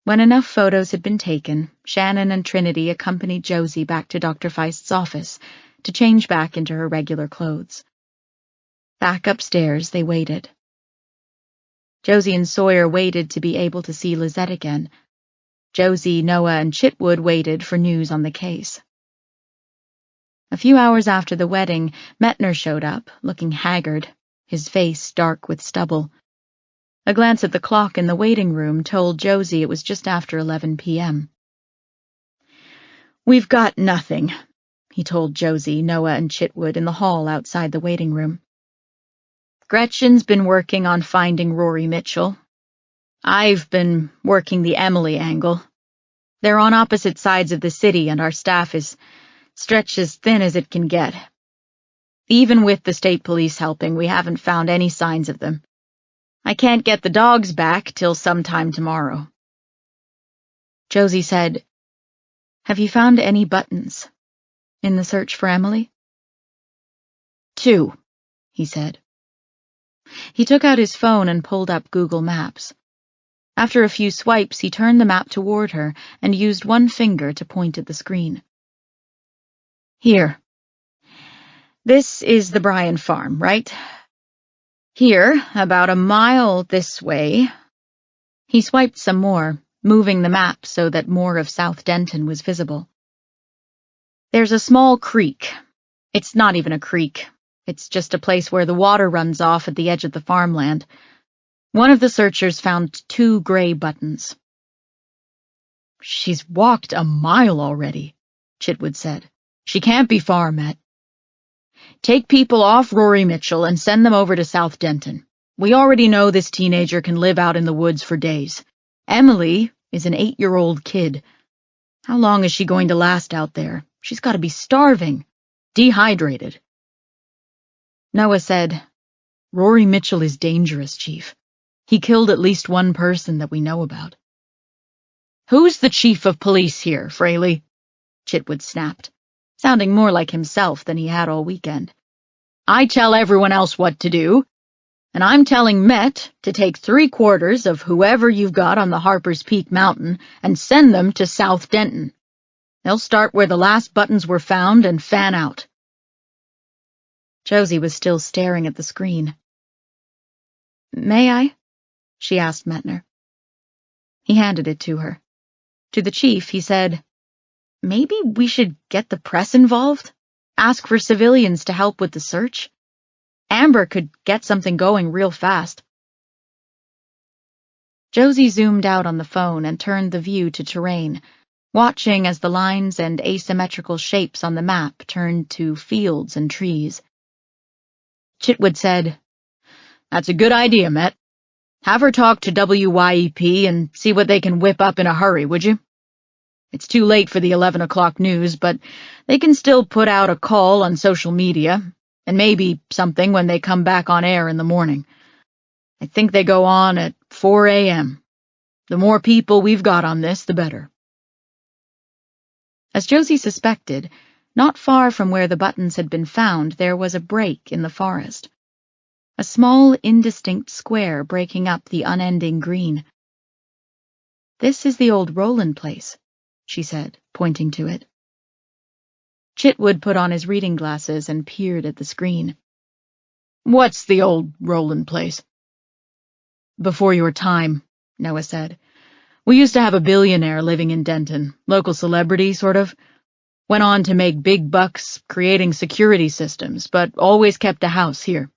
When enough photos had been taken, Shannon and Trinity accompanied Josie back to Dr. Feist's office to change back into her regular clothes. Back upstairs, they waited. Josie and Sawyer waited to be able to see Lizette again. Josie, Noah, and Chitwood waited for news on the case. A few hours after the wedding, Metner showed up, looking haggard, his face dark with stubble. A glance at the clock in the waiting room told Josie it was just after 11 p.m. "We've got nothing," he told Josie, Noah, and Chitwood in the hall outside the waiting room. "Gretchen's been working on finding Rory Mitchell. I've been working the Emily angle. They're on opposite sides of the city, and our staff is stretched as thin as it can get. Even with the state police helping, we haven't found any signs of them. I can't get the dogs back till sometime tomorrow." Josie said, "Have you found any buttons in the search for Emily?" "2, he said. He took out his phone and pulled up Google Maps. After a few swipes, he turned the map toward her and used one finger to point at the screen. "Here. This is the Bryan farm, right? Here, about a mile this way." He swiped some more, moving the map so that more of South Denton was visible. "There's a small creek. It's not even a creek. It's just a place where the water runs off at the edge of the farmland. One of the searchers found 2 gray buttons." "She's walked a mile already," Chitwood said. "She can't be far, Met. Take people off Rory Mitchell and send them over to South Denton. We already know this teenager can live out in the woods for days. Emily is an 8-year-old kid. How long is she going to last out there? She's got to be starving, dehydrated." Noah said, "Rory Mitchell is dangerous, Chief. He killed at least 1 person that we know about." "Who's the chief of police here, Fraley?" Chitwood snapped, sounding more like himself than he had all weekend. "I tell everyone else what to do, and I'm telling Met to take 3/4 of whoever you've got on the Harper's Peak Mountain and send them to South Denton. They'll start where the last buttons were found and fan out." Josie was still staring at the screen. "May I?" she asked Metner. He handed it to her. To the chief, he said, "Maybe we should get the press involved? Ask for civilians to help with the search? Amber could get something going real fast." Josie zoomed out on the phone and turned the view to terrain, watching as the lines and asymmetrical shapes on the map turned to fields and trees. Chitwood said, "That's a good idea, Met. Have her talk to WYEP and see what they can whip up in a hurry, would you? It's too late for the 11 o'clock news, but they can still put out a call on social media, and maybe something when they come back on air in the morning. I think they go on at 4 a.m. The more people we've got on this, the better." As Josie suspected, not far from where the buttons had been found, there was a break in the forest. A small, indistinct square breaking up the unending green. "This is the old Rowland place," she said, pointing to it. Chitwood put on his reading glasses and peered at the screen. "What's the old Rowland place?" "Before your time," Noah said. "We used to have a billionaire living in Denton, local celebrity, sort of. Went on to make big bucks creating security systems, but always kept a house here."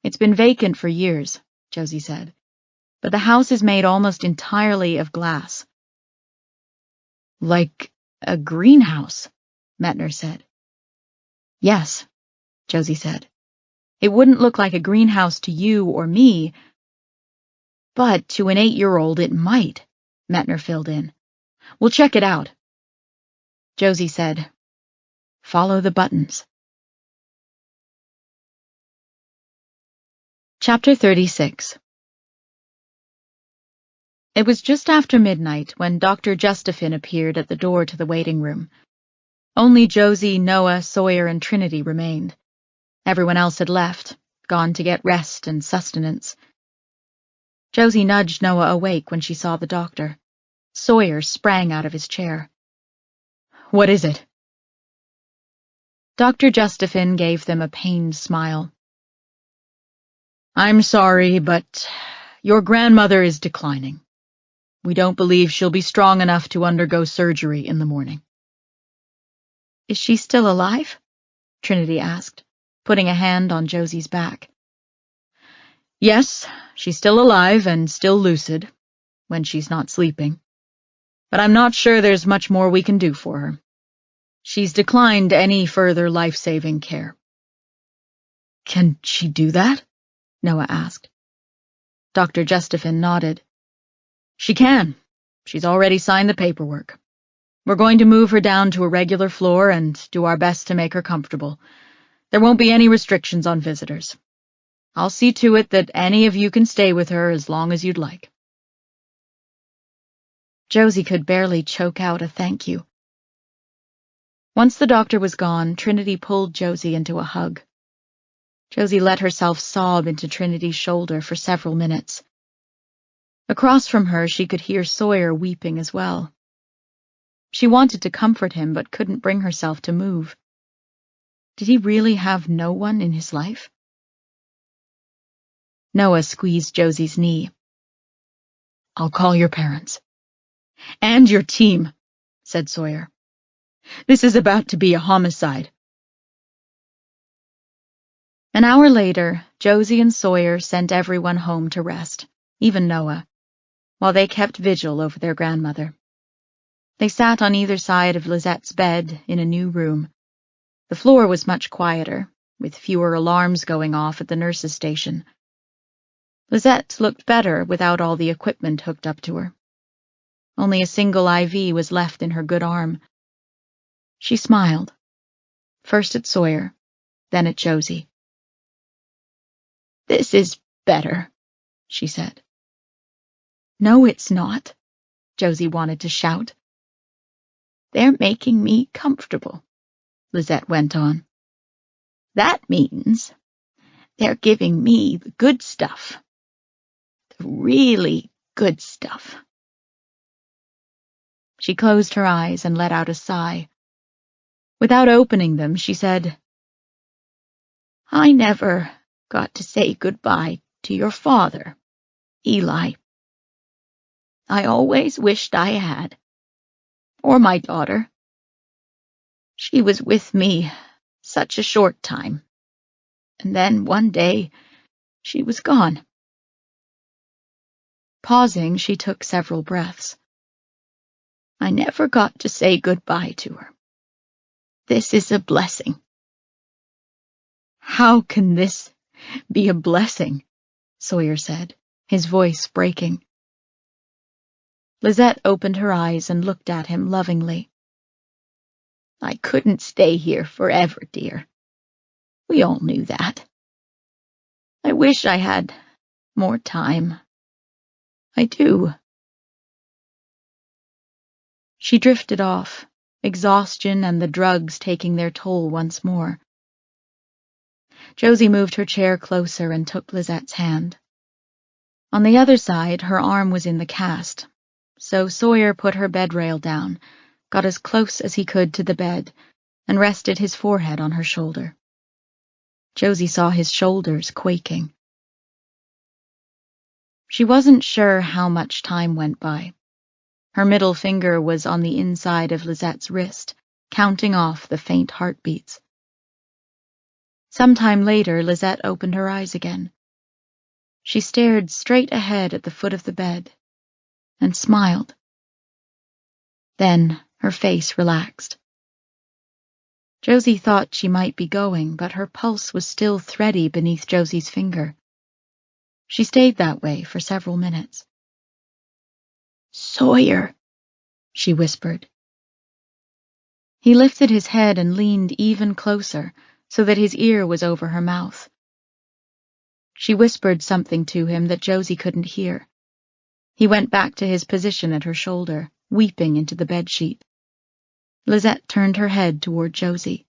"It's been vacant for years," Josie said, "but the house is made almost entirely of glass." "Like a greenhouse," Metner said. "Yes," Josie said. "It wouldn't look like a greenhouse to you or me, but to an 8-year-old it might," Metner filled in. "We'll check it out." Josie said, "Follow the buttons." Chapter 36. It was just after midnight when Dr. Justafin appeared at the door to the waiting room. Only Josie, Noah, Sawyer, and Trinity remained. Everyone else had left, gone to get rest and sustenance. Josie nudged Noah awake when she saw the doctor. Sawyer sprang out of his chair. "What is it?" Dr. Justafin gave them a pained smile. "I'm sorry, but your grandmother is declining. We don't believe she'll be strong enough to undergo surgery in the morning." "Is she still alive?" Trinity asked, putting a hand on Josie's back. "Yes, she's still alive and still lucid, when she's not sleeping. But I'm not sure there's much more we can do for her. She's declined any further life-saving care." "Can she do that?" Noah asked. Dr. Justafin nodded. "She can. She's already signed the paperwork. We're going to move her down to a regular floor and do our best to make her comfortable. There won't be any restrictions on visitors. I'll see to it that any of you can stay with her as long as you'd like." Josie could barely choke out a thank you. Once the doctor was gone, Trinity pulled Josie into a hug. Josie let herself sob into Trinity's shoulder for several minutes. Across from her, she could hear Sawyer weeping as well. She wanted to comfort him, but couldn't bring herself to move. Did he really have no one in his life? Noah squeezed Josie's knee. "I'll call your parents." "And your team," said Sawyer. "This is about to be a homicide." An hour later, Josie and Sawyer sent everyone home to rest, even Noah, while they kept vigil over their grandmother. They sat on either side of Lizette's bed in a new room. The floor was much quieter, with fewer alarms going off at the nurse's station. Lisette looked better without all the equipment hooked up to her. Only a single IV was left in her good arm. She smiled, first at Sawyer, then at Josie. "This is better," she said. "No, it's not," Josie wanted to shout. "They're making me comfortable," Lisette went on. "That means they're giving me the good stuff. The really good stuff." She closed her eyes and let out a sigh. Without opening them, she said, "I never got to say goodbye to your father, Eli. I always wished I had. Or my daughter. She was with me such a short time. And then one day, she was gone." Pausing, she took several breaths. "I never got to say goodbye to her. This is a blessing." "How can this be a blessing?" Sawyer said, his voice breaking. Lisette opened her eyes and looked at him lovingly. "I couldn't stay here forever, dear. We all knew that. I wish I had more time. I do." She drifted off, exhaustion and the drugs taking their toll once more. Josie moved her chair closer and took Lizette's hand. On the other side, her arm was in the cast, so Sawyer put her bedrail down, got as close as he could to the bed, and rested his forehead on her shoulder. Josie saw his shoulders quaking. She wasn't sure how much time went by. Her middle finger was on the inside of Lizette's wrist, counting off the faint heartbeats. Sometime later, Lisette opened her eyes again. She stared straight ahead at the foot of the bed and smiled. Then her face relaxed. Josie thought she might be going, but her pulse was still thready beneath Josie's finger. She stayed that way for several minutes. "Sawyer," she whispered. He lifted his head and leaned even closer, so that his ear was over her mouth. She whispered something to him that Josie couldn't hear. He went back to his position at her shoulder, weeping into the bedsheet. Lisette turned her head toward Josie.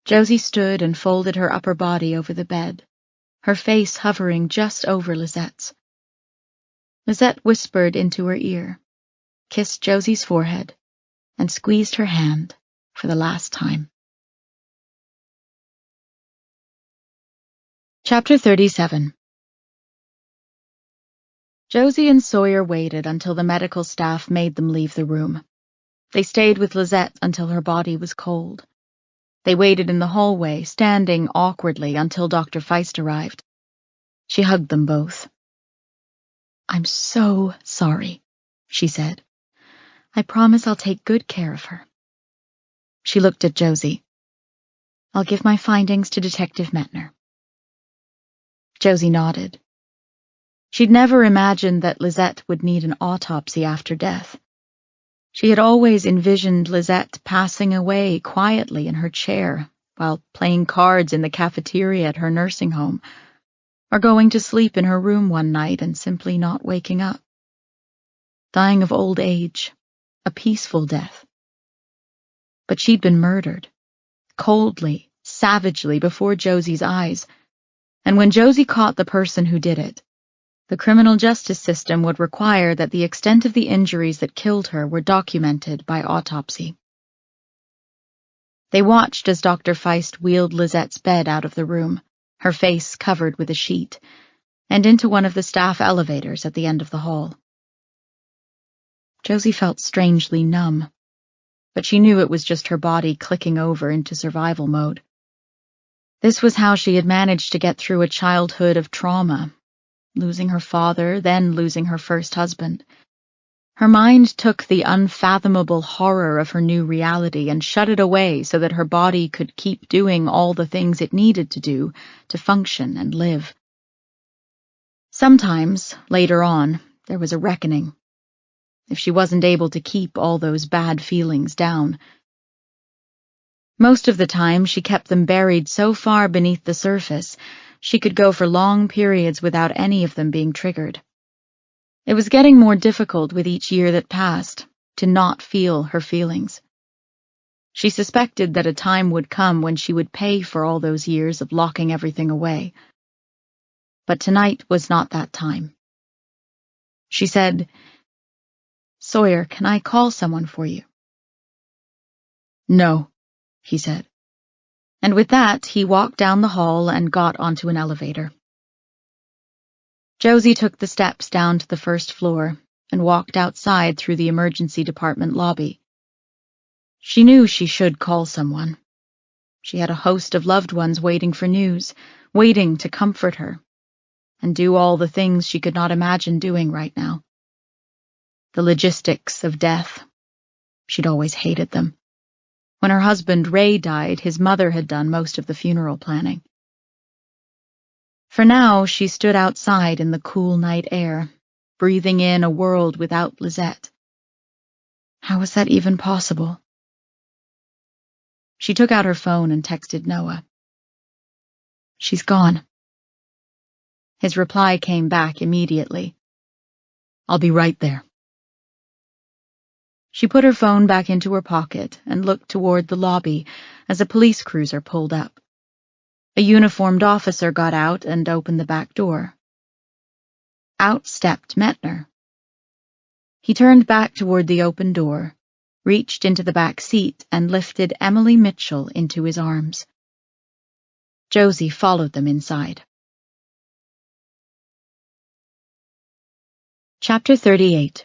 Josie stood and folded her upper body over the bed, her face hovering just over Lisette's. Lisette whispered into her ear, kissed Josie's forehead, and squeezed her hand for the last time. Chapter 37. Josie and Sawyer waited until the medical staff made them leave the room. They stayed with Lisette until her body was cold. They waited in the hallway, standing awkwardly until Dr. Feist arrived. She hugged them both. "I'm so sorry," she said. "I promise I'll take good care of her." She looked at Josie. "I'll give my findings to Detective Mettner." Josie nodded. She'd never imagined that Lisette would need an autopsy after death. She had always envisioned Lisette passing away quietly in her chair while playing cards in the cafeteria at her nursing home, or going to sleep in her room one night and simply not waking up. Dying of old age, a peaceful death. But she'd been murdered, coldly, savagely, before Josie's eyes, and when Josie caught the person who did it, the criminal justice system would require that the extent of the injuries that killed her were documented by autopsy. They watched as Dr. Feist wheeled Lisette's bed out of the room, her face covered with a sheet, and into one of the staff elevators at the end of the hall. Josie felt strangely numb, but she knew it was just her body clicking over into survival mode. This was how she had managed to get through a childhood of trauma, losing her father, then losing her first husband. Her mind took the unfathomable horror of her new reality and shut it away so that her body could keep doing all the things it needed to do to function and live. Sometimes, later on, there was a reckoning. If she wasn't able to keep all those bad feelings down. Most of the time, she kept them buried so far beneath the surface, she could go for long periods without any of them being triggered. It was getting more difficult with each year that passed, to not feel her feelings. She suspected that a time would come when she would pay for all those years of locking everything away. But tonight was not that time. She said, "Sawyer, can I call someone for you?" "No," he said. And with that, he walked down the hall and got onto an elevator. Josie took the steps down to the first floor and walked outside through the emergency department lobby. She knew she should call someone. She had a host of loved ones waiting for news, waiting to comfort her, and do all the things she could not imagine doing right now. The logistics of death. She'd always hated them. When her husband Ray died, his mother had done most of the funeral planning. For now, she stood outside in the cool night air, breathing in a world without Lisette. How was that even possible? She took out her phone and texted Noah. "She's gone." His reply came back immediately. "I'll be right there." She put her phone back into her pocket and looked toward the lobby as a police cruiser pulled up. A uniformed officer got out and opened the back door. Out stepped Mettner. He turned back toward the open door, reached into the back seat, and lifted Emily Mitchell into his arms. Josie followed them inside. Chapter 38.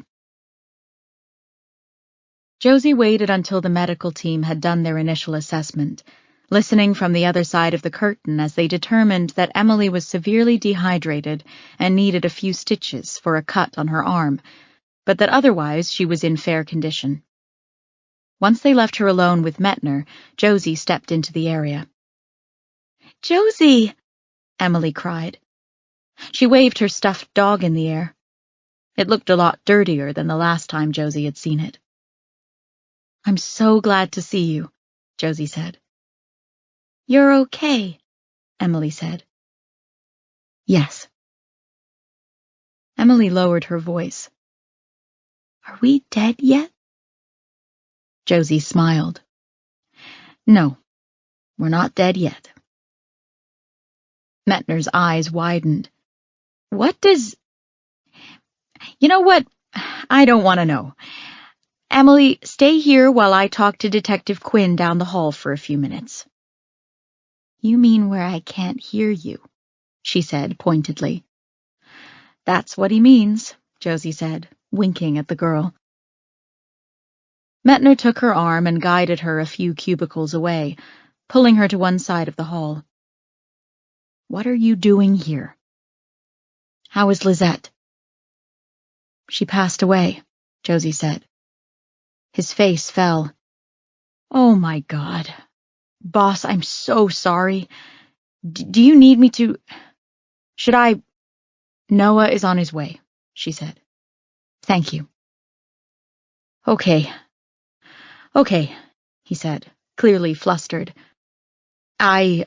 Josie waited until the medical team had done their initial assessment, listening from the other side of the curtain as they determined that Emily was severely dehydrated and needed a few stitches for a cut on her arm, but that otherwise she was in fair condition. Once they left her alone with Mettner, Josie stepped into the area. "Josie!" Emily cried. She waved her stuffed dog in the air. It looked a lot dirtier than the last time Josie had seen it. "I'm so glad to see you," Josie said. "You're okay," Emily said. Yes. Emily lowered her voice. Are we dead yet? Josie smiled. No, we're not dead yet. Metner's eyes widened. What does... You know what? I don't want to know. Emily, stay here while I talk to Detective Quinn down the hall for a few minutes. You mean where I can't hear you, she said pointedly. That's what he means, Josie said, winking at the girl. Metner took her arm and guided her a few cubicles away, pulling her to one side of the hall. What are you doing here? How is Lizette? She passed away, Josie said. His face fell. Oh my God. Boss, I'm so sorry. Do you need me to... Should I... Noah is on his way, she said. Thank you. Okay, he said, clearly flustered. You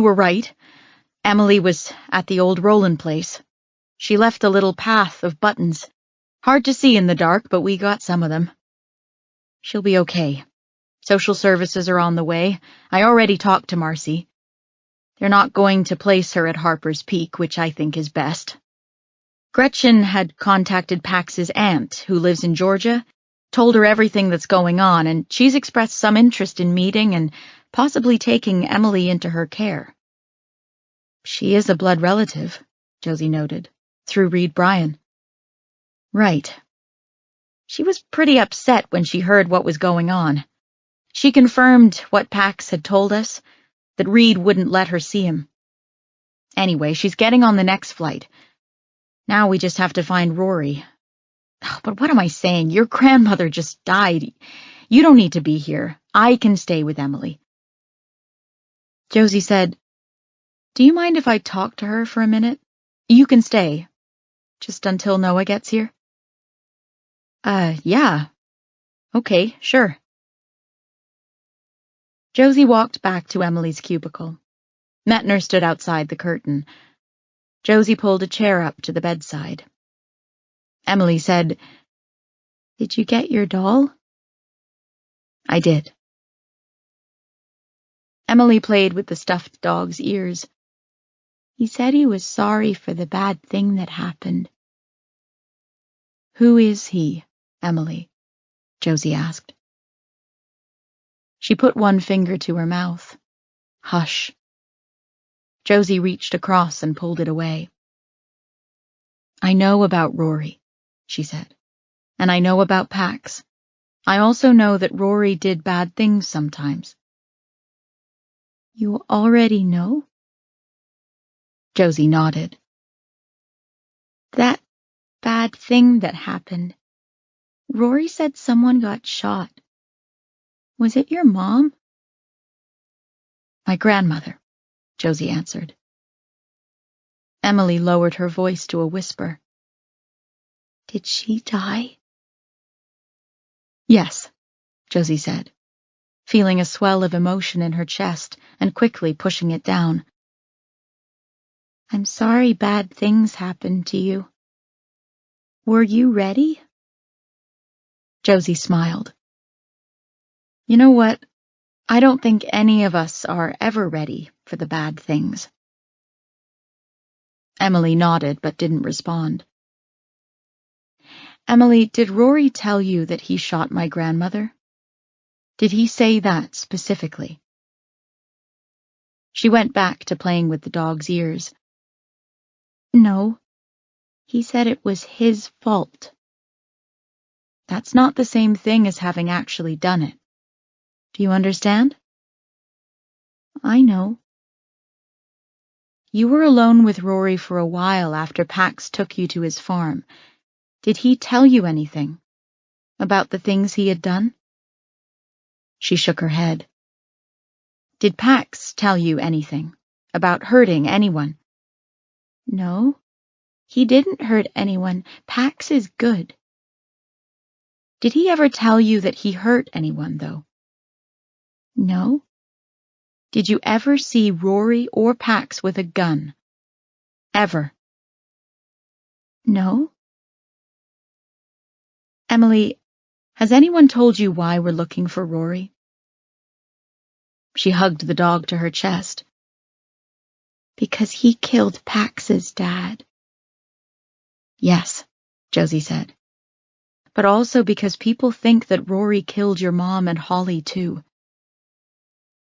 were right. Emily was at the old Roland place. She left a little path of buttons. Hard to see in the dark, but we got some of them. She'll be okay. Social services are on the way. I already talked to Marcy. They're not going to place her at Harper's Peak, which I think is best. Gretchen had contacted Pax's aunt, who lives in Georgia, told her everything that's going on, and she's expressed some interest in meeting and possibly taking Emily into her care. She is a blood relative, Josie noted, through Reed Bryan. Right. She was pretty upset when she heard what was going on. She confirmed what Pax had told us, that Reed wouldn't let her see him. Anyway, she's getting on the next flight. Now we just have to find Rory. But what am I saying? Your grandmother just died. You don't need to be here. I can stay with Emily. Josie said, Do you mind if I talk to her for a minute? You can stay. Just until Noah gets here? Yeah. Okay, sure. Josie walked back to Emily's cubicle. Metner stood outside the curtain. Josie pulled a chair up to the bedside. Emily said, Did you get your doll? I did. Emily played with the stuffed dog's ears. He said he was sorry for the bad thing that happened. Who is he, Emily? Josie asked. She put one finger to her mouth. Hush. Josie reached across and pulled it away. I know about Rory, she said, and I know about Pax. I also know that Rory did bad things sometimes. You already know? Josie nodded. That bad thing that happened. Rory said someone got shot. Was it your mom? My grandmother, Josie answered. Emily lowered her voice to a whisper. Did she die? Yes, Josie said, feeling a swell of emotion in her chest and quickly pushing it down. I'm sorry bad things happened to you. Were you ready? Josie smiled. You know what? I don't think any of us are ever ready for the bad things. Emily nodded but didn't respond. Emily, did Rory tell you that he shot my grandmother? Did he say that specifically? She went back to playing with the dog's ears. No. He said it was his fault. That's not the same thing as having actually done it. Do you understand? I know. You were alone with Rory for a while after Pax took you to his farm. Did he tell you anything? About the things he had done? She shook her head. Did Pax tell you anything? About hurting anyone? No. He didn't hurt anyone. Pax is good. Did he ever tell you that he hurt anyone, though? No. Did you ever see Rory or Pax with a gun? Ever? No. Emily, has anyone told you why we're looking for Rory? She hugged the dog to her chest. Because he killed Pax's dad. Yes, Josie said. But also because people think that Rory killed your mom and Holly too.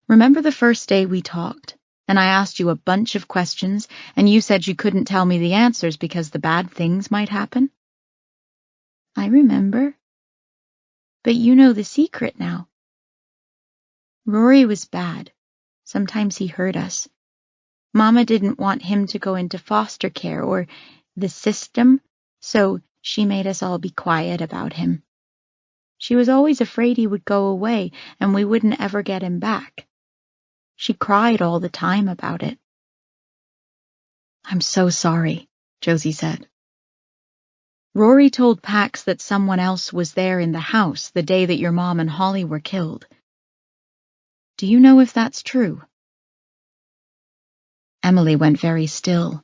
Remember the first day we talked, and I asked you a bunch of questions, and you said you couldn't tell me the answers because the bad things might happen? I remember. But you know the secret now. Rory was bad. Sometimes he hurt us. Mama didn't want him to go into foster care or the system, so she made us all be quiet about him. She was always afraid he would go away and we wouldn't ever get him back. She cried all the time about it. I'm so sorry, Josie said. Rory told Pax that someone else was there in the house the day that your mom and Holly were killed. Do you know if that's true? Emily went very still.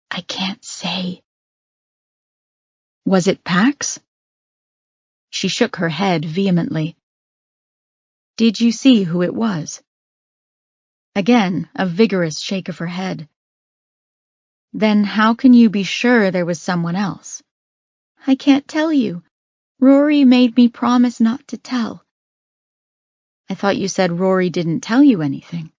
I can't say. Was it Pax? She shook her head vehemently. Did you see who it was? Again, a vigorous shake of her head. Then how can you be sure there was someone else? I can't tell you. Rory made me promise not to tell. I thought you said Rory didn't tell you anything.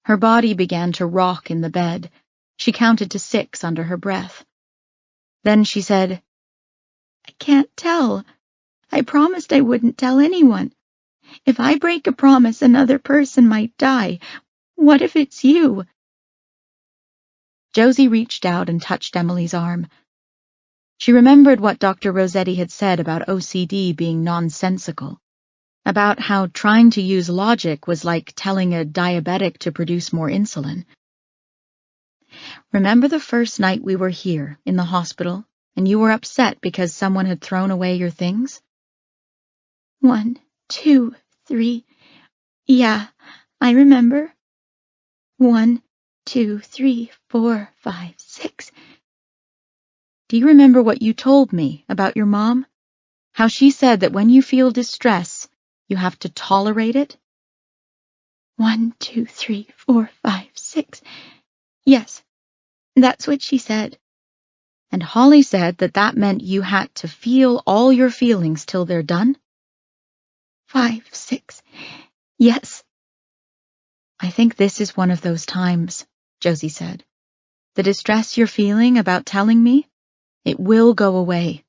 Her body began to rock in the bed. She counted to 6 under her breath. Then she said, I can't tell. I promised I wouldn't tell anyone. If I break a promise, another person might die. What if it's you? Josie reached out and touched Emily's arm. She remembered what Dr. Rossetti had said about OCD being nonsensical, about how trying to use logic was like telling a diabetic to produce more insulin. Remember the first night we were here, in the hospital, and you were upset because someone had thrown away your things? 1, 2, 3. Yeah, I remember. 1, 2, 3, 4, 5, 6. Do you remember what you told me about your mom? How she said that when you feel distress, you have to tolerate it? 1, 2, 3, 4, 5, 6. Yes, that's what she said. And Holly said that that meant you had to feel all your feelings till they're done? 5, 6. Yes. I think this is one of those times, Josie said. The distress you're feeling about telling me, it will go away.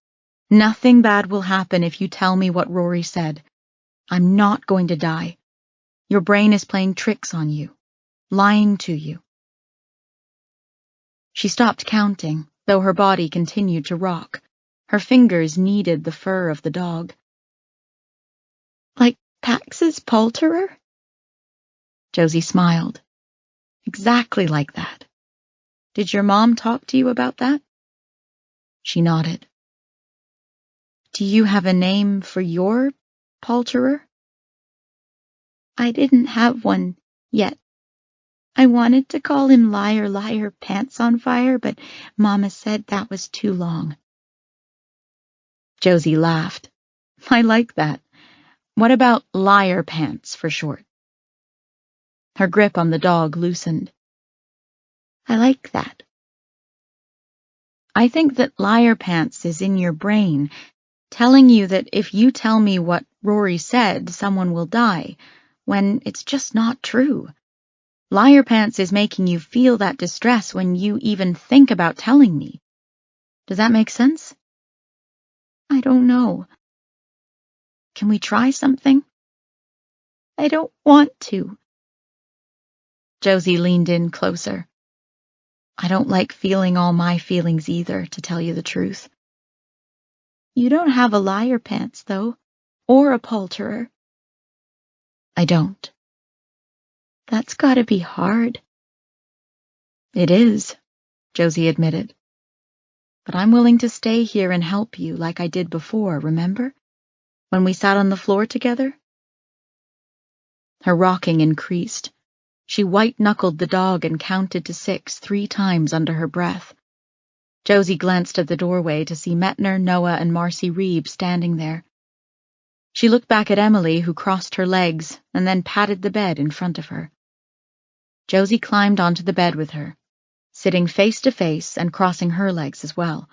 Nothing bad will happen if you tell me what Rory said. I'm not going to die. Your brain is playing tricks on you, lying to you. She stopped counting, though her body continued to rock. Her fingers kneaded the fur of the dog. Like Pax's poulterer? Josie smiled. Exactly like that. Did your mom talk to you about that? She nodded. Do you have a name for your poulterer? I didn't have one yet. I wanted to call him Liar, Liar, Pants on Fire, but Mama said that was too long. Josie laughed. I like that. What about Liar Pants for short? Her grip on the dog loosened. I like that. I think that Liar Pants is in your brain, telling you that if you tell me what Rory said, someone will die, when it's just not true. Liar Pants is making you feel that distress when you even think about telling me. Does that make sense? I don't know. Can we try something? I don't want to. Josie leaned in closer. I don't like feeling all my feelings either, to tell you the truth. You don't have a Liar Pants, though, or a poulterer. I don't. That's gotta be hard. It is, Josie admitted. But I'm willing to stay here and help you like I did before, remember? When we sat on the floor together? Her rocking increased. She white-knuckled the dog and counted to 6 3 times under her breath. Josie glanced at the doorway to see Metner, Noah, and Marcy Reeb standing there. She looked back at Emily, who crossed her legs and then patted the bed in front of her. Josie climbed onto the bed with her, sitting face to face and crossing her legs as well.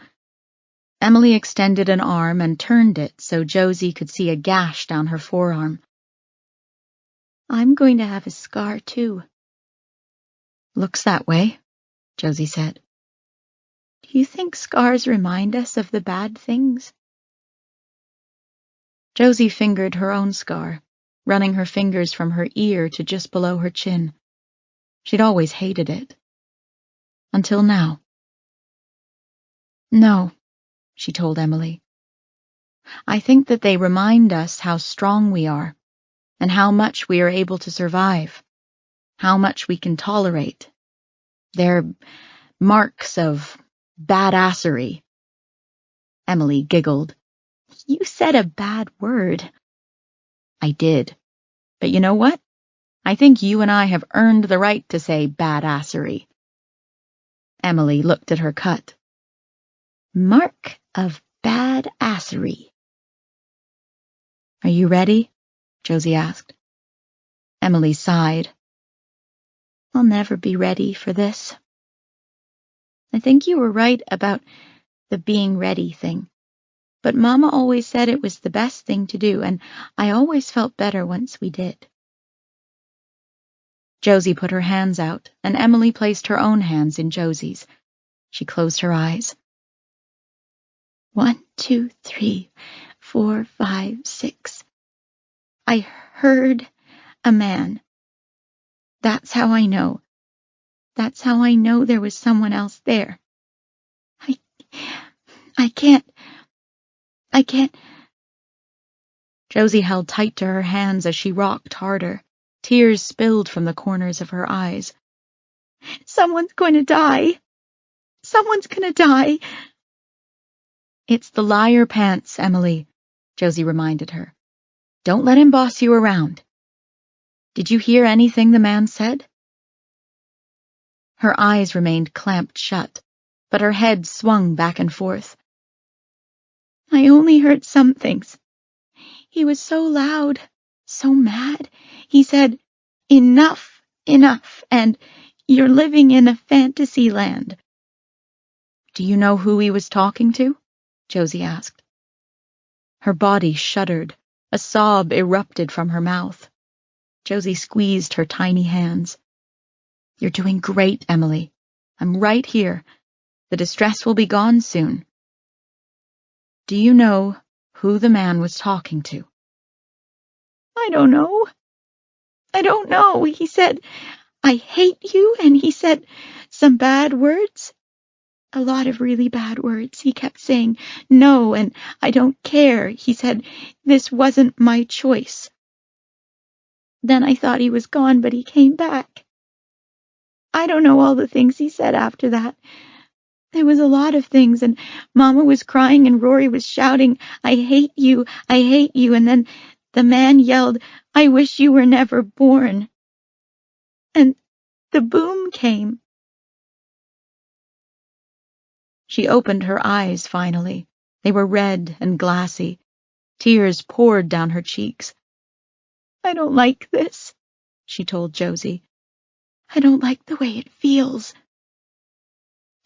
Emily extended an arm and turned it so Josie could see a gash down her forearm. I'm going to have a scar, too. Looks that way, Josie said. Do you think scars remind us of the bad things? Josie fingered her own scar, running her fingers from her ear to just below her chin. She'd always hated it. Until now. No, she told Emily. I think that they remind us how strong we are, and how much we are able to survive, how much we can tolerate. They're marks of badassery. Emily giggled. You said a bad word. I did. But you know what? I think you and I have earned the right to say badassery. Emily looked at her cut. Mark of badassery. Are you ready? Josie asked. Emily sighed. I'll never be ready for this. I think you were right about the being ready thing. But Mama always said it was the best thing to do, and I always felt better once we did. Josie put her hands out, and Emily placed her own hands in Josie's. She closed her eyes. 1, 2, 3, 4, 5, 6. I heard a man. That's how I know. That's how I know there was someone else there. I can't. Josie held tight to her hands as she rocked harder. Tears spilled from the corners of her eyes. Someone's going to die. Someone's going to die. It's the liar pants, Emily, Josie reminded her. Don't let him boss you around. Did you hear anything the man said? Her eyes remained clamped shut, but her head swung back and forth. I only heard some things. He was so loud, so mad. He said, enough, enough, and you're living in a fantasy land. Do you know who he was talking to? Josie asked. Her body shuddered. A sob erupted from her mouth. Josie squeezed her tiny hands. You're doing great, Emily. I'm right here. The distress will be gone soon. Do you know who the man was talking to? I don't know. He said, I hate you, and he said some bad words. A lot of really bad words. He kept saying no, and I don't care. He said this wasn't my choice. Then I thought he was gone, but he came back. I don't know all the things he said after that. There was a lot of things, and Mama was crying, and Rory was shouting, I hate you, and then the man yelled, I wish you were never born. And the boom came. She opened her eyes finally. They were red and glassy. Tears poured down her cheeks. I don't like this, she told Josie. I don't like the way it feels.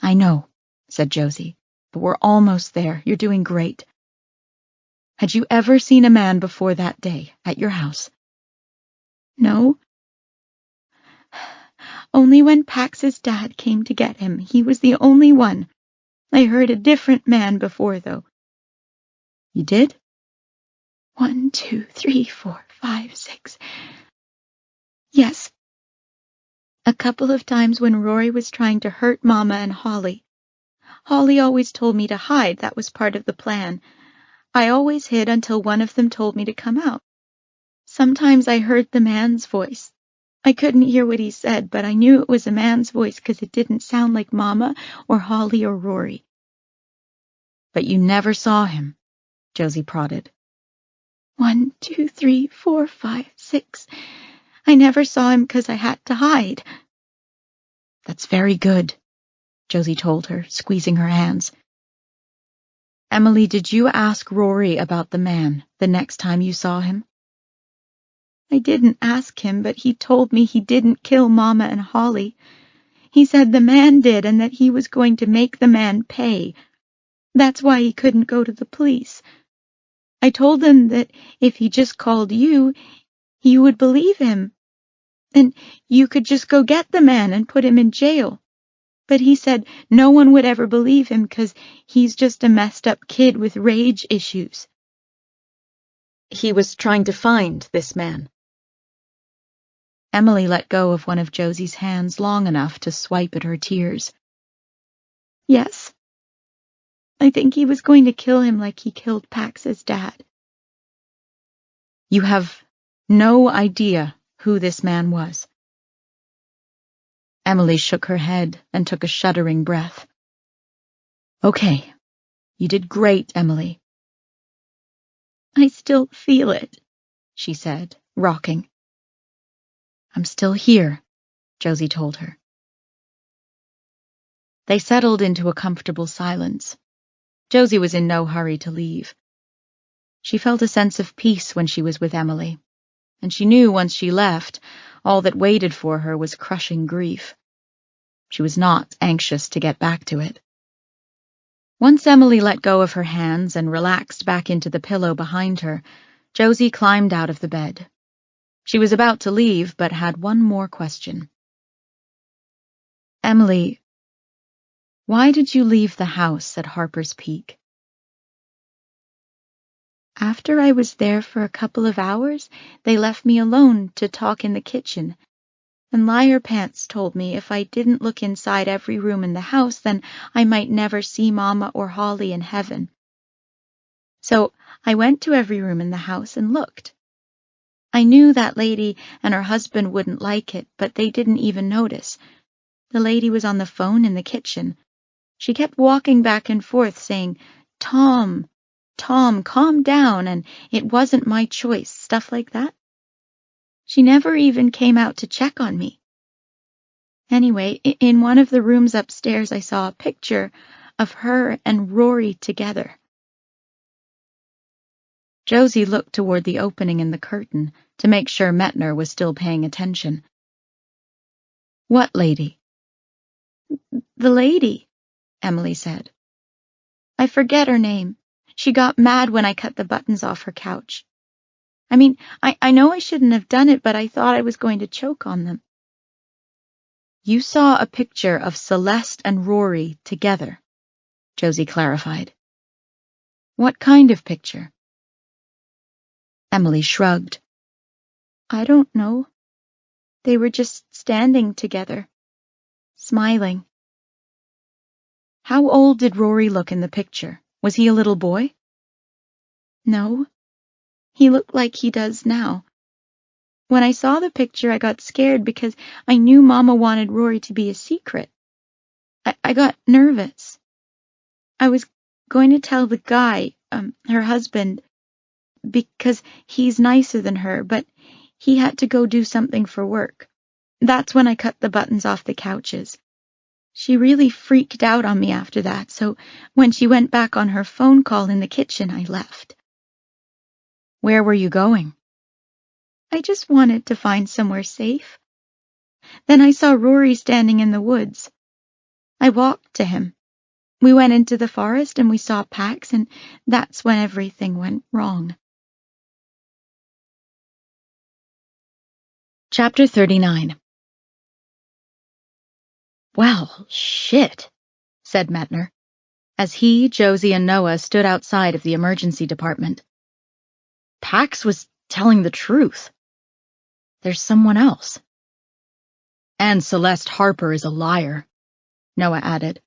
I know, said Josie, but we're almost there. You're doing great. Had you ever seen a man before that day at your house? No. Only when Pax's dad came to get him. He was the only one. I heard a different man before, though. You did? 1, 2, 3, 4, 5, 6. Yes. A couple of times when Rory was trying to hurt Mama and Holly. Holly always told me to hide. That was part of the plan. I always hid until one of them told me to come out. Sometimes I heard the man's voice. I couldn't hear what he said, but I knew it was a man's voice because it didn't sound like Mama or Holly or Rory. But you never saw him, Josie prodded. 1, 2, 3, 4, 5, 6. I never saw him because I had to hide." "That's very good," Josie told her, squeezing her hands. "Emily, did you ask Rory about the man the next time you saw him?" "I didn't ask him, but he told me he didn't kill Mama and Holly. He said the man did and that he was going to make the man pay. That's why he couldn't go to the police. I told him that if he just called you, you would believe him. And you could just go get the man and put him in jail. But he said no one would ever believe him because he's just a messed up kid with rage issues." "He was trying to find this man." Emily let go of one of Josie's hands long enough to swipe at her tears. "Yes. I think he was going to kill him like he killed Pax's dad." "You have no idea who this man was?" Emily shook her head and took a shuddering breath. "Okay, you did great, Emily." "I still feel it," she said, rocking. "I'm still here," Josie told her. They settled into a comfortable silence. Josie was in no hurry to leave. She felt a sense of peace when she was with Emily, and she knew once she left, all that waited for her was crushing grief. She was not anxious to get back to it. Once Emily let go of her hands and relaxed back into the pillow behind her, Josie climbed out of the bed. She was about to leave, but had one more question. "Emily, why did you leave the house at Harper's Peak?" "After I was there for a couple of hours, they left me alone to talk in the kitchen. And Liar Pants told me if I didn't look inside every room in the house, then I might never see Mama or Holly in heaven. So I went to every room in the house and looked. I knew that lady and her husband wouldn't like it, but they didn't even notice. The lady was on the phone in the kitchen. She kept walking back and forth saying, 'Tom, Tom, calm down,' and 'it wasn't my choice,' stuff like that. She never even came out to check on me. Anyway, in one of the rooms upstairs, I saw a picture of her and Rory together." Josie looked toward the opening in the curtain to make sure Metner was still paying attention. "What lady?" "The lady," Emily said. "I forget her name. She got mad when I cut the buttons off her couch. I mean, I know I shouldn't have done it, but I thought I was going to choke on them." "You saw a picture of Celeste and Rory together," Josie clarified. "What kind of picture?" Emily shrugged. "I don't know. They were just standing together, smiling." "How old did Rory look in the picture? Was he a little boy?" "No. He looked like he does now. When I saw the picture, I got scared because I knew Mama wanted Rory to be a secret. I got nervous. I was going to tell the guy, her husband, because he's nicer than her, but he had to go do something for work. That's when I cut the buttons off the couches. She really freaked out on me after that, so when she went back on her phone call in the kitchen, I left." "Where were you going?" "I just wanted to find somewhere safe. Then I saw Rory standing in the woods. I walked to him. We went into the forest and we saw Pax, and that's when everything went wrong." Chapter 39. "Well, shit," said Metner, as he, Josie, and Noah stood outside of the emergency department. "Pax was telling the truth. There's someone else." "And Celeste Harper is a liar," Noah added.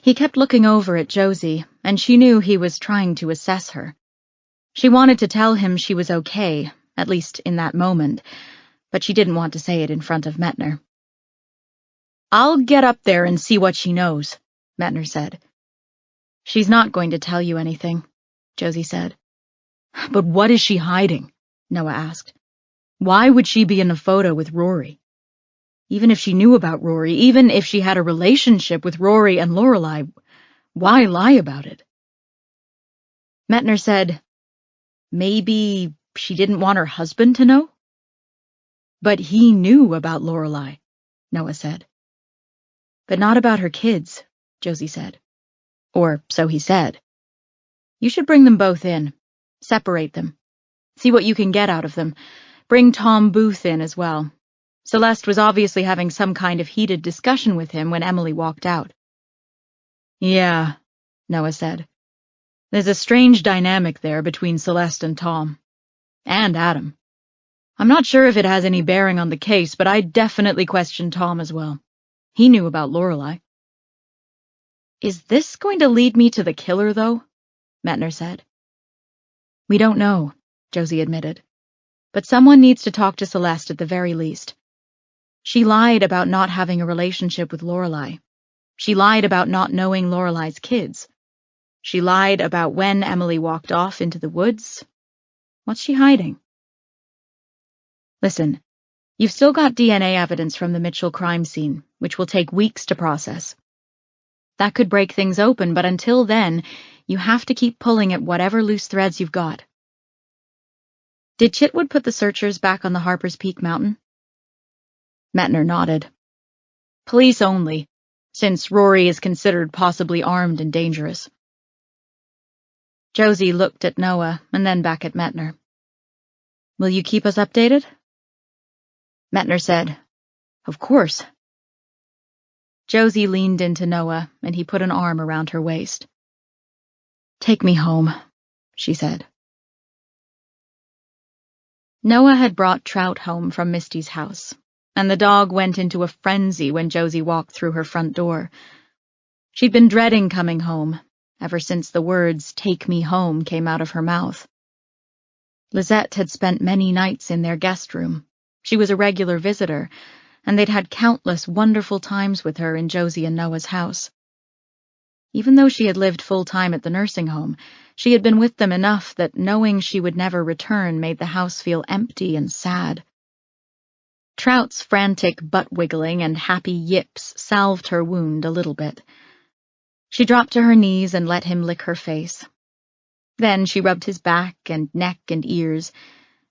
He kept looking over at Josie, and she knew he was trying to assess her. She wanted to tell him she was okay, at least in that moment, but she didn't want to say it in front of Metner. "I'll get up there and see what she knows," Metner said. "She's not going to tell you anything," Josie said. "But what is she hiding?" Noah asked. Why would she be in a photo with Rory? Even if she knew about Rory, even if she had a relationship with Rory and Lorelei, why lie about it? Metner said, maybe she didn't want her husband to know? But he knew about Lorelei, Noah said. But not about her kids, Josie said. Or so he said. You should bring them both in. Separate them. See what you can get out of them. Bring Tom Booth in as well. Celeste was obviously having some kind of heated discussion with him when Emily walked out. Yeah, Noah said. There's a strange dynamic there between Celeste and Tom. And Adam. I'm not sure if it has any bearing on the case, but I definitely question Tom as well. He knew about Lorelei. Is this going to lead me to the killer, though? Metner said. We don't know, Josie admitted. But someone needs to talk to Celeste at the very least. She lied about not having a relationship with Lorelei. She lied about not knowing Lorelei's kids. She lied about when Emily walked off into the woods. What's she hiding? Listen, you've still got DNA evidence from the Mitchell crime scene, which will take weeks to process. That could break things open, but until then, you have to keep pulling at whatever loose threads you've got. Did Chitwood put the searchers back on the Harper's Peak mountain? Metner nodded. Police only, since Rory is considered possibly armed and dangerous. Josie looked at Noah and then back at Metner. Will you keep us updated? Metner said, Of course. Josie leaned into Noah, and he put an arm around her waist. Take me home, she said. Noah had brought Trout home from Misty's house, and the dog went into a frenzy when Josie walked through her front door. She'd been dreading coming home, ever since the words, "Take me home," came out of her mouth. Lisette had spent many nights in their guest room. She was a regular visitor, and they'd had countless wonderful times with her in Josie and Noah's house. Even though she had lived full-time at the nursing home, she had been with them enough that knowing she would never return made the house feel empty and sad. Trout's frantic butt-wiggling and happy yips salved her wound a little bit. She dropped to her knees and let him lick her face. Then she rubbed his back and neck and ears,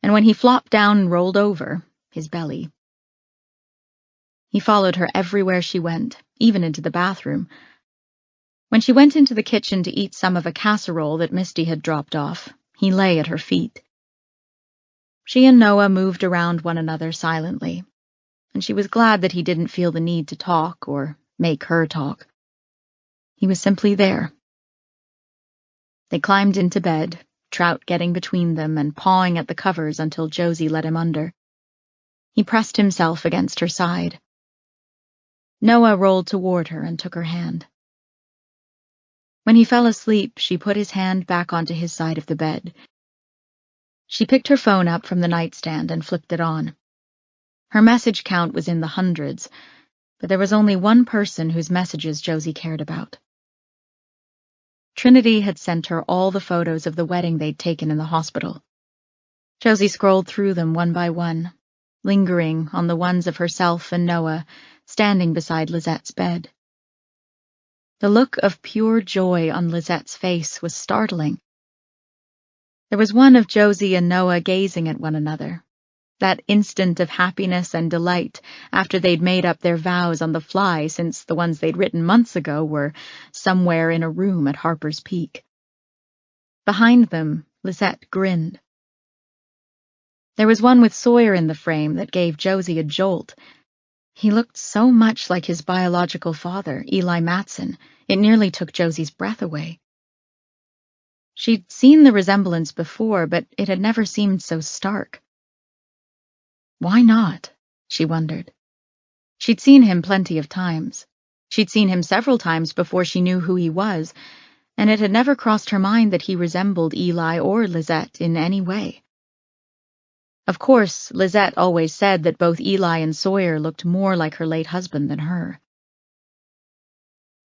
and when he flopped down and rolled over, his belly. He followed her everywhere she went, even into the bathroom. When she went into the kitchen to eat some of a casserole that Misty had dropped off, he lay at her feet. She and Noah moved around one another silently, and she was glad that he didn't feel the need to talk or make her talk. He was simply there. They climbed into bed, Trout getting between them and pawing at the covers until Josie let him under. He pressed himself against her side. Noah rolled toward her and took her hand. When he fell asleep, she put his hand back onto his side of the bed. She picked her phone up from the nightstand and flipped it on. Her message count was in the hundreds, but there was only one person whose messages Josie cared about. Trinity had sent her all the photos of the wedding they'd taken in the hospital. Josie scrolled through them one by one, lingering on the ones of herself and Noah standing beside Lizette's bed. The look of pure joy on Lizette's face was startling. There was one of Josie and Noah gazing at one another, that instant of happiness and delight after they'd made up their vows on the fly since the ones they'd written months ago were somewhere in a room at Harper's Peak. Behind them, Lisette grinned. There was one with Sawyer in the frame that gave Josie a jolt. He looked so much like his biological father, Eli Matson, it nearly took Josie's breath away. She'd seen the resemblance before, but it had never seemed so stark. Why not? She wondered. She'd seen him plenty of times. She'd seen him several times before she knew who he was, and it had never crossed her mind that he resembled Eli or Lisette in any way. Of course, Lisette always said that both Eli and Sawyer looked more like her late husband than her.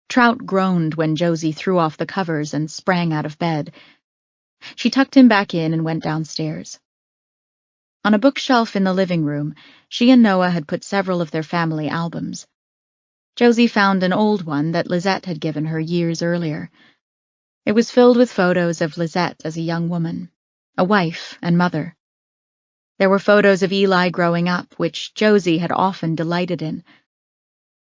Trout groaned when Josie threw off the covers and sprang out of bed. She tucked him back in and went downstairs. On a bookshelf in the living room, she and Noah had put several of their family albums. Josie found an old one that Lisette had given her years earlier. It was filled with photos of Lisette as a young woman, a wife and mother. There were photos of Eli growing up, which Josie had often delighted in.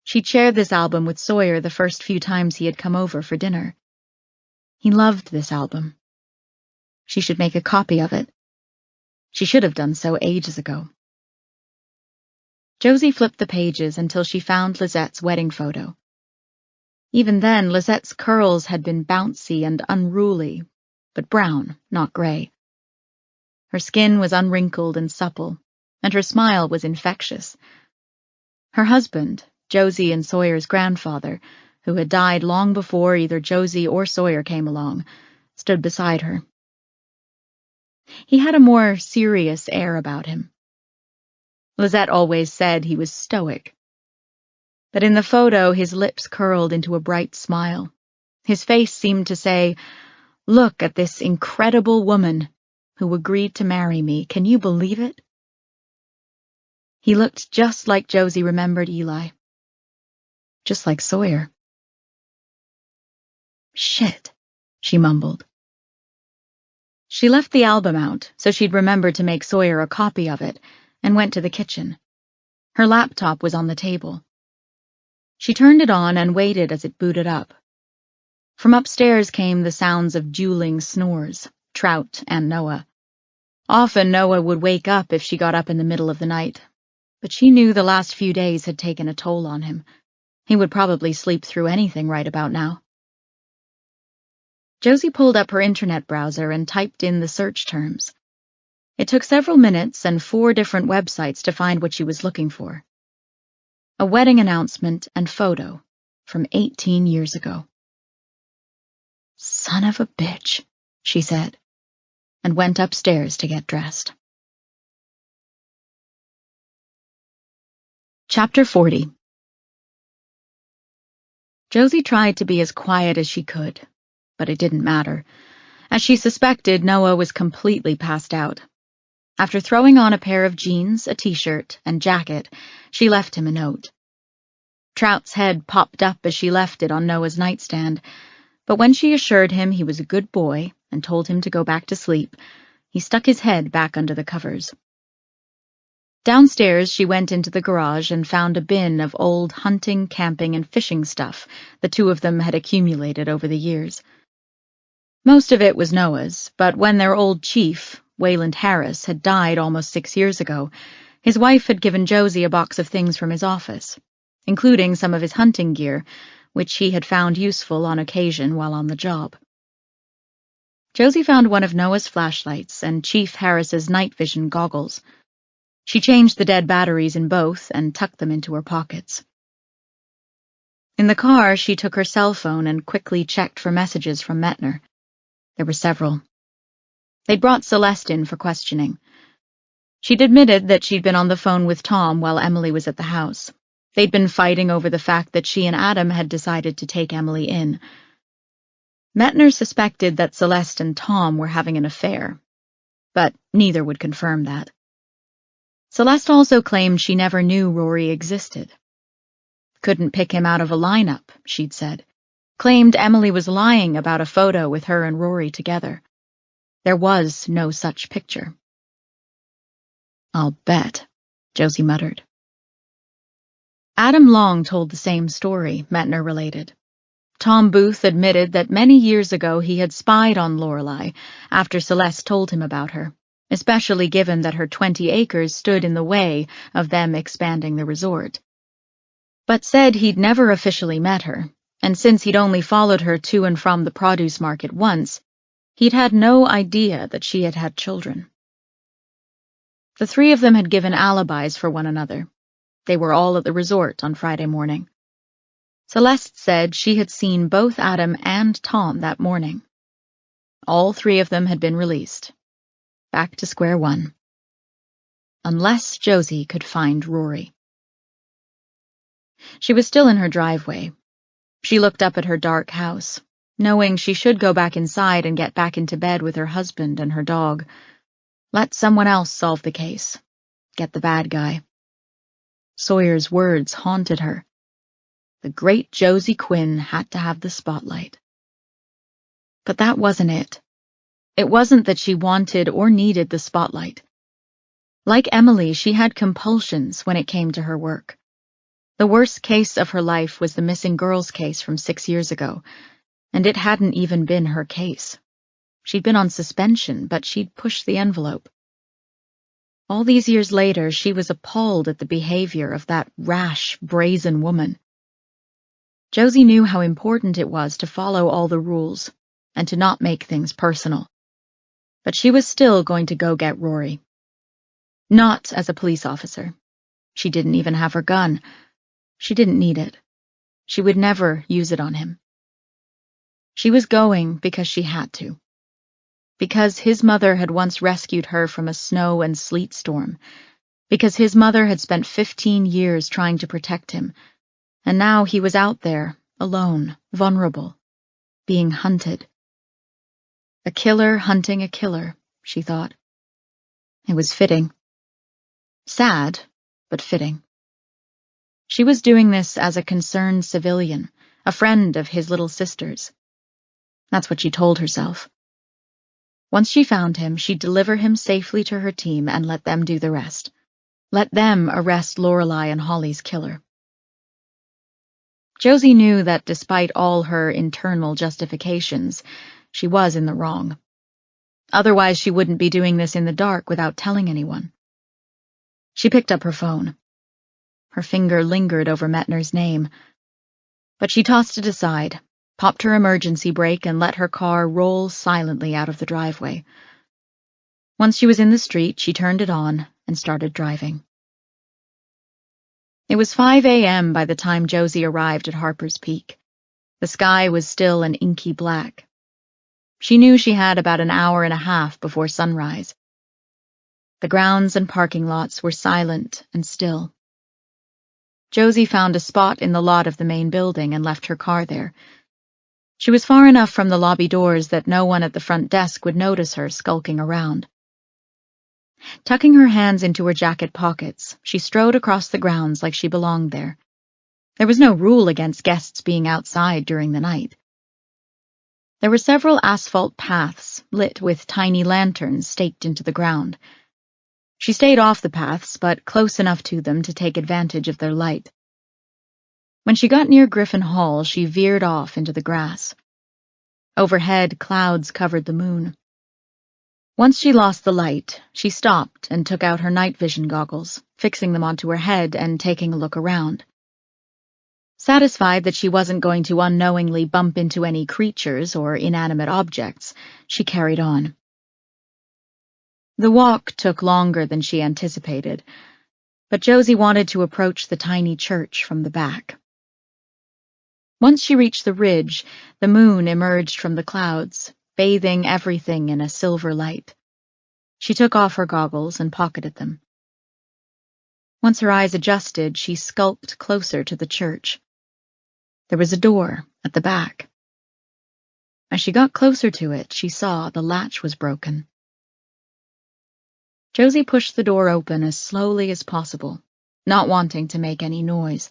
She'd shared this album with Sawyer the first few times he had come over for dinner. He loved this album. She should make a copy of it. She should have done so ages ago. Josie flipped the pages until she found Lisette's wedding photo. Even then, Lisette's curls had been bouncy and unruly, but brown, not gray. Her skin was unwrinkled and supple, and her smile was infectious. Her husband, Josie and Sawyer's grandfather, who had died long before either Josie or Sawyer came along, stood beside her. He had a more serious air about him. Lisette always said he was stoic. But in the photo, his lips curled into a bright smile. His face seemed to say, "Look at this incredible woman who agreed to marry me. Can you believe it?" He looked just like Josie remembered Eli. Just like Sawyer. "Shit," she mumbled. She left the album out so she'd remember to make Sawyer a copy of it, and went to the kitchen. Her laptop was on the table. She turned it on and waited as it booted up. From upstairs came the sounds of dueling snores, Trout and Noah. Often Noah would wake up if she got up in the middle of the night, but she knew the last few days had taken a toll on him. He would probably sleep through anything right about now. Josie pulled up her internet browser and typed in the search terms. It took several minutes and 4 different websites to find what she was looking for. A wedding announcement and photo from 18 years ago. "Son of a bitch," she said, and went upstairs to get dressed. Chapter 40. Josie tried to be as quiet as she could, but it didn't matter. As she suspected, Noah was completely passed out. After throwing on a pair of jeans, a t-shirt, and jacket, she left him a note. Trout's head popped up as she left it on Noah's nightstand, but when she assured him he was a good boy and told him to go back to sleep, he stuck his head back under the covers. Downstairs, she went into the garage and found a bin of old hunting, camping, and fishing stuff the two of them had accumulated over the years. Most of it was Noah's, but when their old chief, Wayland Harris, had died almost 6 years ago, his wife had given Josie a box of things from his office, including some of his hunting gear, which he had found useful on occasion while on the job. Josie found one of Noah's flashlights and Chief Harris's night vision goggles. She changed the dead batteries in both and tucked them into her pockets. In the car, she took her cell phone and quickly checked for messages from Metner. There were several. They'd brought Celeste in for questioning. She'd admitted that she'd been on the phone with Tom while Emily was at the house. They'd been fighting over the fact that she and Adam had decided to take Emily in. Metner suspected that Celeste and Tom were having an affair, but neither would confirm that. Celeste also claimed she never knew Rory existed. Couldn't pick him out of a lineup, she'd said. Claimed Emily was lying about a photo with her and Rory together. There was no such picture. "I'll bet," Josie muttered. Adam Long told the same story, Metner related. Tom Booth admitted that many years ago he had spied on Lorelei after Celeste told him about her, especially given that her 20 acres stood in the way of them expanding the resort. But said he'd never officially met her, and since he'd only followed her to and from the produce market once, he'd had no idea that she had had children. The 3 of them had given alibis for one another. They were all at the resort on Friday morning. Celeste said she had seen both Adam and Tom that morning. All 3 of them had been released. Back to square one. Unless Josie could find Rory. She was still in her driveway. She looked up at her dark house, knowing she should go back inside and get back into bed with her husband and her dog. Let someone else solve the case. Get the bad guy. Sawyer's words haunted her. The great Josie Quinn had to have the spotlight. But that wasn't it. It wasn't that she wanted or needed the spotlight. Like Emily, she had compulsions when it came to her work. The worst case of her life was the missing girls case from 6 years ago, and it hadn't even been her case. She'd been on suspension, but she'd pushed the envelope. All these years later, she was appalled at the behavior of that rash, brazen woman. Josie knew how important it was to follow all the rules and to not make things personal. But she was still going to go get Rory. Not as a police officer. She didn't even have her gun. She didn't need it. She would never use it on him. She was going because she had to. Because his mother had once rescued her from a snow and sleet storm. Because his mother had spent 15 years trying to protect him, and now he was out there, alone, vulnerable, being hunted. A killer hunting a killer, she thought. It was fitting. Sad, but fitting. She was doing this as a concerned civilian, a friend of his little sister's. That's what she told herself. Once she found him, she'd deliver him safely to her team and let them do the rest. Let them arrest Lorelei and Holly's killer. Josie knew that despite all her internal justifications, she was in the wrong. Otherwise, she wouldn't be doing this in the dark without telling anyone. She picked up her phone. Her finger lingered over Metner's name, but she tossed it aside, popped her emergency brake, and let her car roll silently out of the driveway. Once she was in the street, she turned it on and started driving. It was 5 a.m. by the time Josie arrived at Harper's Peak. The sky was still an inky black. She knew she had about an hour and a half before sunrise. The grounds and parking lots were silent and still. Josie found a spot in the lot of the main building and left her car there. She was far enough from the lobby doors that no one at the front desk would notice her skulking around. Tucking her hands into her jacket pockets, she strode across the grounds like she belonged there. There was no rule against guests being outside during the night. There were several asphalt paths lit with tiny lanterns staked into the ground. She stayed off the paths, but close enough to them to take advantage of their light. When she got near Griffin Hall, she veered off into the grass. Overhead, clouds covered the moon. Once she lost the light, she stopped and took out her night vision goggles, fixing them onto her head and taking a look around. Satisfied that she wasn't going to unknowingly bump into any creatures or inanimate objects, she carried on. The walk took longer than she anticipated, but Josie wanted to approach the tiny church from the back. Once she reached the ridge, the moon emerged from the clouds, bathing everything in a silver light. She took off her goggles and pocketed them. Once her eyes adjusted, she skulked closer to the church. There was a door at the back. As she got closer to it, she saw the latch was broken. Josie pushed the door open as slowly as possible, not wanting to make any noise.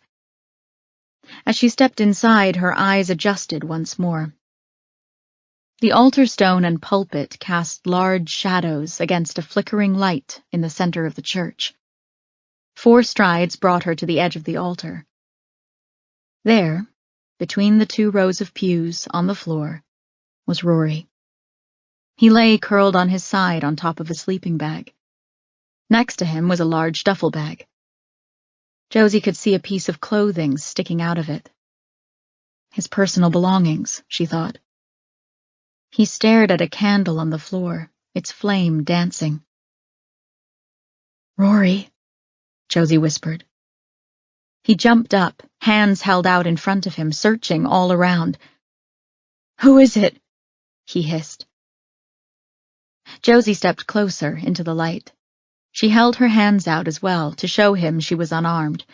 As she stepped inside, her eyes adjusted once more. The altar stone and pulpit cast large shadows against a flickering light in the center of the church. 4 strides brought her to the edge of the altar. There, between the 2 rows of pews on the floor, was Rory. He lay curled on his side on top of a sleeping bag. Next to him was a large duffel bag. Josie could see a piece of clothing sticking out of it. His personal belongings, she thought. He stared at a candle on the floor, its flame dancing. "Rory," Josie whispered. He jumped up, hands held out in front of him, searching all around. "Who is it?" he hissed. Josie stepped closer into the light. She held her hands out as well, to show him she was unarmed.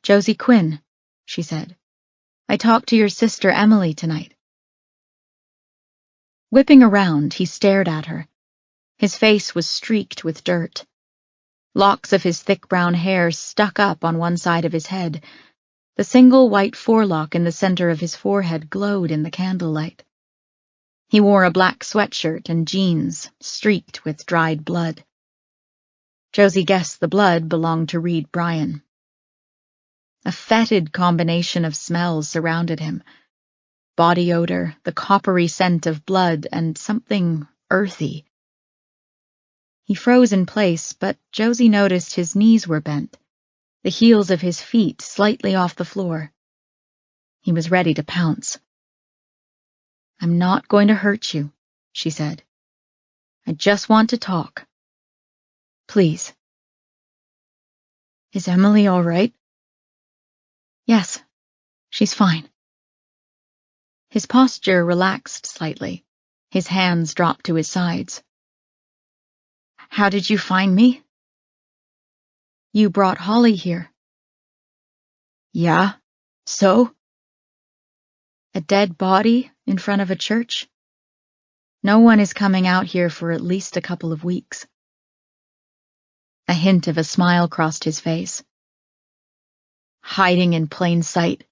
"Josie Quinn," she said. "I talked to your sister Emily tonight." Whipping around, he stared at her. His face was streaked with dirt. Locks of his thick brown hair stuck up on one side of his head. The single white forelock in the center of his forehead glowed in the candlelight. He wore a black sweatshirt and jeans, streaked with dried blood. Josie guessed the blood belonged to Reed Bryan. A fetid combination of smells surrounded him. Body odor, the coppery scent of blood, and something earthy. He froze in place, but Josie noticed his knees were bent, the heels of his feet slightly off the floor. He was ready to pounce. "I'm not going to hurt you," she said. "I just want to talk. Please." "Is Emily all right?" "Yes, she's fine." His posture relaxed slightly. His hands dropped to his sides. "How did you find me?" "You brought Holly here." "Yeah? So?" "A dead body in front of a church? No one is coming out here for at least a couple of weeks." A hint of a smile crossed his face. "Hiding in plain sight."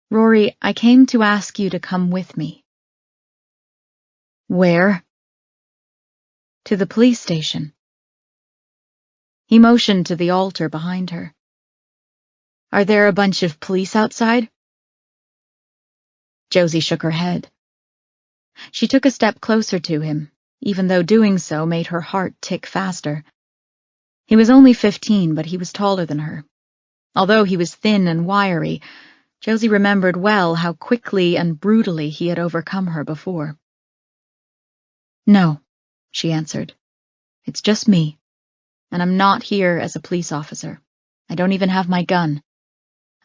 "Rory, I came to ask you to come with me." "Where?" "To the police station." He motioned to the altar behind her. "Are there a bunch of police outside?" Josie shook her head. She took a step closer to him, even though doing so made her heart tick faster. He was only 15, but he was taller than her. Although he was thin and wiry, Josie remembered well how quickly and brutally he had overcome her before. "No," she answered. "It's just me. And I'm not here as a police officer. I don't even have my gun.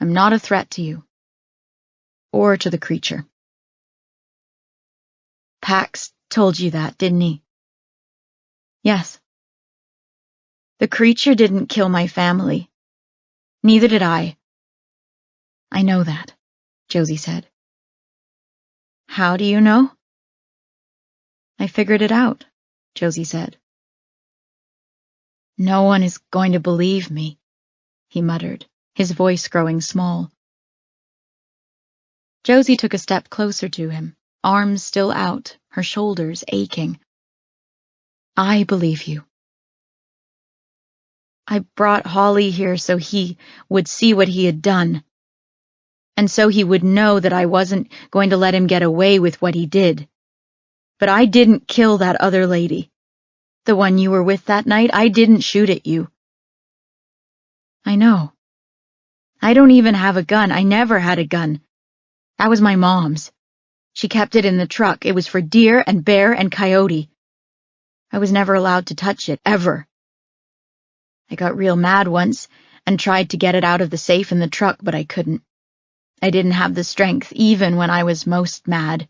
I'm not a threat to you. Or to the creature." "Pax told you that, didn't he?" "Yes." "The creature didn't kill my family. Neither did I." "I know that," Josie said. "How do you know?" "I figured it out," Josie said. "No one is going to believe me," he muttered, his voice growing small. Josie took a step closer to him, arms still out, her shoulders aching. "I believe you. I brought Holly here so he would see what he had done, and so he would know that I wasn't going to let him get away with what he did. But I didn't kill that other lady. The one you were with that night, I didn't shoot at you." "I know. I don't even have a gun. I never had a gun. That was my mom's. She kept it in the truck. It was for deer and bear and coyote. I was never allowed to touch it, ever. I got real mad once and tried to get it out of the safe in the truck, but I couldn't. I didn't have the strength, even when I was most mad."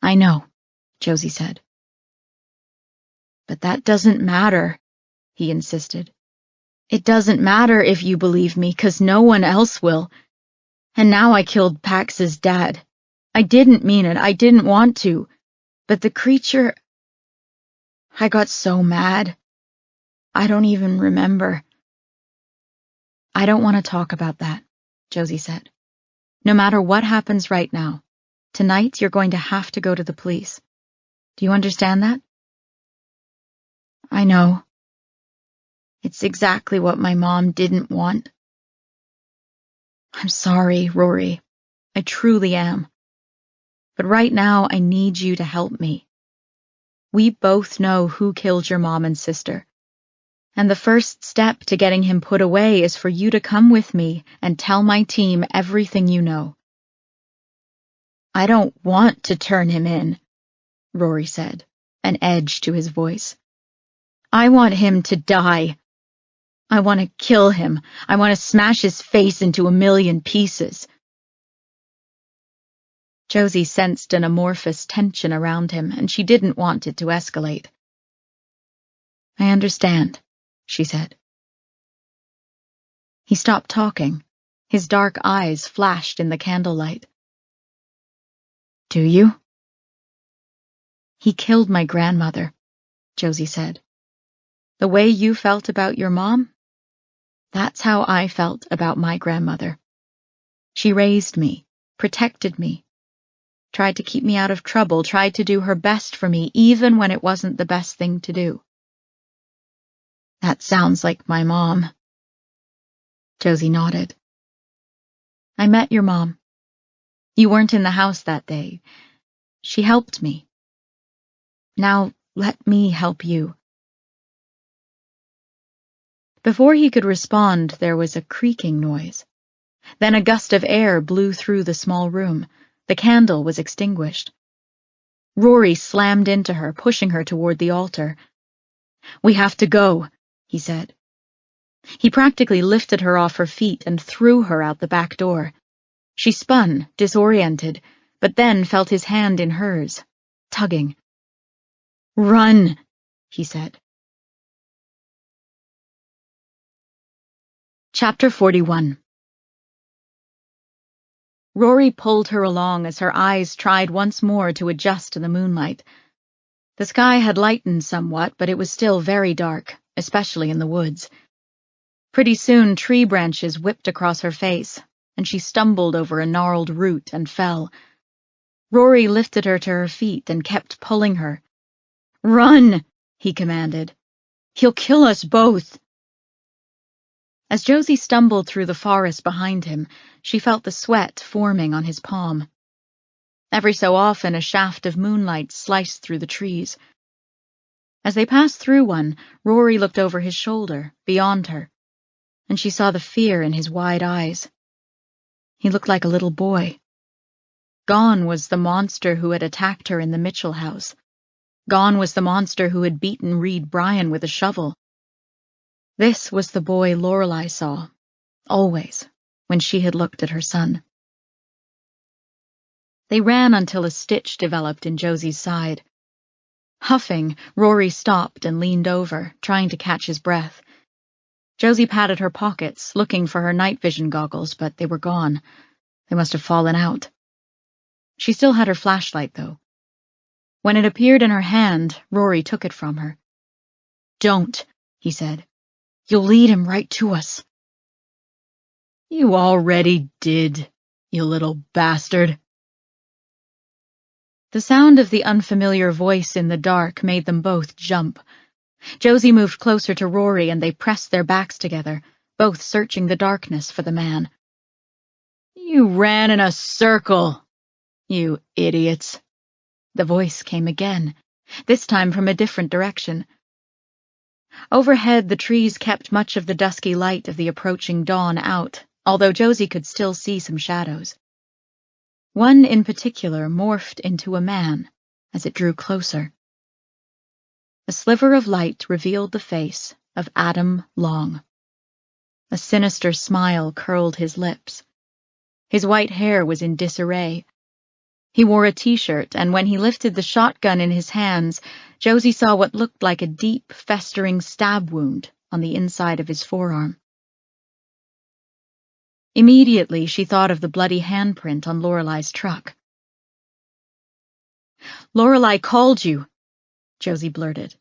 "I know," Josie said. "But that doesn't matter," he insisted. "It doesn't matter if you believe me, 'cause no one else will. And now I killed Pax's dad. I didn't mean it. I didn't want to. But the creature... I got so mad. I don't even remember." "I don't want to talk about that," Josie said. "No matter what happens right now, tonight you're going to have to go to the police. Do you understand that?" "I know. It's exactly what my mom didn't want." "I'm sorry, Rory. I truly am. But right now I need you to help me. We both know who killed your mom and sister. And the first step to getting him put away is for you to come with me and tell my team everything you know." "I don't want to turn him in," Rory said, an edge to his voice. "I want him to die. I want to kill him. I want to smash his face into a million pieces." Josie sensed an amorphous tension around him, and she didn't want it to escalate. "I understand," she said. He stopped talking. His dark eyes flashed in the candlelight. "Do you?" He killed my grandmother, Josie said. The way you felt about your mom, that's how I felt about my grandmother. She raised me, protected me, tried to keep me out of trouble, tried to do her best for me, even when it wasn't the best thing to do. That sounds like my mom. Josie nodded. I met your mom. You weren't in the house that day. She helped me. Now let me help you. Before he could respond, there was a creaking noise. Then a gust of air blew through the small room. The candle was extinguished. Rory slammed into her, pushing her toward the altar. We have to go, he said. He practically lifted her off her feet and threw her out the back door. She spun, disoriented, but then felt his hand in hers, tugging. Run, he said. Chapter 41. Rory pulled her along as her eyes tried once more to adjust to the moonlight. The sky had lightened somewhat, but it was still very dark, especially in the woods. Pretty soon, tree branches whipped across her face, and she stumbled over a gnarled root and fell. Rory lifted her to her feet and kept pulling her. Run, he commanded. He'll kill us both. As Josie stumbled through the forest behind him, she felt the sweat forming on his palm. Every so often, a shaft of moonlight sliced through the trees. As they passed through one, Rory looked over his shoulder, beyond her, and she saw the fear in his wide eyes. He looked like a little boy. Gone was the monster who had attacked her in the Mitchell house. Gone was the monster who had beaten Reed Bryan with a shovel. This was the boy Lorelei saw, always, when she had looked at her son. They ran until a stitch developed in Josie's side. Huffing, Rory stopped and leaned over, trying to catch his breath. Josie patted her pockets, looking for her night vision goggles, but they were gone. They must have fallen out. She still had her flashlight, though. When it appeared in her hand, Rory took it from her. Don't, he said. You'll lead him right to us. You already did, you little bastard. The sound of the unfamiliar voice in the dark made them both jump. Josie moved closer to Rory and they pressed their backs together, both searching the darkness for the man. You ran in a circle, you idiots. The voice came again, this time from a different direction. Overhead, the trees kept much of the dusky light of the approaching dawn out, although Josie could still see some shadows. One in particular morphed into a man as it drew closer. A sliver of light revealed the face of Adam Long. A sinister smile curled his lips. His white hair was in disarray. He wore a t-shirt, and when he lifted the shotgun in his hands, Josie saw what looked like a deep, festering stab wound on the inside of his forearm. Immediately, she thought of the bloody handprint on Lorelei's truck. Lorelei called you, Josie blurted,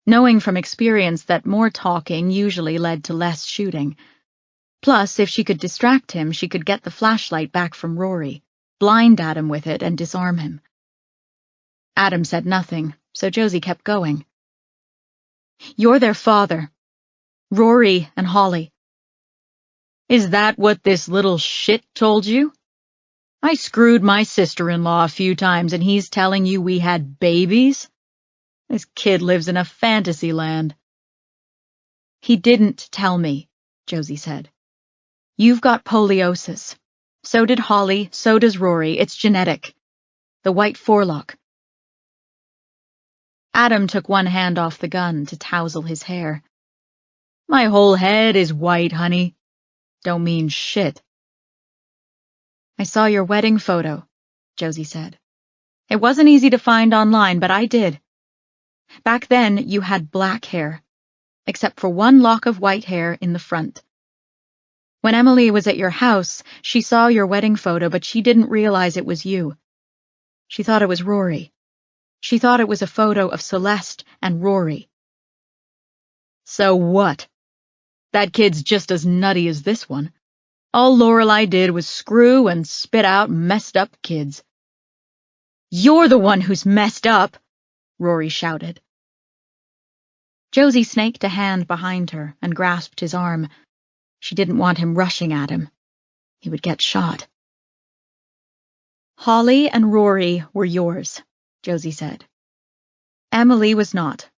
knowing from experience that more talking usually led to less shooting. Plus, if she could distract him, she could get the flashlight back from Rory, blind Adam with it, and disarm him. Adam said nothing, so Josie kept going. You're their father. Rory and Holly. Is that what this little shit told you? I screwed my sister-in-law a few times and he's telling you we had babies? This kid lives in a fantasy land. He didn't tell me, Josie said. You've got poliosis. So did Holly, so does Rory. It's genetic. The white forelock. Adam took one hand off the gun to tousle his hair. My whole head is white, honey. Don't mean shit. I saw your wedding photo, Josie said. It wasn't easy to find online, but I did. Back then, you had black hair, except for one lock of white hair in the front. When Emily was at your house, she saw your wedding photo, but she didn't realize it was you. She thought it was Rory. She thought it was a photo of Celeste and Rory. So what? That kid's just as nutty as this one. All Lorelai did was screw and spit out messed up kids. You're the one who's messed up, Rory shouted. Josie snaked a hand behind her and grasped his arm. She didn't want him rushing at him. He would get shot. Holly and Rory were yours, Josie said. Emily was not.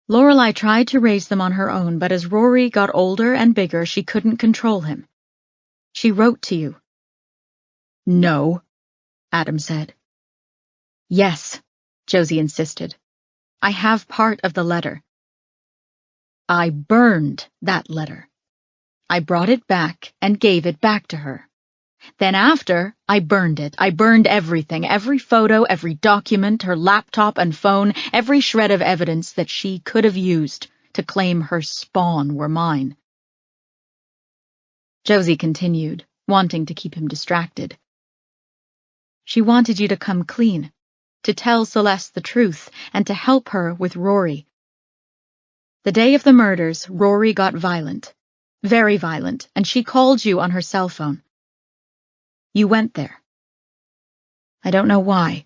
Lorelai tried to raise them on her own, but as Rory got older and bigger, she couldn't control him. She wrote to you. No, Adam said. Yes, Josie insisted. I have part of the letter. I burned that letter. I brought it back and gave it back to her. Then after, I burned it. I burned everything, every photo, every document, her laptop and phone, every shred of evidence that she could have used to claim her spawn were mine. Josie continued, wanting to keep him distracted. She wanted you to come clean, to tell Celeste the truth, and to help her with Rory. The day of the murders, Rory got violent, very violent, and she called you on her cell phone. You went there. I don't know why.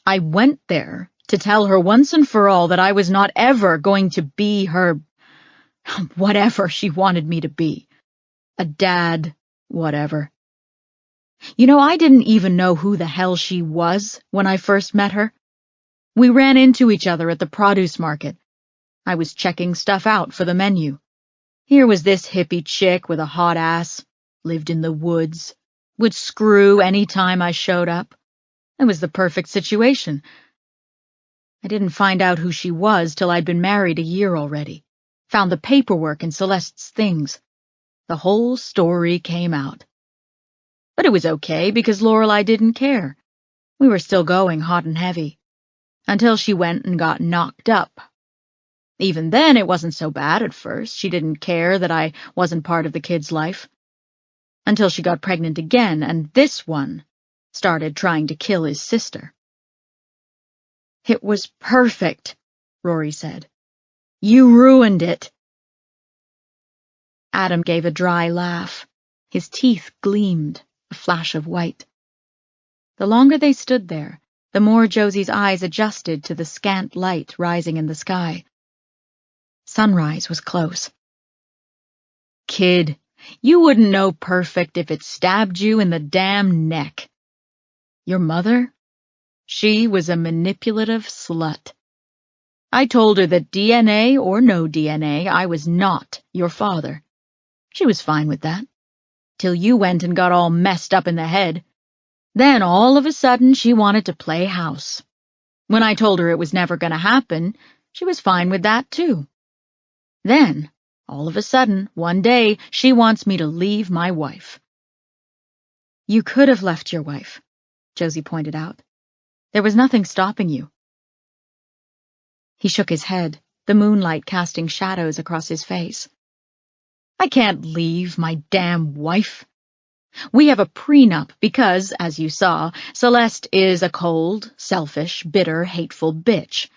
I went there to tell her once and for all that I was not ever going to be her whatever she wanted me to be. A dad, whatever. You know, I didn't even know who the hell she was when I first met her. We ran into each other at the produce market. I was checking stuff out for the menu. Here was this hippie chick with a hot ass, lived in the woods, would screw any time I showed up. It was the perfect situation. I didn't find out who she was till I'd been married a year already. Found the paperwork in Celeste's things. The whole story came out. But it was okay because Lorelai didn't care. We were still going hot and heavy. Until she went and got knocked up. Even then, it wasn't so bad at first. She didn't care that I wasn't part of the kid's life. Until she got pregnant again, and this one started trying to kill his sister. It was perfect, Rory said. You ruined it. Adam gave a dry laugh. His teeth gleamed, a flash of white. The longer they stood there, the more Josie's eyes adjusted to the scant light rising in the sky. Sunrise was close. Kid, you wouldn't know perfect if it stabbed you in the damn neck. Your mother? She was a manipulative slut. I told her that DNA or no DNA, I was not your father. She was fine with that. Till you went and got all messed up in the head. Then all of a sudden she wanted to play house. When I told her it was never going to happen, she was fine with that too. Then, all of a sudden, one day, she wants me to leave my wife. You could have left your wife, Josie pointed out. There was nothing stopping you. He shook his head, the moonlight casting shadows across his face. I can't leave my damn wife. We have a prenup because, as you saw, Celeste is a cold, selfish, bitter, hateful bitch.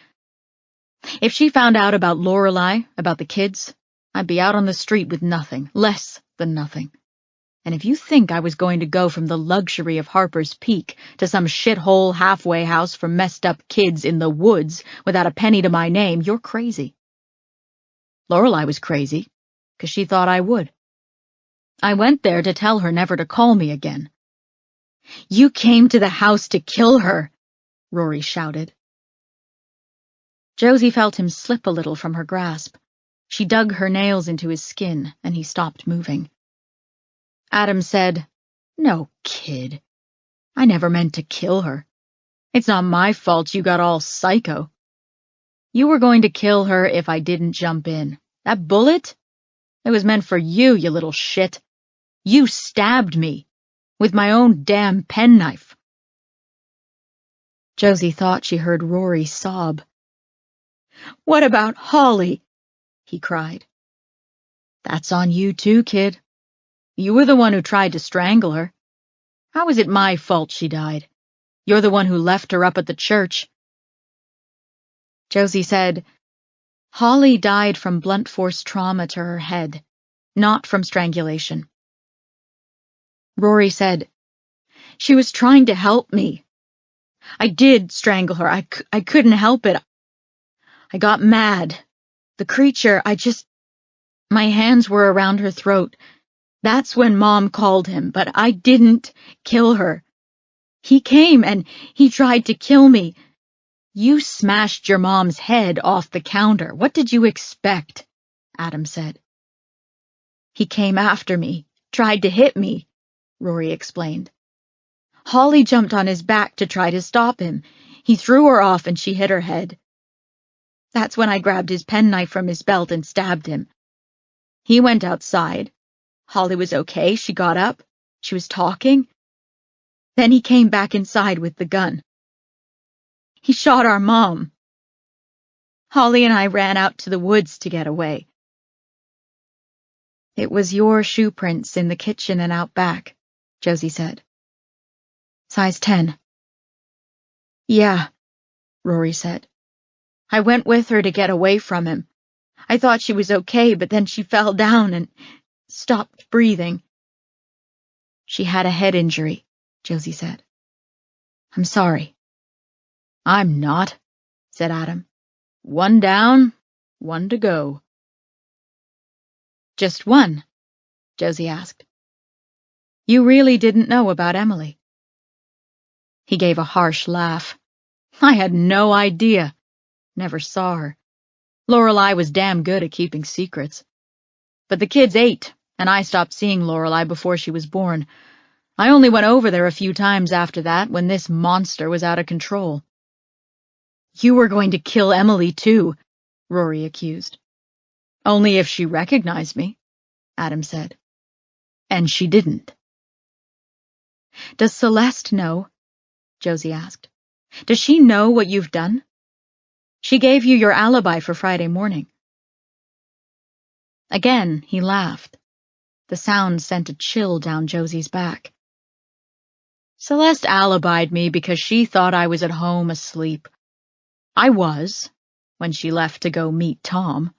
If she found out about Lorelai, about the kids, I'd be out on the street with nothing, less than nothing. And if you think I was going to go from the luxury of Harper's Peak to some shithole halfway house for messed up kids in the woods without a penny to my name, you're crazy. Lorelai was crazy, 'cause she thought I would. I went there to tell her never to call me again. You came to the house to kill her, Rory shouted. Josie felt him slip a little from her grasp. She dug her nails into his skin, and he stopped moving. Adam said, No, kid. I never meant to kill her. It's not my fault you got all psycho. You were going to kill her if I didn't jump in. That bullet? It was meant for you, you little shit. You stabbed me. With my own damn penknife. Josie thought she heard Rory sob. What about Holly? He cried. That's on you too, kid. You were the one who tried to strangle her. How is it my fault she died? You're the one who left her up at the church." Josie said, "Holly died from blunt force trauma to her head, not from strangulation." Rory said, "She was trying to help me. I did strangle her. I couldn't help it. I got mad. The creature, my hands were around her throat. That's when Mom called him, but I didn't kill her. He came and he tried to kill me. You smashed your mom's head off the counter. What did you expect?" Adam said. "He came after me, tried to hit me," Rory explained. "Holly jumped on his back to try to stop him. He threw her off and she hit her head. That's when I grabbed his penknife from his belt and stabbed him. He went outside. Holly was okay. She got up. She was talking. Then he came back inside with the gun. He shot our mom. Holly and I ran out to the woods to get away." "It was your shoe prints in the kitchen and out back," Josie said. "Size 10. "Yeah," Rory said. "I went with her to get away from him. I thought she was okay, but then she fell down and stopped breathing." "She had a head injury," Josie said. "I'm sorry." "I'm not," said Adam. "One down, one to go." "Just one?" Josie asked. "You really didn't know about Emily?" He gave a harsh laugh. "I had no idea. Never saw her. Lorelei was damn good at keeping secrets. But the kids ate, and I stopped seeing Lorelei before she was born. I only went over there a few times after that, when this monster was out of control." "You were going to kill Emily, too," Rory accused. "Only if she recognized me," Adam said. "And she didn't." "Does Celeste know?" Josie asked. "Does she know what you've done? She gave you your alibi for Friday morning." Again he laughed. The sound sent a chill down Josie's back. "Celeste alibied me because she thought I was at home asleep. I was, when she left to go meet Tom.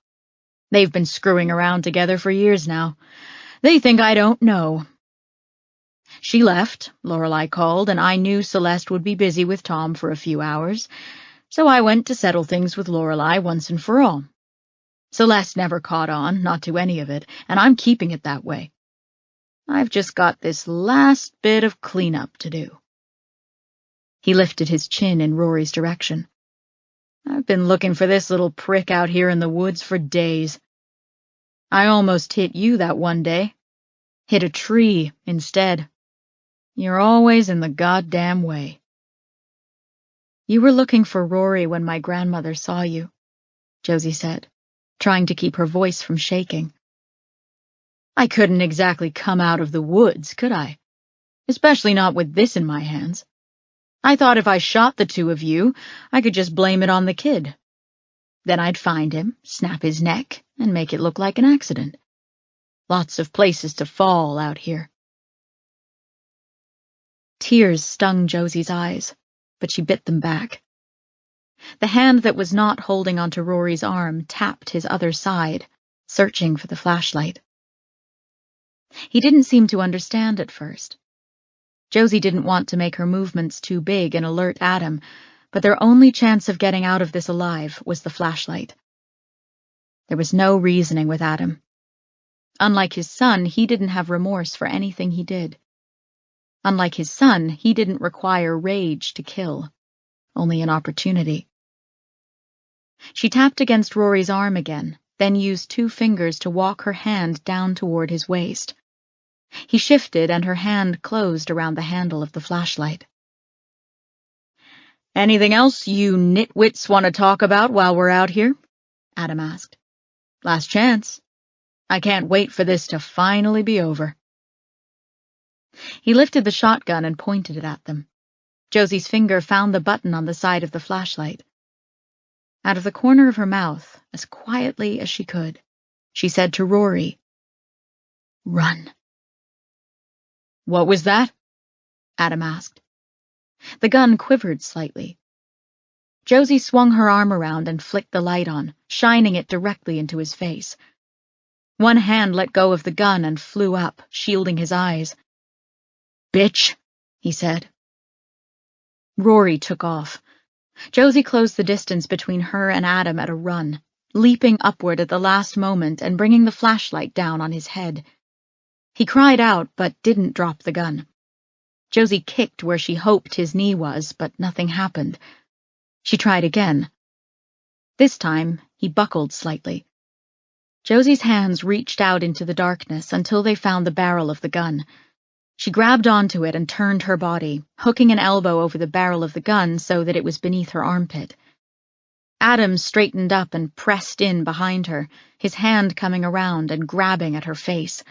They've been screwing around together for years now. They think I don't know. She left, Lorelei called, and I knew Celeste would be busy with Tom for a few hours, so I went to settle things with Lorelei once and for all. Celeste never caught on, not to any of it, and I'm keeping it that way. I've just got this last bit of cleanup to do." He lifted his chin in Rory's direction. "I've been looking for this little prick out here in the woods for days. I almost hit you that one day. Hit a tree instead. You're always in the goddamn way." "You were looking for Rory when my grandmother saw you," Josie said, trying to keep her voice from shaking. "I couldn't exactly come out of the woods, could I? Especially not with this in my hands. I thought if I shot the two of you, I could just blame it on the kid. Then I'd find him, snap his neck, and make it look like an accident. Lots of places to fall out here." Tears stung Josie's eyes, but she bit them back. The hand that was not holding onto Rory's arm tapped his other side, searching for the flashlight. He didn't seem to understand at first. Josie didn't want to make her movements too big and alert Adam, but their only chance of getting out of this alive was the flashlight. There was no reasoning with Adam. Unlike his son, he didn't have remorse for anything he did. Unlike his son, he didn't require rage to kill, only an opportunity. She tapped against Rory's arm again, then used 2 fingers to walk her hand down toward his waist. He shifted, and her hand closed around the handle of the flashlight. "Anything else you nitwits want to talk about while we're out here?" Adam asked. "Last chance. I can't wait for this to finally be over." He lifted the shotgun and pointed it at them. Josie's finger found the button on the side of the flashlight. Out of the corner of her mouth, as quietly as she could, she said to Rory, "Run." "What was that?" Adam asked. The gun quivered slightly. Josie swung her arm around and flicked the light on, shining it directly into his face. One hand let go of the gun and flew up, shielding his eyes. "Bitch," he said. Rory took off. Josie closed the distance between her and Adam at a run, leaping upward at the last moment and bringing the flashlight down on his head. He cried out, but didn't drop the gun. Josie kicked where she hoped his knee was, but nothing happened. She tried again. This time, he buckled slightly. Josie's hands reached out into the darkness until they found the barrel of the gun. She grabbed onto it and turned her body, hooking an elbow over the barrel of the gun so that it was beneath her armpit. Adam straightened up and pressed in behind her, his hand coming around and grabbing at her face.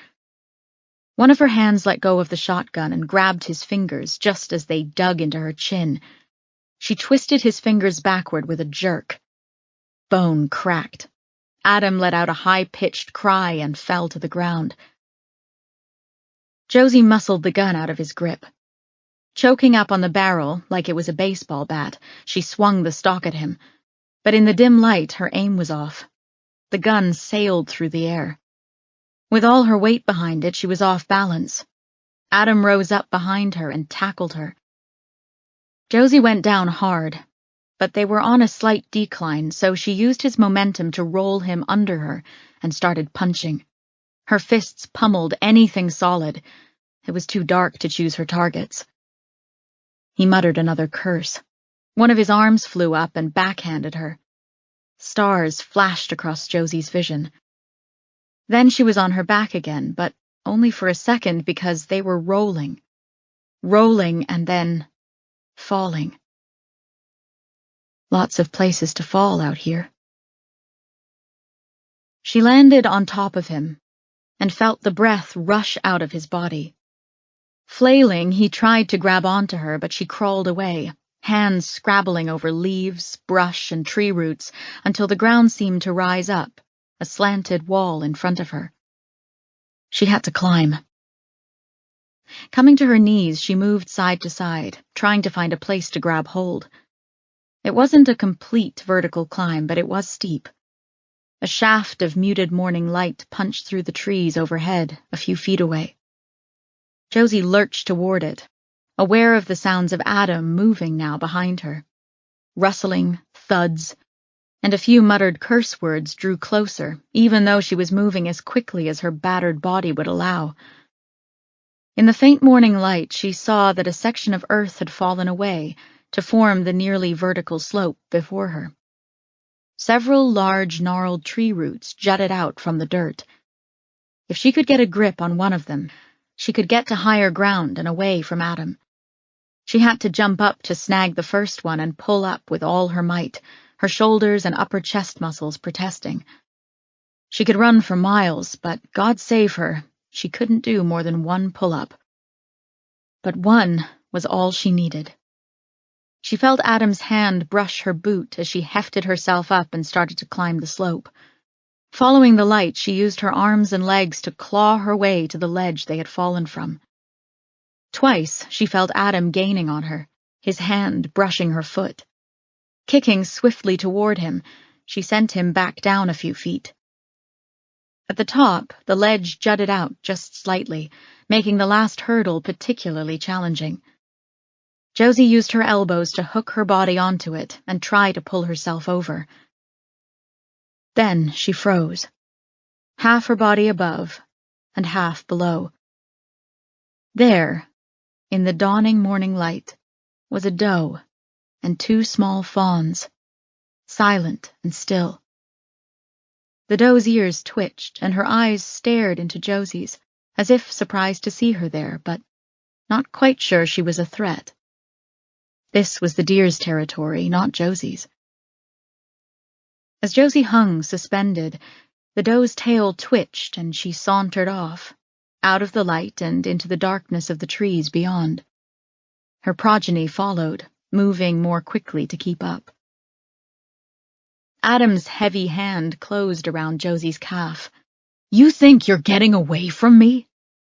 One of her hands let go of the shotgun and grabbed his fingers just as they dug into her chin. She twisted his fingers backward with a jerk. Bone cracked. Adam let out a high-pitched cry and fell to the ground. Josie muscled the gun out of his grip. Choking up on the barrel, like it was a baseball bat, she swung the stock at him. But in the dim light, her aim was off. The gun sailed through the air. With all her weight behind it, she was off balance. Adam rose up behind her and tackled her. Josie went down hard, but they were on a slight decline, so she used his momentum to roll him under her and started punching. Her fists pummeled anything solid. It was too dark to choose her targets. He muttered another curse. One of his arms flew up and backhanded her. Stars flashed across Josie's vision. Then she was on her back again, but only for a second because they were rolling. Rolling and then falling. Lots of places to fall out here. She landed on top of him and felt the breath rush out of his body. Flailing, he tried to grab onto her, but she crawled away, hands scrabbling over leaves, brush, and tree roots until the ground seemed to rise up, a slanted wall in front of her. She had to climb. Coming to her knees, she moved side to side, trying to find a place to grab hold. It wasn't a complete vertical climb, but it was steep. A shaft of muted morning light punched through the trees overhead, a few feet away. Josie lurched toward it, aware of the sounds of Adam moving now behind her. Rustling, thuds, and a few muttered curse words drew closer, even though she was moving as quickly as her battered body would allow. In the faint morning light, she saw that a section of earth had fallen away to form the nearly vertical slope before her. Several large, gnarled tree roots jutted out from the dirt. If she could get a grip on one of them, she could get to higher ground and away from Adam. She had to jump up to snag the first one and pull up with all her might, her shoulders and upper chest muscles protesting. She could run for miles, but God save her, she couldn't do more than one pull-up. But one was all she needed. She felt Adam's hand brush her boot as she hefted herself up and started to climb the slope. Following the light, she used her arms and legs to claw her way to the ledge they had fallen from. Twice she felt Adam gaining on her, his hand brushing her foot. Kicking swiftly toward him, she sent him back down a few feet. At the top, the ledge jutted out just slightly, making the last hurdle particularly challenging. Josie used her elbows to hook her body onto it and try to pull herself over. Then she froze, half her body above and half below. There, in the dawning morning light, was a doe and two small fawns, silent and still. The doe's ears twitched and her eyes stared into Josie's, as if surprised to see her there, but not quite sure she was a threat. This was the deer's territory, not Josie's. As Josie hung suspended, the doe's tail twitched and she sauntered off, out of the light and into the darkness of the trees beyond. Her progeny followed, moving more quickly to keep up. Adam's heavy hand closed around Josie's calf. "You think you're getting away from me?"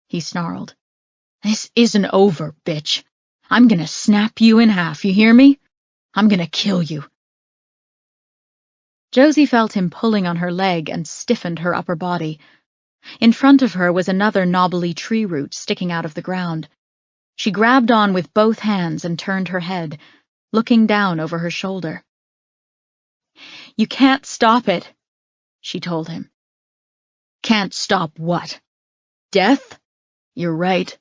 he snarled. "This isn't over, bitch. I'm gonna snap you in half, you hear me? I'm gonna kill you." Josie felt him pulling on her leg and stiffened her upper body. In front of her was another knobbly tree root sticking out of the ground. She grabbed on with both hands and turned her head, looking down over her shoulder. "You can't stop it," she told him. "Can't stop what? Death? You're right.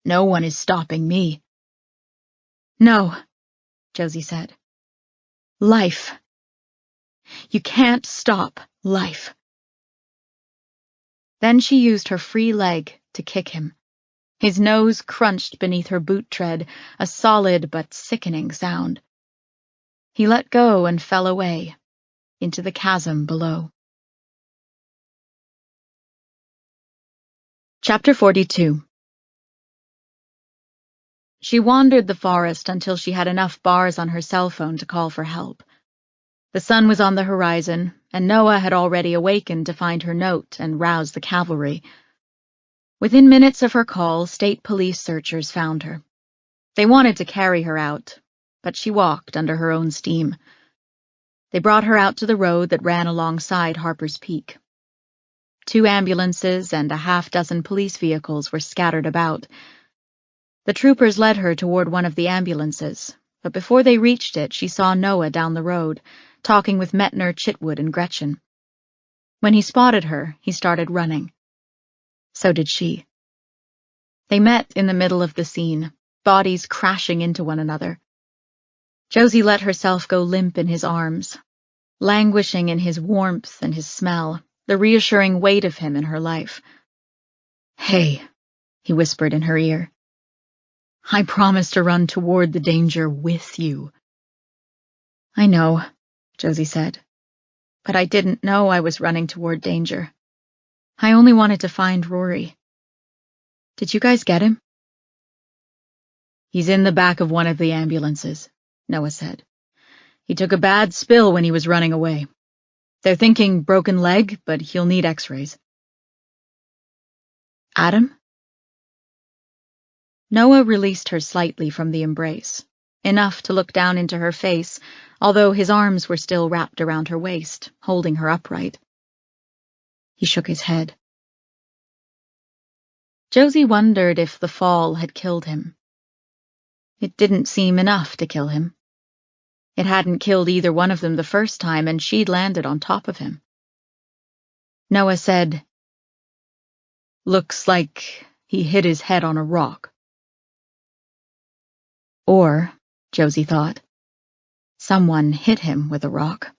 No one is stopping me." "No," Josie said. "Life. You can't stop life." Then she used her free leg to kick him. His nose crunched beneath her boot tread, a solid but sickening sound. He let go and fell away, into the chasm below. Chapter 42. She wandered the forest until she had enough bars on her cell phone to call for help. The sun was on the horizon, and Noah had already awakened to find her note and rouse the cavalry. Within minutes of her call, state police searchers found her. They wanted to carry her out, but she walked under her own steam. They brought her out to the road that ran alongside Harper's Peak. 2 ambulances and a half-dozen police vehicles were scattered about. The troopers led her toward one of the ambulances, but before they reached it, she saw Noah down the road, talking with Metner, Chitwood, and Gretchen. When he spotted her, he started running. So did she. They met in the middle of the scene, bodies crashing into one another. Josie let herself go limp in his arms, languishing in his warmth and his smell, the reassuring weight of him in her life. "Hey," he whispered in her ear. "I promised to run toward the danger with you." "I know," Josie said, "but I didn't know I was running toward danger. I only wanted to find Rory. Did you guys get him?" "He's in the back of one of the ambulances," Noah said. "He took a bad spill when he was running away. They're thinking broken leg, but he'll need x-rays." "Adam?" Noah released her slightly from the embrace, enough to look down into her face, although his arms were still wrapped around her waist, holding her upright. He shook his head. Josie wondered if the fall had killed him. It didn't seem enough to kill him. It hadn't killed either one of them the first time, and she'd landed on top of him. Noah said, "Looks like he hit his head on a rock." Or, Josie thought, someone hit him with a rock.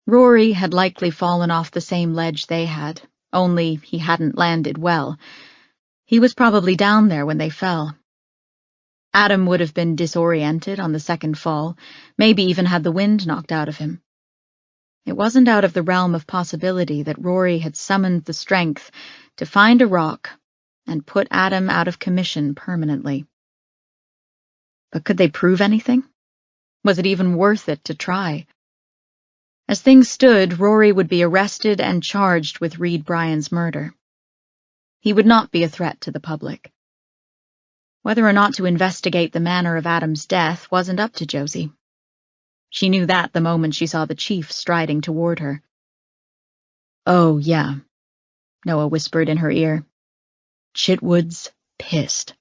Rory had likely fallen off the same ledge they had, only he hadn't landed well. He was probably down there when they fell. Adam would have been disoriented on the second fall, maybe even had the wind knocked out of him. It wasn't out of the realm of possibility that Rory had summoned the strength to find a rock and put Adam out of commission permanently. But could they prove anything? Was it even worth it to try? As things stood, Rory would be arrested and charged with Reed Bryan's murder. He would not be a threat to the public. Whether or not to investigate the manner of Adam's death wasn't up to Josie. She knew that the moment she saw the chief striding toward her. "Oh, yeah," Noah whispered in her ear. "Chitwood's pissed."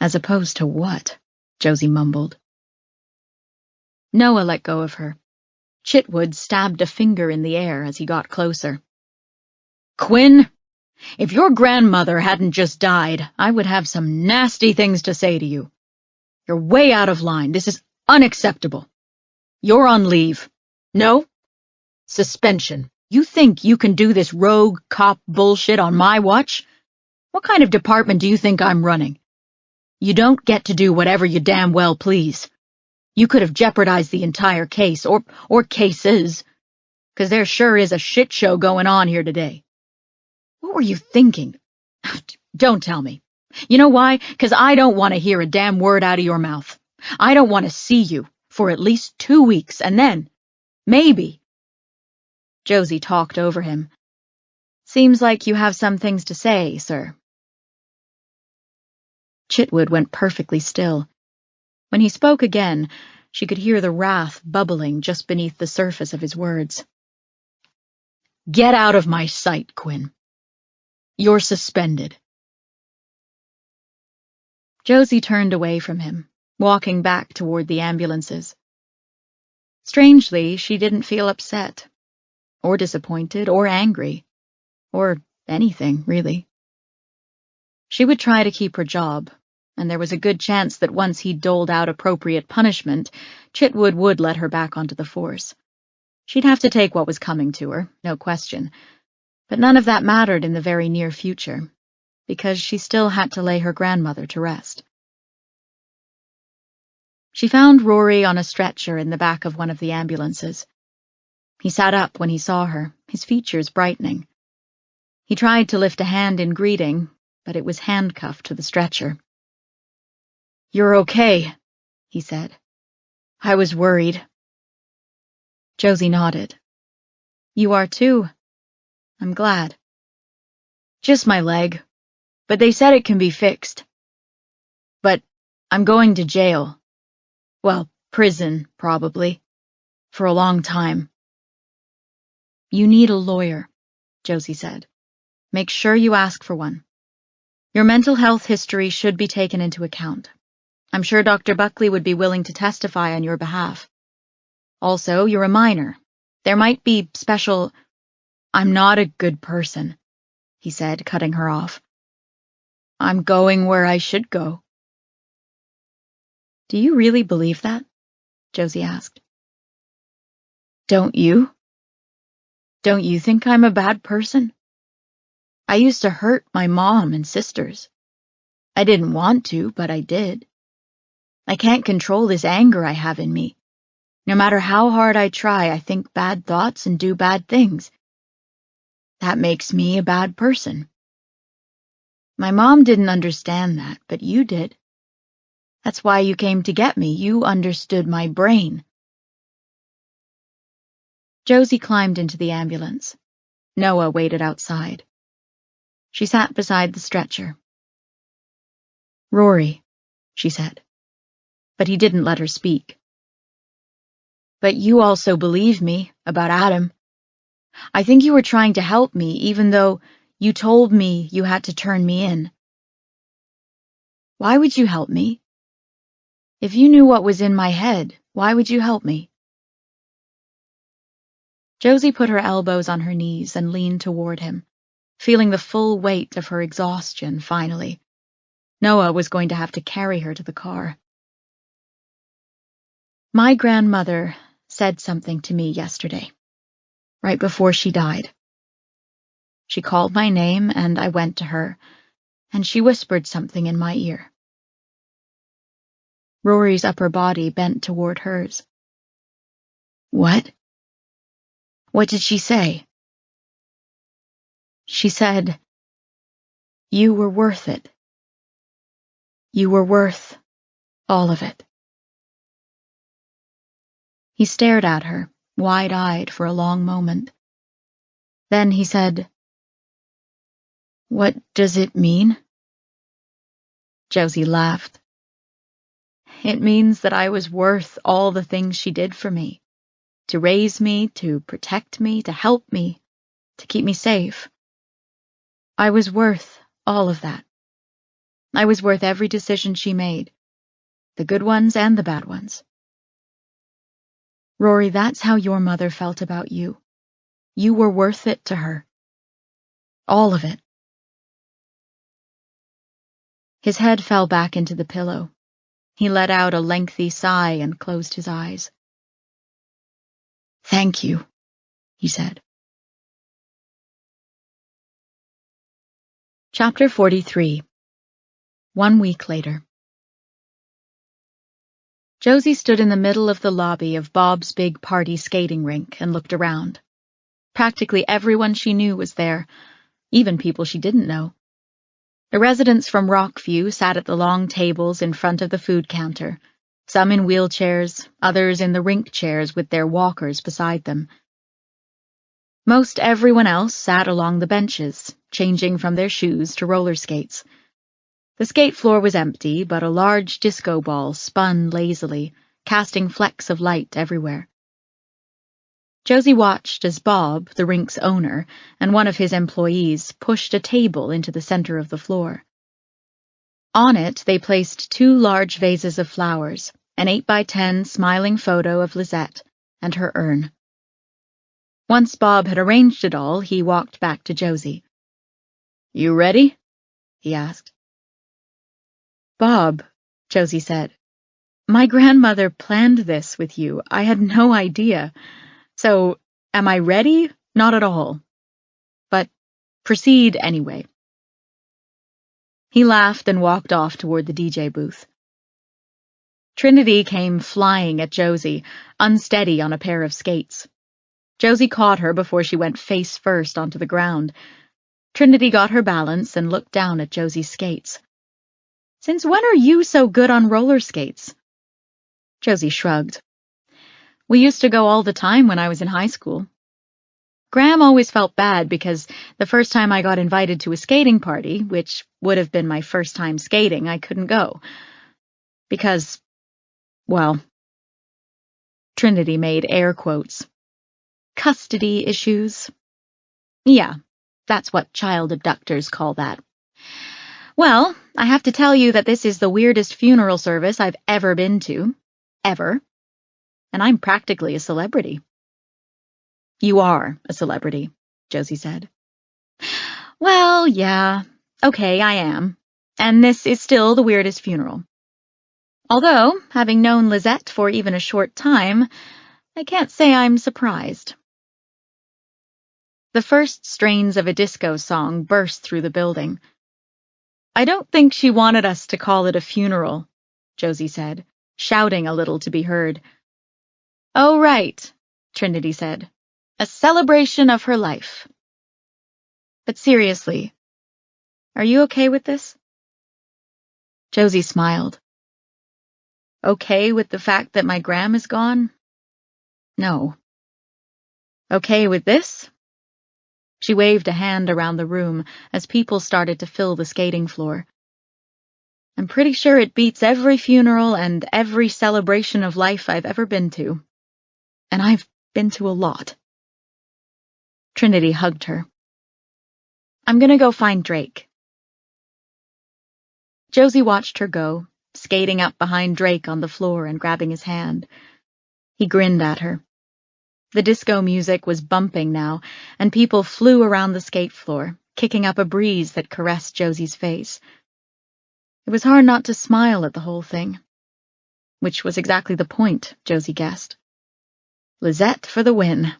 "As opposed to what?" Josie mumbled. Noah let go of her. Chitwood stabbed a finger in the air as he got closer. "Quinn, if your grandmother hadn't just died, I would have some nasty things to say to you. You're way out of line. This is unacceptable. You're on leave. No? Suspension. You think you can do this rogue cop bullshit on my watch? What kind of department do you think I'm running? You don't get to do whatever you damn well please. You could have jeopardized the entire case, or cases, 'cause there sure is a shit show going on here today. What were you thinking? Don't tell me. You know why? 'Cause I don't want to hear a damn word out of your mouth. I don't want to see you for at least 2 weeks, and then, maybe." Josie talked over him. "Seems like you have some things to say, sir." Chitwood went perfectly still. When he spoke again, she could hear the wrath bubbling just beneath the surface of his words. "Get out of my sight, Quinn. You're suspended." Josie turned away from him, walking back toward the ambulances. Strangely, she didn't feel upset, or disappointed, or angry, or anything, really. She would try to keep her job, and there was a good chance that once he doled out appropriate punishment, Chitwood would let her back onto the force. She'd have to take what was coming to her, no question, but none of that mattered in the very near future, because she still had to lay her grandmother to rest. She found Rory on a stretcher in the back of one of the ambulances. He sat up when he saw her, his features brightening. He tried to lift a hand in greeting, but it was handcuffed to the stretcher. "You're okay," he said. "I was worried." Josie nodded. "You are too. I'm glad." "Just my leg, but they said it can be fixed. But I'm going to jail. Well, prison, probably. For a long time." "You need a lawyer," Josie said. "Make sure you ask for one. Your mental health history should be taken into account. I'm sure Dr. Buckley would be willing to testify on your behalf. Also, you're a minor. There might be special—" "I'm not a good person," he said, cutting her off. "I'm going where I should go." "Do you really believe that?" Josie asked. "Don't you? Don't you think I'm a bad person? I used to hurt my mom and sisters. I didn't want to, but I did. I can't control this anger I have in me. No matter how hard I try, I think bad thoughts and do bad things. That makes me a bad person. My mom didn't understand that, but you did. That's why you came to get me. You understood my brain." Josie climbed into the ambulance. Noah waited outside. She sat beside the stretcher. "Rory," she said. But he didn't let her speak. "But you also believe me about Adam. I think you were trying to help me, even though you told me you had to turn me in. Why would you help me? If you knew what was in my head, why would you help me?" Josie put her elbows on her knees and leaned toward him, feeling the full weight of her exhaustion finally. Noah was going to have to carry her to the car. "My grandmother said something to me yesterday, right before she died. She called my name and I went to her, and she whispered something in my ear." Rory's upper body bent toward hers. "What? What did she say?" "She said, you were worth it. You were worth all of it." He stared at her, wide-eyed, for a long moment. Then he said, "What does it mean?" Josie laughed. "It means that I was worth all the things she did for me. To raise me, to protect me, to help me, to keep me safe. I was worth all of that. I was worth every decision she made, the good ones and the bad ones. Rory, that's how your mother felt about you. You were worth it to her. All of it." His head fell back into the pillow. He let out a lengthy sigh and closed his eyes. "Thank you," he said. Chapter 43. 1 week later. Josie stood in the middle of the lobby of Bob's big party skating rink and looked around. Practically everyone she knew was there, even people she didn't know. The residents from Rockview sat at the long tables in front of the food counter, some in wheelchairs, others in the rink chairs with their walkers beside them. Most everyone else sat along the benches, changing from their shoes to roller skates. The skate floor was empty, but a large disco ball spun lazily, casting flecks of light everywhere. Josie watched as Bob, the rink's owner, and one of his employees pushed a table into the center of the floor. On it, they placed 2 large vases of flowers, an 8x10 smiling photo of Lisette, and her urn. Once Bob had arranged it all, he walked back to Josie. "You ready?" he asked. "Bob," Josie said, "my grandmother planned this with you. I had no idea. So, am I ready? Not at all. But proceed anyway." He laughed and walked off toward the DJ booth. Trinity came flying at Josie, unsteady on a pair of skates. Josie caught her before she went face first onto the ground. Trinity got her balance and looked down at Josie's skates. "Since when are you so good on roller skates?" Josie shrugged. "We used to go all the time when I was in high school. Graham always felt bad because the first time I got invited to a skating party, which would have been my first time skating, I couldn't go. Because, well," Trinity made air quotes, "custody issues. Yeah, that's what child abductors call that. Well, I have to tell you that this is the weirdest funeral service I've ever been to. Ever. And I'm practically a celebrity." "You are a celebrity," Josie said. "Well, yeah. Okay, I am. And this is still the weirdest funeral. Although, having known Lisette for even a short time, I can't say I'm surprised." The first strains of a disco song burst through the building. "I don't think she wanted us to call it a funeral," Josie said, shouting a little to be heard. "Oh, right," Trinity said. "A celebration of her life. But seriously, are you okay with this?" Josie smiled. "Okay with the fact that my Gram is gone? No. Okay with this?" She waved a hand around the room as people started to fill the skating floor. "I'm pretty sure it beats every funeral and every celebration of life I've ever been to. And I've been to a lot." Trinity hugged her. "I'm gonna go find Drake." Josie watched her go, skating up behind Drake on the floor and grabbing his hand. He grinned at her. The disco music was bumping now, and people flew around the skate floor, kicking up a breeze that caressed Josie's face. It was hard not to smile at the whole thing. Which was exactly the point, Josie guessed. Lisette for the win.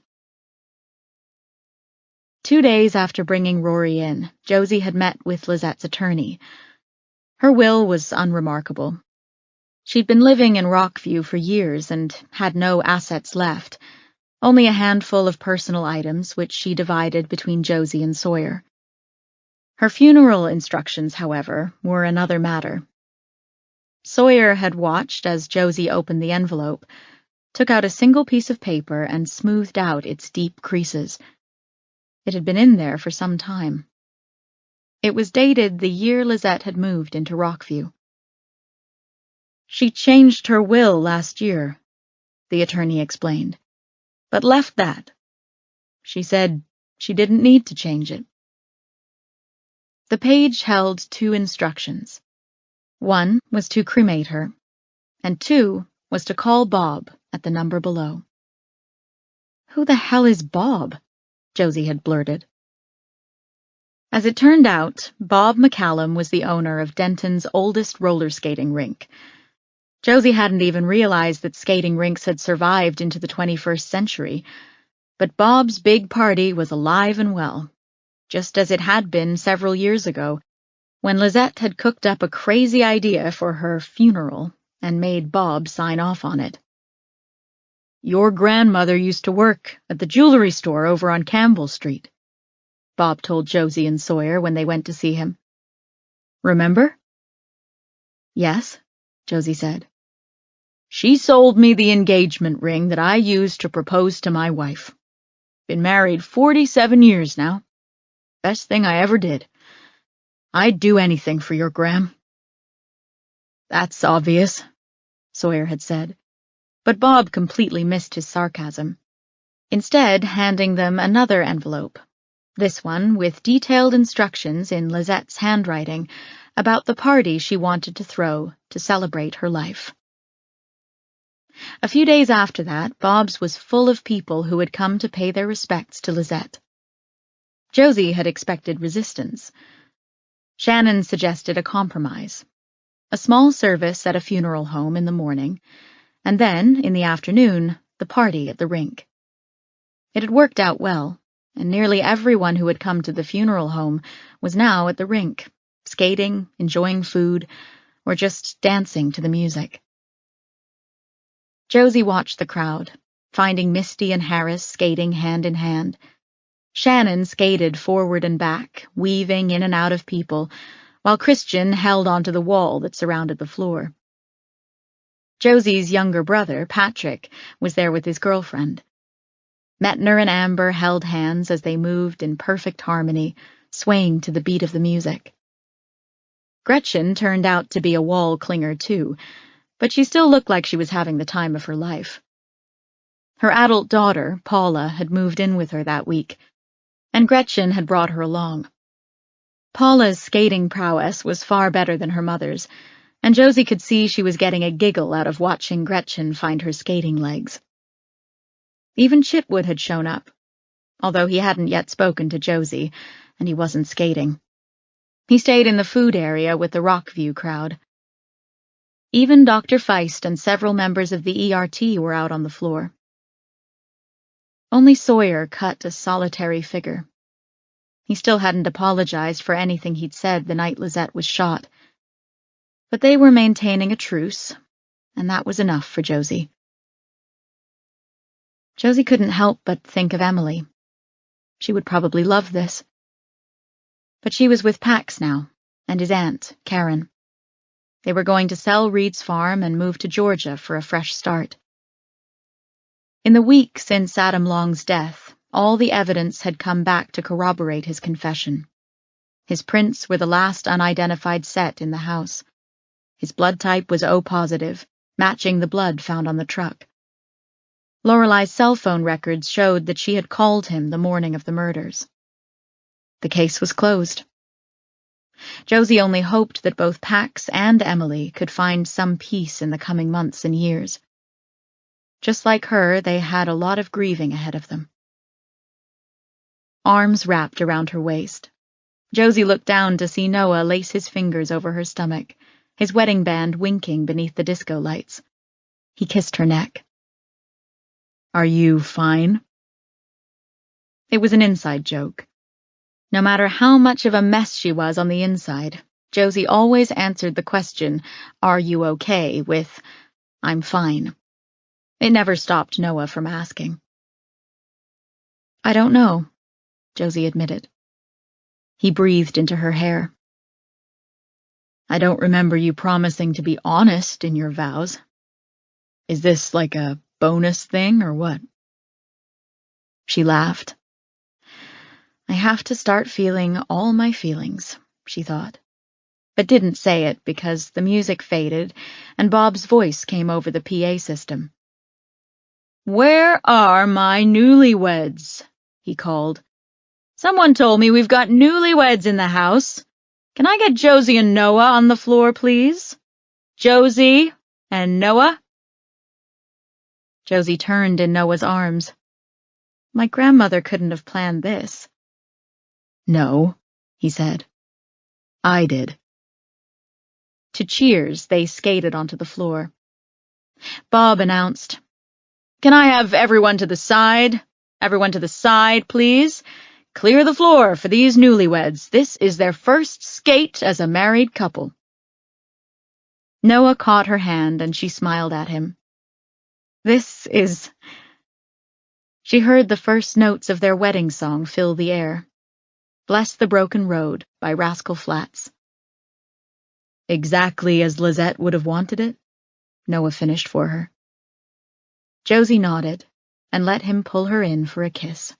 2 days after bringing Rory in, Josie had met with Lisette's attorney. Her will was unremarkable. She'd been living in Rockview for years and had no assets left, only a handful of personal items which she divided between Josie and Sawyer. Her funeral instructions, however, were another matter. Sawyer had watched as Josie opened the envelope, took out a single piece of paper and smoothed out its deep creases. It had been in there for some time. It was dated the year Lisette had moved into Rockview. "She changed her will last year," the attorney explained, "but left that. She said she didn't need to change it." The page held 2 instructions. 1 was to cremate her, and 2 was to call Bob at the number below. "Who the hell is Bob?" Josie had blurted. As it turned out, Bob McCallum was the owner of Denton's oldest roller skating rink. Josie hadn't even realized that skating rinks had survived into the 21st century, but Bob's big party was alive and well, just as it had been several years ago, when Lisette had cooked up a crazy idea for her funeral and made Bob sign off on it. "Your grandmother used to work at the jewelry store over on Campbell Street," Bob told Josie and Sawyer when they went to see him. "Remember?" "Yes," Josie said. "She sold me the engagement ring that I used to propose to my wife. Been married 47 years now. Best thing I ever did. I'd do anything for your Gram." That's obvious, Sawyer had said, but Bob completely missed his sarcasm, instead handing them another envelope, this one with detailed instructions in Lizette's handwriting about the party she wanted to throw to celebrate her life. A few days after that, Bob's was full of people who had come to pay their respects to Lizette. Josie had expected resistance. Shannon suggested a compromise, a small service at a funeral home in the morning, and then, in the afternoon, the party at the rink. It had worked out well, and nearly everyone who had come to the funeral home was now at the rink, skating, enjoying food, or just dancing to the music. Josie watched the crowd, finding Misty and Harris skating hand in hand. Shannon skated forward and back, weaving in and out of people, while Christian held onto the wall that surrounded the floor. Josie's younger brother, Patrick, was there with his girlfriend. Metner and Amber held hands as they moved in perfect harmony, swaying to the beat of the music. Gretchen turned out to be a wall clinger too, but she still looked like she was having the time of her life. Her adult daughter, Paula, had moved in with her that week, and Gretchen had brought her along. Paula's skating prowess was far better than her mother's, and Josie could see she was getting a giggle out of watching Gretchen find her skating legs. Even Chitwood had shown up, although he hadn't yet spoken to Josie, and he wasn't skating. He stayed in the food area with the Rockview crowd. Even Dr. Feist and several members of the ERT were out on the floor. Only Sawyer cut a solitary figure. He still hadn't apologized for anything he'd said the night Lizette was shot. But they were maintaining a truce, and that was enough for Josie. Josie couldn't help but think of Emily. She would probably love this. But she was with Pax now, and his aunt, Karen. They were going to sell Reed's farm and move to Georgia for a fresh start. In the week since Adam Long's death, all the evidence had come back to corroborate his confession. His prints were the last unidentified set in the house. His blood type was O-positive, matching the blood found on the truck. Lorelei's cell phone records showed that she had called him the morning of the murders. The case was closed. Josie only hoped that both Pax and Emily could find some peace in the coming months and years. Just like her, they had a lot of grieving ahead of them. Arms wrapped around her waist. Josie looked down to see Noah lace his fingers over her stomach, his wedding band winking beneath the disco lights. He kissed her neck. "Are you fine?" It was an inside joke. No matter how much of a mess she was on the inside, Josie always answered the question, "Are you okay?" with, "I'm fine." It never stopped Noah from asking. "I don't know," Josie admitted. He breathed into her hair. "I don't remember you promising to be honest in your vows. Is this like a bonus thing or what?" She laughed. "I have to start feeling all my feelings," she thought, but didn't say it because the music faded and Bob's voice came over the PA system. "Where are my newlyweds?" he called. "Someone told me we've got newlyweds in the house. Can I get Josie and Noah on the floor, please? Josie and Noah?" Josie turned in Noah's arms. "My grandmother couldn't have planned this." "No," he said. "I did." To cheers, they skated onto the floor. Bob announced, "Can I have everyone to the side? Everyone to the side, please. Clear the floor for these newlyweds. This is their first skate as a married couple." Noah caught her hand and she smiled at him. "This is—" She heard the first notes of their wedding song fill the air. "Bless the Broken Road" by Rascal Flatts. "Exactly as Lizette would have wanted it?" Noah finished for her. Josie nodded and let him pull her in for a kiss.